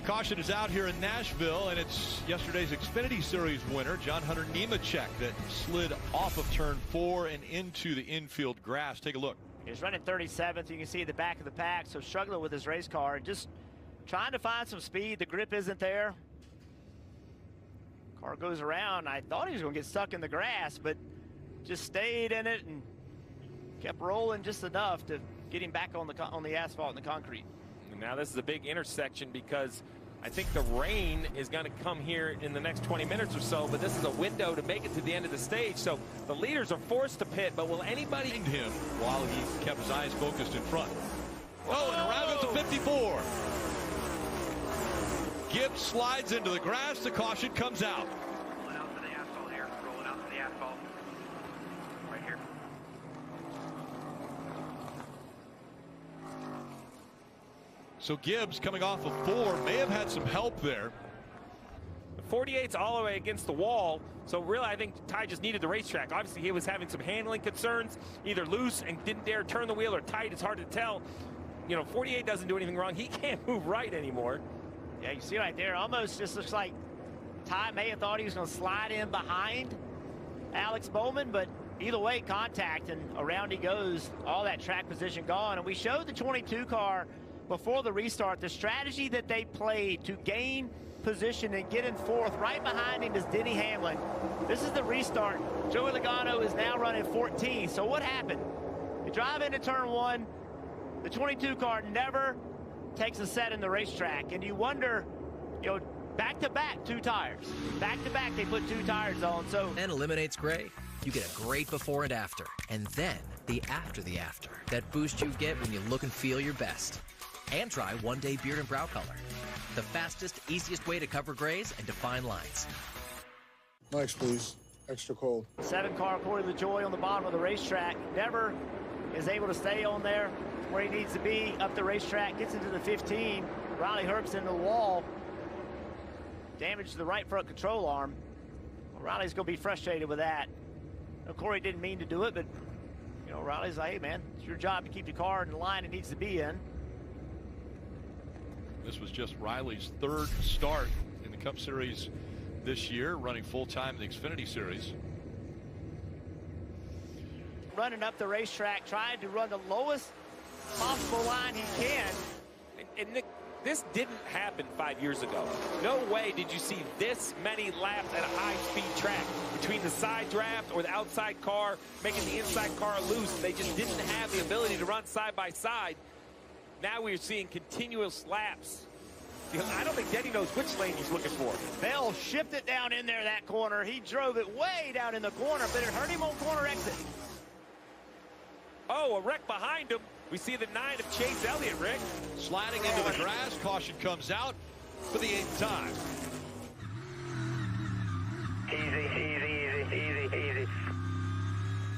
Q: Caution is out here in Nashville, and it's yesterday's Xfinity Series winner, John Hunter Nemechek, that slid off of turn 4 and into the infield grass. Take a look.
C: He's running 37th. You can see the back of the pack, so struggling with his race car and just trying to find some speed. The grip isn't there. Car goes around. I thought he was going to get stuck in the grass, but just stayed in it and
P: kept rolling just enough to get him back on the asphalt and the concrete.
O: And now this is a big intersection because I think the rain is going to come here in the next 20 minutes or so, but this is a window to make it to the end of the stage. So the leaders are forced to pit, but will anybody
Q: him while he kept his eyes focused in front? Oh, and around goes the 54. Gibbs slides into the grass. The caution comes out.
S: Rolling out to the asphalt here. Rolling out to the asphalt. Right here.
Q: So Gibbs, coming off of 4, may have had some help there.
O: The 48's all the way against the wall, so really I think Ty just needed the racetrack. Obviously he was having some handling concerns, either loose and didn't dare turn the wheel, or tight. It's hard to tell. You know, 48 doesn't do anything wrong. He can't move right anymore.
P: Yeah, you see right there, almost just looks like Ty may have thought he was going to slide in behind Alex Bowman, but either way, contact, and around he goes. All that track position gone. And we showed the 22 car before the restart, the strategy that they played to gain position and get in fourth. Right behind him is Denny Hamlin. This is the restart. Joey Logano is now running 14. So what happened? You drive into turn 1, the 22 car never takes a set in the racetrack, and you wonder, you know, back-to-back 2 tires. Back-to-back they put 2 tires on. So
F: and eliminates gray. You get a great before and after, and then the after, that boost you get when you look and feel your best. And try one-day beard and brow color, the fastest, easiest way to cover grays and define lines.
M: Next, please. Extra cold.
P: 7 car Corey LaJoie on the bottom of the racetrack never is able to stay on there where he needs to be up the racetrack. Gets into the 15. Riley Herbst into the wall. Damage to the right front control arm. Well, Riley's going to be frustrated with that. Now, Corey didn't mean to do it, but you know, Riley's like, hey man, it's your job to keep the car in the line it needs to be in.
Q: This was just Riley's 3rd start in the Cup Series this year, running full-time in the Xfinity Series.
P: Running up the racetrack, trying to run the lowest possible line he can.
O: And Nick, this didn't happen 5 years ago. No way did you see this many laps at a high-speed track between the side draft or the outside car making the inside car loose. They just didn't have the ability to run side by side. Now we're seeing continuous laps. I don't think Denny knows which lane he's looking for.
P: Bell shipped it down in there, that corner. He drove it way down in the corner, but it hurt him on corner exit.
O: Oh, a wreck behind him. We see the 9 of Chase Elliott, Rick.
Q: Sliding into the grass. Caution comes out for the 8th time.
S: Easy.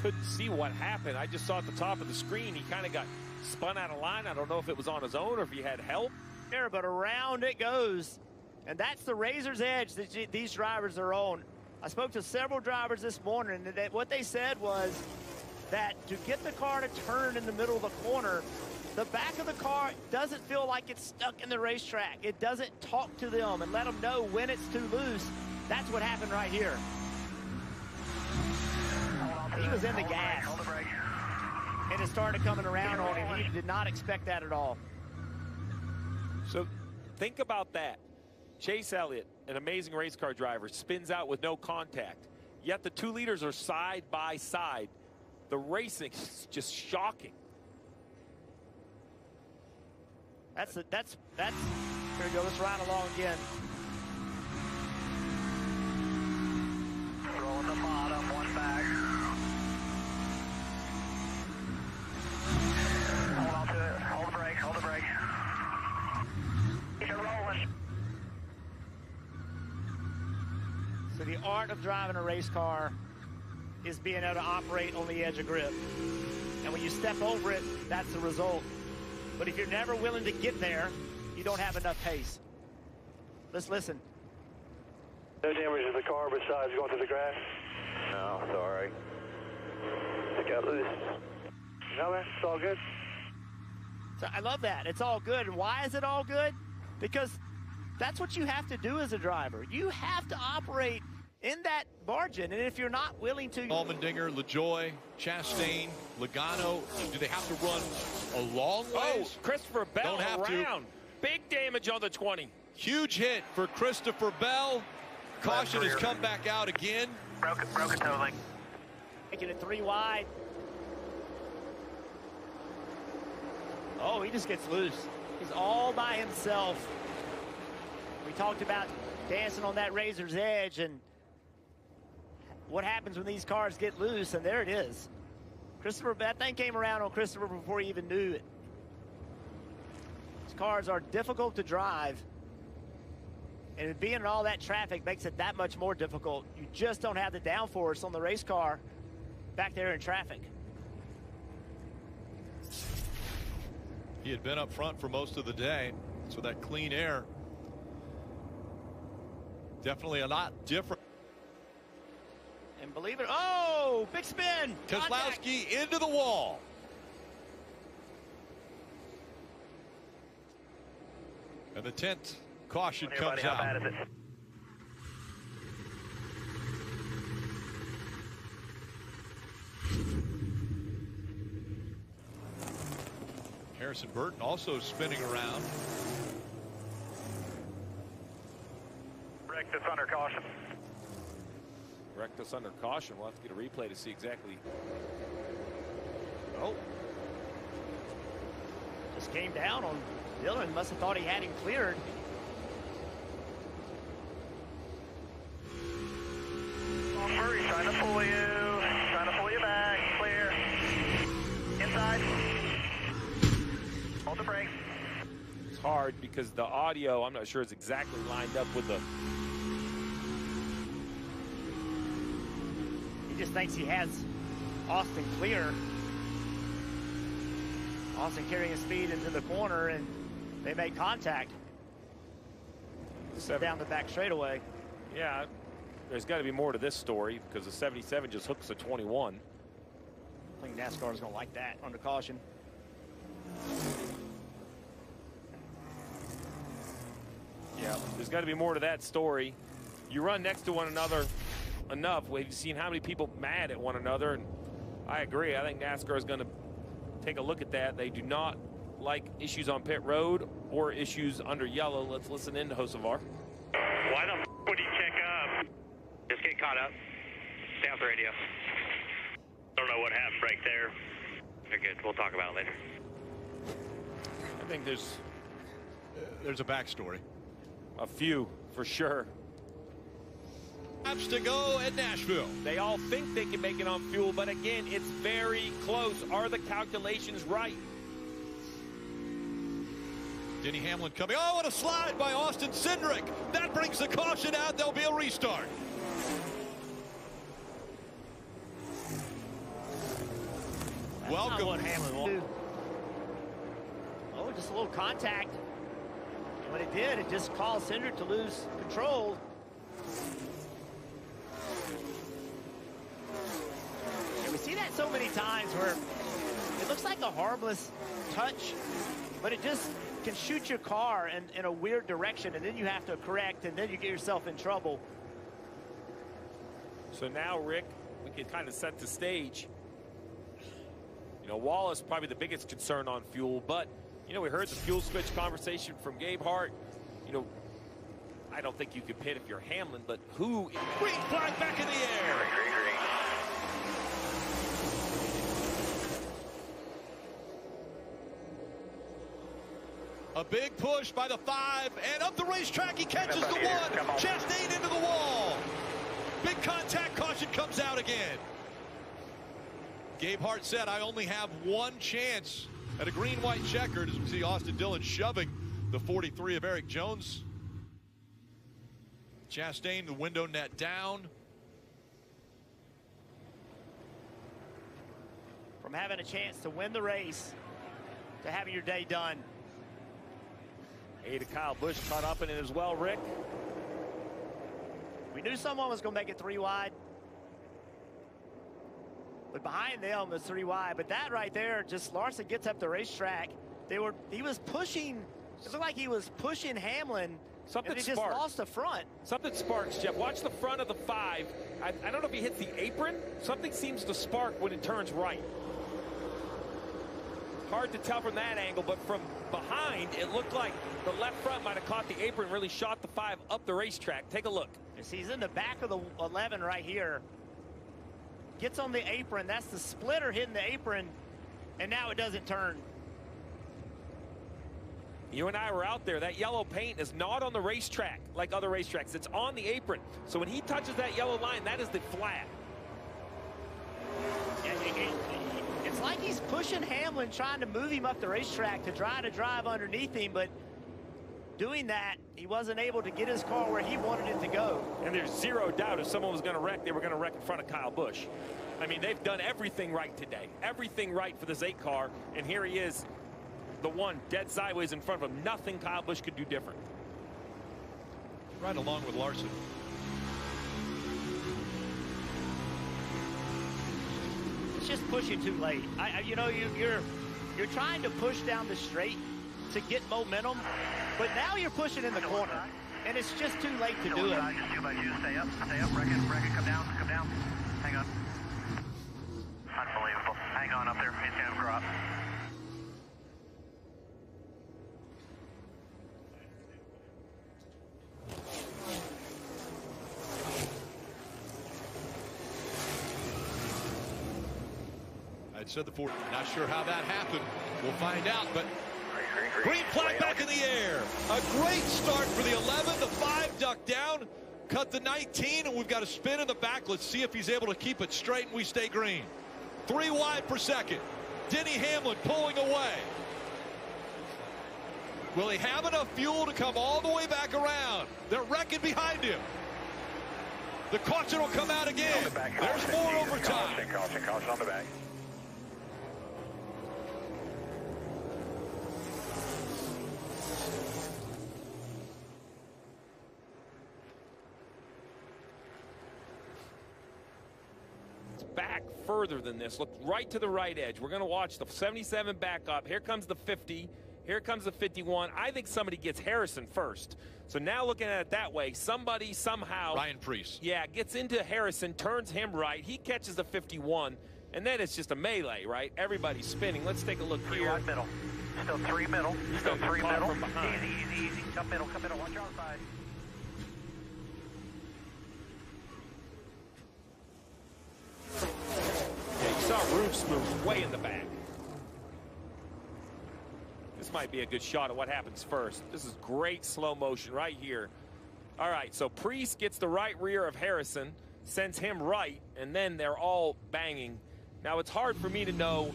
O: Couldn't see what happened. I just saw at the top of the screen, he kind of got spun out of line. I don't know if it was on his own or if he had help.
P: There, but around it goes. And that's the razor's edge that these drivers are on. I spoke to several drivers this morning, and what they said was that to get the car to turn in the middle of the corner, the back of the car doesn't feel like it's stuck in the racetrack. It doesn't talk to them and let them know when it's too loose. That's what happened right here. He was in the gas. And it started coming around on him. He did not expect that at all.
O: So think about that. Chase Elliott, an amazing race car driver, spins out with no contact. Yet the 2 leaders are side by side. The racing is just shocking.
P: That's here we go. Let's ride along again.
S: Rolling the bottom, 1 back. Hold on to it. Hold the brake. Keep it rolling.
P: So the art of driving a race car is being able to operate on the edge of grip. And when you step over it, that's the result. But if you're never willing to get there, you don't have enough pace. Let's listen.
S: No damage to the car besides going through the grass? No, sorry. It got loose. No, man, it's all good.
P: So I love that. It's all good. And why is it all good? Because that's what you have to do as a driver. You have to operate in that margin, and if you're not willing to...
Q: Allmendinger, LaJoie, Chastain, Logano, do they have to run a long way?
O: Oh, Christopher Bell around. Big damage on the 20.
Q: Huge hit for Christopher Bell. Caution has come back out again.
S: Broken toe link.
P: Making it 3 wide.
C: Oh, he just gets loose. He's all by himself. We talked about dancing on that razor's edge and what happens when these cars get loose, and there it is. Christopher, that thing came around on Christopher before he even knew it. These cars are difficult to drive, and being in all that traffic makes it that much more difficult. You just don't have the downforce on the race car back there in traffic.
Q: He had been up front for most of the day, so that clean air definitely a lot different.
C: And believe it, oh, big spin.
Q: Keselowski into the wall. And the 10th caution comes out.
S: How bad is it?
Q: Harrison Burton also spinning around.
S: Rectus under caution.
O: Rectus under caution. We'll have to get a replay to see exactly.
C: Oh. Just came down on Dillon. Must have thought he had him cleared.
S: Murray trying to pull you back. Clear. Inside. Hold the brake.
O: It's hard because the audio, I'm not sure it's exactly lined up with the.
C: He just thinks he has Austin clear. Austin carrying speed into the corner, and they make contact. Down the back straightaway.
O: Yeah, there's got to be more to this story because the 77 just hooks a 21.
C: I think NASCAR is going to like that under caution.
O: Yeah, there's got to be more to that story. You run next to one another enough. We've seen how many people mad at one another, and I agree. I think NASCAR is going to take a look at that. They do not like issues on pit road or issues under yellow. Let's listen in to Hocevar.
S: Why the f would he check up? Just get caught up. Stay off the radio. Don't know what happened right there. You're good. We'll talk about it later.
O: I think
Q: there's a backstory.
O: A few, for sure.
Q: Laps to go at Nashville.
O: They all think they can make it on fuel, but again, it's very close. Are the calculations right?
Q: Denny Hamlin coming. Oh, what a slide by Austin Cindric. That brings the caution out. There'll be a restart.
C: That's
Q: Welcome.
C: not what Hamlin wanted. Oh, just a little contact. When it did, it just caused Cindric to lose control. And we see that so many times where it looks like a harmless touch, but it just can shoot your car in a weird direction, and then you have to correct, and then you get yourself in trouble.
O: So now, Rick, we can kind of set the stage. You know, Wallace probably the biggest concern on fuel, but, you know, we heard the fuel switch conversation from Gabe Hart. You know, I don't think you could pit if you're Hamlin, but who?
Q: Green flag back in the air.
S: Green.
Q: A big push by the 5, and up the racetrack he catches the 1. Chastain into the wall. Big contact, caution comes out again. Gabe Hart said, I only have one chance at a green-white checkered, as we see Austin Dillon shoving the 43 of Eric Jones. Chastain, the window net down.
C: From having a chance to win the race to having your day done.
O: Ada Kyle Busch caught up in it as well, Rick.
C: We knew someone was going to make it 3 wide. But behind them was 3 wide. But that right there, just Larson gets up the racetrack. He was pushing, it looked like he was pushing Hamlin.
O: Something
C: and he just
O: sparked.
C: lost the front.
O: Something sparks, Jeff. Watch the front of the 5. I don't know if he hits the apron. Something seems to spark when it turns right. Hard to tell from that angle, but from behind, it looked like the left front might have caught the apron, really shot the 5 up the racetrack. Take a look.
C: He's in the back of the 11 right here. Gets on the apron. That's the splitter hitting the apron, and now it doesn't turn.
O: You and I were out there. That yellow paint is not on the racetrack like other racetracks. It's on the apron. So when he touches that yellow line, that is the flat.
P: It's like he's pushing Hamlin, trying to move him up the racetrack to try to drive underneath him, but doing that, he wasn't able to get his car where he wanted it to go.
O: And there's zero doubt if someone was going to wreck, they were going to wreck in front of Kyle Busch. I mean, they've done everything right today. Everything right for this 8 car, and here he is, the one dead sideways in front of him. Nothing Kyle Busch could do different.
Q: Right along with Larson.
P: It's just pushing too late. You know, you're trying to push down the straight to get momentum, but now you're pushing in the corner, and it's just too late to do it.
S: Just 2x2, stay up, wreck it, come down, hang on. Unbelievable, hang on up there, it's gonna drop.
Q: I'd said the 4th. Not sure how that happened. We'll find out, but green flag back in the air. A great start for the 11. The 5 ducked down, cut the 19, and we've got a spin in the back. Let's see if he's able to keep it straight and we stay green. 3 wide per second. Denny Hamlin pulling away. Will he have enough fuel to come all the way back around? They're wrecking behind him. The caution will come out again. There's 4 overtime.
S: Caution on the back.
O: Back further than this. Look right to the right edge. We're going to watch the 77 back up. Here comes the 50. Here comes the 51. I think somebody gets Harrison first. So now looking at it that way, somebody somehow,
Q: Ryan Preece,
O: yeah, gets into Harrison, turns him right. He catches the 51, and then it's just a melee, right? Everybody's spinning. Let's take a look here.
S: 3 wide middle. Still 3 middle. Still 3 middle.
O: From behind.
S: Easy. Come middle. Watch your outside.
O: Yeah, you saw Roofs move way in the back. This might be a good shot at what happens first. This is great slow motion right here. All right, so Preece gets the right rear of Harrison, sends him right, and then they're all banging. Now, it's hard for me to know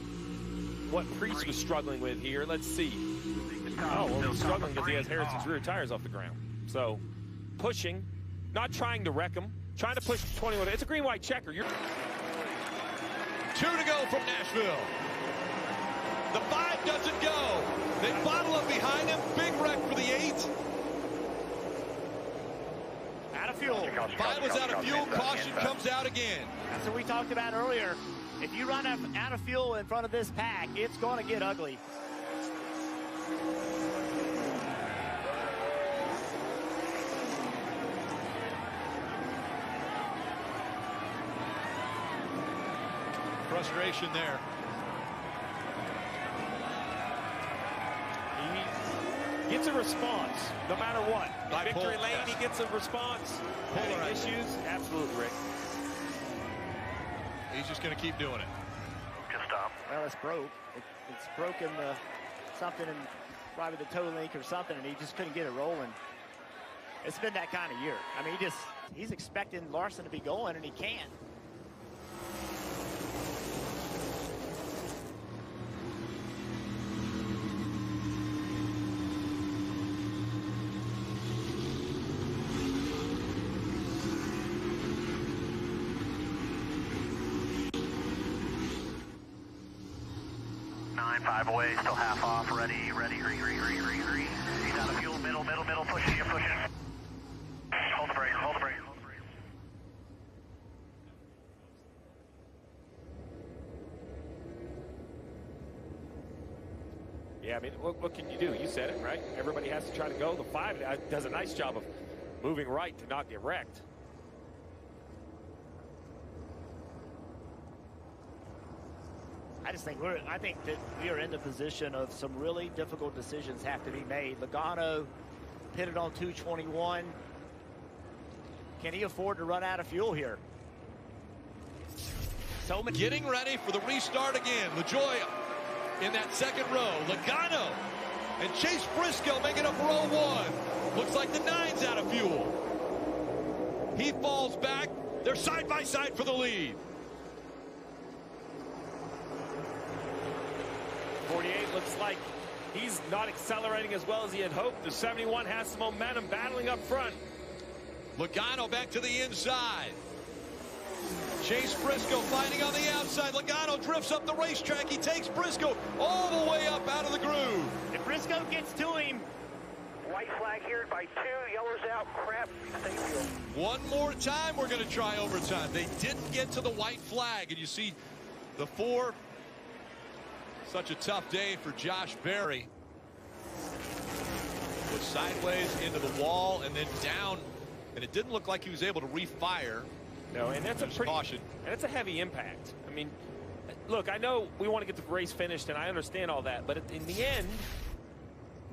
O: what Preece was struggling with here. Let's see. Oh, well, he's struggling because he has Harrison's rear tires off the ground. So, pushing, not trying to wreck him, trying to push 21. It's a green-white checker.
Q: 2 to go from Nashville. The 5 doesn't go. They bottle up behind him. Big wreck for the 8.
P: Out of fuel.
Q: 5 was out of fuel. Caution comes out again.
P: That's what we talked about earlier. If you run out of fuel in front of this pack, it's going to get ugly.
Q: Frustration there.
O: He gets a response no matter what. Victory lane,
Q: yes.
O: he gets a response. Any issues? Absolutely, Rick.
Q: He's just going to keep doing it.
S: Just stop.
P: Well, it's broke. It's broken something in probably the toe link or something, and he just couldn't get it rolling. It's been that kind of year. I mean, he's expecting Larson to be going, and he can't.
S: Five away, still half off, ready, green. He's out of fuel, middle, pushing. Hold the brake.
O: Yeah, I mean, what can you do? You said it, right? Everybody has to try to go. The 5 does a nice job of moving right to not get wrecked.
P: I think that we are in the position of some really difficult decisions have to be made. Logano pitted on 221. Can he afford to run out of fuel here? So many.
Q: Getting ready for the restart again. LaJoie in that second row. Logano
E: And Chase Briscoe making up row 1. Looks like the 9's out of fuel. He falls back. They're side by side for the lead.
X: 48 looks like he's not accelerating as well as he had hoped. The 71 has some momentum battling up front.
E: Logano back to the inside. Chase Briscoe fighting on the outside. Logano drifts up the racetrack. He takes Briscoe all the way up out of the groove.
P: If Briscoe gets to him.
S: White flag here by 2, yellow's out, crap, stay fuel.
E: One more time, we're going to try overtime. They didn't get to the white flag, and you see the 4. Such a tough day for Josh Berry. Was sideways into the wall and then down, and it didn't look like he was able to refire.
X: No, and that's a pretty caution. And it's a heavy impact. I mean, look, I know we want to get the race finished, and I understand all that, but in the end,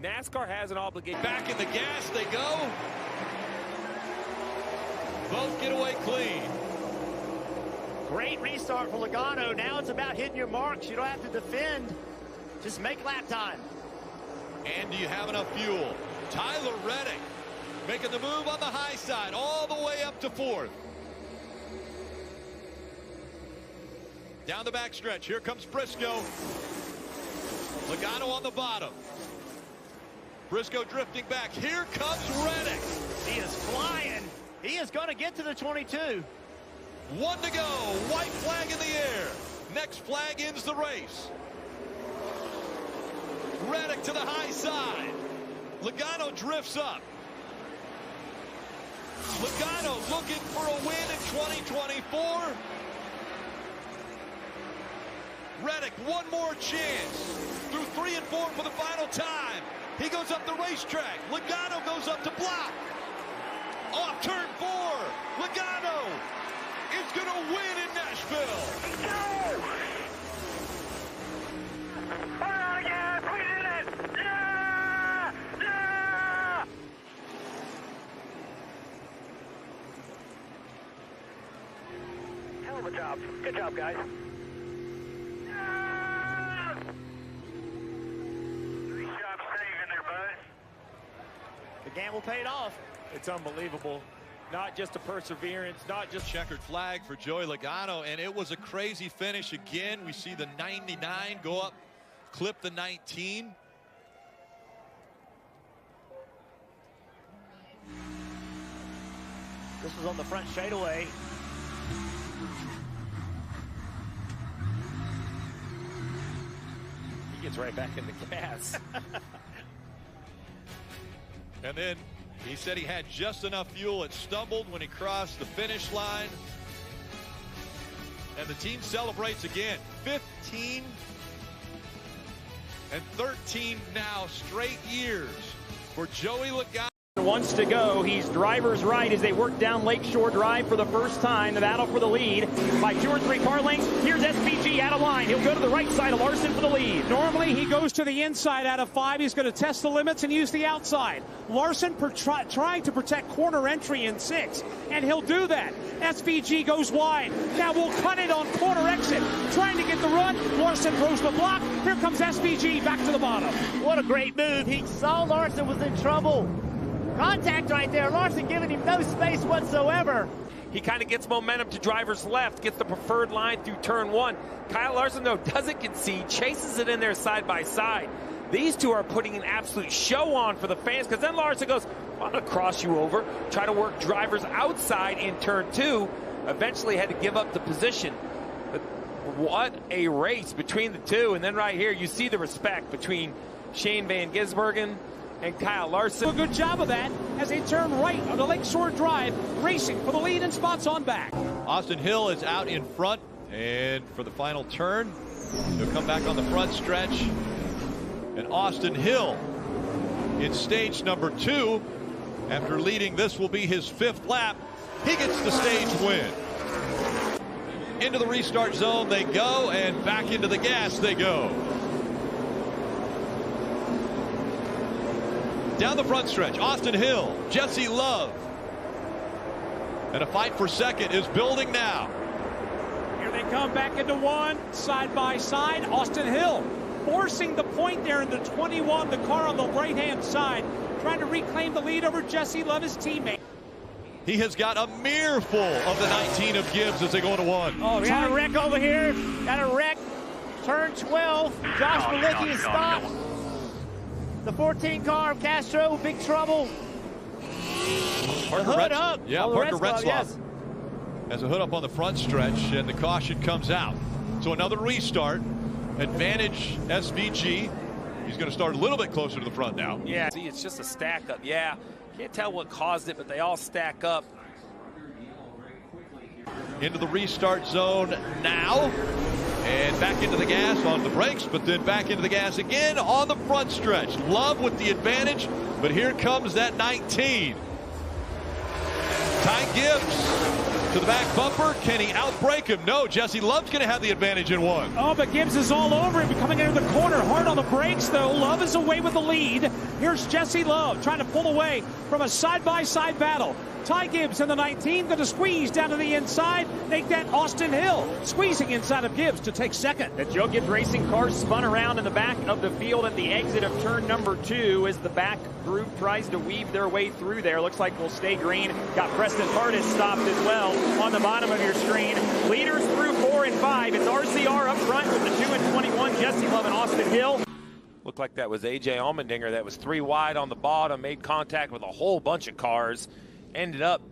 X: NASCAR has an obligation.
E: Back in the gas they go. Both get away clean.
P: Great restart for Logano. Now it's about hitting your marks. You don't have to defend. Just make lap time.
E: And do you have enough fuel? Tyler Reddick making the move on the high side all the way up to 4th. Down the backstretch. Here comes Briscoe. Logano on the bottom. Briscoe drifting back. Here comes Reddick.
P: He is flying. He is going to get to the 22.
E: 1 to go. White flag in the air. Next flag ends the race. Reddick to the high side. Logano drifts up. Logano looking for a win in 2024. Reddick, one more chance. Through 3 and 4 for the final time. He goes up the racetrack. Logano goes up to block. Off turn 4. Logano is going to win in Nashville.
S: We're out of gas. We did it. Yeah! Yeah! Hell of a job. Good job, guys. Yeah! Nice job saving there, bud.
P: The gamble paid off.
X: It's unbelievable. Not just a perseverance, not just
E: checkered flag for Joey Logano, and it was a crazy finish again. We see the 99 go up, clip the 19.
P: This was on the front straightaway.
X: he gets right back in the gas.
E: And then he said he had just enough fuel. It stumbled when he crossed the finish line. And the team celebrates again. 15 and 13 now straight years for Joey Logano.
D: Wants to go. He's driver's right as they work down Lakeshore Drive for the first time. The battle for the lead by 2 or 3 car lengths. Here's SVG out of line. He'll go to the right side of Larson for the lead.
K: Normally he goes to the inside out of 5. He's going to test the limits and use the outside. Larson trying to protect corner entry in 6, and he'll do that. SVG goes wide. Now we'll cut it on corner exit. Trying to get the run. Larson throws the block. Here comes SVG back to the bottom.
P: What a great move. He saw Larson was in trouble. Contact right there. Larson giving him no space whatsoever.
X: He kind of gets momentum to driver's left, gets the preferred line through turn 1. Kyle Larson, though, doesn't concede, chases it in there side by side. These two are putting an absolute show on for the fans, because then Larson goes, I'm going to cross you over, try to work drivers outside in turn 2. Eventually had to give up the position. But what a race between the two. And then right here, you see the respect between Shane Van Gisbergen and Kyle Larson.
K: A good job of that as they turn right on the Lakeshore Drive, racing for the lead and spots on back.
E: Austin Hill is out in front, and for the final turn, he'll come back on the front stretch. And Austin Hill in stage number 2, after leading, this will be his 5th lap. He gets the stage win. Into the restart zone they go, and back into the gas they go. Down the front stretch, Austin Hill, Jesse Love. And a fight for second is building now.
K: Here they come back into 1, side by side. Austin Hill forcing the point there in the 21, the car on the right-hand side, trying to reclaim the lead over Jesse Love, his teammate.
Q: He has got a mere full of the 19 of Gibbs as they go into one.
C: Oh, we got a wreck over here. Got a wreck. Turn 12. Josh Malicki is stopped. The 14 car of Castro, big trouble. The hood up.
Q: Yeah, Parker Retzlaff has a hood up on the front stretch, and the caution comes out. So another restart. Advantage SVG. He's going to start a little bit closer to the front now.
O: Yeah, see, it's just a stack up. Yeah, can't tell what caused it, but they all stack up.
Q: Into the restart zone now. And back into the gas on the brakes, but then back into the gas again on the front stretch. Love with the advantage, but here comes that 19. Ty Gibbs to the back bumper. Can he outbrake him? No, Jesse Love's going to have the advantage in one.
K: Oh, but Gibbs is all over him, coming into the corner. Hard on the brakes, though. Love is away with the lead. Here's Jesse Love trying to pull away from a side-by-side battle. Ty Gibbs in the 19, going to squeeze down to the inside, make that Austin Hill, squeezing inside of Gibbs to take second.
D: The Joe Gibbs Racing car spun around in the back of the field at the exit of turn number 2 as the back group tries to weave their way through there. Looks like we'll stay green. Got Preston Hardis stopped as well on the bottom of your screen. Leaders through 4 and 5. It's RCR up front with the 2 and 21, Jesse Love and Austin Hill.
O: Looked like that was AJ Allmendinger that was 3 wide on the bottom, made contact with a whole bunch of cars. Ended up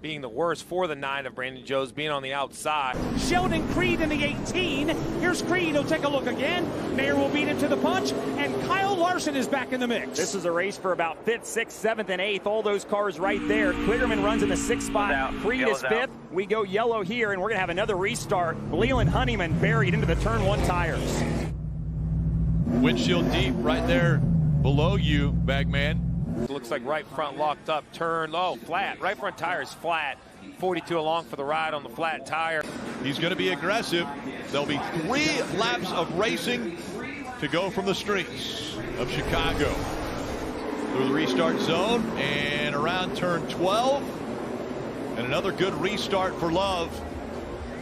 O: being the worst for the 9 of Brandon Joes, being on the outside.
K: Sheldon Creed in the 18. Here's Creed. He'll take a look again. Mayer will beat him to the punch, and Kyle Larson is back in the mix.
D: This is a race for about 5th, 6th, 7th, and 8th. All those cars right there. Kligerman runs in the 6th spot. Creed is 5th. We go yellow here, and we're going to have another restart. Leland Honeyman buried into the turn 1 tires.
Q: Windshield deep right there below you, Bagman.
O: Looks like right front locked up, turn low, flat. Right front tire is flat. 42 along for the ride on the flat tire.
Q: He's going to be aggressive. There'll be 3 laps of racing to go from the streets of Chicago. Through the restart zone and around turn 12. And another good restart for Love.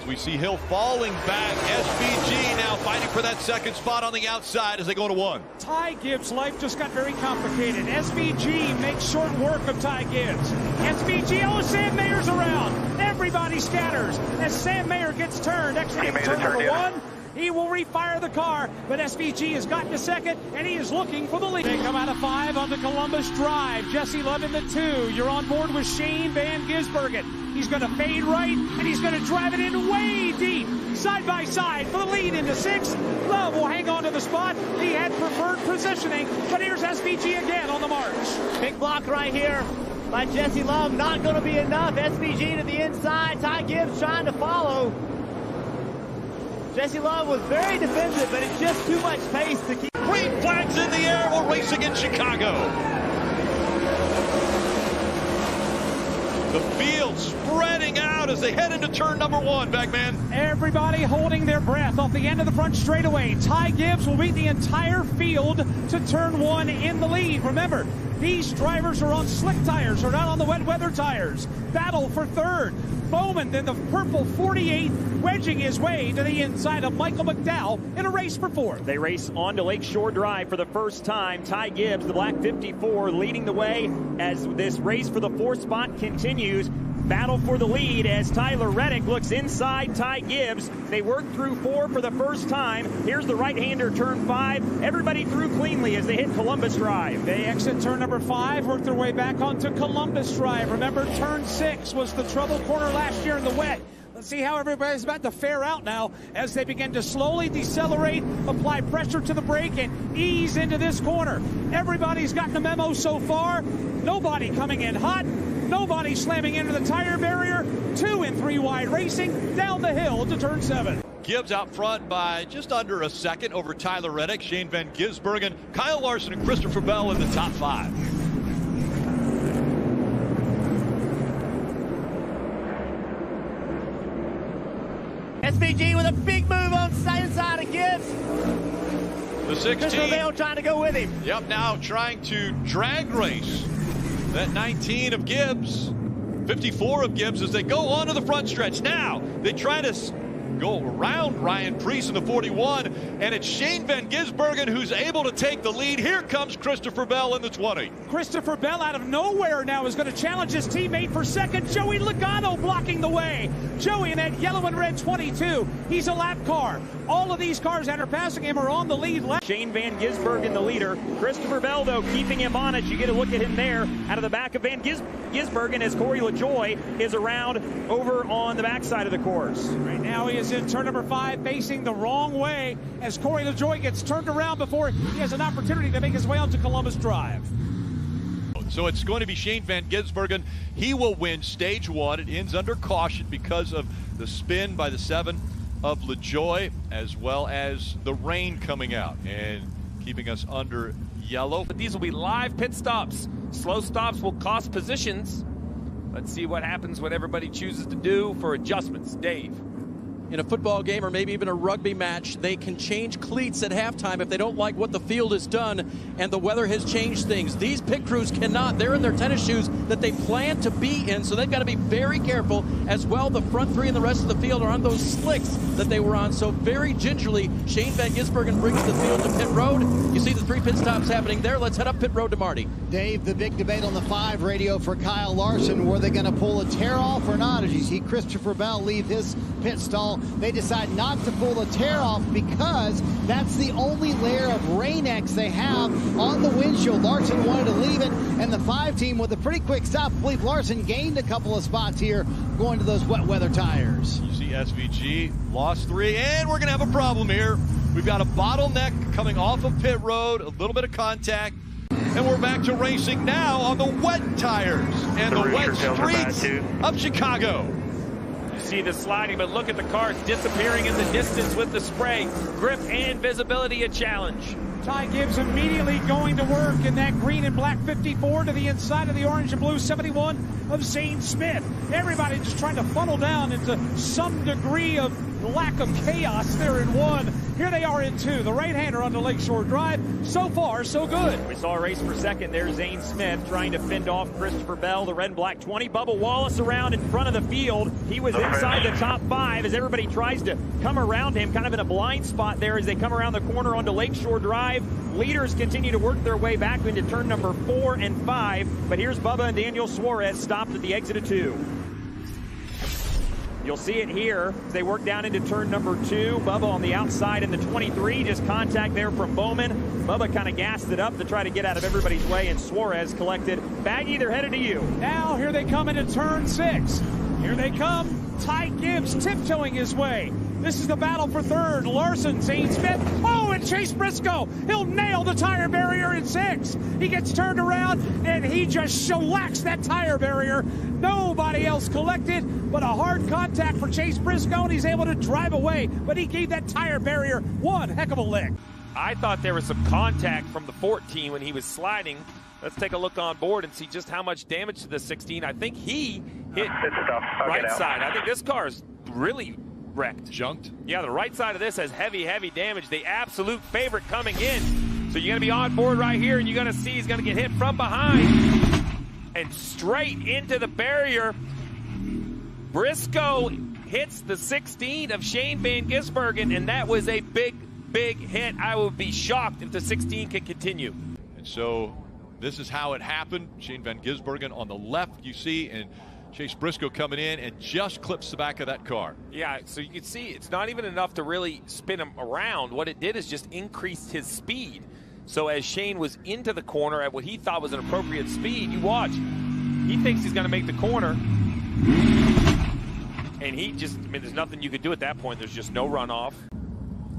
Q: We see Hill falling back. SVG now fighting for that second spot on the outside as they go to 1.
K: Ty Gibbs' life just got very complicated. SVG makes short work of Ty Gibbs. SVG, oh, Sam Mayer's around. Everybody scatters as Sam Mayer gets turned. Extra turn number 1. He will refire the car, but SVG has gotten to second, and he is looking for the lead. They come out of 5 on the Columbus Drive. Jesse Love in the 2. You're on board with Shane Van Gisbergen. He's going to fade right, and he's going to drive it in way deep, side by side for the lead into 6. Love will hang on to the spot. He had preferred positioning, but here's SVG again on the march.
C: Big block right here by Jesse Love. Not going to be enough. SVG to the inside. Ty Gibbs trying to follow. Jesse Love was very defensive, but it's just too much pace to keep.
Q: Green flags in the air. We're racing in Chicago. The field spreading out as they head into turn number 1, Bagman.
K: Everybody holding their breath off the end of the front straightaway. Ty Gibbs will beat the entire field to turn 1 in the lead. Remember, these drivers are on slick tires, they're not on the wet weather tires. Battle for 3rd. Bowman, then the purple 48, wedging his way to the inside of Michael McDowell in a race for 4th.
D: They race on to Lakeshore Drive for the first time. Ty Gibbs, the black 54, leading the way as this race for the 4th spot continues. Battle for the lead as Tyler Reddick looks inside Ty Gibbs. They work through 4 for the first time. Here's the right-hander, turn 5. Everybody through cleanly as they hit Columbus Drive.
K: They exit turn number 5, work their way back onto Columbus Drive. Remember, turn 6 was the trouble corner last year in the wet. Let's see how everybody's about to fare out now as they begin to slowly decelerate, apply pressure to the brake, and ease into this corner. Everybody's gotten a memo so far. Nobody coming in hot. Nobody slamming into the tire barrier. 2 and 3 wide racing down the hill to turn 7.
Q: Gibbs out front by just under a second over Tyler Reddick, Shane Van Gisbergen, Kyle Larson, and Christopher Bell in the top 5.
C: SVG with a big move on side of Gibbs.
Q: The 16.
C: Christopher Bell trying to go with him.
Q: Yep, now trying to drag race that 19 of Gibbs, 54 of Gibbs as they go onto the front stretch. Now they try to go around Ryan Preece in the 41, and it's Shane Van Gisbergen who's able to take the lead. Here comes Christopher Bell in the 20.
K: Christopher Bell out of nowhere now is going to challenge his teammate for second. Joey Logano blocking the way. Joey in that yellow and red 22. He's a lap car. All of these cars that are passing him are on the lead.
D: Shane Van Gisbergen, the leader. Christopher Bell, though, keeping him on it. You get a look at him there out of the back of Van Gisbergen as Corey LaJoie is around over on the backside of the course.
K: Right now he is in turn number 5, facing the wrong way as Corey LaJoie gets turned around before he has an opportunity to make his way onto Columbus Drive.
Q: So it's going to be Shane Van Gisbergen. He will win stage 1. It ends under caution because of the spin by the 7 of LaJoie, as well as the rain coming out and keeping us under yellow.
O: But these will be live pit stops. Slow stops will cost positions. Let's see what happens what everybody chooses to do for adjustments. Dave.
N: In a football game or maybe even a rugby match, they can change cleats at halftime if they don't like what the field has done and the weather has changed things. These pit crews cannot. They're in their tennis shoes that they plan to be in, so they've got to be very careful. As well, the front 3 and the rest of the field are on those slicks that they were on. So very gingerly, Shane Van Gisbergen brings the field to pit road. You see the 3 pit stops happening there. Let's head up pit road to Marty.
J: Dave, the big debate on the 5 radio for Kyle Larson. Were they going to pull a tear off or not? As you see Christopher Bell leave his pit stall, they decide not to pull the tear off because that's the only layer of Rain-X they have on the windshield. Larson wanted to leave it, and the 5 team with a pretty quick stop. I believe Larson gained a couple of spots here going to those wet weather tires.
Q: You see SVG lost 3, and we're going to have a problem here. We've got a bottleneck coming off of pit road, a little bit of contact, and we're back to racing now on the wet tires and the wet streets of Chicago.
O: You see the sliding, but look at the cars disappearing in the distance with the spray. Grip and visibility a challenge.
K: Ty Gibbs immediately going to work in that green and black 54 to the inside of the orange and blue 71 of Zane Smith. Everybody just trying to funnel down into some degree of lack of chaos there in 1. Here they are in 2. The right-hander on the Lakeshore Drive. So far, so good.
D: We saw a race for second there. Zane Smith trying to fend off Christopher Bell, the red and black 20. Bubba Wallace around in front of the field. He was inside the top 5 as everybody tries to come around him, kind of in a blind spot there as they come around the corner onto Lakeshore Drive. Leaders continue to work their way back into turn number 4 and 5. But here's Bubba and Daniel Suarez stopped at the exit of 2. You'll see it here as they work down into turn number 2. Bubba on the outside in the 23. Just contact there from Bowman. Bubba kind of gassed it up to try to get out of everybody's way, and Suarez collected. Baggy, they're headed to you.
K: Now here they come into turn 6. Here they come. Ty Gibbs tiptoeing his way. This is the battle for 3rd. Larson, Zane Smith. Oh, and Chase Briscoe. He'll nail the tire barrier in 6. He gets turned around, and he just shellacks that tire barrier. Nobody else collected, but a hard contact for Chase Briscoe, and he's able to drive away. But he gave that tire barrier one heck of a lick.
O: I thought there was some contact from the 14 when he was sliding. Let's take a look on board and see just how much damage to the 16. I think he hit right side. I think this car is really wrecked.
Q: Junked?
O: Yeah, the right side of this has heavy, heavy damage. The absolute favorite coming in. So you're going to be on board right here, and you're going to see he's going to get hit from behind and straight into the barrier. Briscoe hits the 16 of Shane Van Gisbergen, and that was a big, big hit. I would be shocked if the 16 can continue.
Q: And so this is how it happened. Shane Van Gisbergen on the left, you see, and Chase Briscoe coming in and just clips the back of that car.
O: Yeah, so you can see it's not even enough to really spin him around. What it did is just increase his speed. So as Shane was into the corner at what he thought was an appropriate speed, you watch, he thinks he's going to make the corner. And he just, I mean, there's nothing you could do at that point. There's just no runoff.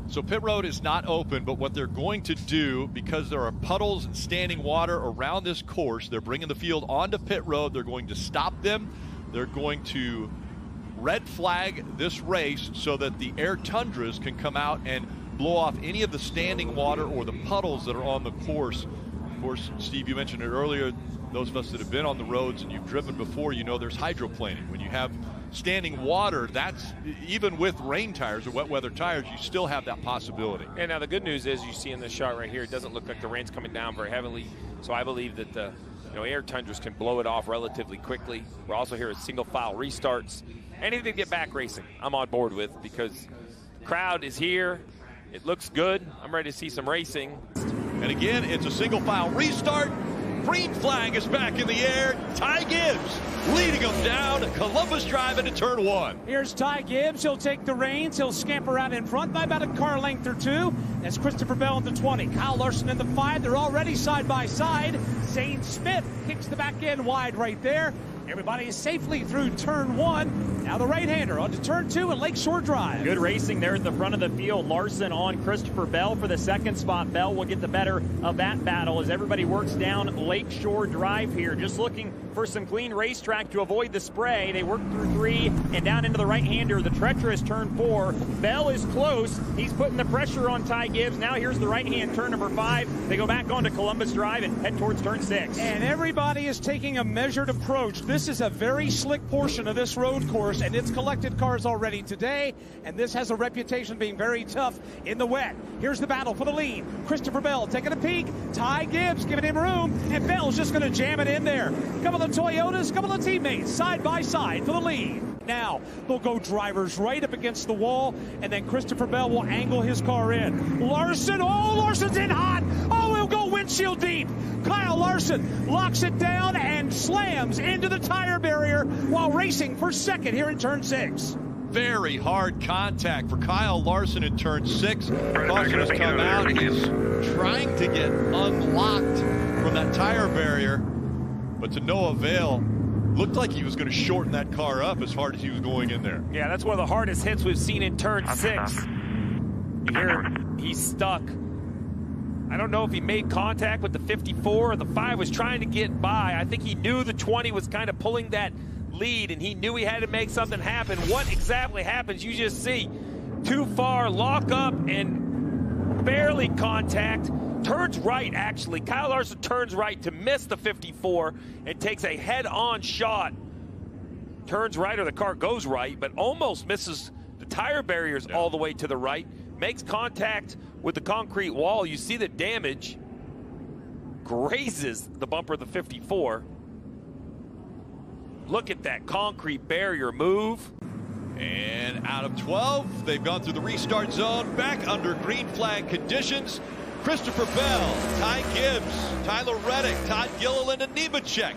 Q: So pit road is not open, but what they're going to do, because there are puddles and standing water around this course, they're bringing the field onto pit road. They're going to stop them. They're going to red flag this race so that the air tundras can come out and blow off any of the standing water or the puddles that are on the course. Of course, Steve, you mentioned it earlier. Those of us that have been on the roads and you've driven before, you know there's hydroplaning. When you have standing water, that's, even with rain tires or wet weather tires, you still have that possibility.
O: And now the good news is, you see in this shot right here, it doesn't look like the rain's coming down very heavily. So I believe that the You know, air tundras can blow it off relatively quickly. We're also here at single file restarts. Anything to get back racing, I'm on board with, because crowd is here. It looks good. I'm ready to see some racing.
E: And again, it's a single file restart. Green flag is back in the air. Ty Gibbs leading them down Columbus Drive into turn 1.
K: Here's Ty Gibbs. He'll take the reins. He'll scamper out in front by about a car length or two. That's Christopher Bell in the 20. Kyle Larson in the 5. They're already side by side. Zane Smith kicks the back end wide right there. Everybody is safely through turn 1. Now the right-hander onto turn 2 and Lakeshore Drive.
D: Good racing there at the front of the field. Larson on Christopher Bell for the second spot. Bell will get the better of that battle as everybody works down Lakeshore Drive here. Just looking for some clean racetrack to avoid the spray. They work through 3 and down into the right-hander. The treacherous turn 4. Bell is close. He's putting the pressure on Ty Gibbs. Now here's the right-hand turn number 5. They go back onto Columbus Drive and head towards turn 6.
K: And everybody is taking a measured approach. This is a very slick portion of this road course, and it's collected cars already today, and this has a reputation of being very tough in the wet. Here's the battle for the lead. Christopher Bell taking a peek. Ty Gibbs giving him room, and Bell's just going to jam it in there. Couple of Toyotas, couple of teammates side by side for the lead. Now they'll go drivers right up against the wall, and then Christopher Bell will angle his car in. Larson, oh, Larson's in hot. Oh, he'll go windshield deep. Kyle Larson locks it down and slams into the tire barrier while racing for second here in turn 6.
E: Very hard contact for Kyle Larson in turn 6. Caution has come out. He's trying to get unlocked from that tire barrier, but to no avail. Looked like he was going to shorten that car up as hard as he was going in there.
O: Yeah, that's one of the hardest hits we've seen in turn 6. Here, he's stuck. I don't know if he made contact with the 54 or the 5 was trying to get by. I think he knew the 20 was kind of pulling that lead, and he knew he had to make something happen. What exactly happens? You just see too far, lock up, and barely contact. Turns right, actually. Kyle Larson turns right to miss the 54 and takes a head-on shot. Turns right, or the car goes right, but almost misses the tire barriers all the way to the right. Makes contact with the concrete wall. You see the damage. Grazes the bumper of the 54. Look at that concrete barrier move.
E: And out of 12, they've gone through the restart zone, back under green flag conditions. Christopher Bell, Ty Gibbs, Tyler Reddick, Todd Gilliland, and Nemechek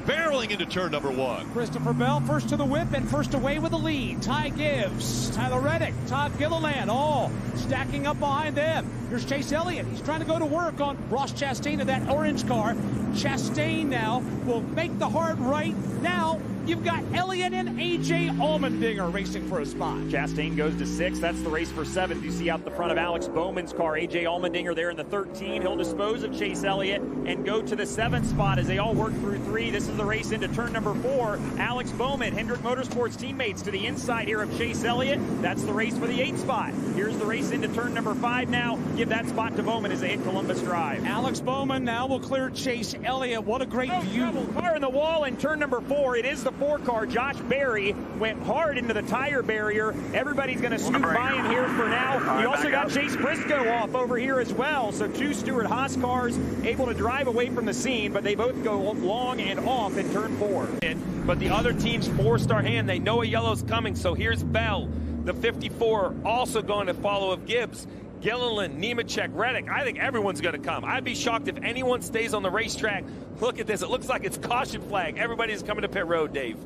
E: barreling into turn number 1.
K: Christopher Bell first to the whip and first away with the lead. Ty Gibbs, Tyler Reddick, Todd Gilliland, all stacking up behind them. Here's Chase Elliott. He's trying to go to work on Ross Chastain of that orange car. Chastain now will make the hard right. Now you've got Elliott and A.J. Allmendinger racing for a spot.
D: Chastain goes to 6. That's the race for 7th. You see out the front of Alex Bowman's car, A.J. Allmendinger there in the 13. He'll dispose of Chase Elliott and go to the 7th spot as they all work through 3. This is the race into turn number 4. Alex Bowman, Hendrick Motorsports teammates to the inside here of Chase Elliott. That's the race for the 8th spot. Here's the race into turn number 5 now. Give that spot to Bowman as they hit Columbus Drive.
K: Alex Bowman now will clear Chase Elliott. What a great view.
D: Car in the wall in turn number 4. It is the 4 car. Josh Berry went hard into the tire barrier. Everybody's going to scoot by in here for now. You also got Chase Briscoe off over here as well. So 2 Stewart Haas cars able to drive away from the scene, but they both go long and off in turn 4.
O: But the other team's forced our hand. They know a yellow's coming. So here's Bell, the 54, also going to follow of Gibbs. Gilliland, Nemechek, Reddick. I think everyone's going to come. I'd be shocked if anyone stays on the racetrack. Look at this. It looks like it's caution flag. Everybody's coming to pit road, Dave.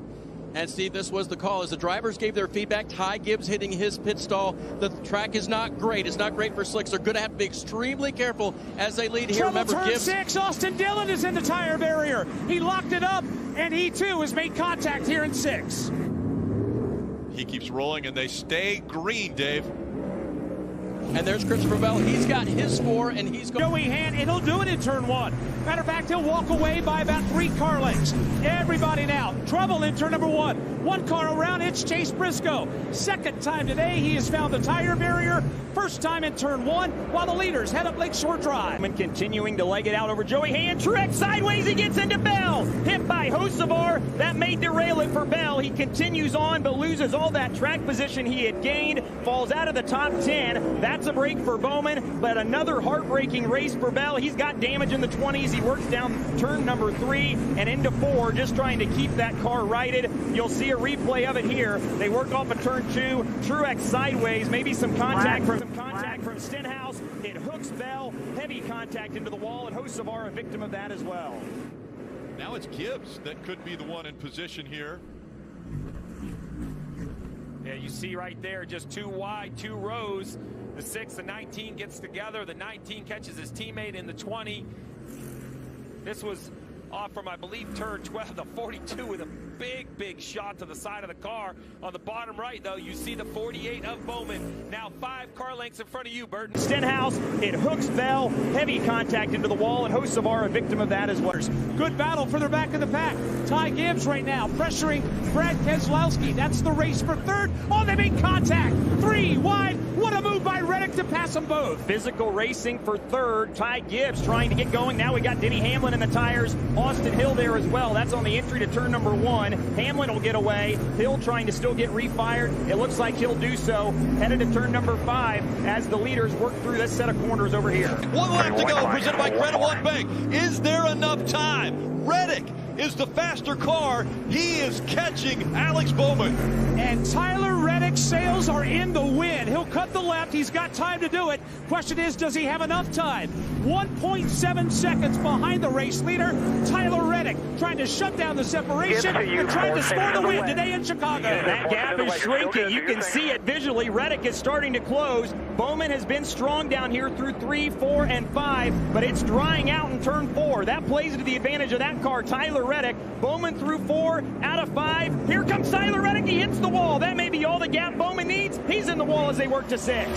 N: And Steve, this was the call as the drivers gave their feedback. Ty Gibbs hitting his pit stall. The track is not great. It's not great for slicks. They're going to have to be extremely careful as they lead here.
K: Trouble
N: Remember,
K: turn
N: Gibbs.
K: 6. Austin Dillon is in the tire barrier. He locked it up, and he too has made contact here in 6.
E: He keeps rolling, and they stay green, Dave.
N: And there's Christopher Bell. He's got his 4, and he's going.
K: Joey Hand, and he'll do it in turn 1. Matter of fact, he'll walk away by about 3 car lengths. Everybody now. Trouble in turn number 1. 1 car around, it's Chase Briscoe. Second time today, he has found the tire barrier. First time in turn 1, while the leaders head up Lakeshore Drive.
D: And continuing to leg it out over Joey Hand. Truex sideways, he gets into Bell. Hit by Hocevar. That may derail it for Bell. Bell. He continues on, but loses all that track position he had gained. Falls out of the top 10. That's a break for Bowman, but another heartbreaking race for Bell. He's got damage in the 20s. He works down turn number 3 and into 4, just trying to keep that car righted. You'll see a replay of it here. They work off of turn 2. Truex sideways, maybe some contact from Stenhouse. It hooks Bell. Heavy contact into the wall, and Hocevar a victim of that as well.
E: Now it's Gibbs that could be the one in position here.
X: Yeah, you see right there, just 2 wide, 2 rows. The 6 and 19 gets together. The 19 catches his teammate in the 20. This was off from, I believe, turn 12, the 42 with a big shot to the side of the car. On the bottom right, though, you see the 48 of Bowman. Now 5 car lengths in front of you, Burton.
D: Stenhouse, it hooks Bell. Heavy contact into the wall, and Hocevar a victim of that as well.
K: Good battle further back in the pack. Ty Gibbs right now pressuring Brad Keselowski. That's the race for third. Oh, they make contact. 3 wide. What a move by Reddick to pass them both.
D: Physical racing for third. Ty Gibbs trying to get going. Now we got Denny Hamlin in the tires. Austin Hill there as well. That's on the entry to turn number 1. Hamlin will get away. Hill trying to still get refired. It looks like he'll do so. Headed to turn number 5 as the leaders work through this set of corners over here.
R: 1 lap to go, presented by Greta One Bank. Is there enough time? Reddick is the faster car. He is catching Alex Bowman.
K: And Tyler Reddick's sails are in the wind. He'll cut the left. He's got time to do it. Question is, does he have enough time? 1.7 seconds behind the race leader. Tyler Reddick trying to shut down the separation and trying to score the win today in Chicago.
D: That gap is shrinking. You can see it visually. Reddick is starting to close. Bowman has been strong down here through 3, 4, and 5, but it's drying out in turn 4. That plays to the advantage of that car, Tyler Reddick. Bowman through 4 out of 5. Here comes Tyler Reddick. He hits the wall. That may be all the gap Bowman needs. He's in the wall as they work to 6.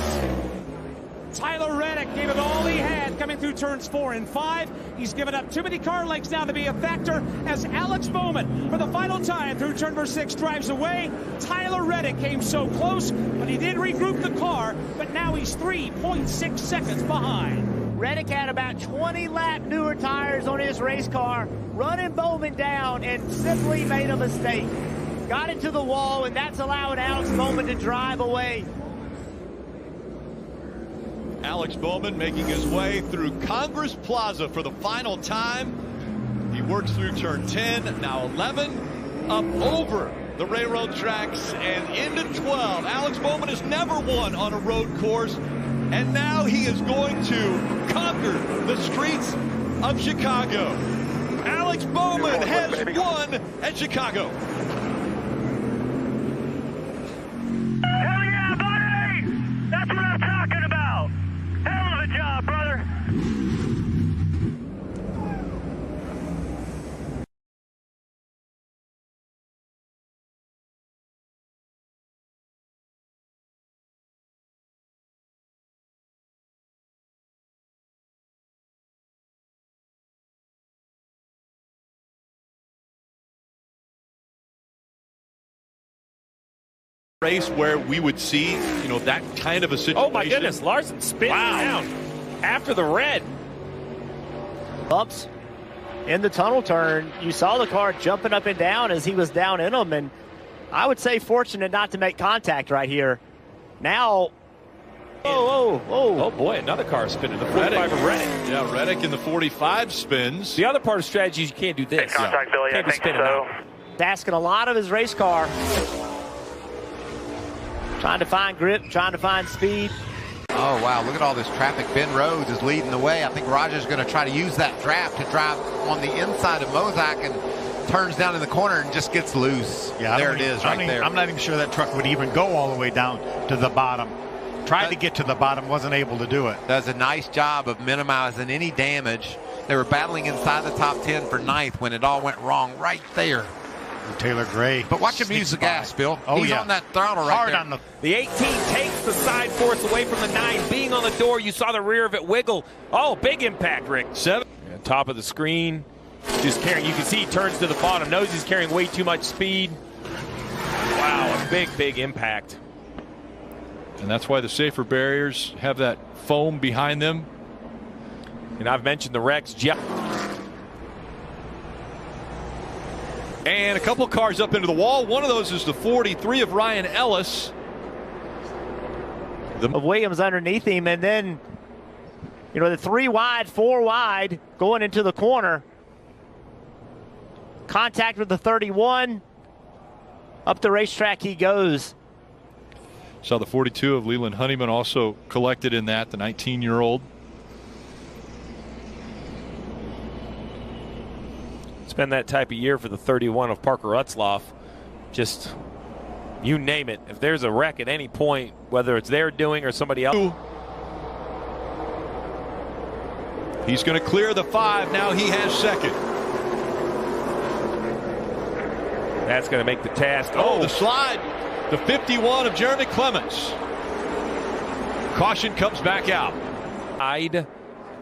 K: Tyler Reddick gave it all he had coming through turns 4 and 5. He's given up too many car lengths now to be a factor as Alex Bowman, for the final time through turn number 6, drives away. Tyler Reddick came so close, but he did regroup the car, but now he's 3.6 seconds behind.
C: Reddick had about 20 lap newer tires on his race car, running Bowman down, and simply made a mistake. Got it to the wall, and that's allowing Alex Bowman to drive away.
R: Alex Bowman making his way through Congress Plaza for the final time. He works through turn 10, now 11, up over the railroad tracks and into 12. Alex Bowman has never won on a road course, and now he is going to conquer the streets of Chicago. Alex Bowman has won at Chicago.
S: Hell yeah, buddy! That's what I'm talking about. Hell of a job, brother.
E: Race where we would see, that kind of a situation.
X: Oh my goodness, Larson spinning down after the red.
P: Bumps in the tunnel turn. You saw the car jumping up and down as he was down in them, and I would say fortunate not to make contact right here. Now,
X: oh boy, another car spinning. The 45 of Reddick.
E: Yeah, Reddick in the 45 spins.
X: The other part of strategy is you can't do this.
S: Contact, Billy.
X: Can't
S: I
X: be
S: think
X: spinning
S: so.
X: out.
P: asking a lot of his race car. Trying to find grip, trying to find speed.
L: Oh, wow, look at all this traffic. Ben Rhodes is leading the way. I think Roger's going to try to use that draft to drive on the inside of Mozak and turns down in the corner and just gets loose.
A: Yeah,
L: there it is right there.
A: I'm not even sure that truck would even go all the way down to the bottom. Tried to get to the bottom, wasn't able to do it.
L: Does a nice job of minimizing any damage. They were battling inside the top 10 for ninth when it all went wrong right there.
A: Taylor Gray.
L: But watch him use the gas, Bill.
A: Oh,
L: He's on that throttle right
A: hard
L: there.
A: On
X: the 18 takes the side force away from the 9. Being on the door, you saw the rear of it wiggle. Oh, big impact, Rick. 7. And top of the screen. Just carrying. You can see he turns to the bottom. Knows he's carrying way too much speed. Wow, a big, big impact.
Q: And that's why the safer barriers have that foam behind them.
X: And I've mentioned the wrecks.
R: And a couple cars up into the wall. One of those is the 43 of Ryan Ellis.
P: Of Williams underneath him, and then, the 3 wide, 4 wide, going into the corner. Contact with the 31. Up the racetrack he goes.
Q: Saw the 42 of Leland Honeyman also collected in that, the 19-year-old.
O: It's been that type of year for the 31 of Parker Utzloff. Just, you name it. If there's a wreck at any point, whether it's their doing or somebody else.
R: He's going to clear the 5. Now he has second.
O: That's going to make the task.
R: Oh, the slide. The 51 of Jeremy Clements. Caution comes back out.
O: I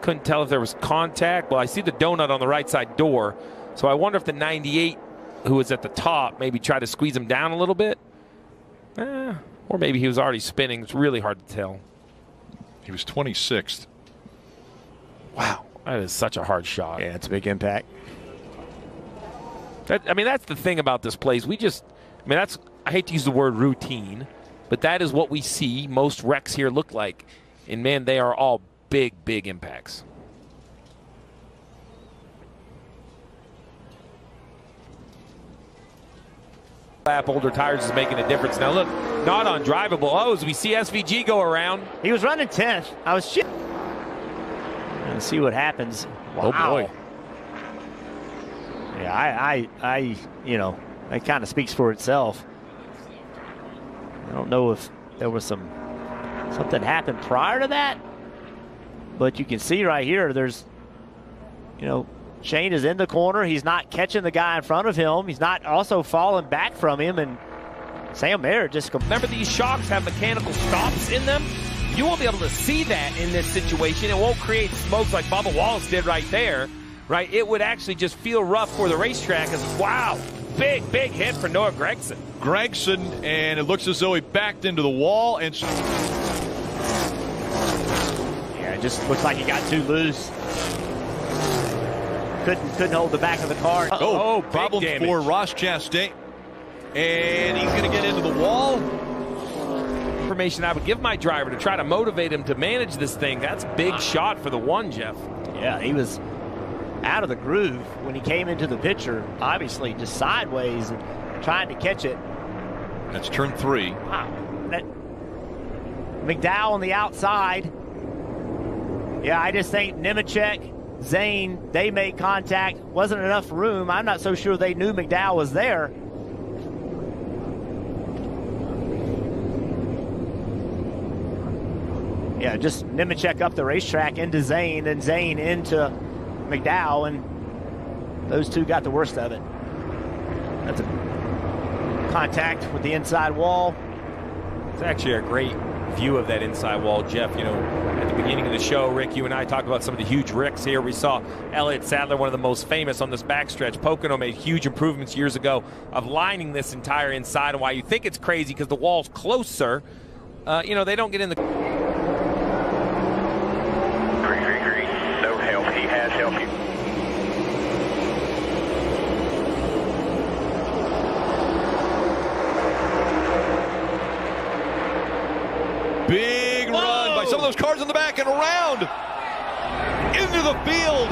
O: couldn't tell if there was contact. Well, I see the donut on the right side door. So I wonder if the 98 who was at the top maybe tried to squeeze him down a little bit. Or maybe he was already spinning. It's really hard to tell.
Q: He was 26th.
O: Wow. That is such a hard shot.
P: Yeah, it's a big impact.
O: That's the thing about this place. I hate to use the word routine, but that is what we see most wrecks here look like. And, man, they are all big, big impacts. Lap older tires is making a difference. Now, look, not undrivable. Oh, as we see SVG go around.
P: He was running 10th. Let's see what happens. Wow.
O: Oh, boy.
P: Yeah, that kind of speaks for itself. I don't know if there was something happened prior to that, but you can see right here, there's, Shane is in the corner. He's not catching the guy in front of him. He's not also falling back from him, and Sam Mayer just...
O: Remember, these shocks have mechanical stops in them. You won't be able to see that in this situation. It won't create smokes like Bubba Wallace did right there. Right, it would actually just feel rough for the racetrack. Wow, big hit for Noah Gragson.
R: And it looks as though he backed into the wall. And
P: yeah, it just looks like he got too loose. Couldn't hold the back of the car.
R: Problem for Ross Chastain. And he's going to get into the wall.
O: Information I would give my driver to try to motivate him to manage this thing. That's a big shot for the 1, Jeff.
P: Yeah, he was out of the groove when he came into the picture, obviously just sideways and trying to catch it.
Q: That's turn 3.
P: Wow. McDowell on the outside. Yeah, I just think Nemechek, Zane, they made contact. Wasn't enough room. I'm not so sure they knew McDowell was there. Yeah, just Nemechek up the racetrack into Zane, and Zane into McDowell, and those two got the worst of it. That's a contact with the inside wall.
O: It's actually a great view of that inside wall, Jeff. At the beginning of the show, Rick, you and I talked about some of the huge wrecks here. We saw Elliott Sadler, one of the most famous on this backstretch. Pocono made huge improvements years ago of lining this entire inside, and why you think it's crazy because the wall's closer. They don't get in the...
S: Green. No help. He has helped you.
R: Big run by some of those cars in the back and around into the field.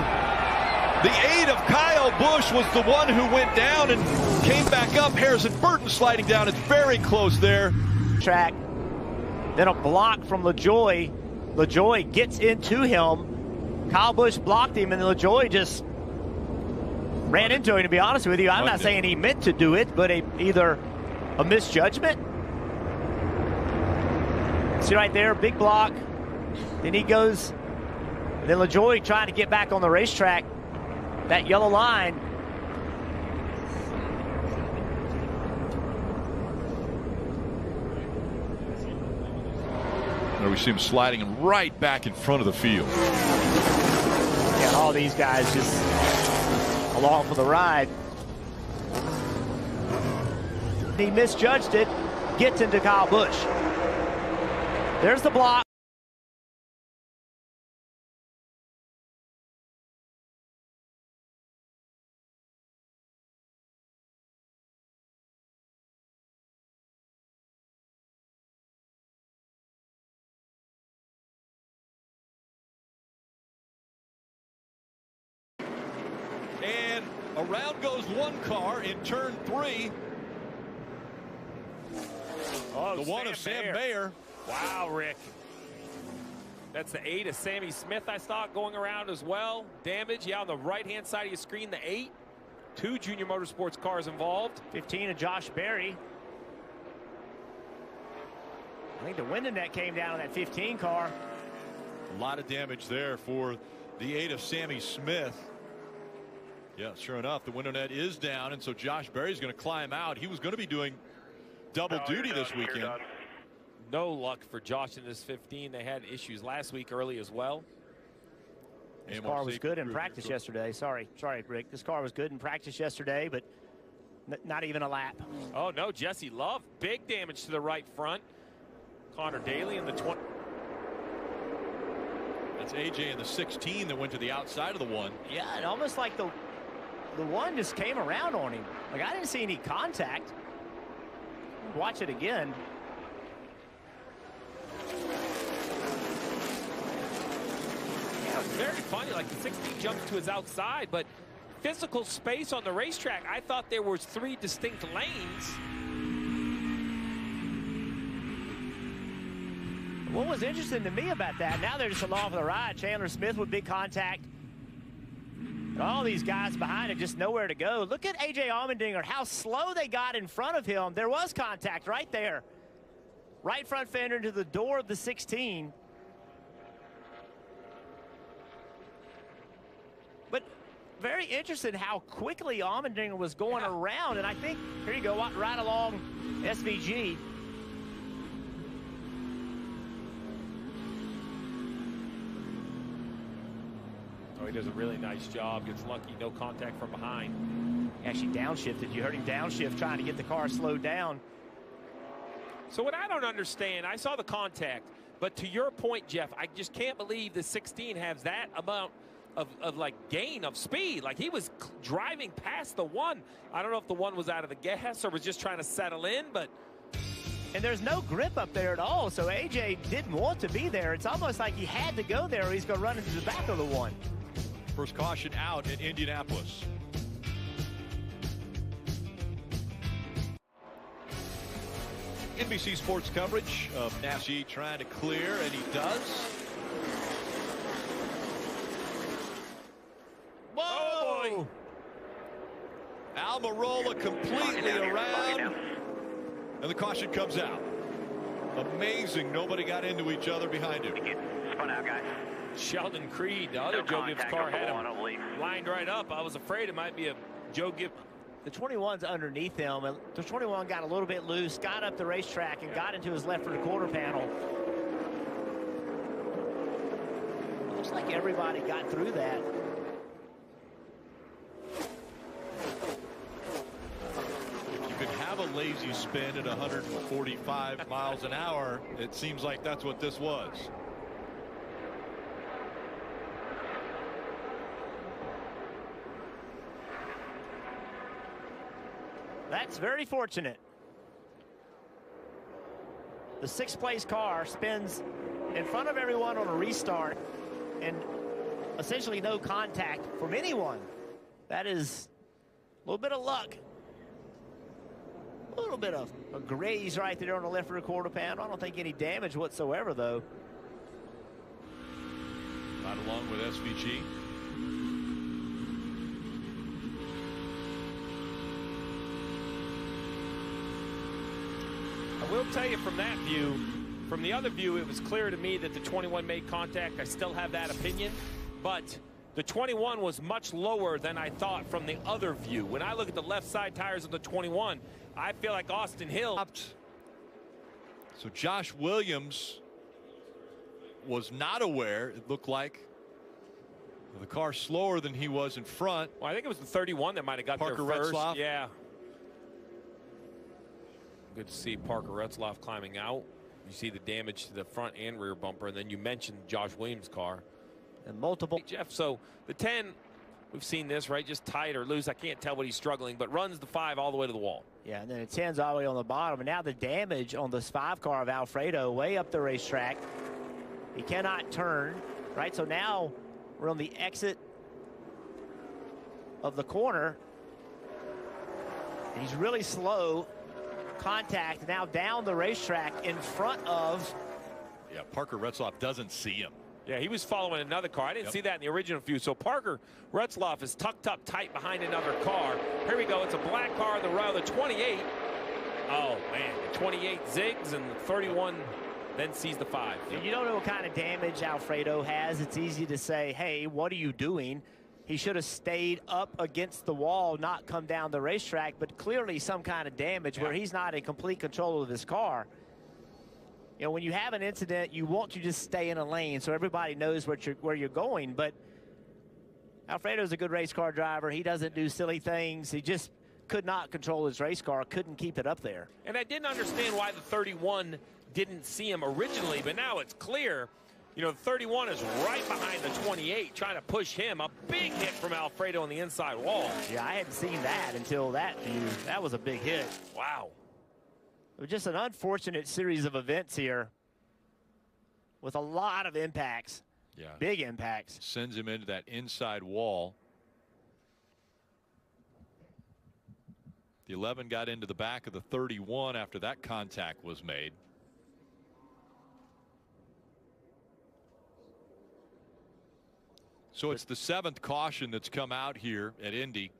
R: The 8 of Kyle Busch was the one who went down and came back up. Harrison Burton sliding down. It's very close there.
P: Track. Then a block from LaJoie. LaJoie gets into him. Kyle Busch blocked him, and LaJoie just ran into him, to be honest with you. I'm not saying he meant to do it, but either a misjudgment. See right there, big block. Then he goes, and then LaJoie trying to get back on the racetrack. That yellow line.
Q: There we see him sliding right back in front of the field.
P: Yeah, all these guys just along for the ride. He misjudged it, gets into Kyle Busch. There's the block.
R: Around goes one car in turn 3.
O: Oh,
R: the one of Sam Mayer.
O: Wow, Rick. That's the 8 of Sammy Smith I saw going around as well. Damage, yeah, on the right-hand side of your screen, the 8. 2 Junior Motorsports cars involved.
P: 15 of Josh Berry. I think the window net came down on that 15 car.
R: A lot of damage there for the 8 of Sammy Smith. Yeah, sure enough, the window net is down, and so Josh Berry's going to climb out. He was going to be doing double duty this weekend.
O: No luck for Josh in this 15. They had issues last week early as well.
P: This car was good in practice yesterday. Sorry, Rick. This car was good in practice yesterday, but not even a lap.
O: Oh, no, Jesse Love. Big damage to the right front. Connor Daly in the 20.
R: That's AJ in the 16 that went to the outside of the 1.
P: Yeah, and almost like the 1 just came around on him. Like, I didn't see any contact. Watch it again.
O: Yeah, it's very funny. Like, the 16 jumps to his outside, but physical space on the racetrack, I thought there was 3 distinct lanes.
P: What was interesting to me about that, now they're just along for the ride. Chandler Smith with big contact. All these guys behind him, just nowhere to go. Look at A.J. Allmendinger, how slow they got in front of him. There was contact right there. Right front fender into the door of the 16. But very interesting how quickly Allmendinger was going around. And I think, here you go, right along SVG.
O: Oh, he does a really nice job. Gets lucky, no contact from behind.
P: Actually downshifted. You heard him downshift trying to get the car slowed down.
O: So what I don't understand, I saw the contact, but to your point, Jeff, I just can't believe the 16 has that amount of like gain of speed. Like, he was driving past the 1. I don't know if the 1 was out of the gas or was just trying to settle in, but.
P: And there's no grip up there at all, so AJ didn't want to be there. It's almost like he had to go there or he's going to run into the back of the 1.
R: First caution out in Indianapolis. NBC Sports coverage of NASCAR trying to clear, and he does. Whoa! Almirola completely around, and the caution comes out. Amazing, nobody got into each other behind him.
S: Spun out, guys.
O: Sheldon Creed, the other Joe Gibbs car, had him lined right up. I was afraid it might be a Joe Gibbs.
P: The 21's underneath him, and the 21 got a little bit loose, got up the racetrack, and got into his left rear quarter panel. Looks like everybody got through that.
R: If you could have a lazy spin at 145 miles an hour, it seems like that's what this was.
P: That's very fortunate. The 6th place car spins in front of everyone on a restart and essentially no contact from anyone. That is a little bit of luck. A little bit of a graze right there on the left rear quarter panel. I don't think any damage whatsoever, though.
R: Not along with SVG.
O: I will tell you from that view, from the other view, it was clear to me that the 21 made contact. I still have that opinion, but the 21 was much lower than I thought from the other view. When I look at the left side tires of the 21, I feel like Austin Hill.
R: So Josh Williams was not aware, it looked like, the car slower than he was in front.
O: Well, I think it was the 31 that might have got
R: Parker
O: there first.
R: Retzlaff.
O: Yeah. Good to see Parker Retzlaff climbing out. You see the damage to the front and rear bumper, and then you mentioned Josh Williams' car.
P: And multiple.
O: Hey, Jeff, so the 10, we've seen this, right? Just tight or loose. I can't tell what he's struggling, but runs the 5 all the way to the wall.
P: Yeah, and then it 10's all the way on the bottom. And now the damage on this 5 car of Alfredo way up the racetrack. He cannot turn, right? So now we're on the exit of the corner. He's really slow. Contact now down the racetrack in front of.
Q: Yeah, Parker Retzloff doesn't see him.
O: Yeah, he was following another car. I didn't see that in the original view. So Parker Retzloff is tucked up tight behind another car. Here we go. It's a black car on the row. The 28. Oh, man. The 28 zigs and the 31 then sees the 5.
P: You don't know what kind of damage Alfredo has. It's easy to say, hey, what are you doing? He should have stayed up against the wall, not come down the racetrack, but clearly some kind of damage where he's not in complete control of his car. You know, when you have an incident, you want to just stay in a lane so everybody knows where you're going. But Alfredo's a good race car driver. He doesn't do silly things. He just could not control his race car, couldn't keep it up there.
O: And I didn't understand why the 31 didn't see him originally, but now it's clear. You know, the 31 is right behind the 28, trying to push him. A big hit from Alfredo on the inside wall.
P: Yeah, I hadn't seen that until that view. That was a big hit.
O: Wow.
P: It was just an unfortunate series of events here with a lot of impacts.
Q: Yeah.
P: Big impacts.
Q: Sends him into that inside wall. The 11 got into the back of the 31 after that contact was made. So it's the 7th caution that's come out here at Indy.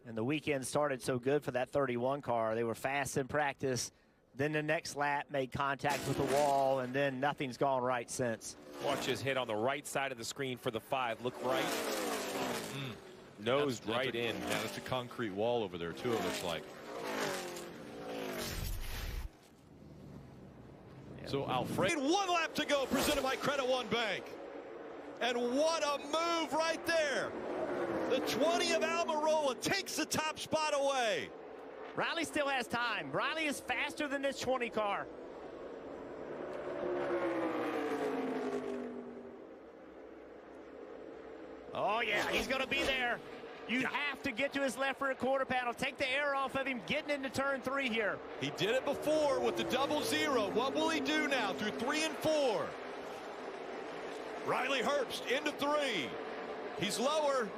P: And the weekend started so good for that 31 car. They were fast in practice. Then the next lap made contact with the wall, and then nothing's gone right since.
O: Watch his hit on the right side of the screen for the 5. Look right. Nosed right in.
Q: Yeah, that's a concrete wall over there, too, it looks like. So Alfredo.
R: 1 lap to go, presented by Credit One Bank. And what a move right there. The 20 of Almirola takes the top spot away.
P: Riley still has time. Riley is faster than this 20 car. Oh, yeah, he's going to be there. You have to get to his left rear quarter panel. Take the air off of him getting into turn 3 here.
R: He did it before with the 0-0. What will he do now through 3 and 4? Riley Herbst into 3. He's lower.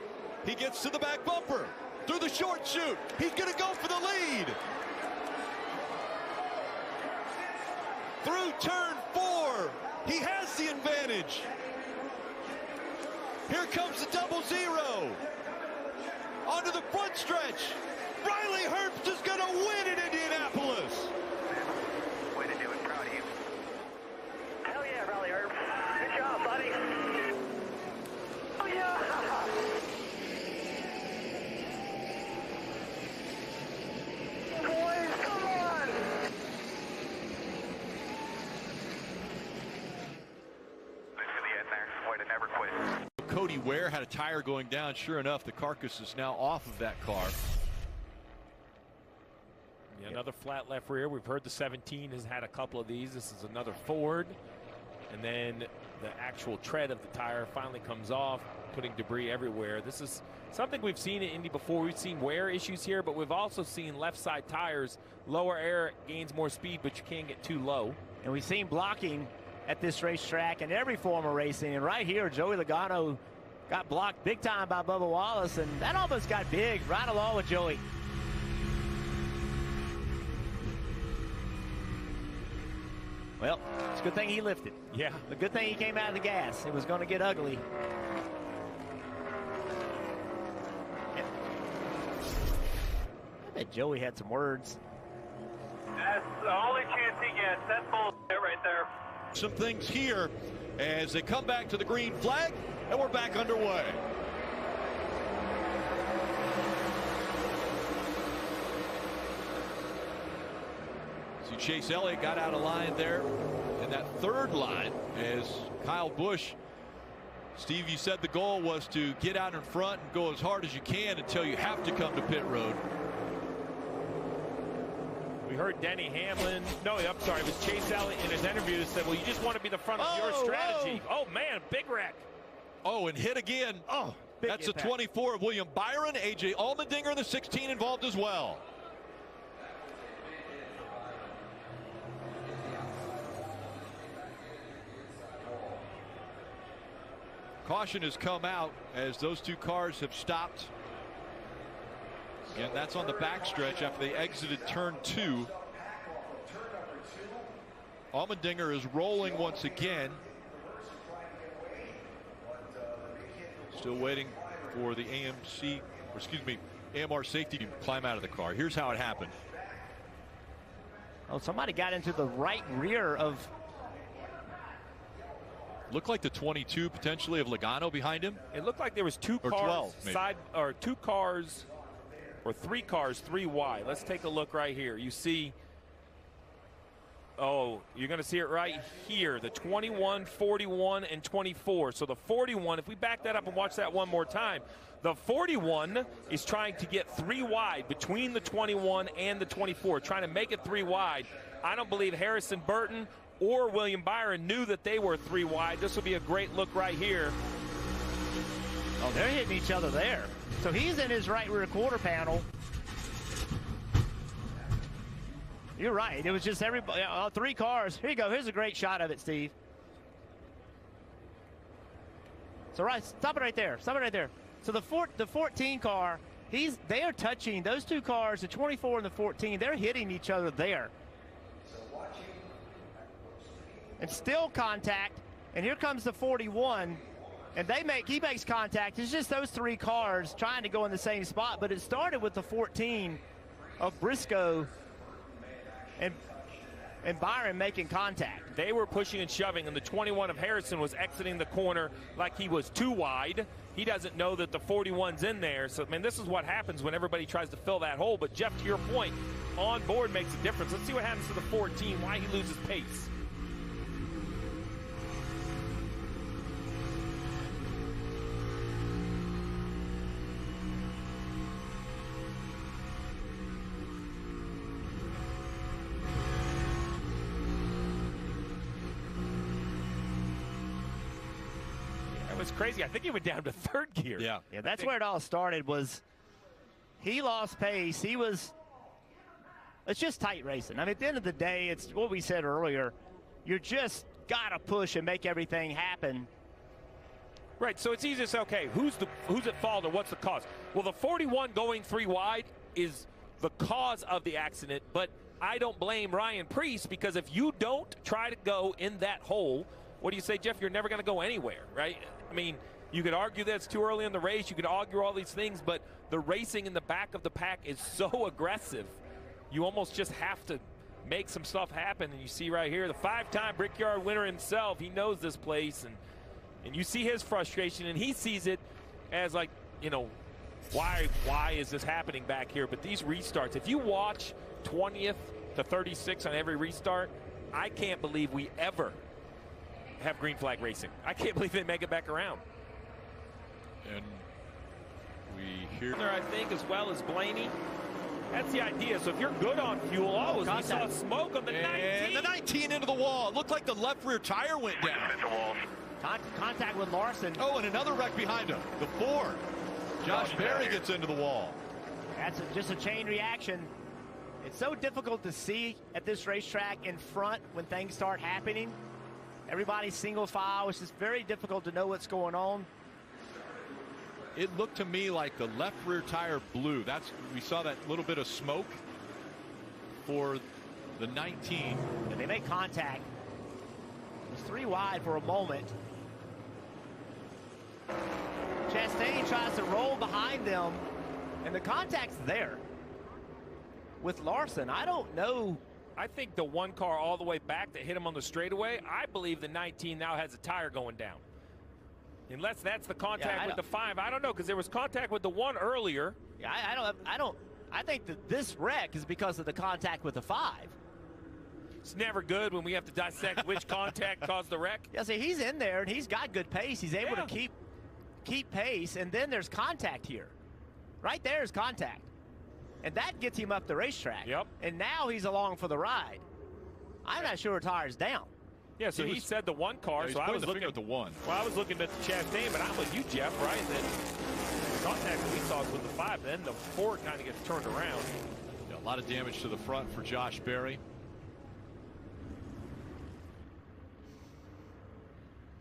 R: He gets to the back bumper. Through the short chute. He's going to go for the lead. Through turn 4. He has the advantage. Here comes the 0-0. Onto the front stretch. Riley Herbst is going to win in Indianapolis.
S: Way to do it. Proud of you. Hell yeah, Riley Herbst. Good job, buddy. Oh, yeah. Boys, come on. Nice to the end there. Way to never quit.
Q: Cody Ware had a tire going down. Sure enough, the carcass is now off of that car.
O: Yeah, another flat left rear. We've heard the 17 has had a couple of these. This is another Ford. And then the actual tread of the tire finally comes off, putting debris everywhere. This is something we've seen in Indy before. We've seen wear issues here, but we've also seen left side tires. Lower air gains more speed, but you can't get too low.
P: And we've seen blocking at this racetrack in every form of racing. And right here, Joey Logano got blocked big time by Bubba Wallace, and that almost got big right along with Joey. Well, it's a good thing he lifted.
O: Yeah.
P: The good thing he came out of the gas. It was going to get ugly. I bet Joey had some words.
S: That's the only chance he gets. That's bullshit right there.
R: Some things here as they come back to the green flag, and we're back underway.
Q: See, Chase Elliott got out of line there in that 3rd line as Kyle Busch. Steve, you said the goal was to get out in front and go as hard as you can until you have to come to pit road.
O: We heard Denny Hamlin. No, I'm sorry. It was Chase Elliott in his interview said, well, you just want to be the front of your strategy. Oh, man, big wreck.
R: Oh, and hit again.
P: Oh,
R: that's the 24 of William Byron. A.J. Allmendinger, the 16, involved as well. Caution has come out as those 2 cars have stopped.
Q: Again, that's on the backstretch after they exited turn 2. Allmendinger is rolling once again. Still waiting for the AMR safety to climb out of the car. Here's how it happened.
P: Oh, somebody got into the right rear of.
Q: Looked like the 22 potentially of Logano behind him.
X: It looked like there was 2
Q: or
X: cars
Q: 12, maybe.
X: 2 cars or 3 cars 3 wide. Let's take a look right here. You see, oh, you're going to see it right here, the 21, 41, and 24. So the 41, if we back that up and watch that one more time, the 41 is trying to get 3 wide between the 21 and the 24, trying to make it 3 wide. I don't believe Harrison Burton or William Byron knew that they were 3 wide. This will be a great look right here.
P: Oh, they're hitting each other there. So he's in his right rear quarter panel. You're right. It was just everybody, 3 cars. Here you go. Here's a great shot of it, Steve. So stop it right there. Stop it right there. So the 14 car, they are touching those 2 cars, the 24 and the 14. They're hitting each other there. And still contact, and here comes the 41, and he makes contact. It's just those 3 cars trying to go in the same spot, but it started with the 14 of Briscoe and Byron making contact.
X: They were pushing and shoving, and the 21 of Harrison was exiting the corner like he was 2 wide. He doesn't know that the 41's in there. So, I mean, this is what happens when everybody tries to fill that hole. But, Jeff, to your point, on board makes a difference. Let's see what happens to the 14, why he loses pace. Was crazy. I think he went down to 3rd gear.
P: Yeah, that's where it all started. Was he lost pace? It's just tight racing. I mean, at the end of the day, it's what we said earlier. You just gotta push and make everything happen.
X: Right. So it's easy to say, okay, who's at fault or what's the cause? Well, the 41 going 3 wide is the cause of the accident, but I don't blame Ryan Preece, because if you don't try to go in that hole, what do you say, Jeff? You're never going to go anywhere, right? I mean, you could argue that it's too early in the race. You could argue all these things, but the racing in the back of the pack is so aggressive. You almost just have to make some stuff happen. And you see right here, the 5-time Brickyard winner himself, he knows this place. And you see his frustration, and he sees it as like, why is this happening back here? But these restarts, if you watch 20th to 36 on every restart, I can't believe we ever have green flag racing. I can't believe they make it back around.
Q: And we hear
X: there, I think, as well as Blaney. That's the idea. So if you're good on fuel, we saw smoke on the 19.
R: And the 19 into the wall. It looked like the left rear tire went down.
P: Contact with Larson.
R: Oh, and another wreck behind him. The 4. Josh Berry gets into the wall.
P: That's just a chain reaction. It's so difficult to see at this racetrack in front when things start happening. Everybody's single file. It's just very difficult to know what's going on.
Q: It looked to me like the left rear tire blew. We saw that little bit of smoke for the 19.
P: And they make contact. It was 3 wide for a moment. Chastain tries to roll behind them, and the contact's there. With Larson, I don't know.
X: I think the 1 car all the way back that hit him on the straightaway, I believe the 19 now has a tire going down. Unless that's the contact with the 5. I don't know, because there was contact with the 1 earlier.
P: Yeah, I think that this wreck is because of the contact with the 5.
X: It's never good when we have to dissect which contact caused the wreck.
P: Yeah, see, he's in there, and he's got good pace. He's able to keep pace, and then there's contact here. Right there is contact. And that gets him up the racetrack.
X: Yep.
P: And now he's along for the ride. I'm not sure tire's down.
X: Yeah, so he said the 1 car.
Q: Yeah,
X: so I was looking
Q: at the 1.
X: Well, I was looking at the Chastain, but I'm with you, Jeff, right? Then the contact that we saw was with the 5. Then the 4 kind of gets turned around.
Q: Yeah, a lot of damage to the front for Josh Berry.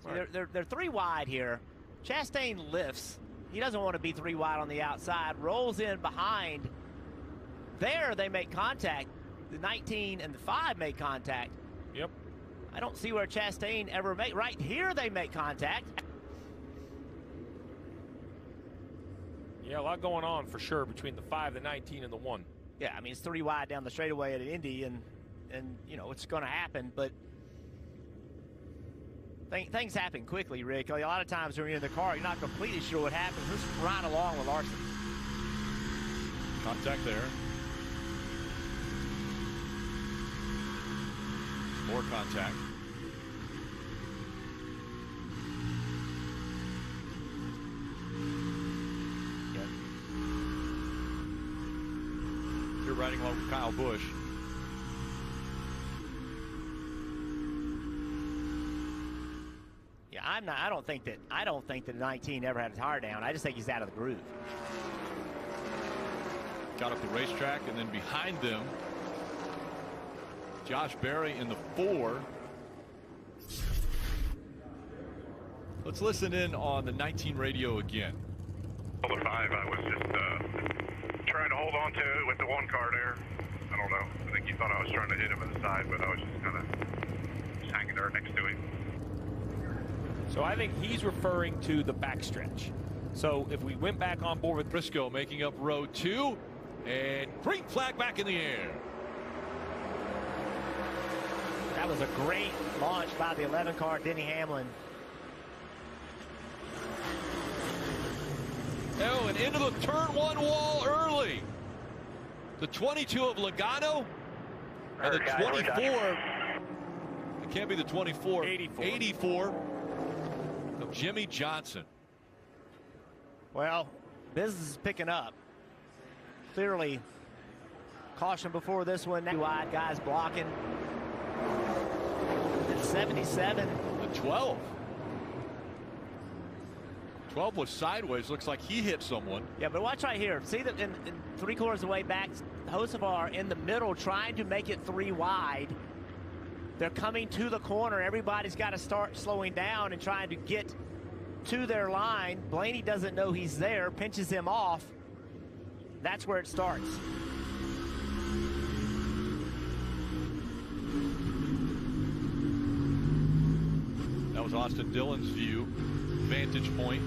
P: So they're 3 wide here. Chastain lifts. He doesn't want to be 3 wide on the outside. Rolls in behind There they make contact. The 19 and the 5 make contact.
X: Yep.
P: I don't see where Chastain ever made. Right here they make contact.
X: Yeah, a lot going on for sure between the 5, the 19, and the 1.
P: Yeah, I mean, it's 3 wide down the straightaway at Indy, and you know, it's going to happen, but things happen quickly, Rick. A lot of times when you're in the car, you're not completely sure what happens. Who's right along with Larson?
Q: Contact there. More contact.
P: Yep.
Q: You're riding along with Kyle Busch.
P: Yeah, I don't think that 19 ever had a tire down. I just think he's out of the groove.
Q: Got up the racetrack, and then behind them, Josh Berry in the 4. Let's listen in on the 19 radio again.
S: On the 5, I was just trying to hold on to it with the 1 car there. I don't know. I think he thought I was trying to hit him in the side, but I was just kind of hanging there next to him.
X: So I think he's referring to the backstretch. So if we went back on board with
Q: Briscoe making up row 2, and green flag back in the air.
P: That was a great launch by the 11 car, Denny Hamlin.
Q: Oh, and into the turn 1 wall early. The 22 of Logano and the 24. It can't be the 24. 84 of Jimmy Johnson.
P: Well, business is picking up. Clearly, caution before this one. Now wide guys blocking. At 77.
Q: The 12. 12 was sideways. Looks like he hit someone.
P: Yeah, but watch right here. See that in 3/4 of the way back, Hocevar in the middle trying to make it 3 wide. They're coming to the corner. Everybody's got to start slowing down and trying to get to their line. Blaney doesn't know he's there, pinches him off. That's where it starts.
Q: That was Austin Dillon's view, vantage point.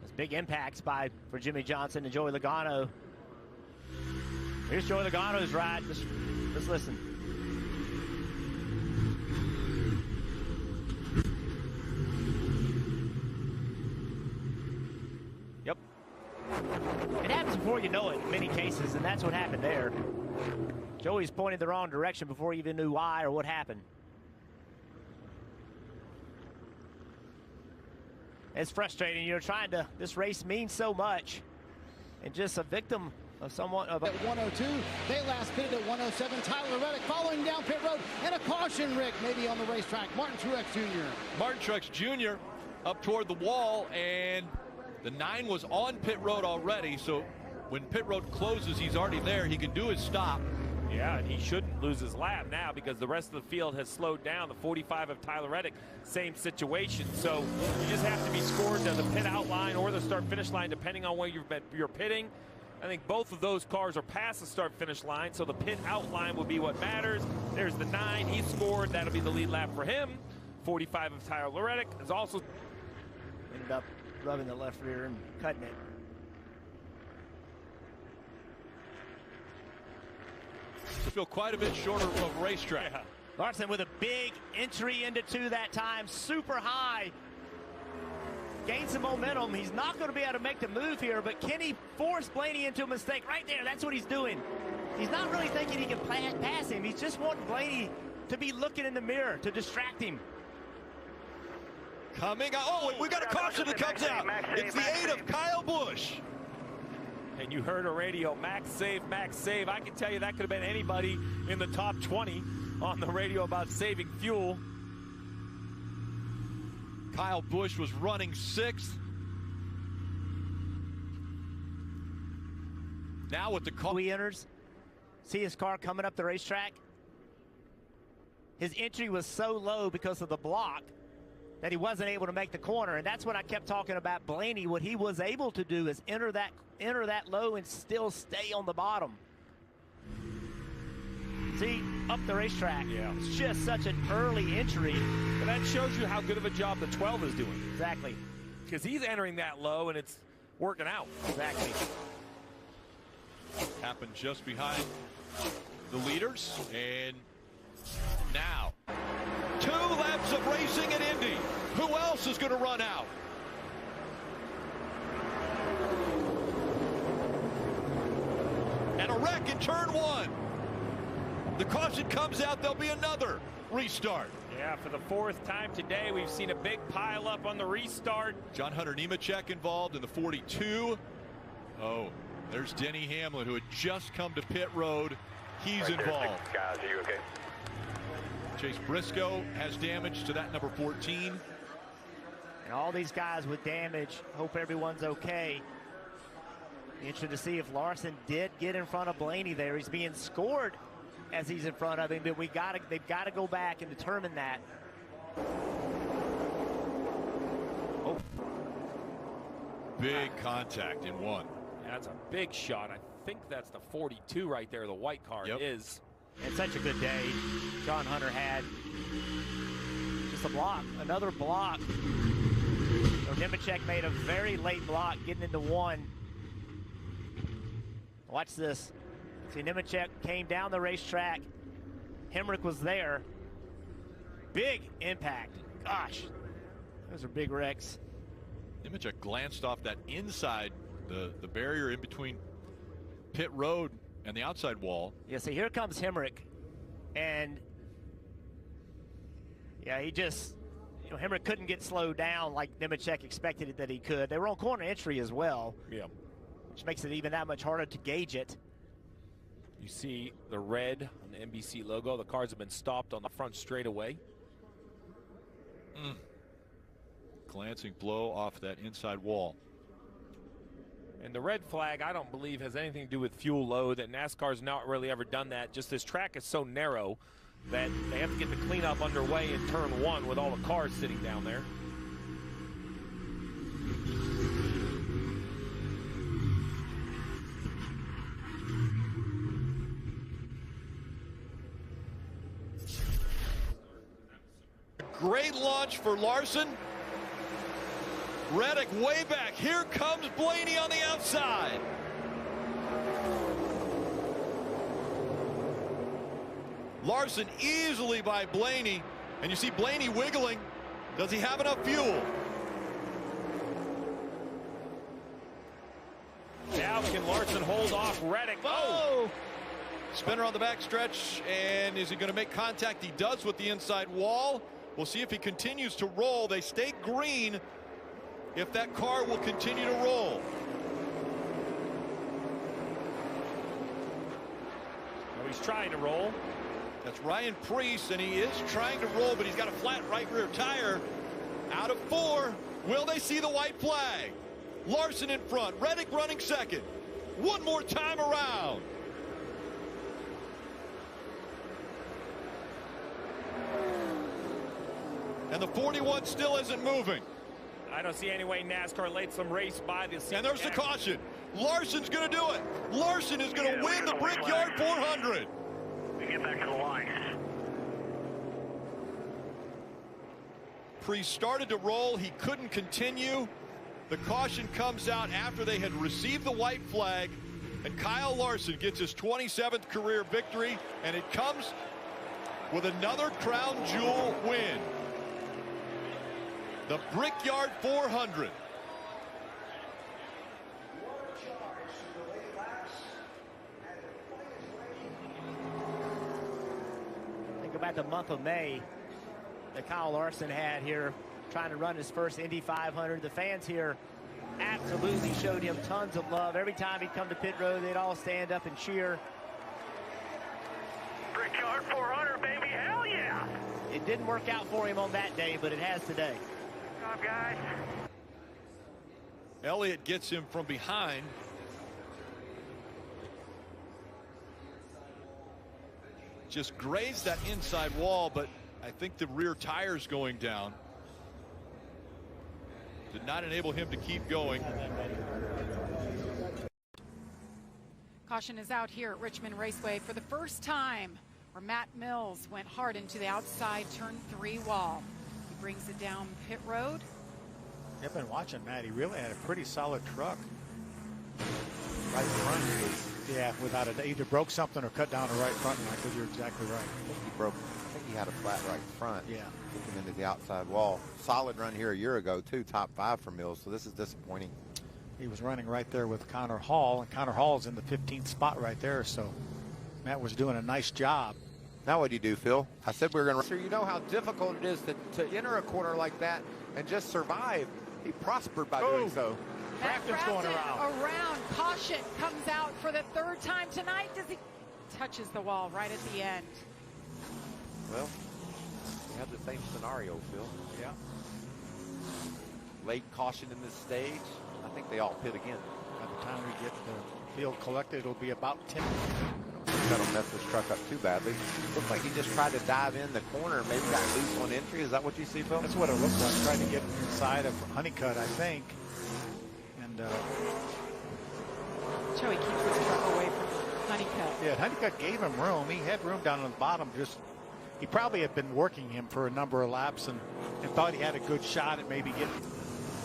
P: There's big impacts for Jimmy Johnson and Joey Logano. Here's Joey Logano's ride. Just listen. Yep. It happens before you know it in many cases, and that's what happened there. Joey's pointed the wrong direction before he even knew why or what happened. It's frustrating. You're trying to, this race means so much, and just a victim of someone of
J: at 102. They last pitted at 107. Tyler Reddick following down pit road, and a caution, Rick, maybe on the racetrack. Martin Truex Jr.
Q: Martin Truex Jr. up toward the wall, and the 9 was on pit road already, so when pit road closes, he's already there. He can do his stop.
X: Yeah, and he shouldn't lose his lap now because the rest of the field has slowed down. The 45 of Tyler Reddick, same situation. So you just have to be scored to the pit outline or the start-finish line, depending on where you're pitting. I think both of those cars are past the start-finish line, so the pit outline will be what matters. There's the 9. He scored. That'll be the lead lap for him. 45 of Tyler Reddick is also
P: ended up rubbing the left rear and cutting it.
Q: Feel quite a bit shorter of racetrack.
P: Yeah. Larson with a big entry into 2 that time, super high. Gained some momentum. He's not going to be able to make the move here, but can he force Blaney into a mistake? Right there, that's what he's doing. He's not really thinking he can pass him. He's just wanting Blaney to be looking in the mirror to distract him.
Q: Coming out. Oh, we got a caution that comes out. It's the 8 of Kyle Busch.
X: And you heard a radio, max save, max save. I can tell you that could have been anybody in the top 20 on the radio about saving fuel.
Q: Kyle Busch was running 6th. Now with the car.
P: He enters. See his car coming up the racetrack. His entry was so low because of the block
C: that he wasn't able to make the corner. And that's what I kept talking about Blaney. What he was able to do is enter that low and still stay on the bottom. See, up the racetrack.
X: Yeah.
C: It's just such an early entry.
X: But that shows you how good of a job the 12 is doing.
C: Exactly.
X: Because he's entering that low and it's working out.
C: Exactly.
E: Happened just behind the leaders. And now, 2 laps of racing at Indy. Who else is going to run out? And a wreck in turn 1. The caution comes out. There'll be another restart.
X: Yeah, for the 4th time today, we've seen a big pile up on the restart.
E: John Hunter Nemechek involved in the 42. Oh, there's Denny Hamlin, who had just come to pit road. He's involved.
S: Guys, are you okay?
E: Chase Briscoe has damage to that number 14.
C: And all these guys with damage, hope everyone's okay. Interested to see if Larson did get in front of Blaney there. He's being scored as he's in front of him, but they've got to go back and determine that. Oh.
E: Big contact in 1.
X: That's a big shot. I think that's the 42 right there, the white car.
E: Yep.
X: It is.
C: And such a good day John Hunter had. Just a block, another block. So Nemechek made a very late block getting into 1. Watch this. See, Nemechek came down the racetrack. Hemrick was there. Big impact. Gosh, those are big wrecks.
E: Nemechek glanced off that inside, the barrier in between pit road and the outside wall.
C: Yeah, see, here comes Hemrick. And, yeah, he just, Hemrick couldn't get slowed down like Nemechek expected that he could. They were on corner entry as well.
X: Yeah.
C: Which makes it even that much harder to gauge it.
X: You see the red on the NBC logo. The cars have been stopped on the front straightaway.
E: Glancing blow off that inside wall.
X: And the red flag, I don't believe, has anything to do with fuel load. That NASCAR's not really ever done that. Just this track is so narrow that they have to get the cleanup underway in turn 1 with all the cars sitting down there.
E: Great launch for Larson. Reddick way back. Here comes Blaney on the outside. Larson easily by Blaney. And you see Blaney wiggling. Does he have enough fuel?
X: Now can Larson hold off Reddick?
E: Oh! Spinner on the back stretch. And is he going to make contact? He does with the inside wall. We'll see if he continues to roll. They stay green if that car will continue to roll.
X: Well, he's trying to roll.
E: That's Ryan Preece, and he is trying to roll, but he's got a flat right rear tire. Out of 4, will they see the white flag? Larson in front, Reddick running second. One more time around. And the 41 still isn't moving.
X: I don't see any way NASCAR lets them race by this.
E: And there's the caution. Larson's going to do it. Larson is going to win the Brickyard 400.
S: We get back to the line.
E: Preece started to roll. He couldn't continue. The caution comes out after they had received the white flag. And Kyle Larson gets his 27th career victory. And it comes with another crown jewel win. The Brickyard 400.
C: Think about the month of May that Kyle Larson had here trying to run his first Indy 500. The fans here absolutely showed him tons of love. Every time he'd come to pit road, they'd all stand up and cheer.
S: Brickyard 400, baby, hell yeah!
C: It didn't work out for him on that day, but it has today.
S: Good job, guys.
E: Elliott gets him from behind. Just grazed that inside wall, but I think the rear tire's going down.
Q: did not enable him to keep going.
I: Caution is out here at Richmond Raceway for the first time, where Matt Mills went hard into the outside turn 3 wall. He brings it down pit road.
A: I've been watching Matt. He really had a pretty solid truck.
T: Right front.
A: Yeah, without it, either broke something or cut down the right front, Michael. You're exactly right.
T: I think he had a flat right front.
A: Yeah.
T: Took him into the outside wall. Solid run here a year ago, too. Top 5 for Mills, so this is disappointing.
A: He was running right there with Connor Hall, and Connor Hall's in the 15th spot right there, so Matt was doing a nice job.
T: Now what do you do, Phil? I said we were going to... So you know how difficult it is to enter a corner like that and just survive. He prospered by doing so.
I: Crafton's going around. Caution comes out for the 3rd time tonight. Does he touches the wall right at the end?
T: Well, we have the same scenario, Phil.
A: Yeah.
T: Late caution in this stage. I think they all pit again.
A: By the time we get the field collected, it'll be about 10.
T: That'll mess this truck up too badly. Looks like he just tried to dive in the corner and maybe got loose on entry. Is that what you see, Phil?
A: That's what it looks like. Trying to get inside of Honeycutt, I think. And
I: so he keeps his truck away from Honeycutt.
A: Yeah, Honeycutt gave him room. He had room down on the bottom. He probably had been working him for a number of laps and thought he had a good shot at maybe getting.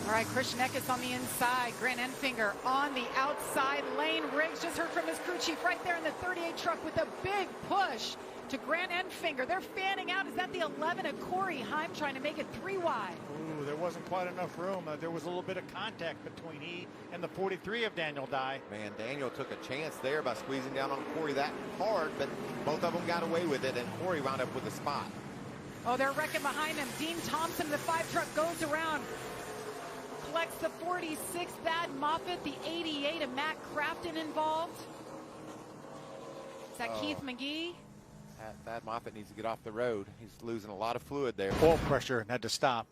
I: All right, Christian Eckes on the inside. Grant Enfinger on the outside. Lane Riggs just heard from his crew chief right there in the 38 truck with a big push to Grant Enfinger. They're fanning out. Is that the 11 of Corey Heim trying to make it 3 wide?
A: Ooh, there wasn't quite enough room. There was a little bit of contact between he and the 43 of Daniel Dye.
T: Man, Daniel took a chance there by squeezing down on Corey that hard, but both of them got away with it, and Corey wound up with a spot.
I: Oh, they're wrecking behind him. Dean Thompson, the 5 truck, goes around. Collects the 46, Thad Moffitt, the 88 of Matt Crafton involved. Is that Keith McGee?
T: Thad Moffitt needs to get off the road. He's losing a lot of fluid there.
A: Oil pressure and had to stop.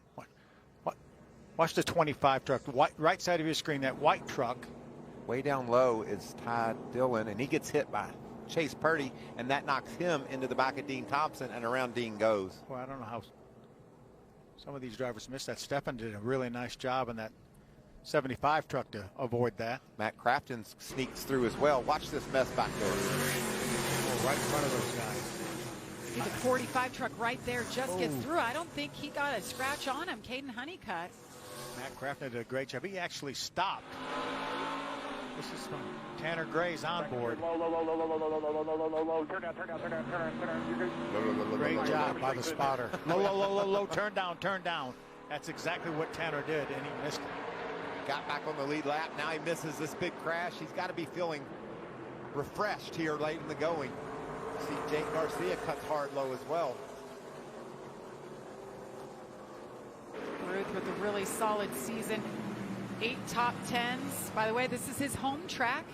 A: Watch the 25 truck, right side of your screen, that white truck.
T: Way down low is Ty Dillon, and he gets hit by Chase Purdy, and that knocks him into the back of Dean Thompson, and around Dean goes.
A: Well, I don't know how some of these drivers missed that. Stefan did a really nice job in that 75 truck to avoid that.
T: Matt Crafton sneaks through as well. Watch this mess back there.
A: Right in front of those guys.
I: See the 45 truck right there just gets through. I don't think he got a scratch on him. Caden Honeycutt.
A: Matt Crafton did a great job. He actually stopped. This is from Tanner Gray's onboard.
S: Low. Turn down.
A: Great job by the spotter. Low. Turn down. That's exactly what Tanner did, and he missed it.
T: Got back on the lead lap. Now he misses this big crash. He's got to be feeling refreshed here late in the going. See, Jake Garcia cuts hard low as well.
I: Ruth with a really solid season. 8 top 10s. By the way, this is his home track.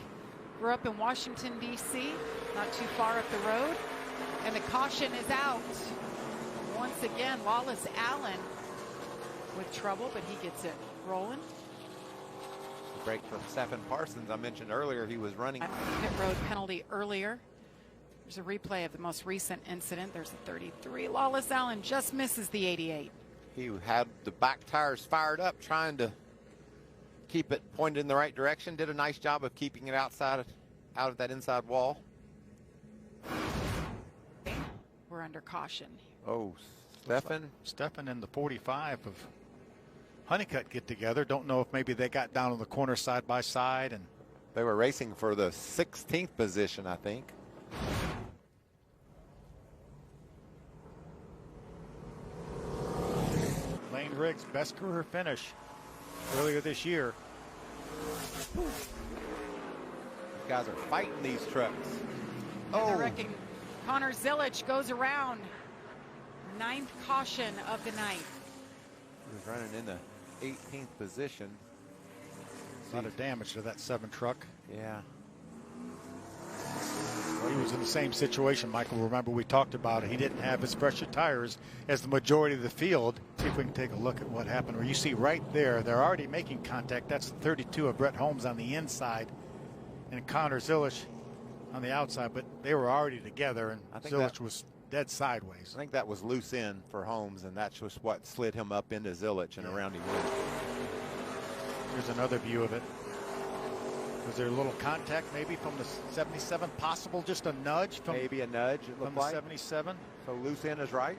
I: Grew up in Washington, D.C., not too far up the road. And the caution is out. Once again, Wallace Allen with trouble, but he gets it rolling.
T: The break for Stephen Parsons. I mentioned earlier he was running.
I: Pit road penalty earlier. There's a replay of the most recent incident. There's a 33. Wallace Allen just misses the 88.
T: He had the back tires fired up, trying to keep it pointed in the right direction. Did a nice job of keeping it out of that inside wall.
I: We're under caution.
T: Oh,
A: Stefan and the 45 of Honeycutt get together. Don't know if maybe they got down on the corner side by side, and
T: they were racing for the 16th position, I think.
A: Lane Riggs, best career finish earlier this year.
T: These guys are fighting these trucks.
I: They're wrecking. Connor Zilic goes around. 9th caution of the night.
T: He was running in the 18th position.
A: A lot of damage to that 7 truck.
T: Yeah.
A: Well, he was in the same situation, Michael. Remember, we talked about it. He didn't have as fresh tires as the majority of the field. See if we can take a look at what happened. Where you see right there, they're already making contact. That's the 32 of Brett Holmes on the inside, and Connor Zilic on the outside. But they were already together, and Zilic was dead sideways.
T: I think that was loose in for Holmes, and that's just what slid him up into Zilic, and around he went.
A: Here's another view of it. Was there a little contact maybe from the 77? Possible, just a nudge from
T: maybe a nudge. It
A: from
T: looked like
A: 77.
T: So loose end is right.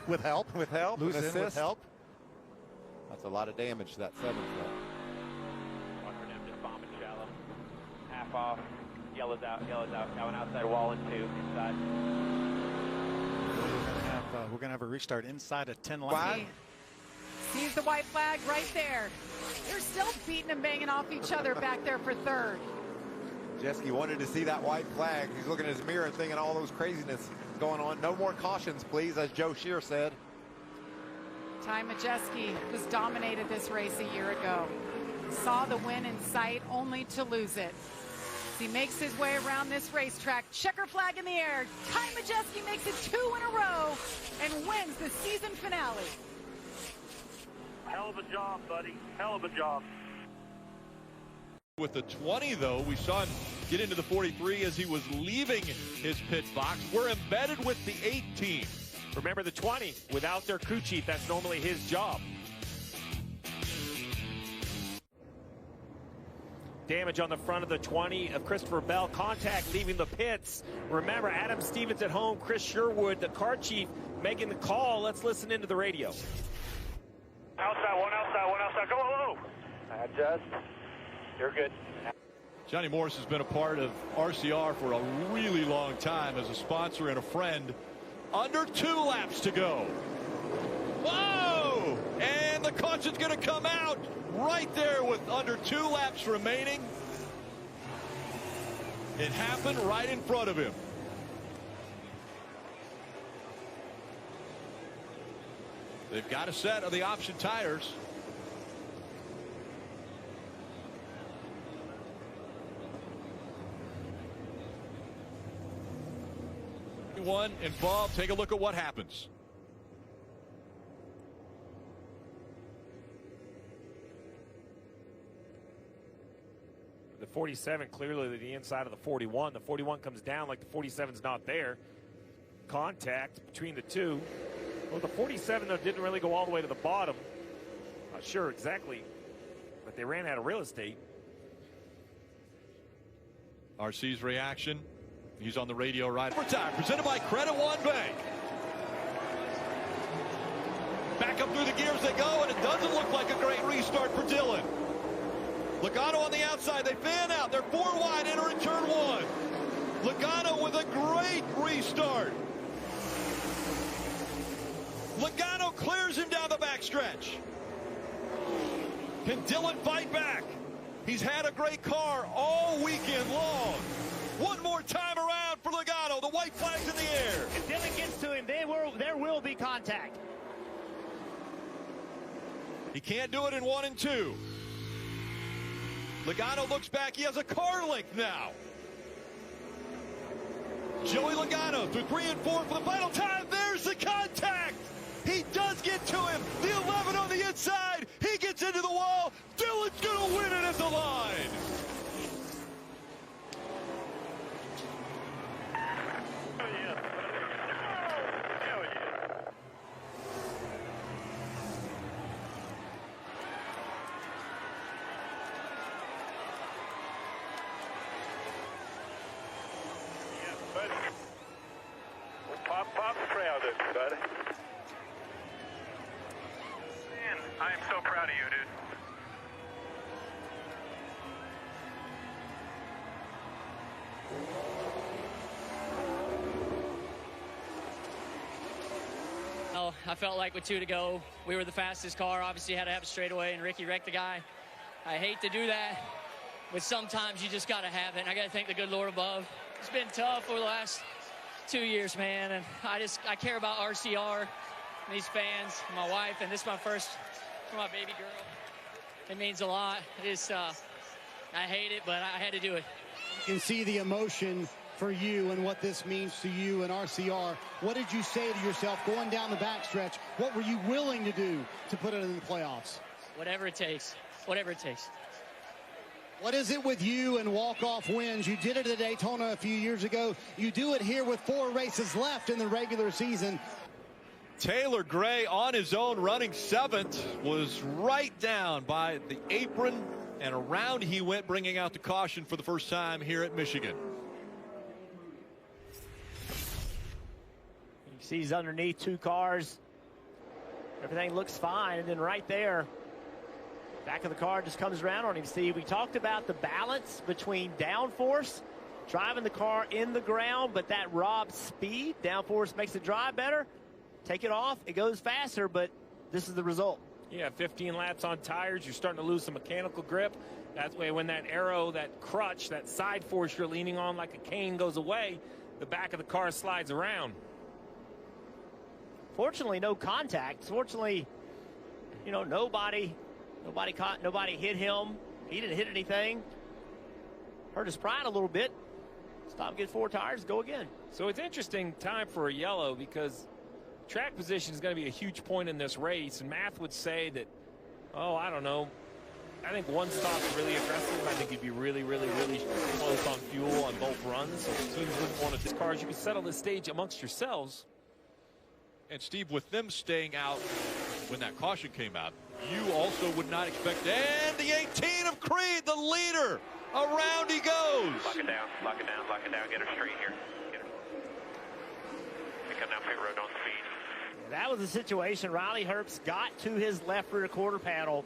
A: With help.
T: With help.
A: Loose end with help.
T: That's a lot of damage to that 7 foot.
B: Just bombing shallow. Half off. Yellow's out. Going outside wall and 2 inside.
A: We're gonna have a restart inside a 10 line.
I: Sees the white flag right there. They're still beating and banging off each other back there for third.
T: Jeske wanted to see that white flag. He's looking at his mirror and thinking all those craziness going on. No more cautions, please, as Joe Shear said.
I: Ty Majeski just dominated this race a year ago. Saw the win in sight only to lose it. As he makes his way around this racetrack, checker flag in the air. Ty Majeski makes it 2 in a row and wins the season finale.
S: Hell of a job, buddy. Hell of a job.
Q: With the 20, though, we saw him get into the 43 as he was leaving his pit box. We're embedded with the 18.
D: Remember the 20, without their crew chief, that's normally his job. Damage on the front of the 20 of Christopher Bell. Contact leaving the pits. Remember, Adam Stevens at home, Chris Sherwood, the car chief, making the call. Let's listen into the radio.
S: Outside, one outside. Go low. Adjust. You're good.
Q: Johnny Morris has been a part of RCR for a really long time as a sponsor and a friend. Under 2 laps to go. Whoa! And the caution's going to come out right there with under 2 laps remaining. It happened right in front of him. They've got a set of the option tires. One involved. Take a look at what happens.
D: The 47 clearly to the inside of the 41. The 41 comes down like the 47's not there. Contact between the two. Well, the 47 though didn't really go all the way to the bottom. Not sure exactly, but they ran out of real estate.
Q: RC's reaction. He's on the radio right. Overtime presented by Credit One Bank. Back up through the gears they go, and it doesn't look like a great restart for Dylan. Logano on the outside. They fan out. They're 4 wide entering turn 1. Logano with a great restart. Logano clears him down the backstretch. Can Dylan fight back? He's had a great car all weekend long. One more time around for Logano. The white flag's in the air.
C: If Dylan gets to him, there will be contact.
Q: He can't do it in 1 and 2. Logano looks back. He has a car length now. Joey Logano through 3 and 4 for the final time. There's the contact. He does get to him. The 11 on the inside. He gets into the wall. Dylan's going to win it at the line.
S: Pop proud of you, buddy. Man, I am so proud of you, dude.
U: Oh, I felt like with 2 to go, we were the fastest car. Obviously had to have a straightaway, and Ricky wrecked the guy. I hate to do that, but sometimes you just got to have it. And I got to thank the good Lord above. It's been tough over the last 2 years, man, and I care about RCR and these fans, and my wife, and this is my first for my baby girl. It means a lot. I hate it, but I had to do it.
J: You can see the emotion for you and what this means to you and RCR. What did you say to yourself going down the backstretch? What were you willing to do to put it in the playoffs?
U: Whatever it takes. Whatever it takes.
J: What is it with you and walk-off wins? You did it at Daytona a few years ago. You do it here with 4 races left in the regular season.
R: Taylor Gray on his own running 7th was right down by the apron, and around he went, bringing out the caution for the first time here at Michigan.
C: You see he's underneath 2 cars. Everything looks fine, and then right there, back of the car just comes around on him. Steve, we talked about the balance between downforce, driving the car in the ground, but that robs speed. Downforce makes the drive better. Take it off, it goes faster, but this is the result.
O: Yeah, 15 laps on tires, you're starting to lose some mechanical grip. That way, when that arrow, that crutch, that side force you're leaning on like a cane goes away, the back of the car slides around.
C: Fortunately, no contact. Fortunately, you know, nobody hit him. He didn't hit anything. Hurt his pride a little bit. Stop, get 4 tires, go again.
O: So it's interesting time for a yellow because track position is going to be a huge point in this race, and math would say that, oh, I don't know. I think one stop's really aggressive. I think you'd be really, really, really close on fuel on both runs. So teams wouldn't want to. These cars, you can settle the stage amongst yourselves.
R: And Steve, with them staying out when that caution came out, you also would not expect. And the 18 of Creed, the leader. Around he goes.
B: Lock it down, lock it down, lock it down. Get her straight here. Get her. They come down pit road on speed.
C: That was the situation. Riley Herbst got to his left rear quarter panel.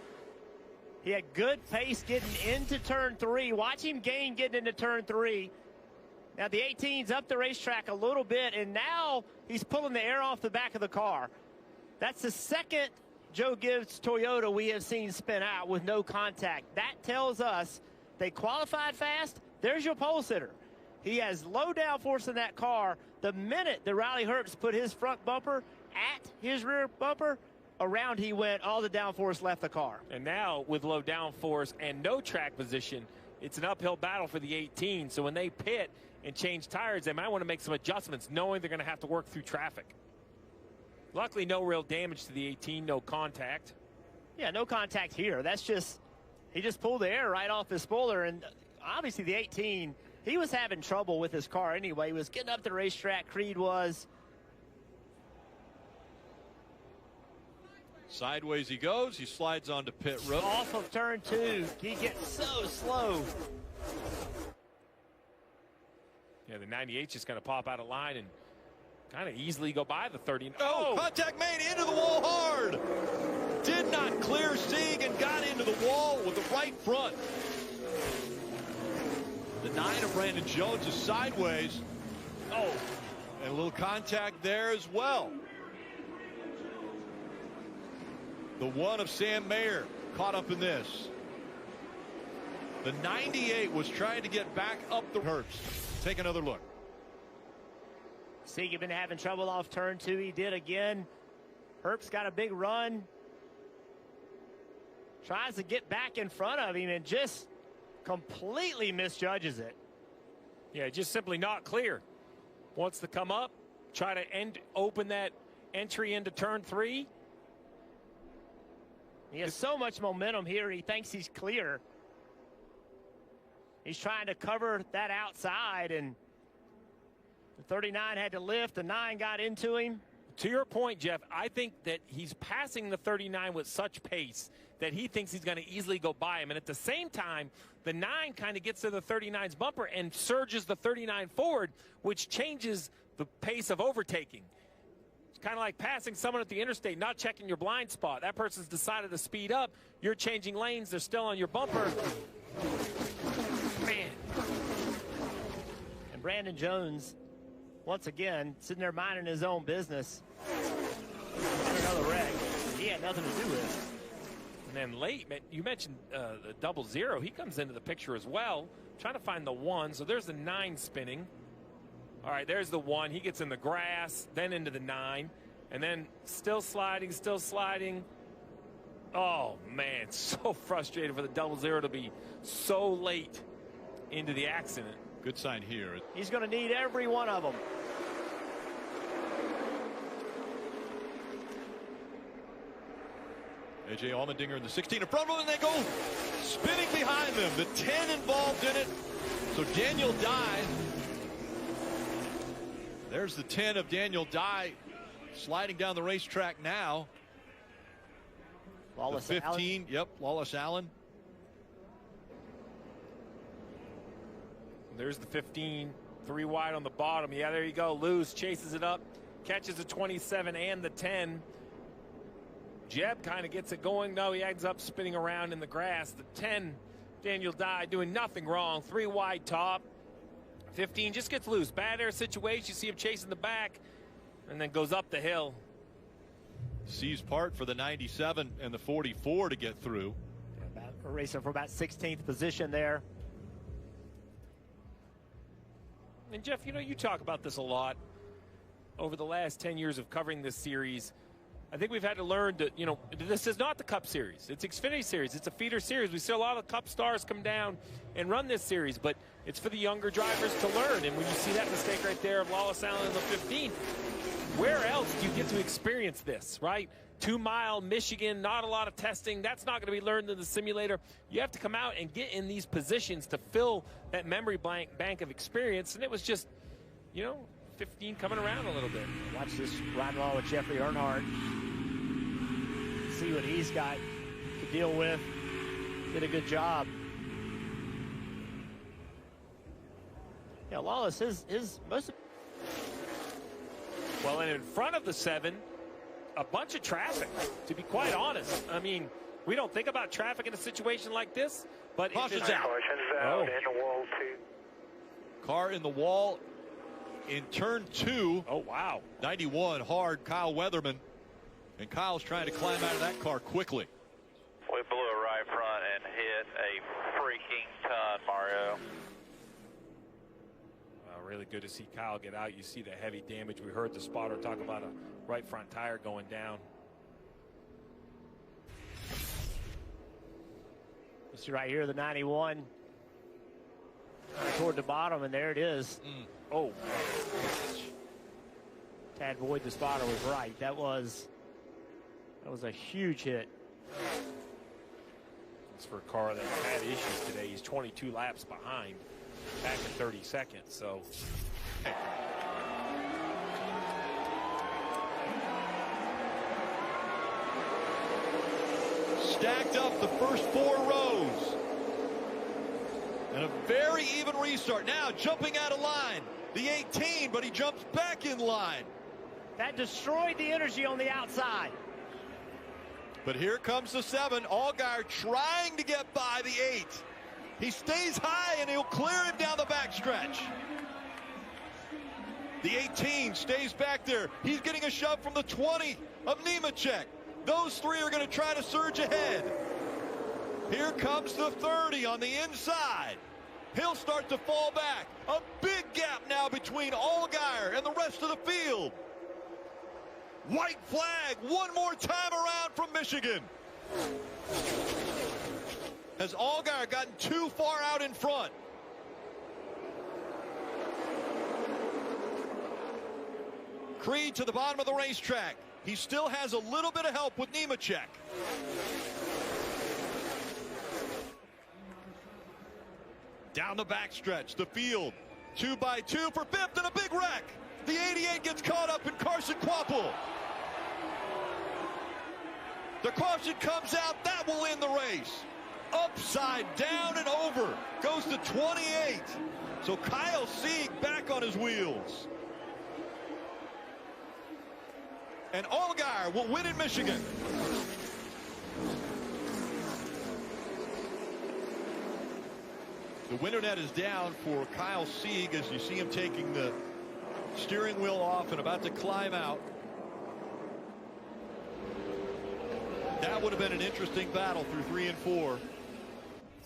C: He had good pace getting into turn 3. Watch him gain getting into turn 3. Now the 18's up the racetrack a little bit, and now he's pulling the air off the back of the car. That's the second Joe Gibbs Toyota we have seen spin out with no contact. That tells us they qualified fast. There's your pole sitter. He has low downforce in that car. The minute that Riley Herbst put his front bumper at his rear bumper, around he went, all the downforce left the car.
O: And now with low downforce and no track position, it's an uphill battle for the 18. So when they pit and change tires, they might want to make some adjustments, knowing they're going to have to work through traffic. Luckily, no real damage to the 18, no contact.
C: Yeah, no contact here. That's just, he just pulled the air right off his spoiler, and obviously the 18, he was having trouble with his car anyway. He was getting up the racetrack, Creed was.
R: Sideways he goes. He slides onto pit road.
C: Off of turn 2. He gets so slow.
O: Yeah, the 98 just going to pop out of line and kind of easily go by the 30.
R: Oh, contact made into the wall hard. Did not clear Sieg and got into the wall with the right front. The 9 of Brandon Jones is sideways. Oh, and a little contact there as well. The 1 of Sam Mayer caught up in this. The 98 was trying to get back up the Herbst. Take another look.
C: Sieg had been having trouble off turn 2. He did again. Herbst got a big run. Tries to get back in front of him and just completely misjudges it.
O: Yeah, just simply not clear. Wants to come up, try to open that entry into turn 3.
C: He has so much momentum here, he thinks he's clear. He's trying to cover that outside, and the 39 had to lift. The 9 got into him.
O: To your point, Jeff, I think that he's passing the 39 with such pace that he thinks he's going to easily go by him. And at the same time, the 9 kind of gets to the 39's bumper and surges the 39 forward, which changes the pace of overtaking. It's kind of like passing someone at the interstate, not checking your blind spot. That person's decided to speed up. You're changing lanes. They're still on your bumper. Man.
C: And Brandon Jones, once again, sitting there minding his own business. Another wreck he had nothing to do with.
O: And then late, you mentioned the 00. He comes into the picture as well. Trying to find the 1. So there's the 9 spinning. All right, there's the 1. He gets in the grass, then into the 9. And then still sliding, still sliding. Oh, man, so frustrated for the 00 to be so late into the accident.
R: Good sign here.
C: He's going to need every one of them.
R: A.J. Allmendinger in the 16 in front of them, and they go spinning behind them. The 10 involved in it. So Daniel Dye. There's the 10 of Daniel Dye sliding down the racetrack now.
C: Lawless
R: the 15,
C: Allen.
R: Yep, Lawless Allen.
O: There's the 15, 3 wide on the bottom. Yeah, there you go. Lewis chases it up, catches the 27 and the 10. Jeb kind of gets it going. No, he ends up spinning around in the grass. The 10, Daniel Dye doing nothing wrong. 3 wide top. 15 just gets loose. Bad air situation. You see him chasing the back and then goes up the hill.
R: Sees part for the 97 and the 44 to get through.
C: Racing for about 16th position there.
O: And Jeff, you know, you talk about this a lot over the last 10 years of covering this series. I think we've had to learn that, you know, this is not the Cup Series. It's Xfinity Series. It's a feeder series. We see a lot of Cup stars come down and run this series, but it's for the younger drivers to learn. And when you see that mistake right there of Lawless Allen in the 15, where else do you get to experience this, right? 2 Mile, Michigan, not a lot of testing. That's not going to be learned in the simulator. You have to come out and get in these positions to fill that memory bank of experience. And it was just, you know, 15 coming around a little bit.
C: Watch this ride along with Jeffrey Earnhardt. See what he's got to deal with. Did a good job. Yeah, Lawless, his most.
O: Well, and in front of the 7, a bunch of traffic, to be quite honest. I mean, we don't think about traffic in a situation like this, but
R: Caution's
O: it's
R: out.
S: Caution's out in the wall 2.
R: Car in the wall in turn 2.
O: Oh, wow.
R: 91 hard, Kyle Weatherman. And Kyle's trying to climb out of that car quickly.
G: We blew a right front and hit a freaking ton, Mario.
O: Really good to see Kyle get out. You see the heavy damage. We heard the spotter talk about a right front tire going down.
C: You see right here the 91 toward the bottom, and there it is.
O: Oh,
C: Tad Boyd, the spotter, was right. That was a huge hit.
O: it's for a car that had issues today. He's 22 laps behind, back in 32nd. So.
R: Stacked up the first 4 rows. And a very even restart. Now jumping out of line. The 18, but he jumps back in line.
C: That destroyed the energy on the outside.
R: But here comes the 7. Allgaier trying to get by the 8. He stays high and he'll clear him down the backstretch. The 18 stays back there. He's getting a shove from the 20 of Nemechek. Those 3 are going to try to surge ahead. Here comes the 30 on the inside. He'll start to fall back. A big gap now between Allgaier and the rest of the field. White flag one more time around from Michigan. Has Allgaier gotten too far out in front? Creed to the bottom of the racetrack. He still has a little bit of help with Nemechek. Down the backstretch, the field. 2 by 2 for 5th and a big wreck. The 88 gets caught up in Carson Kvapil. The caution comes out. That will end the race. Upside down and over. Goes to 28. So Kyle Sieg back on his wheels. And Allgaier will win in Michigan. The winter net is down for Kyle Sieg as you see him taking the steering wheel off and about to climb out. That would have been an interesting battle through 3 and 4.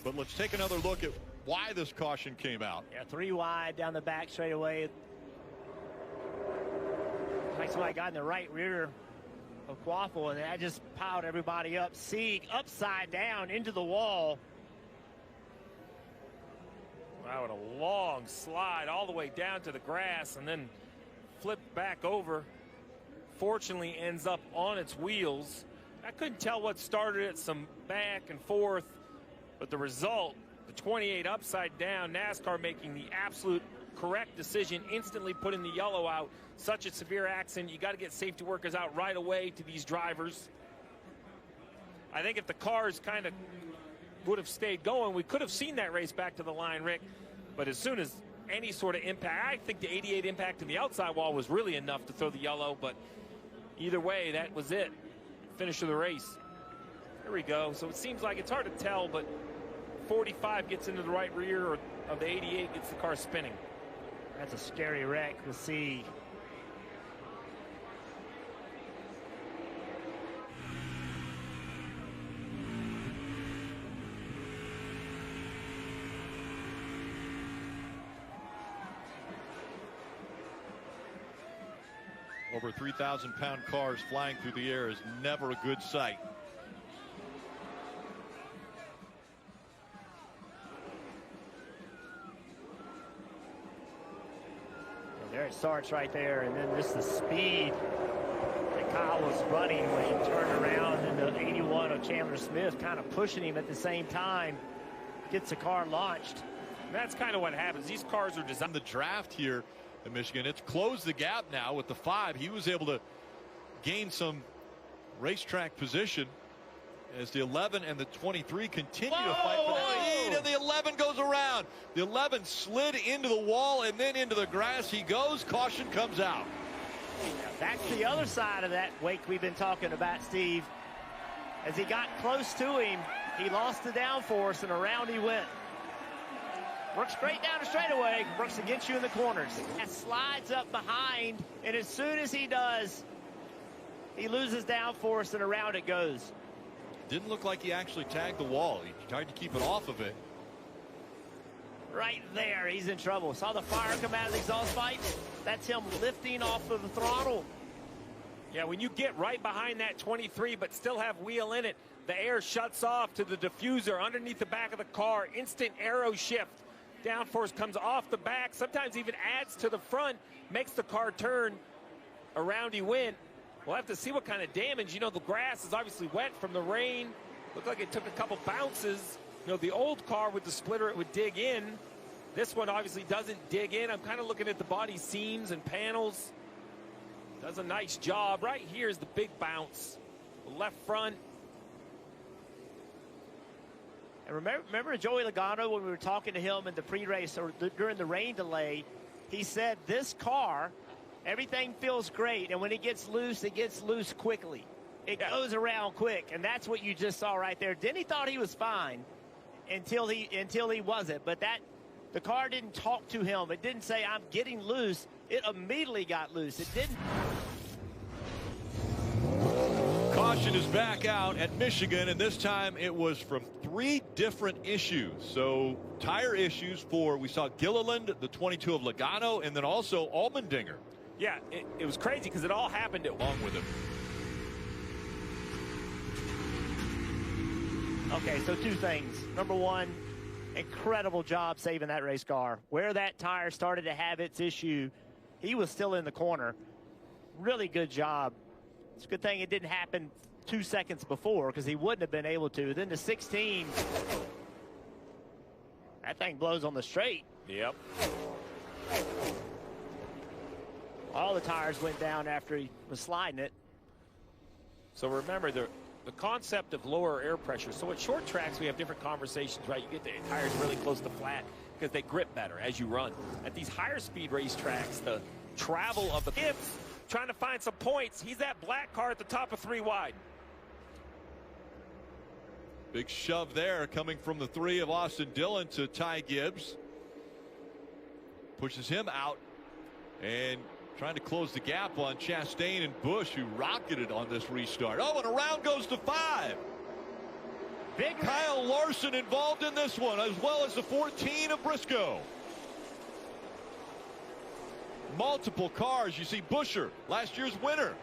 R: But let's take another look at why this caution came out.
C: Yeah, 3 wide down the back straightaway. Like somebody got in the right rear of Kvapil, and that just piled everybody up. Sieg upside down into the wall.
O: Wow, and a long slide all the way down to the grass and then flipped back over. Fortunately ends up on its wheels. I couldn't tell what started it, some back and forth, but the result, the 28 upside down, NASCAR making the absolute correct decision, instantly putting the yellow out. Such a severe accident. You got to get safety workers out right away to these drivers. I think if the cars kind of would have stayed going, we could have seen that race back to the line, Rick. But as soon as any sort of impact, I think the 88 impact in the outside wall was really enough to throw the yellow. But either way, that was it. Finish of the race. There we go. So it seems like it's hard to tell, but 45 gets into the right rear of the 88, gets the car spinning.
C: That's a scary wreck. We'll see.
R: Over 3,000-pound cars flying through the air is never a good sight.
C: And there it starts right there, and then just the speed that Kyle was running when he turned around, and the 81 of Chandler Smith kind of pushing him at the same time, gets the car launched.
O: And that's kind of what happens. These cars are designed.
R: The draft here in Michigan, it's closed the gap now with the 5. He was able to gain some racetrack position as the 11 and the 23 continue to fight for the lead, and the 11 goes around. The 11 slid into the wall and then into the grass. He goes. Caution comes out.
C: That's the other side of that wake we've been talking about, Steve. As he got close to him, he lost the downforce, and around he went. Works straight down the straightaway, works against you in the corners. And slides up behind, and as soon as he does, he loses downforce, and around it goes.
R: Didn't look like he actually tagged the wall. He tried to keep it off of it.
C: Right there, he's in trouble. Saw the fire come out of the exhaust pipe? That's him lifting off of the throttle.
O: Yeah, when you get right behind that 23 but still have wheel in it, the air shuts off to the diffuser underneath the back of the car. Instant aero shift. Downforce comes off the back, sometimes even adds to the front, makes the car turn. Around he went. We'll have to see what kind of damage. You know, the grass is obviously wet from the rain. Looked like it took a couple bounces. You know, the old car with the splitter, it would dig in. This one obviously doesn't dig in. I'm kind of looking at the body seams and panels. Does a nice job. Right here is the big bounce. The left front.
C: And remember Joey Logano, when we were talking to him in the pre-race or during the rain delay, he said this car, everything feels great, and when it gets loose quickly. It goes around quick, and that's what you just saw right there. Denny thought he was fine until he wasn't, but the car didn't talk to him. It didn't say, I'm getting loose. It immediately got loose. It didn't.
R: Caution is back out at Michigan, and this time it was from 3 different issues. So tire issues for, we saw Gilliland, the 22 of Logano, and then also Allmendinger.
O: Yeah, it was crazy because it all happened
R: along with him.
C: Okay, so 2 things. Number 1, incredible job saving that race car. Where that tire started to have its issue, he was still in the corner. Really good job. It's a good thing it didn't happen 2 seconds before, because he wouldn't have been able to. Then the 16, that thing blows on the straight.
O: Yep.
C: All the tires went down after he was sliding it.
O: So remember, the concept of lower air pressure. So at short tracks, we have different conversations, right? You get the tires really close to flat because they grip better as you run. At these higher speed race tracks, the travel of the hips, trying to find some points. He's that black car at the top of 3 wide.
R: Big shove there coming from the 3 of Austin Dillon to Ty Gibbs. Pushes him out and trying to close the gap on Chastain and Busch, who rocketed on this restart. Oh, and around goes to 5.
C: Big
R: Kyle Larson involved in this one, as well as the 14 of Briscoe. Multiple cars. You see Buescher, last year's winner,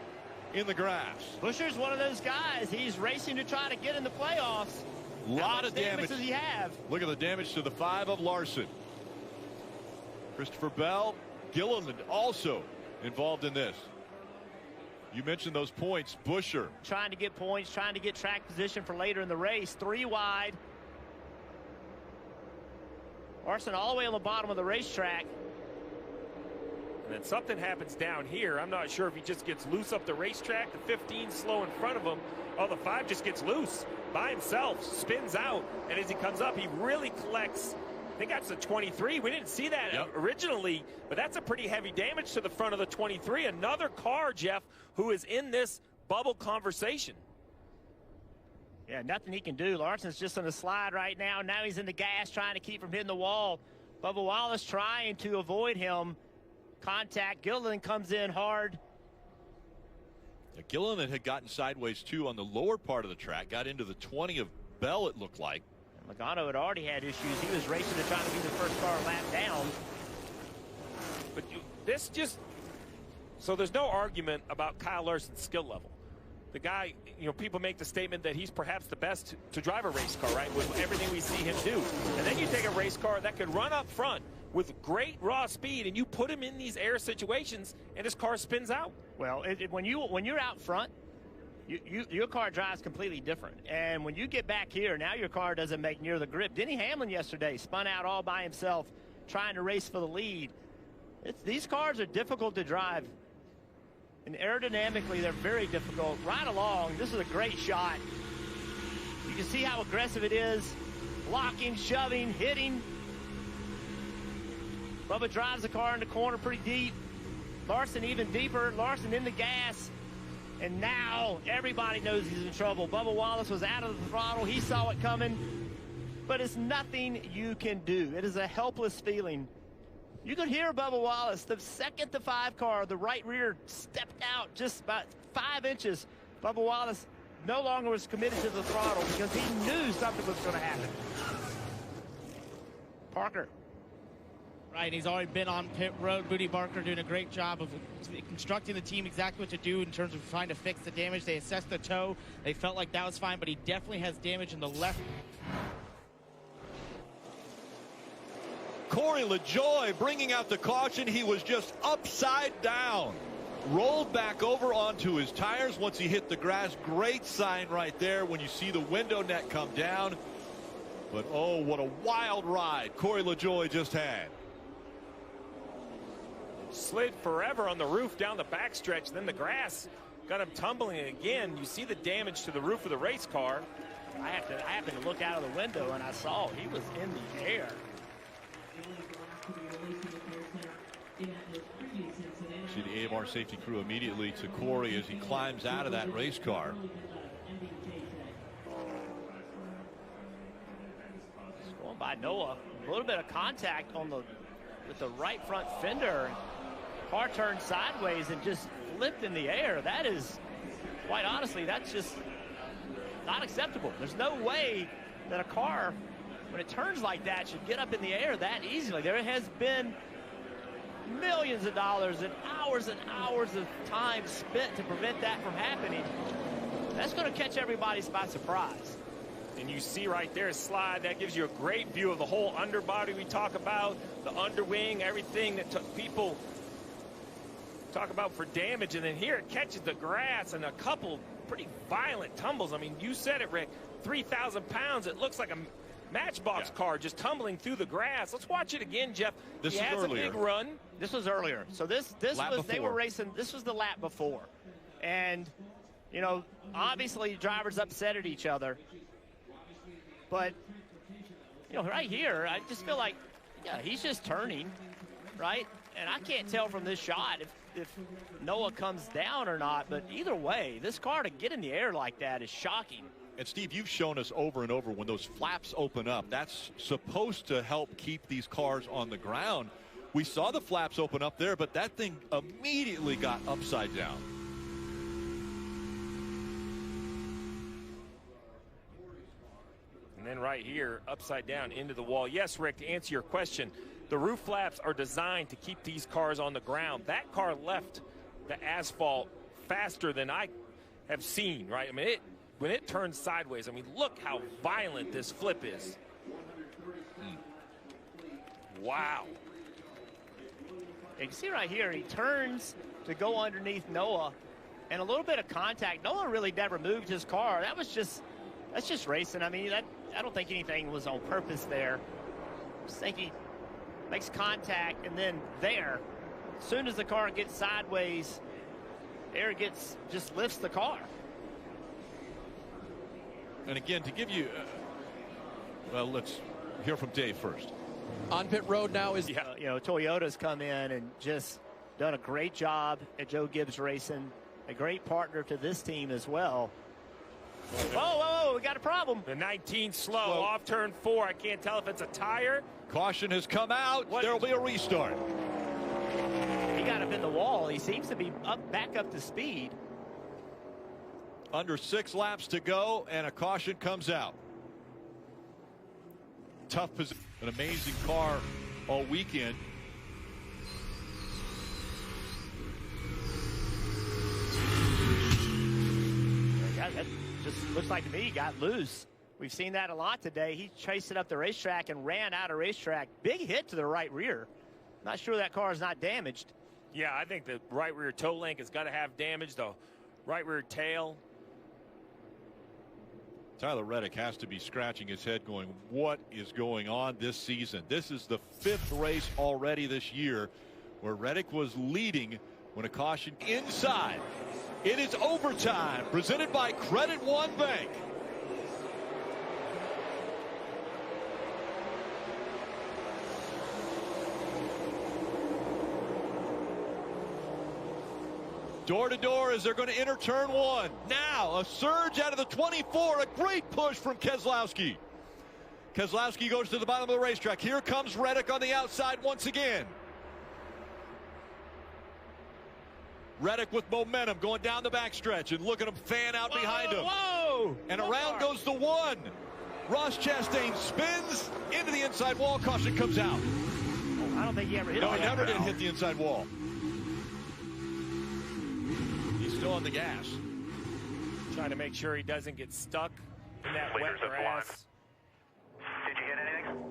R: in the grass.
C: Buscher's one of those guys. He's racing to try to get in the playoffs.
R: A lot of damage.
C: Does he have?
R: Look at the damage to the 5 of Larson. Christopher Bell, Gilliland also involved in this. You mentioned those points. Buescher
C: trying to get points, trying to get track position for later in the race. 3 wide. Larson all the way on the bottom of the racetrack.
X: And then something happens down here. I'm not sure if he just gets loose up the racetrack. The 15 slow in front of him. Oh, the 5 just gets loose by himself, spins out, and as he comes up, he really collects. I think that's the 23. We didn't see that originally, but that's a pretty heavy damage to the front of the 23. Another car, Jeff, who is in this bubble conversation.
P: Yeah, nothing he can do. Larson's just on the slide right now. Now he's in the gas trying to keep from hitting the wall. Bubba Wallace trying to avoid him. Contact. Gilliland comes in hard.
R: Yeah, Gilliland had gotten sideways too on the lower part of the track. Got into the 20 of Bell, it looked like.
P: Logano had already had issues. He was racing to try to be the first car lap down.
X: But this just, so there's no argument about Kyle Larson's skill level. The guy, you know, people make the statement that he's perhaps the best to drive a race car, right, with everything we see him do. And then you take a race car that could run up front with great raw speed, and you put him in these air situations, and his car spins out.
P: Well, when you're out front, your car drives completely different. And when you get back here, now your car doesn't make near the grip. Denny Hamlin yesterday spun out all by himself trying to race for the lead. These cars are difficult to drive. And aerodynamically, they're very difficult. Right along, this is a great shot. You can see how aggressive it is. Blocking, shoving, hitting. Bubba drives the car in the corner pretty deep. Larson even deeper. Larson in the gas. And now everybody knows he's in trouble. Bubba Wallace was out of the throttle. He saw it coming. But it's nothing you can do. It is a helpless feeling. You could hear Bubba Wallace, the second the 5 car, the right rear stepped out just about 5 inches. Bubba Wallace no longer was committed to the throttle because he knew something was going to happen. Parker.
F: Right, he's already been on pit road. Booty Barker doing a great job of constructing the team exactly what to do in terms of trying to fix the damage. They assessed the toe. They felt like that was fine, but he definitely has damage in the left.
R: Corey LaJoie bringing out the caution. He was just upside down. Rolled back over onto his tires once he hit the grass. Great sign right there when you see the window net come down. But oh, what a wild ride Corey LaJoie just had.
X: Slid forever on the roof down the backstretch. Then the grass got him tumbling again. You see the damage to the roof of the race car.
P: I happened to look out of the window and I saw he was in the air.
R: See the AMR safety crew immediately to Corey as he climbs out of that race car.
P: Just going by Noah. A little bit of contact on with the right front fender. Car turned sideways and just flipped in the air. That is, quite honestly, that's just not acceptable. There's no way that a car, when it turns like that, should get up in the air that easily. There has been millions of dollars and hours of time spent to prevent that from happening. That's going to catch everybody by surprise.
X: And you see right there, slide, that gives you a great view of the whole underbody we talk about, the underwing, everything that people talk about for damage. And then here it catches the grass and a couple pretty violent tumbles. I mean, you said it, Rick, 3,000 pounds. It looks like a Matchbox car just tumbling through the grass. Let's watch it again, Jeff.
R: This
X: he has
R: earlier.
P: a big run. This was earlier. So this was, they were racing, this was the lap before. And, you know, obviously drivers upset at each other. But, you know, right here, I just feel like, yeah, he's just turning, right? And I can't tell from this shot if Noah comes down or not. But either way, this car to get in the air like that is shocking.
R: And Steve, you've shown us over and over when those flaps open up, that's supposed to help keep these cars on the ground. We saw the flaps open up there, but that thing immediately got upside down.
X: And then right here, upside down into the wall. Yes, Rick, to answer your question, the roof flaps are designed to keep these cars on the ground. That car left the asphalt faster than I have seen, right? I mean, when it turns sideways, I mean, look how violent this flip is. Wow.
P: You can see right here, he turns to go underneath Noah, and a little bit of contact. Noah really never moved his car. That's just racing. I mean, I don't think anything was on purpose there. I just think he makes contact, and then there, As soon as the car gets sideways, air just lifts the car.
Q: And again, to give you, well, let's hear from Dave first.
N: On pit road now is,
P: you know, Toyota's come in and just done a great job at Joe Gibbs Racing, a great partner to this team as well. Whoa, we got a problem.
X: The 19 slow off turn 4. I can't tell if it's a tire.
Q: Caution has come out. There'll be a restart.
P: He got up in the wall. He seems to be back up to speed.
Q: Under 6 laps to go, and a caution comes out. Tough position. An amazing car all weekend.
P: That just looks like to me he got loose. We've seen that a lot today. He chased it up the racetrack and ran out of racetrack. Big hit to the right rear. Not sure that car is not damaged.
X: Yeah, I think the right rear toe link has got to have damage. The right rear tail.
Q: Tyler Reddick has to be scratching his head going, what is going on this season? This is the 5th race already this year where Reddick was leading when a caution inside. It is overtime, presented by Credit One Bank. Door to door as they're going to enter turn 1. Now a surge out of the 24. A great push from Keselowski. Keselowski goes to the bottom of the racetrack. Here comes Reddick on the outside once again. Reddick with momentum going down the backstretch, and look at him fan out behind him.
X: Whoa!
Q: And around goes the 1. Ross Chastain spins into the inside wall. Caution comes out.
P: I don't think he ever hit it.
Q: No, he never did hit the inside wall. He's still on the gas.
X: Trying to make sure he doesn't get stuck in that wet grass.
S: Did you hit anything?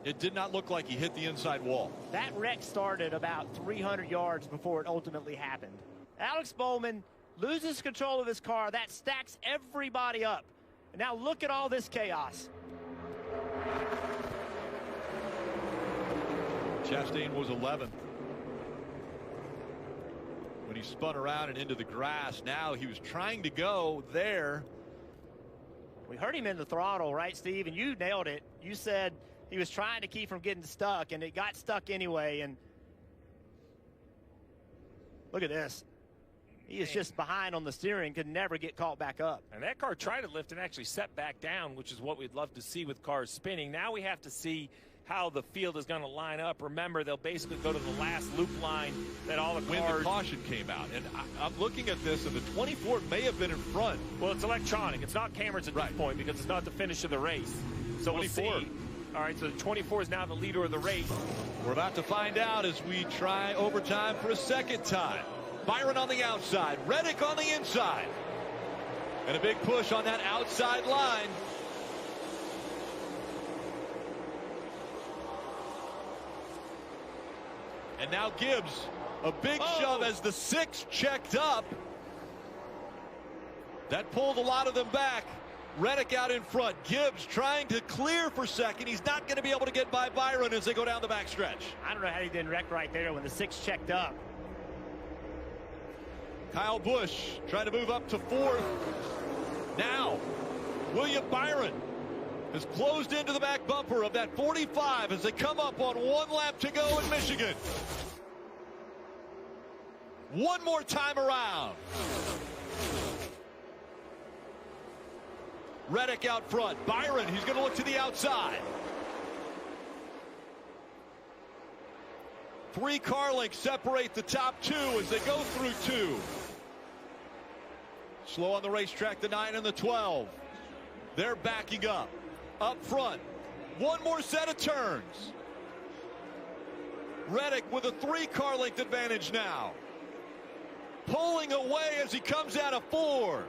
Q: It did not look like he hit the inside wall.
P: That wreck started about 300 yards before it ultimately happened. Alex Bowman loses control of his car. That stacks everybody up. And now look at all this chaos.
Q: Chastain was 11th. When he spun around and into the grass, now he was trying to go there.
P: We heard him in the throttle, right, Steve? And you nailed it. You said he was trying to keep from getting stuck, and it got stuck anyway. And look at this. He is just behind on the steering, could never get caught back up.
X: And that car tried to lift and actually set back down, which is what we'd love to see with cars spinning. Now we have to see how the field is going to line up. Remember, they'll basically go to the last loop line that all the cars...
Q: When the caution came out. And I'm looking at this, and the 24 may have been in front.
X: Well, it's electronic. It's not cameras at this point because it's not the finish of the race. So 24. We'll see. All right, so the 24 is now the leader of the race.
Q: We're about to find out as we try overtime for a second time. Byron on the outside, Reddick on the inside. And a big push on that outside line. And now Gibbs, a big shove as the 6 checked up. That pulled a lot of them back. Reddick out in front. Gibbs trying to clear for second. He's not going to be able to get by Byron as they go down the backstretch.
P: I don't know how he didn't wreck right there when the 6 checked up.
Q: Kyle Busch trying to move up to 4th. Now, William Byron has closed into the back bumper of that 45 as they come up on 1 lap to go in Michigan. One more time around. Reddick out front. Byron, he's going to look to the outside. 3 car lengths separate the top 2 as they go through 2. Slow on the racetrack, the 9 and the 12. They're backing up. Up front. 1 more set of turns. Reddick with a 3 car length advantage now. Pulling away as he comes out of 4.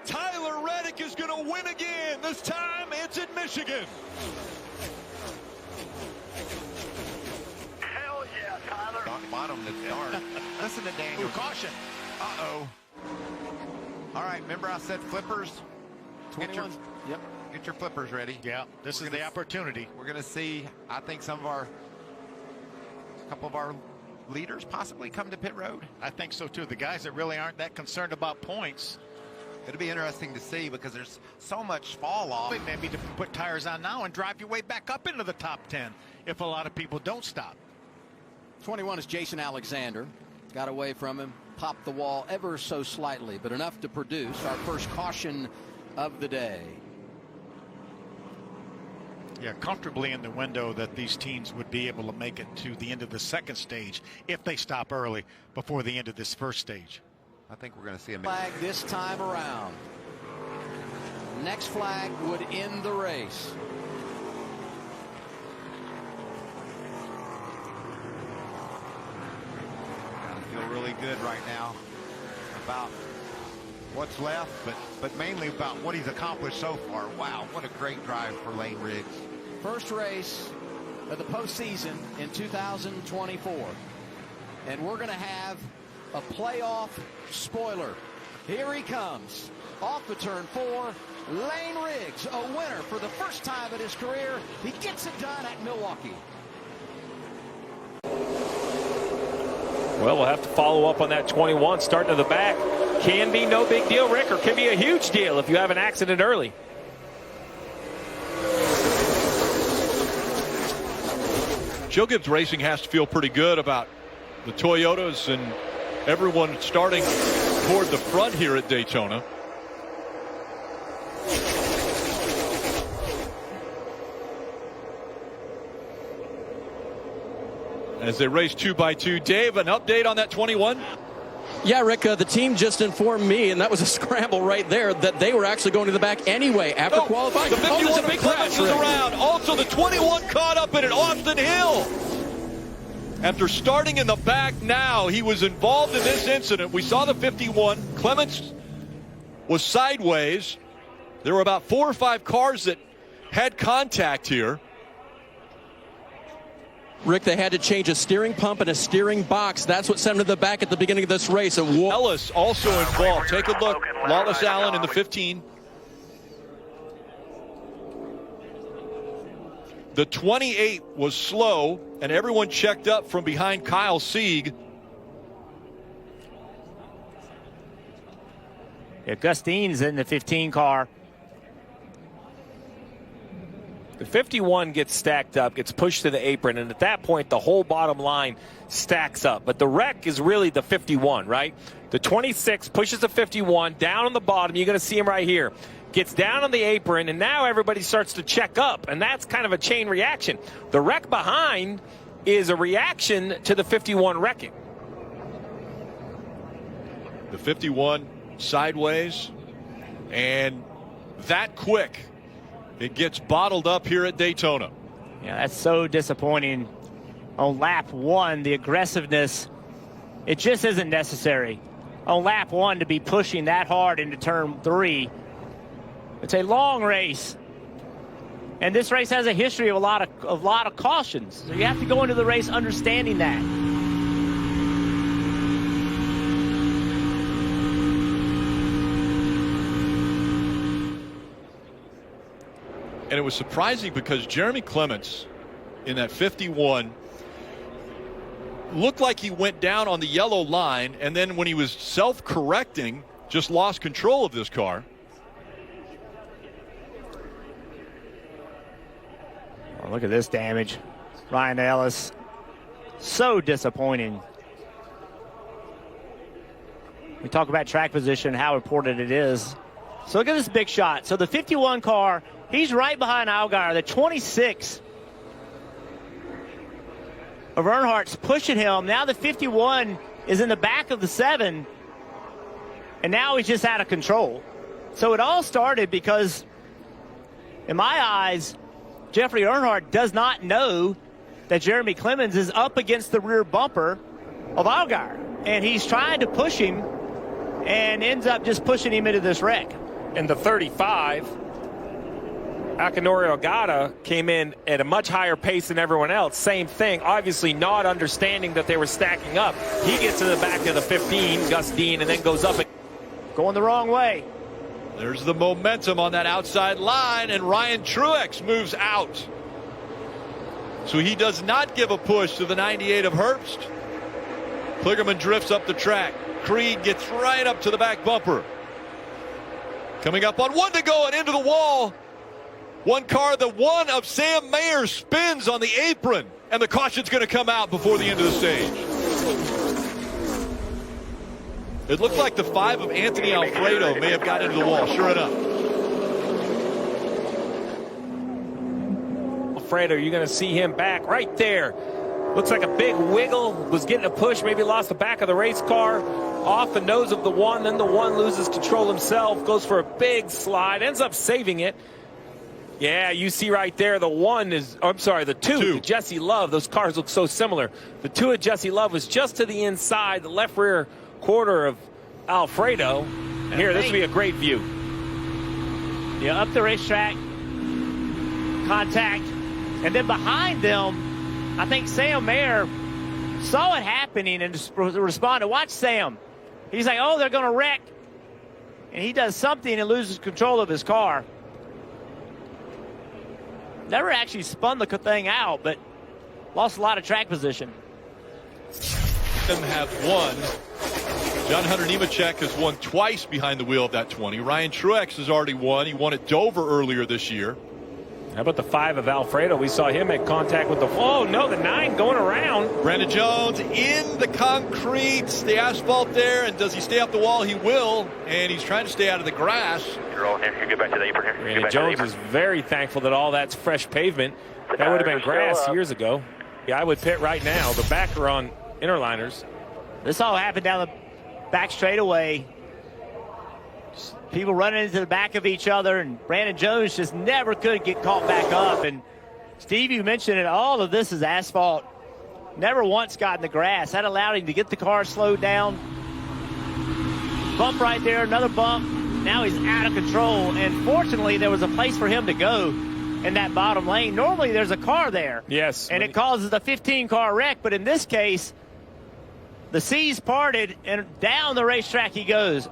Q: Tyler Reddick is going to win again. This time it's in Michigan.
S: Hell yeah, Tyler.
T: Bottom to start. Listen to Daniel.
A: Ooh, caution.
T: Uh-oh. All right, remember I said flippers? Get your flippers ready.
A: Yeah, this is the opportunity.
T: We're going to see, I think, some of our a couple of our leaders possibly come to pit road?
A: I think so too. The guys that really aren't that concerned about points.
T: It'll be interesting to see because there's so much fall off.
A: Maybe to put tires on now and drive your way back up into the top 10 if a lot of people don't stop.
N: 21 is Jason Alexander. Got away from him, popped the wall ever so slightly, but enough to produce our first caution of the day.
A: Yeah, comfortably in the window that these teams would be able to make it to the end of the second stage if they stop early before the end of this first stage.
T: I think we're going to see a
N: flag this time around. Next flag would end the race.
T: I feel really good right now about what's left, but mainly about what he's accomplished so far. Wow, what a great drive for Lane Riggs.
N: First race of the postseason in 2024. And we're going to have a playoff spoiler. Here he comes. Off the turn 4, Lane Riggs, a winner for the first time in his career. He gets it done at Milwaukee.
O: Well, we'll have to follow up on that 21 starting to the back. Can be no big deal, Rick, or can be a huge deal if you have an accident early.
Q: Joe Gibbs Racing has to feel pretty good about the Toyotas and everyone starting toward the front here at Daytona. As they race 2 by 2. Dave, an update on that 21?
N: Yeah, Rick, the team just informed me, and that was a scramble right there, that they were actually going to the back anyway after qualifying.
Q: The 51
N: there's a big
Q: Clements
N: crash,
Q: is around. Also, the 21 caught up in it, Austin Hill. After starting in the back now, he was involved in this incident. We saw the 51. Clements was sideways. There were about 4 or 5 cars that had contact here.
N: Rick, they had to change a steering pump and a steering box. That's what sent him to the back at the beginning of this race. And
Q: Ellis also involved. Take a look. Lawless Allen in the 15. The 28 was slow, and everyone checked up from behind Kyle Sieg.
C: Yeah, Gustine's in the 15 car.
O: The 51 gets stacked up, gets pushed to the apron, and at that point, the whole bottom line stacks up. But the wreck is really the 51, right? The 26 pushes the 51 down on the bottom. You're going to see him right here. Gets down on the apron, and now everybody starts to check up, and that's kind of a chain reaction. The wreck behind is a reaction to the 51 wrecking.
Q: The 51 sideways, and that quick. It gets bottled up here at Daytona.
C: Yeah, that's so disappointing. On lap 1, the aggressiveness, it just isn't necessary. On lap 1 to be pushing that hard into turn 3. It's a long race. And this race has a history of a lot of cautions. So you have to go into the race understanding that.
Q: And it was surprising because Jeremy Clements in that 51 looked like he went down on the yellow line, and then when he was self-correcting, just lost control of this car.
C: Oh, look at this damage. Ryan Ellis. So disappointing. We talk about track position, how important it is. So look at this big shot. So the 51 car, he's right behind Allgaier. The 26 of Earnhardt's pushing him. Now the 51 is in the back of the 7. And now he's just out of control. So it all started because, in my eyes, Jeffrey Earnhardt does not know that Jeremy Clements is up against the rear bumper of Allgaier. And he's trying to push him and ends up just pushing him into this wreck.
O: And the 35, Akinori Ogata, came in at a much higher pace than everyone else. Same thing, obviously not understanding that they were stacking up. He gets to the back of the 15, Gus Dean, and then goes up.
C: Going the wrong way.
Q: There's the momentum on that outside line, and Ryan Truex moves out.
R: So he does not give a push to the 98 of Herbst. Kligerman drifts up the track. Creed gets right up to the back bumper. Coming up on 1 to go and into the wall. One car, the one of Sam Mayer, spins on the apron. And the caution's going to come out before the end of the stage. It looked like the 5 of Anthony Alfredo may have got into the wall, sure enough.
O: Alfredo, you're going to see him back right there. Looks like a big wiggle, was getting a push, maybe lost the back of the race car, off the nose of the one, then the one loses control himself, goes for a big slide, ends up saving it. Yeah, you see right there, the one is, I'm sorry, the two. Jesse Love, those cars look so similar. The 2 of Jesse Love was just to the inside, the left rear quarter of Alfredo. And here, this will be a great view.
C: Yeah, up the racetrack, contact, and then behind them, I think Sam Mayer saw it happening and responded. Watch Sam. He's like, oh, they're going to wreck. And he does something and loses control of his car. Never actually spun the thing out, but lost a lot of track position.
R: Them have won. John Hunter Nemechek has won twice behind the wheel of that 20. Ryan Truex has already won. He won at Dover earlier this year.
O: How about the 5 of Alfredo? We saw him make contact with the, oh no, the 9 going around.
R: Brandon Jones in the concrete, the asphalt there, and does he stay up the wall? He will, and he's trying to stay out of the grass.
G: You're rolling here. You get back to the apron here.
O: Brandon Jones is very thankful that all that's fresh pavement. That would have been grass years ago. Yeah, I would pit right now. The back are on interliners.
C: This all happened down the back straightaway. People running into the back of each other, and Brandon Jones just never could get caught back up. And Steve, you mentioned it, all of this is asphalt. Never once got in the grass. That allowed him to get the car slowed down. Bump right there, another bump. Now he's out of control, and fortunately there was a place for him to go in that bottom lane. Normally there's a car there.
O: Yes.
C: And it causes a 15-car wreck, but in this case, the seas parted, and down the racetrack he goes.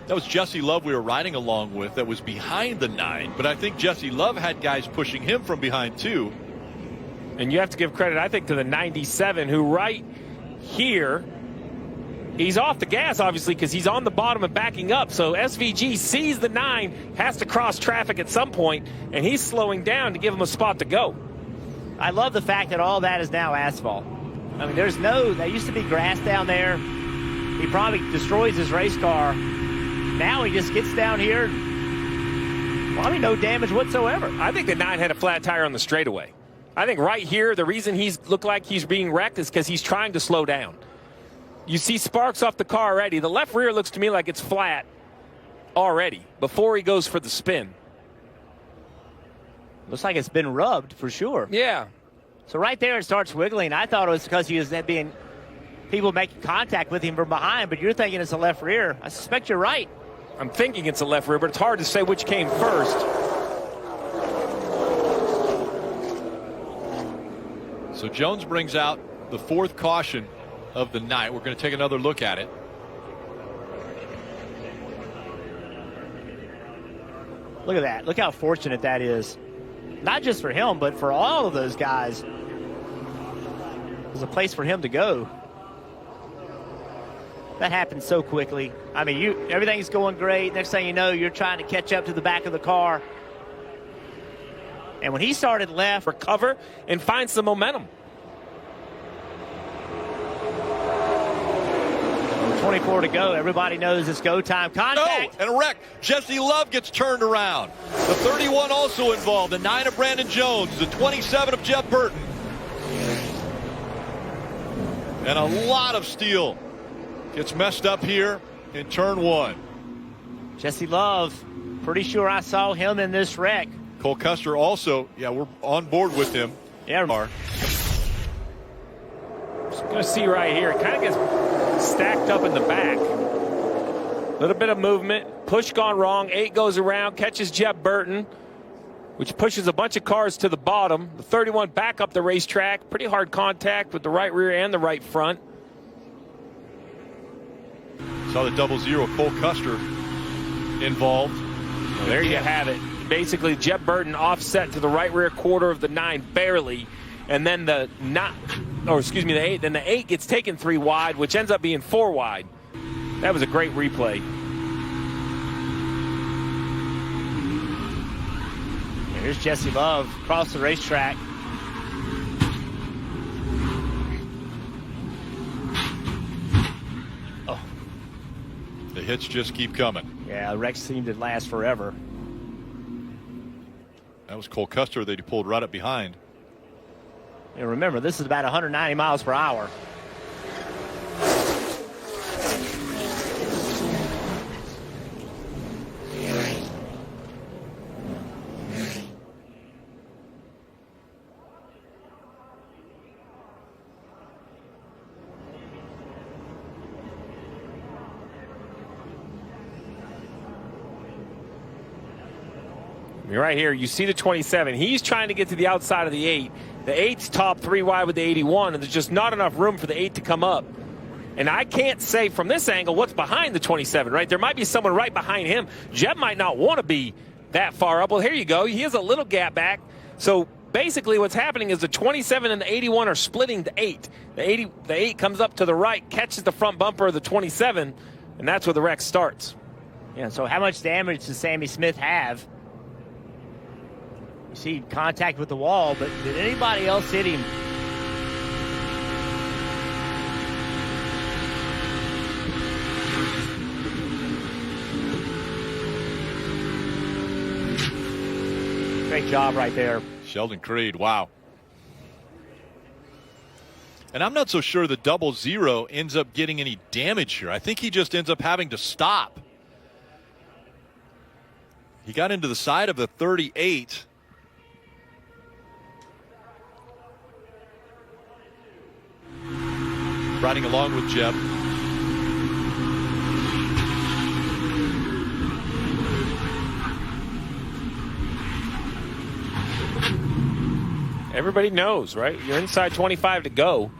R: That was Jesse Love we were riding along with that was behind the 9, but I think Jesse Love had guys pushing him from behind too.
O: And you have to give credit, I think, to the 97, who right here, he's off the gas, obviously, because he's on the bottom and backing up. So SVG sees the 9, has to cross traffic at some point, and he's slowing down to give him a spot to go.
C: I love the fact that all that is now asphalt. I mean, there used to be grass down there. He probably destroys his race car. Now he just gets down here. Well, I mean, no damage whatsoever.
O: I think the 9 had a flat tire on the straightaway. I think right here, the reason he's looked like he's being wrecked is because he's trying to slow down. You see sparks off the car already. The left rear looks to me like it's flat already before he goes for the spin.
C: Looks like it's been rubbed for sure.
O: Yeah.
C: So right there it starts wiggling. I thought it was because he was being people making contact with him from behind, but you're thinking it's the left rear. I suspect you're right.
O: I'm thinking it's a left rear, but it's hard to say which came first.
R: So Jones brings out the 4th caution of the night. We're going to take another look at it.
C: Look at that. Look how fortunate that is. Not just for him, but for all of those guys. There's a place for him to go. That happened so quickly. I mean, everything's going great. Next thing you know, you're trying to catch up to the back of the car. And when he started left,
O: recover and find some momentum.
C: 24 to go. Everybody knows it's go time. Contact.
R: Oh, and a wreck. Jesse Love gets turned around. The 31 also involved. The 9 of Brandon Jones. The 27 of Jeff Burton. And a lot of steel gets messed up here in turn 1.
C: Jesse Love, pretty sure I saw him in this wreck.
R: Cole Custer also, yeah, we're on board with him.
C: Yeah.
O: Just going to see right here. It kind of gets stacked up in the back. Little bit of movement. Push gone wrong. 8 goes around, catches Jeff Burton, which pushes a bunch of cars to the bottom. The 31 back up the racetrack. Pretty hard contact with the right rear and the right front.
R: Saw the 00 Cole Custer involved.
O: Well, there you have it. Basically, Jeb Burton offset to the right rear quarter of the 9 barely, and then the 8. Then the 8 gets taken 3 wide, which ends up being 4 wide. That was a great replay.
C: Here's Jesse Love across the racetrack.
Q: Oh. The hits just keep coming.
C: Yeah, the wrecks seem to last forever.
Q: That was Cole Custer that he pulled right up behind.
C: And remember, this is about 190 miles per hour.
O: Right here, you see the 27. He's trying to get to the outside of the 8. The 8's top 3 wide with the 81, and there's just not enough room for the 8 to come up. And I can't say from this angle what's behind the 27, right? There might be someone right behind him. Jeb might not want to be that far up. Well, here you go. He has a little gap back. So basically what's happening is the 27 and the 81 are splitting the 8. The 8 comes up to the right, catches the front bumper of the 27, and that's where the wreck starts.
C: Yeah, so how much damage does Sammy Smith have? You see contact with the wall, but did anybody else hit him? Great job right there.
Q: Sheldon Creed, wow. And I'm not so sure the 00 ends up getting any damage here. I think he just ends up having to stop. He got into the side of the 38. Riding along with Jeb.
O: Everybody knows, right? You're inside 25 to go.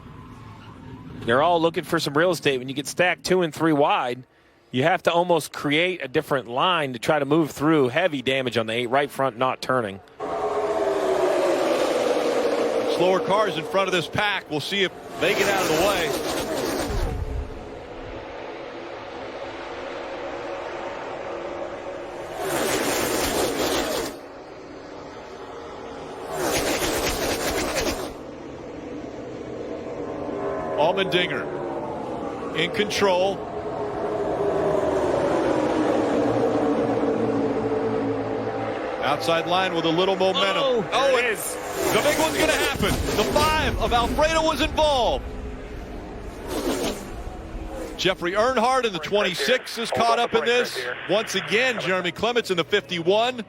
O: They're all looking for some real estate. When you get stacked 2 and 3 wide, you have to almost create a different line to try to move through. Heavy damage on the 8, right front not turning.
Q: Slower cars in front of this pack. We'll see if they get out of the way. Allmendinger in control. Outside line with a little momentum.
O: Oh, it is.
Q: The big one's going to happen. The 5 of Alfredo was involved. Jeffrey Earnhardt in the 26 is caught up in this. Once again, Jeremy Clements in the 51.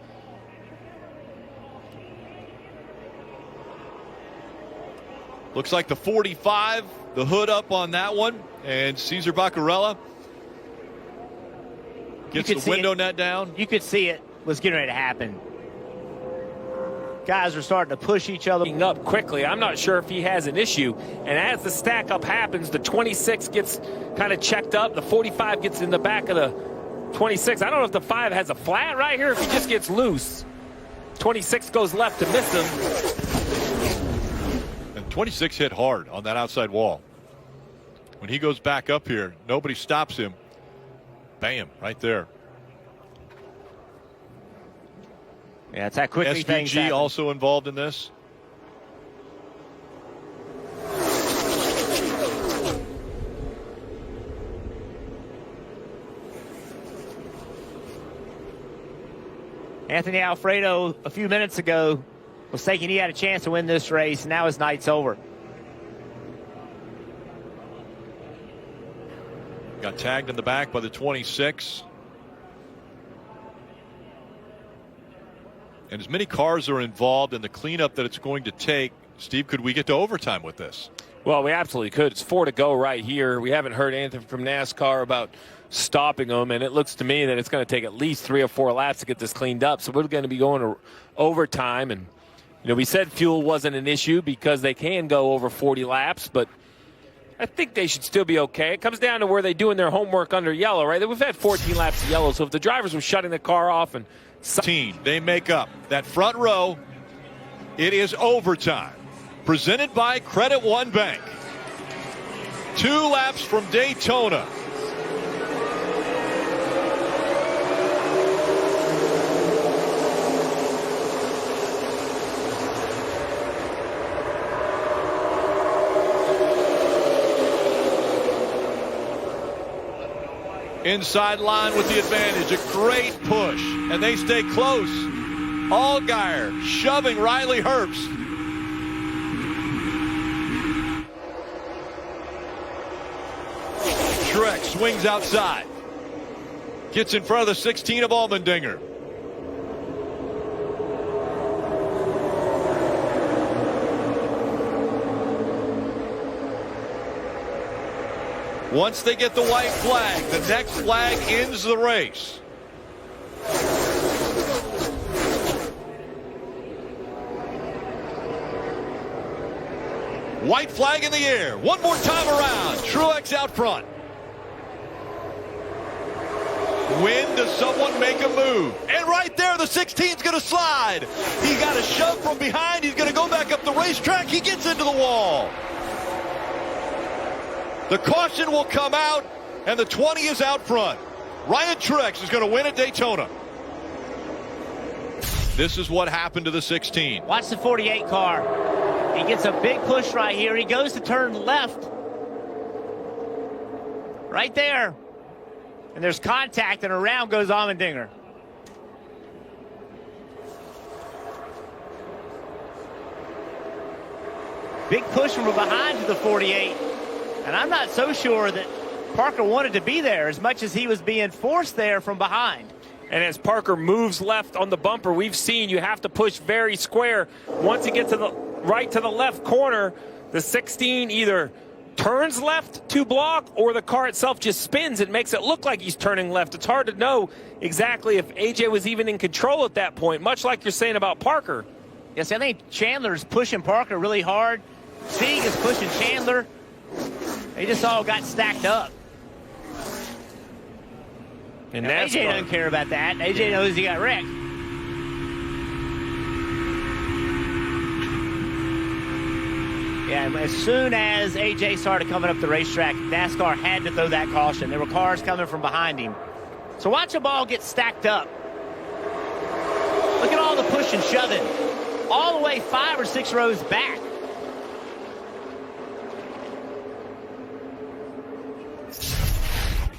Q: Looks like the 45, the hood up on that one. And Cesar Baccarella gets the window net down.
C: You could see it was getting ready to happen. Guys are starting to push each other
O: up quickly. I'm not sure if he has an issue. And as the stack up happens, the 26 gets kind of checked up. The 45 gets in the back of the 26. I don't know if the 5 has a flat right here, if he just gets loose. 26 goes left to miss him.
Q: And 26 hit hard on that outside wall. When he goes back up here, nobody stops him. Bam, right there.
C: Yeah, it's that quickly things
Q: SVG also involved in this.
C: Anthony Alfredo, a few minutes ago, was thinking he had a chance to win this race, and now his night's over.
Q: Got tagged in the back by the 26. And as many cars are involved in the cleanup that it's going to take, Steve, could we get to overtime with this?
O: Well, we absolutely could. It's 4 to go right here. We haven't heard anything from NASCAR about stopping them, and it looks to me that it's going to take at least 3 or 4 laps to get this cleaned up. So we're going to be going to overtime. And, you know, we said fuel wasn't an issue because they can go over 40 laps, but I think they should still be okay. It comes down to where they're doing their homework under yellow, right? We've had 14 laps of yellow, so if the drivers were shutting the car off and
R: team. They make up that front row. It is overtime. Presented by Credit One Bank. 2 laps from Daytona. Inside line with the advantage. A great push. And they stay close. Allgaier shoving Riley Herbst. Truex swings outside. Gets in front of the 16 of Allmendinger. Once they get the white flag, the next flag ends the race. White flag in the air. One more time around. Truex out front. When does someone make a move? And right there, the 16's going to slide. He got a shove from behind. He's going to go back up the racetrack. He gets into the wall. The caution will come out, and the 20 is out front. Ryan Truex is going to win at Daytona. This is what happened to the 16.
C: Watch the 48 car. He gets a big push right here. He goes to turn left. Right there. And there's contact, and around goes Allmendinger. Big push from behind to the 48. And I'm not so sure that Parker wanted to be there as much as he was being forced there from behind.
O: And as Parker moves left on the bumper, we've seen you have to push very square. Once you get to the right to the left corner, the 16 either turns left to block or the car itself just spins and makes it look like he's turning left. It's hard to know exactly if AJ was even in control at that point, much like you're saying about Parker.
C: Yes, I think Chandler's pushing Parker really hard. Sieg is pushing Chandler. They just all got stacked up.
O: And
C: AJ doesn't care about that. AJ knows he got wrecked. Yeah, as soon as AJ started coming up the racetrack, NASCAR had to throw that caution. There were cars coming from behind him. So watch them all get stacked up. Look at all the push and shoving. All the way 5 or 6 rows back.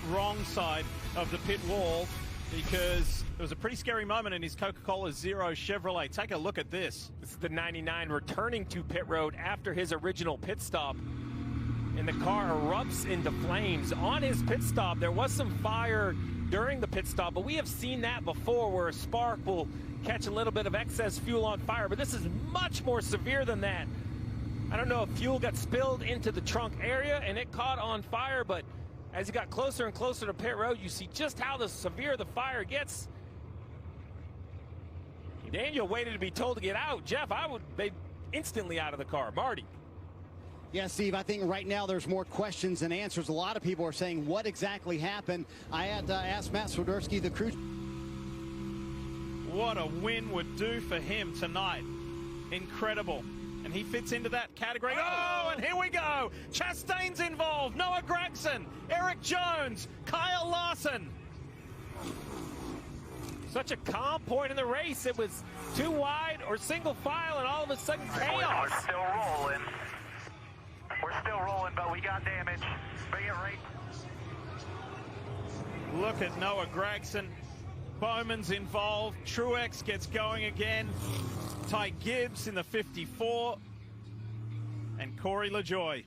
H: Wrong side of the pit wall, because it was a pretty scary moment in his Coca-Cola Zero Chevrolet. Take a look at this.
O: This is the 99 returning to pit road after his original pit stop. And the car erupts into flames. On his pit stop, there was some fire during the pit stop, but we have seen that before where a spark will catch a little bit of excess fuel on fire. But this is much more severe than that. I don't know if fuel got spilled into the trunk area and it caught on fire, but as he got closer and closer to pit road, you see just how severe the fire gets. Daniel waited to be told to get out. Jeff, they instantly out of the car. Marty.
J: Yeah, Steve, I think right now there's more questions than answers. A lot of people are saying what exactly happened. I had asked Matt Swiderski, the crew.
H: What a win would do for him tonight. Incredible. And he fits into that category. Oh, and here we go. Chastain's involved. Noah Gragson, Eric Jones, Kyle Larson.
O: Such a calm point in the race. It was too wide or single file, and all of a sudden chaos.
S: We're still rolling. We're still rolling, but we got damage. Bring it right.
H: Look at Noah Gragson. Bowman's involved. Truex gets going again. Ty Gibbs in the 54. And Corey LaJoie,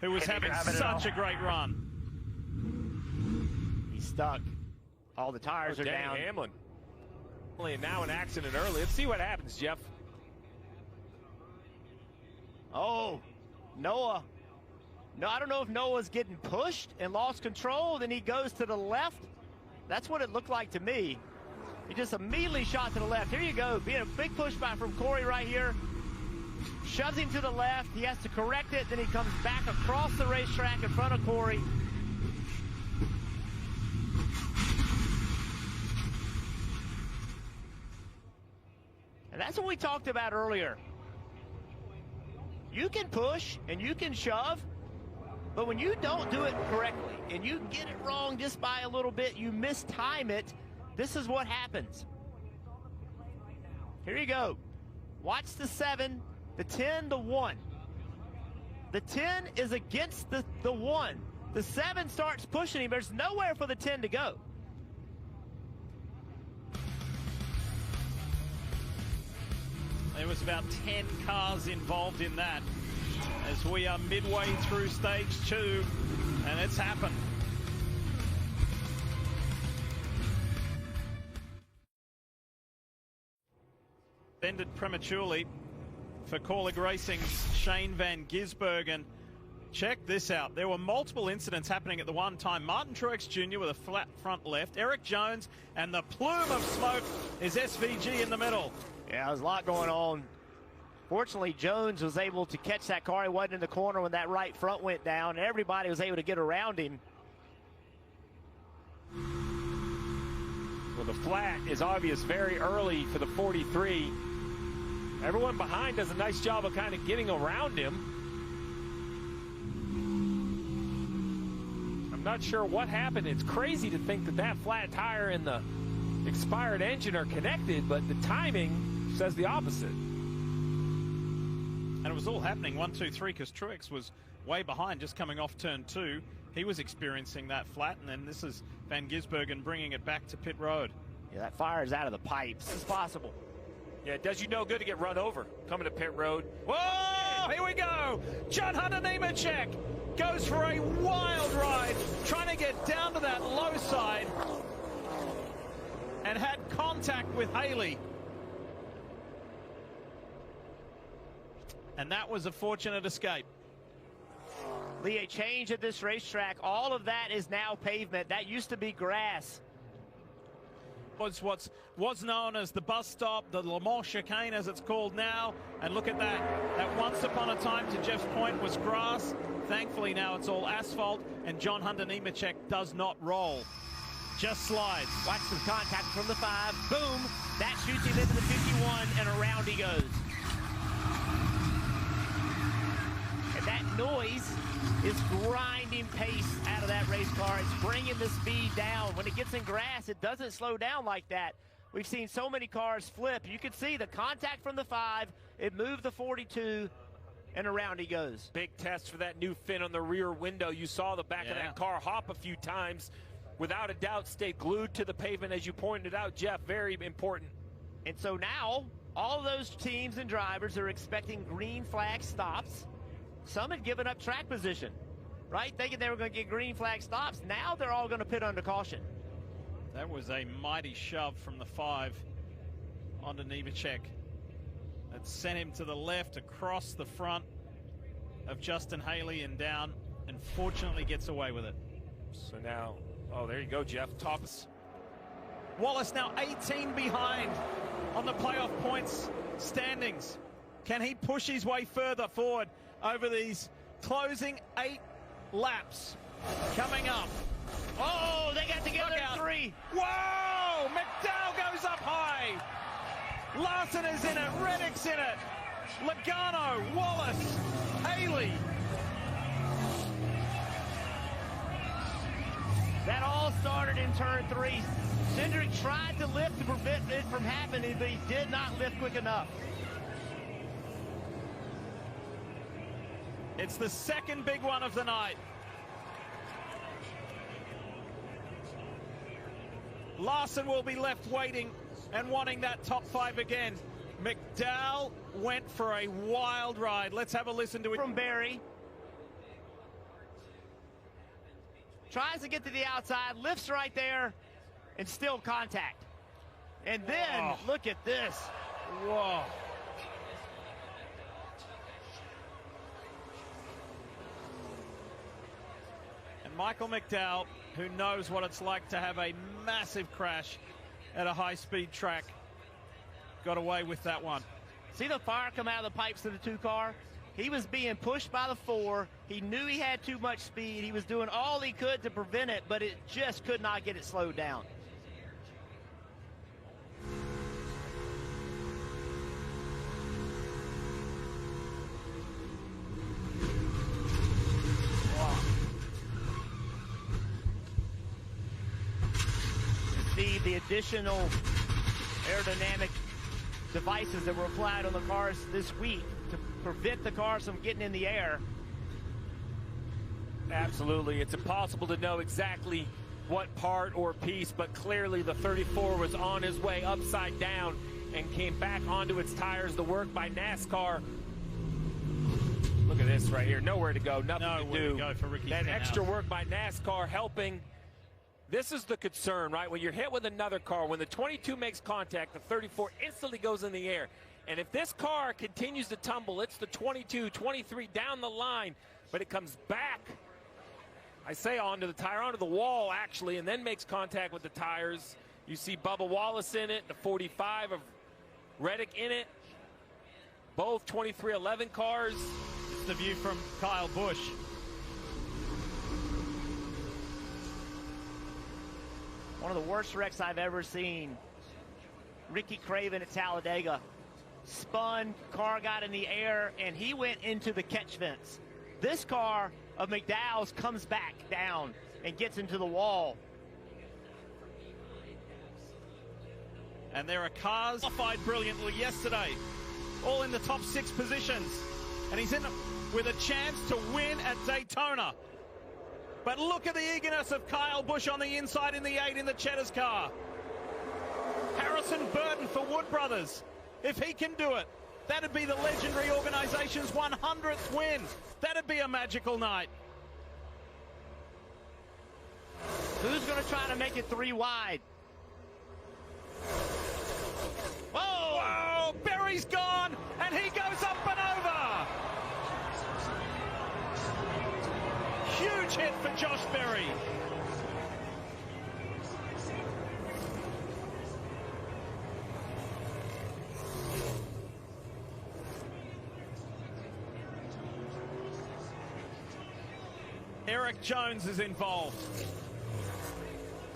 H: who was having such a great run.
C: He's stuck. All the tires are down.
O: Hamlin. Now an accident early. Let's see what happens, Jeff.
C: Oh, Noah. No, I don't know if Noah's getting pushed and lost control. Then he goes to the left. That's what it looked like to me. He just immediately shot to the left. Here you go. Being a big push by from Corey right here. Shoves him to the left. He has to correct it. Then he comes back across the racetrack in front of Corey.
P: And that's what we talked about earlier. You can push and you can shove, but when you don't do it correctly and you get it wrong just by a little bit, you mistime it, this is what happens. Here you go. Watch the 7, the 10, the 1. The 10 is against the 1. The 7 starts pushing him. There's nowhere for the 10 to go.
H: There was about 10 cars involved in that as we are midway through stage 2, and it's happened. Ended prematurely for Corlig Racing's Shane Van Gisbergen. Check this out. There were multiple incidents happening at the one time. Martin Truex Jr. with a flat front left, Eric Jones, and the plume of smoke is SVG in the middle.
P: Yeah, there's a lot going on. Fortunately, Jones was able to catch that car. He wasn't in the corner when that right front went down. Everybody was able to get around him.
O: Well, the flat is obvious very early for the 43. Everyone behind does a nice job of kind of getting around him. I'm not sure what happened. It's crazy to think that that flat tire and the expired engine are connected, but the timing says the opposite.
H: And it was all happening 1, 2, 3 because Truex was way behind just coming off turn 2. He was experiencing that flat, and then this is Van Gisbergen bringing it back to pit road.
P: Yeah, that fire is out of the pipes. It's possible.
O: Yeah, it does you no good to get run over coming to pit road.
H: Whoa, here we go. John Hunter Nemechek goes for a wild ride, trying to get down to that low side, and had contact with Haley. And that was a fortunate escape.
P: Lee, a change at this racetrack. All of that is now pavement. That used to be grass.
H: Was known as the bus stop, the Le Mans chicane as it's called now. And look at that. That once upon a time, to Jeff's point, was grass. Thankfully now it's all asphalt, and John Hunter Nemechek does not roll. Just slides.
P: Watch the contact from the 5. Boom. That shoots him into the 51, and around he goes. And that noise is grinding pace out of that race car. It's bringing the speed down. When it gets in grass, it doesn't slow down like that. We've seen so many cars flip. You can see the contact from the 5. It moved the 42, and around he goes.
O: Big test for that new fin on the rear window. You saw the back of that car hop a few times. Without a doubt, stayed glued to the pavement, as you pointed out, Jeff. Very important.
P: And so now, all those teams and drivers are expecting green flag stops. Some had given up track position, right? Thinking they were going to get green flag stops. Now they're all going to pit under caution.
H: That was a mighty shove from the 5 onto Nemechek. That sent him to the left across the front of Justin Haley and down, and fortunately gets away with it.
O: So now, oh, there you go, Jeff. Thomas.
H: Wallace now 18 behind on the playoff points standings. Can he push his way further forward over these closing 8 laps coming up?
P: Oh, they got together at 3.
H: Whoa! McDowell goes up high. Larson is in it. Reddick's in it. Logano, Wallace, Haley.
P: That all started in turn 3. Cindric tried to lift to prevent it from happening, but he did not lift quick enough.
H: It's the second big one of the night. Larson will be left waiting and wanting that top 5 again. McDowell went for a wild ride. Let's have a listen to it.
P: From Barry. Tries to get to the outside, lifts right there, and still contact. And then, look at this.
H: Whoa. And Michael McDowell, who knows what it's like to have a massive crash at a high-speed track, got away with that one.
P: See the fire come out of the pipes of the 2 car? He was being pushed by the 4. He knew he had too much speed. He was doing all he could to prevent it, but it just could not get it slowed down.
C: the additional aerodynamic devices that were applied on the cars this week to prevent the cars from getting in the air.
O: Absolutely. It's impossible to know exactly what part or piece, but clearly the 34 was on his way upside down and came back onto its tires. The work by NASCAR. Look at this right here. Nowhere to go. Nothing to do.
H: Go for Ricky
O: That
H: Stenhouse.
O: extra work by NASCAR helping. This is the concern, right? When you're hit with another car, when the 22 makes contact, the 34 instantly goes in the air. And if this car continues to tumble, it's the 22, 23 down the line, but it comes back, I say onto the tire, onto the wall actually, and then makes contact with the tires. You see Bubba Wallace in it, the 45 of Reddick in it. Both 2311 cars.
H: It's the view from Kyle Busch.
C: One of the worst wrecks I've ever seen. Ricky Craven at Talladega. Spun, car got in the air, and he went into the catch fence. This car of McDowell's comes back down and gets into the wall.
H: And there are cars qualified brilliantly yesterday, all in the top 6 positions. And he's in with a chance to win at Daytona. But look at the eagerness of Kyle Busch on the inside in the 8 in the Cheddar's car. Harrison Burton for Wood Brothers. If he can do it, that'd be the legendary organization's 100th win. That'd be a magical night.
C: Who's going to try to make it 3 wide?
H: Whoa! Whoa! Berry's gone, and he goes up and over. Huge hit for Josh Berry. Eric Jones is involved.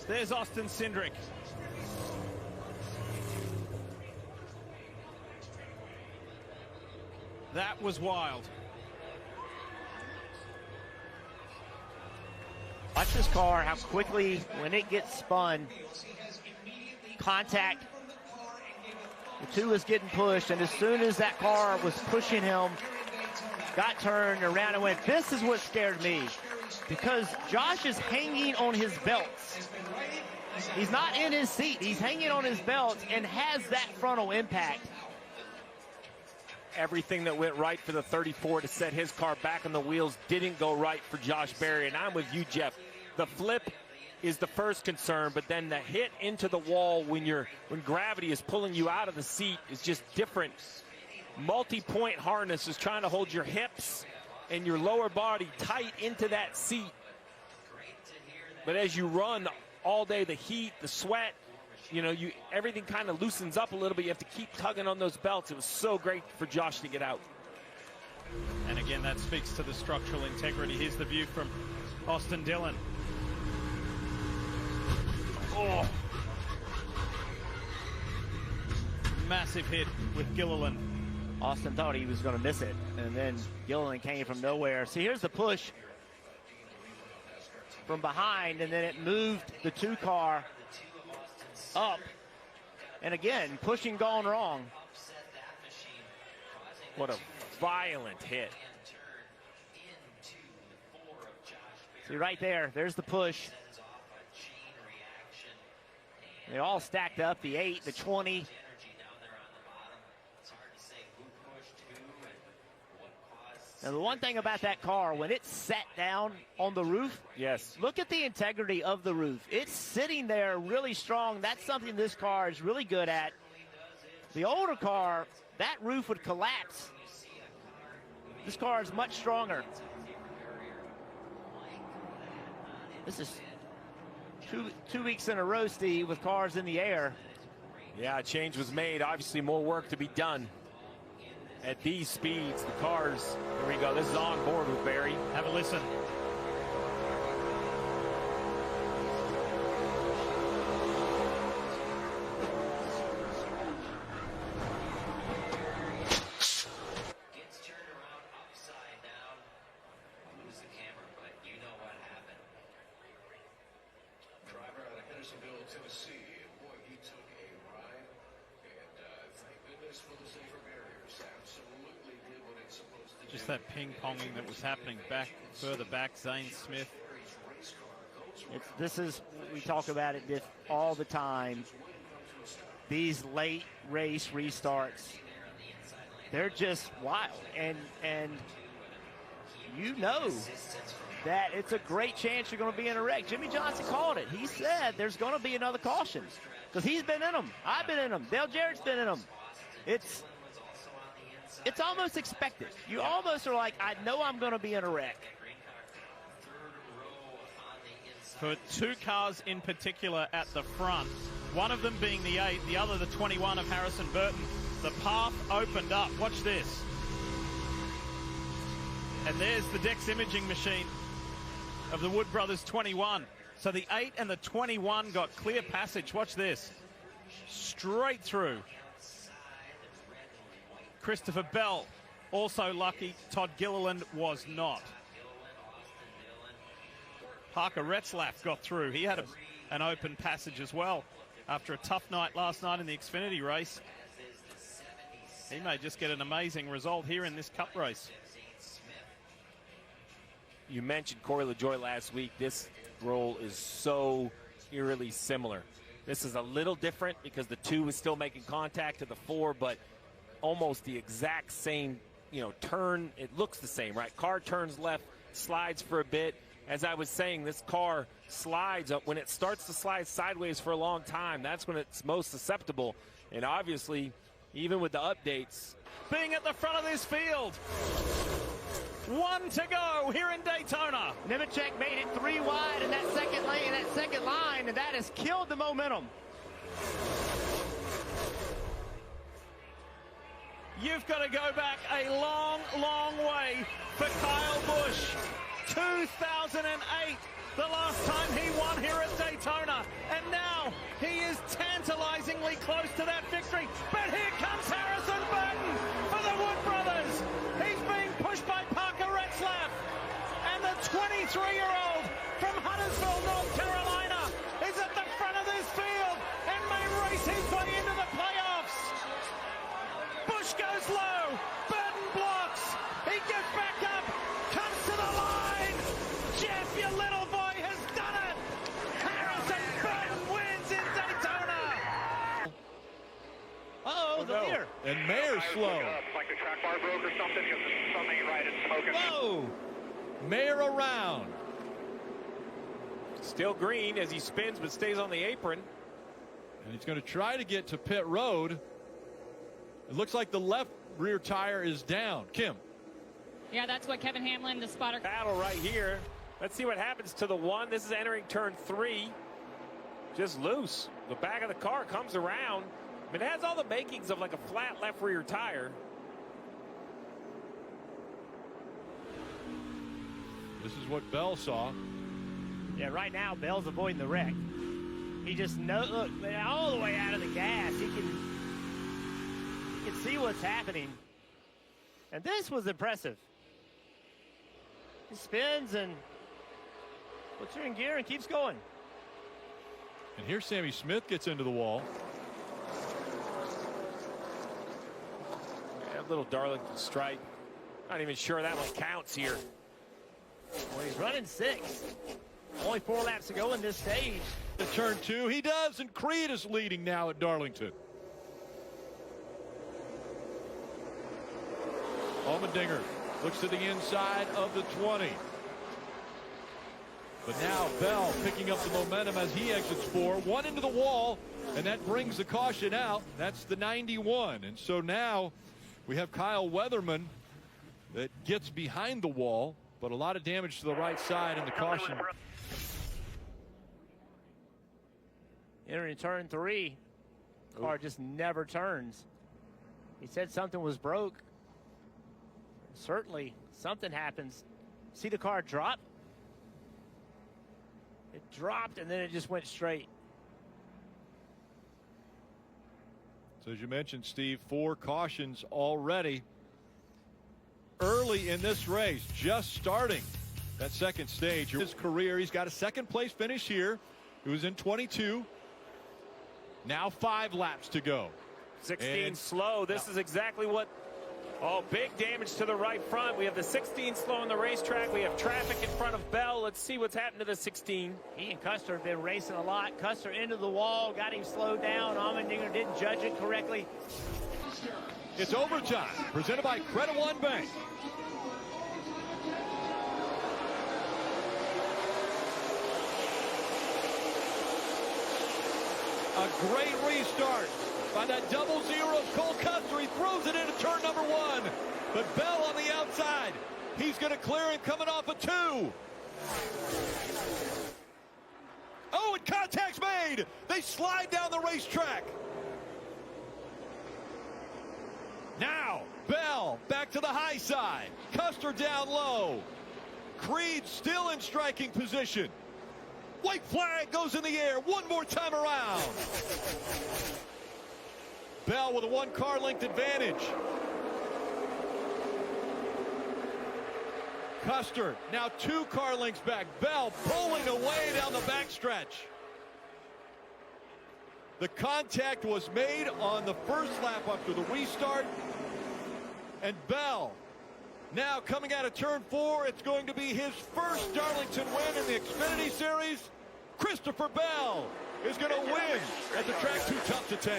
H: There's Austin Cindric. That was wild.
C: Watch this car, how quickly, when it gets spun, contact. The 2 is getting pushed, and as soon as that car was pushing him, got turned around and went. This is what scared me, because Josh is hanging on his belts. He's not in his seat. He's hanging on his belts and has that frontal impact.
O: Everything that went right for the 34 to set his car back on the wheels didn't go right for Josh Berry. And I'm with you, Jeff. The flip is the first concern, but then the hit into the wall when gravity is pulling you out of the seat is just different. Multi-point harness is trying to hold your hips and your lower body tight into that seat. But as you run all day, the heat, the sweat, everything kind of loosens up a little bit. You have to keep tugging on those belts. It was so great for Josh to get out.
H: And again, that speaks to the structural integrity. Here's the view from Austin Dillon. Oh. Massive hit with Gilliland.
C: Austin thought he was going to miss it, and then Gilliland came from nowhere. See, here's the push from behind, and then it moved the 2 car up. And again, pushing gone wrong.
O: What a violent hit.
C: See, right there, there's the push. They all stacked up, the 8, the 20. Now, the one thing about that car, when it's sat down on the roof,
O: yes,
C: look at the integrity of the roof. It's sitting there really strong. That's something this car is really good at. The older car, that roof would collapse. This car is much stronger. This is two weeks in a row, Steve, with cars in the air.
O: Yeah, a change was made. Obviously, more work to be done. At these speeds, the cars, here we go. This is on board with Barry.
H: Have a listen.
K: Tennessee,
H: Just that ping-ponging that was happening further back, Zane Smith.
C: This is, we talk about it all the time. These late race restarts, they're just wild. And you know that it's a great chance you're going to be in a wreck. Jimmy Johnson called it. He said there's going to be another caution because he's been in them. I've been in them. Dale Jarrett's been in them. It's almost expected. You almost are like, I know I'm going to be in a wreck.
H: For two cars in particular at the front, one of them being the 8, the other the 21 of Harrison Burton, the path opened up. Watch this. And there's the Dex imaging machine of the Wood Brothers 21. So the 8 and the 21 got clear passage. Watch this. Straight through. Christopher Bell also lucky. Todd Gilliland was not. Parker Retzlaff got through. He had an open passage as well after a tough night last night in the Xfinity race. He may just get an amazing result here in this Cup race.
O: You mentioned Corey LaJoie last week. This role is so eerily similar. This is a little different because the 2 is still making contact to the 4, but almost the exact same, turn. It looks the same, right? Car turns left, slides for a bit. As I was saying, this car slides up. When it starts to slide sideways for a long time, that's when it's most susceptible. And obviously, even with the updates.
H: Being at the front of this field. 1 to go here in Daytona.
C: Nemechek made it 3 wide in that second lane, that second line, and that has killed the momentum.
H: You've got to go back a long, long way for Kyle Busch. 2008, the last time he won here at Daytona. And now he is tantalizingly close to that victory. But here comes Harrison Burton for the Wood Brothers. He's being pushed by Parker Retzlaff. And the 23-year-old from Huntersville, North Carolina, is at the front of this field and may race his way into the playoffs. Busch goes low. Burton blocks. He gets back up. Comes to the line. Jeff, your little boy, has done it. Harrison Burton wins in Daytona.
C: Uh-oh, the leader.
Q: And Mayer's slow.
S: Like the track bar broke or something because something ain't right. It's smoking.
Q: Whoa! Mayer around.
O: Still green as he spins but stays on the apron.
Q: And he's going to try to get to pit road. It looks like the left rear tire is down. Kim.
K: Yeah, that's what Kevin Hamlin, the spotter.
O: Battle right here. Let's see what happens to the 1. This is entering turn 3. Just loose. The back of the car comes around. It has all the makings of like a flat left rear tire.
Q: This is what Bell saw.
C: Yeah, right now Bell's avoiding the wreck. He just look all the way out of the gas. He can see what's happening. And this was impressive. He spins and puts her in gear and keeps going.
Q: And here Sammy Smith gets into the wall.
O: Yeah, little Darlington stripe. Not even sure that one counts here.
C: Well, he's running 6. Only 4 laps to go in this stage.
Q: The turn 2, he does, and Creed is leading now at Darlington. Allmendinger looks to the inside of the 20. But now Bell picking up the momentum as he exits 4. 1 into the wall, and that brings the caution out. That's the 91. And so now we have Kyle Weatherman that gets behind the wall, but a lot of damage to the right side in the caution.
C: Entering turn 3. Car just never turns. He said something was broke. Certainly something happens. See the car drop? It dropped and then it just went straight.
Q: So as you mentioned, Steve, 4 cautions already early in this race, just starting that second stage. His career, he's got a second place finish here. He was in 22. Now 5 laps to go.
O: 16 slow. This is exactly what
H: Oh, big damage to the right front. We have the 16 slowing the racetrack. We have traffic in front of Bell. Let's see what's happened to the 16.
C: He and Custer have been racing a lot. Custer into the wall, got him slowed down. Allmendinger didn't judge it correctly.
R: It's overtime, presented by Credit One Bank. A great restart by that 0-0 of Cole Custer. He throws it into turn number 1. But Bell on the outside. He's going to clear him coming off a 2. Oh, and contact's made. They slide down the racetrack. Now, Bell back to the high side. Custer down low. Creed still in striking position. White flag goes in the air one more time around. Bell with a 1 car length advantage. Custer now 2 car lengths back. Bell pulling away down the backstretch. The contact was made on the first lap after the restart. And Bell now coming out of turn 4. It's going to be his first Darlington win in the Xfinity Series. Christopher Bell is going to win at the track too tough to tame.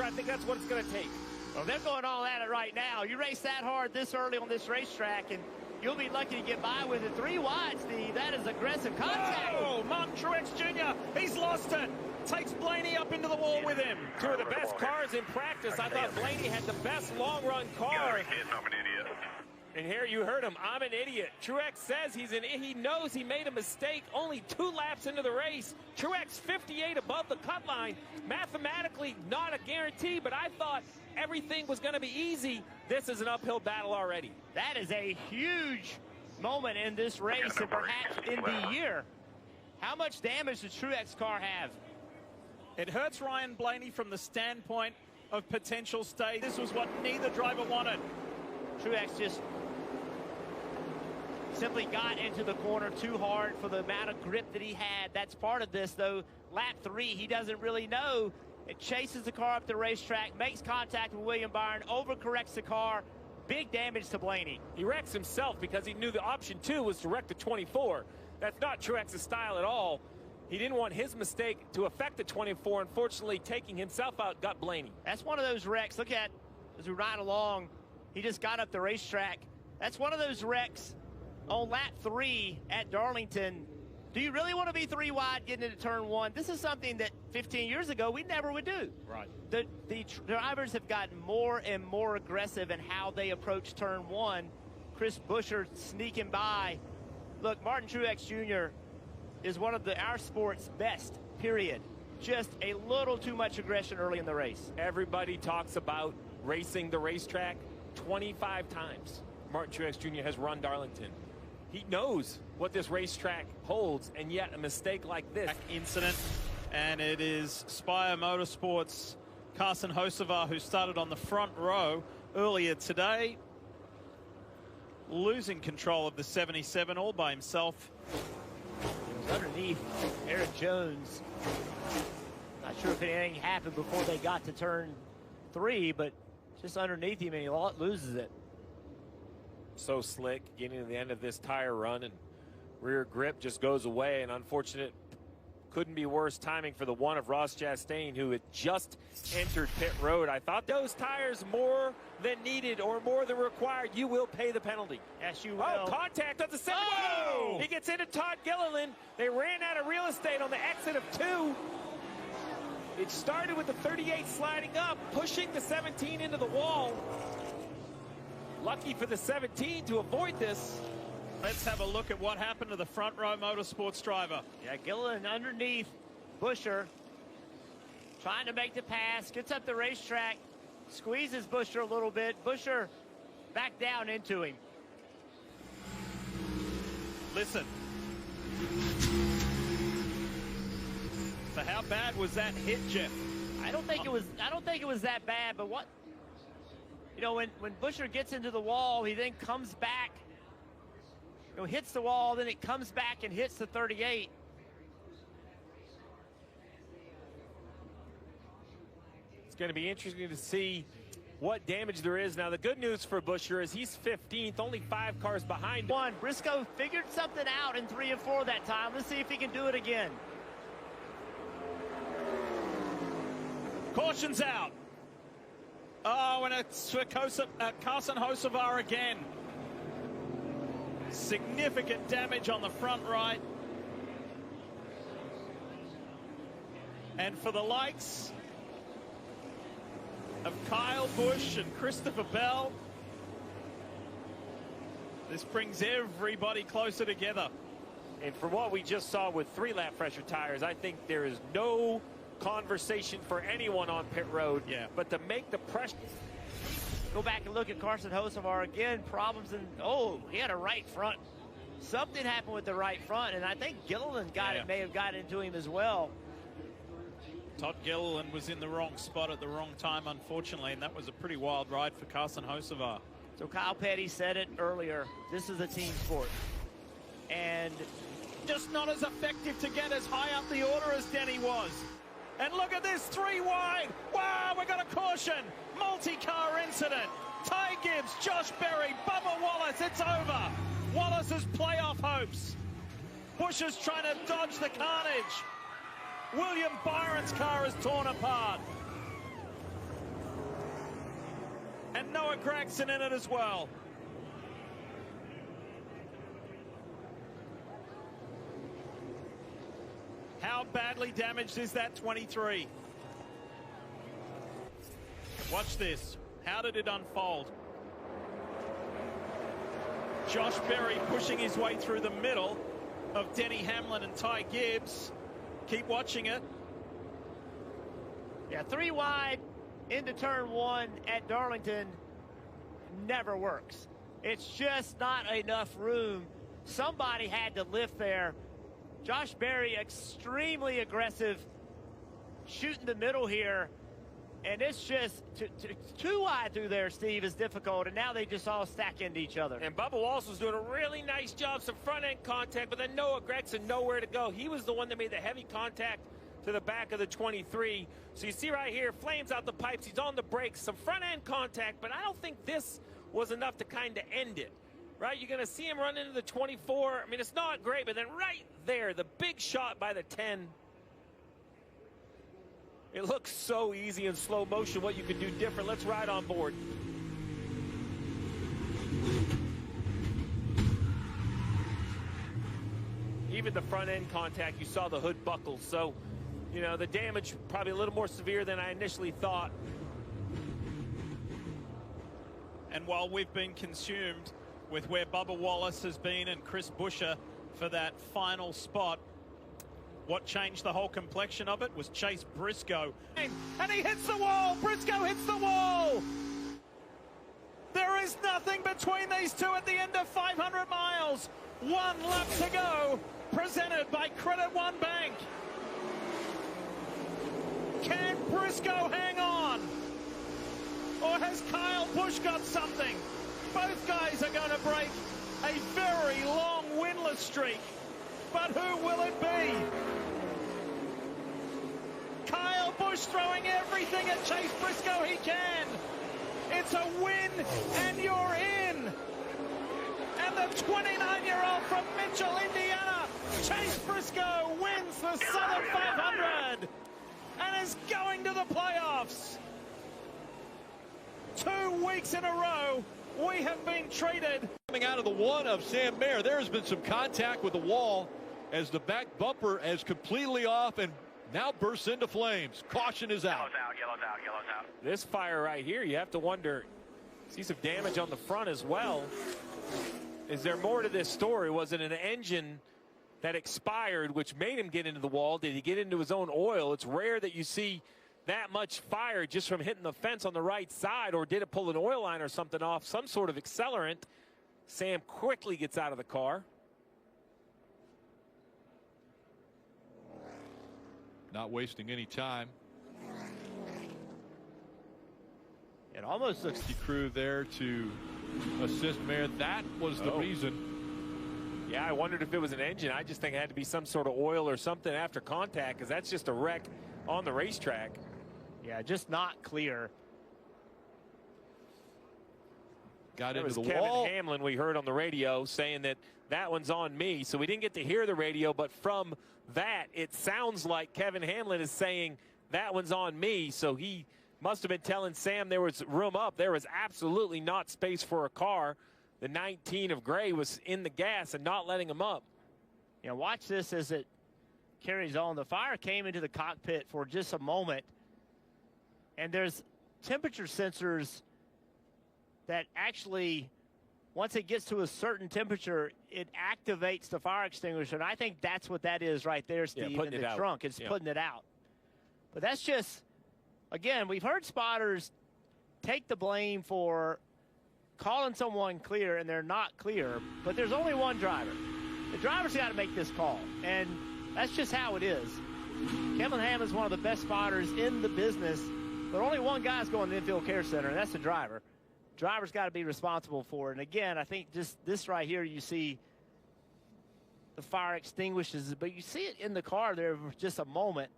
H: I think that's what it's going to take.
C: Well, they're going all at it right now. You race that hard this early on this racetrack, and you'll be lucky to get by with it. 3 wide, Steve. That is aggressive contact.
H: Oh, Martin Truex Jr. He's lost it. Takes Blaney up into the wall with him. 2 of the best cars in practice. I thought Blaney had the best long-run car.
S: I'm an idiot.
H: And here you heard him. I'm an idiot. Truex says he knows he made a mistake only 2 laps into the race. Truex 58 above the cut line. Mathematically not a guarantee, but I thought everything was going to be easy. This is an uphill battle already.
C: That is a huge moment in this race and perhaps in the year. How much damage does Truex car have?
H: It hurts Ryan Blaney from the standpoint of potential stage. This was what neither driver wanted.
C: Truex just simply got into the corner too hard for the amount of grip that he had. That's part of this, though. Lap 3, he doesn't really know. It chases the car up the racetrack, makes contact with William Byron, overcorrects the car. Big damage to Blaney.
H: He wrecks himself because he knew the option 2 was to wreck the 24. That's not Truex's style at all. He didn't want his mistake to affect the 24. Unfortunately, taking himself out got Blaney.
C: That's one of those wrecks. Look at, as we ride along, he just got up the racetrack. That's one of those wrecks on lap 3 at Darlington. Do you really want to be 3 wide getting into turn 1? This is something that 15 years ago we never would do.
H: Right.
C: The drivers have gotten more and more aggressive in how they approach turn 1. Chris Buescher sneaking by. Look, Martin Truex Jr. is one of our sport's best, period. Just a little too much aggression early in the race.
H: Everybody talks about racing the racetrack 25 times. Martin Truex Jr. has run Darlington. He knows what this racetrack holds, and yet a mistake like this.
L: Incident, and it is Spire Motorsports' Carson Hocevar, who started on the front row earlier today, losing control of the 77 all by himself.
C: He was underneath Eric Jones. Not sure if anything happened before they got to turn 3, but just underneath him, and he loses it.
H: So slick, getting to the end of this tire run, and rear grip just goes away. And unfortunate, couldn't be worse timing for the one of Ross Chastain, who had just entered pit road. I thought those tires more than needed or more than required. You will pay the penalty.
C: Yes, you will.
H: Oh, contact on the second.
C: Oh!
H: He gets into Todd Gilliland. They ran out of real estate on the exit of 2. It started with the 38 sliding up, pushing the 17 into the wall. Lucky for the 17 to avoid this.
L: Let's have a look at what happened to the front row motorsports driver.
C: Yeah, Gilliland underneath Buescher, trying to make the pass, gets up the racetrack, squeezes Buescher a little bit. Buescher back down into him.
L: Listen. So how bad was that hit, Jeff?
C: I don't think it was that bad, but what? You know, when Buescher gets into the wall, he then comes back, you know, hits the wall, then it comes back and hits the 38.
X: It's going to be interesting to see what damage there is. Now, the good news for Buescher is he's 15th, only 5 cars behind.
C: Briscoe figured something out in 3 and 4 that time. Let's see if he can do it again.
H: Caution's out. Oh, and it's for Carson Hocevar again. Significant damage on the front right. And for the likes of Kyle Busch and Christopher Bell, this brings everybody closer together.
X: And for what we just saw with 3 lap pressure tires, I think there is no conversation for anyone on pit road.
H: Yeah.
X: But to make the pressure.
C: Go back and look at Carson Hocevar again. Problems in, he had a right front. Something happened with the right front, and I think Gilliland may have got into him as well.
H: Todd Gilliland was in the wrong spot at the wrong time, unfortunately, and that was a pretty wild ride for Carson Hocevar.
C: So Kyle Petty said it earlier. This is a team sport. And
H: just not as effective to get as high up the order as Denny was. And look at this, 3 wide. Wow, we got a caution. Multi-car incident. Ty Gibbs, Josh Berry, Bubba Wallace, it's over. Wallace's playoff hopes. Buescher's trying to dodge the carnage. William Byron's car is torn apart. And Noah Gragson in it as well. How badly damaged is that 23? Watch this. How did it unfold? Josh Berry pushing his way through the middle of Denny Hamlin and Ty Gibbs. Keep watching it.
C: Yeah, 3 wide into turn 1 at Darlington never works. It's just not enough room. Somebody had to lift there. Josh Berry extremely aggressive, shooting the middle here. And it's just too wide through there, Steve, is difficult. And now they just all stack into each other.
X: And Bubba Wallace was doing a really nice job, some front-end contact, but then Noah Gragson nowhere to go. He was the one that made the heavy contact to the back of the 23. So you see right here, flames out the pipes. He's on the brakes, some front-end contact, but I don't think this was enough to kind of end it. Right? You're going to see him run into the 24. I mean, it's not great, but then right there, the big shot by the 10. It looks so easy in slow motion what you could do different. Let's ride on board. Even the front end contact, you saw the hood buckle. So, you know, the damage probably a little more severe than I initially thought.
H: And while we've been consumed with where Bubba Wallace has been and Chris Buescher for that final spot, what changed the whole complexion of it was Chase Briscoe. And he hits the wall! Briscoe hits the wall! There is nothing between these two at the end of 500 miles. 1 lap to go, presented by Credit One Bank. Can Briscoe hang on? Or has Kyle Busch got something? Both guys are going to break a very long winless streak. But who will it be? Kyle Busch throwing everything at Chase Briscoe he can. It's a win, and you're in. And the 29-year-old from Mitchell, Indiana, Chase Briscoe, wins the Southern 500 and is going to the playoffs. 2 weeks in a row, we have been treated.
R: Coming out of the 1 of Sam Mayer, there has been some contact with the wall as the back bumper is completely off and now bursts into flames. Caution is out.
S: Yellow's out.
X: This fire right here, you have to wonder, see some damage on the front as well. Is there more to this story? Was it an engine that expired, which made him get into the wall? Did he get into his own oil? It's rare that you see that much fire just from hitting the fence on the right side, or did it pull an oil line or something off, some sort of accelerant? Sam quickly gets out of the car.
Q: Not wasting any time.
C: It almost looks
Q: the crew there to assist Mayer. That was the reason.
X: Yeah, I wondered if it was an engine. I just think it had to be some sort of oil or something after contact, because that's just a wreck on the racetrack.
P: Yeah, just not clear.
O: Got into the wall. Kevin Hamlin, we heard on the radio, saying that one's on me. So we didn't get to hear the radio, but from that, it sounds like Kevin Hamlin is saying that one's on me. So he must have been telling Sam there was room up. There was absolutely not space for a car. The 19 of Gray was in the gas and not letting him up.
P: Yeah, watch this as it carries on. The fire came into the cockpit for just a moment, and there's temperature sensors that actually, once it gets to a certain temperature, it activates the fire extinguisher. And I think that's what that is right there, Steve, in the trunk. It's putting it out. But that's just, again, we've heard spotters take the blame for calling someone clear, and they're not clear. But there's only one driver. The driver's got to make this call, and that's just how it is. Kevin Hamlin's one of the best spotters in the business, but only one guy's going to the infield care center, and that's the driver. Driver's got to be responsible for it. And again, I think just this right here, you see the fire extinguishes, but you see it in the car there for just a moment.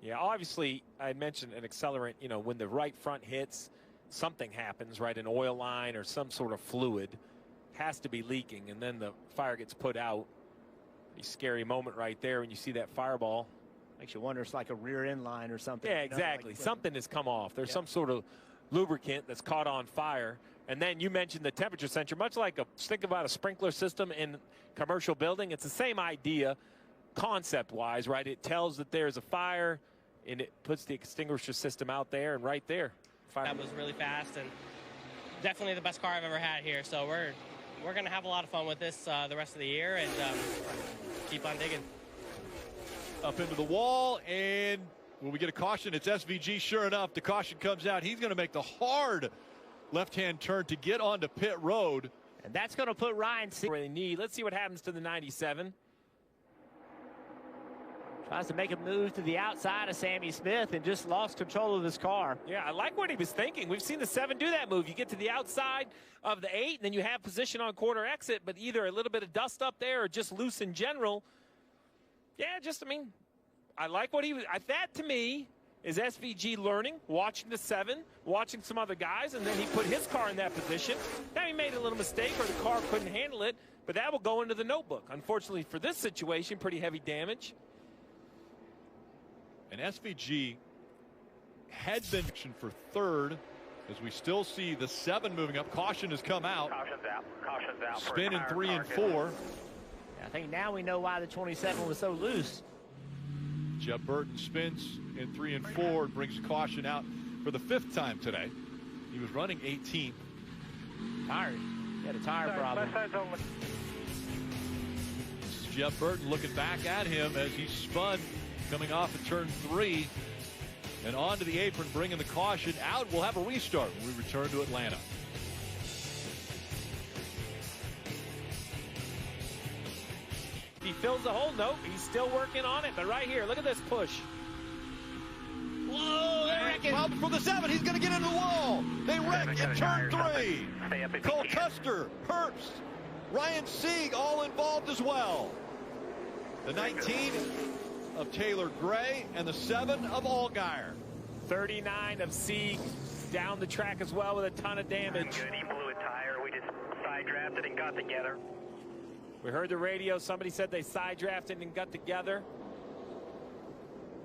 O: Yeah, obviously, I mentioned an accelerant. You know, when the right front hits, something happens, right? An oil line or some sort of fluid has to be leaking, and then the fire gets put out. A scary moment right there when you see that fireball.
P: Makes you wonder it's like a rear end line or something.
O: Yeah, exactly. Like something has come off. There's some sort of lubricant that's caught on fire. And then you mentioned the temperature sensor, much like think about a sprinkler system in commercial building. It's the same idea concept-wise, right? It tells that there's a fire, and it puts the extinguisher system out there, and right there. Fire.
E: That was really fast and definitely the best car I've ever had here. So we're going to have a lot of fun with this the rest of the year, and keep on digging.
R: Up into the wall, and when we get a caution, it's SVG. Sure enough, the caution comes out. He's going to make the hard left-hand turn to get onto pit road.
P: And that's going to put Ryan
O: where they need. Let's see what happens to the 97.
P: Tries to make a move to the outside of Sammy Smith and just lost control of his car.
O: Yeah, I like what he was thinking. We've seen the 7 do that move. You get to the outside of the 8, and then you have position on quarter exit, but either a little bit of dust up there or just loose in general. Yeah, I mean, I like what he was. That, to me, is SVG learning, watching the 7, watching some other guys, and then he put his car in that position. Now he made a little mistake or the car couldn't handle it, but that will go into the notebook. Unfortunately for this situation, pretty heavy damage.
R: And SVG had been for third, as we still see the 7 moving up. Caution has come out.
S: Caution's out. Caution's out.
R: Spin in 3 and 4.
P: I think now we know why the 27 was so loose.
R: Jeff Burton spins in 3 and 4, brings caution out for the 5th time today. He was running 18th.
P: Tired. He had a tire problem.
R: This is Jeff Burton looking back at him as he spun coming off of turn 3 and onto the apron, bringing the caution out. We'll have a restart when we return to Atlanta.
O: He fills the hole. Nope, he's still working on it. But right here, look at this push.
P: Whoa, they wreck it.
R: Problem for the 7. He's going to get into the wall. They wreck in turn 3. Cole Custer, Herbst, Ryan Sieg all involved as well. The 19 of Taylor Gray and the 7 of Allgaier.
O: 39 of Sieg down the track as well with a ton of damage.
S: Good, he blew a tire. We just side drafted and got together.
O: We heard the radio. Somebody said they side drafted and got together.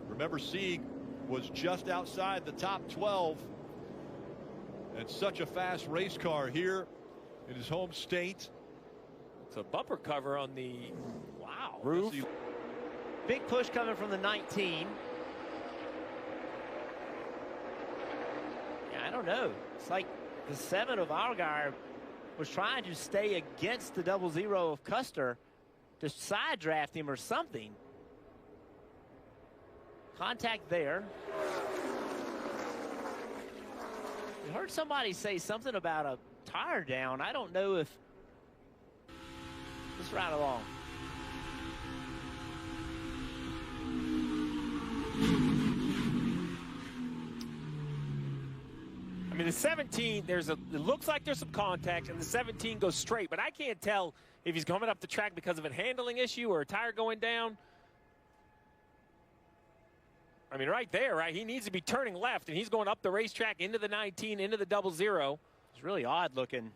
R: Remember, Sieg was just outside the top 12. And such a fast race car here in his home state.
O: It's a bumper cover on the roof.
P: Big push coming from the 19. Yeah, I don't know. It's like the 7 of Allgaier was trying to stay against the 00 of Custer to side draft him or something. Contact there. We heard somebody say something about a tire down. I don't know if. Let's ride along.
O: I mean, the 17, it looks like there's some contact, and the 17 goes straight, but I can't tell if he's coming up the track because of a handling issue or a tire going down. I mean, right there, right? He needs to be turning left, and he's going up the racetrack into the 19, into the 00.
P: It's really odd looking.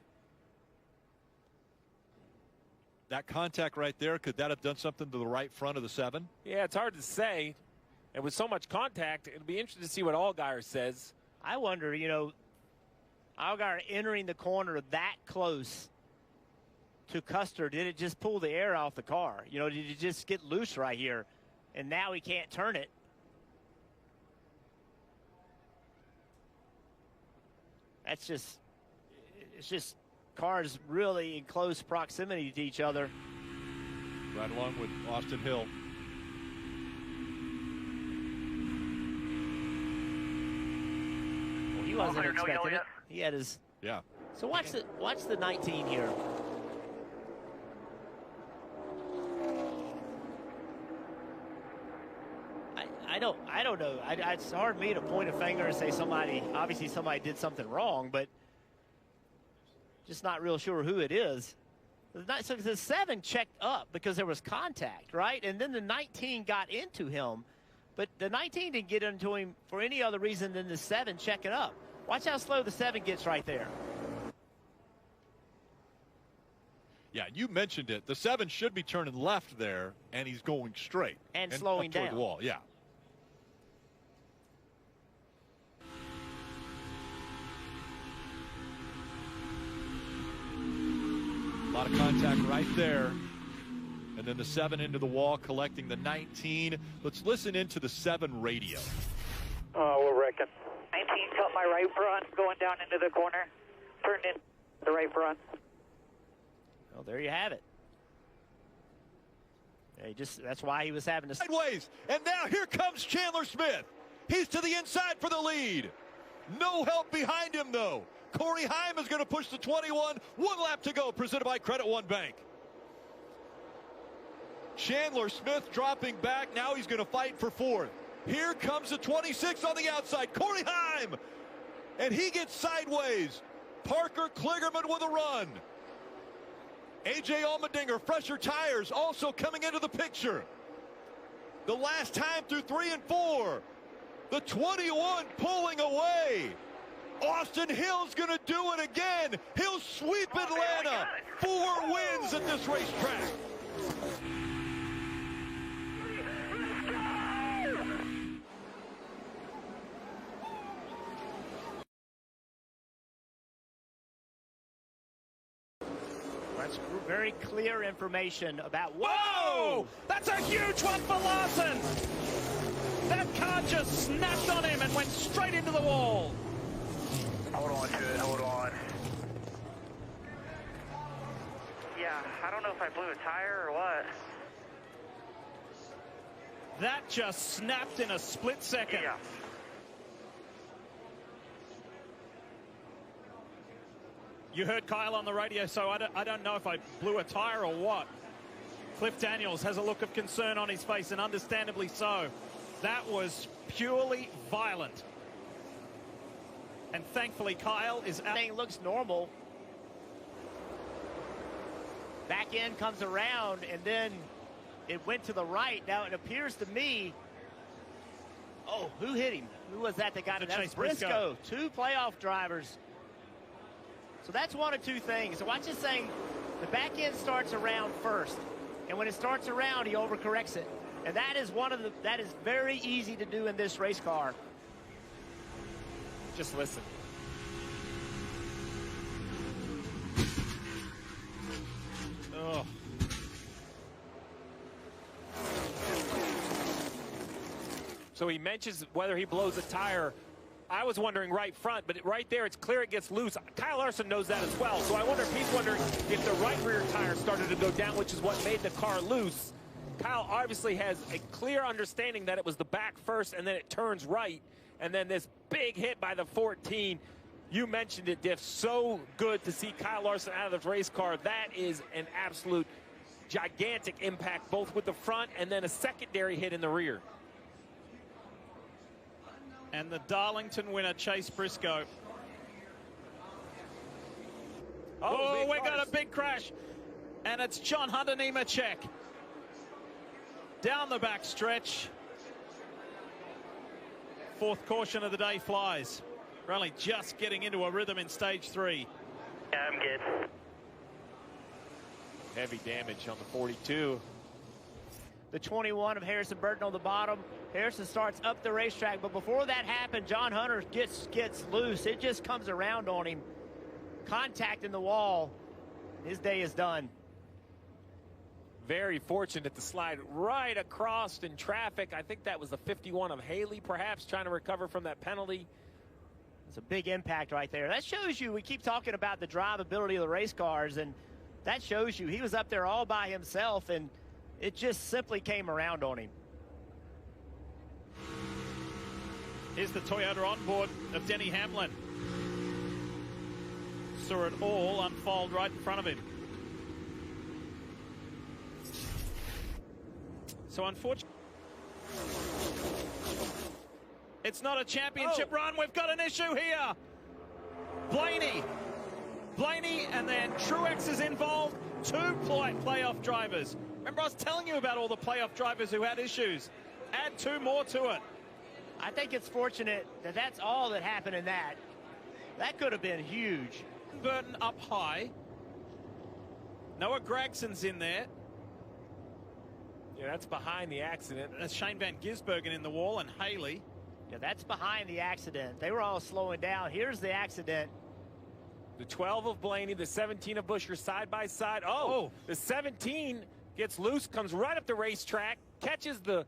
Q: That contact right there, could that have done something to the right front of the 7?
O: Yeah, it's hard to say. And with so much contact, it'll be interesting to see what Allgaier says.
P: I wonder, you know, Allgaier entering the corner that close to Custer, did it just pull the air off the car? You know, did it just get loose right here? And now he can't turn it. That's just, it's just cars really in close proximity to each other.
Q: Right along with Austin Hill.
P: Well, he wasn't expecting it. He had his.
Q: Yeah.
P: So watch the 19 here. I don't know. It's hard for me to point a finger and say obviously somebody did something wrong, but just not real sure who it is. So the 7 checked up because there was contact, right? And then the 19 got into him, but the 19 didn't get into him for any other reason than the 7 checking up. Watch how slow the 7 gets right there.
Q: Yeah, you mentioned it. The 7 should be turning left there, and he's going straight.
P: And slowing
Q: up toward
P: down.
Q: the wall, yeah. A lot of contact right there. And then the 7 into the wall, collecting the 19. Let's listen into the 7 radio.
I: We're wrecking. 19 cut my right front, going down into the corner. Turned in the right front.
P: Well, there you have it. Yeah, that's why he was having to...
R: Sideways, and now here comes Chandler Smith. He's to the inside for the lead. No help behind him, though. Corey Heim is going to push the 21. 1 lap to go, presented by Credit One Bank. Chandler Smith dropping back. Now he's going to fight for 4th. Here comes the 26 on the outside, Corey Heim. And he gets sideways. Parker Kligerman with a run. A.J. Allmendinger, fresher tires, also coming into the picture. The last time through 3 and 4. The 21 pulling away. Austin Hill's going to do it again. He'll sweep Atlanta. 4 wins at this racetrack.
P: That's very clear information about what...
H: Whoa! That's a huge one for Larson. That car just snapped on him and went straight into the wall.
I: Hold on to it, hold on. Yeah, I don't know if I blew a tire or what.
H: That just snapped in a split second.
I: Yeah.
H: You heard Kyle on the radio, so I don't know if I blew a tire or what. Cliff Daniels has a look of concern on his face, and understandably so. That was purely violent. And thankfully, Kyle is out.
P: Everything looks normal. Back end comes around, and then it went to the right. Now, it appears to me... Oh, who hit him? Who was that got him? That was Briscoe. 2 playoff drivers. So that's one of 2 things. So watch this thing. The back end starts around first. And when it starts around, he overcorrects it. And that is that is very easy to do in this race car.
O: Just listen.
H: Oh.
O: So he mentions whether he blows a tire. I was wondering right front, but right there, it's clear it gets loose. Kyle Larson knows that as well. So I wonder if he's wondering if the right rear tire started to go down, which is what made the car loose. Kyle obviously has a clear understanding that it was the back first, and then it turns right. And then this big hit by the 14. You mentioned it, Diff. So good to see Kyle Larson out of the race car. That is an absolute gigantic impact, both with the front and then a secondary hit in the rear.
H: And the Darlington winner, Chase Briscoe. Oh, we got a big crash. And it's John Hunter Nemechek. Down the back stretch.
L: fourth caution of the day flies. We're only just getting into a rhythm in stage 3.
S: Yeah, I'm good.
O: Heavy damage on the 42.
C: The 21 of Harrison Burton on the bottom. Harrison starts up the racetrack, but before that happened, John Hunter gets loose. It just comes around on him. Contact in the wall. His day is done.
O: Very fortunate to slide right across in traffic. I think that was the 51 of Haley, perhaps, trying to recover from that penalty.
C: It's a big impact right there. That shows you, we keep talking about the drivability of the race cars, and that shows you he was up there all by himself, and it just simply came around on him.
L: Here's the Toyota onboard of Denny Hamlin. Saw it all unfold right in front of him. So unfortunately, it's not a championship run. We've got an issue here. Blaney, and then Truex is involved. 2 playoff drivers. Remember, I was telling you about all the playoff drivers who had issues. Add 2 more to it.
C: I think it's fortunate that that's all that happened in that. That could have been huge.
L: Burton up high. Noah Gragson's in there.
O: Yeah, that's behind the accident.
L: That's Shane Van Gisbergen in the wall, and Haley.
C: Yeah, that's behind the accident. They were all slowing down. Here's the accident.
O: The 12 of Blaney, the 17 of Buescher side by side. Oh, the 17 gets loose, comes right up the racetrack, catches the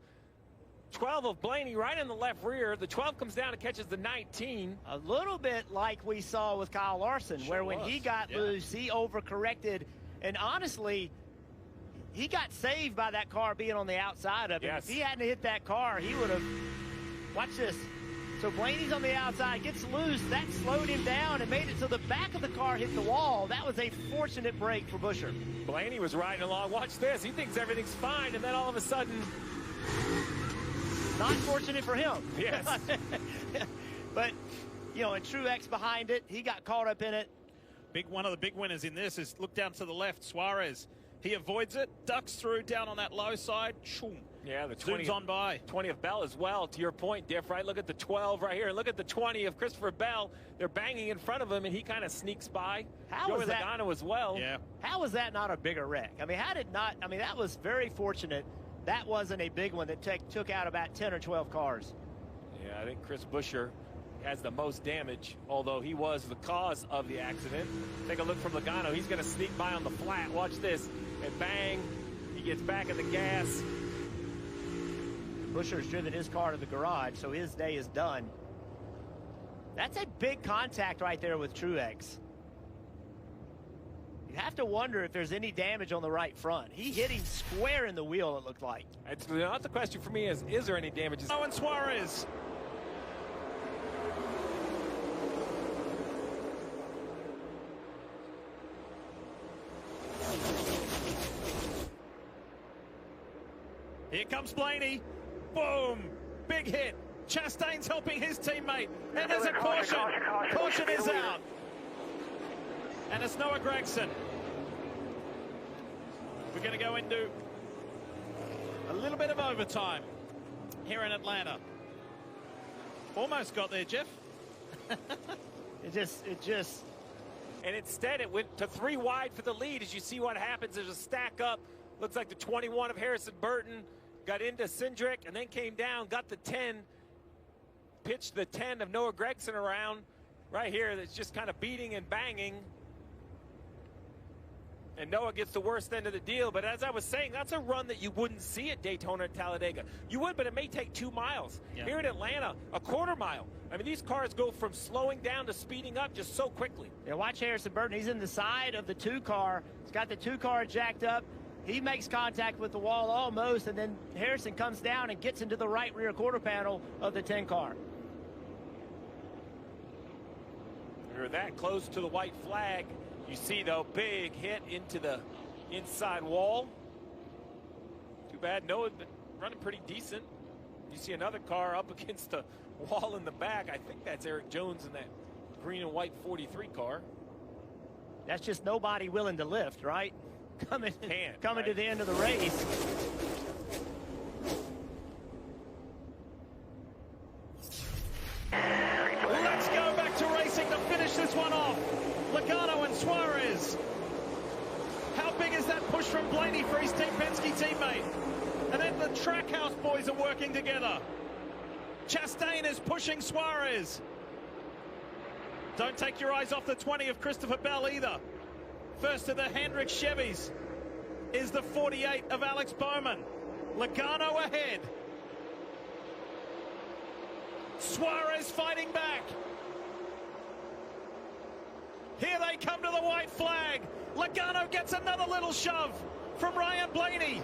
O: 12 of Blaney right in the left rear. The 12 comes down and catches the 19.
C: A little bit like we saw with Kyle Larson, where when he got loose, he overcorrected. And honestly, he got saved by that car being on the outside of him. If he hadn't hit that car, he would have. Watch this. So Blaney's on the outside, gets loose. That slowed him down and made it so the back of the car hit the wall. That was a fortunate break for Buescher.
O: Blaney was riding along. Watch this. He thinks everything's fine, and then all of a sudden.
C: Not fortunate for him.
O: Yes.
C: But, you know, and Truex behind it. He got caught up in it.
L: One of the big winners in this is, look down to the left, Suarez. He avoids it, ducks through down on that low side. Shoom.
O: Yeah, the 20
L: zooms on by.
O: 20 of Bell as well, to your point, Diff, right? Look at the 12 right here. Look at the 20 of Christopher Bell. They're banging in front of him, and he kind of sneaks by.
C: How was that?
O: Logano as well.
L: Yeah.
C: How was that not a bigger wreck? I mean, that was very fortunate. That wasn't a big one that took out about 10 or 12 cars.
O: Yeah, I think Chris Buescher has the most damage, although he was the cause of the accident. Take a look from Logano. He's going to sneak by on the flat. Watch this. And bang, he gets back in the gas.
C: Buescher's driven his car to the garage, so his day is done. That's a big contact right there with Truex. You have to wonder if there's any damage on the right front. He hit him square in the wheel, it looked like.
O: It's not the question for me is there any damage?
L: Owen Suarez. Here comes Blaney. Boom. Big hit. Chastain's helping his teammate. And there's a caution. Caution is out. And it's Noah Gragson. We're going to go into a little bit of overtime here in Atlanta. Almost got there, Jeff.
C: It just.
O: And instead it went to 3 wide for the lead. As you see what happens, there's a stack up. Looks like the 21 of Harrison Burton got into Cindric and then came down, got the 10, pitched the 10 of Noah Gragson around right here. That's just kind of beating and banging. And Noah gets the worst end of the deal. But as I was saying, that's a run that you wouldn't see at Daytona and Talladega. You would, but it may take 2 miles.
L: Yeah.
O: Here in Atlanta, a quarter mile. I mean, these cars go from slowing down to speeding up just so quickly.
C: Yeah, watch Harrison Burton. He's in the side of the 2 car. He's got the 2 car jacked up. He makes contact with the wall almost, and then Harrison comes down and gets into the right rear quarter panel of the 10 car.
O: We're that close to the white flag. You see, though, big hit into the inside wall. Too bad Noah's been running pretty decent. You see another car up against the wall in the back. I think that's Eric Jones in that green and white 43 car.
C: That's just nobody willing to lift, right? Coming
O: right
C: to the end of the race.
L: Suarez. How big is that push from Blaney for his Team Penske teammate? And then the Trackhouse boys are working together. Chastain is pushing Suarez. Don't take your eyes off the 20 of Christopher Bell either. First of the Hendrick Chevys is the 48 of Alex Bowman. Logano ahead. Suarez fighting back. Here they come to the white flag. Logano gets another little shove from Ryan Blaney.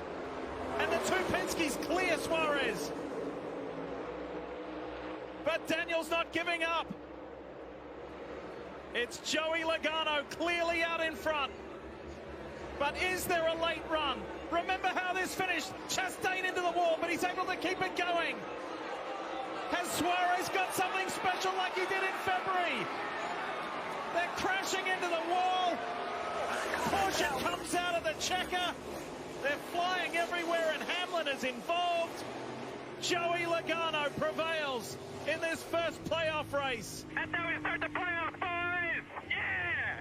L: And the two Penske's clear Suarez. But Daniel's not giving up. It's Joey Logano clearly out in front. But is there a late run? Remember how this finished. Chastain into the wall, but he's able to keep it going. Has Suarez got something special like he did in February? They're crashing into the wall. Porsche comes out of the checker. They're flying everywhere, and Hamlin is involved. Joey Logano prevails in this first playoff race.
S: That's how we start the playoff, boys! Yeah!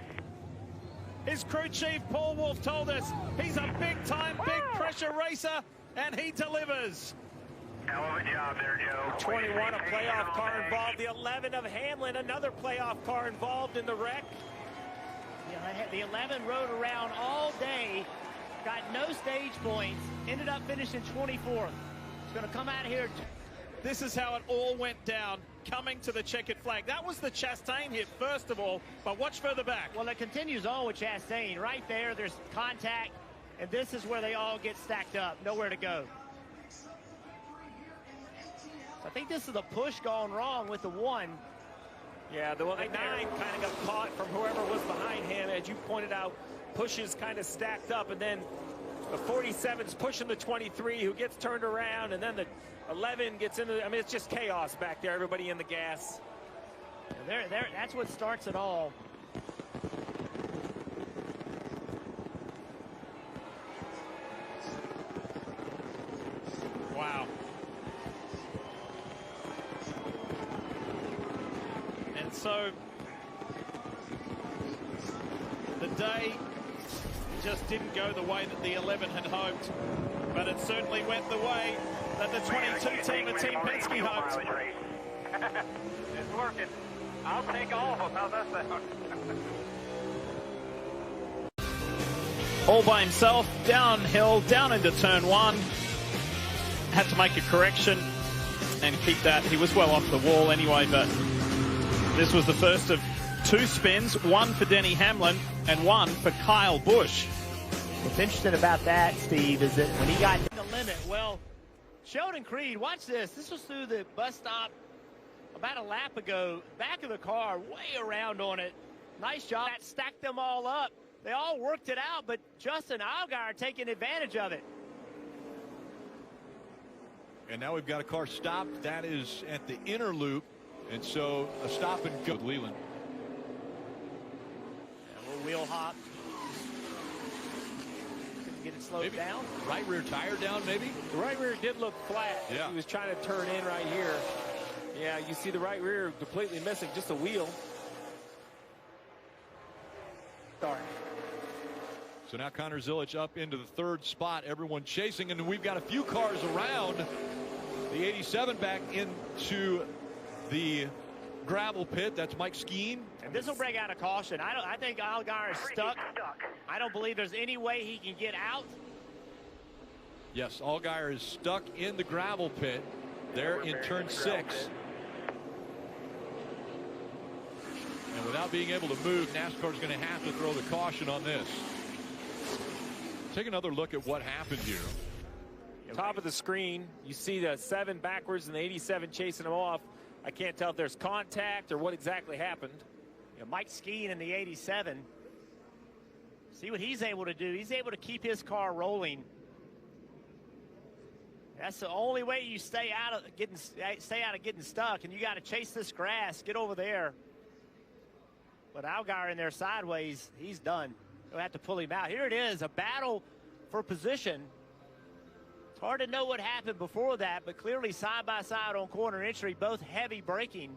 L: His crew chief, Paul Wolf, told us he's a big-time, big-pressure racer, and he delivers.
S: Hell of a job there, Joe.
X: 21, a playoff car involved. The 11 of Hamlin, another playoff car involved in the wreck.
C: Yeah, the 11 rode around all day, got no stage points, ended up finishing 24th. It's going to come out of here.
L: This is how it all went down, coming to the checkered flag. That was the Chastain hit, first of all, but watch further back.
C: Well, it continues on with Chastain. Right there, there's contact, and this is where they all get stacked up. Nowhere to go. I think this is a push gone wrong with the 1.
X: Yeah, the 9 kind of got caught from whoever was behind him. As you pointed out, pushes kind of stacked up, and then the 47's pushing the 23, who gets turned around, and then the 11 gets into, I mean, it's just chaos back there, everybody in the gas.
C: That's what starts it all.
L: Wow. And so the day just didn't go the way that the 11 had hoped, but it certainly went the way that the 22 team, the Team Penske, hoped.
S: It's working. I'll take all of them. How's that sound?
L: All by himself, downhill, down into turn 1. Had to make a correction and keep that. He was well off the wall anyway, but this was the first of 2 spins, 1 for Denny Hamlin and 1 for Kyle Busch.
C: What's interesting about that, Steve, is that when he got to the limit, well, Sheldon Creed, watch this. This was through the bus stop about a lap ago. Back of the car, way around on it. Nice job. That stacked them all up. They all worked it out, but Justin Allgaier taking advantage of it.
Q: And now we've got a car stopped. That is at the inner loop. And so a stop and go with Leland.
C: A little wheel hop. Get it slowed down.
Q: Right rear tire down, maybe?
X: The right rear did look flat.
Q: Yeah.
X: He was trying to turn in right here. Yeah, you see the right rear completely missing, just a wheel.
C: Sorry.
Q: So now Connor Zilic up into the 3rd spot. Everyone chasing, and we've got a few cars around. The 87 back into the gravel pit. That's Mike Skeen.
C: And this will bring out a caution. I think Allgaier is stuck. I don't believe there's any way he can get out.
Q: Yes, Allgaier is stuck in the gravel pit there in turn 6. And without being able to move, NASCAR is going to have to throw the caution on this. Take another look at what happened here.
X: Top of the screen, you see the 7 backwards and the 87 chasing him off. I can't tell if there's contact or what exactly happened.
C: Yeah, Mike Skeen in the 87. See what he's able to do. He's able to keep his car rolling. That's the only way you stay out of getting stuck, and you got to chase this grass, get over there. But Allgaier in there sideways, he's done. They'll have to pull him out. Here it is, a battle for position. It's hard to know what happened before that, but clearly side by side on corner entry, both heavy braking.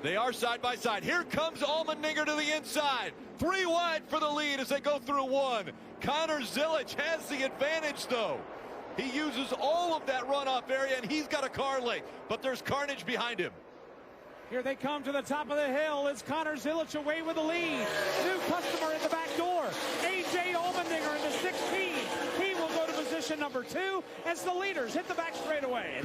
R: They are side by side. Here comes Allmendinger to the inside. 3 wide for the lead as they go through 1. Connor Zilic has the advantage, though. He uses all of that runoff area, and he's got a car late. But there's carnage behind him.
D: Here they come to the top of the hill. It's Connor Zilic away with the lead. New customer in the back door. A.J. Allmendinger in the 16. He will go to position number 2 as the leaders hit the back straightaway.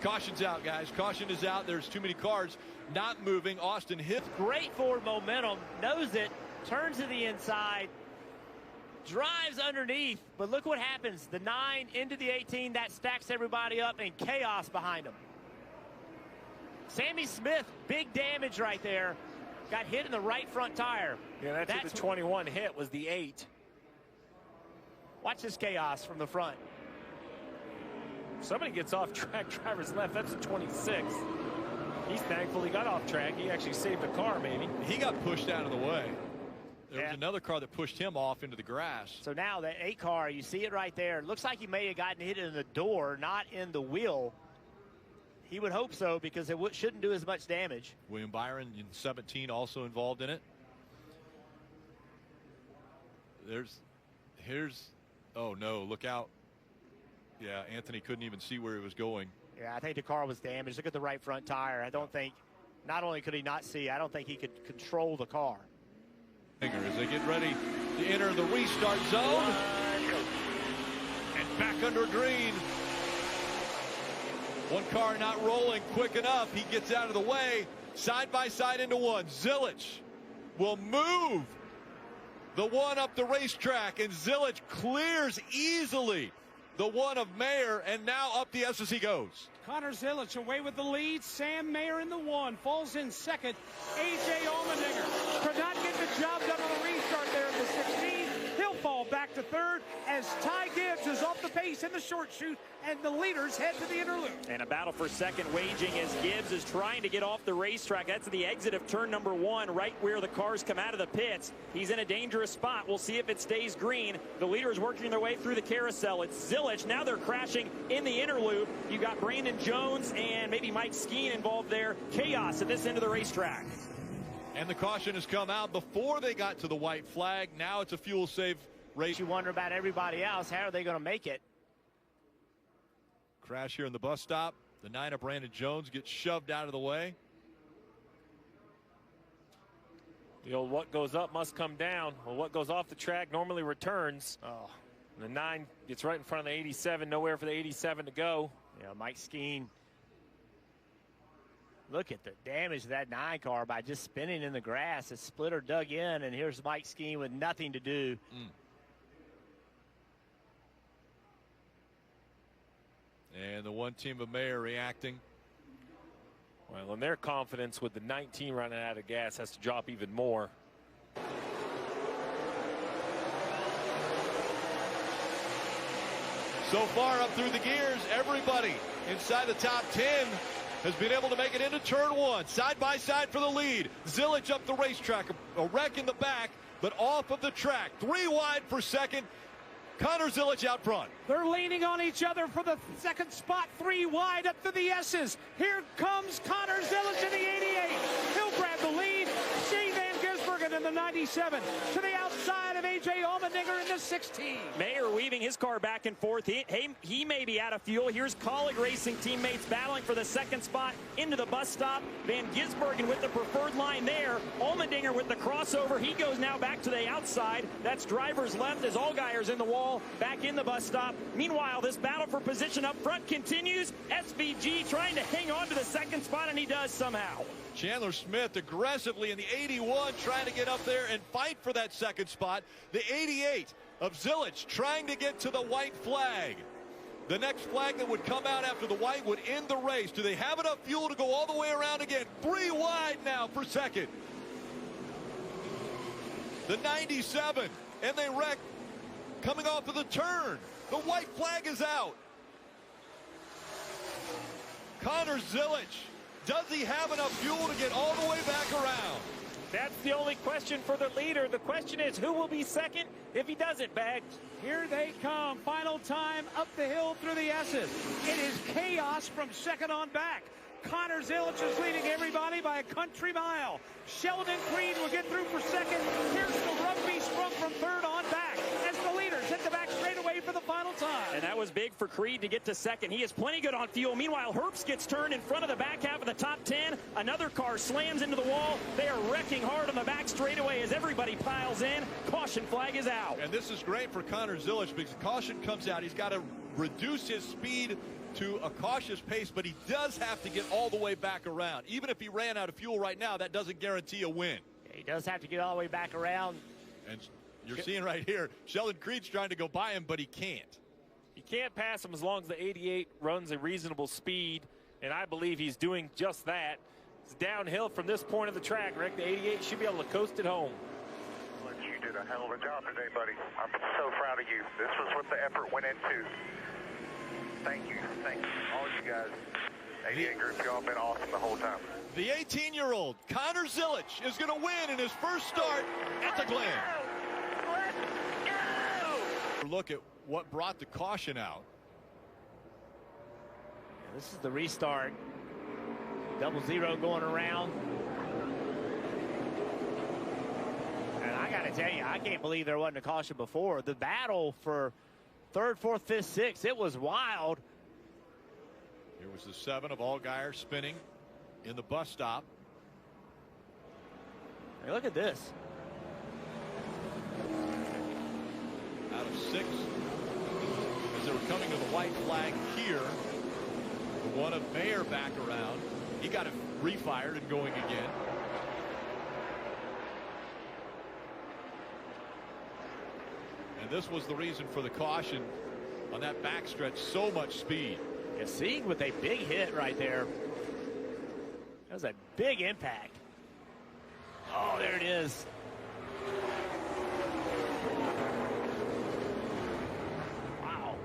R: Caution's out, guys. Caution is out. There's too many cars not moving. Austin hit.
C: Great forward momentum. Knows it. Turns to the inside. Drives underneath. But look what happens. The 9 into the 18. That stacks everybody up and chaos behind them. Sammy Smith, big damage right there. Got hit in the right front tire.
X: Yeah, that's the 21 hit was the 8.
C: Watch this chaos from the front.
X: Somebody gets off track, driver's left. That's a 26. He's thankfully got off track. He actually saved a car, maybe.
R: He got pushed out of the way. There was another car that pushed him off into the grass.
C: So now that 8 car, you see it right there. Looks like he may have gotten hit in the door, not in the wheel. He would hope so because it shouldn't do as much damage.
R: William Byron in 17 also involved in it. Oh no, look out. Yeah, Anthony couldn't even see where he was going.
C: Yeah, I think the car was damaged. Look at the right front tire. I don't think, not only could he not see, I don't think he could control the car.
R: As they get ready to enter the restart zone. And back under green. One car not rolling quick enough. He gets out of the way. Side by side into 1. Zilic will move the 1 up the racetrack. And Zilic clears easily the 1 of Mayer. And now up the S as he goes.
D: Connor Zilic away with the lead. Sam Mayer in the 1. Falls in second. A.J. Allmendinger could not get the job done on the restart there in the 16. He'll fall back to third as Ty Gibbs is off the pace in the short chute, and the leaders head to the inner loop.
M: And a battle for second waging as Gibbs is trying to get off the racetrack. That's the exit of turn number 1, right where the cars come out of the pits. He's in a dangerous spot. We'll see if it stays green. The leaders working their way through the carousel. It's Zilic. Now they're crashing in the inner loop. You got Brandon Jones and maybe Mike Skeen involved there. Chaos at this end of the racetrack.
R: And the caution has come out before they got to the white flag. Now it's a fuel save race.
C: You wonder about everybody else. How are they going to make it?
R: Crash here in the bus stop. The 9 of Brandon Jones gets shoved out of the way.
X: The old what goes up must come down. Well, what goes off the track normally returns.
C: Oh.
X: And the 9 gets right in front of the 87. Nowhere for the 87 to go.
C: Yeah, Mike Skeen. Look at the damage to that 9 car by just spinning in the grass. It's splitter dug in, and here's Mike Skeen with nothing to do.
R: And the 1 team of Mayer reacting.
X: Well, and their confidence with the 19 running out of gas has to drop even more.
R: So far up through the gears, everybody inside the top 10 has been able to make it into turn 1. Side by side for the lead. Zilic up the racetrack. A wreck in the back, but off of the track. 3 wide for second. Connor Zilic out front.
D: They're leaning on each other for the second spot. 3 wide up to the S's. Here comes Connor Zilic in the 88. He'll grab the lead. Shane Van Gisbergen in the 97 to the outside of A.J. Allmendinger in the 16.
M: Mayer weaving his car back and forth. He may be out of fuel. Here's Colleague Racing teammates battling for the second spot into the bus stop. Van Gisbergen with the preferred line there. Allmendinger with the crossover. He goes now back to the outside. That's driver's left as Allgaier's in the wall. Back in the bus stop. Meanwhile, this battle for position up front continues. SVG trying to hang on to the second spot, and he does somehow.
R: Chandler Smith aggressively in the 81 trying to get up there and fight for that second spot. The 88 of Zilic trying to get to the white flag. The next flag that would come out after the white would end the race. Do they have enough fuel to go all the way around again? 3 wide now for second. The 97, and they wreck coming off of the turn. The white flag is out. Connor Zilic. Does he have enough fuel to get all the way back around?
M: That's the only question for the leader. The question is, who will be second if he doesn't, Bag?
D: Here they come. Final time up the hill through the S's. It is chaos from second on back. Connor Zilic is leading everybody by a country mile. Sheldon Creed will get through for second. Here's the rugby sprung from third on back as the leaders hit the back straightaway for the final time.
M: And that was big for Creed to get to second. He is plenty good on fuel. Meanwhile, Herbst gets turned in front of the back half of the top 10. Another car slams into the wall. They are wrecking hard on the back straightaway as everybody piles in. Caution flag is out.
R: And this is great for Connor Zilic because caution comes out. He's got to reduce his speed to a cautious pace, but he does have to get all the way back around. Even if he ran out of fuel right now, that doesn't guarantee a win.
C: He does have to get all the way back around.
R: And you're seeing right here, Sheldon Creed's trying to go by him, but he can't.
X: You can't pass him as long as the 88 runs a reasonable speed, and I believe he's doing just that. It's downhill from this point of the track, Rick. The 88 should be able to coast it home.
S: You did a hell of a job today, buddy. I'm so proud of you. This was what the effort went into. Thank you, all you guys. 88 group, y'all been awesome the whole time.
R: The 18-year-old Connor Zilic is going to win in his first start at the Glen. Let's go! Look at what brought the caution out.
C: Yeah, this is the restart. 00 going around. And I got to tell you, I can't believe there wasn't a caution before. The battle for third, fourth, fifth, sixth, it was wild.
R: Here was the 7 of Allgaier spinning in the bus stop.
C: Hey, look at this.
R: Out of 6, as they were coming to the white flag here, the one of Mayer back around. He got it refired and going again. And this was the reason for the caution on that backstretch. So much speed.
C: Yeah, Sieg with a big hit right there. That was a big impact. Oh, there it is. Wow.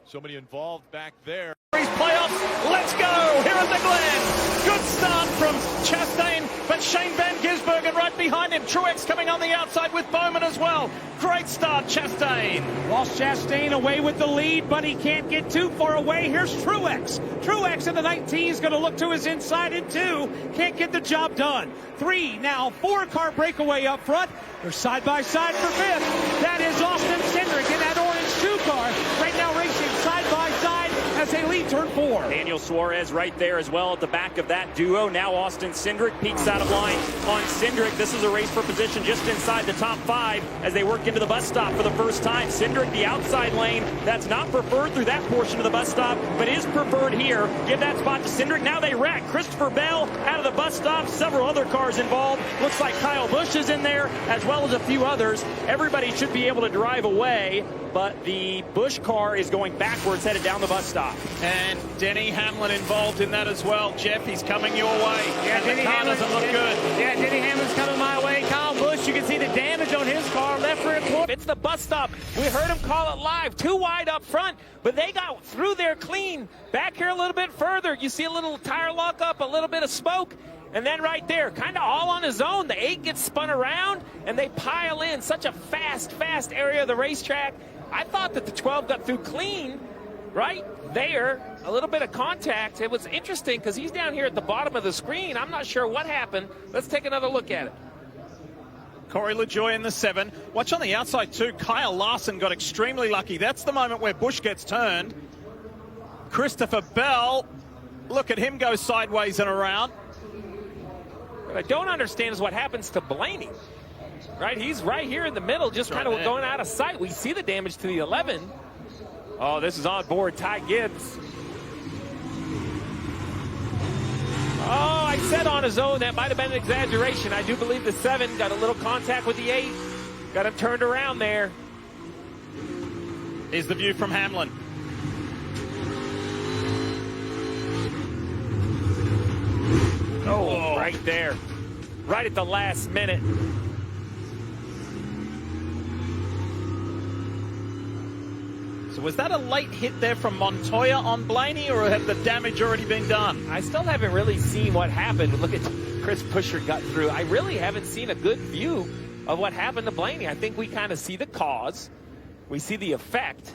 R: Somebody involved back there.
L: Playoffs, let's go here at the Glen. Good start from Chastain, but Shane Van Gisbergen right behind him. Truex coming on the outside with Bowman as well. Great start, Chastain.
D: Ross Chastain away with the lead, but he can't get too far away. Here's Truex. Truex in the 19 is going to look to his inside in 2. Can't get the job done. 3, now 4-car breakaway up front. They're side by side for 5th. That is Austin Cindric in that orange 2-car. Right now racing side by side as they lead turn 4.
M: Daniel Suarez right there as well at the back of that duo. Now Austin Cindric peeks out of line on Cindric. This is a race for position just inside the top 5 as they work into the bus stop for the first time. Cindric, the outside lane, that's not preferred through that portion of the bus stop, but is preferred here. Give that spot to Cindric. Now they wreck. Christopher Bell out of the bus stop. Several other cars involved. Looks like Kyle Busch is in there as well as a few others. Everybody should be able to drive away, but the Busch car is going backwards, headed down the bus stop.
L: And Denny Hamlin involved in that as well. Jeff, he's coming your way.
C: Yeah,
L: and
C: Denny
L: the car
C: Hamlin
L: doesn't look good.
C: Yeah, Denny Hamlin's coming my way. Kyle Busch, you can see the damage on his car. Left rear quarter. It's the bus stop. We heard him call it live. Too wide up front, but they got through there clean. Back here a little bit further, you see a little tire lock up, a little bit of smoke. And then right there, kind of all on his own, the 8 gets spun around, and they pile in. Such a fast area of the racetrack. I thought that the 12 got through clean right there. A little bit of contact. It was interesting because he's down here at the bottom of the screen. I'm not sure what happened. Let's take another look at it.
L: Corey LaJoie in the 7. Watch on the outside too. Kyle Larson got extremely lucky. That's the moment where Busch gets turned. Christopher Bell, look at him go sideways and around.
C: What I don't understand is what happens to Blaney. Right, he's right here in the middle, just kind of going out of sight. We see the damage to the 11. Oh, this is on board Ty Gibbs. Oh, I said on his own. That might have been an exaggeration. I do believe the 7 got a little contact with the 8. Got him turned around there.
L: Here's the view from Hamlin.
C: Oh, right there. Right at the last minute.
L: So was that a late hit there from Montoya on Blaney, or had the damage already been done?
O: I still haven't really seen what happened. Look at Chris Pusher got through. I really haven't seen a good view of what happened to Blaney. I think we kind of see the cause. We see the effect,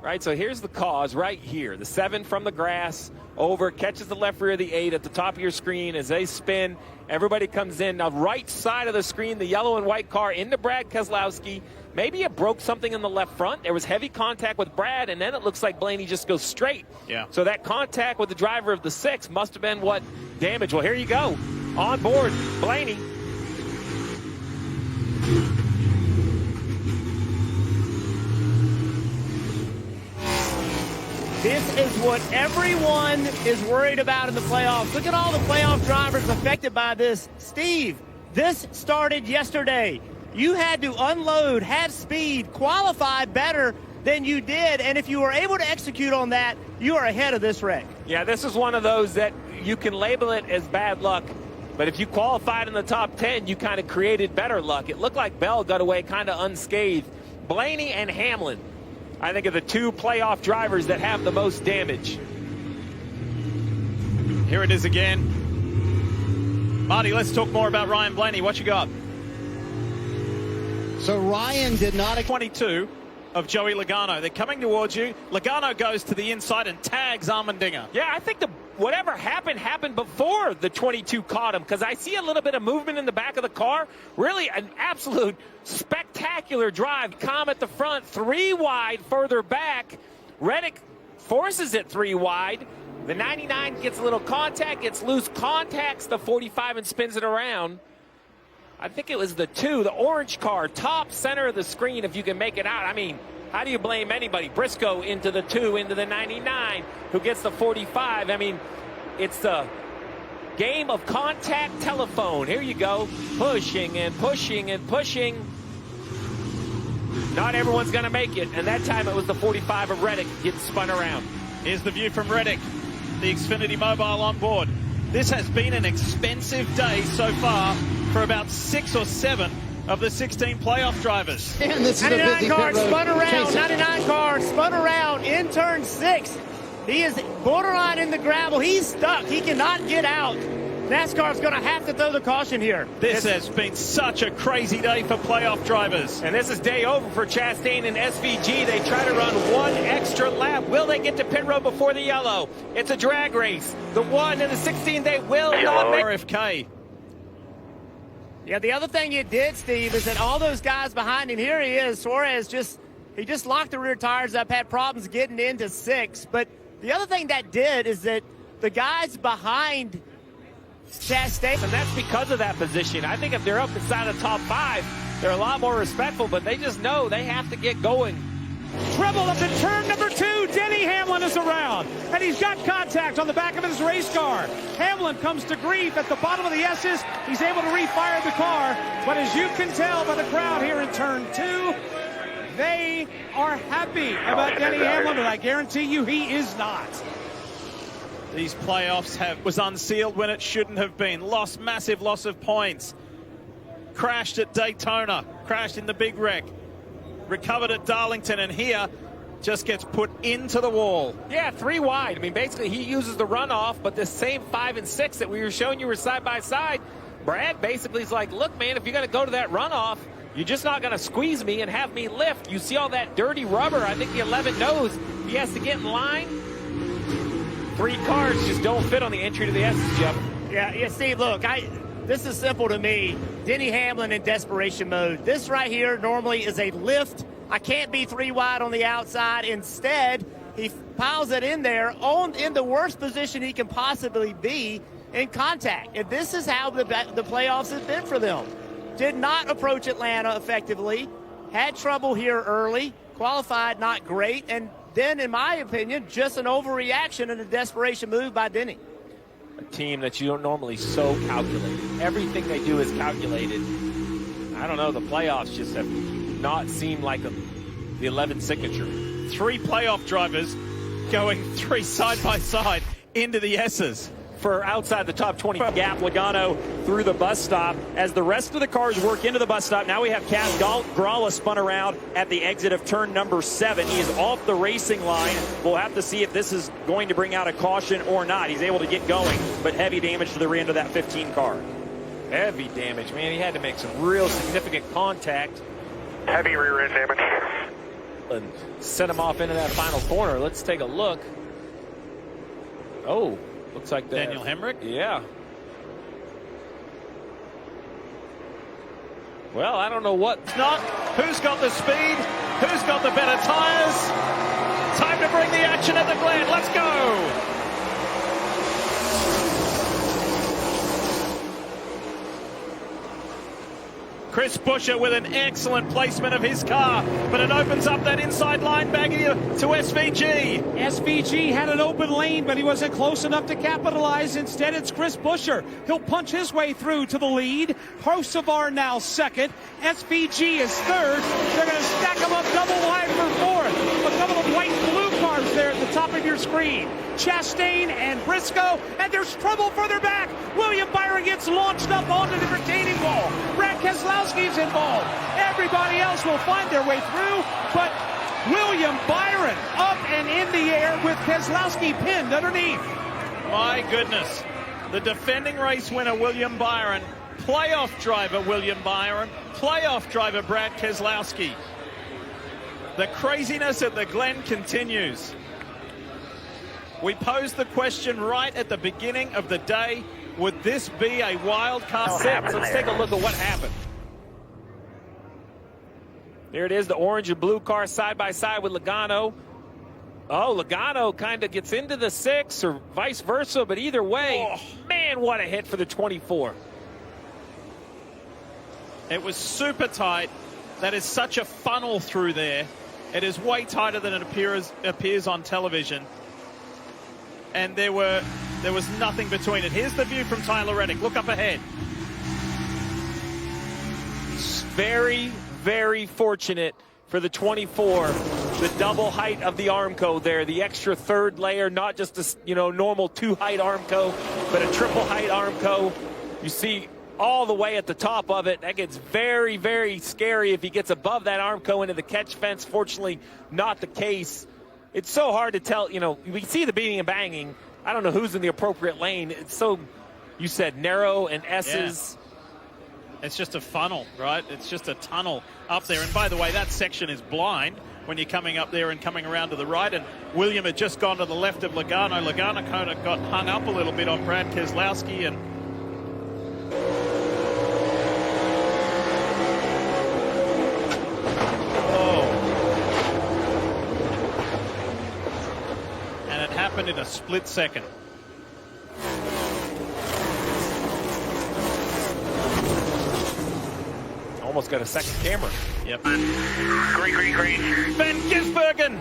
O: right? So here's the cause right here. The 7 from the grass over, catches the left rear of the 8 at the top of your screen as they spin. Everybody comes in. Now, right side of the screen, the yellow and white car into Brad Keselowski. Maybe it broke something in the left front. There was heavy contact with Brad, and then it looks like Blaney just goes straight.
L: Yeah.
O: So that contact with the driver of the 6 must have been what damaged. Well, here you go. On board, Blaney.
C: This is what everyone is worried about in the playoffs. Look at all the playoff drivers affected by this. Steve, this started yesterday. You had to unload, have speed, qualify better than you did, and if you were able to execute on that, you are ahead of this wreck.
O: Yeah, this is one of those that you can label it as bad luck, but if you qualified in the top 10, you kind of created better luck. It looked like Bell got away kind of unscathed. Blaney and Hamlin, I think, are the 2 playoff drivers that have the most damage.
L: Here it is again. Marty, let's talk more about Ryan Blaney. What you got?
J: So Ryan did not...
L: 22 of Joey Logano. They're coming towards you. Logano goes to the inside and tags Allmendinger.
O: Yeah, I think whatever happened before the 22 caught him, because I see a little bit of movement in the back of the car. Really an absolute spectacular drive. Calm at the front, 3 wide further back. Reddick forces it 3 wide. The 99 gets a little contact, gets loose, contacts the 45 and spins it around. I think it was the 2, the orange car, top center of the screen, if you can make it out. I mean, how do you blame anybody? Briscoe into the 2, into the 99, who gets the 45. I mean, it's the game of contact telephone. Here you go, pushing and pushing and pushing. Not everyone's going to make it, and that time it was the 45 of Reddick getting spun around.
L: Here's the view from Reddick, the Xfinity Mobile on board. This has been an expensive day so far for about 6 or 7 of the 16 playoff drivers.
J: And this is
C: 99 car spun around, 99 car spun around in turn 6. He is borderline in the gravel. He's stuck. He cannot get out. NASCAR's going to have to throw the caution here.
L: This has been such a crazy day for playoff drivers.
O: And this is day over for Chastain and SVG. They try to run 1 extra lap. Will they get to pit road before the yellow? It's a drag race. The 1 and the 16, they will not make
L: RFK.
C: Yeah, the other thing it did, Steve, is that all those guys behind him, here he is, Suarez just locked the rear tires up, had problems getting into 6. But the other thing that did is that the guys behind Chastain,
O: and that's because of that position. I think if they're up inside the top 5, they're a lot more respectful, but they just know they have to get going.
D: Treble up in turn number 2. Denny Hamlin is around, and he's got contact on the back of his race car. Hamlin comes to grief at the bottom of the S's. He's able to refire the car, but as you can tell by the crowd here in turn 2, they are happy about Denny Hamlin, but I guarantee you he is not.
L: These playoffs was unsealed when it shouldn't have been. Massive loss of points. Crashed at Daytona. Crashed in the big wreck. Recovered at Darlington, and here just gets put into the wall.
O: Yeah, 3 wide. I mean, basically he uses the runoff, but the same 5 and 6 that we were showing you were side by side. Brad basically is like, look, man, if you're going to go to that runoff, you're just not going to squeeze me and have me lift. You see all that dirty rubber. I think the 11 knows he has to get in line. 3 cars just don't fit on the entry to the S's, Jeff.
C: Yeah, Steve, look, this is simple to me. Denny Hamlin in desperation mode. This right here normally is a lift. I can't be 3 wide on the outside. Instead, he piles it in there in the worst position he can possibly be in contact. And this is how the playoffs have been for them. Did not approach Atlanta effectively. Had trouble here early. Qualified not great. And then, in my opinion, just an overreaction and a desperation move by Denny.
O: A team that you don't normally so calculate. Everything they do is calculated. I don't know, the playoffs just have not seemed like the 11 signature.
L: 3 playoff drivers going 3 side by side into the S's.
M: for outside the top 20 gap. Logano through the bus stop. As the rest of the cars work into the bus stop, now we have Kaz Gralla spun around at the exit of turn number 7. He is off the racing line. We'll have to see if this is going to bring out a caution or not. He's able to get going, but heavy damage to the rear end of that 15 car.
X: Heavy damage, man. He had to make some real significant contact.
S: Heavy rear end damage.
X: And sent him off into that final corner. Let's take a look. Oh, looks like
H: Daniel Hemrick?
X: Yeah. Well, I don't know what.
H: Not. Who's got the speed? Who's got the better tires? Time to bring the action at the Glen. Let's go. Chris Buescher with an excellent placement of his car, but it opens up that inside line back here to SVG.
D: SVG had an open lane, but he wasn't close enough to capitalize. Instead, it's Chris Buescher. He'll punch his way through to the lead. Hocevar now second. SVG is third. They're going to stack them up double wide for fourth. A couple of white and blue cars there at the top of your screen. Chastain and Briscoe, and there's trouble further back. William Byron gets launched up onto the retaining wall. Brad Keselowski's involved. Everybody else will find their way through, but William Byron up and in the air with Keselowski pinned underneath.
H: My goodness. The defending race winner, William Byron, playoff driver, William Byron, playoff driver, Brad Keselowski. The craziness at the Glen continues. We posed the question right at the beginning of the day. Would this be a wild card?
X: Let's take a look at what happened. There it is, the orange and blue car side by side with Logano. Oh, Logano kind of gets into the 6 or vice versa, but either way, man, what a hit for the 24.
H: It was super tight. That is such a funnel through there. It is way tighter than it appears on television. And there was nothing between it. Here's the view from Tyler Reddick. Look up ahead.
X: Very, very fortunate for the 24. The double height of the Armco there, the extra third layer, not just a normal 2-height Armco, but a triple height Armco. You see all the way at the top of it. That gets very, very scary if he gets above that Armco into the catch fence. Fortunately, not the case. It's so hard to tell, we see the beating and banging. I don't know who's in the appropriate lane. It's so, you said, narrow and S's.
H: Yeah. It's just a funnel, right? It's just a tunnel up there. And by the way, that section is blind when you're coming up there and coming around to the right. And William had just gone to the left of Logano. Logano kind of got hung up a little bit on Brad Keselowski. And happened in a split second.
X: Almost got a second camera.
H: Yep.
S: Green.
H: Van Gisbergen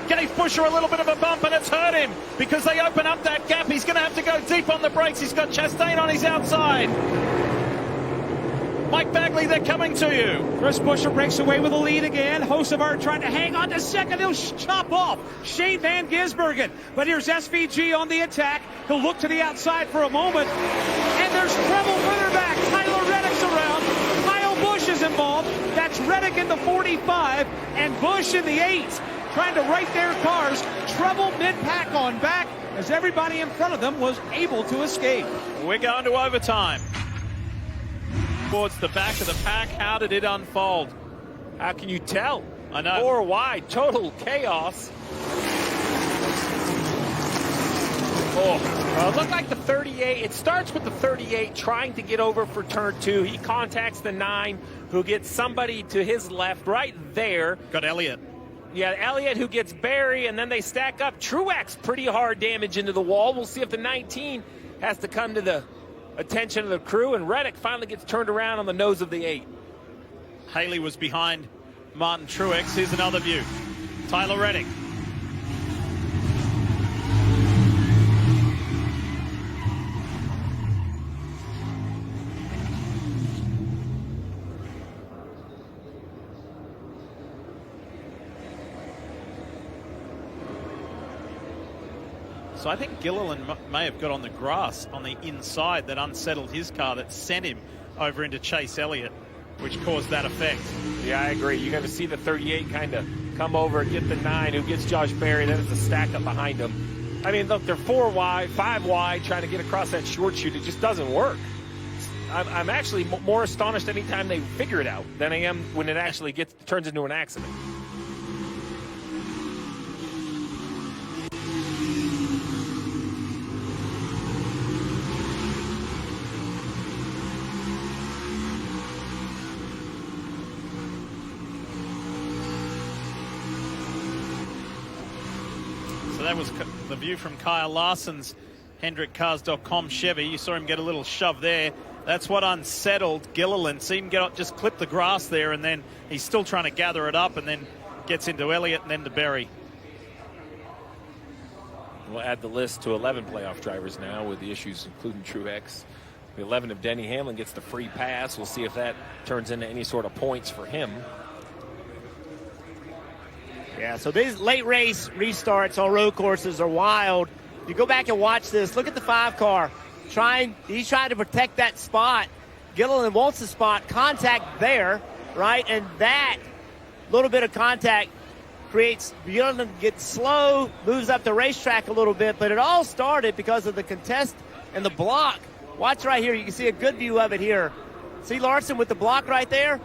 H: gave Buescher a little bit of a bump, and it's hurt him because they open up that gap. He's going to have to go deep on the brakes. He's got Chastain on his outside. Mike Bagley, they're coming to you.
D: Chris Buescher breaks away with the lead again. Hocevar trying to hang on to second. He'll chop off Shane Van Gisbergen. But here's SVG on the attack. He'll look to the outside for a moment. And there's trouble further back. Tyler Reddick's around. Kyle Busch is involved. That's Reddick in the 45 and Busch in the 8. Trying to right their cars. Trouble mid-pack on back as everybody in front of them was able to escape.
H: We're going to overtime. Towards the back of the pack. How did it unfold?
X: How can you tell?
H: I know.
X: 4 wide, total chaos. It looked like the 38. It starts with the 38 trying to get over for turn 2. He contacts the 9, who gets somebody to his left right there.
H: Got Elliott.
X: Yeah, Elliott, who gets Barry, and then they stack up. Truex, pretty hard damage into the wall. We'll see if the 19 has to come to the attention of the crew, and Reddick finally gets turned around on the nose of the 8.
H: Haley was behind Martin Truex. Here's another view. Tyler Reddick.
L: So I think Gilliland may have got on the grass on the inside that unsettled his car, that sent him over into Chase Elliott, which caused that effect.
X: Yeah, I agree. You're going to see the 38 kind of come over and get the 9, who gets Josh Berry. Then it's a stack up behind him. I mean, look, they're 4 wide, 5 wide, trying to get across that short chute. It just doesn't work. I'm actually more astonished anytime they figure it out than I am when it actually turns into an accident.
L: So that was the view from Kyle Larson's HendrickCars.com Chevy. You saw him get a little shove there. That's what unsettled Gilliland. See him just clip the grass there, and then he's still trying to gather it up, and then gets into Elliott and then to Berry.
O: We'll add the list to 11 playoff drivers now with the issues including Truex. The 11 of Denny Hamlin gets the free pass. We'll see if that turns into any sort of points for him.
C: Yeah, so these late race restarts on road courses are wild. You go back and watch this. Look at the 5 car. He's trying to protect that spot. Gilliland wants the spot. Contact there, right? And that little bit of contact creates Gilliland gets slow, moves up the racetrack a little bit, but it all started because of the contest and the block. Watch right here. You can see a good view of it here. See Larson with the block right there?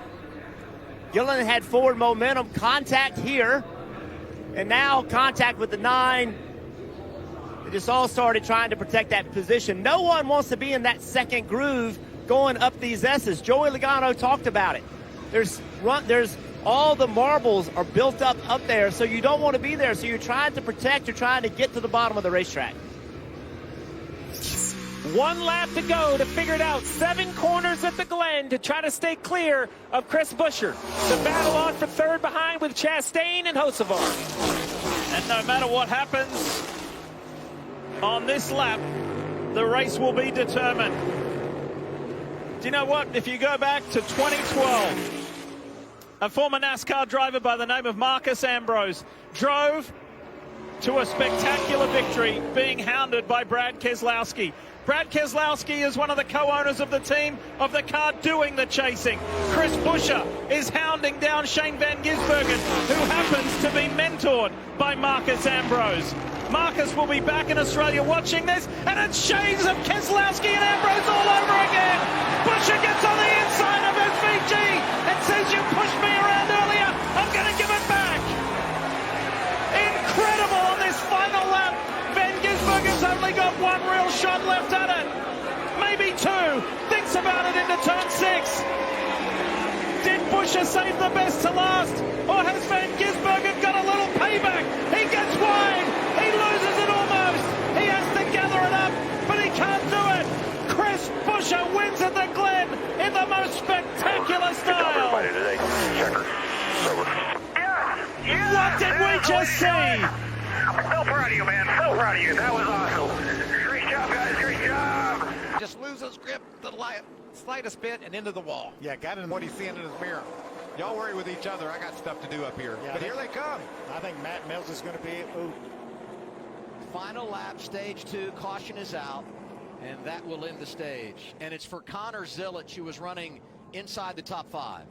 C: Gilliland had forward momentum. Contact here. And now contact with the 9. It just all started trying to protect that position. No one wants to be in that second groove going up these S's. Joey Logano talked about it. There's all the marbles are built up there, so you don't want to be there. So you're trying to protect. You're trying to get to the bottom of the racetrack.
M: 1 lap to go to figure it out. 7 corners at the Glen to try to stay clear of Chris Buescher. The battle on for 3rd behind with Chastain and Hocevar.
L: And no matter what happens on this lap, the race will be determined. Do you know what? If you go back to 2012, a former NASCAR driver by the name of Marcus Ambrose drove to a spectacular victory being hounded by Brad Keselowski. Brad Keselowski is one of the co-owners of the team of the car doing the chasing. Chris Buescher is hounding down Shane Van Gisbergen, who happens to be mentored by Marcus Ambrose. Marcus will be back in Australia watching this, and it's shades of Keselowski and Ambrose all over again. Buescher gets on the inside of SVG and says, "You pushed me around earlier, I'm going to give it back." Incredible on this final lap. Van Gisbergen's only got 1 real shot left at it. Maybe 2. Thinks about it into turn 6. Did Buescher save the best to last? Or has Van Gisbergen got a little payback? He gets wide. He loses it almost. He has to gather it up, but he can't do it. Chris Buescher wins at the Glen in the most spectacular style. What did we just see?
S: I'm so proud of you, man. So proud of you. That was awesome. Great job, guys. Great job.
T: Just loses grip the slightest bit and into the wall.
A: Yeah, got in
T: what he's seeing in his mirror. Y'all worry with each other. I got stuff to do up here.
A: Yeah,
T: but here they come.
A: I think Matt Mills is going to be. Ooh.
B: Final lap, stage 2. Caution is out, and that will end the stage. And it's for Connor Zilic, who was running inside the top 5.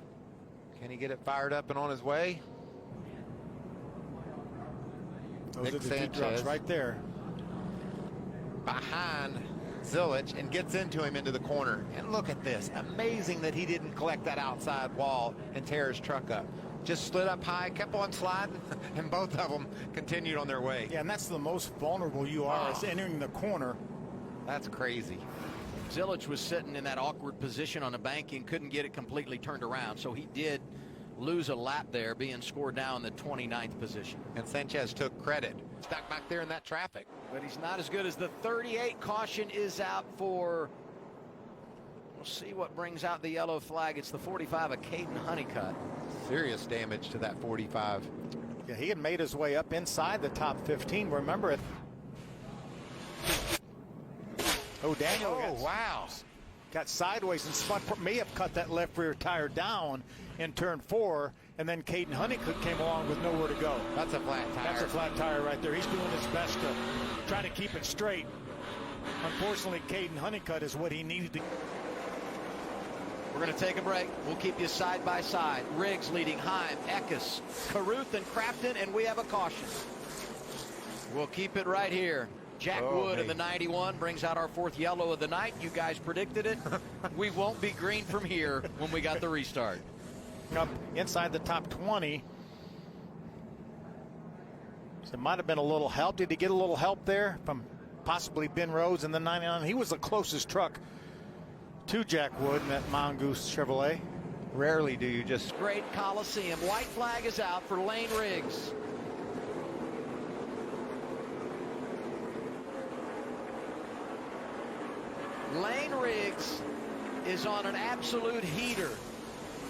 T: Can he get it fired up and on his way?
A: Those are the deep drops right there.
T: Behind Zilic and gets into him into the corner. And look at this. Amazing that he didn't collect that outside wall and tear his truck up. Just slid up high, kept on sliding, and both of them continued on their way.
A: Yeah, and that's the most vulnerable you are is entering the corner.
T: That's crazy.
B: Zilic was sitting in that awkward position on the bank and couldn't get it completely turned around. So he did lose a lap there, being scored now in the 29th position.
T: And Sanchez took credit. Stuck back there in that traffic.
B: But he's not as good as the 38. Caution is out for, we'll see what brings out the yellow flag. It's the 45 of Caden Honeycutt.
T: Serious damage to that 45.
A: Yeah, he had made his way up inside the top 15. Remember it. Oh, Daniel.
T: Wow.
A: Got sideways and spun. May have cut that left rear tire down in turn 4 And then Caden Honeycutt came along with nowhere to go.
T: That's a flat tire.
A: That's a flat tire right there. He's doing his best to try to keep it straight. Unfortunately, Caden Honeycutt is what he needed to.
B: We're going to take a break. We'll keep you side by side. Riggs leading Heim, Eckes, Caruth, and Crafton, and we have a caution. We'll keep it right here. Jack Wood in the 91 brings out our 4th yellow of the night. You guys predicted it. We won't be green from here when we got the restart.
A: Up inside the top 20. So it might have been a little help. Did he get a little help there from possibly Ben Rhodes in the 99? He was the closest truck to Jack Wood in that Mongoose Chevrolet.
T: Rarely do you just...
B: Great Coliseum. White flag is out for Lane Riggs. Lane Riggs is on an absolute heater.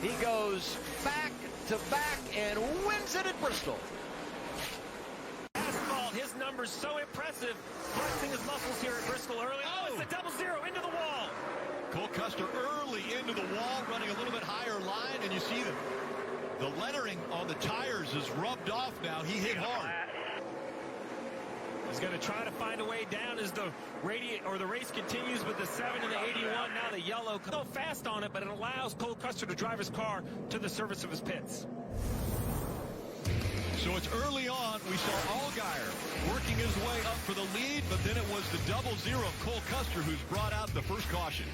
B: He goes back to back and wins it at Bristol.
M: Asphalt, his numbers so impressive. Flexing his muscles here at Bristol early. Oh, it's a 0-0 into the wall.
R: Cole Custer early into the wall, running a little bit higher line, and you see the lettering on the tires is rubbed off now. He hit hard.
M: He's going to try to find a way down as the race continues with the 7 and the 81. Now the yellow. Go fast on it, but it allows Cole Custer to drive his car to the service of his pits.
R: So it's early on. We saw Allgaier working his way up for the lead, but then it was the 0-0 of Cole Custer who's brought out the first caution.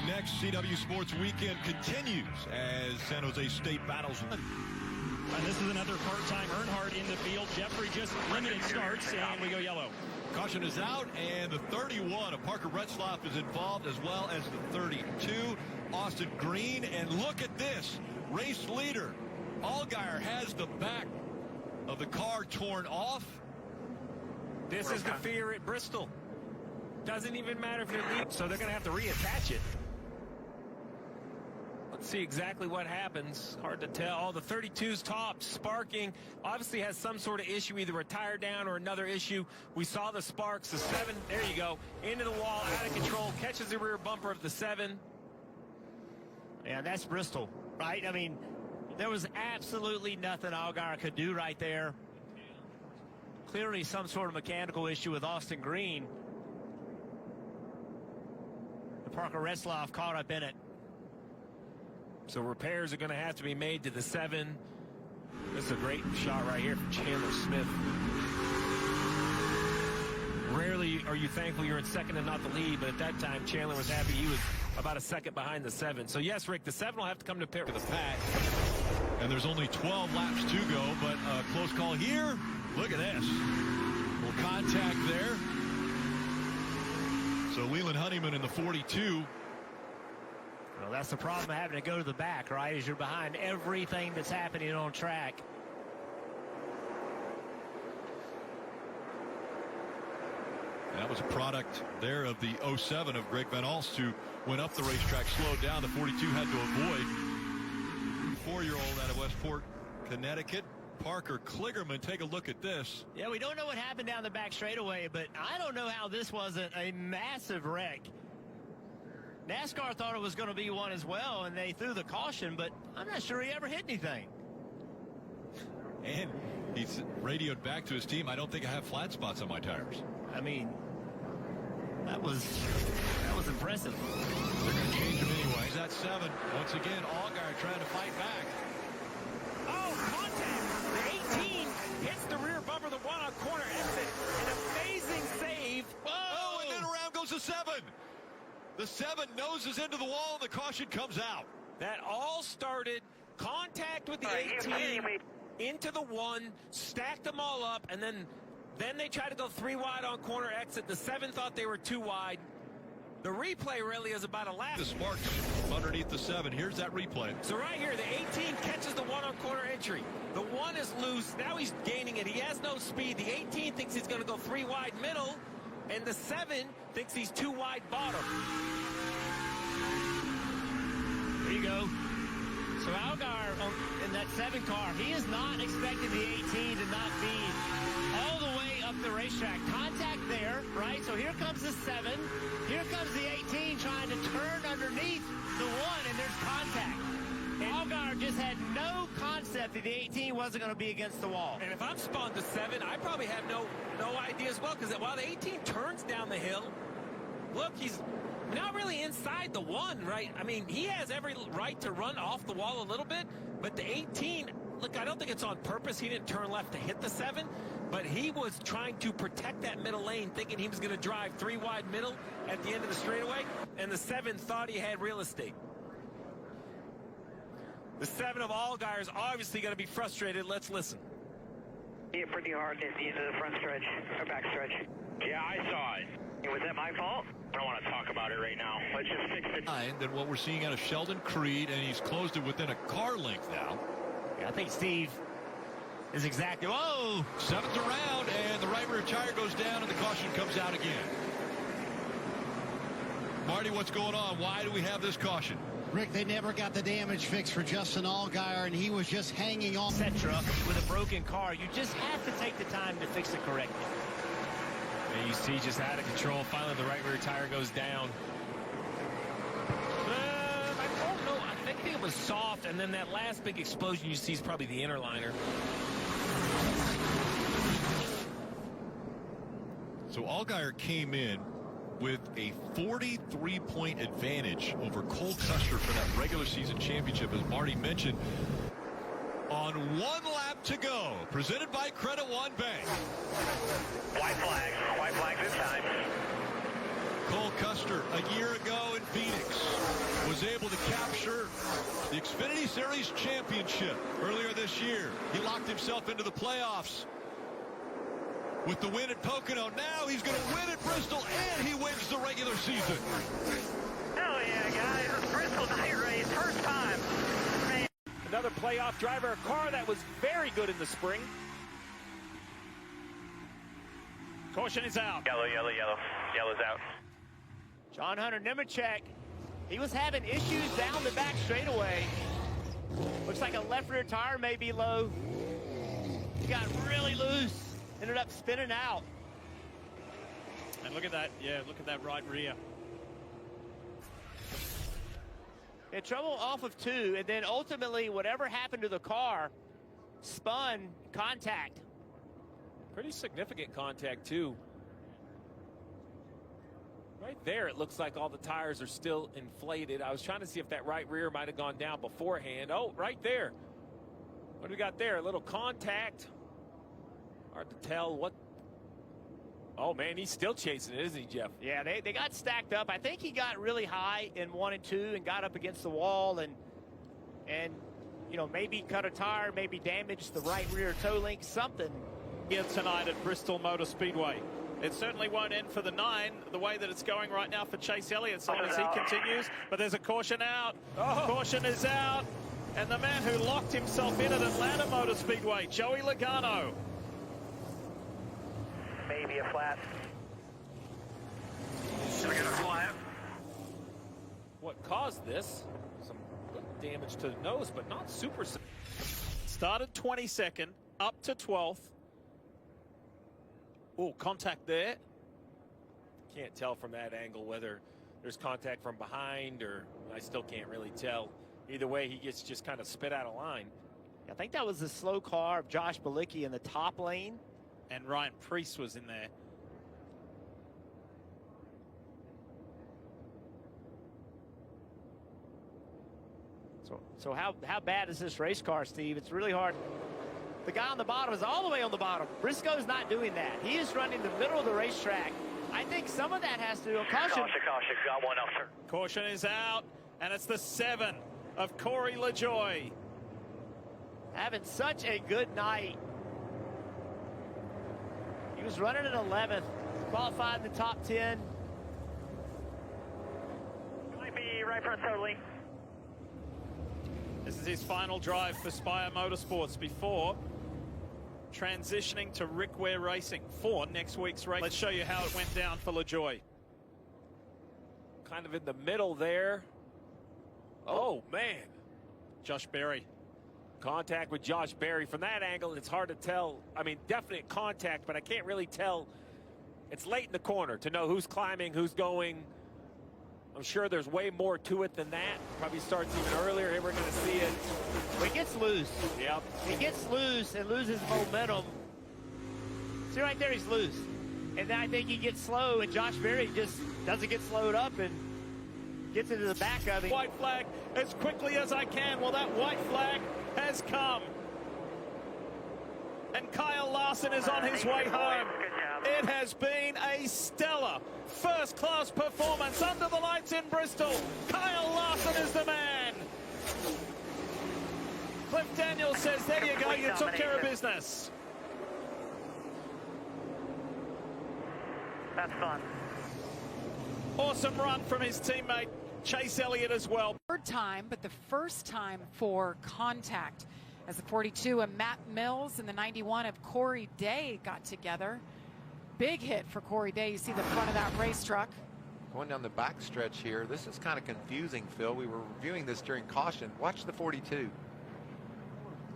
R: Next, CW Sports Weekend continues as San Jose State battles.
M: And this is another part-time Earnhardt in the field. Jeffrey just limited starts, and we go yellow.
R: Caution is out, and the 31 of Parker Retzlaff is involved, as well as the 32, Austin Green. And look at this, race leader. Allgaier has the back of the car torn off.
M: This is the fear at Bristol. Doesn't even matter if they're lead, so they're going to have to reattach it. Let's see exactly what happens. Hard to tell. Oh, the 32's top, sparking. Obviously has some sort of issue, either a tire down or another issue. We saw the sparks. The 7, there you go, into the wall, out of control, catches the rear bumper of the 7.
C: Yeah, that's Bristol, right? I mean, there was absolutely nothing Allgaier could do right there. Clearly some sort of mechanical issue with Austin Green. Parker Retzlaff caught up in it.
M: So repairs are going to have to be made to the 7. This is a great shot right here from Chandler Smith. Rarely are you thankful you're in second and not the lead, but at that time Chandler was happy he was about a second behind the 7. So yes, Rick, the 7 will have to come to pit with the pack.
R: And there's only 12 laps to go, but a close call here. Look at this. Little contact there. So Leland Honeyman in the 42.
C: Well, that's the problem of having to go to the back, right? Is you're behind everything that's happening on track.
R: That was a product there of the 07 of Greg Van Alst, who went up the racetrack, slowed down. The 42 had to avoid. 4-year-old out of Westport, Connecticut. Parker Kligerman, take a look at this.
C: Yeah, we don't know what happened down the back straightaway, but I don't know how this wasn't a massive wreck. NASCAR thought it was going to be one as well, and they threw the caution, but I'm not sure he ever hit anything.
R: And he's radioed back to his team, I don't think I have flat spots on my tires.
C: I mean, that was impressive.
R: They're going to change him anyway. That 7, once again, Allgaier trying to fight back.
M: Oh, contact! The 18 hits the rear bumper, the 1 on corner exit. An amazing save.
R: Whoa! Oh, and then around goes the 7. The 7 noses into the wall, and the caution comes out.
M: That all started contact with the 18 into the 1, stacked them all up, and then they tried to go 3 wide on corner exit. The 7 thought they were 2 wide. The replay really is about a lap.
R: The sparks underneath the 7. Here's that replay.
M: So right here, the 18 catches the 1 on corner entry. The 1 is loose. Now he's gaining it. He has no speed. The 18 thinks he's going to go 3 wide middle, and the 7 thinks he's 2 wide bottom.
C: There you go. So Allgaier in that 7 car, he is not expecting the 18 to not be all the way up the racetrack. Contact there, right? So here comes the 7. Here comes the 18 trying to underneath the 1, and there's contact. And Allgaier just had no concept that the 18 wasn't going to be against the wall.
E: And if I'm spawned to 7, I probably have no idea as well, because while the 18 turns down the hill, look, he's not really inside the 1, right? I mean, he has every right to run off the wall a little bit, but the 18, look, I don't think it's on purpose. He didn't turn left to hit the 7, but he was trying to protect that middle lane, thinking he was going to drive 3 wide middle at the end of the straightaway, and the 7 thought he had real estate. The 7 of Allgaier is obviously going to be frustrated. Let's listen.
I: Hit pretty hard at the end of the front stretch, or back stretch.
S: Yeah, I saw it. Was that my fault? I don't want to talk about it right now. Let's just fix it.
Q: Than what we're seeing out of Sheldon Creed, and he's closed it within a car length now.
C: Yeah, I think Steve is exactly. Whoa!
Q: 7th around, and the right rear tire goes down, and the caution comes out again. Marty, what's going on? Why do we have this caution?
J: Rick, they never got the damage fixed for Justin Allgaier, and he was just hanging on.
C: Etc. With a broken car, you just have to take the time to fix it correctly.
L: And you see just out of control. Finally, the right rear tire goes down.
E: I don't know. I think it was soft, and then that last big explosion you see is probably the inner liner.
Q: So Allgaier came in with a 43-point advantage over Cole Custer for that regular season championship, as Marty mentioned. On 1 lap to go, presented by Credit One Bank.
S: White flag this time.
Q: Cole Custer, a year ago in Phoenix, was able to capture the Xfinity Series championship earlier this year. He locked himself into the playoffs with the win at Pocono. Now he's going to win at Bristol, and he wins the regular season.
I: Hell yeah, guys. It's Bristol night race. First time. Man.
M: Another playoff driver, a car that was very good in the spring.
L: Caution is out.
G: Yellow. Yellow's out.
C: John Hunter Nemechek, he was having issues down the back straightaway. Looks like a left rear tire may be low. He got really loose. Ended up spinning out.
L: And look at that. Yeah, look at that right rear.
C: Had trouble off of 2, and then ultimately whatever happened to the car spun contact.
E: Pretty significant contact, too. Right there, it looks like all the tires are still inflated. I was trying to see if that right rear might have gone down beforehand. Oh, right there. What do we got there? A little contact. Hard to tell what. Oh, man, he's still chasing it, isn't he, Jeff?
C: Yeah, they got stacked up. I think he got really high in 1 and 2 and got up against the wall and you know, maybe cut a tire, maybe damaged the right rear toe link, something.
L: Here tonight at Bristol Motor Speedway. It certainly won't end for the 9 the way that it's going right now for Chase Elliott, so as he continues. But there's a caution out. Caution is out. And the man who locked himself in at Atlanta Motor Speedway, Joey Logano.
I: Maybe a flat.
S: We got a flat.
E: What caused this? Some damage to the nose, but not super.
L: Started 22nd, up to 12th. Oh, contact there.
E: Can't tell from that angle whether there's contact from behind, or I still can't really tell. Either way, he gets just kind of spit out of line.
C: I think that was the slow car of Josh Bilicki in the top lane.
L: And Ryan Preece was in there.
C: So how bad is this race car, Steve? It's really hard. The guy on the bottom is all the way on the bottom. Briscoe's not doing that. He is running the middle of the racetrack. I think some of that has to do with caution.
S: Caution. Got one out, sir.
L: Caution is out, and it's the 7 of Corey LaJoie.
C: Having such a good night. He was running in 11th, qualified in the top 10.
I: Might be right front totally.
L: This is his final drive for Spire Motorsports before transitioning to Rick Ware Racing for next week's race. Let's show you how it went down for LaJoie.
E: Kind of in the middle there. Oh, man.
L: Josh Berry.
E: Contact with Josh Berry. From that angle, it's hard to tell. I mean, definite contact, but I can't really tell. It's late in the corner to know who's climbing, who's going. I'm sure there's way more to it than that. Probably starts even earlier. Here we're going to see it.
C: He gets loose.
E: Yep.
C: He gets loose and loses momentum. See right there, he's loose. And then I think he gets slow, and Josh Berry just doesn't get slowed up and gets into the back of him.
L: White flag as quickly as I can. Well, that white flag has come. And Kyle Larson is on his way home. It has been a stellar first-class performance under the lights in Bristol. Kyle Larson is the man. Cliff Daniels says, there you go, you took care of business.
I: That's fun.
L: Awesome run from his teammate Chase Elliott as well.
F: Third time, but the first time for contact, as the 42 of Matt Mills and the 91 of Corey Day got together. Big hit for Corey Day. You see the front of that race truck.
T: Going down the back stretch here, this is kind of confusing, Phil. We were reviewing this during caution. Watch the 42.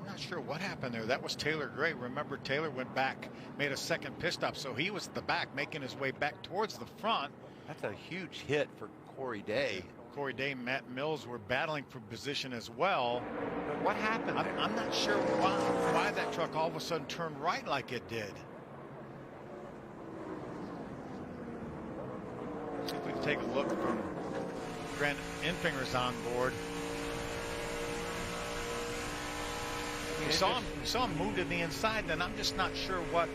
A: I'm not sure what happened there. That was Taylor Gray. Remember, Taylor went back, made a second pit stop, so he was at the back, making his way back towards the front.
T: That's a huge hit for Corey Day.
A: Corey Day and Matt Mills were battling for position as well.
T: But what happened there?
A: I'm not sure why that truck all of a sudden turned right like it did. See if we can take a look from Grant Infinger's on board. We saw him move to the inside, and I'm just not sure what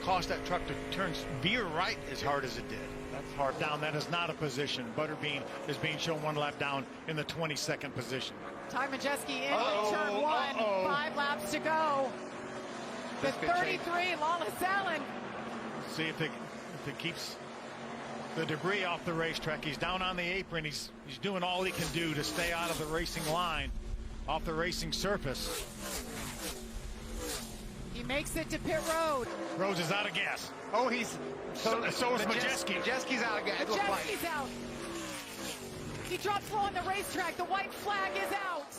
A: caused that truck to veer right as hard as it did. That's hard down. That is not a position. Butterbean is being shown one lap down in the 22nd position.
F: Ty Majeski in turn one. 5 laps to go. The 33, Lawless Allen.
A: See if it keeps the debris off the racetrack. He's down on the apron. He's doing all he can do to stay out of the racing line, off the racing surface.
F: He makes it to pit road.
A: Rhodes is out of gas.
T: Oh, so is
A: Majeski.
T: Majeski's out of gas.
F: Majeski's out. He drops low on the racetrack. The white flag is out.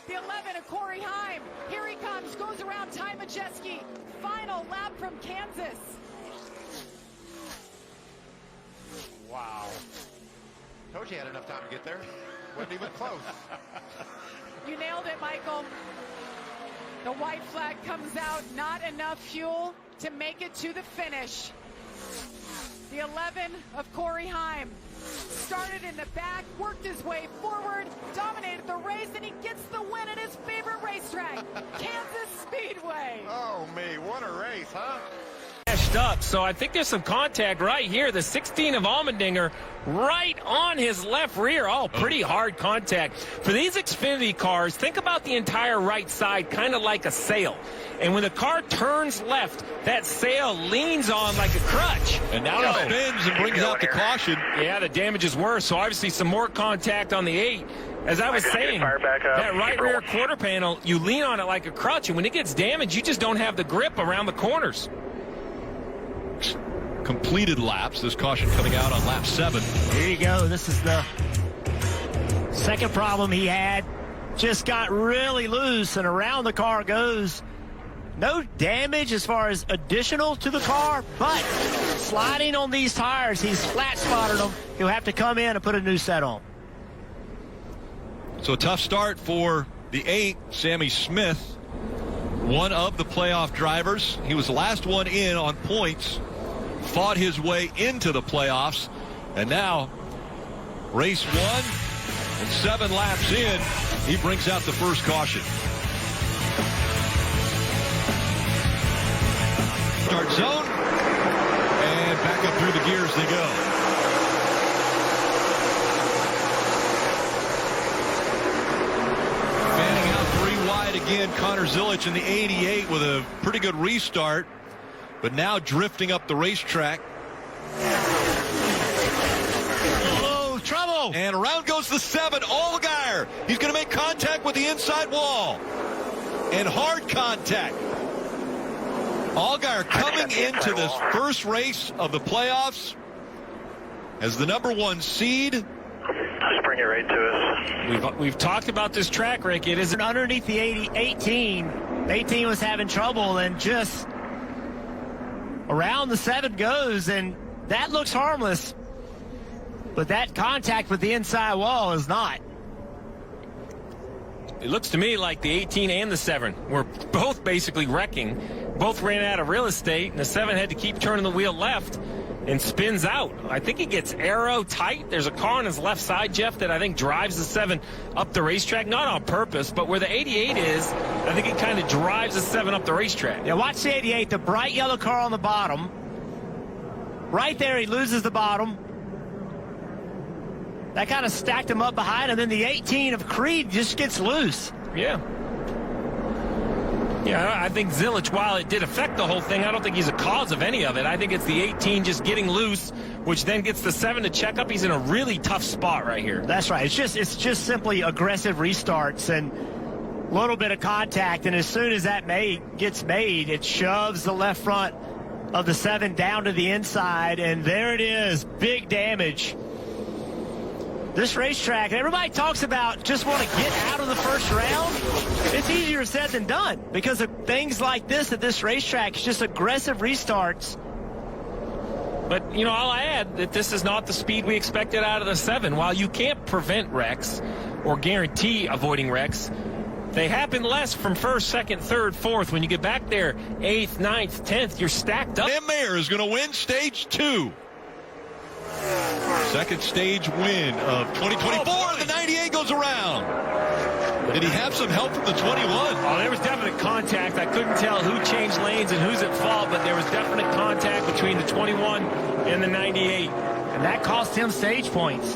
F: The 11 of Corey Heim. Here he comes. Goes around Ty Majeski. Final lap from Kansas.
T: Wow. Told you had enough time to get there. Wasn't even close.
F: You nailed it, Michael. The white flag comes out. Not enough fuel to make it to the finish. The 11 of Corey Heim started in the back, worked his way forward, dominated the race, and he gets the win at his favorite racetrack, Kansas Speedway.
T: Oh, me, what a race, huh?
E: Up, so I think there's some contact right here. The 16 of Allmendinger right on his left rear. Oh, pretty hard contact. For these Xfinity cars, think about the entire right side kind of like a sail. And when the car turns left, that sail leans on like a crutch.
R: And now it spins and brings out the caution.
E: Yeah, the damage is worse. So obviously some more contact on the 8. As I was saying, that right rear quarter panel, you lean on it like a crutch. And when it gets damaged, you just don't have the grip around the corners.
R: Completed laps. This caution coming out on lap 7.
C: Here you go. This is the second problem he had. Just got really loose, and around the car goes. No damage as far as additional to the car, but sliding on these tires, he's flat spotted them. He'll have to come in and put a new set on.
R: So a tough start for the 8, Sammy Smith, one of the playoff drivers. He was the last one in on points, fought his way into the playoffs, and now race 1 and 7 laps in, he brings out the first caution. Start zone, and back up through the gears they go. Fanning out 3 wide again, Connor Zilich in the 88 with a pretty good restart, but now drifting up the racetrack.
C: Oh, trouble!
R: And around goes the 7, Allgaier. He's going to make contact with the inside wall. And hard contact. Allgaier coming into this first race of the playoffs as the #1 seed.
S: Just bring it right to us.
C: We've talked about this track, Rick. It is underneath the 18. The 18 was having trouble, and just around the 7 goes, and that looks harmless. But that contact with the inside wall is not.
E: It looks to me like the 18 and the 7 were both basically wrecking. Both ran out of real estate, and the 7 had to keep turning the wheel left and spins out. I think he gets aero tight. There's a car on his left side, Jeff, that I think drives the 7 up the racetrack, not on purpose, but where the 88 is, I think it kind of drives the 7 up the racetrack.
C: Yeah, watch the 88, the bright yellow car on the bottom. Right there, he loses the bottom. That kind of stacked him up behind, and then the 18 of Creed just gets loose.
E: Yeah. Yeah, I think Zilich, while it did affect the whole thing, I don't think he's a cause of any of it. I think it's the 18 just getting loose, which then gets the 7 to check up. He's in a really tough spot right here.
C: That's right. It's just simply aggressive restarts and a little bit of contact, and as soon as that gets made, it shoves the left front of the 7 down to the inside, and there it is. Big damage. This racetrack, everybody talks about just want to get out of the first round. It's easier said than done because of things like this at this racetrack. It's just aggressive restarts.
E: But, you know, I'll add that this is not the speed we expected out of the 7. While you can't prevent wrecks or guarantee avoiding wrecks, they happen less from first, second, third, fourth. When you get back there, 8th, 9th, 10th, you're stacked up.
R: Sam Mayer is going to win stage 2. Second stage win of 2024. The 98 goes around. Did he have some help from the 21?
E: Oh, there was definite contact. I couldn't tell who changed lanes and who's at fault, but there was definite contact between the 21 and the 98.
C: And that cost him stage points.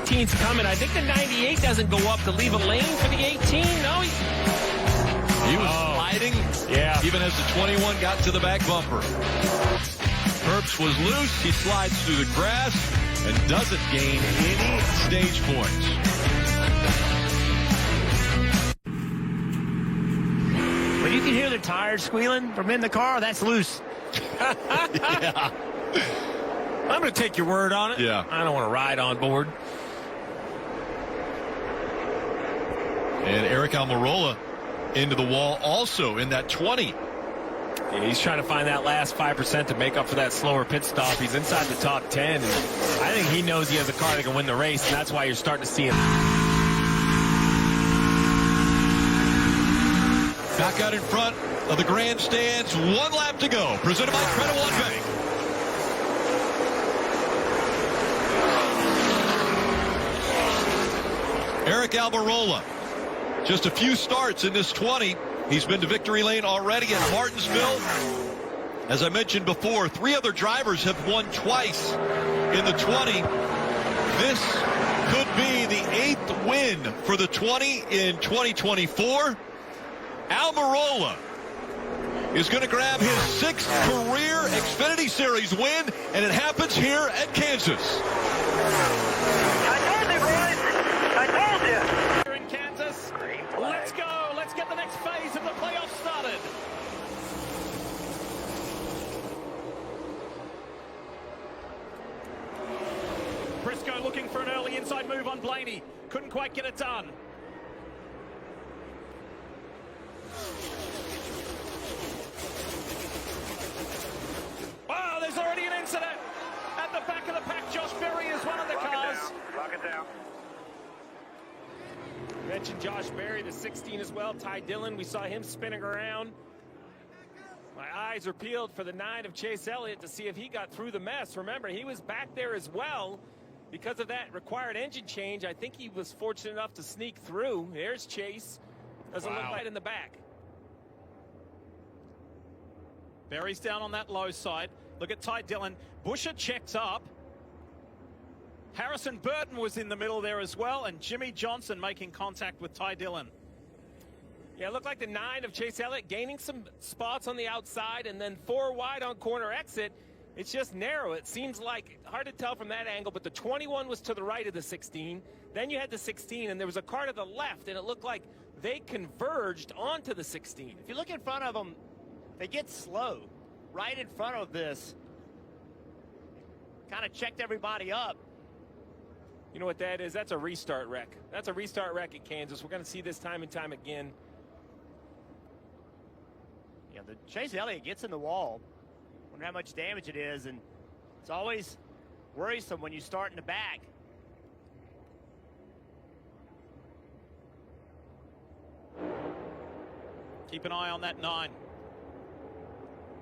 E: 18's coming. I think the 98 doesn't go up to leave a lane for the 18. No,
R: he was sliding.
E: Yeah.
R: Even as the 21 got to the back bumper. Herbst was loose. He slides through the grass and doesn't gain any stage points.
C: When you can hear the tires squealing from in the car, that's loose.
R: Yeah.
E: I'm going to take your word on it.
R: Yeah.
E: I don't want to ride on board.
R: And Eric Almirola into the wall also in that 20.
E: Yeah, he's trying to find that last 5% to make up for that slower pit stop. He's inside the top 10, and I think he knows he has a car that can win the race, and that's why you're starting to see him.
R: Back out in front of the grandstands. 1 lap to go. Presented by Credit One Bank. Eric Almirola. Just a few starts in this 20. He's been to victory lane already at Martinsville. As I mentioned before, 3 other drivers have won twice in the 20. This could be the 8th win for the 20 in 2024. Almirola is going to grab his 6th career Xfinity Series win, and it happens here at Kansas.
S: I told you, boys. I told you.
L: Here in Kansas. Let's go. Let's get the next phase of the playoffs started. Briscoe looking for an early inside move on Blaney. Couldn't quite get it done. Wow, there's already an incident. At the back of the pack, Josh Berry is one of the cars.
S: Lock it down.
E: Mentioned Josh Berry, the 16 as well. Ty Dillon, we saw him spinning around. My eyes are peeled for the 9 of Chase Elliott to see if he got through the mess. Remember, he was back there as well. Because of that required engine change, I think he was fortunate enough to sneak through. There's Chase. Doesn't look right in the back.
L: Berry's down on that low side. Look at Ty Dillon. Busher checks up. Harrison Burton was in the middle there as well, and Jimmy Johnson making contact with Ty Dillon.
E: Yeah, it looked like the 9 of Chase Elliott gaining some spots on the outside, and then 4 wide on corner exit. It's just narrow. It seems like hard to tell from that angle, but the 21 was to the right of the 16. Then you had the 16, and there was a car to the left, and it looked like they converged onto the 16.
C: If you look in front of them, they get slow. Right in front of this. Kind of checked everybody up.
E: You know what that is? That's a restart wreck. That's a restart wreck at Kansas. We're going to see this time and time again.
C: Yeah, the Chase Elliott gets in the wall Wonder how much damage it is, and it's always worrisome when you start in the back.
L: Keep an eye on that 9.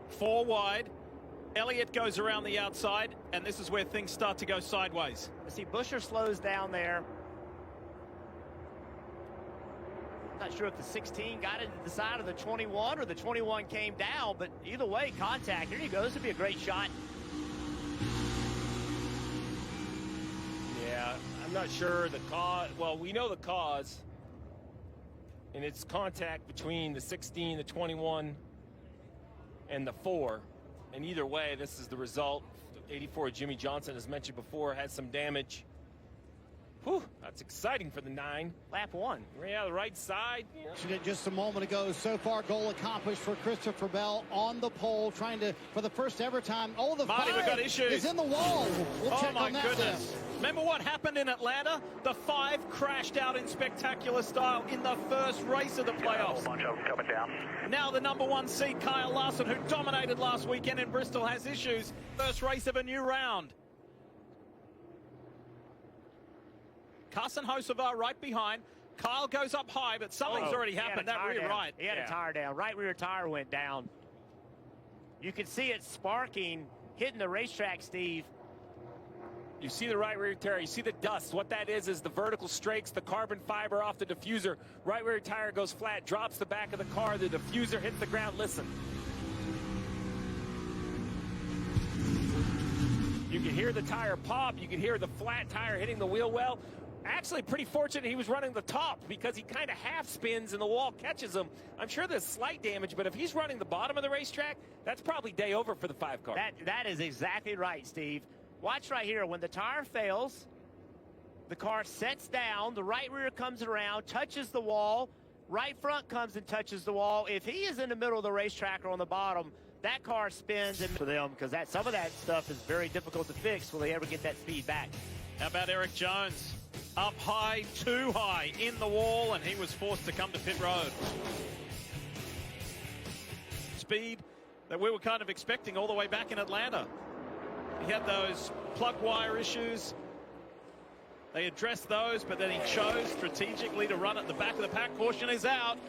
L: 4 wide. Elliott goes around the outside, and this is where things start to go sideways.
C: See, Busher slows down there. Not sure if the 16 got into the side of the 21 or the 21 came down, but either way, contact. Here he goes. This would be a great shot.
E: Yeah, I'm not sure the cause. Well, we know the cause, and it's contact between the 16, the 21, and the 4. And either way, this is the result. 84 Jimmy Johnson, as mentioned before, had some damage. Whew, that's exciting for the 9.
C: Lap 1.
E: Yeah, the right side.
J: Yeah. Just a moment ago, so far goal accomplished for Christopher Bell on the pole, trying to, for the first ever time. Oh, the
L: Marty, we've got
J: 5
L: issues.
J: is in the wall. We'll check
L: my
J: on that.
L: goodness. Remember what happened in Atlanta? The 5 crashed out in spectacular style in the first race of the playoffs.
S: A whole bunch of them coming down.
L: Now the number 1 seed, Kyle Larson, who dominated last weekend in Bristol, has issues. First race of a new round. Carson Hocevar right behind. Kyle goes up high, but something's already happened. That rear right.
C: He had a tire down. Right rear tire went down. You can see it sparking, hitting the racetrack, Steve.
E: You see the right rear tire. You see the dust. What that is the vertical strakes, the carbon fiber off the diffuser. Right rear tire goes flat, drops the back of the car. The diffuser hits the ground. Listen. You can hear the tire pop. You can hear the flat tire hitting the wheel well. Actually, pretty fortunate he was running the top because he kind of half spins and the wall catches him. I'm sure there's slight damage, but if he's running the bottom of the racetrack, that's probably day over for the 5 car.
C: That is exactly right, Steve. Watch right here. When the tire fails, the car sets down, the right rear comes around, touches the wall, right front comes and touches the wall. If he is in the middle of the racetrack or on the bottom, that car spins and for them because some of that stuff is very difficult to fix will they ever get that speed back.
L: How about Eric Jones? Up high, too high, in the wall, and he was forced to come to pit road. Speed that we were kind of expecting all the way back in Atlanta. He had those plug wire issues. They addressed those, but then he chose strategically to run at the back of the pack. Caution is out.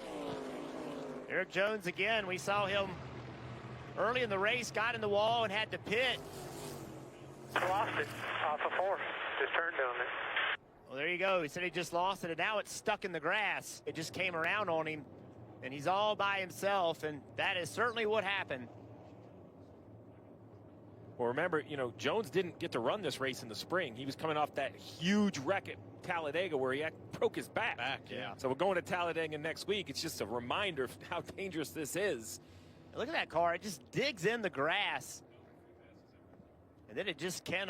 C: Eric Jones again. We saw him early in the race, got in the wall and had to pit.
S: Lost it off of 4. Just turned on it.
C: Well, there you go. He said he just lost it, and now it's stuck in the grass. It just came around on him, and he's all by himself, and that is certainly what happened.
E: Well, remember, Jones didn't get to run this race in the spring. He was coming off that huge wreck at Talladega where he broke his back. So we're going to Talladega next week. It's just a reminder of how dangerous this is.
C: Look at that car. It just digs in the grass, and then it just can't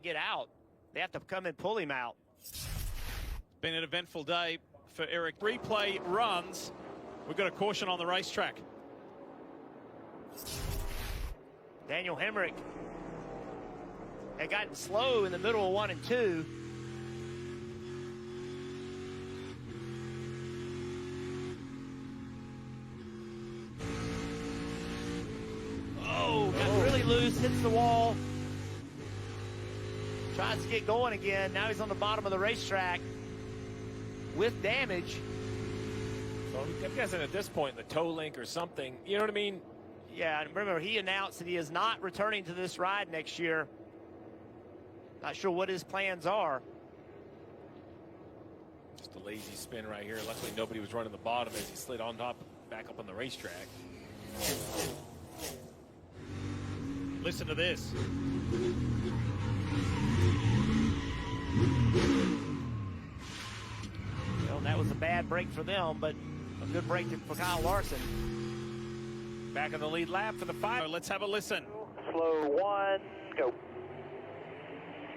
C: get out. They have to come and pull him out.
L: It's been an eventful day for Eric. Replay runs. We've got a caution on the racetrack.
C: Daniel Hemrick had gotten slow in the middle of 1 and 2. Oh, got really loose, hits the wall. Tries to get going again. Now he's on the bottom of the racetrack with damage.
E: So I'm guessing at this point, the toe link or something. You know what I mean?
C: Yeah, and remember, he announced that he is not returning to this ride next year. Not sure what his plans are.
E: Just a lazy spin right here. Luckily, nobody was running the bottom as he slid on top, back up on the racetrack.
L: Listen to this.
C: Well, that was a bad break for them, but a good break for Kyle Larson.
E: Back in the lead lap for the 5.
L: Let's have a listen.
I: Slow 1, go.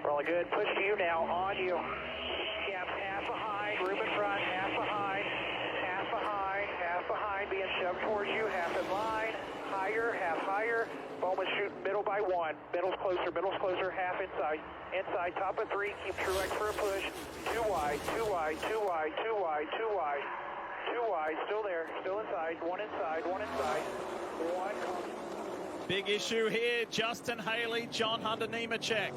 I: Rolling good. Push to you now. On you. Gap half behind. Room in front. Half behind. Half behind. Half behind. Being shoved towards you. Half in line. Higher. Half higher. Bowman shooting middle by 1. Middle's closer. Middle's closer. Half inside. Inside. Top of 3. Keep Truex for a push. 2 wide. 2 wide. 2 wide. 2 wide. 2 wide. 2 wide. Still there. Still inside. 1 inside. 1 inside. 1.
L: Big issue here, Justin Haley, John Hunter Nemechek.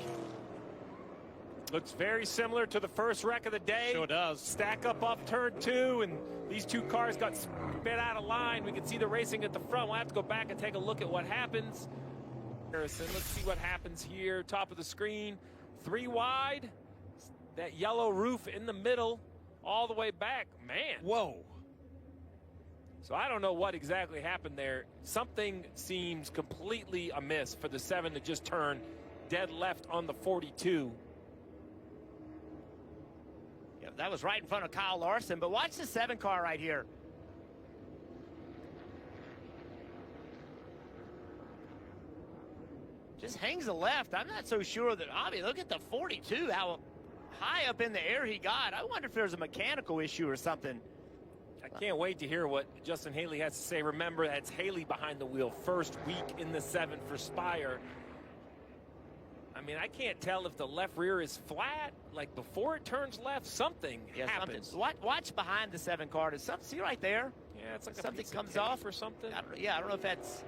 E: Looks very similar to the first wreck of the day.
L: Sure does.
E: Stack up off turn 2, and these two cars got spit out of line. We can see the racing at the front. We'll have to go back and take a look at what happens. Harrison, let's see what happens here. Top of the screen, 3 wide. That yellow roof in the middle, all the way back. Man.
L: Whoa.
E: So I don't know what exactly happened there. Something seems completely amiss for the 7 to just turn dead left on the 42.
C: Yeah, that was right in front of Kyle Larson, but watch the 7 car right here. Just hangs a left. I'm not so sure that, I mean, look at the 42, how high up in the air he got. I wonder if there's a mechanical issue or something.
E: I can't wait to hear what Justin Haley has to say. Remember, that's Haley behind the wheel, first week in the 7 for Spire. I mean, I can't tell if the left rear is flat, like before it turns left, something happens.
C: Watch behind the 7 car. Does something, see right there?
E: Yeah, it's like
C: something
E: a
C: comes off
E: or something.
C: I don't know if that's.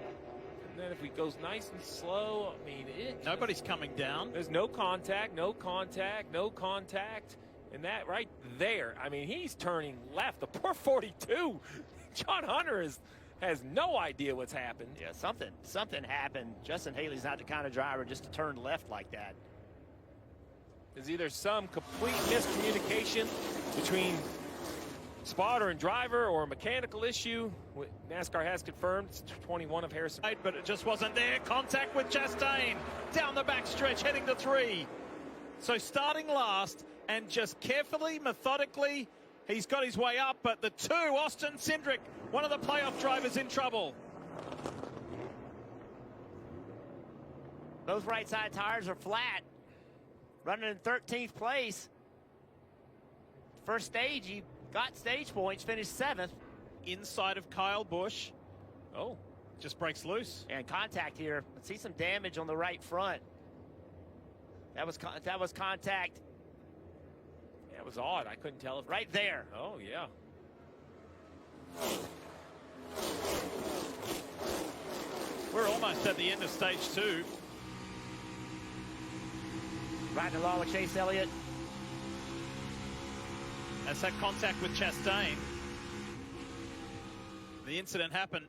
E: And then if he goes nice and slow, I mean,
L: nobody's coming down.
E: There's no contact, no contact, no contact. And that right there, I mean, he's turning left. The poor 42, John Hunter has no idea what's happened.
C: Yeah, something happened. Justin Haley's not the kind of driver just to turn left like that.
E: There's either some complete miscommunication between spotter and driver or a mechanical issue. NASCAR has confirmed it's 21 of Harrison.
L: But it just wasn't there. Contact with Chastain down the backstretch, heading to 3. So starting last and just carefully, methodically, he's got his way up. But the 2, Austin Cindric, one of the playoff drivers, in trouble.
C: Both right side tires are flat. Running in 13th place. First stage, he got stage points, finished 7th.
L: Inside of Kyle Busch. Oh, just breaks loose.
C: And contact here. Let's see some damage on the right front. That was contact.
E: Yeah, it was odd. I couldn't tell if
C: right there.
E: Oh yeah.
L: We're almost at the end of stage 2.
C: Riding along with Chase Elliott.
L: That's that contact with Chastain. The incident happened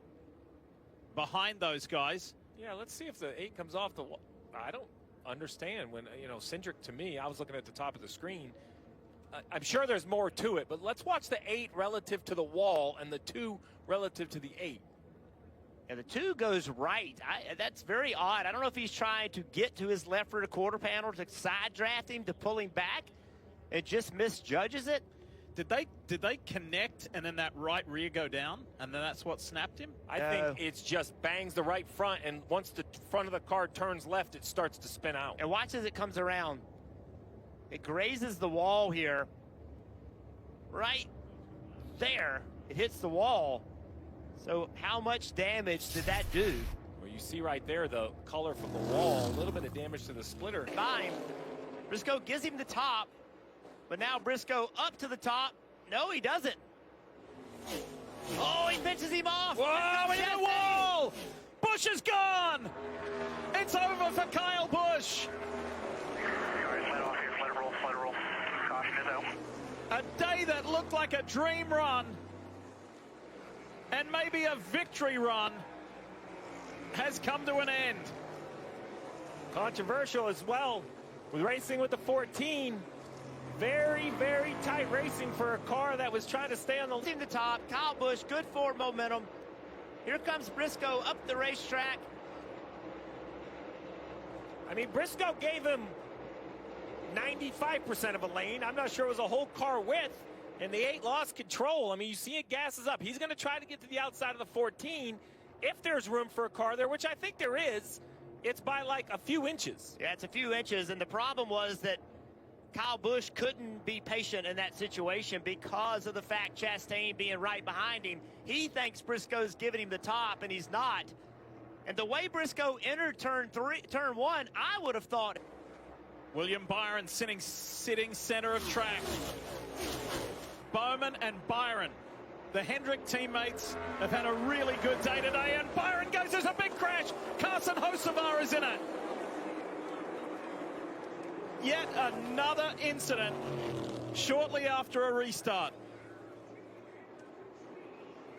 L: behind those guys.
E: Yeah, let's see if the 8 comes off the wall. I don't understand when, you know, Cindric, to me, I was looking at the top of the screen. I'm sure there's more to it, but let's watch the 8 relative to the wall and the 2 relative to the 8.
C: Yeah, the 2 goes right. That's very odd. I don't know if he's trying to get to his left rear quarter panel to side draft him to pull him back and just misjudges it.
L: Did they connect and then that right rear go down and then that's what snapped him?
E: I think it's just bangs the right front, and once the front of the car turns left, it starts to spin out.
C: And watch as it comes around. It grazes the wall here. Right there. It hits the wall. So how much damage did that do?
E: Well, you see right there the color from the wall, a little bit of damage to the splitter.
C: Fine. Briscoe gives him the top, but now Briscoe up to the top. No, he doesn't. Oh, he pitches him off.
L: Whoa, in the wall! Busch is gone! It's over for Kyle Busch. A day that looked like a dream run and maybe a victory run has come to an end.
E: Controversial as well with racing with the 14. Very, very tight racing for a car that was trying to stay on
C: the top. Kyle Busch, good forward momentum. Here comes Briscoe up the racetrack.
E: I mean, Briscoe gave him 95% of a lane. I'm not sure it was a whole car width, and the 8 lost control. I mean, you see it gasses up. He's going to try to get to the outside of the 14 if there's room for a car there, which I think there is. It's by like a few inches.
C: Yeah, it's a few inches, and the problem was that Kyle Busch couldn't be patient in that situation because of the fact Chastain being right behind him. He thinks Briscoe's giving him the top, and he's not. And the way Briscoe entered turn 1, I would have thought.
L: William Byron sitting center of track. Bowman and Byron, the Hendrick teammates, have had a really good day today, and Byron goes, there's a big crash. Car Hocevar is in it. Yet another incident shortly after a restart.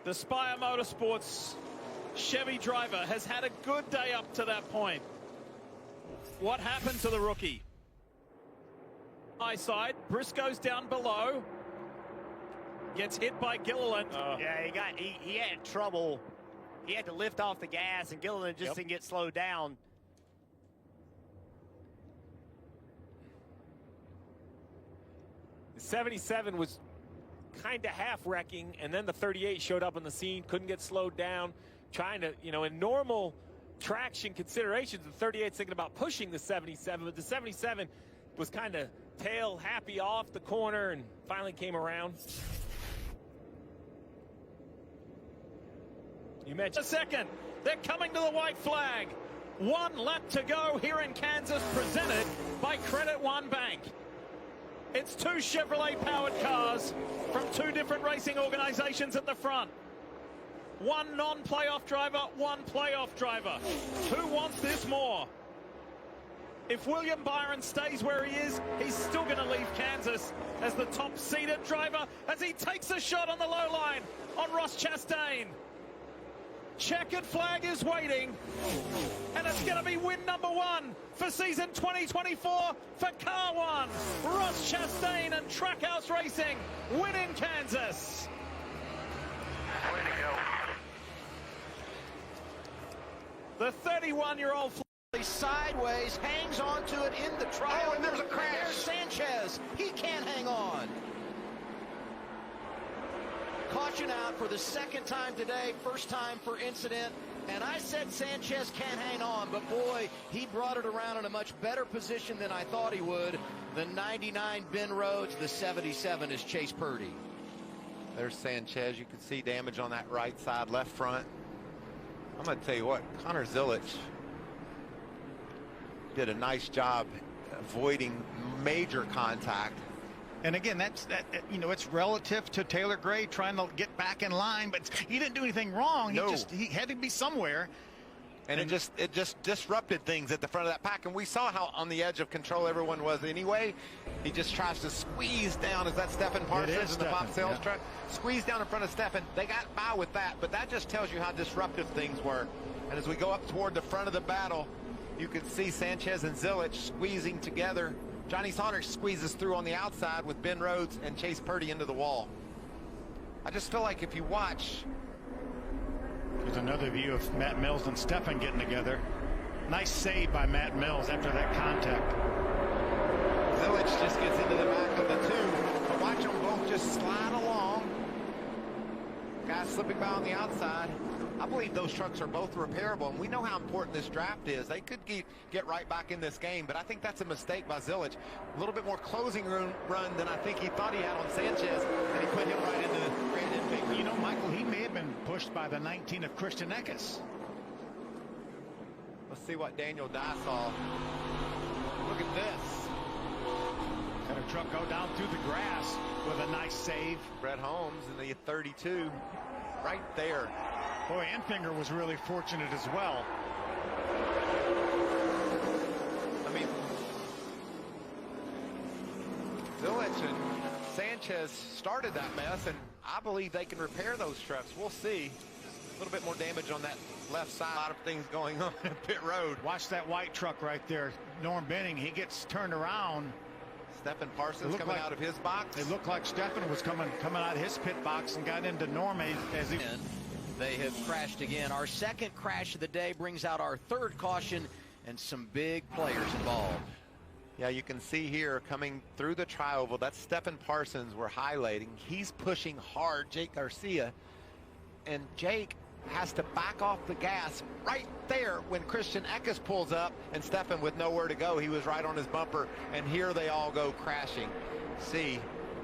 L: The Spire Motorsports Chevy driver has had a good day up to that point. What happened to the rookie? High side, Briscoe's down below. Gets hit by Gilliland.
C: Yeah, he had trouble. He had to lift off the gas, and Gilliland just didn't get slowed down.
E: The 77 was kind of half wrecking, and then the 38 showed up on the scene, couldn't get slowed down, trying to, in normal traction considerations, the 38's thinking about pushing the 77, but the 77 was kind of tail happy off the corner and finally came around.
L: You mentioned a second. They're coming to the white flag. 1 lap to go here in Kansas, presented by Credit One Bank. It's 2 Chevrolet-powered cars from 2 different racing organizations at the front. 1 non-playoff driver, 1 playoff driver. Who wants this more? If William Byron stays where he is, he's still going to leave Kansas as the top-seeded driver as he takes a shot on the low line on Ross Chastain. Checkered flag is waiting, and it's going to be win number 1 for season 2024 for Car 1. Ross Chastain and Trackhouse Racing win in Kansas.
S: Way to
L: The 31-year-old
B: sideways, hangs onto it in the trial.
T: Oh, and there's a crash.
B: There's Sanchez. He can't hang on. Caution out for the 2nd time today, 1st time for incident. And I said Sanchez can't hang on, but boy, he brought it around in a much better position than I thought he would. The 99 Ben Rhodes, the 77 is Chase Purdy.
T: There's Sanchez. You can see damage on that right side, left front. I'm going to tell you what, Connor Zilich did a nice job avoiding major contact.
A: And again, it's relative to Taylor Gray trying to get back in line, but he didn't do anything wrong.
T: No.
A: He had to be somewhere.
T: And it just disrupted things at the front of that pack. And we saw how on the edge of control everyone was anyway. He just tries to squeeze down. Is that Stephen Parsons in the Bob Sales truck? Squeeze down in front of Stephen. They got by with that, but that just tells you how disruptive things were. And as we go up toward the front of the battle, you can see Sanchez and Zilich squeezing together. Johnny Saunders squeezes through on the outside with Ben Rhodes and Chase Purdy into the wall. I just feel like if you watch.
A: There's another view of Matt Mills and Stephan getting together. Nice save by Matt Mills after that contact.
T: Zilich just gets into the back of the 2. But watch them both just slide along. Guys slipping by on the outside. I believe those trucks are both repairable, and we know how important this draft is. They could get right back in this game, but I think that's a mistake by Zilich. A little bit more closing run than I think he thought he had on Sanchez, and he put him right into the Brandon Baker.
A: Michael, he may have been pushed by the 19 of Christian Eckes.
T: Let's see what Daniel Dye saw. Look at this.
A: Had a truck go down through the grass with a nice save.
T: Brett Holmes in the 32 right there.
A: Boy, Enfinger was really fortunate as well.
T: I mean, Zilich and Sanchez started that mess, and I believe they can repair those trucks. We'll see. A little bit more damage on that left side. A lot of things going on in pit road.
A: Watch that white truck right there. Norm Benning, he gets turned around.
T: Stephen Parsons coming out of his box.
A: It looked like Stephan was coming out of his pit box and got into Norm as he.
B: They have crashed again. Our 2nd crash of the day brings out our 3rd caution and some big players involved.
T: Yeah, you can see here coming through the tri-oval, that's Stephen Parsons we're highlighting. He's pushing hard, Jake Garcia, and Jake has to back off the gas right there when Christian Eckes pulls up, and Stephan with nowhere to go. He was right on his bumper, and here they all go crashing. See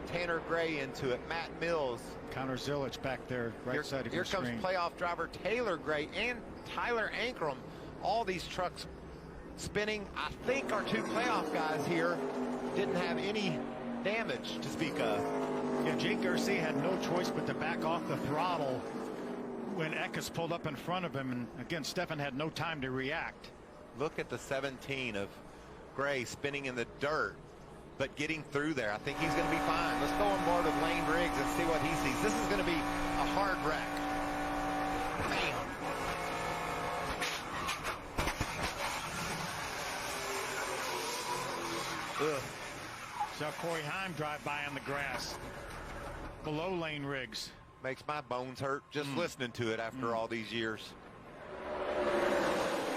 T: Tanner Gray into it, Matt Mills.
A: Connor Zilich back there, right side of your screen.
T: Here comes playoff driver Taylor Gray and Tyler Ankrum. All these trucks spinning. I think our 2 playoff guys here didn't have any damage to speak of.
A: Yeah, Jake Garcia had no choice but to back off the throttle when Eckes pulled up in front of him, and again, Stefan had no time to react.
T: Look at the 17 of Gray spinning in the dirt, but getting through there. I think he's going to be fine. Let's go on board with Lane Riggs and see what he sees. This is going to be a hard wreck. Bam.
A: Ugh. Saw Corey Heim drive by on the grass below Lane Riggs.
T: Makes my bones hurt just listening to it after all these years.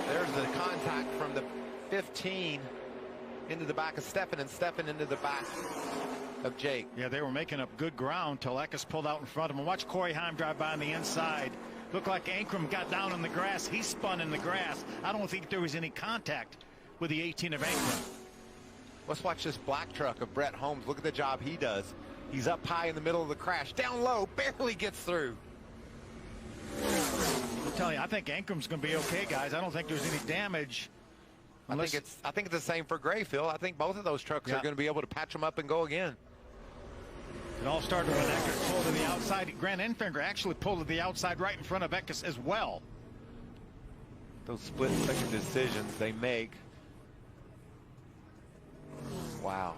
T: There's the contact from the 15 into the back of Stefan, and Stefan into the back of Jake.
A: Yeah, they were making up good ground till Eckes pulled out in front of him. Watch Corey Heim drive by on the inside. Looked like Ankrum got down in the grass. He spun in the grass. I don't think there was any contact with the 18 of Ankrum.
T: Let's watch this black truck of Brett Holmes. Look at the job he does. He's up high in the middle of the crash. Down low, barely gets through.
A: I'm telling you, I think Ankrum's going to be okay, guys. I don't think there's any damage.
T: I think it's the same for Gray, Phil. I think both of those trucks are going to be able to patch them up and go again.
A: It all started when Eckes pulled to the outside. Grant Enfinger actually pulled to the outside right in front of Eckes as well.
T: Those split-second decisions they make. Wow.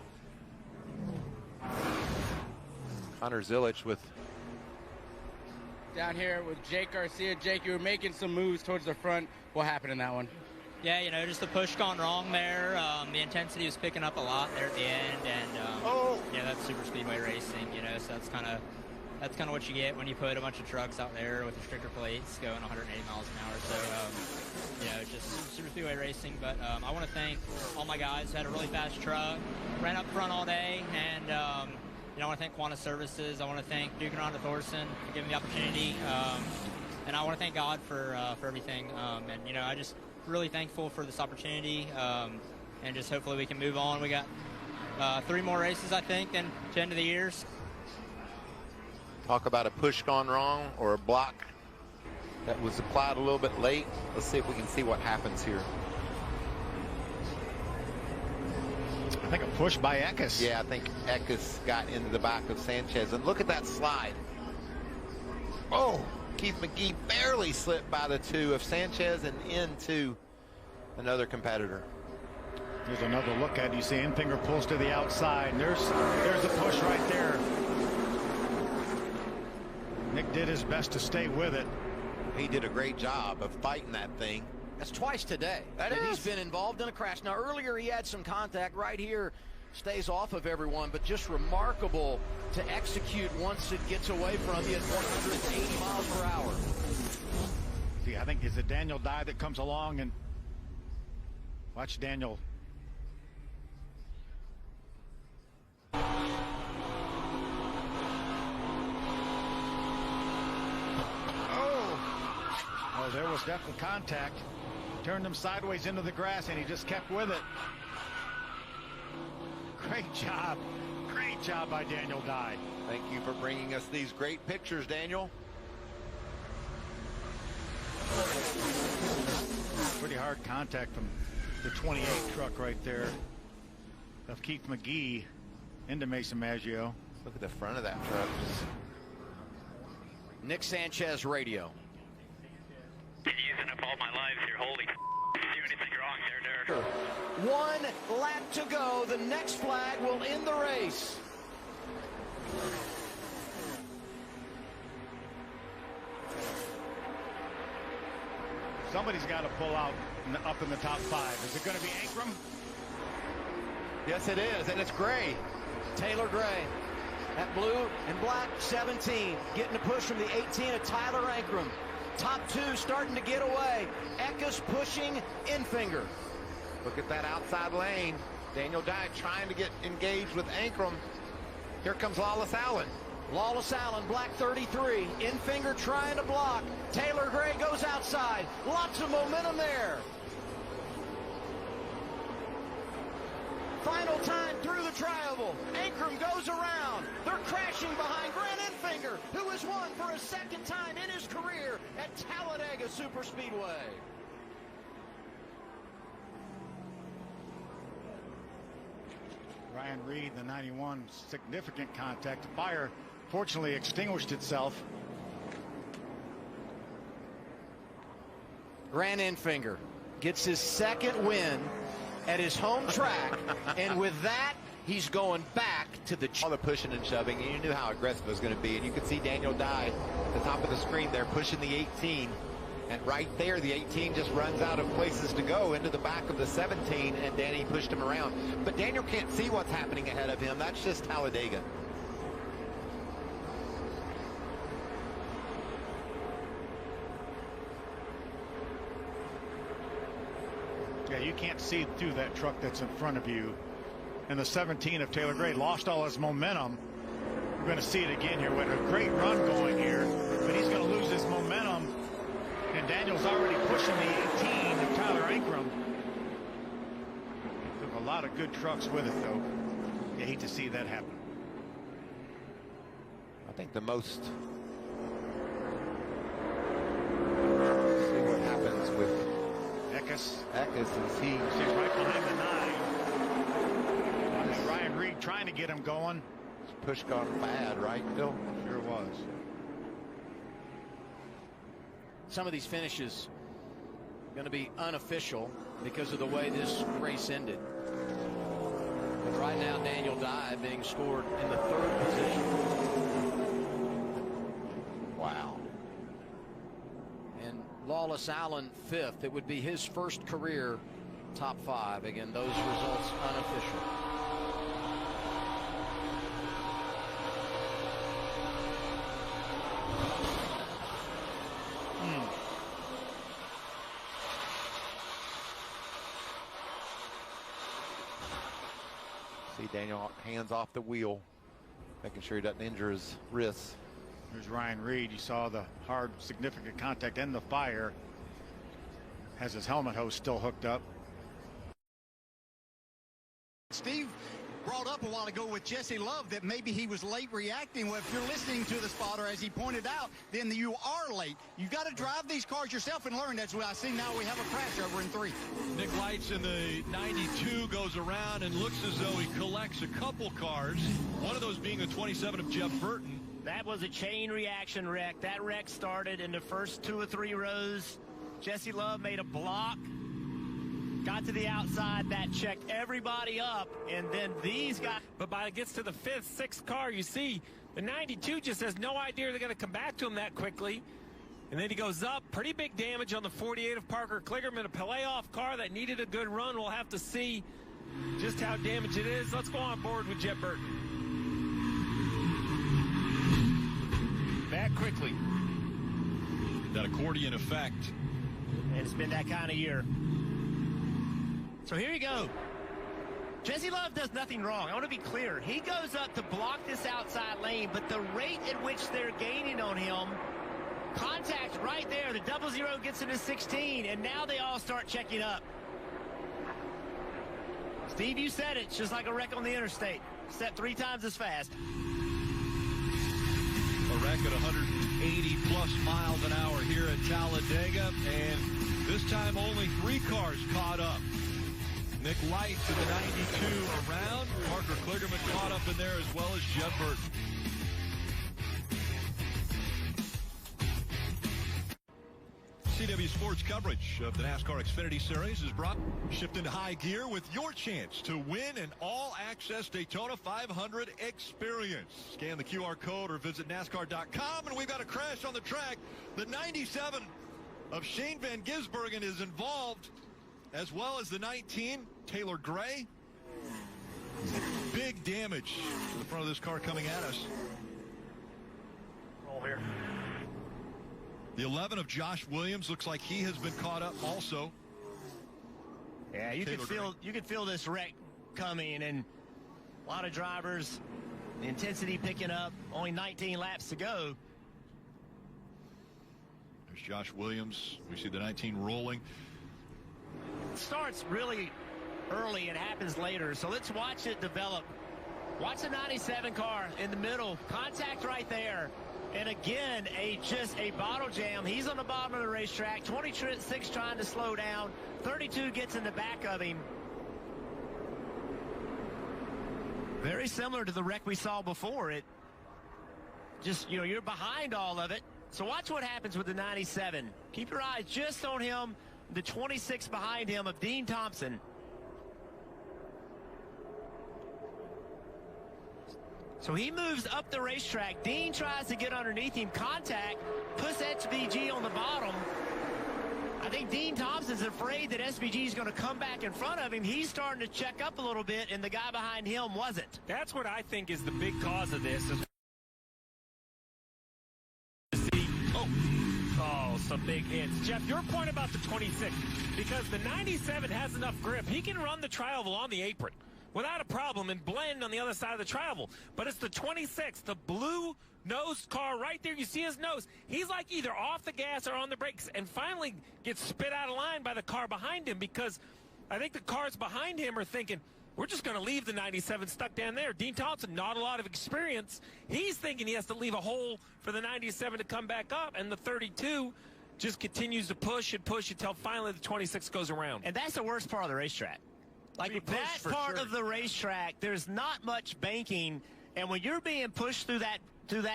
T: Hunter Zilich with
N: down here with Jake Garcia. Jake, you were making some moves towards the front. What happened in that one?
U: Yeah, you know, just the push gone wrong there. The intensity was picking up a lot there at the end, and yeah, that's super speedway racing. You know, so that's kind of what you get when you put a bunch of trucks out there with restrictor plates going 180 miles an hour. So, you know, it's just super speedway racing. But I want to thank all my guys who had a really fast truck, ran up front all day, and you know, I want to thank Qantas Services. I want to thank Duke and Rhonda Thorson for giving me the opportunity, and I want to thank God for everything. And you know, I just really thankful for this opportunity, and just hopefully we can move on. We got 3 more races, I think, then to the end of the years.
T: Talk about a push gone wrong or a block that was applied a little bit late. Let's see if we can see what happens here.
A: I think a push by Eckes.
T: Yeah, I think Eckes got into the back of Sanchez. And look at that slide. Oh, Keith McGee barely slipped by the 2 of Sanchez and into another competitor.
A: There's another look at it. You see Enfinger pulls to the outside. And there's the push right there. Nick did his best to stay with it.
T: He did a great job of fighting that thing.
B: That's twice today that he's been involved in a crash. Now, earlier he had some contact right here, stays off of everyone, but just remarkable to execute once it gets away from you at 180 miles per hour.
A: See, I think it's a Daniel Dye that comes along, and watch Daniel. Oh, there was definitely contact. Turned him sideways into the grass, and he just kept with it. Great job. Great job by Daniel Dye.
T: Thank you for bringing us these great pictures, Daniel.
A: Pretty hard contact from the 28 truck right there of Keith McGee into Mason Maggio.
T: Look at the front of that truck.
B: Nick Sanchez radio.
V: Been using up all my lives here. Holy do anything wrong there, Derek.
B: 1 lap to go. The next flag will end the race.
A: Somebody's got to pull out up in the top 5. Is it going to be Ankrum?
T: Yes, it is, and it's Gray.
B: Taylor Gray. That blue and black 17 getting a push from the 18 of Tyler Ankrum. Top 2 starting to get away. Eckes pushing Enfinger.
T: Look at that outside lane. Daniel Dye trying to get engaged with Ankrum. Here comes Lawless Allen.
B: Lawless Allen, black 33. Enfinger trying to block. Taylor Gray goes outside. Lots of momentum there. Final time through the tri-oval. Ankrum goes around. They're crashing behind Grant Enfinger, who has won for a 2nd time in his career at Talladega Superspeedway.
A: Ryan Reed, the 91, significant contact. The fire fortunately extinguished itself.
B: Grant Enfinger gets his second win at his home track, and with that, he's going back to
T: all the pushing and shoving, and you knew how aggressive it was going to be. And you could see Daniel Dye at the top of the screen there pushing the 18. And right there, the 18 just runs out of places to go into the back of the 17, and Danny pushed him around. But Daniel can't see what's happening ahead of him. That's just Talladega.
A: Yeah, you can't see through that truck that's in front of you. And the 17 of Taylor Gray lost all his momentum. We're going to see it again here. We had a great run going here, but he's going to lose his momentum. And Daniel's already pushing the 18 of Tyler Ankrum. Took a lot of good trucks with it, though. You hate to see that happen.
T: I think the most... Let's see what happens with
A: Eckes.
T: Eckes is he...
A: He's right behind the 9. And Ryan Reed trying to get him going.
T: His push gone bad, right, Phil?
A: Sure was.
B: Some of these finishes going to be unofficial because of the way this race ended. But right now, Daniel Dye being scored in the 3rd position.
T: Wow.
B: And Lawless Allen 5th. It would be his first career top 5. Again, those results unofficial.
T: See Daniel hands off the wheel, making sure he doesn't injure his wrists.
A: There's Ryan Reed. You saw the hard, significant contact and the fire. Has his helmet hose still hooked up.
J: Steve brought up a while ago with Jesse Love that maybe he was late reacting. Well, if you're listening to the spotter, as he pointed out, then you are late. You've got to drive these cars yourself and learn. That's what I see now. We have a crash over in 3.
R: Nick Lights in the 92 goes around and looks as though he collects a couple cars, one of those being the 27 of Jeff Burton.
C: That was a chain reaction wreck. That wreck started in the first 2 or 3 rows. Jesse Love made a block, got to the outside. That checked everybody up, and then these guys.
X: But by it gets to the 5th, 6th car, you see the 92 just has no idea they're going to come back to him that quickly. And then he goes up. Pretty big damage on the 48 of Parker Kligerman, a playoff car that needed a good run. We'll have to see just how damaged it is. Let's go on board with Jeff Burton.
L: That quickly.
R: That accordion effect.
C: And it's been that kind of year. So here you go. Jesse Love does nothing wrong. I want to be clear. He goes up to block this outside lane, but the rate at which they're gaining on him, contact right there. The 00 gets into 16, and now they all start checking up. Steve, you said it. It's just like a wreck on the interstate, except 3 times as fast.
R: A wreck at 180 plus miles an hour here at Talladega, and this time only 3 cars caught up. Nick Light to the 92 around. Parker Kligerman caught up in there as well as Jeff Burton. CW Sports coverage of the NASCAR Xfinity Series is brought. Shift into high gear with your chance to win an all-access Daytona 500 experience. Scan the QR code or visit NASCAR.com, and we've got a crash on the track. The 97 of Shane Van Gisbergen is involved, as well as the 19, Taylor Gray. Big damage to the front of this car coming at us.
C: Roll here.
R: The 11 of Josh Williams looks like he has been caught up also.
C: Yeah, you could feel this wreck coming, and a lot of drivers, the intensity picking up. Only 19 laps to go.
R: There's Josh Williams. We see the 19 rolling.
C: It starts really early and happens later, so let's watch it develop. Watch the 97 car in the middle, contact right there, and again just a bottle jam. He's on the bottom of the racetrack. 26 trying to slow down, 32 gets in the back of him. Very similar to the wreck we saw before. It just, you're behind all of it, So watch what happens with the 97. Keep your eyes just on him, the 26 behind him of Dean Thompson. So he moves up the racetrack. Dean tries to get underneath him. Contact, puts SVG on the bottom. I think Dean Thompson's afraid that SVG is going to come back in front of him. He's starting to check up a little bit, and the guy behind him wasn't.
X: That's what I think is the big cause of this. Some big hits. Jeff, your point about the 26, because the 97 has enough grip. He can run the tri-oval on the apron without a problem and blend on the other side of the tri-oval. But it's the 26, the blue-nosed car right there. You see his nose. He's like either off the gas or on the brakes, and finally gets spit out of line by the car behind him, because I think the cars behind him are thinking, we're just going to leave the 97 stuck down there. Dean Thompson, not a lot of experience. He's thinking he has to leave a hole for the 97 to come back up, and the 32 just continues to push and push until finally the 26 goes around.
C: And that's the worst part of the racetrack. Like that part of the racetrack, there's not much banking, and when you're being pushed through that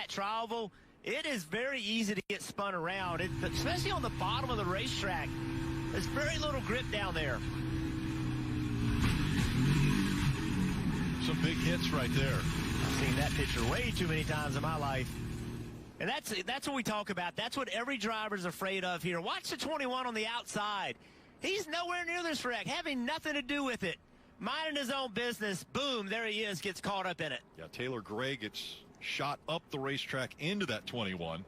C: tri-oval, it is very easy to get spun around, especially on the bottom of the racetrack. There's very little grip down there.
R: Some big hits right there.
C: I've seen that picture way too many times in my life. And that's what we talk about. That's what every driver's afraid of here. Watch the 21 on the outside. He's nowhere near this wreck, having nothing to do with it. Minding his own business. Boom, there he is, gets caught up in it.
R: Yeah, Taylor Gray gets shot up the racetrack into that 21.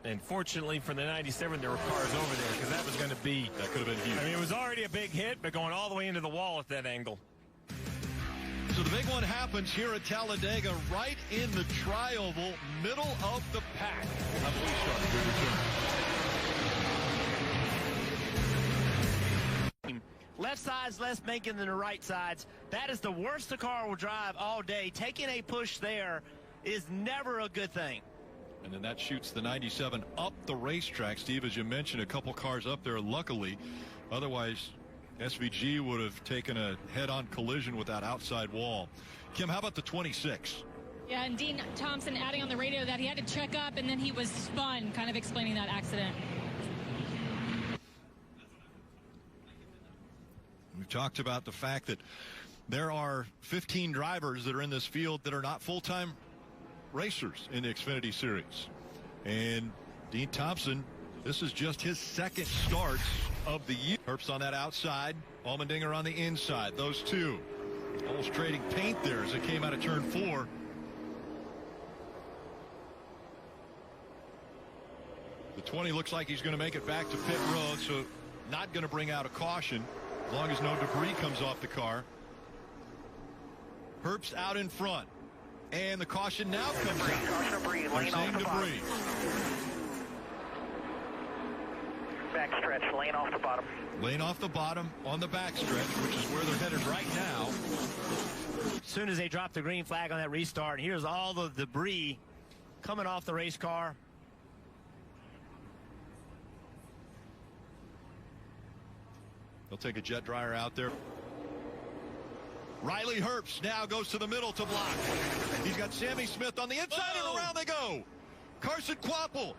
X: And fortunately for the 97, there were cars over there, because that was going to be...
R: That could have been huge.
X: I mean, it was already a big hit, but going all the way into the wall at that angle.
R: So the big one happens here at Talladega, right in the tri-oval, middle of the pack.
C: Left side's less banking than the right side's. That is the worst the car will drive all day. Taking a push there is never a good thing.
R: And then that shoots the 97 up the racetrack. Steve, as you mentioned, a couple cars up there, luckily. Otherwise, SVG would have taken a head-on collision with that outside wall. Kim, how about the 26?
D: Yeah, and Dean Thompson adding on the radio that he had to check up and then he was spun, kind of explaining that accident.
R: We've talked about the fact that there are 15 drivers that are in this field that are not full-time racers in the Xfinity Series. And Dean Thompson, this is just his second start of the year. Herbst on that outside, Allmendinger on the inside. Those two almost trading paint there as it came out of turn 4. The 20 looks like he's going to make it back to pit road, so not going to bring out a caution as long as no debris comes off the car. Herbst out in front, and the caution now comes out.
I: Debris, lane off the bottom. Backstretch, lane off the bottom.
R: Lane off the bottom on the backstretch, which is where they're headed right now.
C: As soon as they drop the green flag on that restart, here's all the debris coming off the race car.
R: They'll take a jet dryer out there. Riley Herbst now goes to the middle to block. He's got Sammy Smith on the inside, and around they go. Carson Kvapil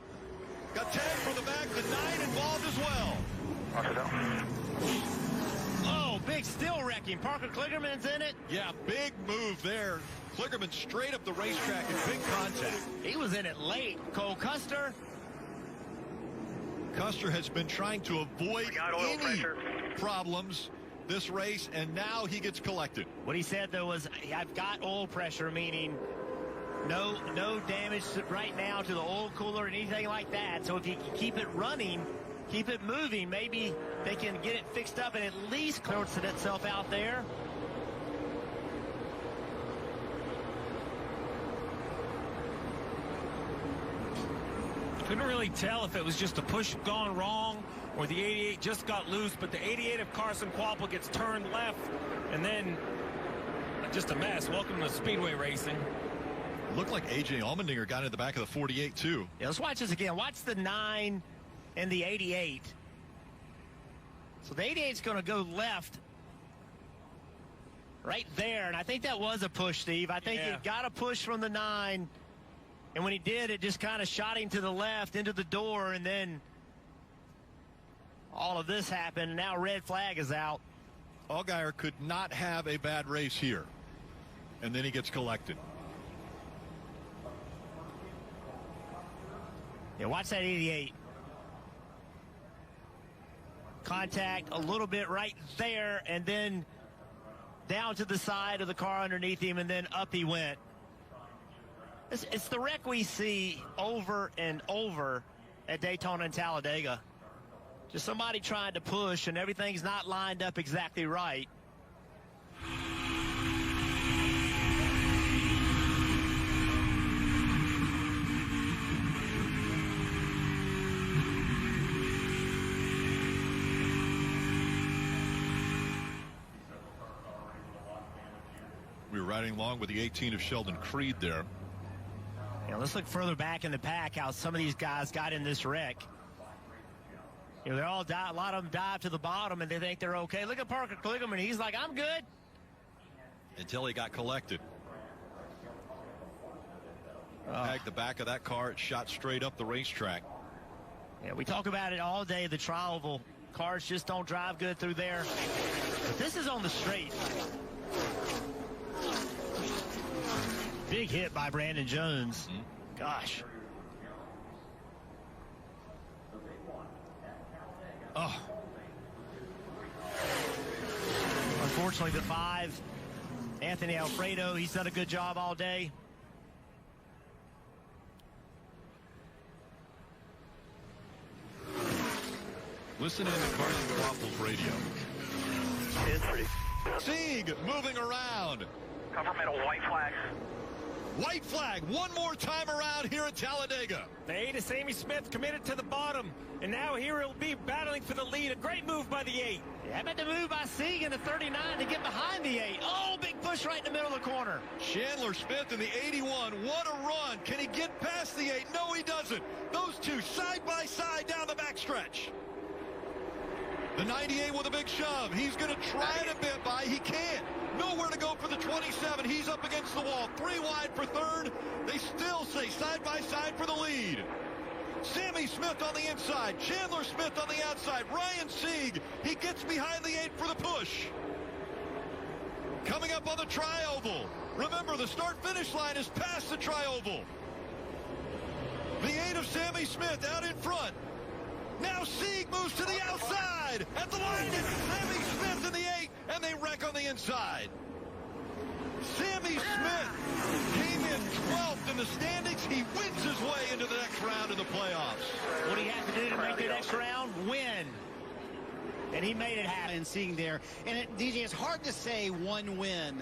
R: got tagged from the back. The 9 involved as well.
C: Oh, big still wrecking. Parker Kligerman's in it.
R: Yeah, big move there. Kligerman straight up the racetrack in big contact.
C: He was in it late. Cole Custer.
R: Custer has been trying to avoid any problems this race, and now he gets collected.
C: What he said, though, was, I've got oil pressure, meaning no damage right now to the oil cooler or anything like that. So if he can keep it running, keep it moving, maybe they can get it fixed up and at least clearance it itself out there.
X: Couldn't really tell if it was just a push gone wrong or the 88 just got loose, but the 88 of Carson Kvapil gets turned left, and then just a mess. Welcome to Speedway Racing.
R: Looked like A.J. Allmendinger got into the back of the 48, too.
C: Yeah, let's watch this again. Watch the 9 and the 88. So the 88's going to go left right there, and I think that was a push, Steve. I think it got a push from the 9. And when he did, it just kind of shot him to the left into the door, and then all of this happened, and now red flag is out.
R: Allgaier could not have a bad race here. And then he gets collected.
C: Yeah, watch that 88. Contact a little bit right there, and then down to the side of the car underneath him, and then up he went. It's the wreck we see over and over at Daytona and Talladega. Just somebody trying to push, and everything's not lined up exactly right.
R: We were riding along with the 18 of Sheldon Creed there.
C: Yeah, let's look further back in the pack how some of these guys got in this wreck. You know, they're all a lot of them dive to the bottom and they think they're okay. Look at Parker Kligerman. He's like, I'm good.
R: Until he got collected. Tagged the back of that car. It shot straight up the racetrack.
C: Yeah, we talk about it all day, the trial oval. Cars just don't drive good through there. But this is on the straight. Big hit by Brandon Jones. Gosh. Oh. Unfortunately, the 5, Anthony Alfredo, he's done a good job all day.
R: Listen in to Carson Waffles radio.
S: It's pretty.
R: Sieg moving around.
S: Governmental white flag.
R: White flag one more time around here at Talladega.
X: The 8 is Sammy Smith committed to the bottom, and now here he'll be battling for the lead. A great move by the 8.
C: Yeah, how about the move by Sieg in the 39 to get behind the 8? Oh, big push right in the middle of the corner.
R: Chandler Smith in the 81. What a run. Can he get past the 8? No, he doesn't. Those two side by side down the backstretch. The 98 with a big shove. He's going to try to bit by. He can't. Nowhere to go for the 27. He's up against the wall. 3 wide for third. They still say side by side for the lead. Sammy Smith on the inside. Chandler Smith on the outside. Ryan Sieg. He gets behind the 8 for the push. Coming up on the tri-oval. Remember, the start-finish line is past the tri-oval. The 8 of Sammy Smith out in front. Now Sieg moves to the outside. At the line is Sammy Smith in the 8, and they wreck on the inside. Sammy Smith came in 12th in the standings. He wins his way into the next round of the playoffs.
C: What do you have to do to make the next round? Win. And he made it happen.
J: And seeing there. And DJ, it's hard to say one win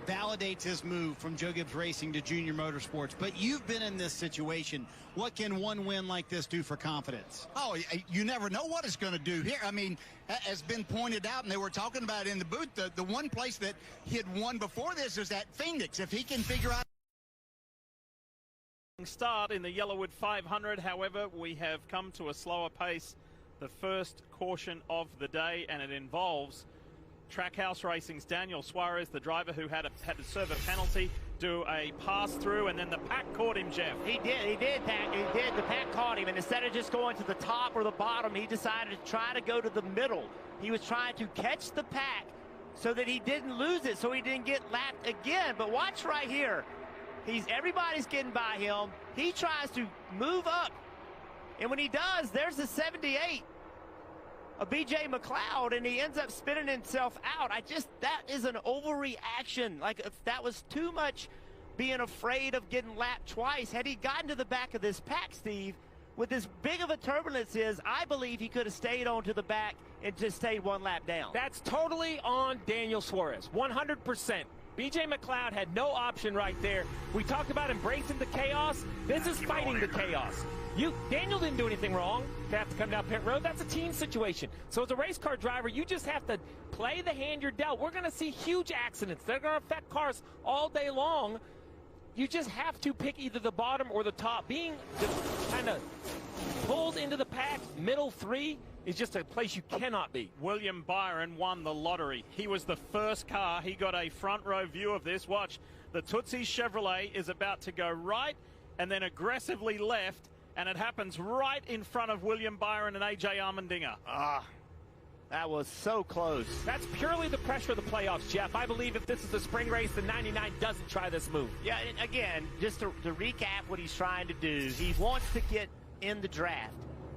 J: validates his move from Joe Gibbs Racing to Junior Motorsports, but you've been in this situation. What can one win like this do for confidence?
H: Oh, you never know what it's going to do here. I mean, has been pointed out, and they were talking about it in the booth, the one place that he had won before this is at Phoenix. If he can figure out
K: start in the Yellowwood 500, however, we have come to a slower pace. The first caution of the day, and it involves Trackhouse Racing's Daniel Suarez, the driver who had to serve a penalty, do a pass through, and then the pack caught him, Jeff.
C: He did, Pat. He did. The pack caught him, and instead of just going to the top or the bottom, he decided to try to go to the middle. He was trying to catch the pack so that he didn't lose it, so he didn't get lapped again. But watch right here. Everybody's getting by him. He tries to move up, and when he does, there's the 78. A BJ McLeod, and he ends up spinning himself out. That is an overreaction. Like, if that was too much being afraid of getting lapped twice. Had he gotten to the back of this pack, Steve, with as big of a turbulence I believe he could have stayed on to the back and just stayed one lap down.
X: That's totally on Daniel Suarez, 100%. BJ McLeod had no option right there. We talked about embracing the chaos. This is fighting the chaos. Daniel didn't do anything wrong to have to come down pit road. That's a team situation. So as a race car driver, you just have to play the hand you're dealt. We're going to see huge accidents. They're going to affect cars all day long. You just have to pick either the bottom or the top. Being kind of pulled into the pack, middle 3, is just a place you cannot be.
K: William Byron won the lottery. He was the first car. He got a front row view of this. Watch, the Tootsie Chevrolet is about to go right and then aggressively left, and it happens right in front of William Byron and A.J. Allmendinger.
C: That was so close.
X: That's purely the pressure of the playoffs, Jeff. I believe if this is a spring race, the 99 doesn't try this move.
C: Yeah, and again, just to recap what he's trying to do, he wants to get in the draft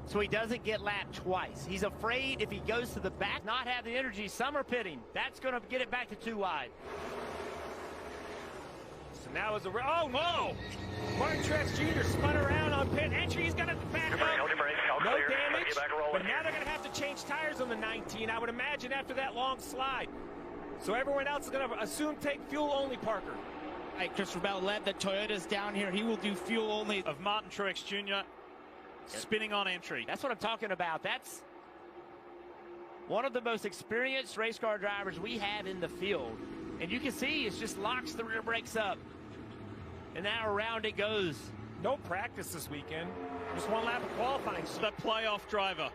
C: so he doesn't get lapped twice. He's afraid if he goes to the back, not have the energy, summer pitting. That's going to get it back to 2 wide.
X: So now is a... Oh, no! Martin Truex Jr. spun around on pit entry. He's going to back up. No damage, but now they're going to have to change tires on the 19, I would imagine, after that long slide. So everyone else is going to assume take fuel only, Parker.
U: All right, Christopher Bell led the Toyotas down here. He will do fuel only.
K: Of Martin Truex Jr. spinning on entry.
C: That's what I'm talking about. That's one of the most experienced race car drivers we have in the field. And you can see it just locks the rear brakes up. And now around it goes.
X: No practice this weekend. Just one lap of qualifying.
K: The playoff driver.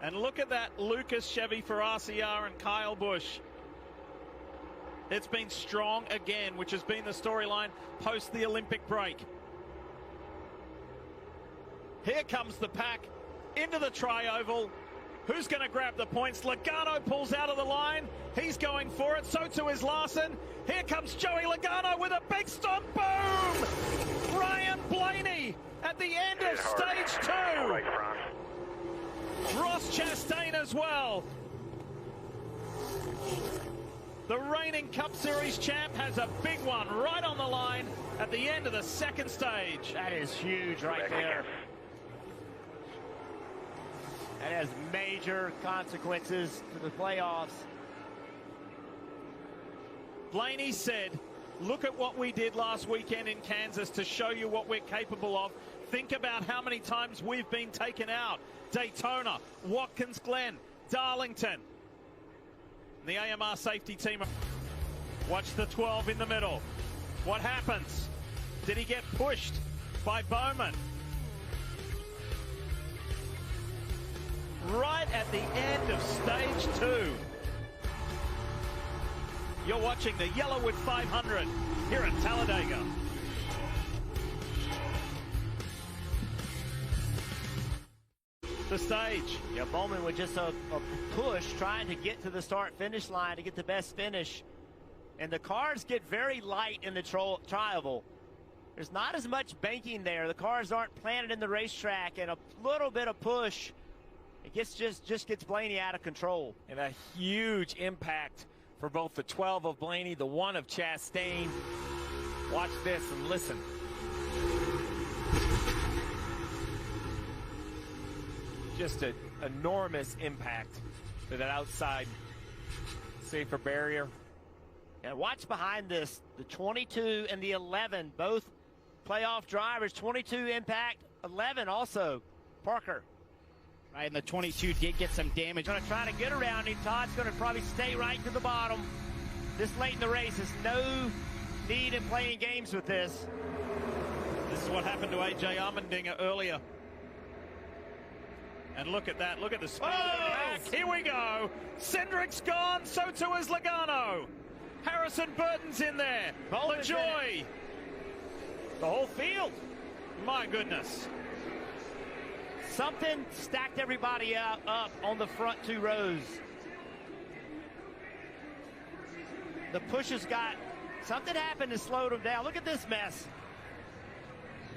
K: And look at that Lucas Chevy for RCR and Kyle Busch. It's been strong again, which has been the storyline post the Olympic break. Here comes the pack into the tri-oval. Who's going to grab the points? Logano pulls out of the line. He's going for it. So too is Larson. Here comes Joey Logano with a big stomp. Boom! Ryan Blaney at the end of stage 2. Ross Chastain as well. The reigning Cup Series champ has a big one right on the line at the end of the second stage.
C: That is huge right there. That has major consequences to the playoffs.
K: Blaney said, look at what we did last weekend in Kansas to show you what we're capable of. Think about how many times we've been taken out. Daytona, Watkins Glen, Darlington. The AMR safety team. Watch the 12 in the middle. What happens? Did he get pushed by Bowman? Right at the end of stage 2. You're watching the Yellowwood 500 here at Talladega. The stage.
C: Yeah, Bowman with just a push trying to get to the start-finish line to get the best finish. And the cars get very light in the tri-oval. There's not as much banking there. The cars aren't planted in the racetrack, and a little bit of push, it gets just gets Blaney out of control.
X: And a huge impact for both the 12 of Blaney, the 1 of Chastain. Watch this and listen. Just an enormous impact to that outside safer barrier.
C: And watch behind this, the 22 and the 11, both playoff drivers. 22 impact, 11 also. Parker.
U: Right, and the 22 did get some damage.
C: Going to try to get around him. Todd's going to probably stay right to the bottom. This late in the race, there's no need in playing games with this.
K: This is what happened to A.J. Allmendinger earlier. And look at that. Look at the speed of the pack. Here we go. Cindric's gone. So too is Logano. Harrison Burton's in there. LaJoy.
X: The whole field.
K: My goodness.
C: Something stacked everybody up on the front 2 rows. The pushes got... Something happened and slowed them down. Look at this mess.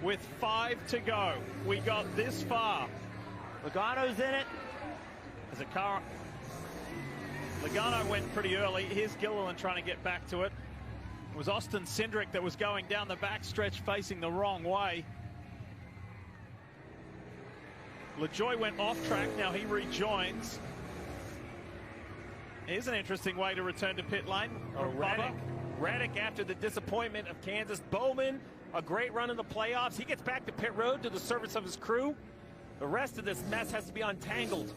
K: With 5 to go, we got this far.
C: Logano's in it.
K: As a car... Logano went pretty early. Here's Gilliland trying to get back to it. It was Austin Cindric that was going down the backstretch facing the wrong way. LaJoy went off track. Now he rejoins. Here's an interesting way to return to pit lane.
X: Reddick after the disappointment of Kansas. Bowman, a great run in the playoffs. He gets back to pit road to the service of his crew. The rest of this mess has to be untangled.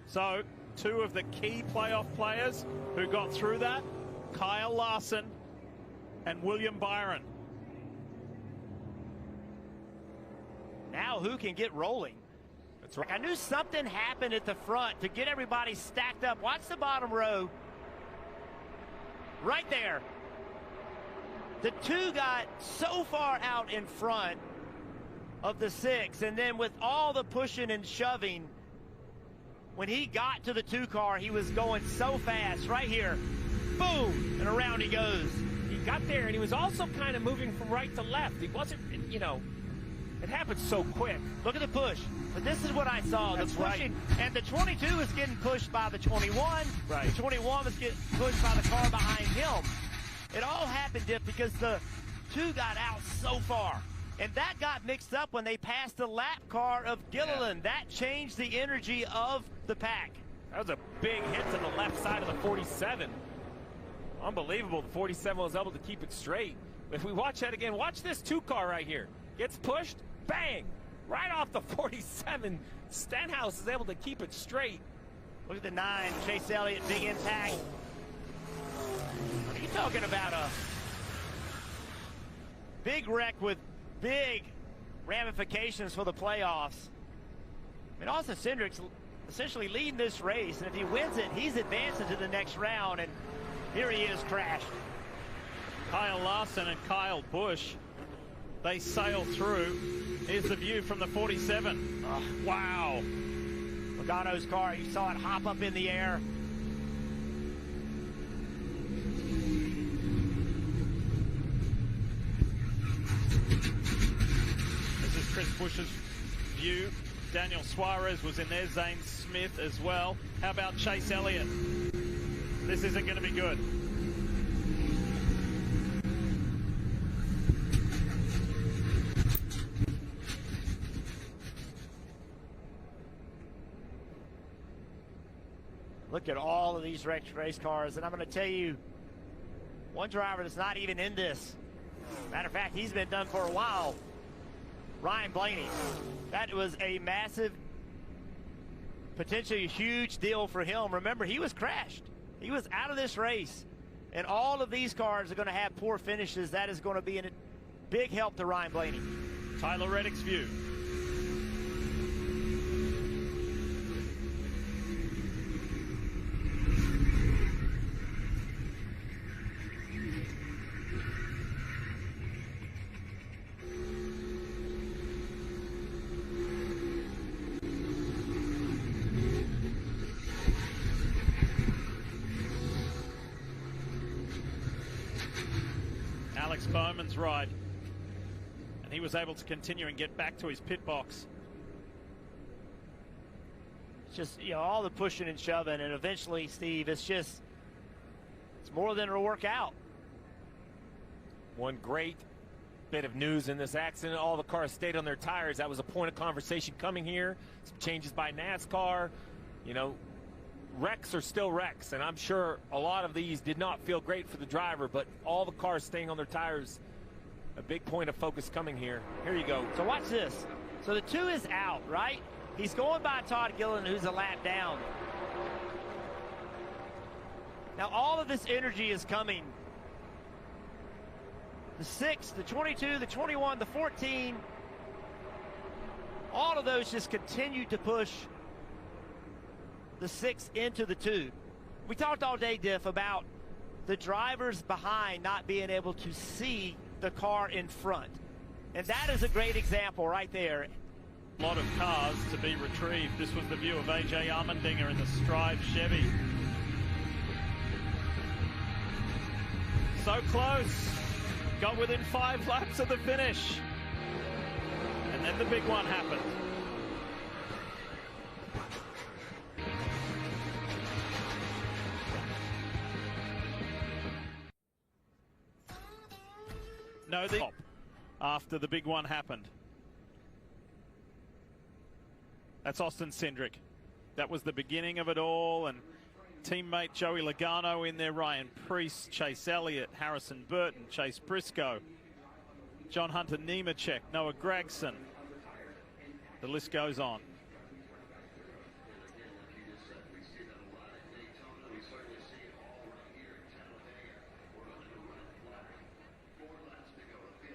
K: So, 2 of the key playoff players who got through that, Kyle Larson and William Byron.
C: Now who can get rolling? That's right. I knew something happened at the front to get everybody stacked up. Watch the bottom row. Right there. The 2 got so far out in front of the 6, and then with all the pushing and shoving, when he got to the 2 car, he was going so fast. Right here, boom, and around he goes.
X: He got there, and he was also kind of moving from right to left. He wasn't, you know, it happened so quick.
C: Look at the push. But this is what I saw.
X: That's
C: the pushing,
X: right.
C: And the 22 was getting pushed by the 21.
X: Right.
C: The 21 was getting pushed by the car behind him. It all happened, Dick, because the 2 got out so far. And that got mixed up when they passed the lap car of Gilliland. Yeah. That changed the energy of the pack.
X: That was a big hit to the left side of the 47. Unbelievable. The 47 was able to keep it straight. If we watch that again, watch this 2 car right here. Gets pushed, bang, right off the 47. Stenhouse is able to keep it straight.
C: Look at the 9, Chase Elliott, big impact. What are you talking about? A big wreck with big ramifications for the playoffs. I mean, Austin Cindric's essentially leading this race, and if he wins it, he's advancing to the next round, and here he is, crashed.
K: Kyle Larson and Kyle Busch, they sail through. Here's the view from the 47.
C: Oh,
K: wow.
C: Logano's car, you saw it hop up in the air.
K: This is Chris Busch's view. Daniel Suarez was in there, Zane Smith as well. How about Chase Elliott? This isn't going to be good.
C: Look at all of these race cars, and I'm going to tell you, one driver that's not even in this. Matter of fact, he's been done for a while. Ryan Blaney. That was a massive, potentially huge deal for him. Remember, he was crashed. He was out of this race. And all of these cars are going to have poor finishes. That is going to be a big help to Ryan Blaney.
K: Tyler Reddick's view. Alex Bowman's ride, and he was able to continue and get back to his pit box.
C: It's just, you know, all the pushing and shoving, and eventually, Steve, it's more than it'll work out.
X: One great bit of news in this accident, all the cars stayed on their tires. That was a point of conversation coming here. Some changes by NASCAR. You know, wrecks are still wrecks, and I'm sure a lot of these did not feel great for the driver, but all the cars staying on their tires, a big point of focus coming here. Here you go.
C: So watch this. So the 2 is out, right? He's going by Todd Gilliland, who's a lap down. Now all of this energy is coming. The 6, the 22, the 21, the 14, all of those just continue to push the 6 into the 2. We talked all day, Diff, about the drivers behind not being able to see the car in front. And that is a great example right there.
K: A lot of cars to be retrieved. This was the view of A.J. Allmendinger in the Strive Chevy. So close. Got within 5 laps of the finish. And then the big one happened. No, the top after the big one happened. That's Austin Cindric. That was the beginning of it all, and teammate Joey Logano in there, Ryan Preece, Chase Elliott, Harrison Burton, Chase Briscoe, John Hunter Nemechek, Noah Gragson. The list goes on.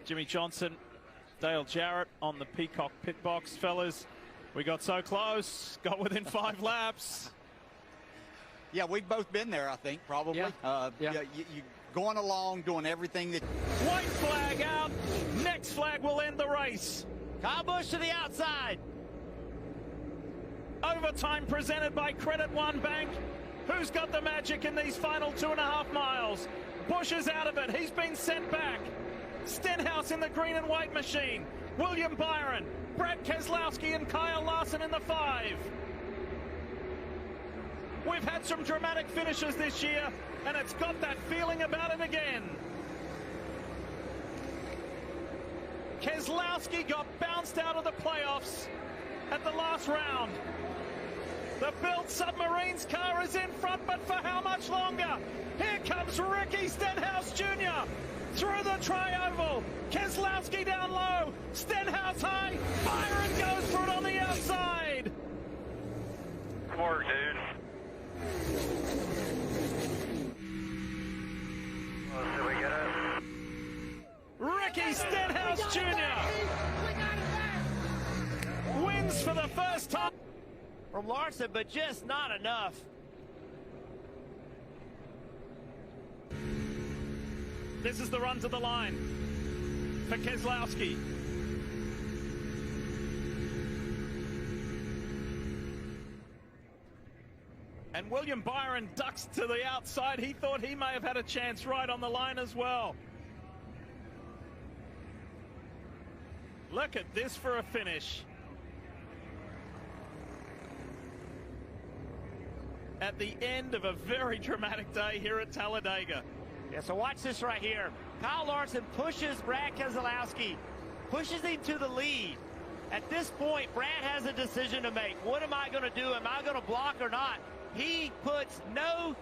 K: Jimmy Johnson, Dale Jarrett on the Peacock pit box. Fellas, we got so close, got within 5 laps.
H: Yeah, we've both been there, I think, probably.
C: Yeah.
H: You going along, doing everything that...
L: White flag out. Next flag will end the race.
C: Kyle Busch to the outside.
L: Overtime presented by Credit One Bank. Who's got the magic in these final 2.5 miles? Busch is out of it. He's been sent back. Stenhouse in the green and white machine. William Byron, Brad Keselowski, and Kyle Larson in the 5. We've had some dramatic finishes this year, and it's got that feeling about it again. Keselowski got bounced out of the playoffs at the last round. The Built Submarines car is in front, but for how much longer? Here comes Ricky Stenhouse Jr. through the tri-oval. Keselowski down low. Stenhouse high. Byron goes for it on the outside.
S: Good work, dude. Let's see if we get it.
L: Ricky Stenhouse Jr. wins for the first time.
C: From Larson, but just not enough.
L: This is the run to the line for Keselowski. And William Byron ducks to the outside. He thought he may have had a chance right on the line as well. Look at this for a finish. At the end of a very dramatic day here at Talladega.
C: Yeah, so watch this right here. Kyle Larson pushes Brad Keselowski, pushes him to the lead. At this point, Brad has a decision to make. What am I going to do? Am I going to block or not? He puts no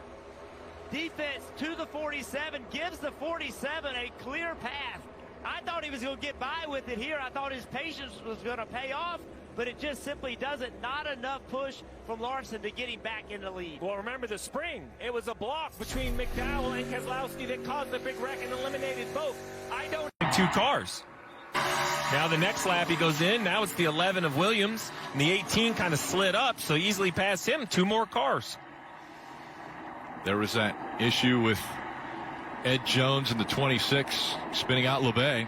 C: defense to the 47, gives the 47 a clear path. I thought he was going to get by with it here. I thought his patience was going to pay off, but it just simply doesn't. Not enough push from Larson to get him back in the lead.
X: Well, remember the spring. It was a block between McDowell and Keselowski that caused the big wreck and eliminated both. I don't... 2 cars. Now the next lap he goes in. Now it's the 11 of Williams. And the 18 kind of slid up, so easily past him. 2 more cars.
R: There was that issue with Ed Jones in the 26 spinning out LeBay.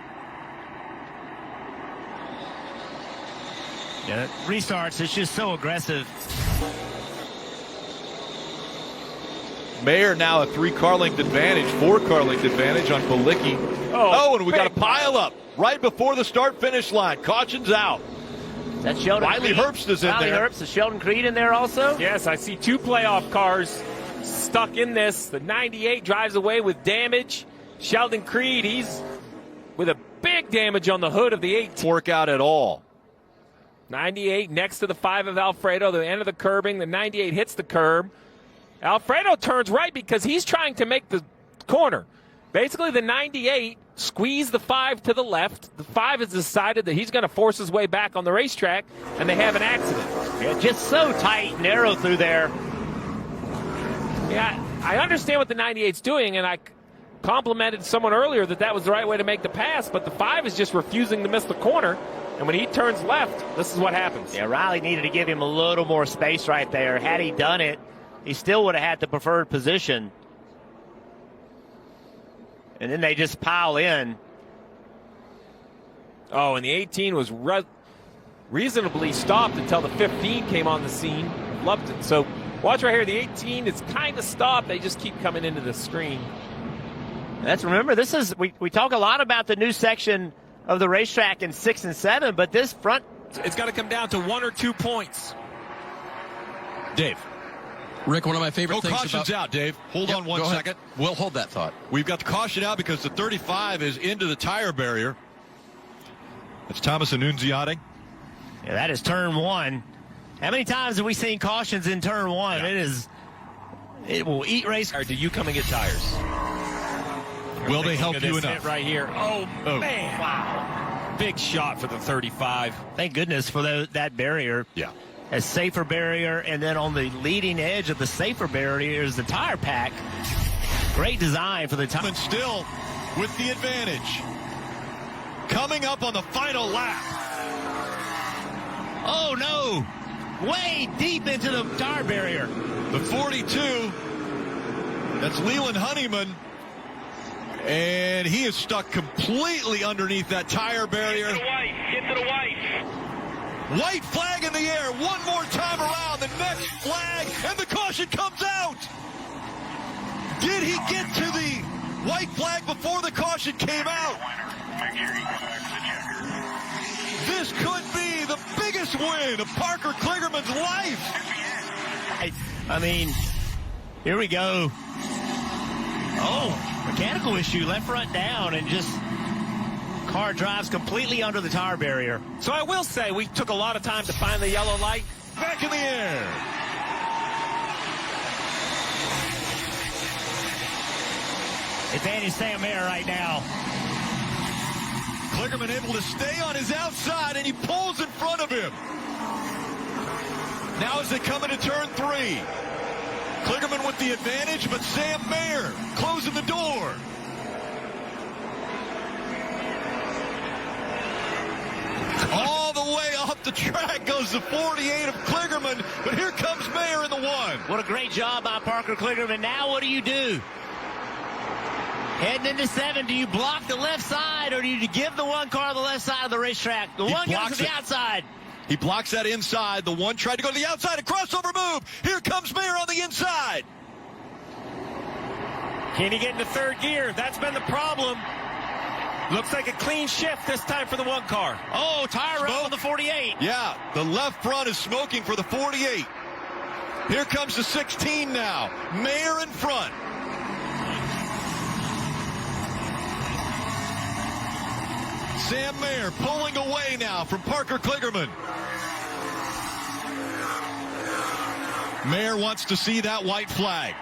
C: Yeah, restarts, it's just so aggressive.
R: Mayer now a 3-car length advantage, 4-car length advantage on Balicki. Oh, and we got a pile up right before the start-finish line. Caution's out.
C: That's Sheldon
R: Riley
C: Creed.
R: Herbst is in
C: Riley
R: there.
C: Herbst, is Sheldon Creed in there also?
X: Yes, I see 2 playoff cars stuck in this. The 98 drives away with damage. Sheldon Creed, he's with a big damage on the hood of the 8.
R: Work out at all.
X: 98 next to the 5 of Alfredo, the end of the curbing. The 98 hits the curb. Alfredo turns right because he's trying to make the corner. Basically, the 98 squeezed the 5 to the left. The 5 has decided that he's going to force his way back on the racetrack, and they have an accident.
C: Yeah, just so tight, narrow through there.
X: Yeah, I understand what the 98's doing, and I complimented someone earlier that was the right way to make the pass, but the 5 is just refusing to miss the corner. And when he turns left, this is what happens.
C: Yeah, Riley needed to give him a little more space right there. Had he done it, he still would have had the preferred position. And then they just pile in.
X: Oh, and the 18 was reasonably stopped until the 15 came on the scene. Loved it. So watch right here. The 18 is kind of stopped. They just keep coming into the screen.
C: Remember, this is, we talk a lot about the new section of the racetrack in 6 and 7, but this front...
X: It's got to come down to 1 or 2 points.
R: Dave.
O: Rick, one of my favorite things
R: caution's out, Dave. Hold on one second.
O: We'll hold that thought.
R: We've got the caution out because the 35 is into the tire barrier. That's Thomas Annunziata.
C: Yeah, that is turn 1. How many times have we seen cautions in turn 1? Yeah. It will eat race.
X: Or do you come and get tires?
R: Will they help you enough?
X: Right here. Oh, man. Wow. Big shot for the 35.
C: Thank goodness for that barrier.
R: Yeah.
C: A safer barrier, and then on the leading edge of the safer barrier is the tire pack. Great design for the tire.
R: And still with the advantage. Coming up on the final lap.
C: Oh, no. Way deep into the tire barrier.
R: The 42. That's Leland Honeyman. And he is stuck completely underneath that tire barrier.
V: Get to the white. Get to the white.
R: White flag in the air. One more time around. The next flag. And the caution comes out. Did he get to the white flag before the caution came out? This could be the biggest win of Parker Kligerman's life.
C: I mean, here we go. Oh, mechanical issue, left front down, and just car drives completely under the tire barrier.
X: So I will say we took a lot of time to find the yellow light.
R: Back in the air.
C: Advantage Sam Mayer right now.
R: Kligerman able to stay on his outside, and he pulls in front of him. Now as they come into turn 3. Kligerman with the advantage, but Sam Mayer closing the door. All the way off the track goes the 48 of Kligerman, but here comes Mayer in the 1.
C: What a great job by Parker Kligerman. Now what do you do? Heading into 7, do you block the left side, or do you give the one car the left side of the racetrack? The one goes to the outside.
R: He blocks that inside. The one tried to go to the outside. A crossover move. Here comes Mayer on the inside.
X: Can he get into third gear? That's been the problem. Looks like a clean shift this time for the one car.
C: Oh, tire roll on the 48.
R: Yeah, the left front is smoking for the 48. Here comes the 16 now. Mayer in front. Sam Mayer pulling away now from Parker Kligerman. Mayer wants to see that white flag.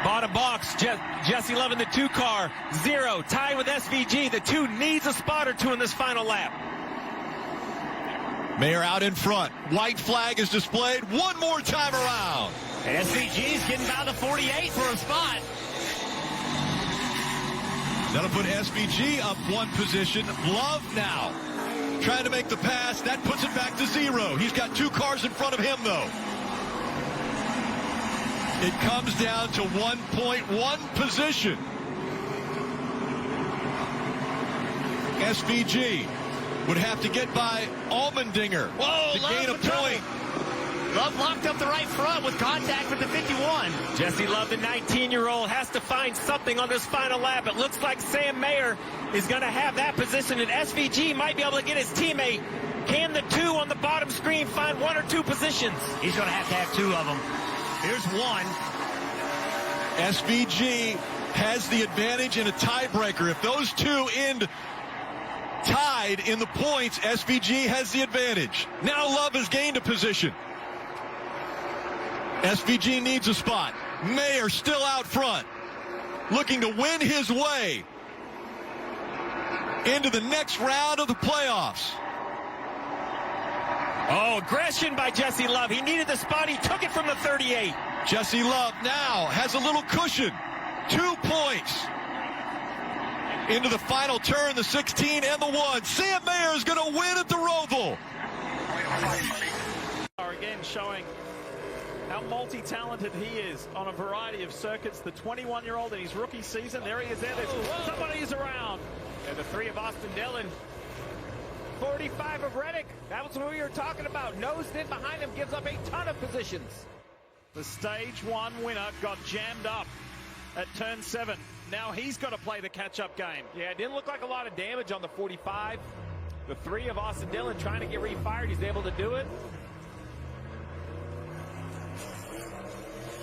X: Bottom box, Jesse Love in the 2 car. 0, tied with SVG. The 2 needs a spot or 2 in this final lap.
R: Mayer out in front. White flag is displayed one more time around.
C: And SVG's getting by the 48 for a spot.
R: That'll put SVG up 1 position. Love now trying to make the pass. That puts it back to 0. He's got 2 cars in front of him, though. It comes down to 1.1 position. SVG would have to get by Allmendinger to gain a point.
C: Love locked up the right front with contact with the 51.
X: Jesse Love, the 19-year-old, has to find something on this final lap. It looks like Sam Mayer is going to have that position, and SVG might be able to get his teammate. Can the 2 on the bottom screen find 1 or 2 positions?
C: He's going to have 2 of them. Here's 1.
R: SVG has the advantage in a tiebreaker. If those 2 end tied in the points, SVG has the advantage. Now Love has gained a position. SVG needs a spot. Mayer still out front, looking to win his way into the next round of the playoffs.
X: Oh, aggression by Jesse Love. He needed the spot. He took it from the 38.
R: Jesse Love now has a little cushion. 2 points into the final turn, the 16 and the 1. Sam Mayer is going to win at the Roval.
K: Again, showing how multi-talented he is on a variety of circuits. The 21-year-old in his rookie season. There he is there. Somebody's around.
X: And the 3 of Austin Dillon. 45 of Reddick. That was what we were talking about. Nosed in behind him, gives up a ton of positions.
K: The stage 1 winner got jammed up at turn 7. Now he's got to play the catch-up game.
X: Yeah, it didn't look like a lot of damage on the 45. The 3 of Austin Dillon trying to get refired. He's able to do it.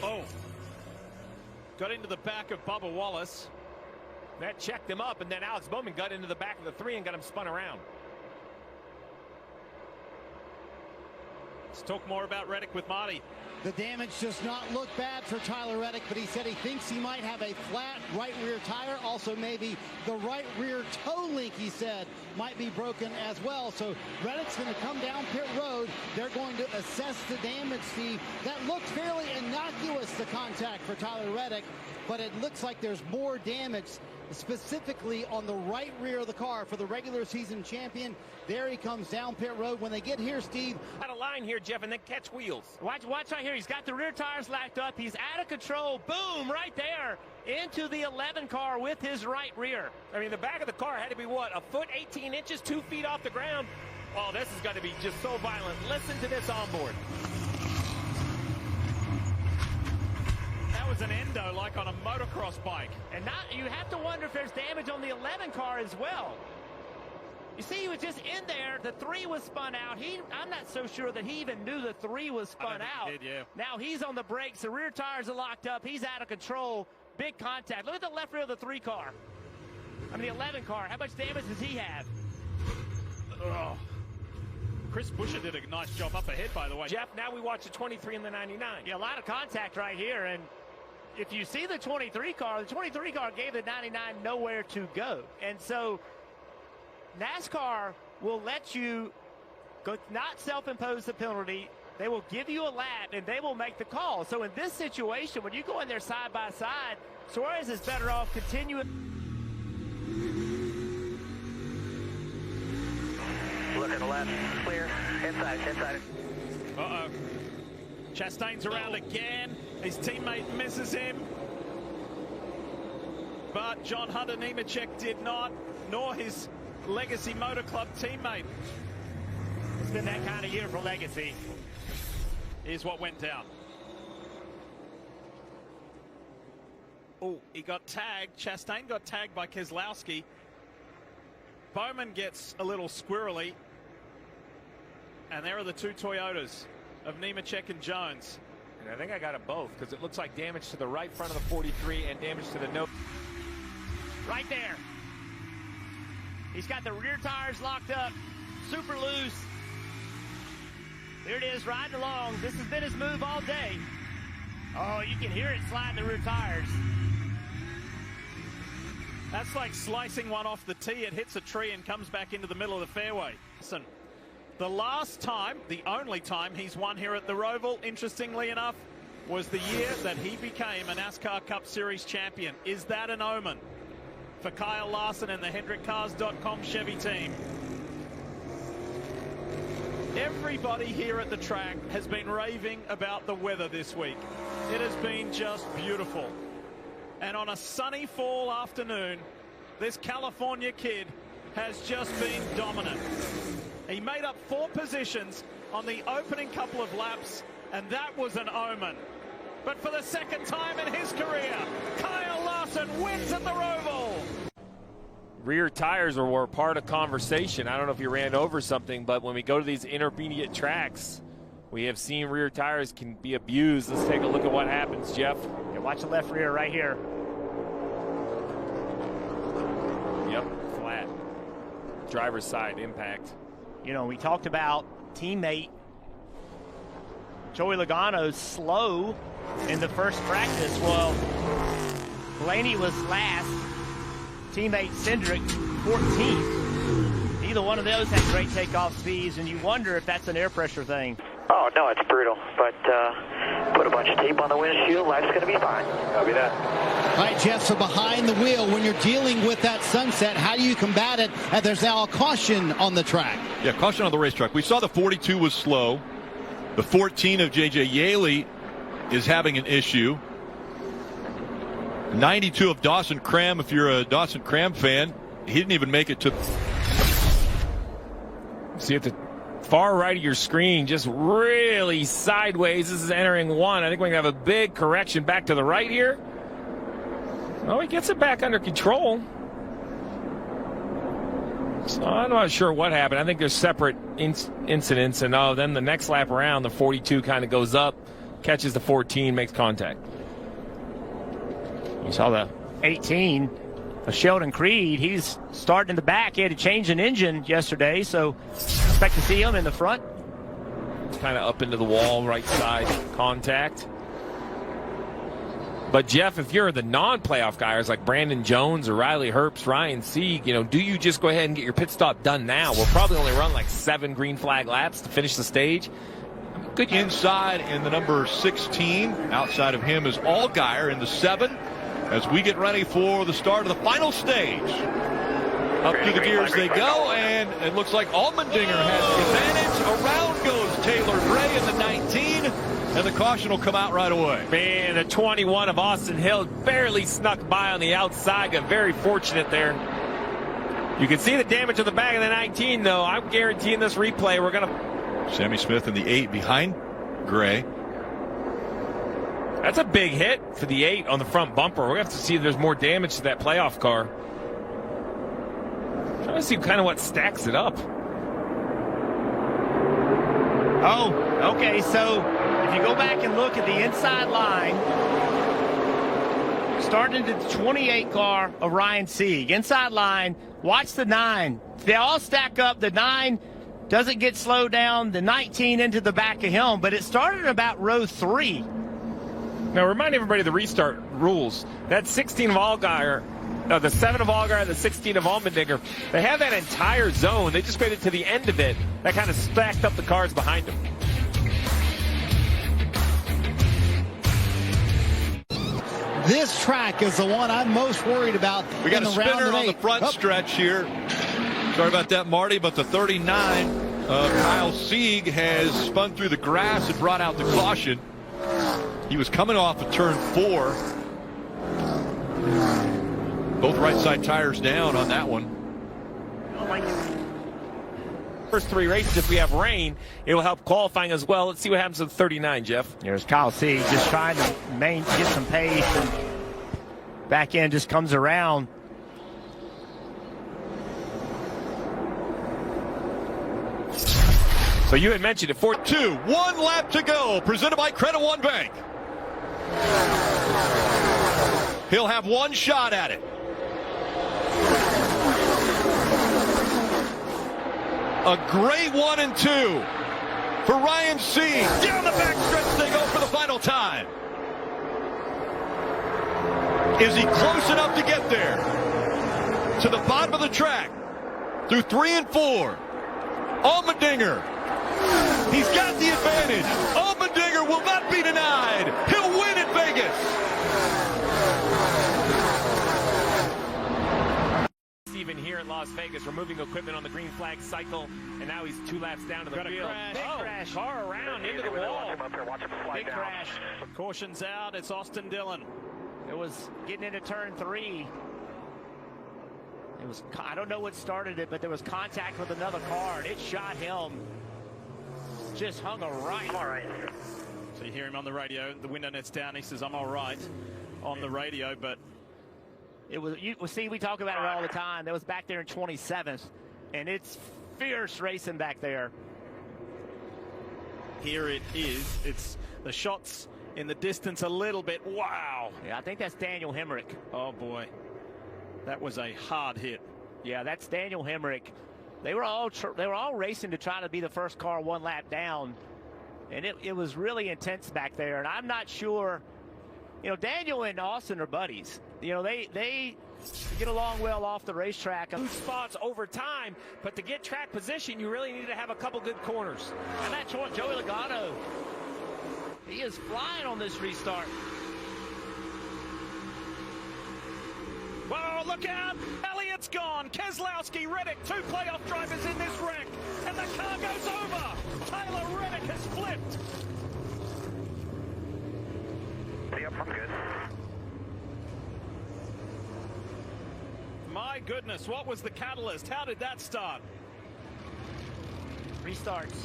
K: Oh. Got into the back of Bubba Wallace.
X: That checked him up, and then Alex Bowman got into the back of the 3 and got him spun around.
K: Let's talk more about Reddick with Marty.
J: The damage does not look bad for Tyler Reddick, but he said he thinks he might have a flat right rear tire. Also, maybe the right rear toe link, he said, might be broken as well. So Reddick's going to come down pit road. They're going to assess the damage, Steve. That looked fairly innocuous, the contact for Tyler Reddick, but it looks like there's more damage specifically on the right rear of the car for the regular season champion. There he comes down pit road. When they get here, Steve.
X: Out of line here, Jeff, and then catch wheels.
C: Watch right here. He's got the rear tires lacked up. He's out of control. Boom, right there into the 11 car with his right rear.
X: I mean, the back of the car had to be, what, a foot, 18 inches, 2 feet off the ground? Oh, this is going to be just so violent. Listen to this onboard.
K: That was an endo like on a motocross bike.
C: And you have to wonder if there's damage on the 11 car as well. You see, he was just in there. The 3 was spun out. I'm not so sure that he even knew the 3 was spun out.
K: He did, yeah.
C: Now he's on the brakes. The rear tires are locked up. He's out of control. Big contact. Look at the left rear of the 3 car. I mean, the 11 car. How much damage does he have?
K: Oh. Chris Buescher did a nice job up ahead, by the way.
X: Jeff, now we watch the 23 and the 99.
C: Yeah, a lot of contact right here. And if you see the 23 car gave the 99 nowhere to go. And so NASCAR will let you not self-impose the penalty. They will give you a lap, and they will make the call. So in this situation, when you go in there side by side, Suarez is better off continuing.
I: Look at the left, clear, inside.
K: Uh-oh. Chastain's around again. His teammate misses him. But John Hunter Nemechek did not, nor his Legacy Motor Club teammate.
C: It's been that kind of year for Legacy.
K: Here's what went down. Oh, he got tagged. Chastain got tagged by Keselowski. Bowman gets a little squirrely. And there are the 2 Toyotas of Nemechek and Jones.
X: And I think I got it both, because it looks like damage to the right front of the 43 and damage to the nose.
C: Right there. He's got the rear tires locked up, super loose. There it is, riding along. This has been his move all day. Oh, you can hear it sliding the rear tires.
K: That's like slicing one off the tee. It hits a tree and comes back into the middle of the fairway. Listen, the last time, the only time he's won here at the Roval, interestingly enough, was the year that he became a NASCAR Cup Series champion. Is that an omen for Kyle Larson and the HendrickCars.com Chevy team? Everybody here at the track has been raving about the weather this week. It has been just beautiful. And on a sunny fall afternoon, this California kid has just been dominant. He made up 4 positions on the opening couple of laps, and that was an omen. But for the second time in his career, Kyle Larson wins at the Roval.
X: Rear tires were part of conversation. I don't know if you ran over something, but when we go to these intermediate tracks, we have seen rear tires can be abused. Let's take a look at what happens, Jeff.
C: Yeah, watch the left rear right here.
X: Yep, flat. Driver's side impact.
C: You know, we talked about teammate Joey Logano's slow in the first practice. Well, Blaney was last. Teammate Cindric 14th. Either one of those had great takeoff speeds, and you wonder if that's an air pressure thing.
I: Oh, no, it's brutal. But put a bunch of tape on the windshield. Life's going to be fine. Copy that.
J: All right, Jeff, so behind the wheel, when you're dealing with that sunset, how do you combat it? And there's now a caution on the track.
R: Yeah, caution on the racetrack. We saw the 42 was slow. The 14 of J.J. Yaley is having an issue. 92 of Dawson Cram, if you're a Dawson Cram fan, he didn't even make it to...
L: See at the far right of your screen, just really sideways. This is entering 1. I think we're going to have a big correction back to the right here. Oh, he gets it back under control. So I'm not sure what happened. I think there's separate incidents, and then the next lap around, the 42 kind of goes up, catches the 14, makes contact.
C: You saw the 18 of Sheldon Creed. He's starting in the back. He had to change an engine yesterday, so expect to see him in the front.
L: It's kind of up into the wall, right side contact. But, Jeff, if you're the non-playoff guys like Brandon Jones or Riley Herbst, Ryan Sieg, do you just go ahead and get your pit stop done now? We'll probably only run like 7 green flag laps to finish the stage.
R: Good inside in the number 16. Outside of him is Allgaier in the 7 as we get ready for the start of the final stage. Up through the gears they go, and it looks like Allmendinger has the advantage. Around goes Taylor Gray in the 19. and the caution will come out right away.
X: Man, the 21 of Austin Hill barely snuck by on the outside. Got very fortunate there. You can see the damage on the back of the 19, though. I'm guaranteeing this replay, we're going to...
R: Sammy Smith in the 8 behind Gray.
X: That's a big hit for the 8 on the front bumper. We're going to have to see if there's more damage to that playoff car. Trying to see kind of what stacks it up.
C: Oh, okay, so if you go back and look at the inside line, starting at the 28 car of Ryan Sieg, inside line, watch the 9. They all stack up. The 9 doesn't get slowed down, the 19 into the back of him, but it started about row 3.
X: Now, remind everybody of the restart rules. That 16 of Allgaier, the 7 of Allgaier, the 16 of Allmendinger, they have that entire zone. They just waited to the end of it. That kind of stacked up the cars behind them.
J: This track is the one I'm most worried about.
R: We got a spinner on the front stretch here. Sorry about that, Marty, but the 39 Kyle Sieg has spun through the grass and brought out the caution. He was coming off of turn 4. Both right side tires down on that one.
X: First 3 races, if we have rain, it will help qualifying as well. Let's see what happens with 39, Jeff.
C: There's Kyle Sieg just trying to get some pace, and back end just comes around.
X: So you had mentioned it.
R: 4-2, 1 lap to go, presented by Credit One Bank. He'll have 1 shot at it. A great 1 and 2 for Ryan Sieg. Down the backstretch they go for the final time. Is he close enough to get there? To the bottom of the track. Through 3 and 4. Allmendinger. He's got the advantage. Allmendinger will not be denied. He'll win in Vegas.
X: Even here at Las Vegas, removing equipment on the green flag cycle, and now he's 2 laps down to the field.
C: Big crash.
X: Car around into the wall.
C: Big crash.
K: Caution's out. It's Austin Dillon.
C: It was getting into turn 3. It was, I don't know what started it, but there was contact with another car, and it shot him. Just hung a right.
V: All right.
K: So you hear him on the radio. The window net's down. He says, I'm all right on the radio, but
C: it was, see, we talk about it all the time. That was back there in 27th, and it's fierce racing back there.
K: Here it is. It's the shots in the distance a little bit. Wow.
C: Yeah, I think that's Daniel Hemrick.
K: Oh, boy. That was a hard hit.
C: Yeah, that's Daniel Hemrick. They were all racing to try to be the first car 1 lap down, and it was really intense back there. And I'm not sure, you know, Daniel and Austin are buddies. You know, they get along well off the racetrack.
X: Two spots over time, but to get track position, you really need to have a couple good corners.
C: And that's what Joey Logano. He is flying on this restart.
K: Whoa, look out! Elliott's gone. Keselowski, Reddick, 2 playoff drivers in this wreck. And the car goes over. Tyler Reddick has flipped.
S: Yep, I'm good.
K: My goodness, what was the catalyst? How did that start?
C: Restarts.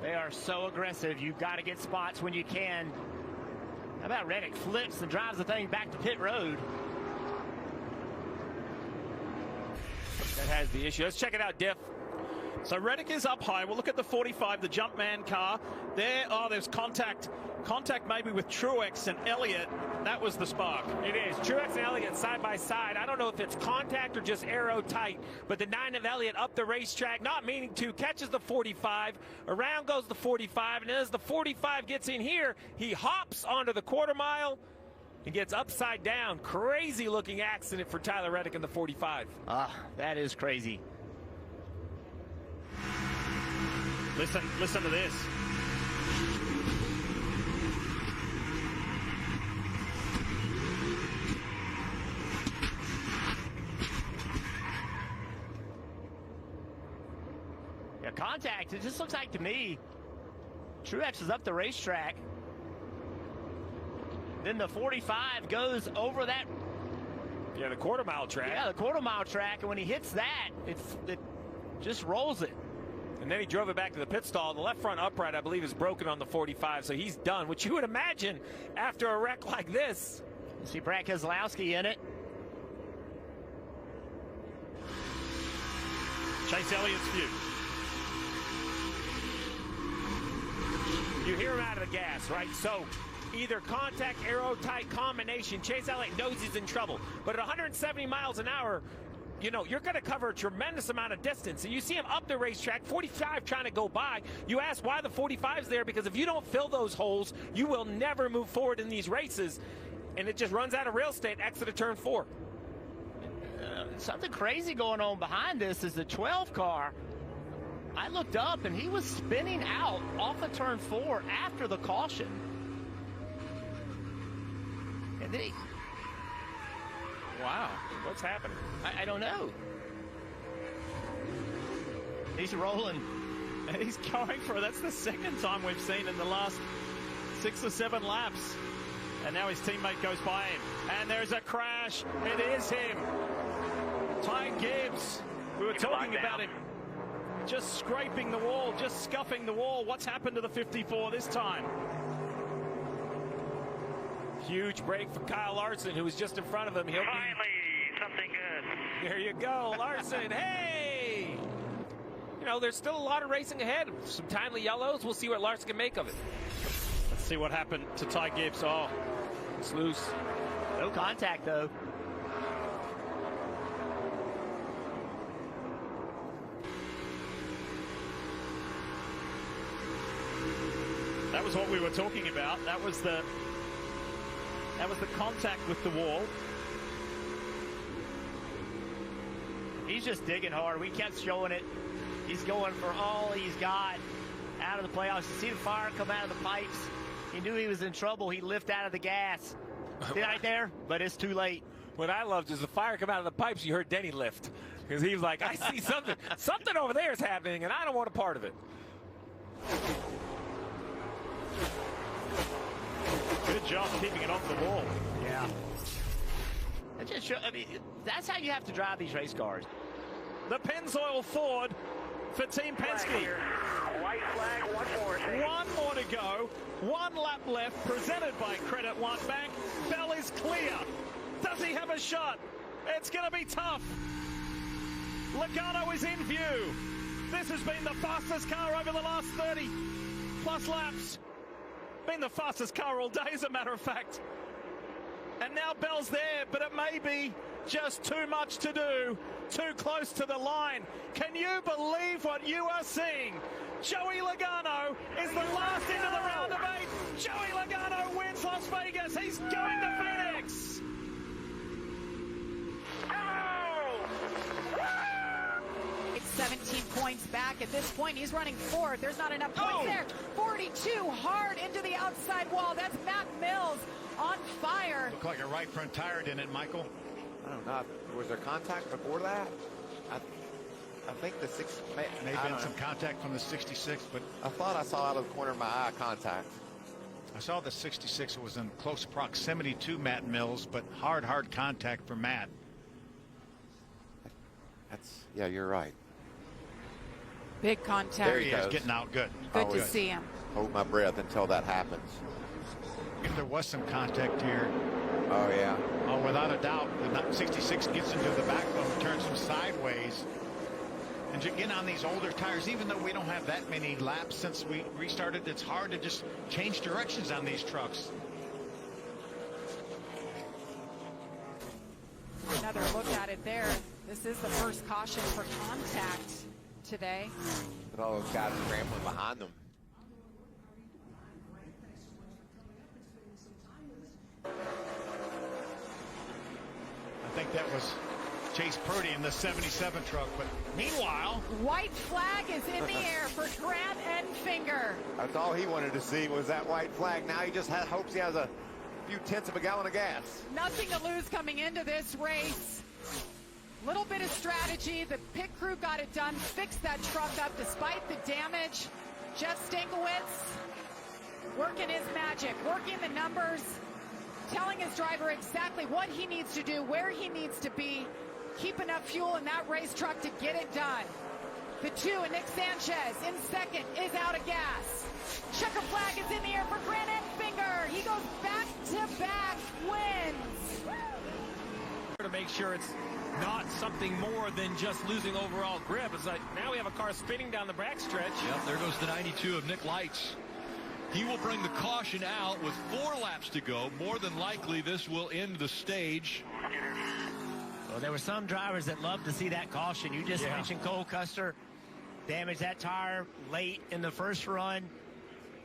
C: They are so aggressive. You've got to get spots when you can. How about Reddick flips and drives the thing back to pit road?
X: That has the issue. Let's check it out, Diff.
K: So Reddick is up high. We'll look at the 45, the Jumpman car. There, there's contact. Contact maybe with Truex and Elliott. That was the spark.
X: It is. Truex and Elliott side by side. I don't know if it's contact or just aero tight, but the 9 of Elliott up the racetrack, not meaning to, catches the 45. Around goes the 45, and as the 45 gets in here, he hops onto the quarter mile and gets upside down. Crazy looking accident for Tyler Reddick in the 45.
C: That is crazy.
K: Listen to this.
C: Yeah, contact. It just looks like to me Truex is up the racetrack. Then the 45 goes over that.
X: Yeah, the quarter-mile track.
C: Yeah, the quarter-mile track, and when he hits that, it just rolls it.
X: And then he drove it back to the pit stall. The left front upright, I believe, is broken on the 45, so he's done, which you would imagine after a wreck like this.
C: You see Brad Keselowski in it.
K: Chase Elliott's view.
X: You hear him out of the gas, right? So either contact, aero tight combination. Chase Elliott knows he's in trouble. But at 170 miles an hour, you know, you're going to cover a tremendous amount of distance. And you see him up the racetrack, 45 trying to go by. You ask why the 45's there, because if you don't fill those holes, you will never move forward in these races. And it just runs out of real estate, exit of turn 4.
C: Something crazy going on behind this is the 12 car. I looked up, and he was spinning out off of turn 4 after the caution. And then
X: wow, what's happening?
C: I don't know. He's rolling.
K: And he's going for it. That's the second time we've seen in the last 6 or 7 laps. And now his teammate goes by him. And there's a crash. It is him. Ty Gibbs. We were talking about him just scraping the wall, just scuffing the wall. What's happened to the 54 this time?
X: Huge break for Kyle Larson, who was just in front of him.
V: Finally, something good.
X: There you go, Larson. Hey! You know, there's still a lot of racing ahead. Some timely yellows. We'll see what Larson can make of it.
K: Let's see what happened to Ty Gibbs. Oh,
X: it's loose.
C: No contact, though.
K: That was what we were talking about. That was the contact with the wall.
C: He's just digging hard. We kept showing it. He's going for all he's got out of the playoffs. You see the fire come out of the pipes. He knew he was in trouble. He lifted out of the gas. See right there? But it's too late.
X: What I loved is the fire come out of the pipes. You heard Denny lift. Because he was like, I see something. Something over there is happening, and I don't want a part of it.
K: Good job keeping it off the wall.
C: Yeah. That just show, I mean, that's how you have to drive these race cars.
K: The Pennzoil Ford for Team Penske.
V: White flag, one more.
K: One more to go. 1 lap left, presented by Credit One Bank. Bell is clear. Does he have a shot? It's going to be tough. Logano is in view. This has been the fastest car over the last 30 plus laps. Been the fastest car all day, as a matter of fact. And now Bell's there, but it may be just too much to do. Too close to the line. Can you believe what you are seeing? Joey Logano is the last into the round of 8. Joey Logano wins Las Vegas. He's going to Phoenix.
F: It's 17 points back. At this point, he's running 4th. There's not enough points there. 42 hard into the outside wall. That's Matt Mills on fire.
A: Looked like a right front tire, didn't it, Michael?
T: I don't know. Was there contact before that? I think the six.
A: May have been some contact from the 66, but
T: I thought I saw out of the corner of my eye contact.
A: I saw the 66 was in close proximity to Matt Mills, but hard contact for Matt.
T: Yeah, you're right.
F: Big contact.
A: There he is, getting out good.
F: Good to see him.
T: Hold my breath until that happens.
A: If there was some contact here.
T: Oh, yeah.
A: Oh, without a doubt, the 66 gets into the backbone, turns him sideways. And again, on these older tires, even though we don't have that many laps since we restarted, it's hard to just change directions on these trucks.
F: Another look at it there. This is the first caution for contact today.
T: But all those guys scrambling behind them.
A: I think that was Chase Purdy in the 77 truck, but meanwhile,
F: white flag is in the air for Grant Enfinger.
T: That's all he wanted to see was that white flag. Now he just hopes he has a few tenths of a gallon of gas.
F: Nothing to lose coming into this race. Little bit of strategy. The pit crew got it done, fixed that truck up despite the damage. Jeff Stankiewicz working his magic, working the numbers, telling his driver exactly what he needs to do, where he needs to be, keep enough fuel in that race truck to get it done. The 2, and Nick Sanchez in second, is out of gas. Checker flag is in the air for Grant Enfinger. He goes back-to-back wins.
X: To make sure it's not something more than just losing overall grip. It's like now we have a car spinning down the backstretch.
R: Yep, there goes the 92 of Nick Lights. He will bring the caution out with 4 laps to go. More than likely, this will end the stage.
C: Well, there were some drivers that loved to see that caution. You just mentioned Cole Custer damaged that tire late in the first run.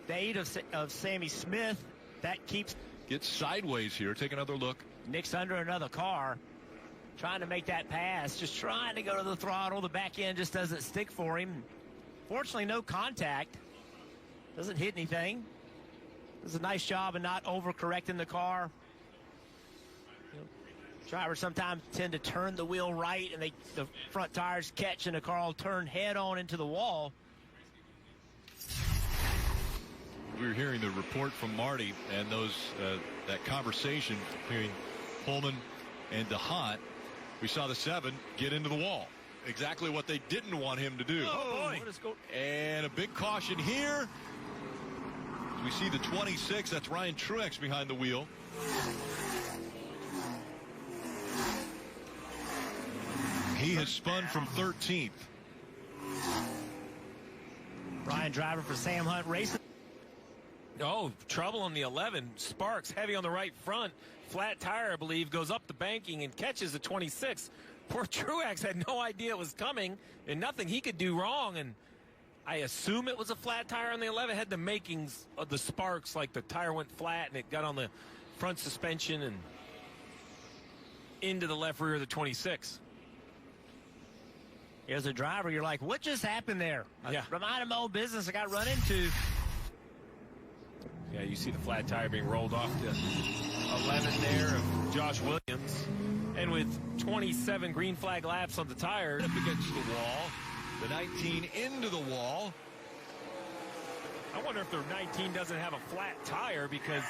C: The 8 of Sammy Smith, that keeps...
R: Gets sideways here. Take another look.
C: Nick's under another car, trying to make that pass, just trying to go to the throttle. The back end just doesn't stick for him. Fortunately, no contact. Doesn't hit anything. Does a nice job of not overcorrecting the car. Drivers sometimes tend to turn the wheel right, and the front tires catch, and the car will turn head on into the wall.
R: We were hearing the report from Marty and those that conversation between Pullman and DeHaan. We saw the 7 get into the wall. Exactly what they didn't want him to do.
X: Oh, boy.
R: And a big caution here. We see the 26. That's Ryan Truex behind the wheel. He has spun from 13th.
C: Ryan driving for Sam Hunt Racing.
X: Oh, trouble on the 11. Sparks heavy on the right front. Flat tire, I believe, goes up the banking and catches the 26. Poor Truex had no idea it was coming and nothing he could do wrong. And I assume it was a flat tire on the 11. It had the makings of the Sparks, like the tire went flat and it got on the front suspension and into the left rear of the 26.
C: As a driver, you're like, what just happened there?
X: Yeah.
C: Remind my old business I got run into.
X: Yeah, you see the flat tire being rolled off to 11 there of Josh Williams. And with 27 green flag laps on the tire.
R: Up against the wall. The 19 into the wall.
X: I wonder if the 19 doesn't have a flat tire because,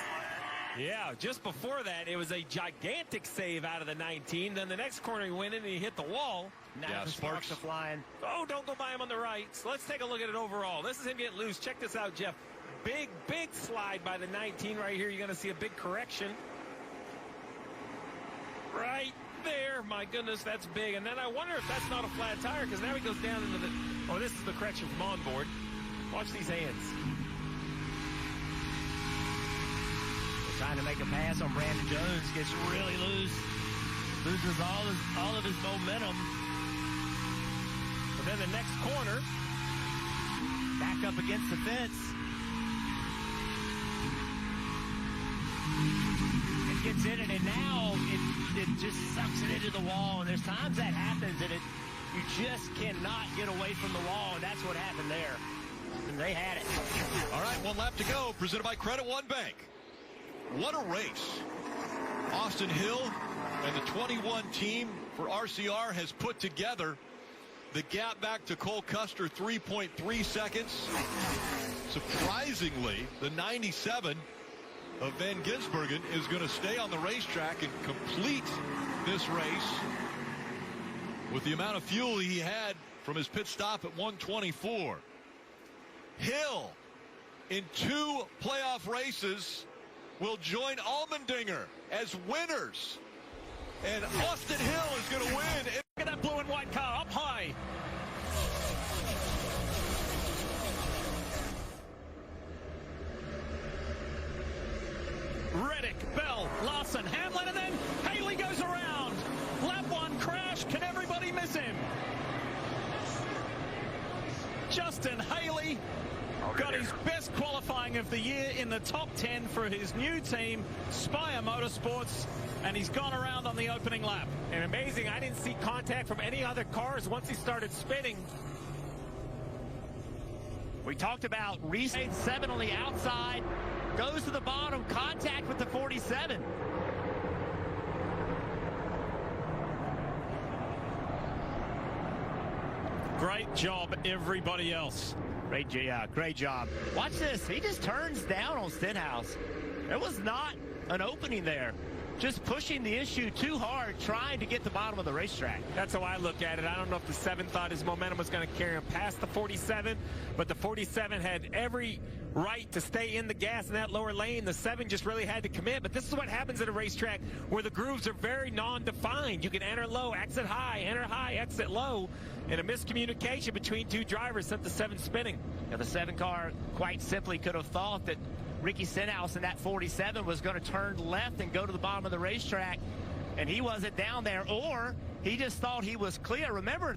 X: yeah, just before that, it was a gigantic save out of the 19. Then the next corner he went in and he hit the wall.
C: Now Sparks are flying.
X: Oh, don't go by him on the right. So let's take a look at it overall. This is him getting loose. Check this out, Jeff. Big slide by the 19 right here. You're going to see a big correction. Right there. My goodness, that's big. And then I wonder if that's not a flat tire because now he goes down into the... Oh, this is the correction from on board. Watch these hands.
C: Trying to make a pass on Brandon Jones. Gets really loose. Loses all of his momentum.
X: And then the next corner.
C: Back up against the fence. It gets in it, and now it just sucks it into the wall. And there's times that happens, and you just cannot get away from the wall, and that's what happened there. And they had it.
R: All right, 1 lap to go. Presented by Credit One Bank. What a race. Austin Hill and the 21 team for RCR has put together. The gap back to Cole Custer, 3.3 seconds. Surprisingly, the 97 of Van Gisbergen is going to stay on the racetrack and complete this race with the amount of fuel he had from his pit stop at 124. Hill, in 2 playoff races, will join Allmendinger as winners. And Austin Hill is going to win.
X: Look at that blue and white car up high. Reddick, Bell, Larson, Hamlin, and then Haley goes around. Lap 1 crash. Can everybody miss him? Justin Haley got his best qualifying of the year in the top 10 for his new team, Spire Motorsports, and he's gone around on the opening lap. And amazing, I didn't see contact from any other cars once he started spinning.
C: We talked about race 7 on the outside, goes to the bottom, contact with the 47.
X: Great job, everybody else.
C: Great job. Watch this. He just turns down on Stenhouse. There was not an opening there. Just pushing the issue too hard, trying to get the bottom of the racetrack.
X: That's how I look at it. I don't know if the 7 thought his momentum was going to carry him past the 47, but the 47 had every right to stay in the gas in that lower lane. The 7 just really had to commit, but this is what happens at a racetrack where the grooves are very non-defined. You can enter low, exit high, enter high, exit low, and a miscommunication between two drivers sent the 7 spinning.
C: Now, the 7 car quite simply could have thought that Ricky Stenhouse in that 47 was going to turn left and go to the bottom of the racetrack, and he wasn't down there, or he just thought he was clear. Remember,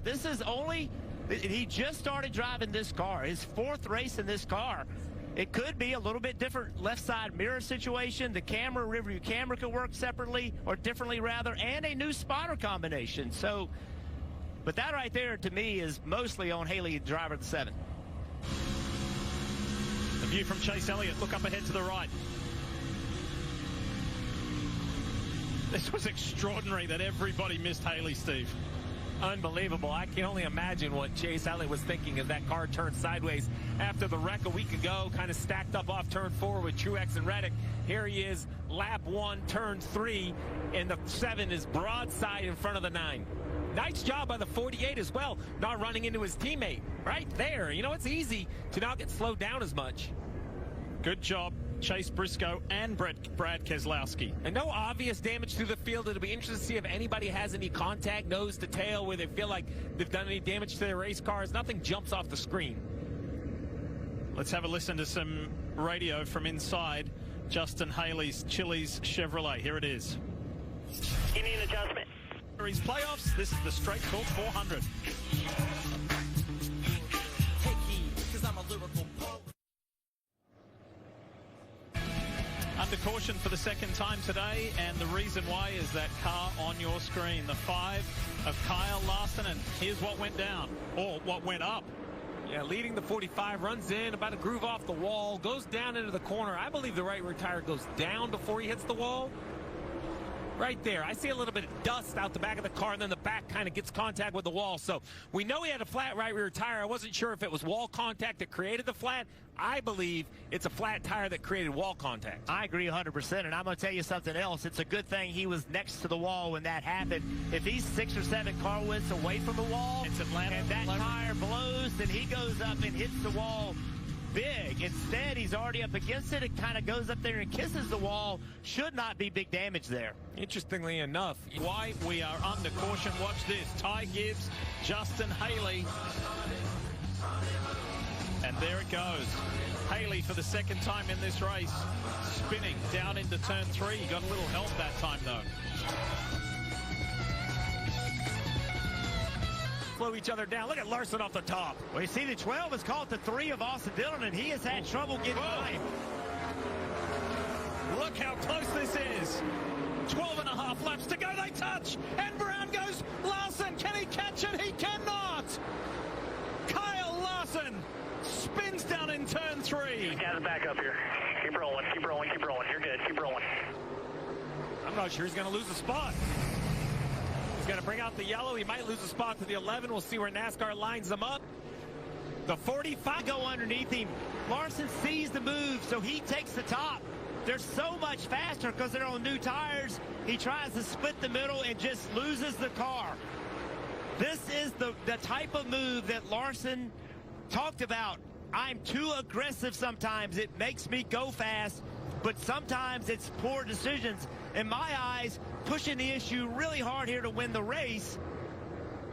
C: he just started driving this car, his 4th race in this car. It could be a little bit different left side mirror situation. The camera, rear view camera could work separately, or differently rather, and a new spotter combination. So, but that right there to me is mostly on Haley, driver of the 7.
K: The view from Chase Elliott. Look up ahead to the right. This was extraordinary that everybody missed Haley, Steve.
X: Unbelievable. I can only imagine what Chase Elliott was thinking as that car turned sideways after the wreck a week ago, kind of stacked up off turn 4 with Truex and Reddick. Here he is, lap 1, turn 3, and the 7 is broadside in front of the 9. Nice job by the 48 as well, not running into his teammate right there. You know, it's easy to not get slowed down as much.
K: Good job, Chase Briscoe and Brad Keselowski.
X: And no obvious damage through the field. It'll be interesting to see if anybody has any contact, nose to tail, where they feel like they've done any damage to their race cars. Nothing jumps off the screen.
K: Let's have a listen to some radio from inside Justin Haley's Chili's Chevrolet. Here it is.
S: You need an adjustment.
K: Series playoffs. This is the Straight Talk 400.
M: Take heed, because I'm a lyrical poet.
K: Under caution for the 2nd time today, and the reason why is that car on your screen, the 5 of Kyle Larson, and here's what went down, or what went up.
X: Yeah, leading the 45, runs in, about to groove off the wall, goes down into the corner. I believe the right rear tire goes down before he hits the wall. Right there. I see a little bit of dust out the back of the car, and then the back kind of gets contact with the wall. So we know he had a flat right rear tire. I wasn't sure if it was wall contact that created the flat. I believe it's a flat tire that created wall contact.
C: I agree 100%, and I'm going to tell you something else. It's a good thing he was next to the wall when that happened. If he's 6 or 7 car widths away from the wall,
K: it's Atlanta,
C: and that tire blows, then he goes up and hits the wall big. Instead, he's already up against it. It kind of goes up there and kisses the wall. Should not be big damage there.
X: Interestingly enough,
K: why we are under caution. Watch this. Ty Gibbs, Justin Haley. And there it goes. Haley for the 2nd time in this race, spinning down into turn 3. He got a little help that time, though.
X: Slow each other down. Look at Larson off the top.
C: Well, you see, the 12 is called the 3 of Austin Dillon, and he has had trouble getting by him.
K: Look how close this is. 12.5 laps to go. They touch, and Brown goes. Larson, can he catch it? He cannot. Kyle Larson spins down in turn 3.
S: Got it back up here. Keep rolling, keep rolling, keep rolling. You're good. Keep rolling.
X: I'm not sure he's going to lose a spot. He's going to bring out the yellow. He might lose a spot to the 11. We'll see where NASCAR lines them up. The 45
C: go underneath him. Larson sees the move, so he takes the top. They're so much faster because they're on new tires. He tries to split the middle and just loses the car. This is the type of move that Larson talked about. I'm too aggressive sometimes. It makes me go fast, but sometimes it's poor decisions. In my eyes, pushing the issue really hard here to win the race,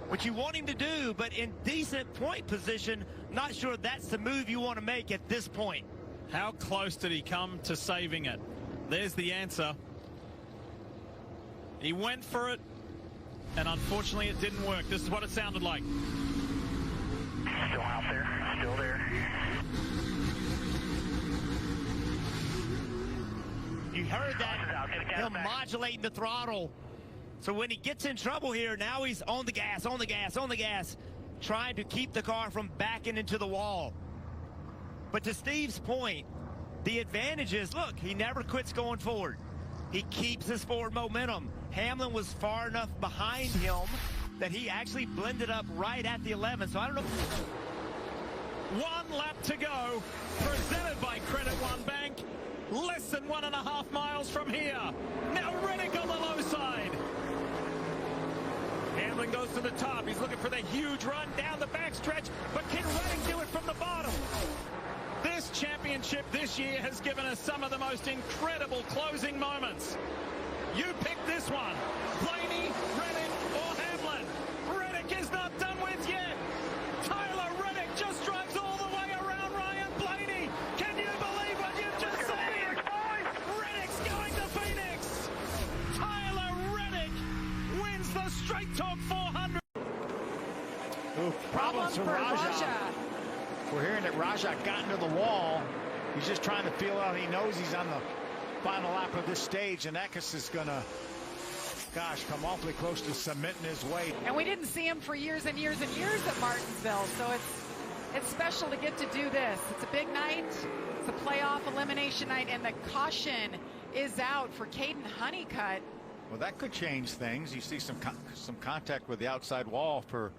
C: which you want him to do, but in decent point position, not sure that's the move you want to make at this point.
K: How close did he come to saving it? There's the answer. He went for it, and unfortunately it didn't work. This is what it sounded like.
S: Still out there, still there.
C: You heard that, him modulating the throttle. So when he gets in trouble here, now he's on the gas, on the gas, on the gas, trying to keep the car from backing into the wall. But to Steve's point, the advantage is, look, he never quits going forward. He keeps his forward momentum. Hamlin was far enough behind him that he actually blended up right at the 11. So I don't know.
L: 1 lap to go. Presented by Credit One Bank. Less than 1.5 miles from here. Now Reddick on the low side. Hamlin goes to the top. He's looking for the huge run down the backstretch, but can Reddick do it from the bottom? This championship this year has given us some of the most incredible closing moments. You pick this one. Blaney, Reddick, or Hamlin. Reddick is not done with yet. Tyler Reddick just drives all the way around Ryan Blaney. Can you believe what you've just seen? Reddick's going to Phoenix. Tyler Reddick wins the Straight Talk 400.
A: Ooh, problems for Raja. We're hearing that Raja got into the wall. He's just trying to feel out. He knows he's on the final lap of this stage, and Eckes is going to, gosh, come awfully close to submitting his way.
F: And we didn't see him for years and years and years at Martinsville, so it's special to get to do this. It's a big night. It's a playoff elimination night, and the caution is out for Caden Honeycutt.
A: Well, that could change things. You see some contact with the outside wall for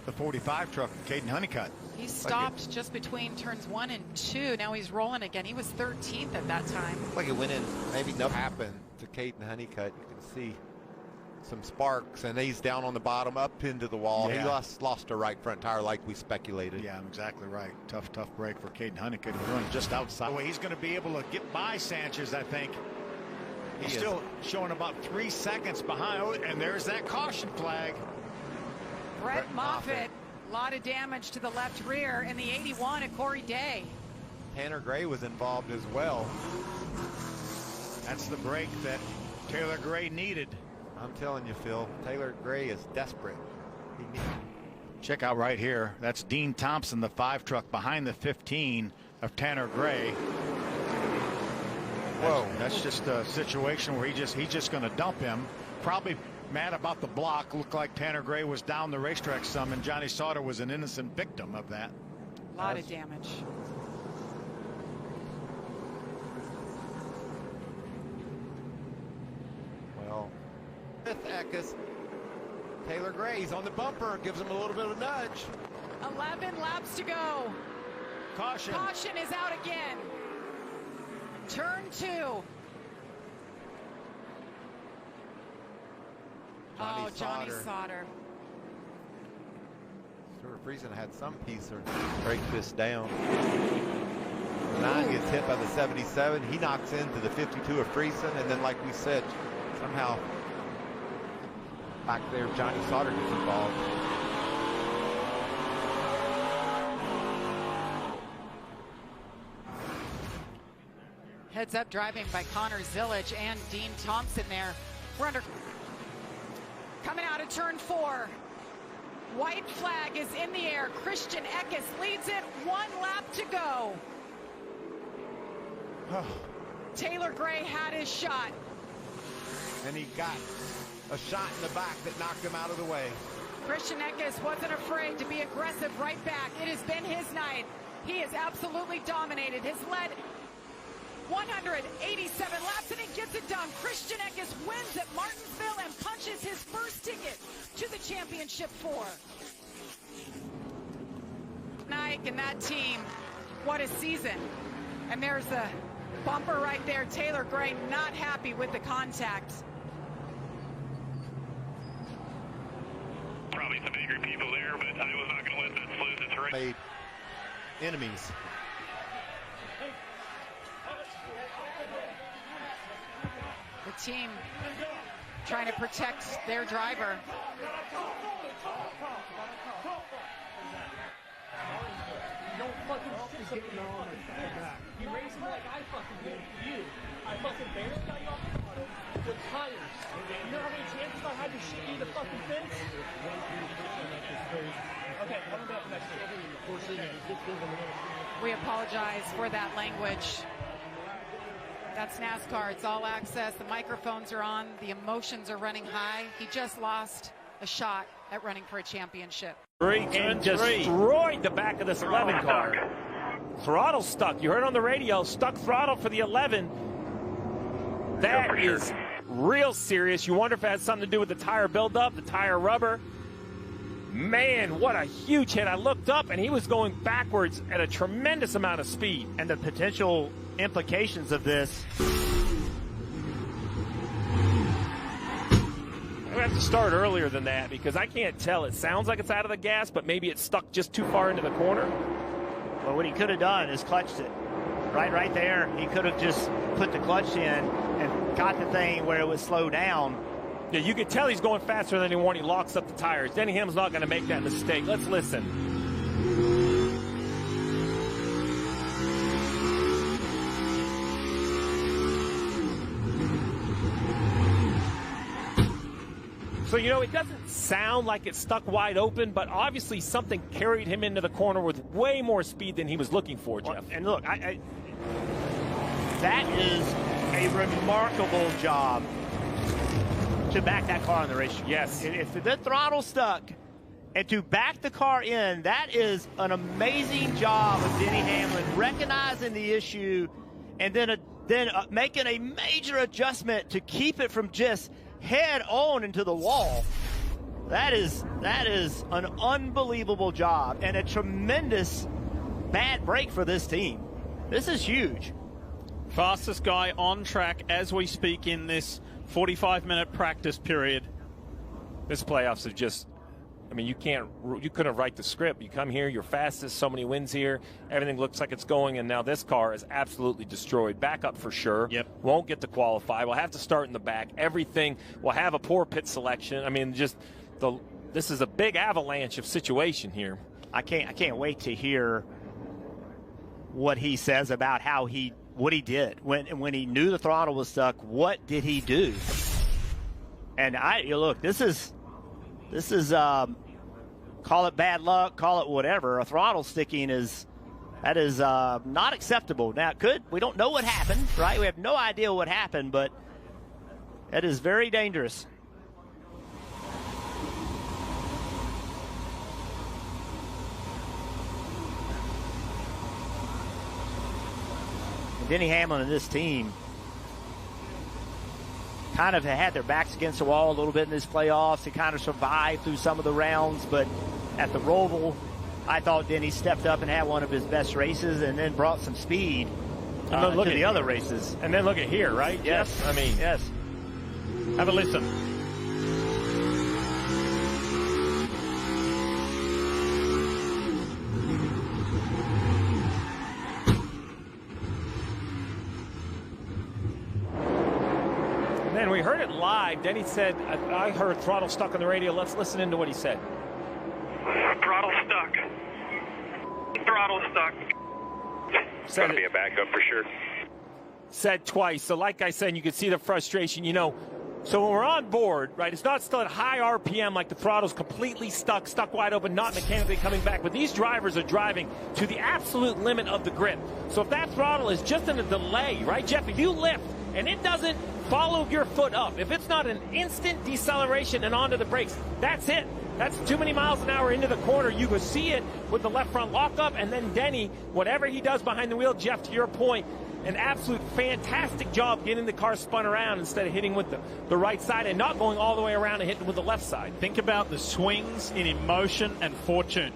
A: the 45 truck, Caden Honeycutt.
F: He stopped just between turns 1 and 2. Now he's rolling again. He was 13th at that time.
T: Like it went in, maybe nothing happened to Caden Honeycutt. You can see some sparks, and he's down on the bottom, up into the wall.
A: Yeah.
T: He lost a right front tire like we speculated.
A: Yeah, I'm exactly right. Tough break for Caden Honeycutt. Running just outside. Well, he's going to be able to get by Sanchez, I think. He's still showing about 3 seconds behind. Oh, and there's that caution flag.
F: Brett Moffitt, a lot of damage to the left rear in the 81 at Corey Day.
T: Tanner Gray was involved as well.
A: That's the break that Taylor Gray needed.
T: I'm telling you, Phil, Taylor Gray is desperate.
A: Check out right here. That's Dean Thompson, the 5 truck behind the 15 of Tanner Gray. Whoa, that's just a situation where he's just going to dump him. Probably mad about the block. Looked like Tanner Gray was down the racetrack some, and Johnny Sauter was an innocent victim of that.
F: A lot of damage.
T: Well, with Eckes, Taylor Gray's on the bumper, gives him a little bit of a nudge.
F: 11 laps to go.
A: Caution.
F: Caution is out again. Turn 2. Johnny Sauter.
T: Stuart Friesen had some piece to break this down. 9 gets hit by the 77. He knocks into the 52 of Friesen, and then, like we said, somehow back there, Johnny Sauter gets involved.
F: Heads up driving by Connor Zillage and Dean Thompson there. We're under. Coming out of turn 4. White flag is in the air. Christian Eckes leads it. 1 lap to go. Taylor Gray had his shot.
T: And he got a shot in the back that knocked him out of the way.
F: Christian Eckes wasn't afraid to be aggressive right back. It has been his night. He has absolutely dominated. Has led 187 laps, and he gets it done. Christian Eckes wins at Martinsville and punches his first ticket to the championship 4. Nike and that team, what a season. And there's a bumper right there. Taylor Gray not happy with the contact.
V: Probably some angry people there, but I was not going to let that slip this race.
T: Made enemies.
F: The team trying to protect their driver.
G: Don't fucking you race him like I fucking did you. I fucking barely got you off the bottom with tires. You know how many chances I had to shit you the fucking fence? Okay, coming back next year.
F: We apologize for that language. That's NASCAR. It's all access. The microphones are on. The emotions are running high. He just lost a shot at running for a championship.
X: And destroyed the back of this 11 car. Throttle stuck. You heard on the radio, stuck throttle for the 11. That is real serious. You wonder if it has something to do with the tire buildup, the tire rubber. Man, what a huge hit. I looked up, and he was going backwards at a tremendous amount of speed.
C: And the potential implications of this.
X: I'm going to have to start earlier than that because I can't tell. It sounds like it's out of the gas, but maybe it's stuck just too far into the corner.
C: Well, what he could have done is clutched it. Right there. He could have just put the clutch in and got the thing where it would slow down.
X: Yeah, you could tell he's going faster than he wanted. He locks up the tires. Denny Hamlin's not going to make that mistake. Let's listen. So, you know, it doesn't sound like it's stuck wide open, but obviously something carried him into the corner with way more speed than he was looking for, Jeff.
C: And look, that is a remarkable job to back that car on the racetrack.
X: Yes.
C: If the throttle's stuck and to back the car in, that is an amazing job of Denny Hamlin recognizing the issue and then making a major adjustment to keep it from just head on into the wall. That is an unbelievable job and a tremendous bad break for this team. This is huge.
K: Fastest guy on track as we speak in this 45-minute practice period.
X: This playoffs are just, I mean, you couldn't write the script. You come here, you're fastest, so many wins here. Everything looks like it's going, and now this car is absolutely destroyed. Backup for sure.
K: Yep.
X: Won't get to qualify. We'll have to start in the back. Everything will have a poor pit selection. I mean, this is a big avalanche of situation here.
C: I can't wait to hear what he says about what he did when he knew the throttle was stuck. What did he do? And look, this is call it bad luck, call it whatever. A throttle sticking is not acceptable. Now we don't know what happened, right? We have no idea what happened, but that is very dangerous. Denny Hamlin and this team kind of had their backs against the wall a little bit in this playoffs. They kind of survived through some of the rounds, but at the Roval, I thought Denny stepped up and had one of his best races and then brought some speed to the other races.
X: And then look at here, right?
C: Yes.
X: I mean,
C: yes.
X: Have a listen. And we heard it live. Denny said, I heard throttle stuck on the radio. Let's listen into what he said.
S: Throttle stuck. Throttle stuck. It's going to be a backup for sure.
X: Said twice. So like I said, you can see the frustration, So when we're on board, right, it's not still at high RPM like the throttle's completely stuck wide open, not mechanically coming back. But these drivers are driving to the absolute limit of the grip. So if that throttle is just in a delay, right, Jeff, if you lift and it doesn't follow your foot up, if it's not an instant deceleration and onto the brakes, that's it. That's too many miles an hour into the corner. You could see it with the left front lockup, and then Denny, whatever he does behind the wheel, Jeff, to your point, an absolute fantastic job getting the car spun around instead of hitting with the right side and not going all the way around and hitting with the left side.
K: Think about the swings in emotion and fortune.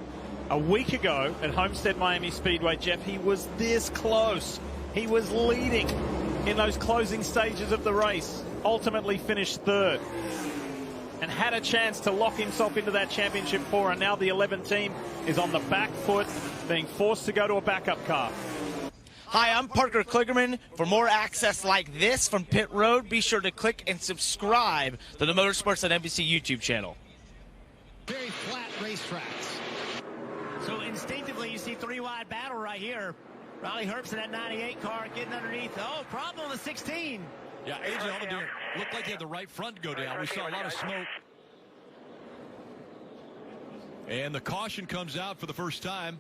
K: A week ago at Homestead Miami Speedway, Jeff, he was this close. He was leading in those closing stages of the race. Ultimately finished third and had a chance to lock himself into that championship four. And now the 11 team is on the back foot, being forced to go to a backup car.
E: Hi, I'm Parker Kligerman. For more access like this from Pit Road, be sure to click and subscribe to the Motorsports on NBC YouTube channel.
J: Very flat racetracks.
C: So instinctively, you see three-wide battle right here. Riley Herbst in that 98 car getting underneath. Oh, problem on the 16.
P: Yeah, AJ Allmendinger looked like he had the right front go down. We saw a lot of smoke. And the caution comes out for the first time.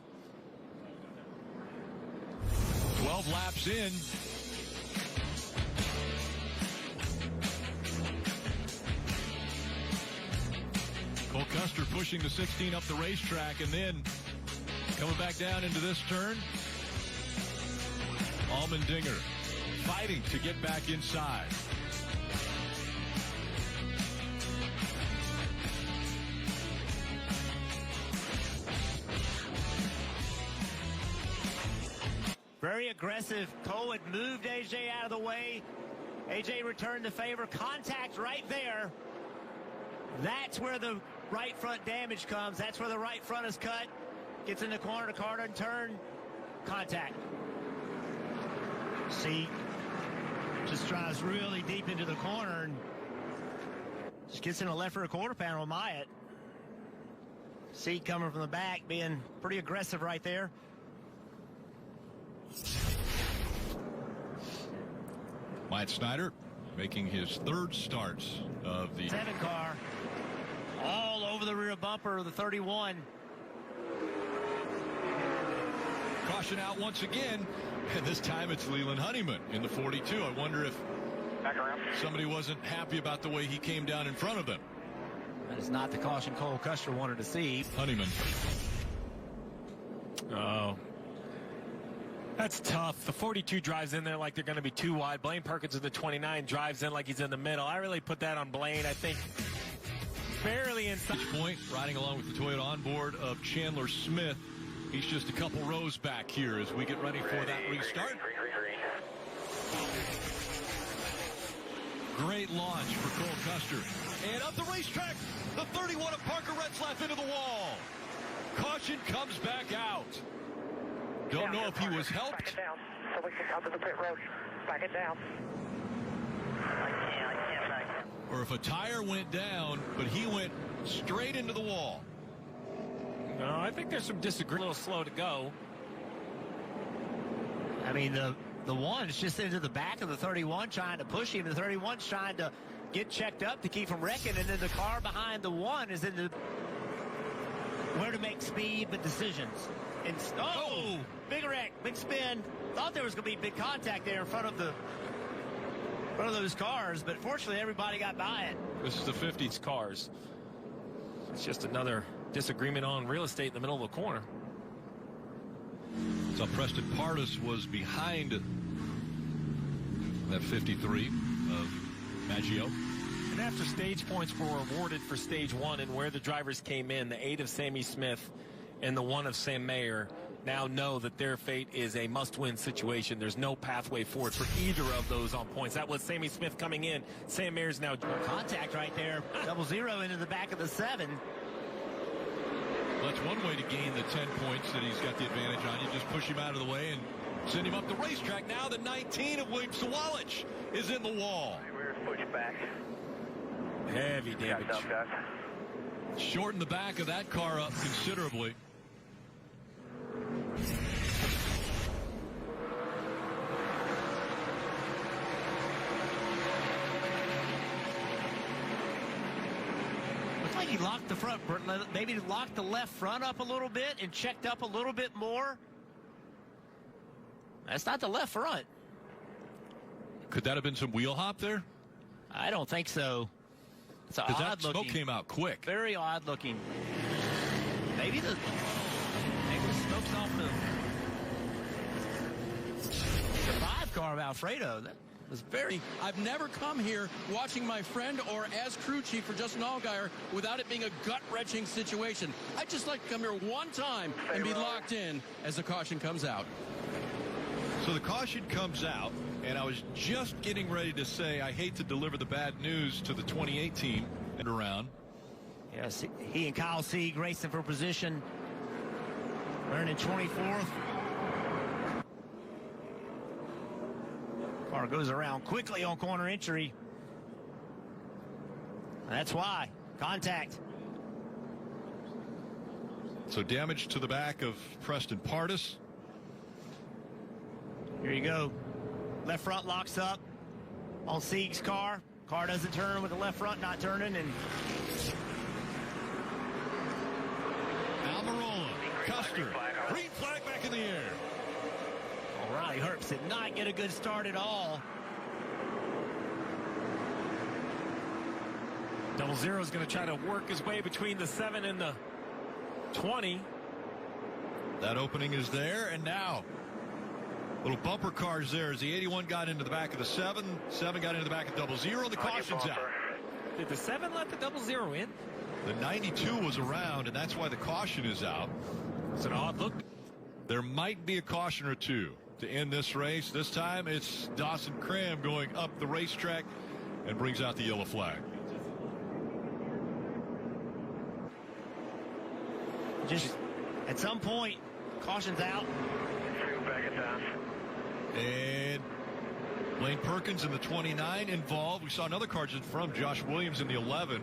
P: 12 laps in. Cole Custer pushing the 16 up the racetrack and then coming back down into this turn. Allmendinger fighting to get back inside.
C: aggressive. Cole had moved AJ out of the way. AJ returned the favor. Contact right there. That's where the right front damage comes. That's where the right front is cut. Gets in the corner. The car doesn't turn. Contact. See, just drives really deep into the corner and just gets in the left rear quarter panel of Myatt. See, coming from the back, being pretty aggressive right there.
P: Myatt Snyder making his third start of the
C: 7 car. All over the rear bumper of the 31.
P: Caution out once again, and this time it's Leland Honeyman in the 42. I wonder if somebody wasn't happy about the way he came down in front of them.
C: That is not the caution Cole Custer wanted to see.
P: Honeyman.
X: Oh. That's tough. The 42 drives in there like they're going to be too wide. Blaine Perkins in the 29 drives in like he's in the middle. I really put that on Blaine. I think barely inside.
P: Point, riding along with the Toyota onboard of Chandler Smith. He's just a couple rows back here as we get ready for that restart. Great launch for Cole Custer. And up the racetrack, the 31 of Parker Retzlaff into the wall. Caution comes back out. Don't know if he was helped.
S: Back it down so we can come to the pit road. Back it down. I can't back it.
P: Or if a tire went down, but he went straight into the wall.
X: No, I think there's some disagreement. A little slow to go.
C: I mean, the one is just into the back of the 31 trying to push him. The 31's trying to get checked up to keep from wrecking, and then the car behind the one is in the where to make speed but decisions. And big wreck, big spin. Thought there was going to be big contact there in front of those cars, but fortunately everybody got by it.
X: This is the 50s cars. It's just another disagreement on real estate in the middle of the corner.
P: So Preston Pardus was behind that 53 of Maggio.
X: And after stage points were awarded for stage 1 and where the drivers came in, the 8 of Sammy Smith and the 1 of Sam Mayer now know that their fate is a must-win situation. There's no pathway forward for either of those on points. That was Sammy Smith coming in. Sam Mayer's now
C: contact right there. 0 into the back of the 7.
P: Well, that's one way to gain the 10 points that he's got the advantage on. You just push him out of the way and send him up the racetrack. Now the 19 of William Sawalich is in the wall.
S: We're pushed back.
X: Heavy damage.
P: Shorten the back of that car up considerably.
C: Looks like he locked the front, maybe locked the left front up a little bit and checked up a little bit more. That's not the left front.
P: Could that have been some wheel hop there?
C: I don't think so. It's odd
P: that
C: looking.
P: smoke came out quick.
C: Very odd looking. Maybe the smoke's off the 5 car of Alfredo. That was very.
O: I've never come here watching my friend or as crew chief for Justin Allgaier without it being a gut-wrenching situation. I'd just like to come here one time and be locked in as the caution comes out.
P: So the caution comes out, and I was just getting ready to say I hate to deliver the bad news to the 28 team and around.
C: Yes, he and Kyle Sieg racing for position. Earning 24th. Car goes around quickly on corner entry. That's why. Contact.
P: So damage to the back of Preston Pardus.
C: Here you go. Left front locks up on Sieg's car. Car doesn't turn with the left front not turning. And
P: Almirola, Custer, green flag back in the air.
C: Riley Herbst did not get a good start at all.
X: 00 is going to try to work his way between the 7 and the 20.
P: That opening is there, and now little bumper cars there as the 81 got into the back of the 7. 7 got into the back of 00. The caution's out.
X: Did the 7 let the 00 in?
P: The 92 was around, and that's why the caution is out.
X: It's an odd look.
P: There might be a caution or two. to end this race. This time it's Dawson Cram going up the racetrack and brings out the yellow flag.
C: Just at some point, caution's out.
S: Back it down.
P: And Lane Perkins in the 29 involved. We saw another car just from Josh Williams in the 11.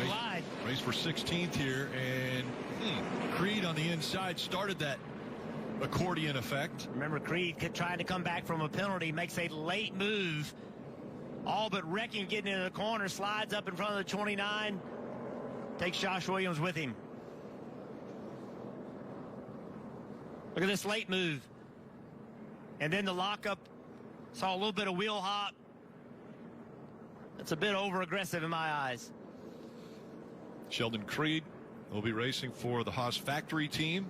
C: Wide.
P: Race for 16th here, and Creed on the inside started that accordion effect.
C: Remember, Creed trying to come back from a penalty, makes a late move, all but wrecking, getting into the corner, slides up in front of the 29, takes Josh Williams with him. Look at this late move. And then the lockup, saw a little bit of wheel hop. That's a bit over-aggressive in my eyes.
P: Sheldon Creed will be racing for the Haas Factory team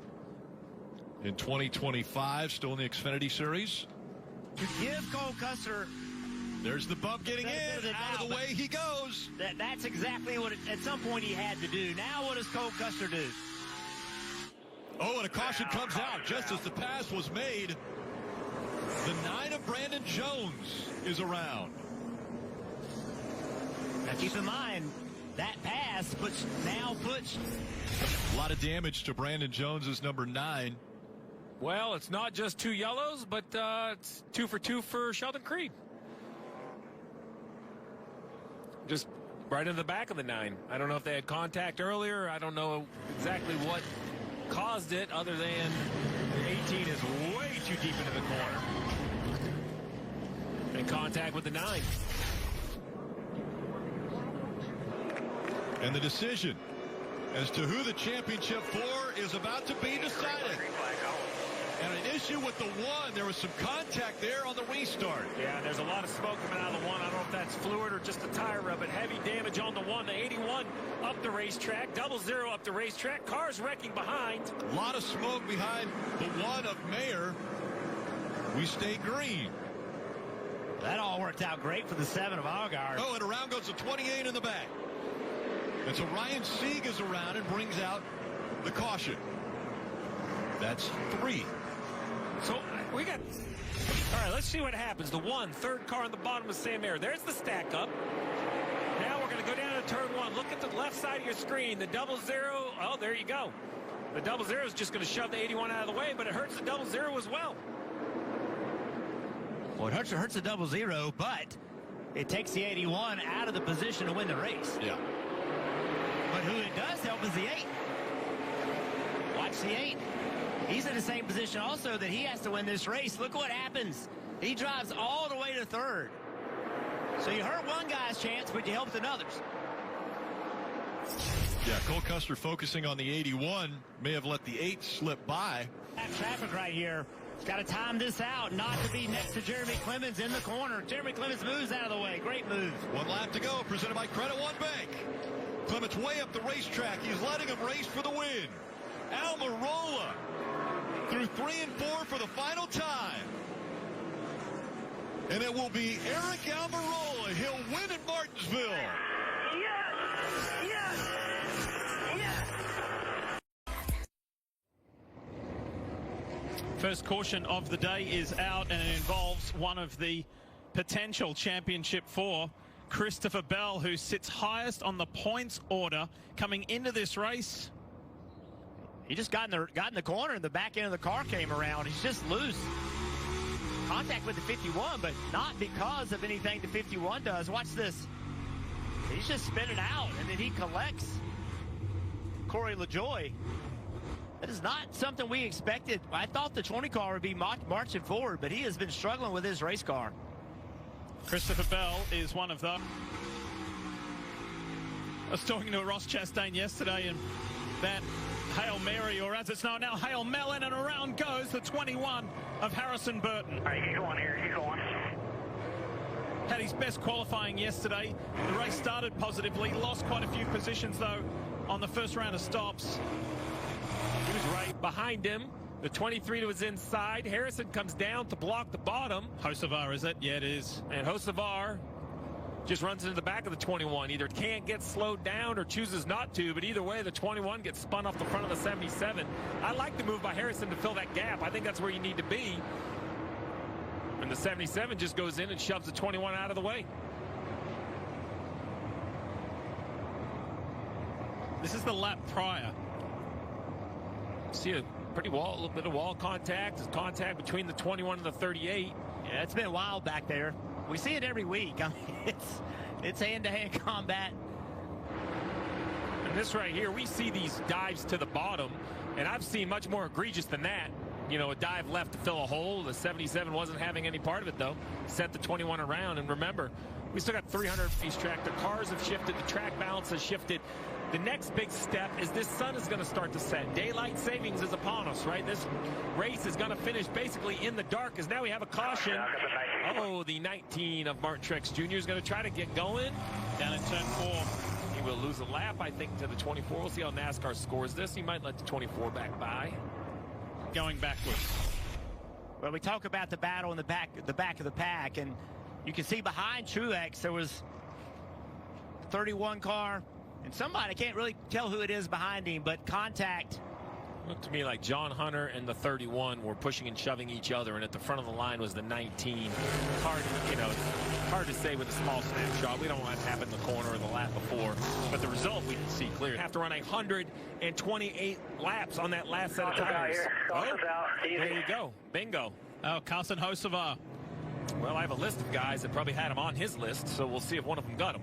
P: in 2025, still in the Xfinity Series.
C: To give Cole Custer,
P: there's the bump getting in, out of the way he goes.
C: That's exactly what at some point he had to do. Now what does Cole Custer do?
P: Oh, and a caution comes out just as the pass was made. The 9 of Brandon Jones is around.
C: Now keep in mind, that pass now puts
P: a lot of damage to Brandon Jones's number 9.
X: Well, it's not just 2 yellows, but it's 2 for 2 for Sheldon Creed. Just right in the back of the 9. I don't know if they had contact earlier. I don't know exactly what caused it, other than the 18 is way too deep into the corner. In contact with the 9.
P: And the decision as to who the championship for is about to be decided. And an issue with the 1. There was some contact there on the restart.
X: Yeah, there's a lot of smoke coming out of the 1. I don't know if that's fluid or just a tire rub, but heavy damage on the 1. The 81 up the racetrack, 00 up the racetrack. Cars wrecking behind.
P: A lot of smoke behind the 1 of Mayer. We stay green.
C: That all worked out great for the 7 of Allgaier.
P: Oh, and around goes the 28 in the back. And so Ryan Sieg is around and brings out the caution. That's 3.
X: So we got, all right, let's see what happens. The 1, third car on the bottom of Sam Mayer. There's the stack up. Now we're going to go down to turn 1. Look at the left side of your screen. The 00, oh, there you go. The 00 is just going to shove the 81 out of the way, but it hurts the 00 as well.
C: Well, it hurts the 00, but it takes the 81 out of the position to win the race.
P: Yeah.
C: But who it does help is the 8. Watch the 8. He's in the same position also that he has to win this race. Look what happens. He drives all the way to 3rd. So you hurt one guy's chance, but you helped another's.
P: Yeah, Cole Custer focusing on the 81. May have let the 8 slip by.
C: That traffic right here. He's got to time this out, not to be next to Jeremy Clemens in the corner. Jeremy Clemens moves out of the way. Great move.
P: 1 lap to go, presented by Credit One Bank. Clemens way up the racetrack. He's letting him race for the win. Almirola through 3 and 4 for the final time. And it will be Eric Almirola. He'll win at Martinsville.
S: Yes! Yes! Yes!
K: First caution of the day is out, and it involves one of the potential championship 4, Christopher Bell, who sits highest on the points order coming into this race.
C: He just got in the corner, and the back end of the car came around. He's just loose. Contact with the 51, but not because of anything the 51 does. Watch this. He's just spinning out, and then he collects Corey LaJoie. That is not something we expected. I thought the 20 car would be marching forward, but he has been struggling with his race car.
K: Christopher Bell is one of them. I was talking to Ross Chastain yesterday, and that Hail Mary, or as it's known now, Hail Melon, and around goes the 21 of Harrison Burton.
S: All right, keep going here, keep going.
K: Had his best qualifying yesterday. The race started positively, lost quite a few positions, though, on the first round of stops.
X: He was right behind him. The 23 was inside. Harrison comes down to block the bottom.
K: Hocevar, is it? Yeah, it is.
X: And Hocevar just runs into the back of the 21. Either can't get slowed down or chooses not to, but either way, the 21 gets spun off the front of the 77. I like the move by Harrison to fill that gap. I think that's where you need to be. And the 77 just goes in and shoves the 21 out of the way.
K: This is the lap prior.
X: See a little bit of wall contact. There's contact between the 21 and the 38.
C: Yeah, it's been wild back there. We see it every week. I mean, it's hand-to-hand combat.
X: And this right here, we see these dives to the bottom, and I've seen much more egregious than that. You know, a dive left to fill a hole. The 77 wasn't having any part of it, though. Sent the 21 around, and remember, we still got 300 piece track. The cars have shifted. The track balance has shifted. The next big step is this sun is going to start to set. Daylight savings is upon us, right? This race is going to finish basically in the dark, because now we have a caution. Oh, the 19 of Martin Truex Jr. is going to try to get going.
K: Down in turn 4.
X: He will lose a lap, I think, to the 24. We'll see how NASCAR scores this. He might let the 24 back by.
K: Going backwards.
C: Well, we talk about the battle in the back of the pack, and you can see behind Truex there was a 31 car. And somebody, I can't really tell who it is behind him, but contact.
X: Looked to me like John Hunter and the 31 were pushing and shoving each other, and at the front of the line was the 19. Hard to say with a small snapshot. We don't know what happened in the corner or the lap before, but the result we can see clearly. Have to run 128 laps on that last set of tires. Oh, there you go. Bingo.
K: Oh, Carson Hocevar.
X: Well, I have a list of guys that probably had him on his list, so we'll see if one of them got him.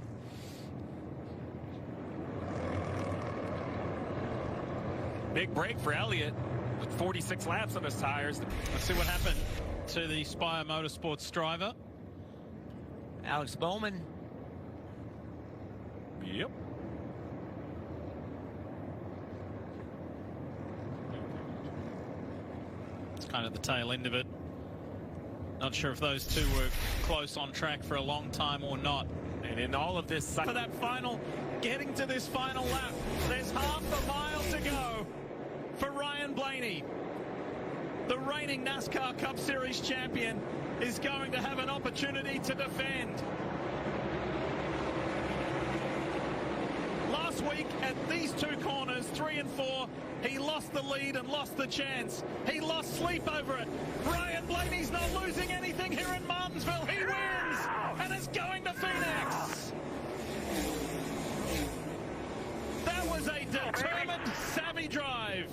X: Big break for Elliott with 46 laps on his tires.
K: Let's see what happened to the Spire Motorsports driver.
C: Alex Bowman.
X: Yep.
K: It's kind of the tail end of it. Not sure if those two were close on track for a long time or not.
X: And in all of this,
K: for that final, getting to this final lap, there's half a mile to go for Ryan Blaney. The reigning NASCAR Cup Series champion is going to have an opportunity to defend. Last week at these two corners, 3 and 4, he lost the lead and lost the chance. He lost sleep over it. Ryan Blaney's not losing anything here in Martinsville. He wins and is going to Phoenix. That was a determined, savvy drive.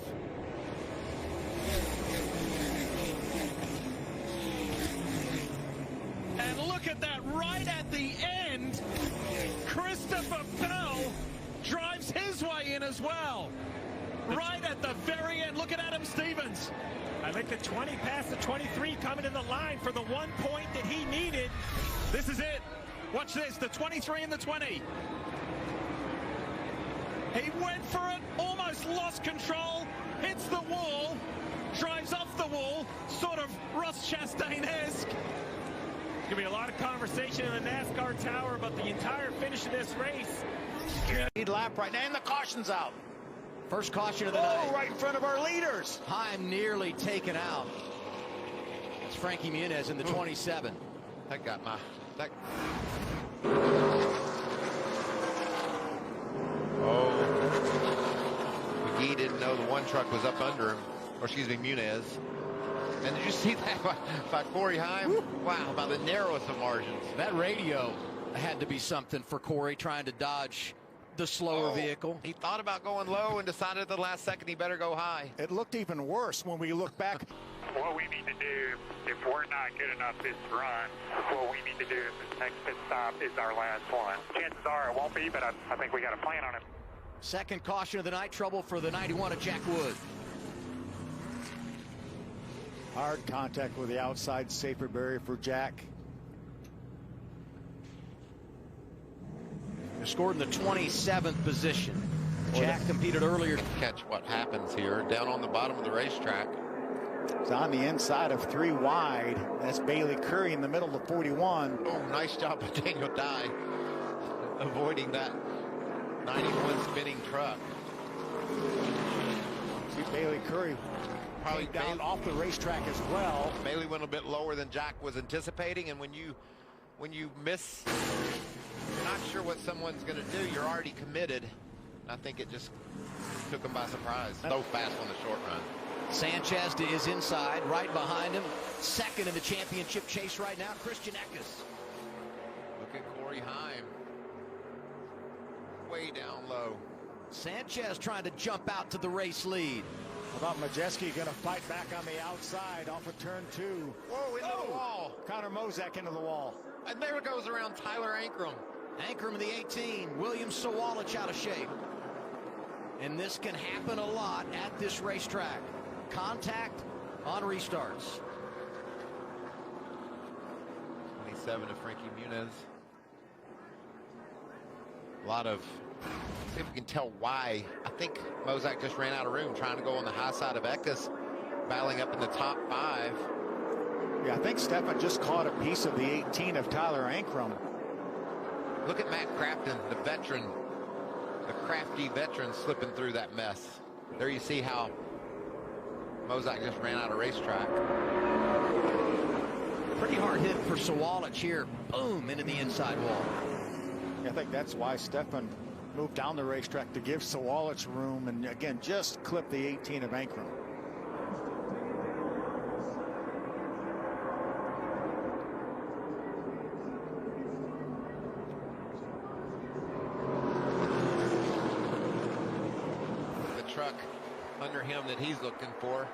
K: And look at that, right at the end, Christopher Bell drives his way in as well. Right at the very end. Look at Adam Stevens.
X: I think the 20 past the 23 coming in the line for the 1 point that he needed.
K: This is it. Watch this, the 23 and the 20. He went for it, almost lost control, hits the wall, drives off the wall, sort of Ross Chastain-esque.
X: Going to be a lot of conversation in the NASCAR tower about the entire finish of this race.
J: Lead lap right now, and the caution's out. First caution of the night.
T: Right in front of our leaders.
J: Time nearly taken out. It's Frankie Muniz in the 27.
T: That got my... McGee didn't know the one truck was up under him. Or excuse me, Muniz. And did you see that by Corey Heim? Wow, by the narrowest of margins.
J: That radio had to be something for Corey, trying to dodge the slower vehicle.
T: He thought about going low and decided at the last second he better go high.
A: It looked even worse when we look back.
S: What we need to do, if we're not good enough this run, what we need to do is this next pit stop is our last one. Chances are it won't be, but I think we got a plan on it.
J: Second caution of the night, trouble for the 91 of Jack Wood.
A: Hard contact with the outside safer barrier for Jack.
J: They're scored in the 27th position. Jack competed earlier.
T: Catch what happens here down on the bottom of the racetrack.
A: It's on the inside of 3 wide. That's Bailey Curry in the middle of 41.
T: Oh, nice job by Daniel Dye avoiding that 91 spinning truck.
A: See Bailey Curry
T: probably
A: down off the racetrack as well.
T: Bailey went a bit lower than Jack was anticipating, and when you miss not sure what someone's going to do, you're already committed. I think it just took them by surprise. So fast on the short run.
B: Sanchez is inside, right behind him. Second in the championship chase right now, Christian Eckes.
T: Look at Corey Heim. Way down low.
B: Sanchez trying to jump out to the race lead.
A: How about Majeski going to fight back on the outside off of turn 2.
T: Whoa, into the wall.
A: Connor Mozak into the wall.
T: And there it goes around Tyler Ankrum.
B: Ankrum in the 18, William Sawalich out of shape. And this can happen a lot at this racetrack. Contact on restarts.
T: 27 to Frankie Muniz. A lot of, see if we can tell why. I think Mozak just ran out of room trying to go on the high side of Eckes, battling up in the top 5.
A: Yeah, I think Stefan just caught a piece of the 18 of Tyler Ankrum.
T: Look at Matt Crafton, the veteran, the crafty veteran slipping through that mess. There you see how Mozak just ran out of racetrack.
B: Pretty hard hit for Sawalich here. Boom, into the inside wall.
A: I think that's why Stefan moved down the racetrack, to give Sawalich room, and again just clip the 18 of Ankrum.
T: The truck under him that he's looking for.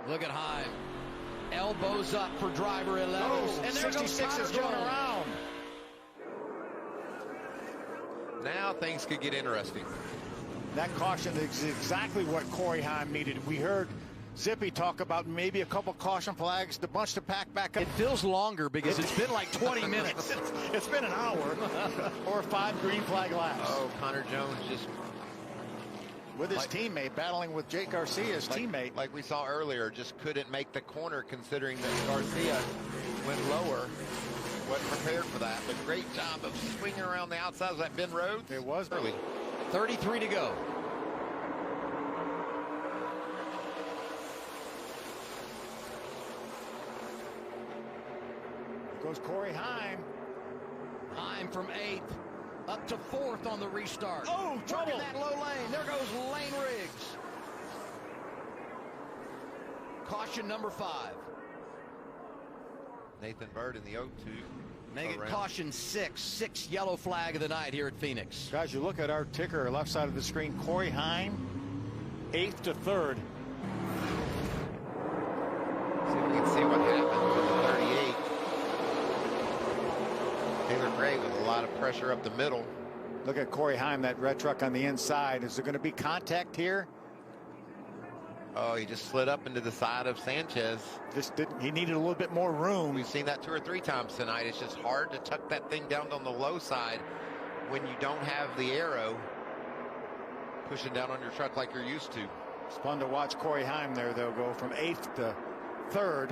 B: Look at Heim. Elbows up for driver 11.
A: Oh,
B: and there
A: 66
B: goes
A: is going around.
T: Now things could get interesting.
A: That caution is exactly what Corey Heim needed. We heard Zippy talk about maybe a couple caution flags, the bunch to pack back up.
B: It feels longer because it's been like 20 minutes.
A: It's been an hour or 5 green flag laps.
T: Oh, Connor Jones just
A: with his teammate, battling with Jake Garcia's teammate.
T: Like we saw earlier, just couldn't make the corner, considering that Garcia went lower. Wasn't prepared for that, but great job of swinging around the outside of that Ben Rhodes.
A: It was
T: early.
B: 33 to go.
A: Goes Corey Heim.
B: Heim from 8th up to 4th on the restart.
A: Oh, trouble.
B: Working that low lane. There goes Lane Riggs. Caution number 5.
T: Nathan Bird in the 0-2.
B: Make it caution 6. 6th yellow flag of the night here at Phoenix.
A: Guys, you look at our ticker, left side of the screen, Corey Heim, 8th to 3rd.
T: See if we can see what happened with the 38. Taylor Gray with a lot of pressure up the middle.
A: Look at Corey Heim, that red truck on the inside. Is there going to be contact here?
T: Oh, he just slid up into the side of Sanchez.
A: He needed a little bit more room.
T: We've seen that 2 or 3 times tonight. It's just hard to tuck that thing down on the low side when you don't have the arrow pushing down on your truck like you're used to.
A: It's fun to watch Corey Heim there, though, go from 8th to 3rd.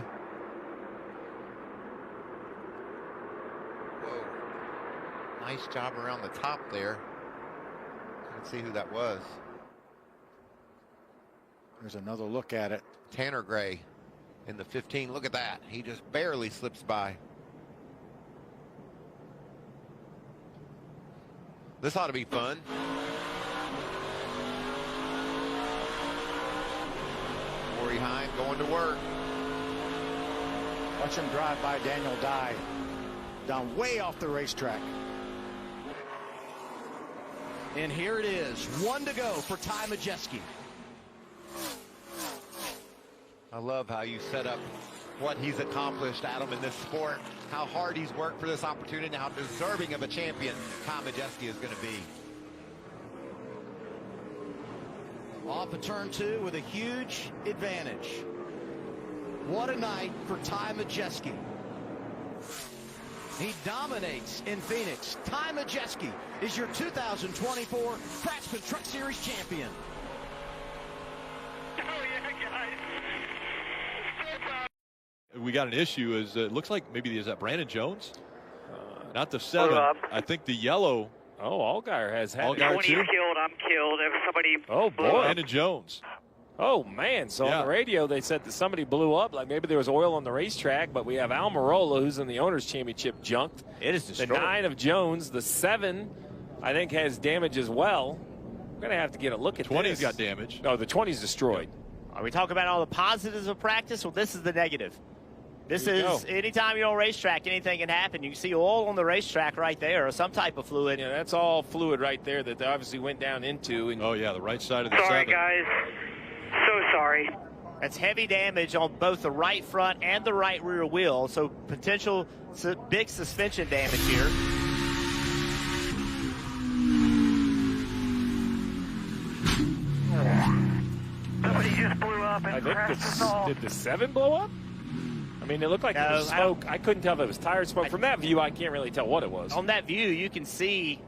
T: Whoa. Nice job around the top there. Couldn't see who that was.
A: There's another look at it.
T: Tanner Gray in the 15. Look at that. He just barely slips by. This ought to be fun. Corey Heim going to work.
A: Watch him drive by Daniel Dye. Down way off the racetrack.
B: And here it is. 1 to go for Ty Majeski.
T: I love how you set up what he's accomplished, Adam, in this sport, how hard he's worked for this opportunity, and how deserving of a champion Ty Majeski is going to be.
B: Off of turn 2 with a huge advantage. What a night for Ty Majeski. He dominates in Phoenix. Ty Majeski is your 2024 Craftsman Truck Series champion.
P: We got an issue. Is it looks like maybe is that Brandon Jones? Not the 7. I think the yellow.
X: Oh, Allgaier has had.
P: Allgaier too.
I: Killed. I'm killed. If somebody.
X: Oh boy.
P: Brandon Jones.
X: Oh, man. So on the radio, they said that somebody blew up. Like maybe there was oil on the racetrack, but we have Almirola, who's in the Owners' Championship, junked.
B: It is destroyed.
X: The 9 of Jones. The 7, I think, has damage as well. We're going to have to get a look at
R: 20's
X: this.
R: got damage.
X: No, the 20's destroyed.
C: Are we talking about all the positives of practice? Well, this is the negative. This is anytime you're on a racetrack, anything can happen. You can see oil on the racetrack right there, or some type of fluid.
X: Yeah, that's all fluid right there that they obviously went down into. And
R: oh, yeah, the right side of the
I: Sorry,
R: 7.
I: guys. So sorry.
C: That's heavy damage on both the right front and the right rear wheel, so potential big suspension damage here.
I: Somebody just blew up and crashed us all.
X: Did the 7 blow up? I mean, it looked like it was smoke. I couldn't tell if it was tire smoke. From that view, I can't really tell what it was.
C: On that view, you can see,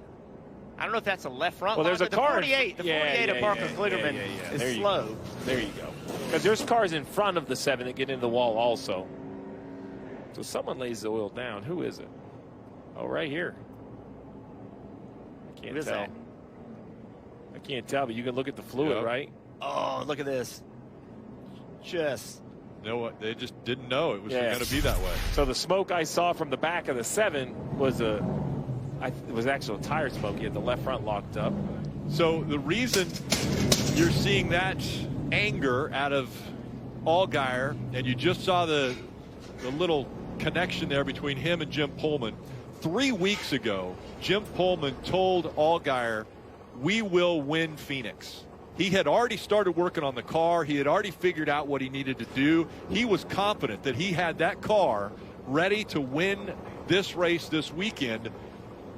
C: I don't know if that's a left front
X: well,
C: line,
X: there's a
C: the
X: car.
C: 48, the 48 of Parker Kligerman is slow.
X: There you go. Because there's cars in front of the 7 that get into the wall also. So someone lays the oil down. Who is it? Oh, right here. I can't tell.
C: That?
X: I can't tell, but you can look at the fluid, right?
C: Oh, look at this. Just.
R: You know what? They just didn't know it was going to be that way.
X: So the smoke I saw from the back of the 7 was it was actual tire smoke. He had the left front locked up.
R: So the reason you're seeing that anger out of Allgaier, and you just saw the little connection there between him and Jim Pullman. 3 weeks ago, Jim Pullman told Allgaier, "We will win Phoenix." He had already started working on the car. He had already figured out what he needed to do. He was confident that he had that car ready to win this race this weekend.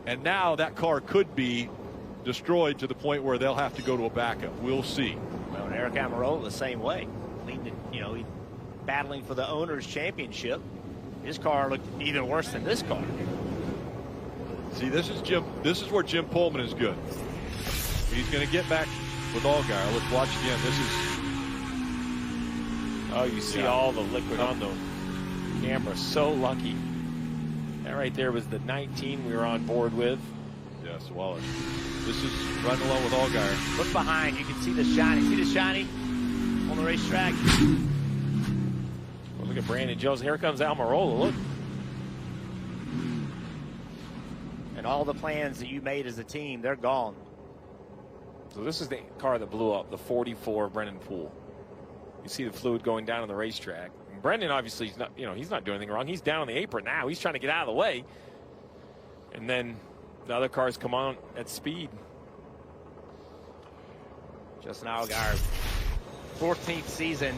R: And now that car could be destroyed to the point where they'll have to go to a backup. We'll see.
C: Well, and Eric Almirola the same way. He's battling for the Owners' Championship. His car looked even worse than this car.
R: See, this is where Jim Pullman is good. He's going to get back with Allgaier. Let's watch again. This is.
X: Oh, you see all the liquid on the camera. So lucky. That right there was the 19 we were on board with.
R: Yes, Wallace. This is running along with Allgaier.
C: Look behind. You can see the shiny. See the shiny on the racetrack?
X: Well, look at Brandon Jones. Here comes Almirola. Look.
C: And all the plans that you made as a team, they're gone.
X: So this is the car that blew up, the 44 Brennan Poole. You see the fluid going down on the racetrack. And Brendan obviously he's not doing anything wrong. He's down on the apron now. He's trying to get out of the way. And then the other cars come on at speed.
C: Justin Allgaier, 14th season,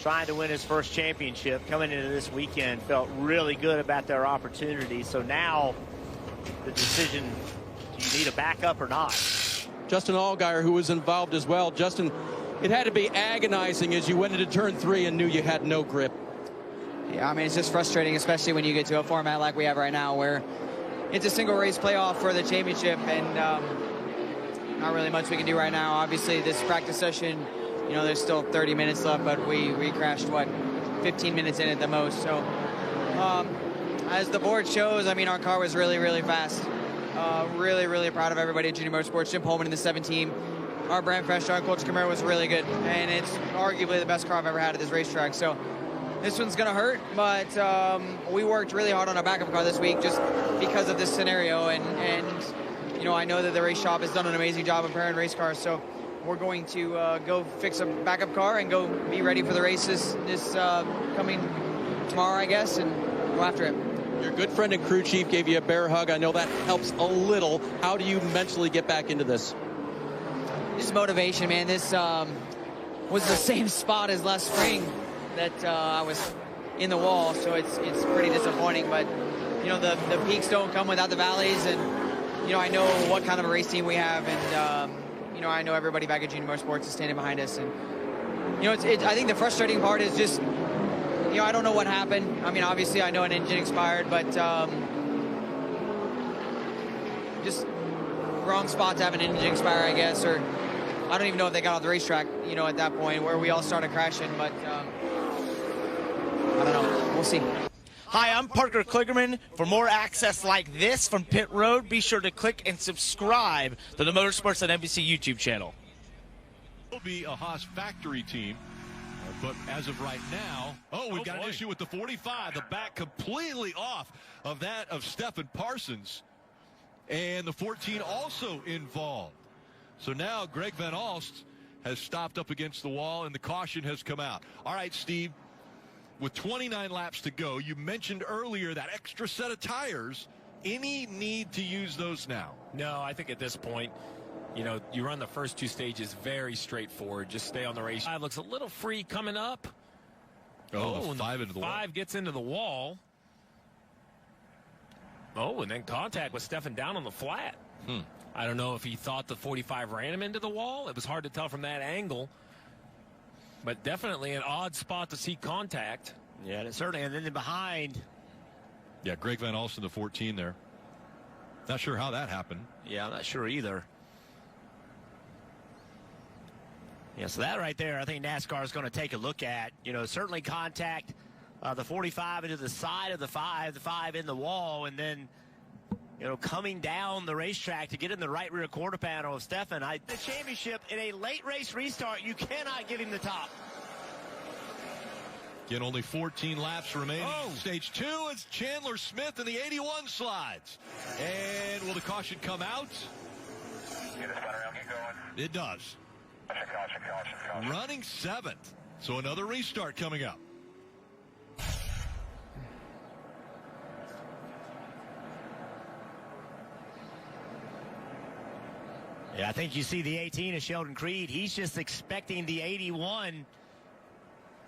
C: trying to win his first championship. Coming into this weekend, felt really good about their opportunity. So now the decision, do you need a backup or not?
O: Justin Allgaier, who was involved as well. Justin, it had to be agonizing as you went into turn 3 and knew you had no grip.
D: Yeah, I mean, it's just frustrating, especially when you get to a format like we have right now where it's a single race playoff for the championship, and not really much we can do right now. Obviously, this practice session, there's still 30 minutes left, but we crashed, 15 minutes in at the most. So as the board shows, I mean, our car was really, really fast. Really, really proud of everybody at Junior Motorsports. Jim Pullman in the 7 team. Our brand fresh drive culture Camaro was really good, and it's arguably the best car I've ever had at this racetrack. So this one's going to hurt, but we worked really hard on our backup car this week just because of this scenario, and I know that the race shop has done an amazing job of preparing race cars, so we're going to go fix a backup car and go be ready for the races this coming tomorrow, I guess, and go after it.
O: Your good friend and crew chief gave you a bear hug. I know that helps a little. How do you mentally get back into this?
D: Just motivation, man. This was the same spot as last spring that I was in the wall, so it's pretty disappointing. But the peaks don't come without the valleys, and I know what kind of a race team we have, and I know everybody back at Junior Motorsports is standing behind us, and I think the frustrating part is just. I don't know what happened. I mean, obviously, I know an engine expired, but just wrong spot to have an engine expire, I guess, or I don't even know if they got off the racetrack, at that point where we all started crashing, but I don't know. We'll see.
E: Hi, I'm Parker Kligerman. For more access like this from Pit Road, be sure to click and subscribe to the Motorsports on NBC YouTube channel.
P: be a Haas factory team. But as of right now, we've got an issue with the 45. The back completely off of that of Stephen Parsons. And the 14 also involved. So now Greg Van Alst has stopped up against the wall, and the caution has come out. All right, Steve, with 29 laps to go, you mentioned earlier that extra set of tires. Any need to use those now?
X: No, I think at this point, you know, you run the first two stages very straightforward. Just stay on the race. 5 looks a little free coming up.
P: And 5 into the wall.
X: 5 gets into the wall. Oh, and then contact with Stefan down on the flat. I don't know if he thought the 45 ran him into the wall. It was hard to tell from that angle. But definitely an odd spot to see contact.
C: Yeah, and certainly. And then behind.
P: Yeah, Greg Van Alst in the 14 there. Not sure how that happened.
C: Yeah, I'm not sure either. Yeah, so that right there, I think NASCAR is going to take a look at. You know, certainly contact the 45 into the side of the 5 in the wall, and then, you know, coming down the racetrack to get in the right rear quarter panel of Stefan. The championship in a late race restart, you cannot give him the top.
P: Again, only 14 laps remaining. Stage 2 is Chandler Smith in the 81 slides. And will the caution come out?
S: Get a spin around, get going.
P: It does.
S: Caution.
P: Running 7th. So another restart coming up.
C: Yeah, I think you see the 18 of Sheldon Creed. He's just expecting the 81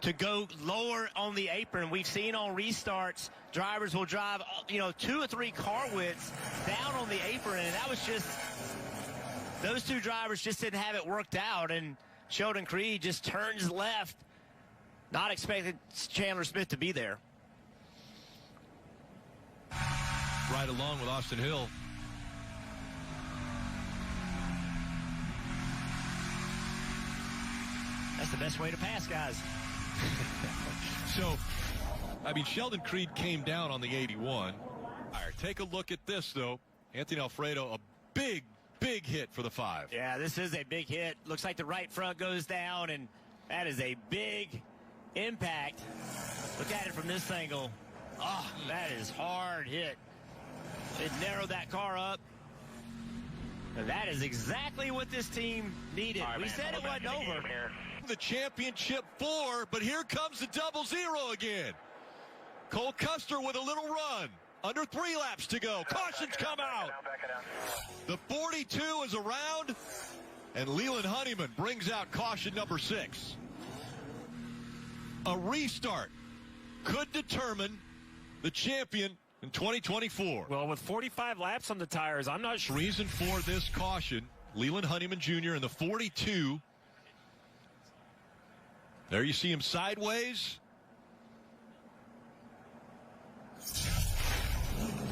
C: to go lower on the apron. We've seen on restarts, drivers will drive, you know, 2 or 3 car widths down on the apron, and that was just, those two drivers just didn't have it worked out, and Sheldon Creed just turns left, not expecting Chandler Smith to be there.
P: Right along with Austin Hill.
C: That's the best way to pass, guys.
P: So, I mean, Sheldon Creed came down on the 81. All right, take a look at this, though. Anthony Alfredo, a big hit for the 5.
C: Yeah, this is a big hit. Looks like the right front goes down, and that is a big impact. Look at it from this angle. Oh, that is hard hit. It narrowed that car up. And that is exactly what this team needed.
P: Right,
C: we said it wasn't over.
P: The championship 4, but here comes the 0-0 again. Cole Custer with a little run. Under 3 laps to go. Cautions come out. The 42 is around, and Leland Honeyman brings out caution number 6. A restart could determine the champion in 2024.
X: Well, with 45 laps on the tires, I'm not sure.
P: Reason for this caution, Leland Honeyman Jr. in the 42. There you see him sideways.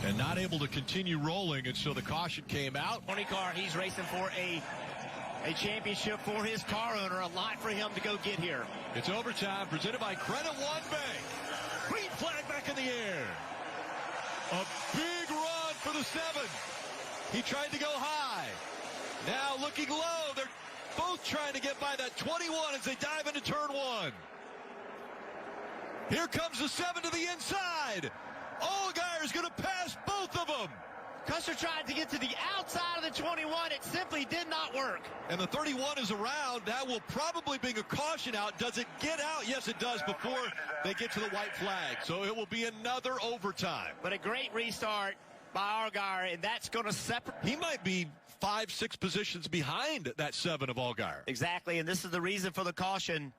P: And not able to continue rolling, and so the caution came out.
C: 20 car, he's racing for a championship for his car owner. A lot for him to go get here.
P: It's overtime, presented by Credit One Bank. Green flag back in the air. A big run for the 7. He tried to go high. Now looking low. They're both trying to get by that 21 as they dive into turn 1. Here comes the 7 to the inside. Allgaier's going to pass both of them.
C: Custer tried to get to the outside of the 21. It simply did not work.
P: And the 31 is around. That will probably bring a caution out. Does it get out? Yes, it does before they get to the white flag. So it will be another overtime.
C: But a great restart by Allgaier, and that's going to separate.
P: He might be 5-6 positions behind that 7 of Allgaier.
C: Exactly, and this is the reason for the caution.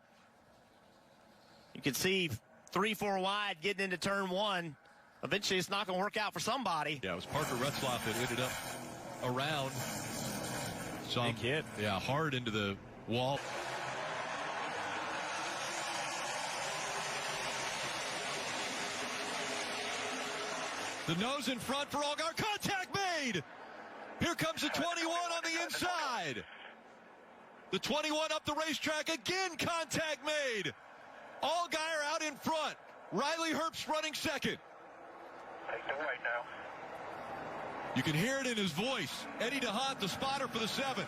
C: You can see 3-4 wide getting into turn 1. Eventually, it's not going to work out for somebody.
P: Yeah, it was Parker Retzlaff that ended up around.
X: Big hit.
P: Yeah, hard into the wall. The nose in front for Allgaier. Contact made. Here comes the 21 on the inside. The 21 up the racetrack. Again, contact made. Allgaier out in front. Riley Herbst running second.
S: Take the white now.
P: You can hear it in his voice. Eddie DeHaan, the spotter for the 7.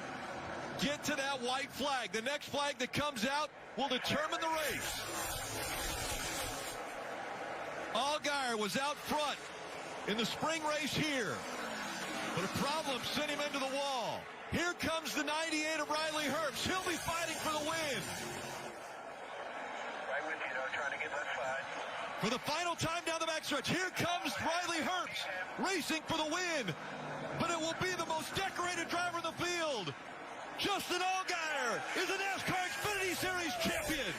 P: get to that white flag. The next flag that comes out will determine the race. Allgaier was out front in the spring race here, but a problem sent him into the wall. Here comes the 98 of Riley Herbst. He'll be fighting for the win.
S: Right with you, though, trying to get left side.
P: For the final time down the backstretch, here comes Riley Herbst racing for the win. But it will be the most decorated driver in the field. Justin Allgaier is the NASCAR Xfinity Series champion.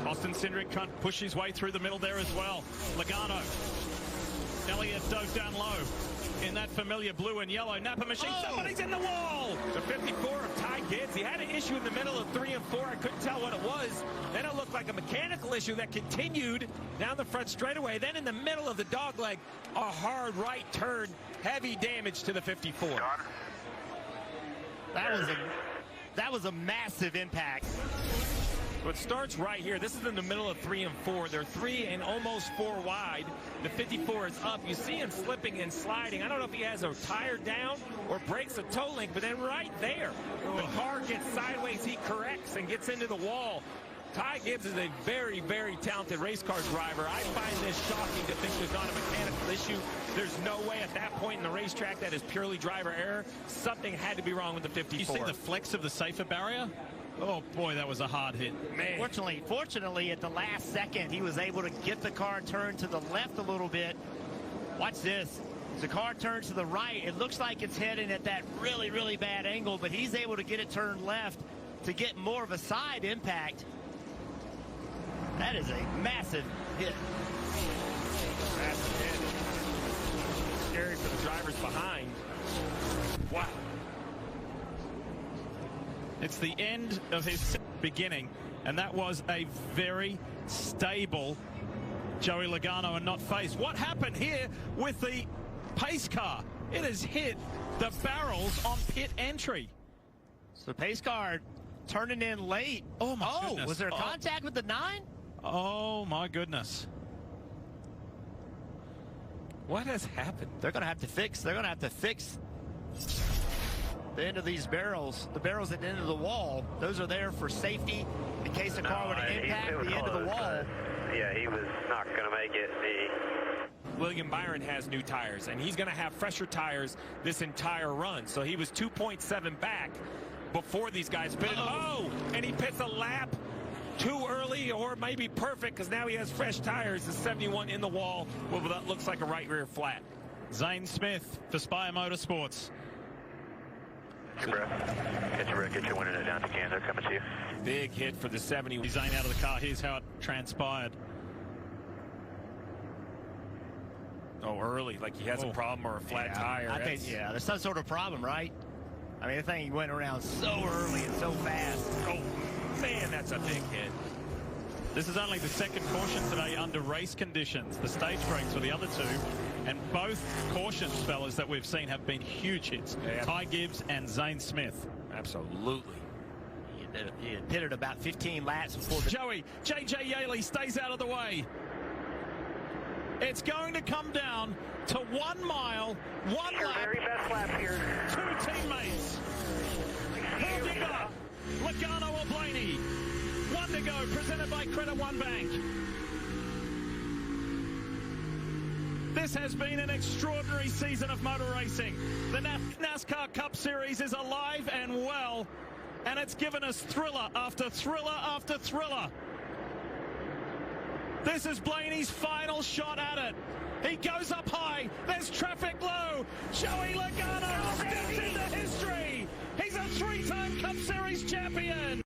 K: Austin Cindric can't push his way through the middle there as well. Logano. Elliott dove down low in that familiar blue and yellow Napa machine.
C: Oh.
K: Somebody's in the wall.
X: The 54 of Ty Gibbs. He had an issue in the middle of 3 and 4. I couldn't tell what it was. Then it looked like a mechanical issue that continued down the front straightaway. Then in the middle of the dogleg, a hard right turn. Heavy damage to the 54.
C: That was a massive impact.
X: So it starts right here. This is in the middle of 3 and 4. They're 3 and almost 4 wide. The 54 is up. You see him slipping and sliding. I don't know if he has a tire down or breaks a toe link, but then right there, the car gets sideways. He corrects and gets into the wall. Ty Gibbs is a very, very talented race car driver. I find this shocking to think there's not a mechanical issue. There's no way at that point in the racetrack that is purely driver error. Something had to be wrong with the 54.
K: You see the flex of the safer barrier? Oh boy, that was a hard hit.
C: Man. Fortunately, at the last second, he was able to get the car turned to the left a little bit. Watch this. As the car turns to the right, it looks like it's heading at that really, really bad angle, but he's able to get it turned left to get more of a side impact. That is a massive hit.
X: Massive hit. Scary for the drivers behind. Wow.
K: It's the end of his beginning, and that was a very stable Joey Logano and not face. What happened here with the pace car? It has hit the barrels on pit entry.
C: So the pace car turning in late.
K: Oh, my goodness.
C: Was there a contact with the 9?
K: Oh, my goodness.
X: What has happened?
C: They're going to have to fix the end of these barrels, the barrels at the end of the wall. Those are there for safety in case the car were to impact the end of the wall.
S: Yeah, he was not going to make it.
X: William Byron has new tires, and he's going to have fresher tires this entire run. So he was 2.7 back before these guys pitted. Oh, and he pits a lap too early, or maybe perfect, because now he has fresh tires. The 71 in the wall. Well, that looks like a right rear flat.
K: Zane Smith for Spire Motorsports.
S: Get your winning it down to Kansas. Coming to you.
X: Big hit for the 70.
K: Zane out of the car. Here's how it transpired.
X: Oh, early, like he has a problem or a flat tire.
C: I think, there's some sort of problem, right? I mean, the thing went around so early and so fast.
X: Oh, man, that's a big hit.
K: This is only the second caution today under race conditions. The stage breaks for the other two, and both cautions, fellas, that we've seen have been huge hits.
X: Yeah.
K: Ty Gibbs and Zane Smith.
X: Absolutely.
C: He had pitted about 15 laps before the...
K: Joey, J.J. Yaley stays out of the way. It's going to come down to 1 mile, 1 lap.
S: Very best lap here.
K: 2 teammates. Who did that? Logano or Blaney? 1 to go, presented by Credit One Bank. This has been an extraordinary season of motor racing. The NASCAR Cup Series is alive and well, and it's given us thriller after thriller after thriller. This is Blaney's final shot at it. He goes up high. There's traffic low. Joey Logano steps into history. He's a 3-time Cup Series champion.